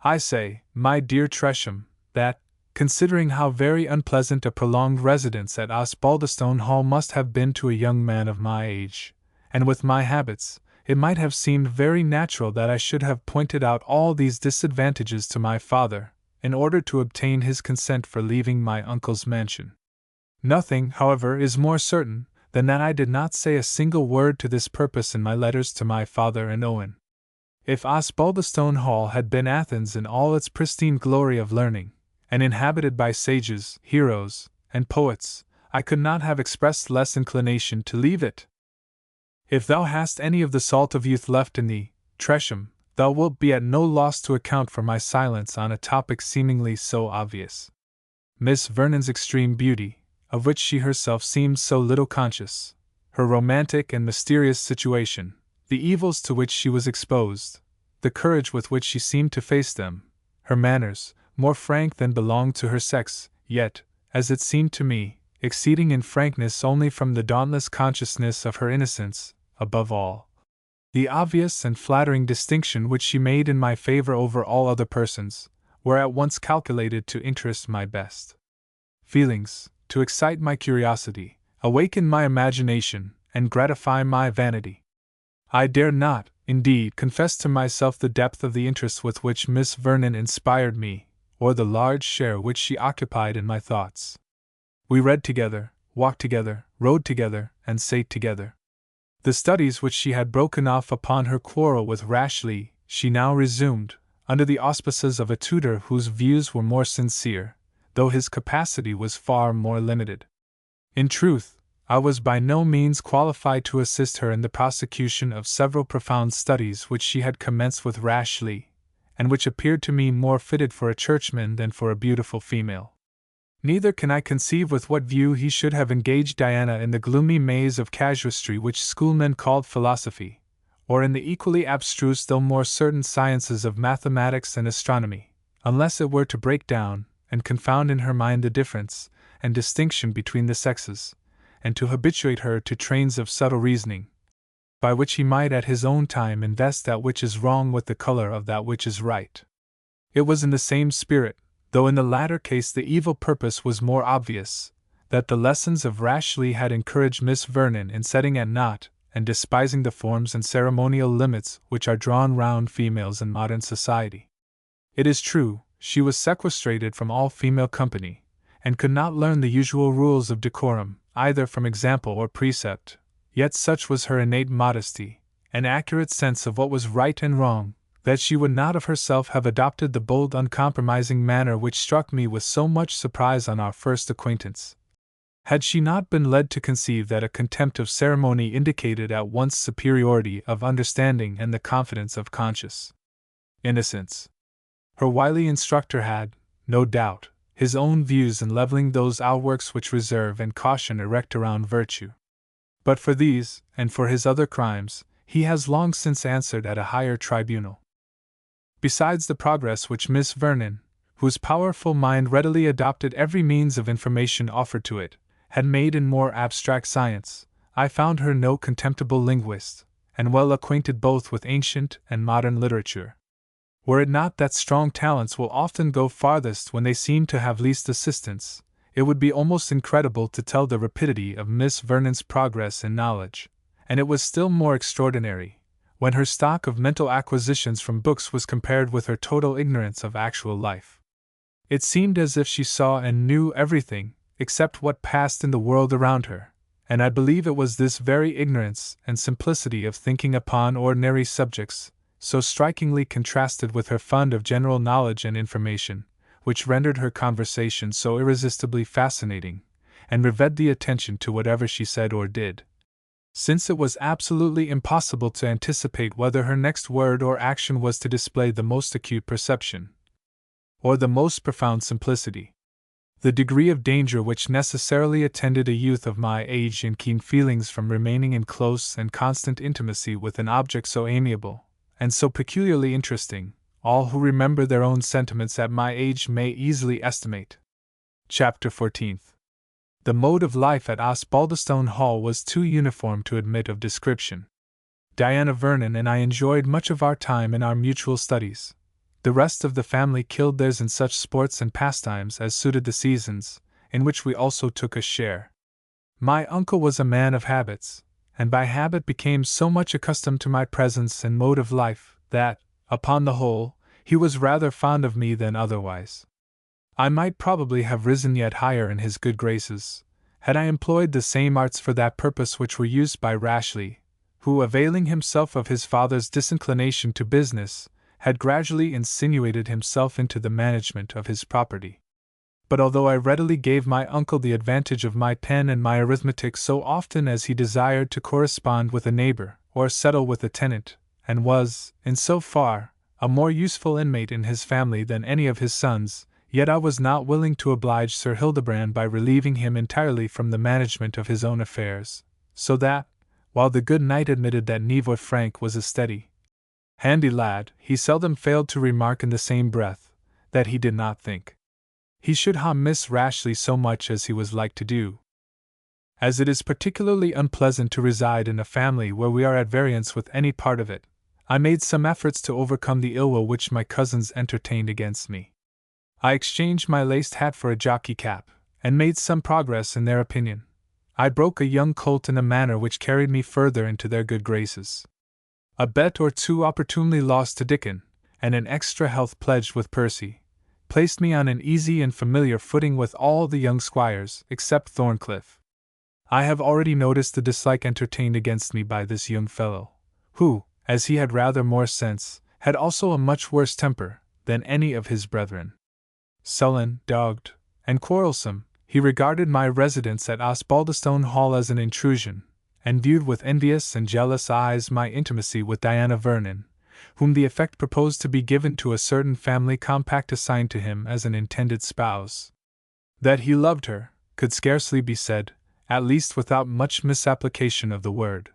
I say, my dear Tresham, that, considering how very unpleasant a prolonged residence at Osbaldistone Hall must have been to a young man of my age, and with my habits, it might have seemed very natural that I should have pointed out all these disadvantages to my father, in order to obtain his consent for leaving my uncle's mansion. Nothing, however, is more certain than that I did not say a single word to this purpose in my letters to my father and Owen. If Osbaldistone Hall had been Athens in all its pristine glory of learning, and inhabited by sages, heroes, and poets, I could not have expressed less inclination to leave it. If thou hast any of the salt of youth left in thee, Tresham, thou wilt be at no loss to account for my silence on a topic seemingly so obvious. Miss Vernon's extreme beauty, of which she herself seemed so little conscious, her romantic and mysterious situation, the evils to which she was exposed, the courage with which she seemed to face them, her manners, more frank than belonged to her sex, yet, as it seemed to me, exceeding in frankness only from the dauntless consciousness of her innocence, above all, the obvious and flattering distinction which she made in my favor over all other persons, were at once calculated to interest my best feelings, to excite my curiosity, awaken my imagination, and gratify my vanity. I dare not, indeed, confess to myself the depth of the interest with which Miss Vernon inspired me, or the large share which she occupied in my thoughts. We read together, walked together, rode together, and sate together. The studies which she had broken off upon her quarrel with Rashleigh, she now resumed, under the auspices of a tutor whose views were more sincere, though his capacity was far more limited. In truth, I was by no means qualified to assist her in the prosecution of several profound studies which she had commenced with Rashleigh, and which appeared to me more fitted for a churchman than for a beautiful female. Neither can I conceive with what view he should have engaged Diana in the gloomy maze of casuistry which schoolmen called philosophy, or in the equally abstruse though more certain sciences of mathematics and astronomy, unless it were to break down and confound in her mind the difference and distinction between the sexes, and to habituate her to trains of subtle reasoning, by which he might at his own time invest that which is wrong with the color of that which is right. It was in the same spirit, though in the latter case the evil purpose was more obvious, that the lessons of Rashleigh had encouraged Miss Vernon in setting at naught and despising the forms and ceremonial limits which are drawn round females in modern society. It is true, she was sequestrated from all female company, and could not learn the usual rules of decorum, either from example or precept, yet such was her innate modesty, and accurate sense of what was right and wrong, that she would not of herself have adopted the bold uncompromising manner which struck me with so much surprise on our first acquaintance, had she not been led to conceive that a contempt of ceremony indicated at once superiority of understanding and the confidence of conscious innocence. Her wily instructor had, no doubt, his own views and leveling those outworks which reserve and caution erect around virtue. But for these, and for his other crimes, he has long since answered at a higher tribunal. Besides the progress which Miss Vernon, whose powerful mind readily adopted every means of information offered to it, had made in more abstract science, I found her no contemptible linguist, and well acquainted both with ancient and modern literature. Were it not that strong talents will often go farthest when they seem to have least assistance, it would be almost incredible to tell the rapidity of Miss Vernon's progress in knowledge, and it was still more extraordinary when her stock of mental acquisitions from books was compared with her total ignorance of actual life. It seemed as if she saw and knew everything, except what passed in the world around her, and I believe it was this very ignorance and simplicity of thinking upon ordinary subjects, so strikingly contrasted with her fund of general knowledge and information, which rendered her conversation so irresistibly fascinating, and riveted the attention to whatever she said or did, since it was absolutely impossible to anticipate whether her next word or action was to display the most acute perception, or the most profound simplicity. The degree of danger which necessarily attended a youth of my age in keen feelings from remaining in close and constant intimacy with an object so amiable, and so peculiarly interesting, all who remember their own sentiments at my age may easily estimate. Chapter 14. The mode of life at Osbaldistone Hall was too uniform to admit of description. Diana Vernon and I enjoyed much of our time in our mutual studies. The rest of the family killed theirs in such sports and pastimes as suited the seasons, in which we also took a share. My uncle was a man of habits, and by habit became so much accustomed to my presence and mode of life, that, upon the whole, he was rather fond of me than otherwise. I might probably have risen yet higher in his good graces, had I employed the same arts for that purpose which were used by Rashleigh, who, availing himself of his father's disinclination to business, had gradually insinuated himself into the management of his property. But although I readily gave my uncle the advantage of my pen and my arithmetic so often as he desired to correspond with a neighbor, or settle with a tenant, and was, in so far, a more useful inmate in his family than any of his sons, yet I was not willing to oblige Sir Hildebrand by relieving him entirely from the management of his own affairs, so that, while the good knight admitted that Neville Frank was a steady, handy lad, he seldom failed to remark in the same breath that he did not think he should harm Miss Rashleigh so much as he was like to do. As it is particularly unpleasant to reside in a family where we are at variance with any part of it, I made some efforts to overcome the ill will which my cousins entertained against me. I exchanged my laced hat for a jockey cap, and made some progress in their opinion. I broke a young colt in a manner which carried me further into their good graces. A bet or two opportunely lost to Dickon, and an extra health pledged with Percy, placed me on an easy and familiar footing with all the young squires, except Thorncliff. I have already noticed the dislike entertained against me by this young fellow, who, as he had rather more sense, had also a much worse temper than any of his brethren. Sullen, dogged, and quarrelsome, he regarded my residence at Osbaldistone Hall as an intrusion, and viewed with envious and jealous eyes my intimacy with Diana Vernon, whom the effect proposed to be given to a certain family compact assigned to him as an intended spouse. That he loved her could scarcely be said, at least without much misapplication of the word,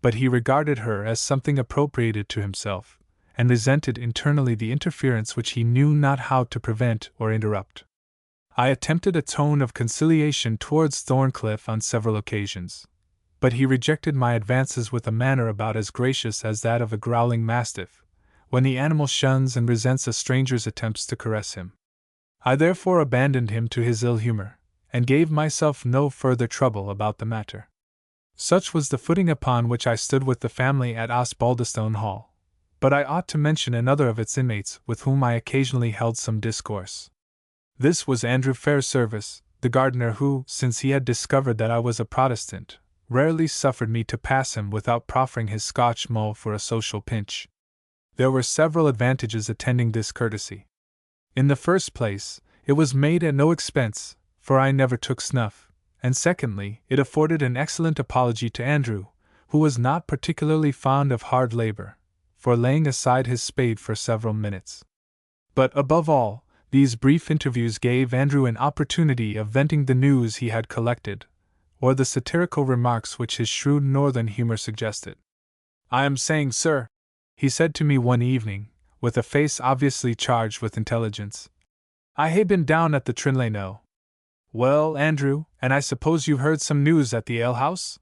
but he regarded her as something appropriated to himself, and resented internally the interference which he knew not how to prevent or interrupt. I attempted a tone of conciliation towards Thorncliff on several occasions, but he rejected my advances with a manner about as gracious as that of a growling mastiff, when the animal shuns and resents a stranger's attempts to caress him. I therefore abandoned him to his ill humor, and gave myself no further trouble about the matter. Such was the footing upon which I stood with the family at Osbaldistone Hall. But I ought to mention another of its inmates with whom I occasionally held some discourse. This was Andrew Fairservice, the gardener who, since he had discovered that I was a Protestant, rarely suffered me to pass him without proffering his Scotch mull for a social pinch. There were several advantages attending this courtesy. In the first place, it was made at no expense, for I never took snuff, and secondly, it afforded an excellent apology to Andrew, who was not particularly fond of hard labor, for laying aside his spade for several minutes. But above all, These brief interviews gave Andrew an opportunity of venting the news he had collected, or the satirical remarks which his shrewd northern humor suggested. "I am saying, sir," he said to me one evening, with a face obviously charged with intelligence, "I hae been down at the Trinlay noo." "Well, Andrew, and I suppose you heard some news at the alehouse?"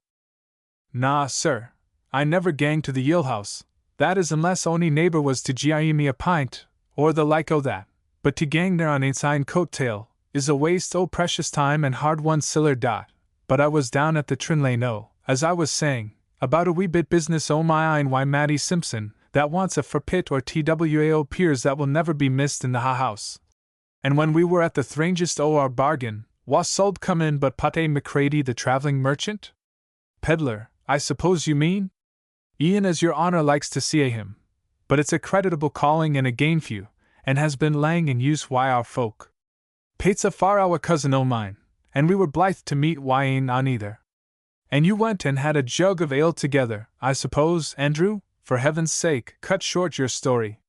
"Na, sir, I never gang to the alehouse, that is unless ony neighbour was to gie me a pint, or the like o' that, but to gang there on its ain coat-tail is a waste o' precious time and hard-won siller dot. But I was down at the Trinlay noo, as I was saying, about a wee bit business o' my ain wi' Matty Simpson, that wants a forpit or twao peers that will never be missed in the house. And when we were at the thrangest o' our bargain, wha suld come in but Pate Macready the travelling merchant? Peddler, I suppose you mean? E'en as your honour likes to see him, but it's a creditable calling and a gainfew, and has been lang in use wi' our folk. Pate's a far owa cousin o' mine, and we were blithe to meet wi' on either. And you went and had a jug of ale together, I suppose, Andrew? For heaven's sake, cut short your story.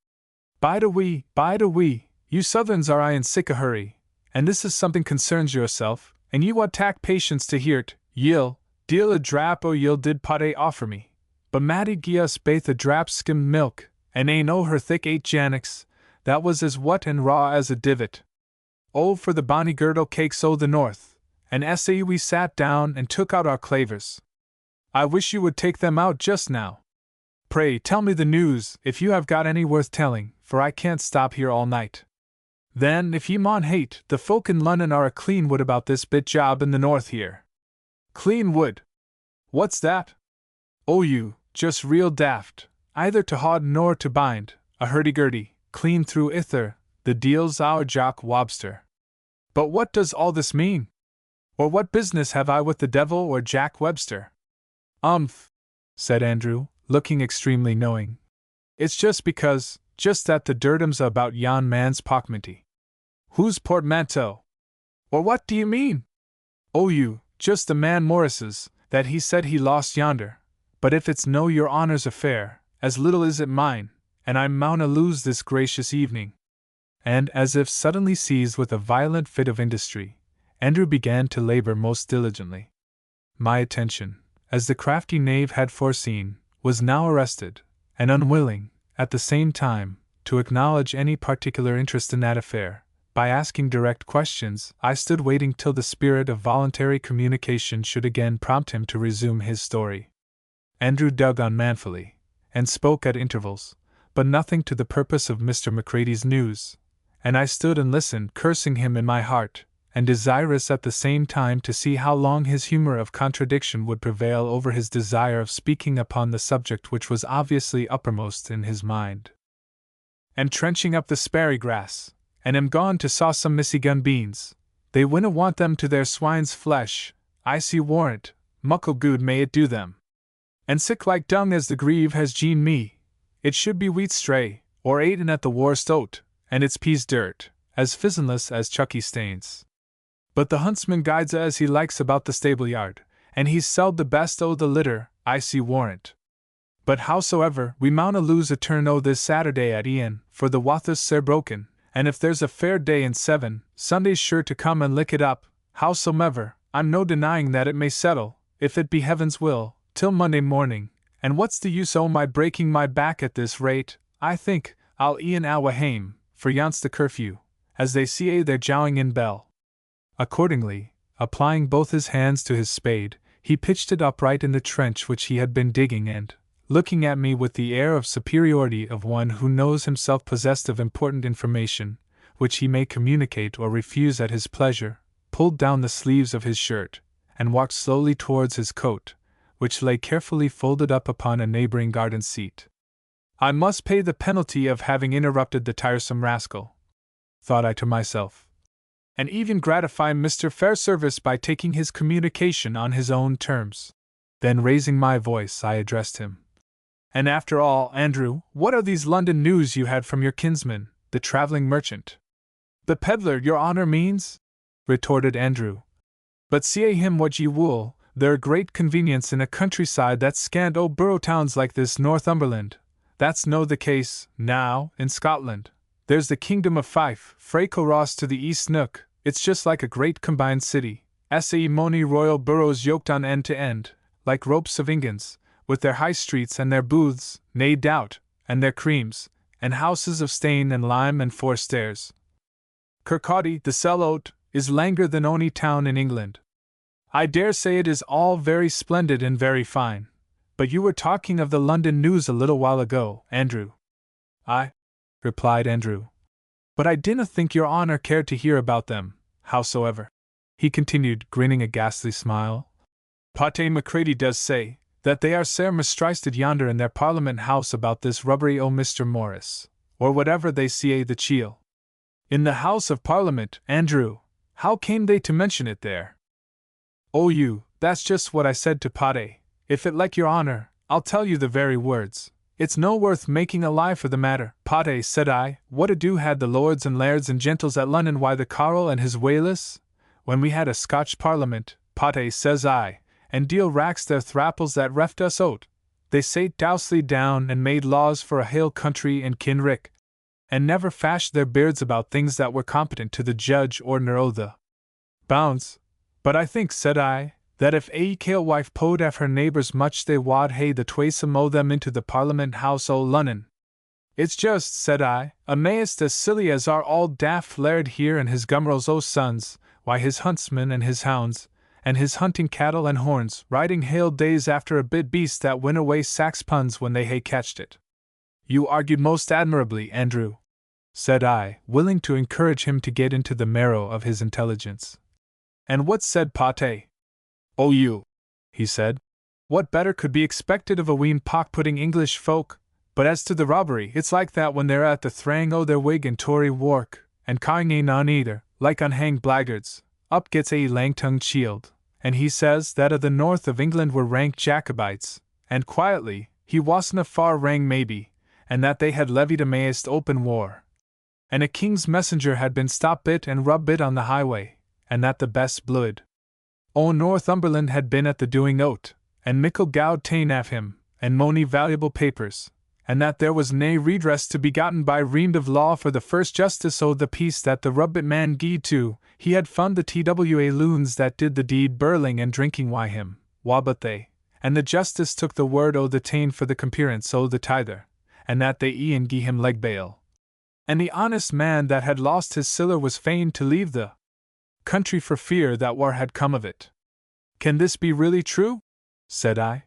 Bide a wee, you southerns are in sic a hurry, and this is something concerns yourself, and ye wad tak patience to hear't. Ye'll deal a drap o' ye'll did Pate offer me, but Matty gie us baith a drap skimmed milk, and ane o' her thick 8 jannocks, that was as wet and raw as a divot. Oh, for the bonny girdle cakes o' the north, and essay we sat down and took out our clavers. I wish you would take them out just now. Pray tell me the news, if you have got any worth telling, for I can't stop here all night. Then, if ye maun hate, the folk in London are a clean wood about this bit job in the north here. Clean wood? What's that? Oh, you, just real daft, either to haud nor to bind, a hurdy-gurdy, clean through ither, the deal's our Jock Wobster. But what does all this mean? Or what business have I with the devil or Jack Webster? Said Andrew, looking extremely knowing. It's just that the dirtim's about yon man's pockmanty. Whose portmanteau? Or what do you mean? Oh, you, just the man Morris's, that he said he lost yonder. But if it's no your honour's affair, as little is it mine, and I mauna lose this gracious evening. And, as if suddenly seized with a violent fit of industry, Andrew began to labour most diligently. My attention, as the crafty knave had foreseen, was now arrested, and unwilling, at the same time, to acknowledge any particular interest in that affair, by asking direct questions, I stood waiting till the spirit of voluntary communication should again prompt him to resume his story. Andrew dug on manfully, and spoke at intervals, but nothing to the purpose of Mr. Macready's news, and I stood and listened, cursing him in my heart, and desirous at the same time to see how long his humor of contradiction would prevail over his desire of speaking upon the subject which was obviously uppermost in his mind. "And trenching up the sparry grass, and am gone to saw some missy gun beans. They winna want them to their swine's flesh, I see warrant, muckle good may it do them. And sick like dung as the grieve has gene me, it should be wheat stray, or aten at the worst oat, and its peas dirt, as fizzenless as chucky stains. But the huntsman guides as he likes about the stable yard, and he's selled the best o' the litter, I see warrant. But howsoever, we mauna lose a turn o' this Saturday at e'en, for the wather's sair broken, and if there's a fair day in 7, Sunday's sure to come and lick it up. Howsomever, I'm no denying that it may settle, if it be heaven's will, till Monday morning, and what's the use o' my breaking my back at this rate? I think I'll e'en awa hame, for yon's the curfew, as they see their jowing in bell." Accordingly, applying both his hands to his spade, he pitched it upright in the trench which he had been digging and, looking at me with the air of superiority of one who knows himself possessed of important information, which he may communicate or refuse at his pleasure, pulled down the sleeves of his shirt, and walked slowly towards his coat, which lay carefully folded up upon a neighboring garden seat. "I must pay the penalty of having interrupted the tiresome rascal," thought I to myself, "and even gratify Mr. Fairservice by taking his communication on his own terms." Then raising my voice, I addressed him. "And after all, Andrew, what are these London news you had from your kinsman, the travelling merchant?" "The peddler, your honour means?" retorted Andrew. "But see him what ye wool, there great convenience in a countryside that's scant o' borough towns like this Northumberland. That's no the case, now, in Scotland. There's the kingdom of Fife, frae Ross to the East Nook, it's just like a great combined city. Sae mony royal boroughs yoked on end to end, like ropes of ingans, with their high streets and their booths, nae doubt, and their creams, and houses of stane and lime and four stairs. Kirkcaldy, the sell o't, is langer than ony town in England. I dare say it is all very splendid and very fine. But you were talking of the London news a little while ago, Andrew. Aye, replied Andrew. But I dinna think your honour cared to hear about them, howsoever, he continued, grinning a ghastly smile. Pater Macready does say that they are sair mistrysted yonder in their Parliament House about this rubbery o' Mr. Morris, or whatever they see the chiel. In the House of Parliament, Andrew, how came they to mention it there? Oh, that's just what I said to Pater. If it like your honour, I'll tell you the very words. It's no worth making a lie for the matter. Pater, said I, what ado had the lords and lairds and gentles at Lunnon why the Carroll and his wailers? When we had a Scotch Parliament, Pater, says I, and deal racks their thraples that reft us out, they sate dousely down and made laws for a hale country and kinrick, and never fashed their beards about things that were competent to the judge or nor the bounds. But I think, said I, that if a kale wife poed af her neighbours much they wad hae the twaysome o' them into the Parliament House o' Lunnon. It's just, said I, amaist as silly as our auld daft laird here and his gummerels o' sons, why his huntsmen and his hounds, and his hunting cattle and horns, riding hale days after a bit beast that win away sax puns when they hae catched it. You argued most admirably, Andrew, said I, willing to encourage him to get into the marrow of his intelligence. And what said Pater? Oh, he said, what better could be expected of a ween pock-putting English folk? But as to the robbery, it's like that when they're at the thrang o' their Whig and Tory wark, and carrying a none either, like unhanged blackguards, up gets a lang-tongued shield, and he says that of the north of England were rank Jacobites, and quietly, he wasna far wrang maybe, and that they had levied a maist open war, and a king's messenger had been stop bit and rub bit on the highway, and that the best bluid o' Northumberland had been at the doing o't, and mickle gowd ta'en af him, and mony valuable papers, and that there was nae redress to be gotten by reamed of law for the first justice o' the peace that the rubbit man gied to, he had fund the TWA loons that did the deed burling and drinking wy him, but they, and the justice took the word o' the ta'en for the compearance o' the tither, and that they e'en gie him leg bail. And the honest man that had lost his siller was fain to leave the country for fear that war had come of it. Can this be really true? Said I.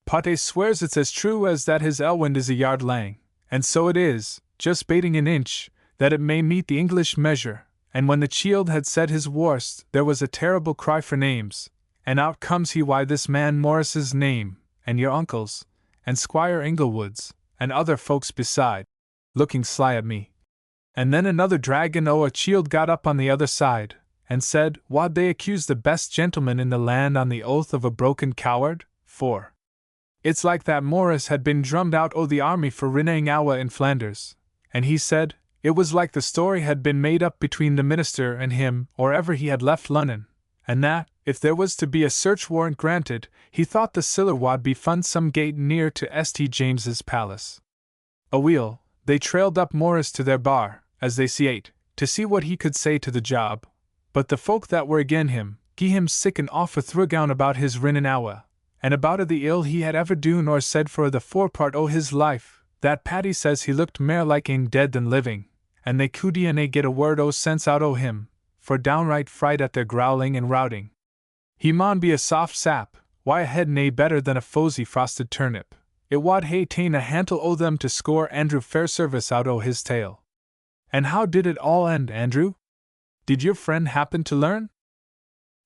Pater swears it's as true as that his elwind is a yard lang, and so it is, just bating an inch, that it may meet the English measure. And when the chield had said his worst, there was a terrible cry for names, and out comes he why this man Morris's name, and your uncle's, and Squire Inglewood's, and other folks beside, looking sly at me. And then another dragon o' a chield got up on the other side, and said, wad they accuse the best gentleman in the land on the oath of a broken coward? For it's like that Morris had been drummed out o' the army for renaying Awa in Flanders, and he said, it was like the story had been made up between the minister and him or ever he had left Lunnon, and that, if there was to be a search warrant granted, he thought the siller wad be fund some gate near to St. James's Palace. Aweel, they trailed up Morris to their bar, as they see't, to see what he could say to the job, but the folk that were again him, gie him sick and off a thrugown about his rin in Awa, and about a the ill he had ever done or said for the forepart o' his life, that Paddy says he looked mair like ing dead than living, and they couldna nae get a word o' sense out o' him, for downright fright at their growling and routing. He maun be a soft sap, why a head nae better than a fosy frosted turnip. It wad hae ta'en a hantle o' them to score Andrew Fairservice out o' his tale. And how did it all end, Andrew? Did your friend happen to learn?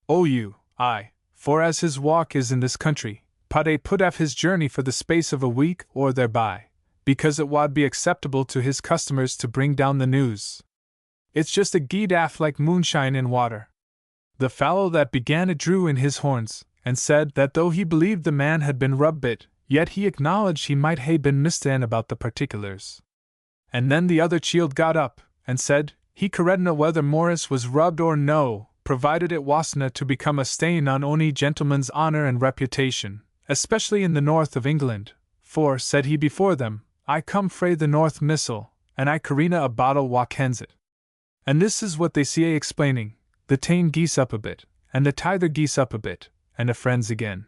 Oh, aye, for as his walk is in this country, Pater put off his journey for the space of a week or thereby, because it wad be acceptable to his customers to bring down the news. It's just a geed aff like moonshine in water. The fallow that began it drew in his horns, and said that though he believed the man had been rub-bit, yet he acknowledged he might hae been mista'en about the particulars. And then the other chield got up, and said, he caredna whether Morris was rubbed or no, provided it wasna to become a stain on ony gentleman's honour and reputation, especially in the north of England, for, said he before them, I come frae the North Missile, and I carina a bottle wa kens it. And this is what they see explaining, the tane geese up a bit, and the tither geese up a bit, and a friends again.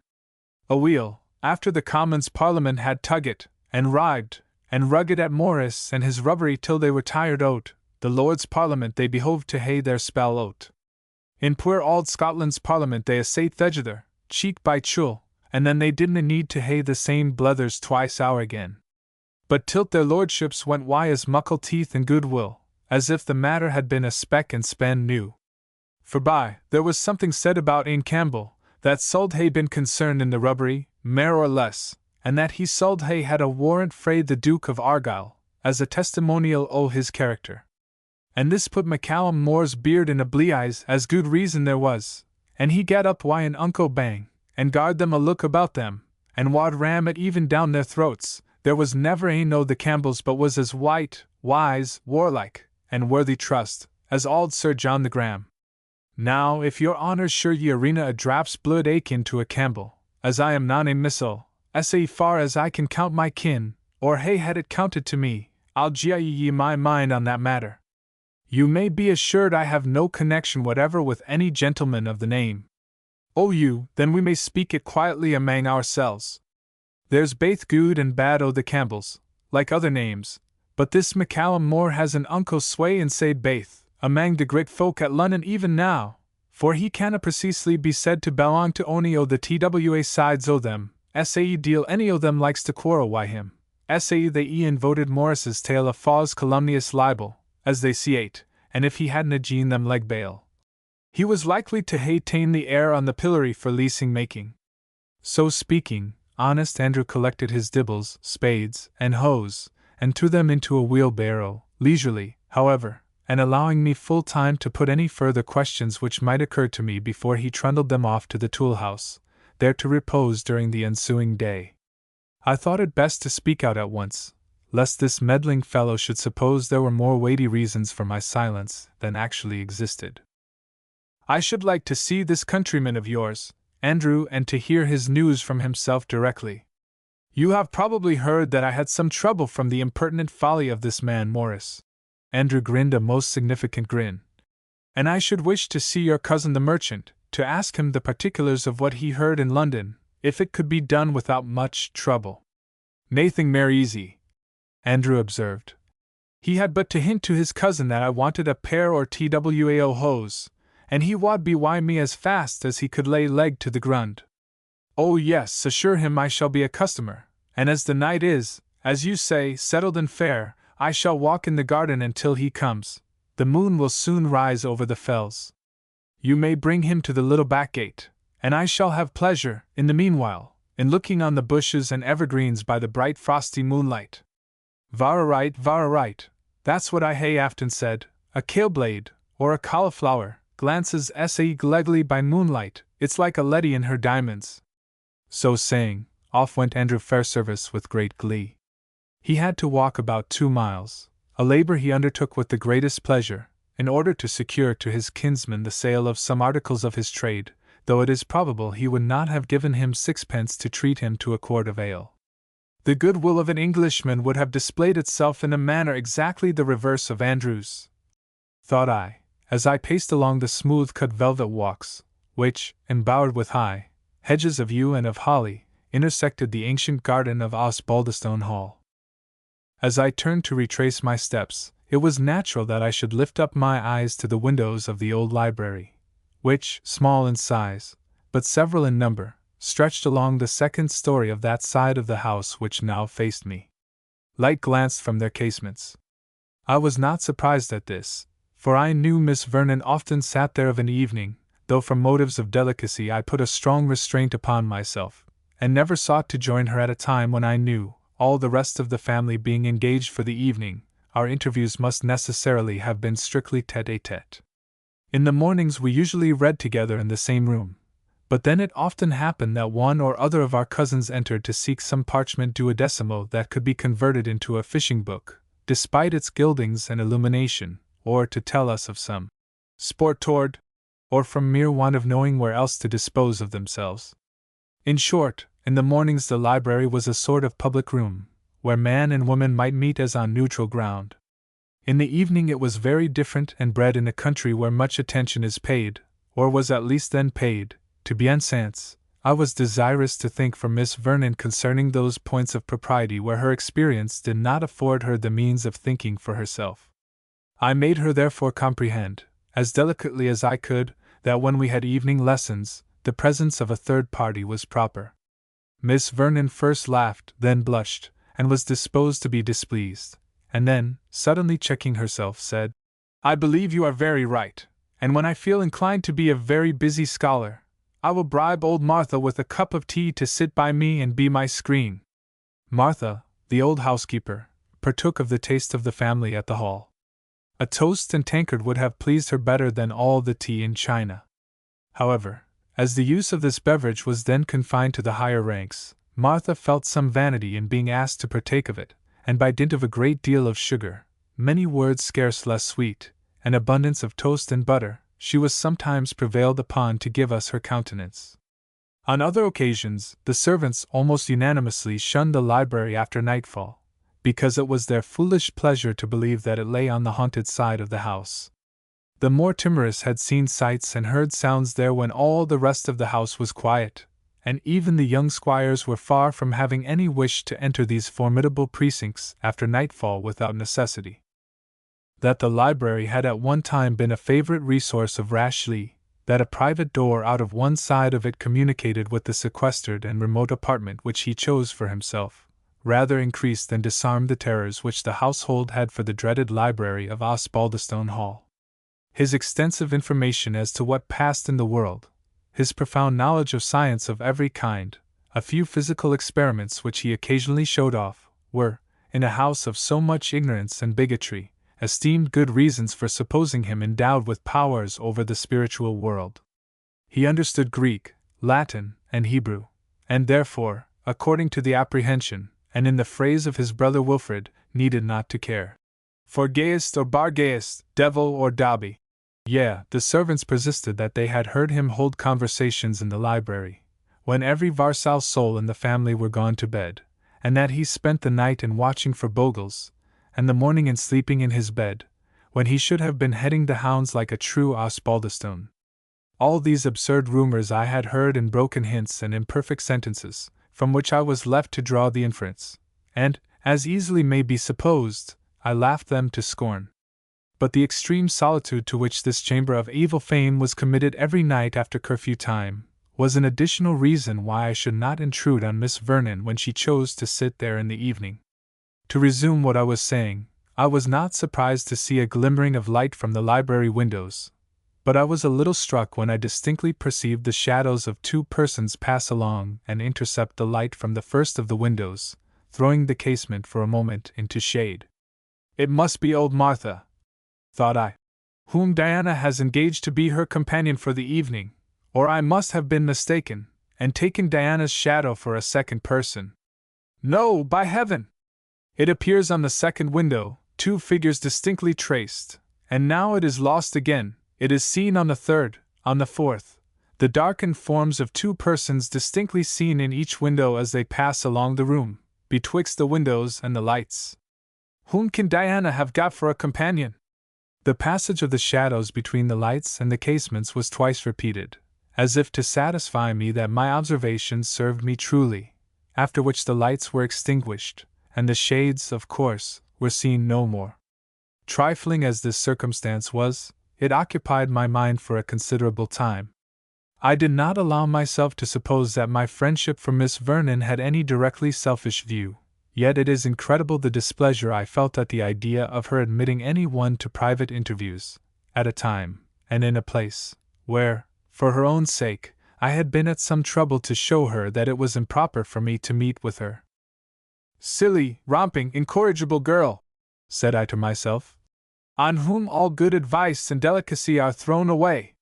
A wheel, after the Commons Parliament had tugged, and ribed, and rugged at Morris and his rubbery till they were tired o't, the Lords' Parliament they behoved to hae their spell o't. In poor auld Scotland's Parliament they assayed thegither, cheek by chule, and then they didna need to hae the same blethers twice ower again. But tilt their lordships went wy as muckle teeth and goodwill, as if the matter had been a speck and span new. Forby, there was something said about Ane Campbell, that Suld hae been concerned in the rubbery, mair or less, and that he Suld hae had a warrant frae the Duke of Argyll, as a testimonial o' his character. And this put Macallum More's beard in a bleeyes, as good reason there was, and he gat up wy an unco bang, and garred them a look about them, and wad ram it even down their throats. There was never ane o' the Campbells but was as white, wise, warlike, and worthy trust, as auld Sir John the Graham. Now, if your honour's sure ye arena a drap's blood akin to a Campbell, as I am non a missile, essay far as I can count my kin, or hae had it counted to me, I'll gie ye my mind on that matter. You may be assured I have no connection whatever with any gentleman of the name. O you, then we may speak it quietly amang ourselves. There's baith good and bad o' the Campbells, like other names, but this Macallum More has an unco sway in said baith, amang the great folk at Lunnon even now, for he canna precisely be said to belong to ony o' the TWA sides o' them, sae deal any o' them likes to quarrel wy him, sae they e'en voted Morris's tale a fause calumnious libel, as they see it, and if he hadna gene them leg bail, he was likely to hae ta'en the air on the pillory for leasing making. So speaking, honest Andrew collected his dibbles, spades, and hoes, and threw them into a wheelbarrow, leisurely, however, and allowing me full time to put any further questions which might occur to me before he trundled them off to the tool-house, there to repose during the ensuing day. I thought it best to speak out at once, lest this meddling fellow should suppose there were more weighty reasons for my silence than actually existed. I should like to see this countryman of yours, Andrew, and to hear his news from himself directly. You have probably heard that I had some trouble from the impertinent folly of this man Morris. Andrew grinned a most significant grin. And I should wish to see your cousin the merchant, to ask him the particulars of what he heard in London, if it could be done without much trouble. Nathing mair easy, Andrew observed. He had but to hint to his cousin that I wanted a pair or twao hose, and he wad be wy me as fast as he could lay leg to the grund. Oh yes, assure him I shall be a customer, and as the night is, as you say, settled and fair, I shall walk in the garden until he comes. The moon will soon rise over the fells. You may bring him to the little back gate, and I shall have pleasure, in the meanwhile, in looking on the bushes and evergreens by the bright frosty moonlight. Vara right, that's what I hae aften said, a kaleblade, or a cauliflower, glances sae glegly by moonlight, it's like a leddy in her diamonds. So saying, off went Andrew Fairservice with great glee. He had to walk about 2 miles, a labour he undertook with the greatest pleasure, in order to secure to his kinsman the sale of some articles of his trade, though it is probable he would not have given him 6pence to treat him to a quart of ale. The goodwill of an Englishman would have displayed itself in a manner exactly the reverse of Andrew's, thought I, as I paced along the smooth-cut velvet walks, which, embowered with high hedges of yew and of holly, intersected the ancient garden of Osbaldistone Hall. As I turned to retrace my steps, it was natural that I should lift up my eyes to the windows of the old library, which, small in size, but several in number, stretched along the second story of that side of the house which now faced me. Light glanced from their casements. I was not surprised at this, for I knew Miss Vernon often sat there of an evening, though from motives of delicacy I put a strong restraint upon myself, and never sought to join her at a time when I knew, all the rest of the family being engaged for the evening, our interviews must necessarily have been strictly tete-a-tete. In the mornings we usually read together in the same room, but then it often happened that one or other of our cousins entered to seek some parchment duodecimo that could be converted into a fishing book, despite its gildings and illumination, or to tell us of some sport toward, or from mere want of knowing where else to dispose of themselves. In short, in the mornings the library was a sort of public room, where man and woman might meet as on neutral ground. In the evening it was very different, and bred in a country where much attention is paid, or was at least then paid, to bienséance. I was desirous to think for Miss Vernon concerning those points of propriety where her experience did not afford her the means of thinking for herself. I made her therefore comprehend, as delicately as I could, that when we had evening lessons, the presence of a third party was proper. Miss Vernon first laughed, then blushed, and was disposed to be displeased, and then, suddenly checking herself, said, "I believe you are very right, and when I feel inclined to be a very busy scholar, I will bribe old Martha with a cup of tea to sit by me and be my screen." Martha, the old housekeeper, partook of the taste of the family at the Hall. A toast and tankard would have pleased her better than all the tea in China. However, as the use of this beverage was then confined to the higher ranks, Martha felt some vanity in being asked to partake of it, and by dint of a great deal of sugar, many words scarce less sweet, and abundance of toast and butter, she was sometimes prevailed upon to give us her countenance. On other occasions, the servants almost unanimously shunned the library after nightfall, because it was their foolish pleasure to believe that it lay on the haunted side of the house. The more timorous had seen sights and heard sounds there when all the rest of the house was quiet, and even the young squires were far from having any wish to enter these formidable precincts after nightfall without necessity. That the library had at one time been a favorite resource of Rashleigh, that a private door out of one side of it communicated with the sequestered and remote apartment which he chose for himself, rather increased than disarmed the terrors which the household had for the dreaded library of Osbaldistone Hall. His extensive information as to what passed in the world, his profound knowledge of science of every kind, a few physical experiments which he occasionally showed off, were, in a house of so much ignorance and bigotry, esteemed good reasons for supposing him endowed with powers over the spiritual world. He understood Greek, Latin, and Hebrew, and therefore, according to the apprehension, and in the phrase of his brother Wilfred, needed not to care for gayest or bargayest, devil or Dobby. Yea, the servants persisted that they had heard him hold conversations in the library, when every Varsal soul in the family were gone to bed, and that he spent the night in watching for bogles, and the morning in sleeping in his bed, when he should have been heading the hounds like a true Osbaldistone. All these absurd rumors I had heard in broken hints and imperfect sentences, from which I was left to draw the inference, and, as easily may be supposed, I laughed them to scorn. But the extreme solitude to which this chamber of evil fame was committed every night after curfew time, was an additional reason why I should not intrude on Miss Vernon when she chose to sit there in the evening. To resume what I was saying, I was not surprised to see a glimmering of light from the library windows, but I was a little struck when I distinctly perceived the shadows of two persons pass along and intercept the light from the first of the windows, throwing the casement for a moment into shade. It must be old Martha, thought I, whom Diana has engaged to be her companion for the evening, or I must have been mistaken, and taken Diana's shadow for a second person. No, by heaven! It appears on the second window, two figures distinctly traced, and now it is lost again. It is seen on the third, on the fourth, the darkened forms of two persons distinctly seen in each window as they pass along the room, betwixt the windows and the lights. Whom can Diana have got for a companion? The passage of the shadows between the lights and the casements was twice repeated, as if to satisfy me that my observations served me truly, after which the lights were extinguished, and the shades, of course, were seen no more. Trifling as this circumstance was, it occupied my mind for a considerable time. I did not allow myself to suppose that my friendship for Miss Vernon had any directly selfish view, yet it is incredible the displeasure I felt at the idea of her admitting any one to private interviews, at a time, and in a place, where, for her own sake, I had been at some trouble to show her that it was improper for me to meet with her. Silly, romping, incorrigible girl, said I to myself, on whom all good advice and delicacy are thrown away.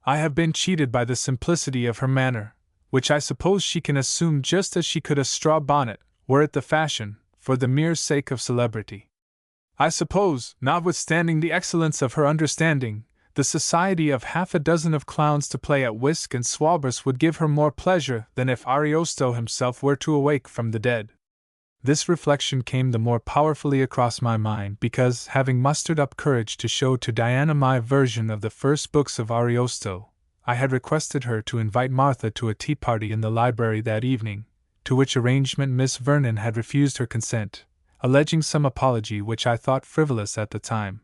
I have been cheated by the simplicity of her manner, which I suppose she can assume just as she could a straw bonnet, were it the fashion, for the mere sake of celebrity. I suppose, notwithstanding the excellence of her understanding, the society of half a dozen of clowns to play at whisk and swabers would give her more pleasure than if Ariosto himself were to awake from the dead. This reflection came the more powerfully across my mind because, having mustered up courage to show to Diana my version of the first books of Ariosto, I had requested her to invite Martha to a tea party in the library that evening, to which arrangement Miss Vernon had refused her consent, alleging some apology which I thought frivolous at the time.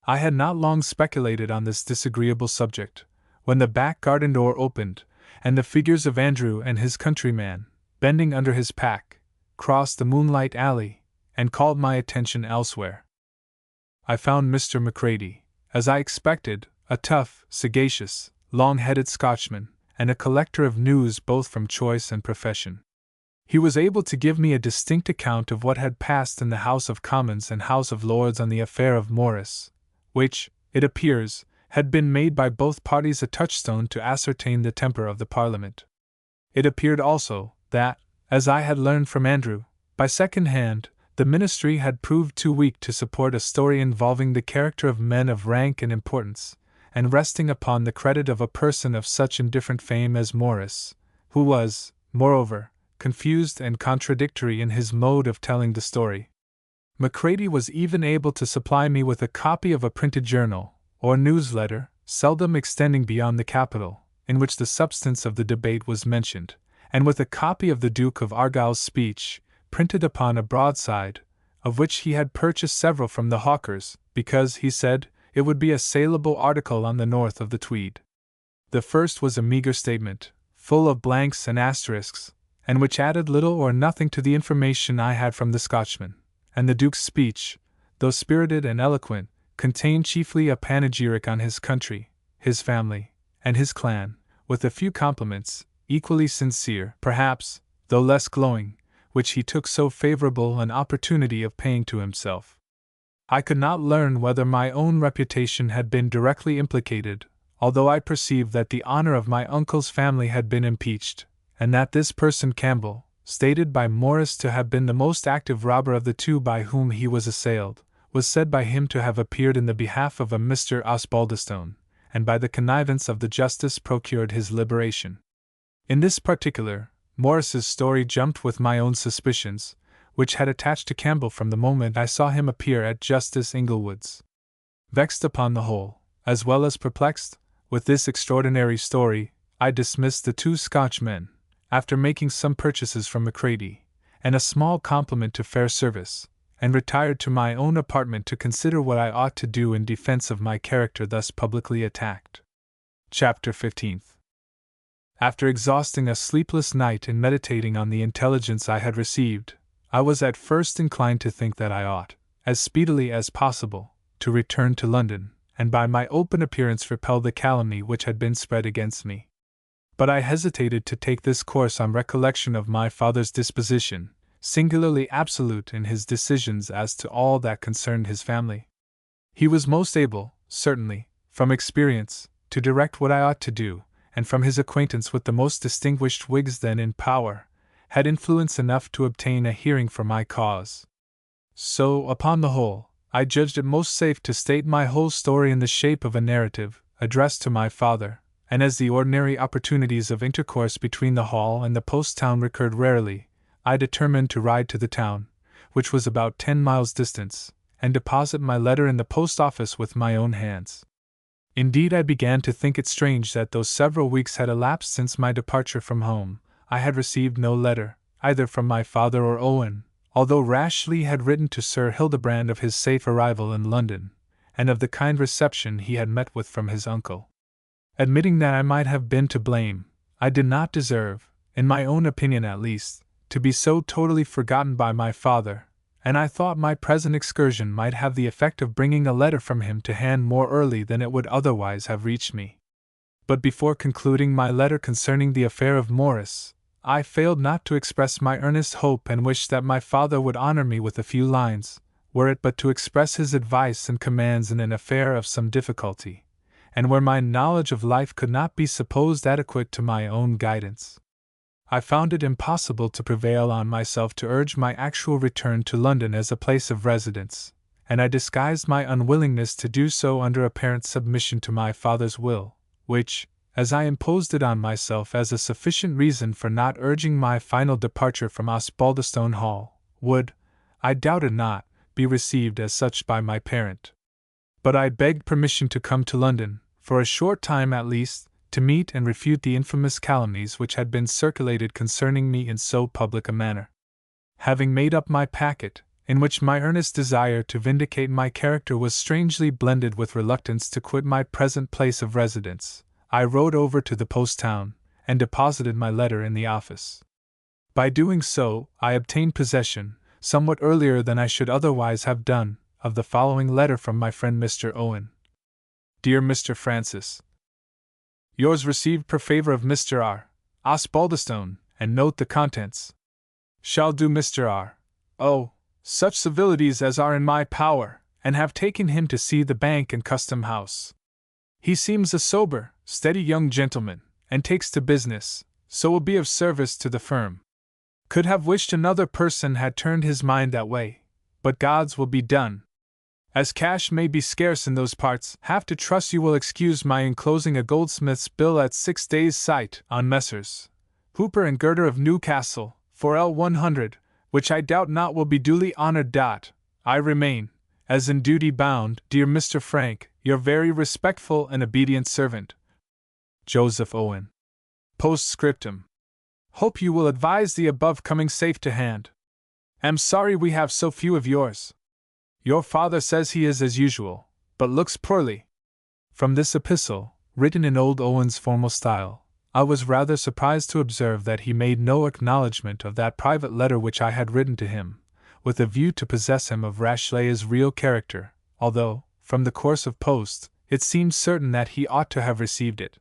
I had not long speculated on this disagreeable subject, when the back garden door opened, and the figures of Andrew and his countryman, bending under his pack, crossed the moonlight alley, and called my attention elsewhere. I found Mr. Macready, as I expected, a tough, sagacious, long-headed Scotchman, and a collector of news both from choice and profession. He was able to give me a distinct account of what had passed in the House of Commons and House of Lords on the affair of Morris, which, it appears, had been made by both parties a touchstone to ascertain the temper of the Parliament. It appeared also that, as I had learned from Andrew, by second hand, the Ministry had proved too weak to support a story involving the character of men of rank and importance, and resting upon the credit of a person of such indifferent fame as Morris, who was, moreover, confused and contradictory in his mode of telling the story. Macready was even able to supply me with a copy of a printed journal, or newsletter, seldom extending beyond the capital, in which the substance of the debate was mentioned, and with a copy of the Duke of Argyll's speech, printed upon a broadside, of which he had purchased several from the hawkers, because, he said, it would be a saleable article on the north of the Tweed. The first was a meagre statement, full of blanks and asterisks, and which added little or nothing to the information I had from the Scotchman, and the Duke's speech, though spirited and eloquent, contained chiefly a panegyric on his country, his family, and his clan, with a few compliments, equally sincere, perhaps, though less glowing, which he took so favorable an opportunity of paying to himself. I could not learn whether my own reputation had been directly implicated, although I perceived that the honor of my uncle's family had been impeached, and that this person Campbell, stated by Morris to have been the most active robber of the two by whom he was assailed, was said by him to have appeared in the behalf of a Mr. Osbaldistone, and by the connivance of the justice procured his liberation. In this particular, Morris's story jumped with my own suspicions, which had attached to Campbell from the moment I saw him appear at Justice Inglewood's. Vexed upon the whole, as well as perplexed, with this extraordinary story, I dismissed the two Scotchmen, after making some purchases from Macready, and a small compliment to fair service, and retired to my own apartment to consider what I ought to do in defense of my character thus publicly attacked. Chapter 15. After exhausting a sleepless night in meditating on the intelligence I had received, I was at first inclined to think that I ought, as speedily as possible, to return to London, and by my open appearance repel the calumny which had been spread against me. But I hesitated to take this course on recollection of my father's disposition, singularly absolute in his decisions as to all that concerned his family. He was most able, certainly, from experience, to direct what I ought to do, and from his acquaintance with the most distinguished Whigs then in power, had influence enough to obtain a hearing for my cause. So, upon the whole, I judged it most safe to state my whole story in the shape of a narrative, addressed to my father, and as the ordinary opportunities of intercourse between the Hall and the post-town recurred rarely, I determined to ride to the town, which was about 10 miles distant, and deposit my letter in the post-office with my own hands. Indeed, I began to think it strange that though several weeks had elapsed since my departure from home, I had received no letter, either from my father or Owen, although Rashleigh had written to Sir Hildebrand of his safe arrival in London, and of the kind reception he had met with from his uncle. Admitting that I might have been to blame, I did not deserve, in my own opinion at least, to be so totally forgotten by my father, and I thought my present excursion might have the effect of bringing a letter from him to hand more early than it would otherwise have reached me. But before concluding my letter concerning the affair of Morris, I failed not to express my earnest hope and wish that my father would honor me with a few lines, were it but to express his advice and commands in an affair of some difficulty, and where my knowledge of life could not be supposed adequate to my own guidance. I found it impossible to prevail on myself to urge my actual return to London as a place of residence, and I disguised my unwillingness to do so under apparent submission to my father's will, which, as I imposed it on myself as a sufficient reason for not urging my final departure from Osbaldistone Hall, would, I doubted not, be received as such by my parent. But I begged permission to come to London, for a short time at least, to meet and refute the infamous calumnies which had been circulated concerning me in so public a manner. Having made up my packet, in which my earnest desire to vindicate my character was strangely blended with reluctance to quit my present place of residence, I rode over to the post town, and deposited my letter in the office. By doing so, I obtained possession, somewhat earlier than I should otherwise have done, of the following letter from my friend Mr. Owen. Dear Mr. Francis, yours received per favor of Mr. R. Osbaldistone, and note the contents. Shall do Mr. R. O. such civilities as are in my power, and have taken him to see the Bank and Custom House. He seems a sober, steady young gentleman, and takes to business, so will be of service to the firm. Could have wished another person had turned his mind that way, but God's will be done. As cash may be scarce in those parts, have to trust you will excuse my enclosing a goldsmith's bill at 6 days' sight on Messrs. Hooper and Girder of Newcastle, for L100, which I doubt not will be duly honored. I remain, as in duty bound, dear Mr. Frank, your very respectful and obedient servant, Joseph Owen. Postscriptum. Hope you will advise the above coming safe to hand. Am sorry we have so few of yours. Your father says he is as usual, but looks poorly. From this epistle, written in old Owen's formal style, I was rather surprised to observe that he made no acknowledgment of that private letter which I had written to him, with a view to possess him of Rashleigh's real character, although, from the course of post, it seemed certain that he ought to have received it.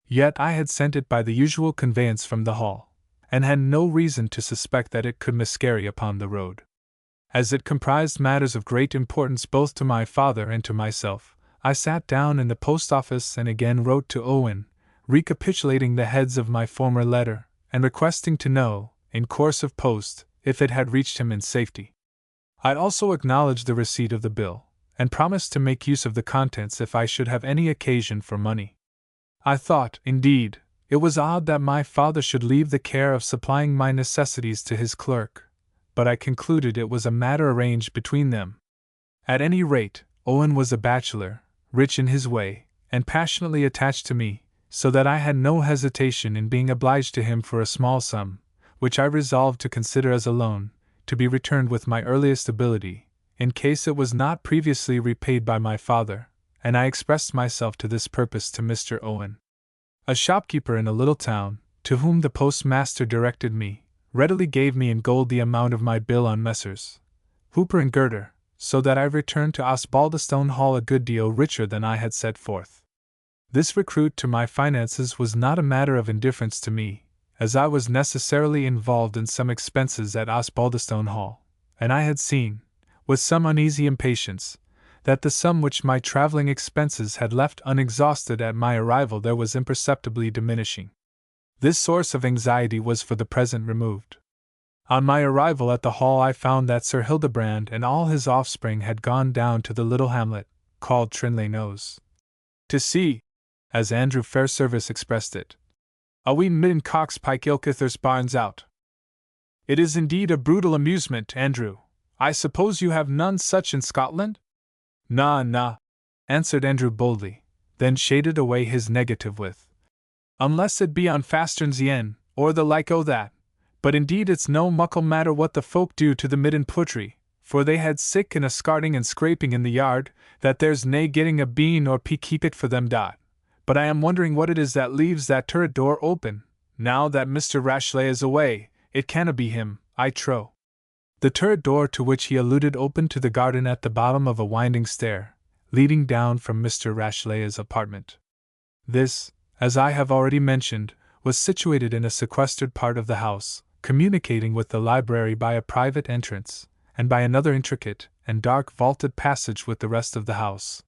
Yet I had sent it by the usual conveyance from the Hall, and had no reason to suspect that it could miscarry upon the road. As it comprised matters of great importance both to my father and to myself, I sat down in the post office and again wrote to Owen, recapitulating the heads of my former letter, and requesting to know, in course of post, if it had reached him in safety. I also acknowledged the receipt of the bill, and promised to make use of the contents if I should have any occasion for money. I thought, indeed, it was odd that my father should leave the care of supplying my necessities to his clerk, but I concluded it was a matter arranged between them. At any rate, Owen was a bachelor, rich in his way, and passionately attached to me, so that I had no hesitation in being obliged to him for a small sum, which I resolved to consider as a loan, to be returned with my earliest ability, in case it was not previously repaid by my father, and I expressed myself to this purpose to Mr. Owen. A shopkeeper in a little town, to whom the postmaster directed me, readily gave me in gold the amount of my bill on Messrs. Hooper and Girder, so that I returned to Osbaldistone Hall a good deal richer than I had set forth. This recruit to my finances was not a matter of indifference to me, as I was necessarily involved in some expenses at Osbaldistone Hall, and I had seen, with some uneasy impatience, that the sum which my travelling expenses had left unexhausted at my arrival there was imperceptibly diminishing. This source of anxiety was for the present removed. On my arrival at the Hall I found that Sir Hildebrand and all his offspring had gone down to the little hamlet, called Trinlay Knowes, to see, as Andrew Fairservice expressed it, a wee midden cock's pike ilkithers barns out. It is indeed a brutal amusement, Andrew. I suppose you have none such in Scotland? Na, answered Andrew boldly, then shaded away his negative with, unless it be on Fasterns Yen, or the like o' that. But indeed it's no muckle matter what the folk do to the midden poultry, for they had sick and a scarting and scraping in the yard, that there's nae getting a bean or pea keep it for them. But I am wondering what it is that leaves that turret door open, now that Mr. Rashleigh is away. It canna be him, I trow. The turret door to which he alluded opened to the garden at the bottom of a winding stair, leading down from Mr. Rashleigh's apartment. This, as I have already mentioned, was situated in a sequestered part of the house, communicating with the library by a private entrance, and by another intricate and dark vaulted passage with the rest of the house.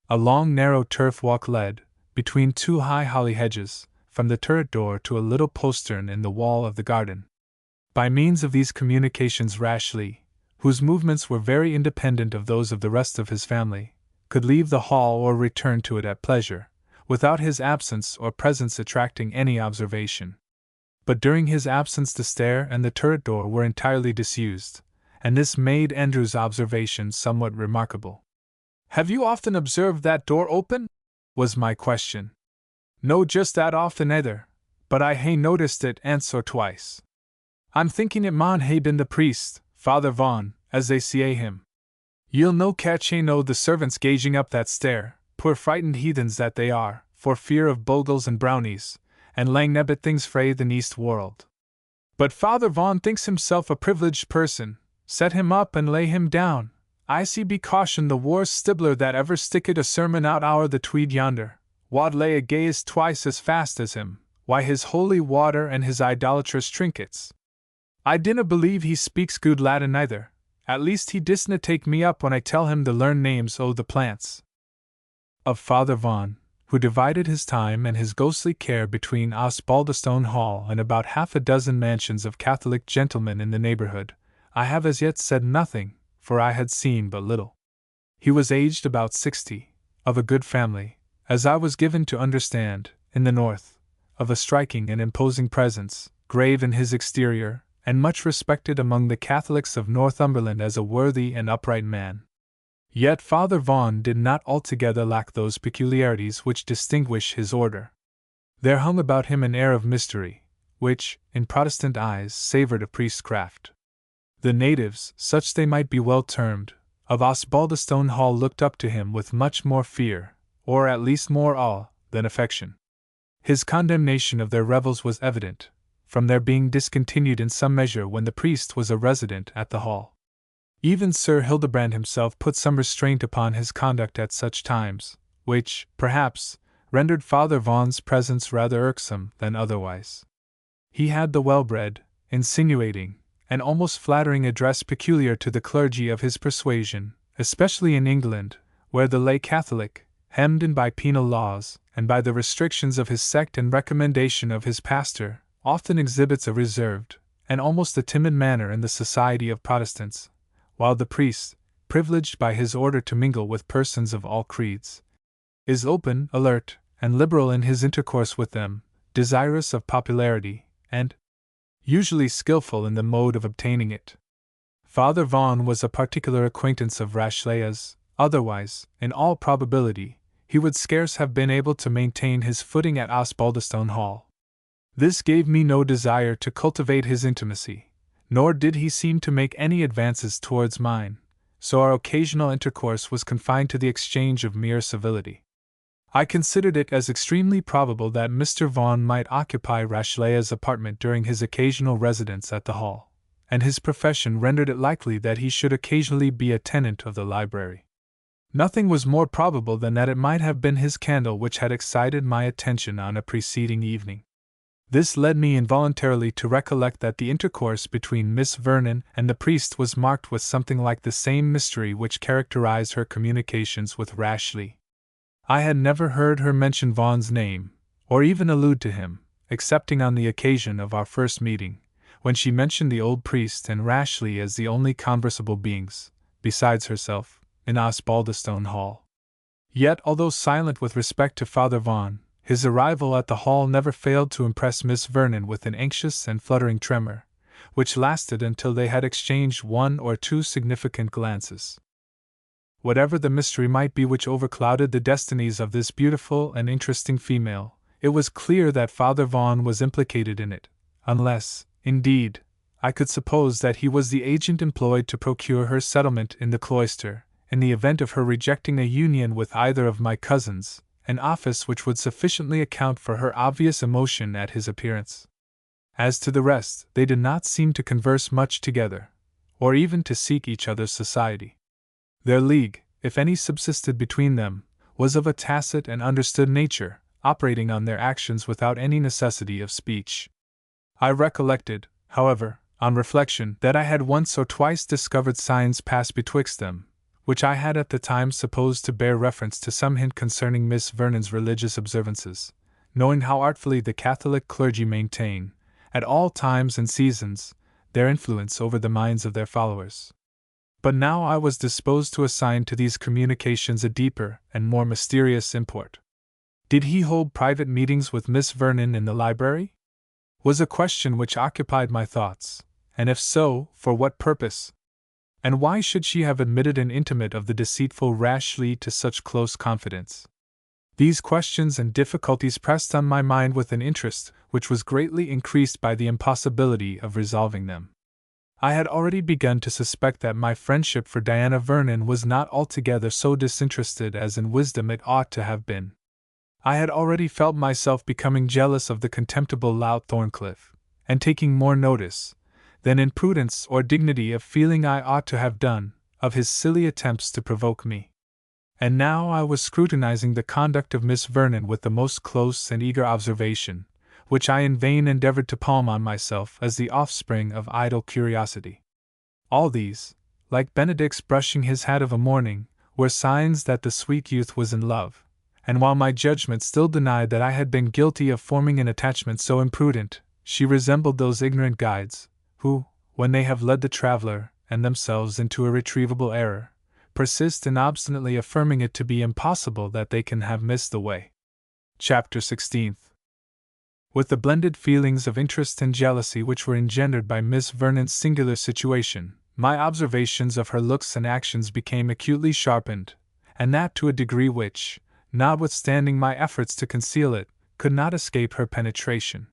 A long narrow turf walk led, between two high holly hedges, from the turret door to a little postern in the wall of the garden. By means of these communications Rashleigh, whose movements were very independent of those of the rest of his family, could leave the hall or return to it at pleasure, without his absence or presence attracting any observation. But during his absence the stair and the turret door were entirely disused, and this made Andrew's observation somewhat remarkable. "Have you often observed that door open?" was my question. "No, just that often either, but I hae noticed it ance or twice. I'm thinking it maun hae been the priest, Father Vaughan, as they see him. Ye'll no catch no the servants gauging up that stair, poor frightened heathens that they are, for fear of bogles and brownies, and lang nebbit things frae the east world. But Father Vaughan thinks himself a privileged person, set him up and lay him down. I see be caution the worst stibbler that ever stickit a sermon out o'er the Tweed yonder, wad lay a gaze twice as fast as him, why his holy water and his idolatrous trinkets. I dinna believe he speaks good Latin either, at least he disna take me up when I tell him the learned names o' the plants." Of Father Vaughan, who divided his time and his ghostly care between Osbaldistone Hall and about half a dozen mansions of Catholic gentlemen in the neighbourhood, I have as yet said nothing, for I had seen but little. He was aged about 60, of a good family, as I was given to understand, in the north, of a striking and imposing presence, grave in his exterior, and much respected among the Catholics of Northumberland as a worthy and upright man. Yet Father Vaughan did not altogether lack those peculiarities which distinguish his order. There hung about him an air of mystery, which, in Protestant eyes, savoured of priestcraft. The natives, such they might be well termed, of Osbaldistone Hall looked up to him with much more fear, or at least more awe, than affection. His condemnation of their revels was evident, from their being discontinued in some measure when the priest was a resident at the Hall. Even Sir Hildebrand himself put some restraint upon his conduct at such times, which, perhaps, rendered Father Vaughan's presence rather irksome than otherwise. He had the well-bred, insinuating, and almost flattering address peculiar to the clergy of his persuasion, especially in England, where the lay Catholic, hemmed in by penal laws, and by the restrictions of his sect and recommendation of his pastor, often exhibits a reserved, and almost a timid manner in the society of Protestants, while the priest, privileged by his order to mingle with persons of all creeds, is open, alert, and liberal in his intercourse with them, desirous of popularity, and usually skilful in the mode of obtaining it. Father Vaughan was a particular acquaintance of Rashleigh's, otherwise, in all probability, he would scarce have been able to maintain his footing at Osbaldistone Hall. This gave me no desire to cultivate his intimacy, nor did he seem to make any advances towards mine, so our occasional intercourse was confined to the exchange of mere civility. I considered it as extremely probable that Mr. Vaughan might occupy Rashleigh's apartment during his occasional residence at the Hall, and his profession rendered it likely that he should occasionally be a tenant of the library. Nothing was more probable than that it might have been his candle which had excited my attention on a preceding evening. This led me involuntarily to recollect that the intercourse between Miss Vernon and the priest was marked with something like the same mystery which characterized her communications with Rashleigh. I had never heard her mention Vaughan's name, or even allude to him, excepting on the occasion of our first meeting, when she mentioned the old priest and Rashleigh as the only conversable beings, besides herself, in Osbaldistone Hall. Yet, although silent with respect to Father Vaughan, his arrival at the Hall never failed to impress Miss Vernon with an anxious and fluttering tremor, which lasted until they had exchanged one or two significant glances. Whatever the mystery might be which overclouded the destinies of this beautiful and interesting female, it was clear that Father Vaughan was implicated in it, unless, indeed, I could suppose that he was the agent employed to procure her settlement in the cloister, in the event of her rejecting a union with either of my cousins, an office which would sufficiently account for her obvious emotion at his appearance. As to the rest, they did not seem to converse much together, or even to seek each other's society. Their league, if any subsisted between them, was of a tacit and understood nature, operating on their actions without any necessity of speech. I recollected, however, on reflection, that I had once or twice discovered signs pass betwixt them, which I had at the time supposed to bear reference to some hint concerning Miss Vernon's religious observances, knowing how artfully the Catholic clergy maintain, at all times and seasons, their influence over the minds of their followers. But now I was disposed to assign to these communications a deeper and more mysterious import. Did he hold private meetings with Miss Vernon in the library? Was a question which occupied my thoughts, and if so, for what purpose? And why should she have admitted an intimate of the deceitful Rashleigh to such close confidence? These questions and difficulties pressed on my mind with an interest which was greatly increased by the impossibility of resolving them. I had already begun to suspect that my friendship for Diana Vernon was not altogether so disinterested as in wisdom it ought to have been. I had already felt myself becoming jealous of the contemptible lout Thorncliffe, and taking more notice, than in prudence or dignity of feeling I ought to have done, of his silly attempts to provoke me. And now I was scrutinizing the conduct of Miss Vernon with the most close and eager observation, which I in vain endeavored to palm on myself as the offspring of idle curiosity. All these, like Benedick's brushing his hat of a morning, were signs that the sweet youth was in love, and while my judgment still denied that I had been guilty of forming an attachment so imprudent, she resembled those ignorant guides, who, when they have led the traveler and themselves into irretrievable error, persist in obstinately affirming it to be impossible that they can have missed the way. Chapter 16. With the blended feelings of interest and jealousy which were engendered by Miss Vernon's singular situation, my observations of her looks and actions became acutely sharpened, and that to a degree which, notwithstanding my efforts to conceal it, could not escape her penetration.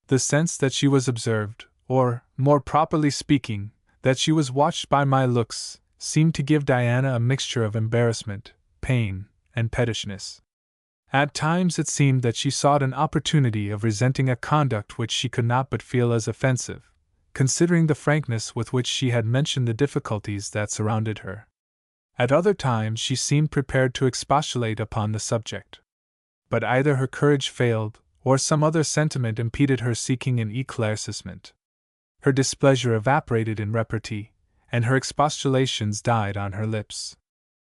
The sense that she was observed, or, more properly speaking, that she was watched by my looks, seemed to give Diana a mixture of embarrassment, pain, and pettishness. At times it seemed that she sought an opportunity of resenting a conduct which she could not but feel as offensive, considering the frankness with which she had mentioned the difficulties that surrounded her. At other times she seemed prepared to expostulate upon the subject. But either her courage failed, or some other sentiment impeded her seeking an éclaircissement. Her displeasure evaporated in repartee, and her expostulations died on her lips.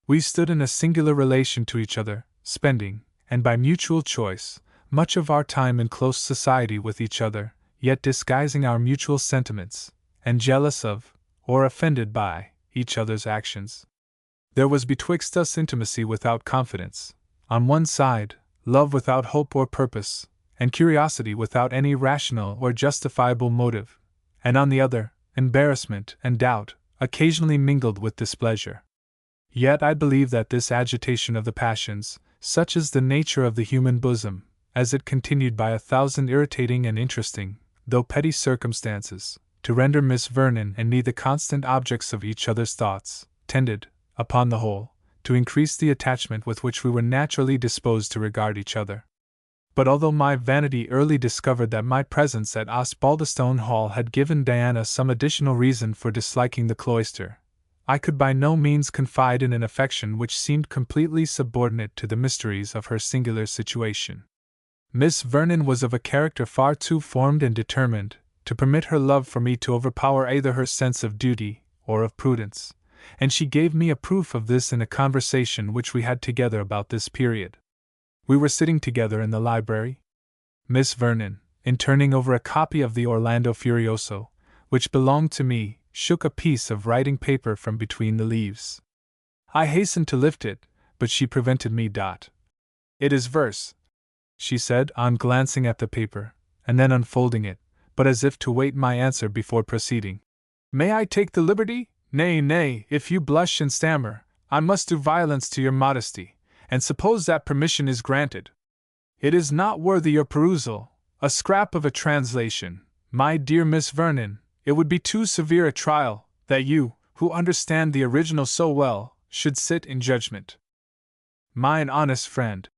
We stood in a singular relation to each other, spending, and by mutual choice, much of our time in close society with each other, yet disguising our mutual sentiments, and jealous of, or offended by, each other's actions. There was betwixt us intimacy without confidence, on one side, love without hope or purpose, and curiosity without any rational or justifiable motive, and on the other, embarrassment and doubt, occasionally mingled with displeasure. Yet I believe that this agitation of the passions, such is the nature of the human bosom, as it continued by 1,000 irritating and interesting, though petty circumstances, to render Miss Vernon and me the constant objects of each other's thoughts, tended, upon the whole, to increase the attachment with which we were naturally disposed to regard each other. But although my vanity early discovered that my presence at Osbaldistone Hall had given Diana some additional reason for disliking the cloister, I could by no means confide in an affection which seemed completely subordinate to the mysteries of her singular situation. Miss Vernon was of a character far too formed and determined to permit her love for me to overpower either her sense of duty or of prudence, and she gave me a proof of this in a conversation which we had together about this period. We were sitting together in the library. Miss Vernon, in turning over a copy of the Orlando Furioso, which belonged to me, shook a piece of writing paper from between the leaves. I hastened to lift it, but she prevented me. "It is verse," she said, on glancing at the paper, and then unfolding it, but as if to wait my answer before proceeding. "May I take the liberty? Nay, nay, if you blush and stammer, I must do violence to your modesty, and suppose that permission is granted. It is not worthy your perusal, a scrap of a translation, my dear Miss Vernon. It would be too severe a trial, that you, who understand the original so well, should sit in judgment." "Mine honest friend,"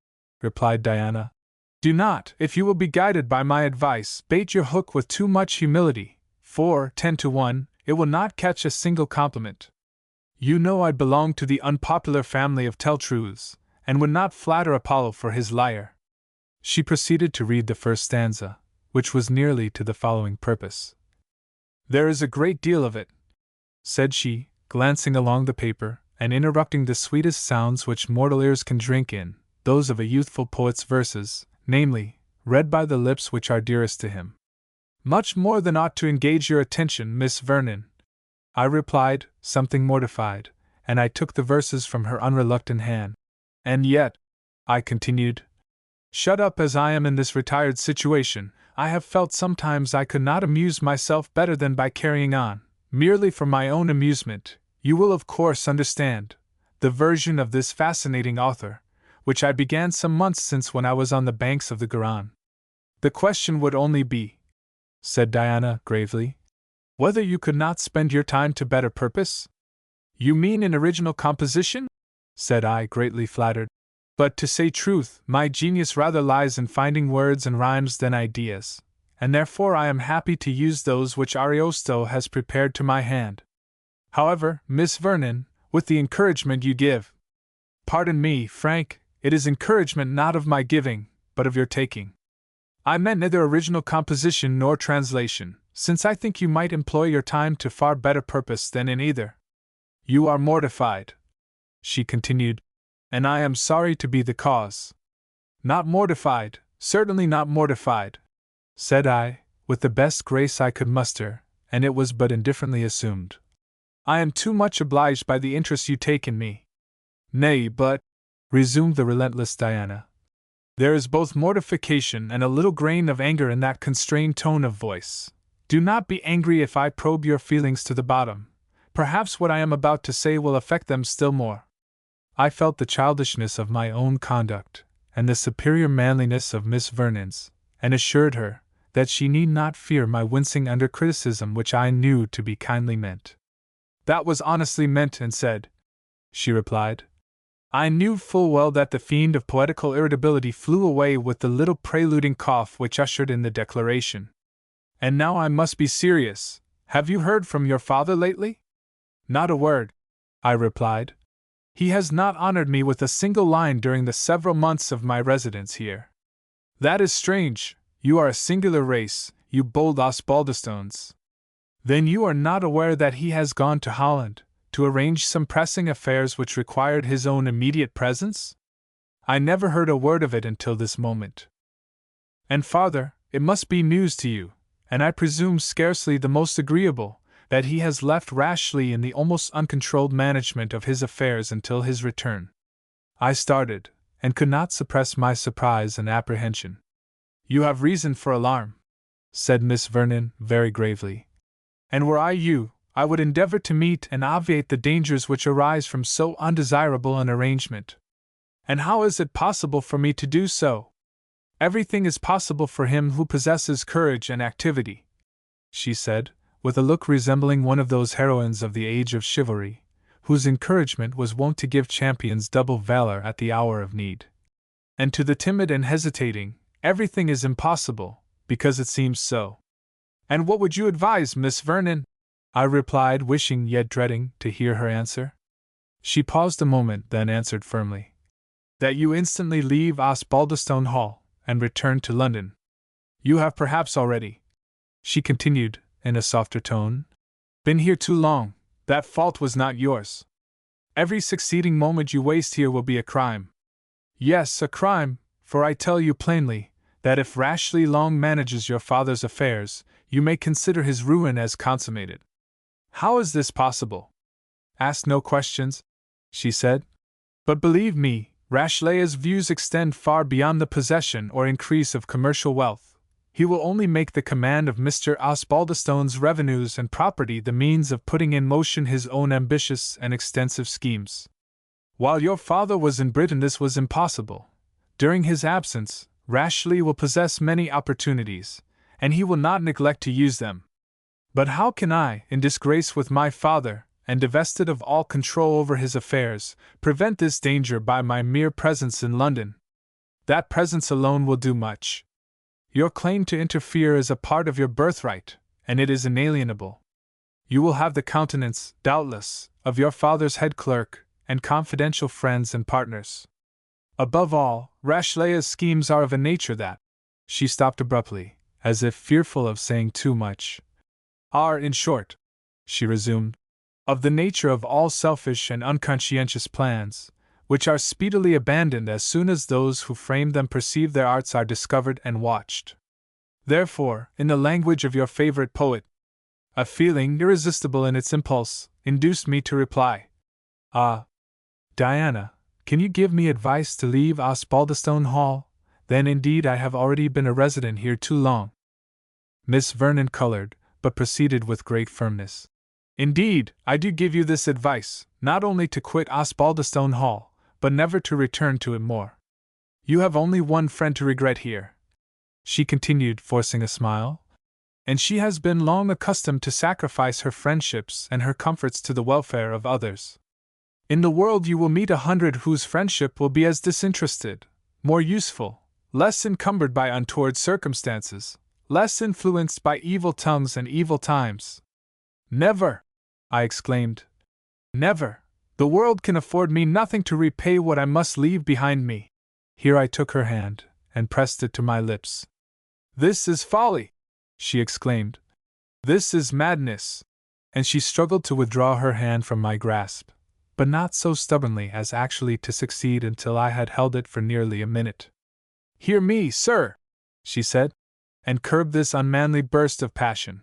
replied Diana, "do not, if you will be guided by my advice, bait your hook with too much humility, for, 10 to 1, it will not catch a single compliment. You know I belong to the unpopular family of Tell-Truths, and would not flatter Apollo for his lyre." She proceeded to read the first stanza, which was nearly to the following purpose. "There is a great deal of it," said she, glancing along the paper, and interrupting the sweetest sounds which mortal ears can drink in, those of a youthful poet's verses, namely, read by the lips which are dearest to him. "Much more than ought to engage your attention, Miss Vernon," I replied, something mortified, and I took the verses from her unreluctant hand. "And yet," I continued, "shut up as I am in this retired situation, I have felt sometimes I could not amuse myself better than by carrying on, merely for my own amusement, You will of course understand the version of this fascinating author, which I began some months since when I was on the banks of the Garonne. The question would only be, said Diana gravely, whether you could not spend your time to better purpose? You mean in original composition? Said I, greatly flattered. But to say truth, my genius rather lies in finding words and rhymes than ideas, and therefore I am happy to use those which Ariosto has prepared to my hand. However, Miss Vernon, with the encouragement you give— Pardon me, Frank, it is encouragement not of my giving, but of your taking. I meant neither original composition nor translation, since I think you might employ your time to far better purpose than in either. You are mortified, she continued, and I am sorry to be the cause. Not mortified, certainly not mortified, said I, with the best grace I could muster, and it was but indifferently assumed. I am too much obliged by the interest you take in me. Nay, but, resumed the relentless Diana, there is both mortification and a little grain of anger in that constrained tone of voice. Do not be angry if I probe your feelings to the bottom. Perhaps what I am about to say will affect them still more. I felt the childishness of my own conduct, and the superior manliness of Miss Vernon's, and assured her that she need not fear my wincing under criticism which I knew to be kindly meant. That was honestly meant and said, she replied. I knew full well that the fiend of poetical irritability flew away with the little preluding cough which ushered in the declaration. And now I must be serious. Have you heard from your father lately? Not a word, I replied. He has not honored me with a single line during the several months of my residence here. That is strange. You are a singular race, you bold Osbaldistones. Then you are not aware that he has gone to Holland, to arrange some pressing affairs which required his own immediate presence? I never heard a word of it until this moment. And farther, it must be news to you, and I presume scarcely the most agreeable, that he has left Rashleigh in the almost uncontrolled management of his affairs until his return. I started, and could not suppress my surprise and apprehension. You have reason for alarm, said Miss Vernon very gravely. And were I you, I would endeavor to meet and obviate the dangers which arise from so undesirable an arrangement. And how is it possible for me to do so? Everything is possible for him who possesses courage and activity, she said, with a look resembling one of those heroines of the age of chivalry, whose encouragement was wont to give champions double valor at the hour of need. And to the timid and hesitating, everything is impossible, because it seems so. And what would you advise, Miss Vernon? I replied, wishing yet dreading to hear her answer. She paused a moment, then answered firmly. That you instantly leave Osbaldistone Hall, and return to London. You have perhaps already, she continued, in a softer tone, been here too long. That fault was not yours. Every succeeding moment you waste here will be a crime. Yes, a crime, for I tell you plainly, that if Rashleigh long manages your father's affairs, you may consider his ruin as consummated. How is this possible? Ask no questions, she said. But believe me, Rashleigh's views extend far beyond the possession or increase of commercial wealth. He will only make the command of Mr. Osbaldistone's revenues and property the means of putting in motion his own ambitious and extensive schemes. While your father was in Britain, this was impossible. During his absence, Rashleigh will possess many opportunities, and he will not neglect to use them. But how can I, in disgrace with my father, and divested of all control over his affairs, prevent this danger by my mere presence in London? That presence alone will do much. Your claim to interfere is a part of your birthright, and it is inalienable. You will have the countenance, doubtless, of your father's head clerk, and confidential friends and partners. Above all, Rashleigh's schemes are of a nature that— she stopped abruptly, as if fearful of saying too much. Are, in short, she resumed, of the nature of all selfish and unconscientious plans, which are speedily abandoned as soon as those who frame them perceive their arts are discovered and watched. Therefore, in the language of your favorite poet, a feeling irresistible in its impulse induced me to reply, Ah, Diana, can you give me advice to leave Osbaldistone Hall? Then indeed I have already been a resident here too long. Miss Vernon colored, but proceeded with great firmness. Indeed, I do give you this advice, not only to quit Osbaldistone Hall, but never to return to it more. You have only one friend to regret here," she continued, forcing a smile, "and she has been long accustomed to sacrifice her friendships and her comforts to the welfare of others. In the world you will meet 100 whose friendship will be as disinterested, more useful, less encumbered by untoward circumstances, less influenced by evil tongues and evil times." "Never!" I exclaimed. "Never! The world can afford me nothing to repay what I must leave behind me." Here I took her hand and pressed it to my lips. "This is folly!" she exclaimed. "This is madness!" And she struggled to withdraw her hand from my grasp, but not so stubbornly as actually to succeed until I had held it for nearly a minute. "Hear me, sir," she said, "and curb this unmanly burst of passion.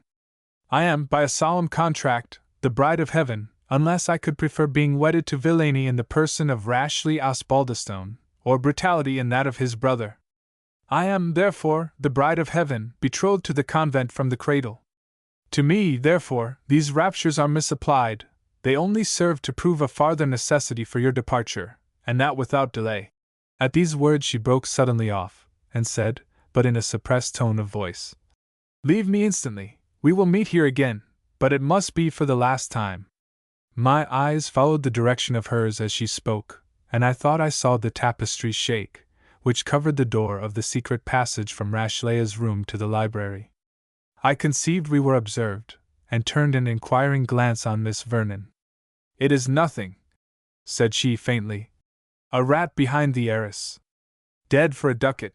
I am, by a solemn contract, the bride of heaven, unless I could prefer being wedded to villainy in the person of Rashleigh Osbaldistone, or brutality in that of his brother. I am, therefore, the bride of heaven, betrothed to the convent from the cradle. To me, therefore, these raptures are misapplied, they only serve to prove a farther necessity for your departure, and that without delay." At these words she broke suddenly off, and said, but in a suppressed tone of voice, "Leave me instantly, we will meet here again, but it must be for the last time." My eyes followed the direction of hers as she spoke, and I thought I saw the tapestry shake, which covered the door of the secret passage from Rashleigh's room to the library. I conceived we were observed, and turned an inquiring glance on Miss Vernon. "It is nothing," said she faintly. "A rat behind the arras. Dead for a ducat,"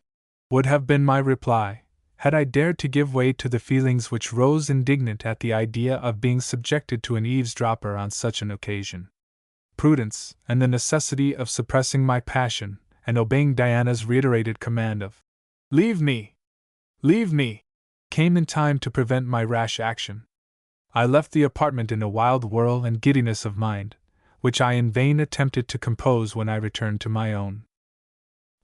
would have been my reply, had I dared to give way to the feelings which rose indignant at the idea of being subjected to an eavesdropper on such an occasion. Prudence, and the necessity of suppressing my passion, and obeying Diana's reiterated command of "Leave me! Leave me!" came in time to prevent my rash action. I left the apartment in a wild whirl and giddiness of mind, which I in vain attempted to compose when I returned to my own.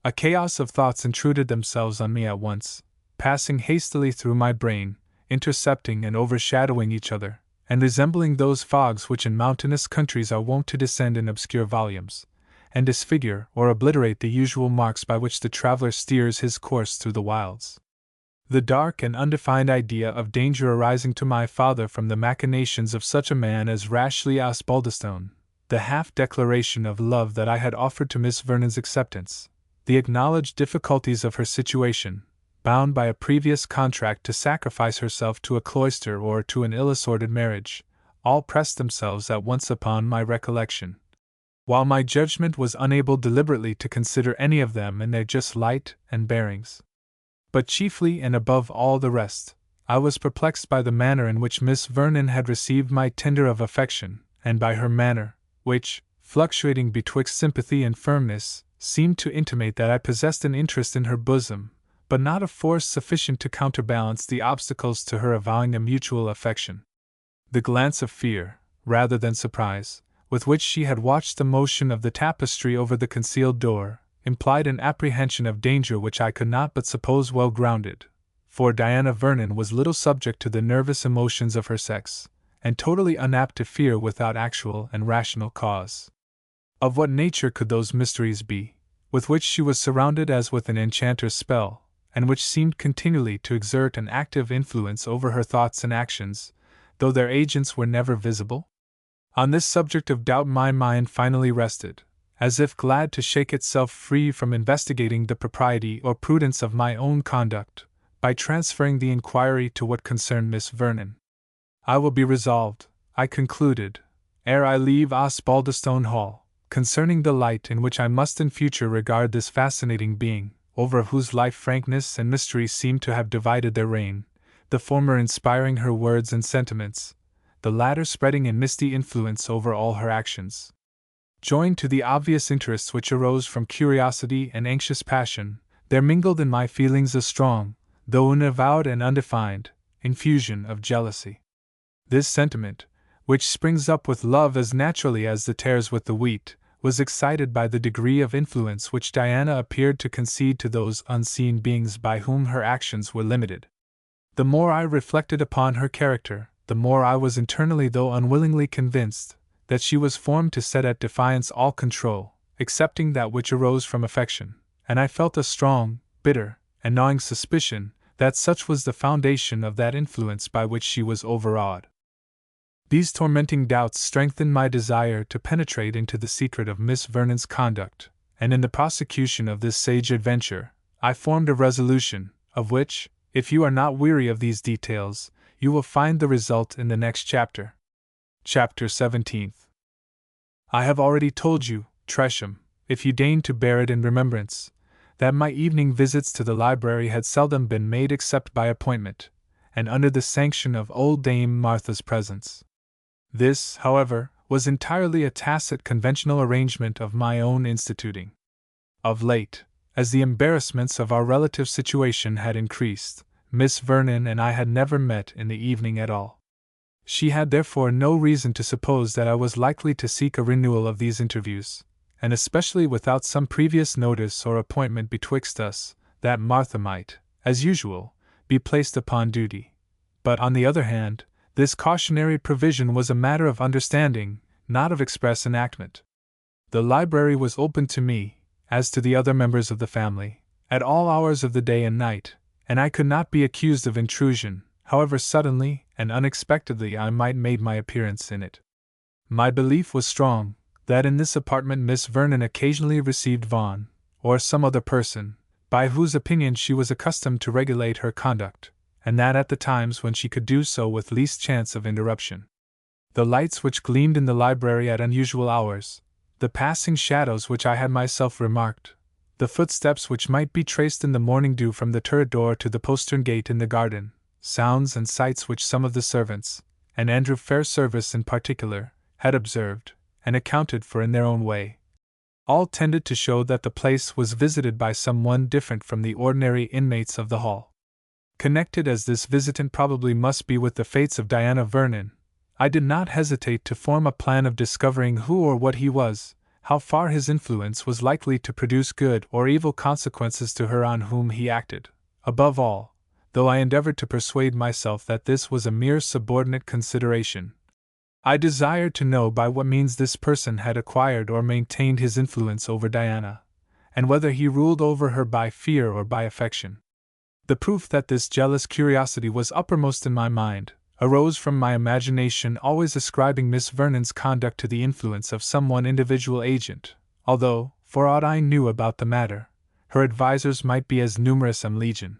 A chaos of thoughts intruded themselves on me at once, passing hastily through my brain, intercepting and overshadowing each other, and resembling those fogs which in mountainous countries are wont to descend in obscure volumes, and disfigure or obliterate the usual marks by which the traveler steers his course through the wilds. The dark and undefined idea of danger arising to my father from the machinations of such a man as Rashleigh Osbaldistone, the half-declaration of love that I had offered to Miss Vernon's acceptance, the acknowledged difficulties of her situation, bound by a previous contract to sacrifice herself to a cloister or to an ill-assorted marriage, all pressed themselves at once upon my recollection, while my judgment was unable deliberately to consider any of them in their just light and bearings. But chiefly and above all the rest, I was perplexed by the manner in which Miss Vernon had received my tender of affection, and by her manner, which, fluctuating betwixt sympathy and firmness, seemed to intimate that I possessed an interest in her bosom, but not a force sufficient to counterbalance the obstacles to her avowing a mutual affection. The glance of fear, rather than surprise, with which she had watched the motion of the tapestry over the concealed door, implied an apprehension of danger which I could not but suppose well grounded, for Diana Vernon was little subject to the nervous emotions of her sex, and totally unapt to fear without actual and rational cause. Of what nature could those mysteries be, with which she was surrounded as with an enchanter's spell, and which seemed continually to exert an active influence over her thoughts and actions, though their agents were never visible? On this subject of doubt my mind finally rested, as if glad to shake itself free from investigating the propriety or prudence of my own conduct, by transferring the inquiry to what concerned Miss Vernon. I will be resolved, I concluded, ere I leave Osbaldistone Hall, concerning the light in which I must in future regard this fascinating being, over whose life frankness and mystery seem to have divided their reign, the former inspiring her words and sentiments, the latter spreading a misty influence over all her actions. Joined to the obvious interests which arose from curiosity and anxious passion, there mingled in my feelings a strong, though unavowed and undefined, infusion of jealousy. This sentiment, which springs up with love as naturally as the tares with the wheat, was excited by the degree of influence which Diana appeared to concede to those unseen beings by whom her actions were limited. The more I reflected upon her character, the more I was internally though unwillingly convinced that she was formed to set at defiance all control, excepting that which arose from affection, and I felt a strong, bitter, and gnawing suspicion that such was the foundation of that influence by which she was overawed. These tormenting doubts strengthened my desire to penetrate into the secret of Miss Vernon's conduct, and in the prosecution of this sage adventure, I formed a resolution, of which, if you are not weary of these details, you will find the result in the next chapter. Chapter 17. I have already told you, Tresham, if you deign to bear it in remembrance, that my evening visits to the library had seldom been made except by appointment, and under the sanction of old Dame Martha's presence. This, however, was entirely a tacit conventional arrangement of my own instituting. Of late, as the embarrassments of our relative situation had increased, Miss Vernon and I had never met in the evening at all. She had therefore no reason to suppose that I was likely to seek a renewal of these interviews, and especially without some previous notice or appointment betwixt us, that Martha might, as usual, be placed upon duty. But on the other hand, this cautionary provision was a matter of understanding, not of express enactment. The library was open to me, as to the other members of the family, at all hours of the day and night, and I could not be accused of intrusion, however suddenly and unexpectedly I might make my appearance in it. My belief was strong that in this apartment Miss Vernon occasionally received Vaughan, or some other person, by whose opinion she was accustomed to regulate her conduct, and that at the times when she could do so with least chance of interruption. The lights which gleamed in the library at unusual hours, the passing shadows which I had myself remarked, the footsteps which might be traced in the morning dew from the turret door to the postern gate in the garden, sounds and sights which some of the servants, and Andrew Fairservice in particular, had observed, and accounted for in their own way, all tended to show that the place was visited by some one different from the ordinary inmates of the hall. Connected as this visitant probably must be with the fates of Diana Vernon, I did not hesitate to form a plan of discovering who or what he was, how far his influence was likely to produce good or evil consequences to her on whom he acted. Above all, though I endeavored to persuade myself that this was a mere subordinate consideration, I desired to know by what means this person had acquired or maintained his influence over Diana, and whether he ruled over her by fear or by affection. The proof that this jealous curiosity was uppermost in my mind arose from my imagination always ascribing Miss Vernon's conduct to the influence of some one individual agent, although, for aught I knew about the matter, her advisers might be as numerous as legion.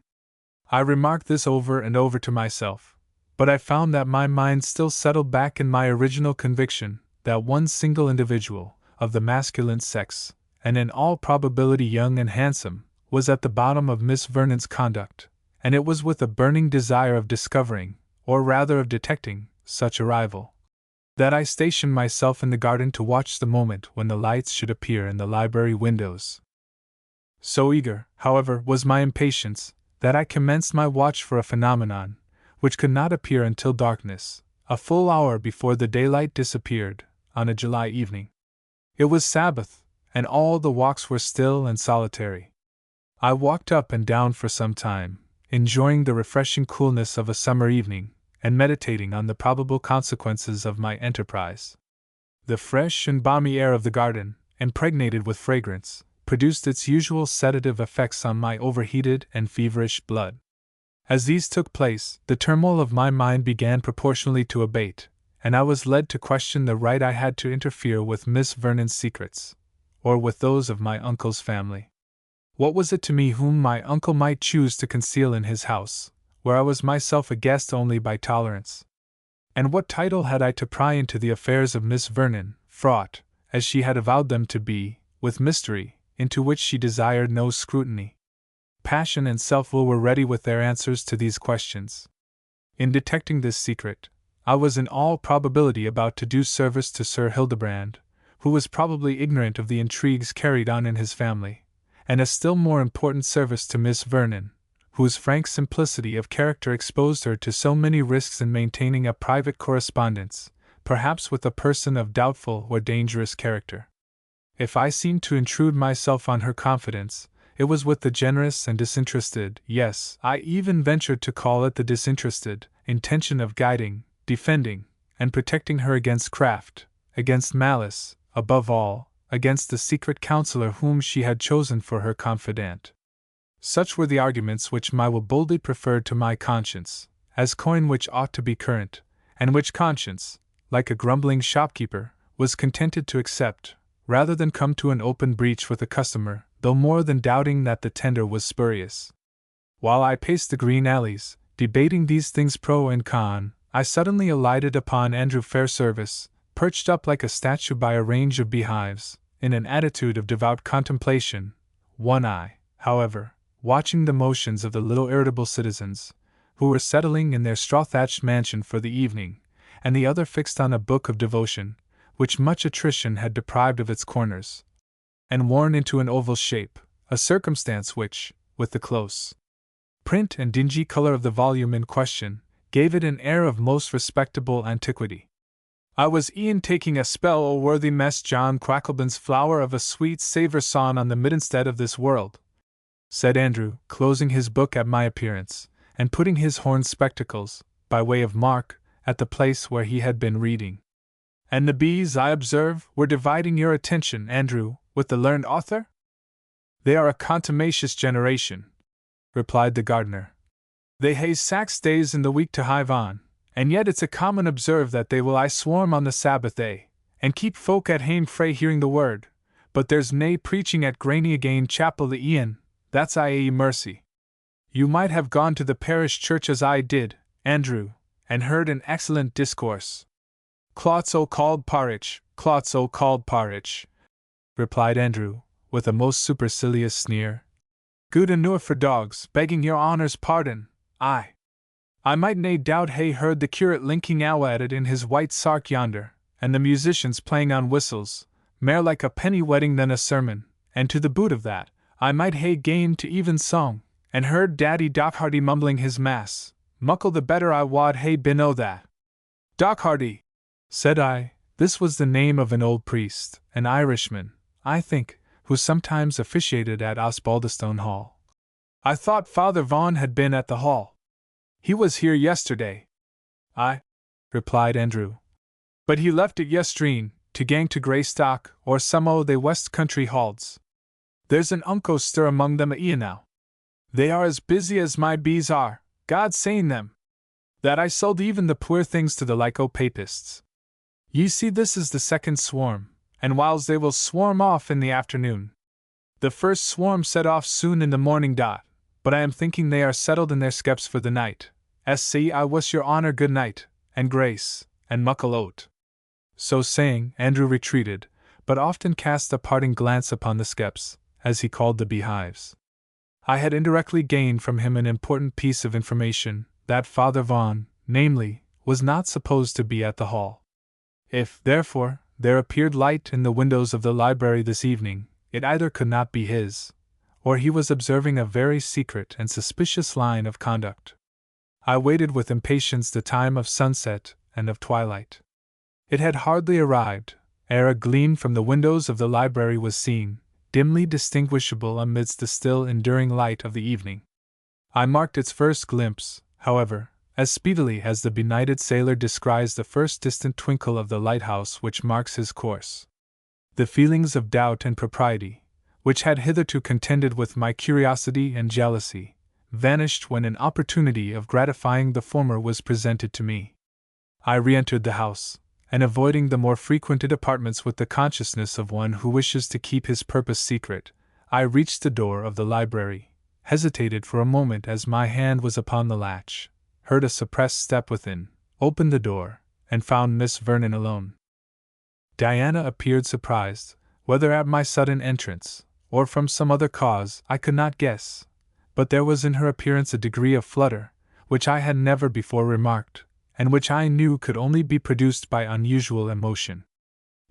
I remarked this over and over to myself, but I found that my mind still settled back in my original conviction that one single individual, of the masculine sex, and in all probability young and handsome, was at the bottom of Miss Vernon's conduct, and it was with a burning desire of discovering, or rather of detecting, such a rival, that I stationed myself in the garden to watch the moment when the lights should appear in the library windows. So eager, however, was my impatience, that I commenced my watch for a phenomenon, which could not appear until darkness, a full hour before the daylight disappeared, on a July evening. It was Sabbath, and all the walks were still and solitary. I walked up and down for some time, enjoying the refreshing coolness of a summer evening, and meditating on the probable consequences of my enterprise. The fresh and balmy air of the garden, impregnated with fragrance, produced its usual sedative effects on my overheated and feverish blood. As these took place, the turmoil of my mind began proportionally to abate, and I was led to question the right I had to interfere with Miss Vernon's secrets, or with those of my uncle's family. What was it to me whom my uncle might choose to conceal in his house, where I was myself a guest only by tolerance? And what title had I to pry into the affairs of Miss Vernon, fraught, as she had avowed them to be, with mystery, into which she desired no scrutiny? Passion and self-will were ready with their answers to these questions. In detecting this secret, I was in all probability about to do service to Sir Hildebrand, who was probably ignorant of the intrigues carried on in his family, and a still more important service to Miss Vernon, whose frank simplicity of character exposed her to so many risks in maintaining a private correspondence, perhaps with a person of doubtful or dangerous character. If I seemed to intrude myself on her confidence, it was with the generous and disinterested, yes, I even ventured to call it the disinterested, intention of guiding, defending and protecting her against craft, against malice, above all, against the secret counselor whom she had chosen for her confidant. Such were the arguments which my will boldly preferred to my conscience, as coin which ought to be current, and which conscience, like a grumbling shopkeeper, was contented to accept, rather than come to an open breach with a customer, though more than doubting that the tender was spurious. While I paced the green alleys, debating these things pro and con, I suddenly alighted upon Andrew Fairservice, perched up like a statue by a range of beehives, in an attitude of devout contemplation, one eye, however, watching the motions of the little irritable citizens, who were settling in their straw-thatched mansion for the evening, and the other fixed on a book of devotion, which much attrition had deprived of its corners, and worn into an oval shape, a circumstance which, with the close print and dingy color of the volume in question, gave it an air of most respectable antiquity. I was e'en taking a spell o' worthy Mess John Quackleban's flower of a sweet savour sawn on the middenstead of this world, said Andrew, closing his book at my appearance, and putting his horn spectacles, by way of mark, at the place where he had been reading. And the bees, I observe, were dividing your attention, Andrew, with the learned author? They are a contumacious generation, replied the gardener. They hae 6 days in the week to hive on, and yet it's a common observe that they will aye swarm on the Sabbath day, and keep folk at hame frae hearing the word, but there's nae preaching at Granny again Chapel the Ian, that's aye a mercy. You might have gone to the parish church as I did, Andrew, and heard an excellent discourse. Clots o' called parritch, replied Andrew, with a most supercilious sneer. Good enough for dogs, begging your honour's pardon, I might nae doubt hae heard the curate linking ow at it in his white sark yonder, and the musicians playing on whistles, mair like a penny wedding than a sermon, and to the boot of that, I might hae gane to even song, and heard Daddy Dockharty mumbling his mass, muckle the better I wad hae been o' that. Dockharty, said I, this was the name of an old priest, an Irishman, I think, who sometimes officiated at Osbaldistone Hall. I thought Father Vaughan had been at the hall. He was here yesterday. Aye, replied Andrew. But he left it yestreen, to gang to Greystock, or some o' they west country halds. There's an unco stir among them a now. They are as busy as my bees are, God sain them, that I sold even the poor things to the like o' papists. Ye see this is the second swarm, and whiles they will swarm off in the afternoon. The first swarm set off soon in the morning dot, but I am thinking they are settled in their skeps for the night. I wish your honour good night, and grace, and muckle oat. So saying, Andrew retreated, but often cast a parting glance upon the skeps, as he called the beehives. I had indirectly gained from him an important piece of information, that Father Vaughan, namely, was not supposed to be at the hall. If, therefore, there appeared light in the windows of the library this evening, it either could not be his, or he was observing a very secret and suspicious line of conduct. I waited with impatience the time of sunset and of twilight. It had hardly arrived, ere a gleam from the windows of the library was seen, dimly distinguishable amidst the still enduring light of the evening. I marked its first glimpse, however, as speedily as the benighted sailor descries the first distant twinkle of the lighthouse which marks his course. The feelings of doubt and propriety, which had hitherto contended with my curiosity and jealousy, vanished when an opportunity of gratifying the former was presented to me. I re-entered the house, and avoiding the more frequented apartments with the consciousness of one who wishes to keep his purpose secret, I reached the door of the library, hesitated for a moment as my hand was upon the latch, heard a suppressed step within, opened the door, and found Miss Vernon alone. Diana appeared surprised, whether at my sudden entrance, or from some other cause, I could not guess, but there was in her appearance a degree of flutter, which I had never before remarked, and which I knew could only be produced by unusual emotion.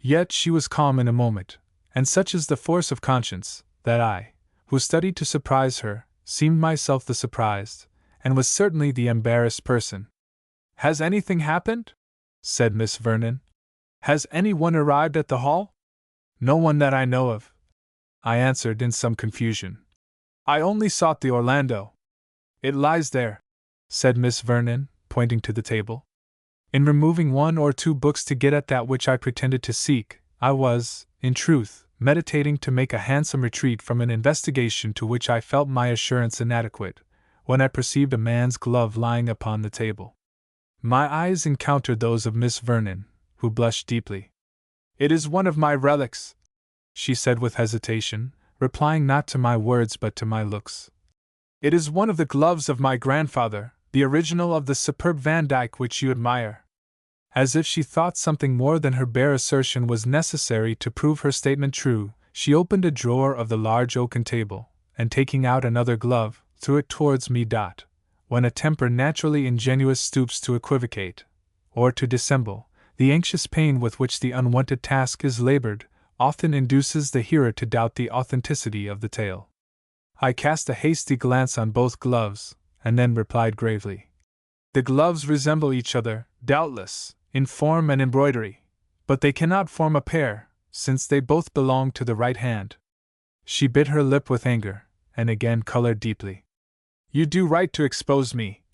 Yet she was calm in a moment, and such is the force of conscience, that I, who studied to surprise her, seemed myself the surprised, and was certainly the embarrassed person. "Has anything happened?" said Miss Vernon. "Has any one arrived at the hall?" "No one that I know of," I answered in some confusion. "I only sought the Orlando." "It lies there," said Miss Vernon, pointing to the table. In removing one or two books to get at that which I pretended to seek, I was, in truth, meditating to make a handsome retreat from an investigation to which I felt my assurance inadequate, when I perceived a man's glove lying upon the table. My eyes encountered those of Miss Vernon, who blushed deeply. "It is one of my relics," she said with hesitation, replying not to my words but to my looks. "It is one of the gloves of my grandfather, the original of the superb Van Dyck which you admire." As if she thought something more than her bare assertion was necessary to prove her statement true, she opened a drawer of the large oaken table, and taking out another glove, threw it towards me. When a temper naturally ingenuous stoops to equivocate, or to dissemble, the anxious pain with which the unwonted task is labored often induces the hearer to doubt the authenticity of the tale. I cast a hasty glance on both gloves, and then replied gravely, "The gloves resemble each other, doubtless, in form and embroidery, but they cannot form a pair, since they both belong to the right hand." She bit her lip with anger, and again colored deeply. "You do right to expose me,"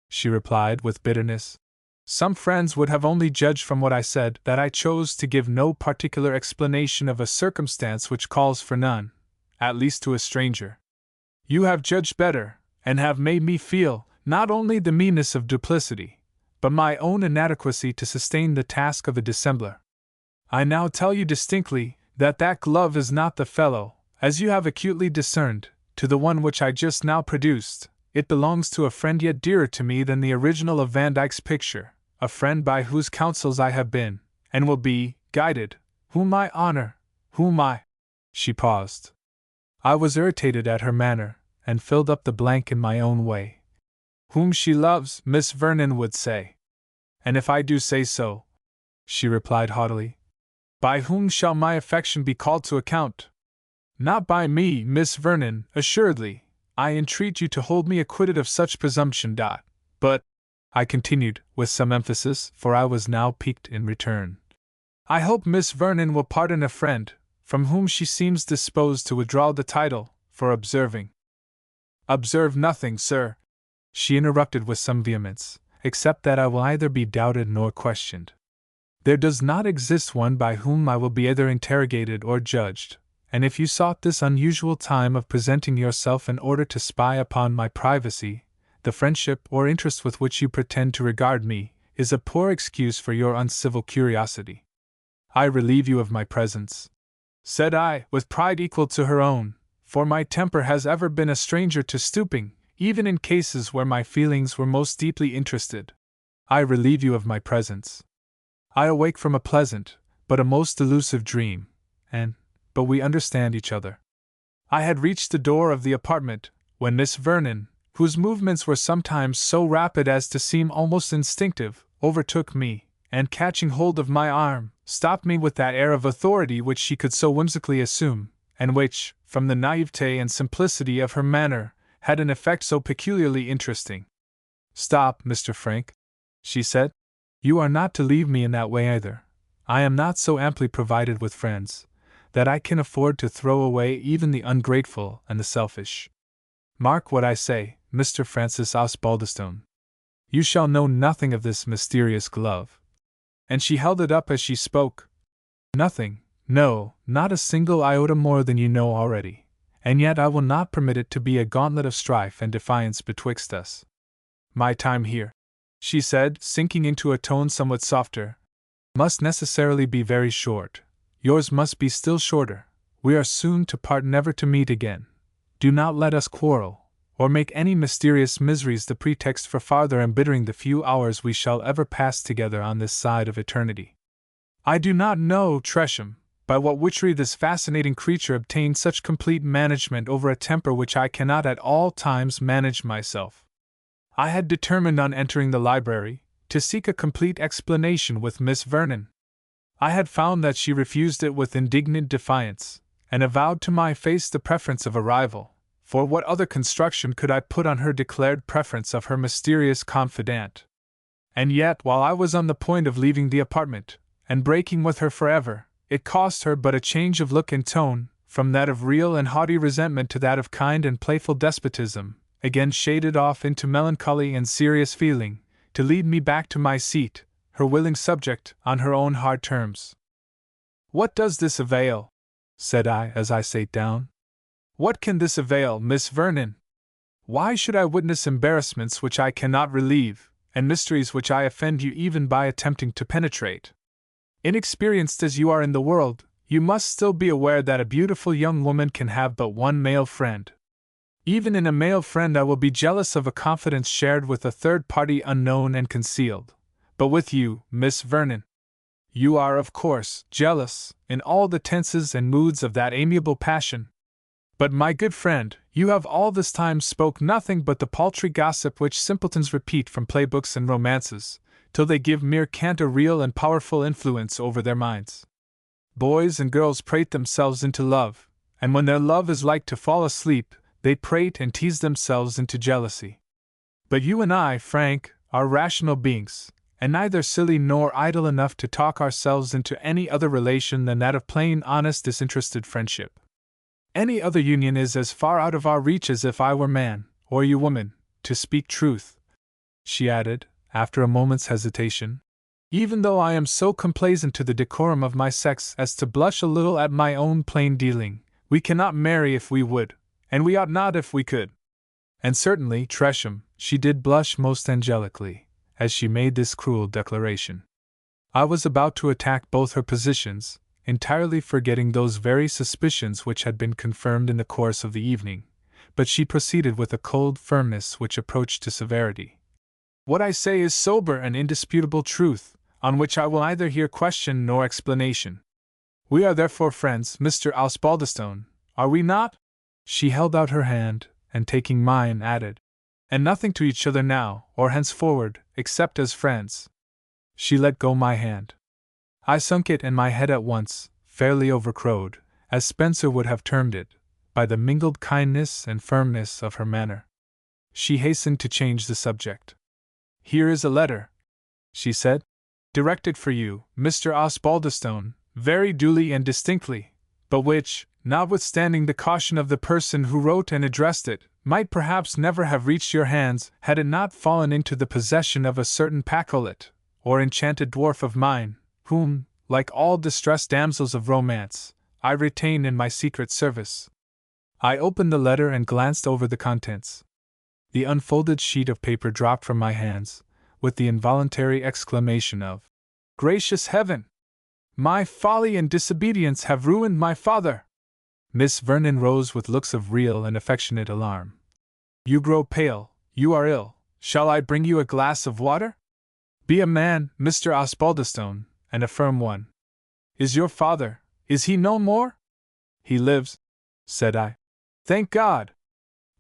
she replied with bitterness. "Some friends would have only judged from what I said that I chose to give no particular explanation of a circumstance which calls for none, at least to a stranger. You have judged better, and have made me feel, not only the meanness of duplicity, but my own inadequacy to sustain the task of a dissembler. I now tell you distinctly that that glove is not the fellow, as you have acutely discerned, to the one which I just now produced. It belongs to a friend yet dearer to me than the original of Van Dyck's picture, a friend by whose counsels I have been, and will be, guided, whom I honor, She paused. I was irritated at her manner, and filled up the blank in my own way. "Whom she loves," Miss Vernon would say. "And if I do say so," she replied haughtily, "by whom shall my affection be called to account? Not by me, Miss Vernon, assuredly. I entreat you to hold me acquitted of such presumption. But," I continued, with some emphasis, for I was now piqued in return, "I hope Miss Vernon will pardon a friend, from whom she seems disposed to withdraw the title, for observing—" "Observe nothing, sir," she interrupted with some vehemence, "except that I will either be doubted nor questioned. There does not exist one by whom I will be either interrogated or judged, and if you sought this unusual time of presenting yourself in order to spy upon my privacy, the friendship or interest with which you pretend to regard me is a poor excuse for your uncivil curiosity. I relieve you of my presence," said I, with pride equal to her own, for my temper has ever been a stranger to stooping, even in cases where my feelings were most deeply interested. "I relieve you of my presence. I awake from a pleasant, but a most delusive dream, but we understand each other." I had reached the door of the apartment, when Miss Vernon, whose movements were sometimes so rapid as to seem almost instinctive, overtook me, and catching hold of my arm, stopped me with that air of authority which she could so whimsically assume, and which, from the naivete and simplicity of her manner, had an effect so peculiarly interesting. "Stop, Mr. Frank," she said. "You are not to leave me in that way either. I am not so amply provided with friends that I can afford to throw away even the ungrateful and the selfish. Mark what I say, Mr. Francis Osbaldistone. You shall know nothing of this mysterious glove." And she held it up as she spoke. "Nothing, no, not a single iota more than you know already, and yet I will not permit it to be a gauntlet of strife and defiance betwixt us. My time here," she said, sinking into a tone somewhat softer, "must necessarily be very short. Yours must be still shorter. We are soon to part, never to meet again. Do not let us quarrel, or make any mysterious miseries the pretext for farther embittering the few hours we shall ever pass together on this side of eternity. I do not know, Tresham, by what witchery this fascinating creature obtained such complete management over a temper which I cannot at all times manage myself. I had determined on entering the library, to seek a complete explanation with Miss Vernon. I had found that she refused it with indignant defiance, and avowed to my face the preference of a rival, for what other construction could I put on her declared preference of her mysterious confidant? And yet, while I was on the point of leaving the apartment, and breaking with her forever, it cost her but a change of look and tone, from that of real and haughty resentment to that of kind and playful despotism, again shaded off into melancholy and serious feeling, to lead me back to my seat, her willing subject, on her own hard terms. "What does this avail?" said I as I sat down. "What can this avail, Miss Vernon? Why should I witness embarrassments which I cannot relieve, and mysteries which I offend you even by attempting to penetrate? Inexperienced as you are in the world, you must still be aware that a beautiful young woman can have but one male friend. Even in a male friend I will be jealous of a confidence shared with a third party unknown and concealed. But with you, Miss Vernon, you are, of course, jealous, in all the tenses and moods of that amiable passion. But, my good friend, you have all this time spoke nothing but the paltry gossip which simpletons repeat from playbooks and romances, till they give mere cant a real and powerful influence over their minds. Boys and girls prate themselves into love, and when their love is like to fall asleep, they prate and tease themselves into jealousy. But you and I, Frank, are rational beings, and neither silly nor idle enough to talk ourselves into any other relation than that of plain, honest, disinterested friendship. Any other union is as far out of our reach as if I were man, or you woman, to speak truth," she added, after a moment's hesitation. "Even though I am so complaisant to the decorum of my sex as to blush a little at my own plain dealing, we cannot marry if we would, and we ought not if we could." And certainly, Tresham, she did blush most angelically, as she made this cruel declaration. I was about to attack both her positions, entirely forgetting those very suspicions which had been confirmed in the course of the evening, but she proceeded with a cold firmness which approached to severity. "What I say is sober and indisputable truth, on which I will neither hear question nor explanation. We are therefore friends, Mr. Osbaldistone, are we not?" She held out her hand, and taking mine, added, "And nothing to each other now, or henceforward, except as friends." She let go my hand. I sunk it and my head at once, fairly overcrowed, as Spencer would have termed it, by the mingled kindness and firmness of her manner. She hastened to change the subject. "Here is a letter," she said, "directed for you, Mr. Osbaldistone, very duly and distinctly, but which, notwithstanding the caution of the person who wrote and addressed it, might perhaps never have reached your hands had it not fallen into the possession of a certain Pacolet, or enchanted dwarf of mine, whom, like all distressed damsels of romance, I retain in my secret service." I opened the letter and glanced over the contents. The unfolded sheet of paper dropped from my hands, with the involuntary exclamation of, "Gracious Heaven! My folly and disobedience have ruined my father!" Miss Vernon rose with looks of real and affectionate alarm. "You grow pale, you are ill. Shall I bring you a glass of water? Be a man, Mr. Osbaldistone, and a firm one. Is your father, is he no more?" "He lives," said I. "Thank God!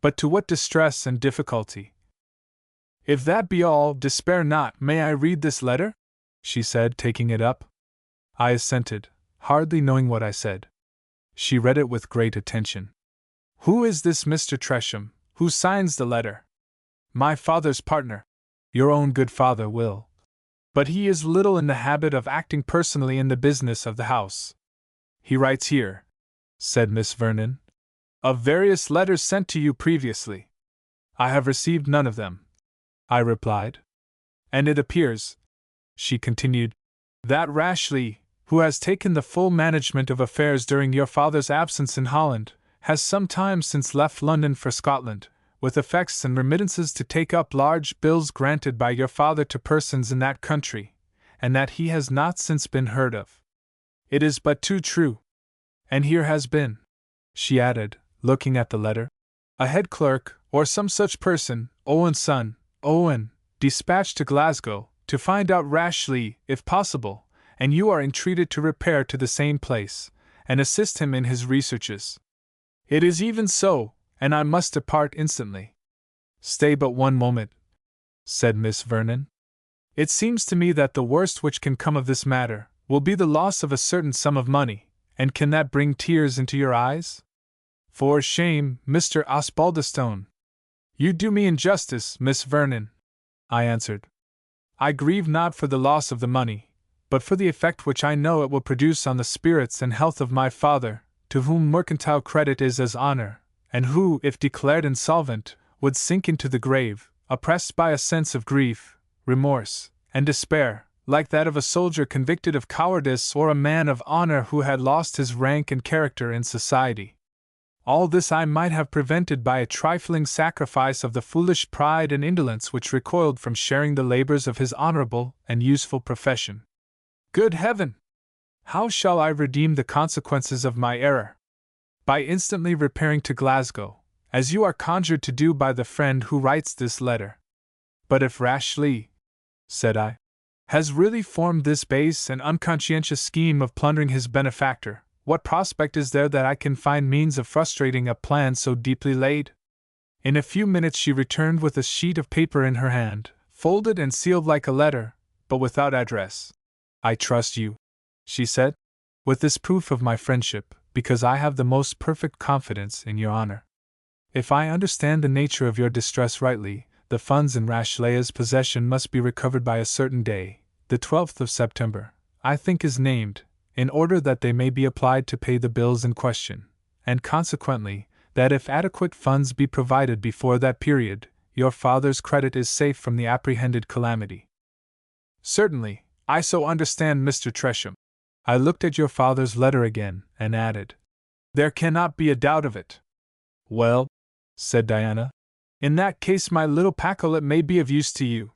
But to what distress and difficulty!" "If that be all, despair not. May I read this letter?" she said, taking it up. I assented, hardly knowing what I said. She read it with great attention. "Who is this Mr. Tresham, who signs the letter?" "My father's partner. Your own good father will. But he is little in the habit of acting personally in the business of the house. He writes here," said Miss Vernon, "of various letters sent to you previously." "I have received none of them," I replied. "And it appears," she continued, "that Rashleigh, who has taken the full management of affairs during your father's absence in Holland, has some time since left London for Scotland, with effects and remittances to take up large bills granted by your father to persons in that country, and that he has not since been heard of. It is but too true. And here has been," she added, looking at the letter, "a head clerk, or some such person, Owen's son, Owen, dispatched to Glasgow, to find out Rashleigh, if possible, and you are entreated to repair to the same place, and assist him in his researches. It is even so, and I must depart instantly." "Stay but one moment," said Miss Vernon. "It seems to me that the worst which can come of this matter will be the loss of a certain sum of money, and can that bring tears into your eyes? For shame, Mr. Osbaldistone." "You do me injustice, Miss Vernon," I answered. "I grieve not for the loss of the money, but for the effect which I know it will produce on the spirits and health of my father, to whom mercantile credit is as honor, and who, if declared insolvent, would sink into the grave, oppressed by a sense of grief, remorse, and despair, like that of a soldier convicted of cowardice or a man of honor who had lost his rank and character in society. All this I might have prevented by a trifling sacrifice of the foolish pride and indolence which recoiled from sharing the labors of his honorable and useful profession. Good heaven! How shall I redeem the consequences of my error? By instantly repairing to Glasgow, as you are conjured to do by the friend who writes this letter. But if Rashleigh, said I, has really formed this base and unconscientious scheme of plundering his benefactor, what prospect is there that I can find means of frustrating a plan so deeply laid? In a few minutes she returned with a sheet of paper in her hand, folded and sealed like a letter, but without address. I trust you, she said, with this proof of my friendship, because I have the most perfect confidence in your honor. If I understand the nature of your distress rightly, the funds in Rashleigh's possession must be recovered by a certain day, the 12th of September, I think is named, in order that they may be applied to pay the bills in question, and consequently, that if adequate funds be provided before that period, your father's credit is safe from the apprehended calamity. Certainly, I so understand, Mr. Tresham. I looked at your father's letter again, and added, there cannot be a doubt of it. Well, said Diana, in that case my little pacolet may be of use to you.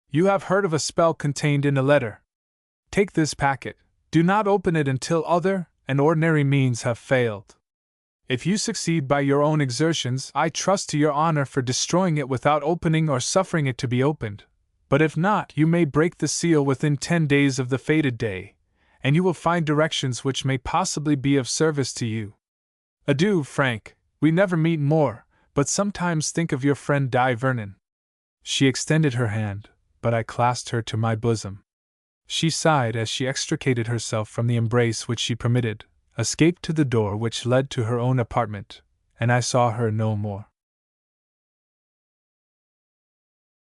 You have heard of a spell contained in a letter. Take this packet, do not open it until other and ordinary means have failed. If you succeed by your own exertions, I trust to your honor for destroying it without opening or suffering it to be opened, but if not, you may break the seal within 10 days of the fated day, and you will find directions which may possibly be of service to you. Adieu, Frank, we never meet more, but sometimes think of your friend Di Vernon. She extended her hand, but I clasped her to my bosom. She sighed as she extricated herself from the embrace which she permitted, escaped to the door which led to her own apartment, and I saw her no more.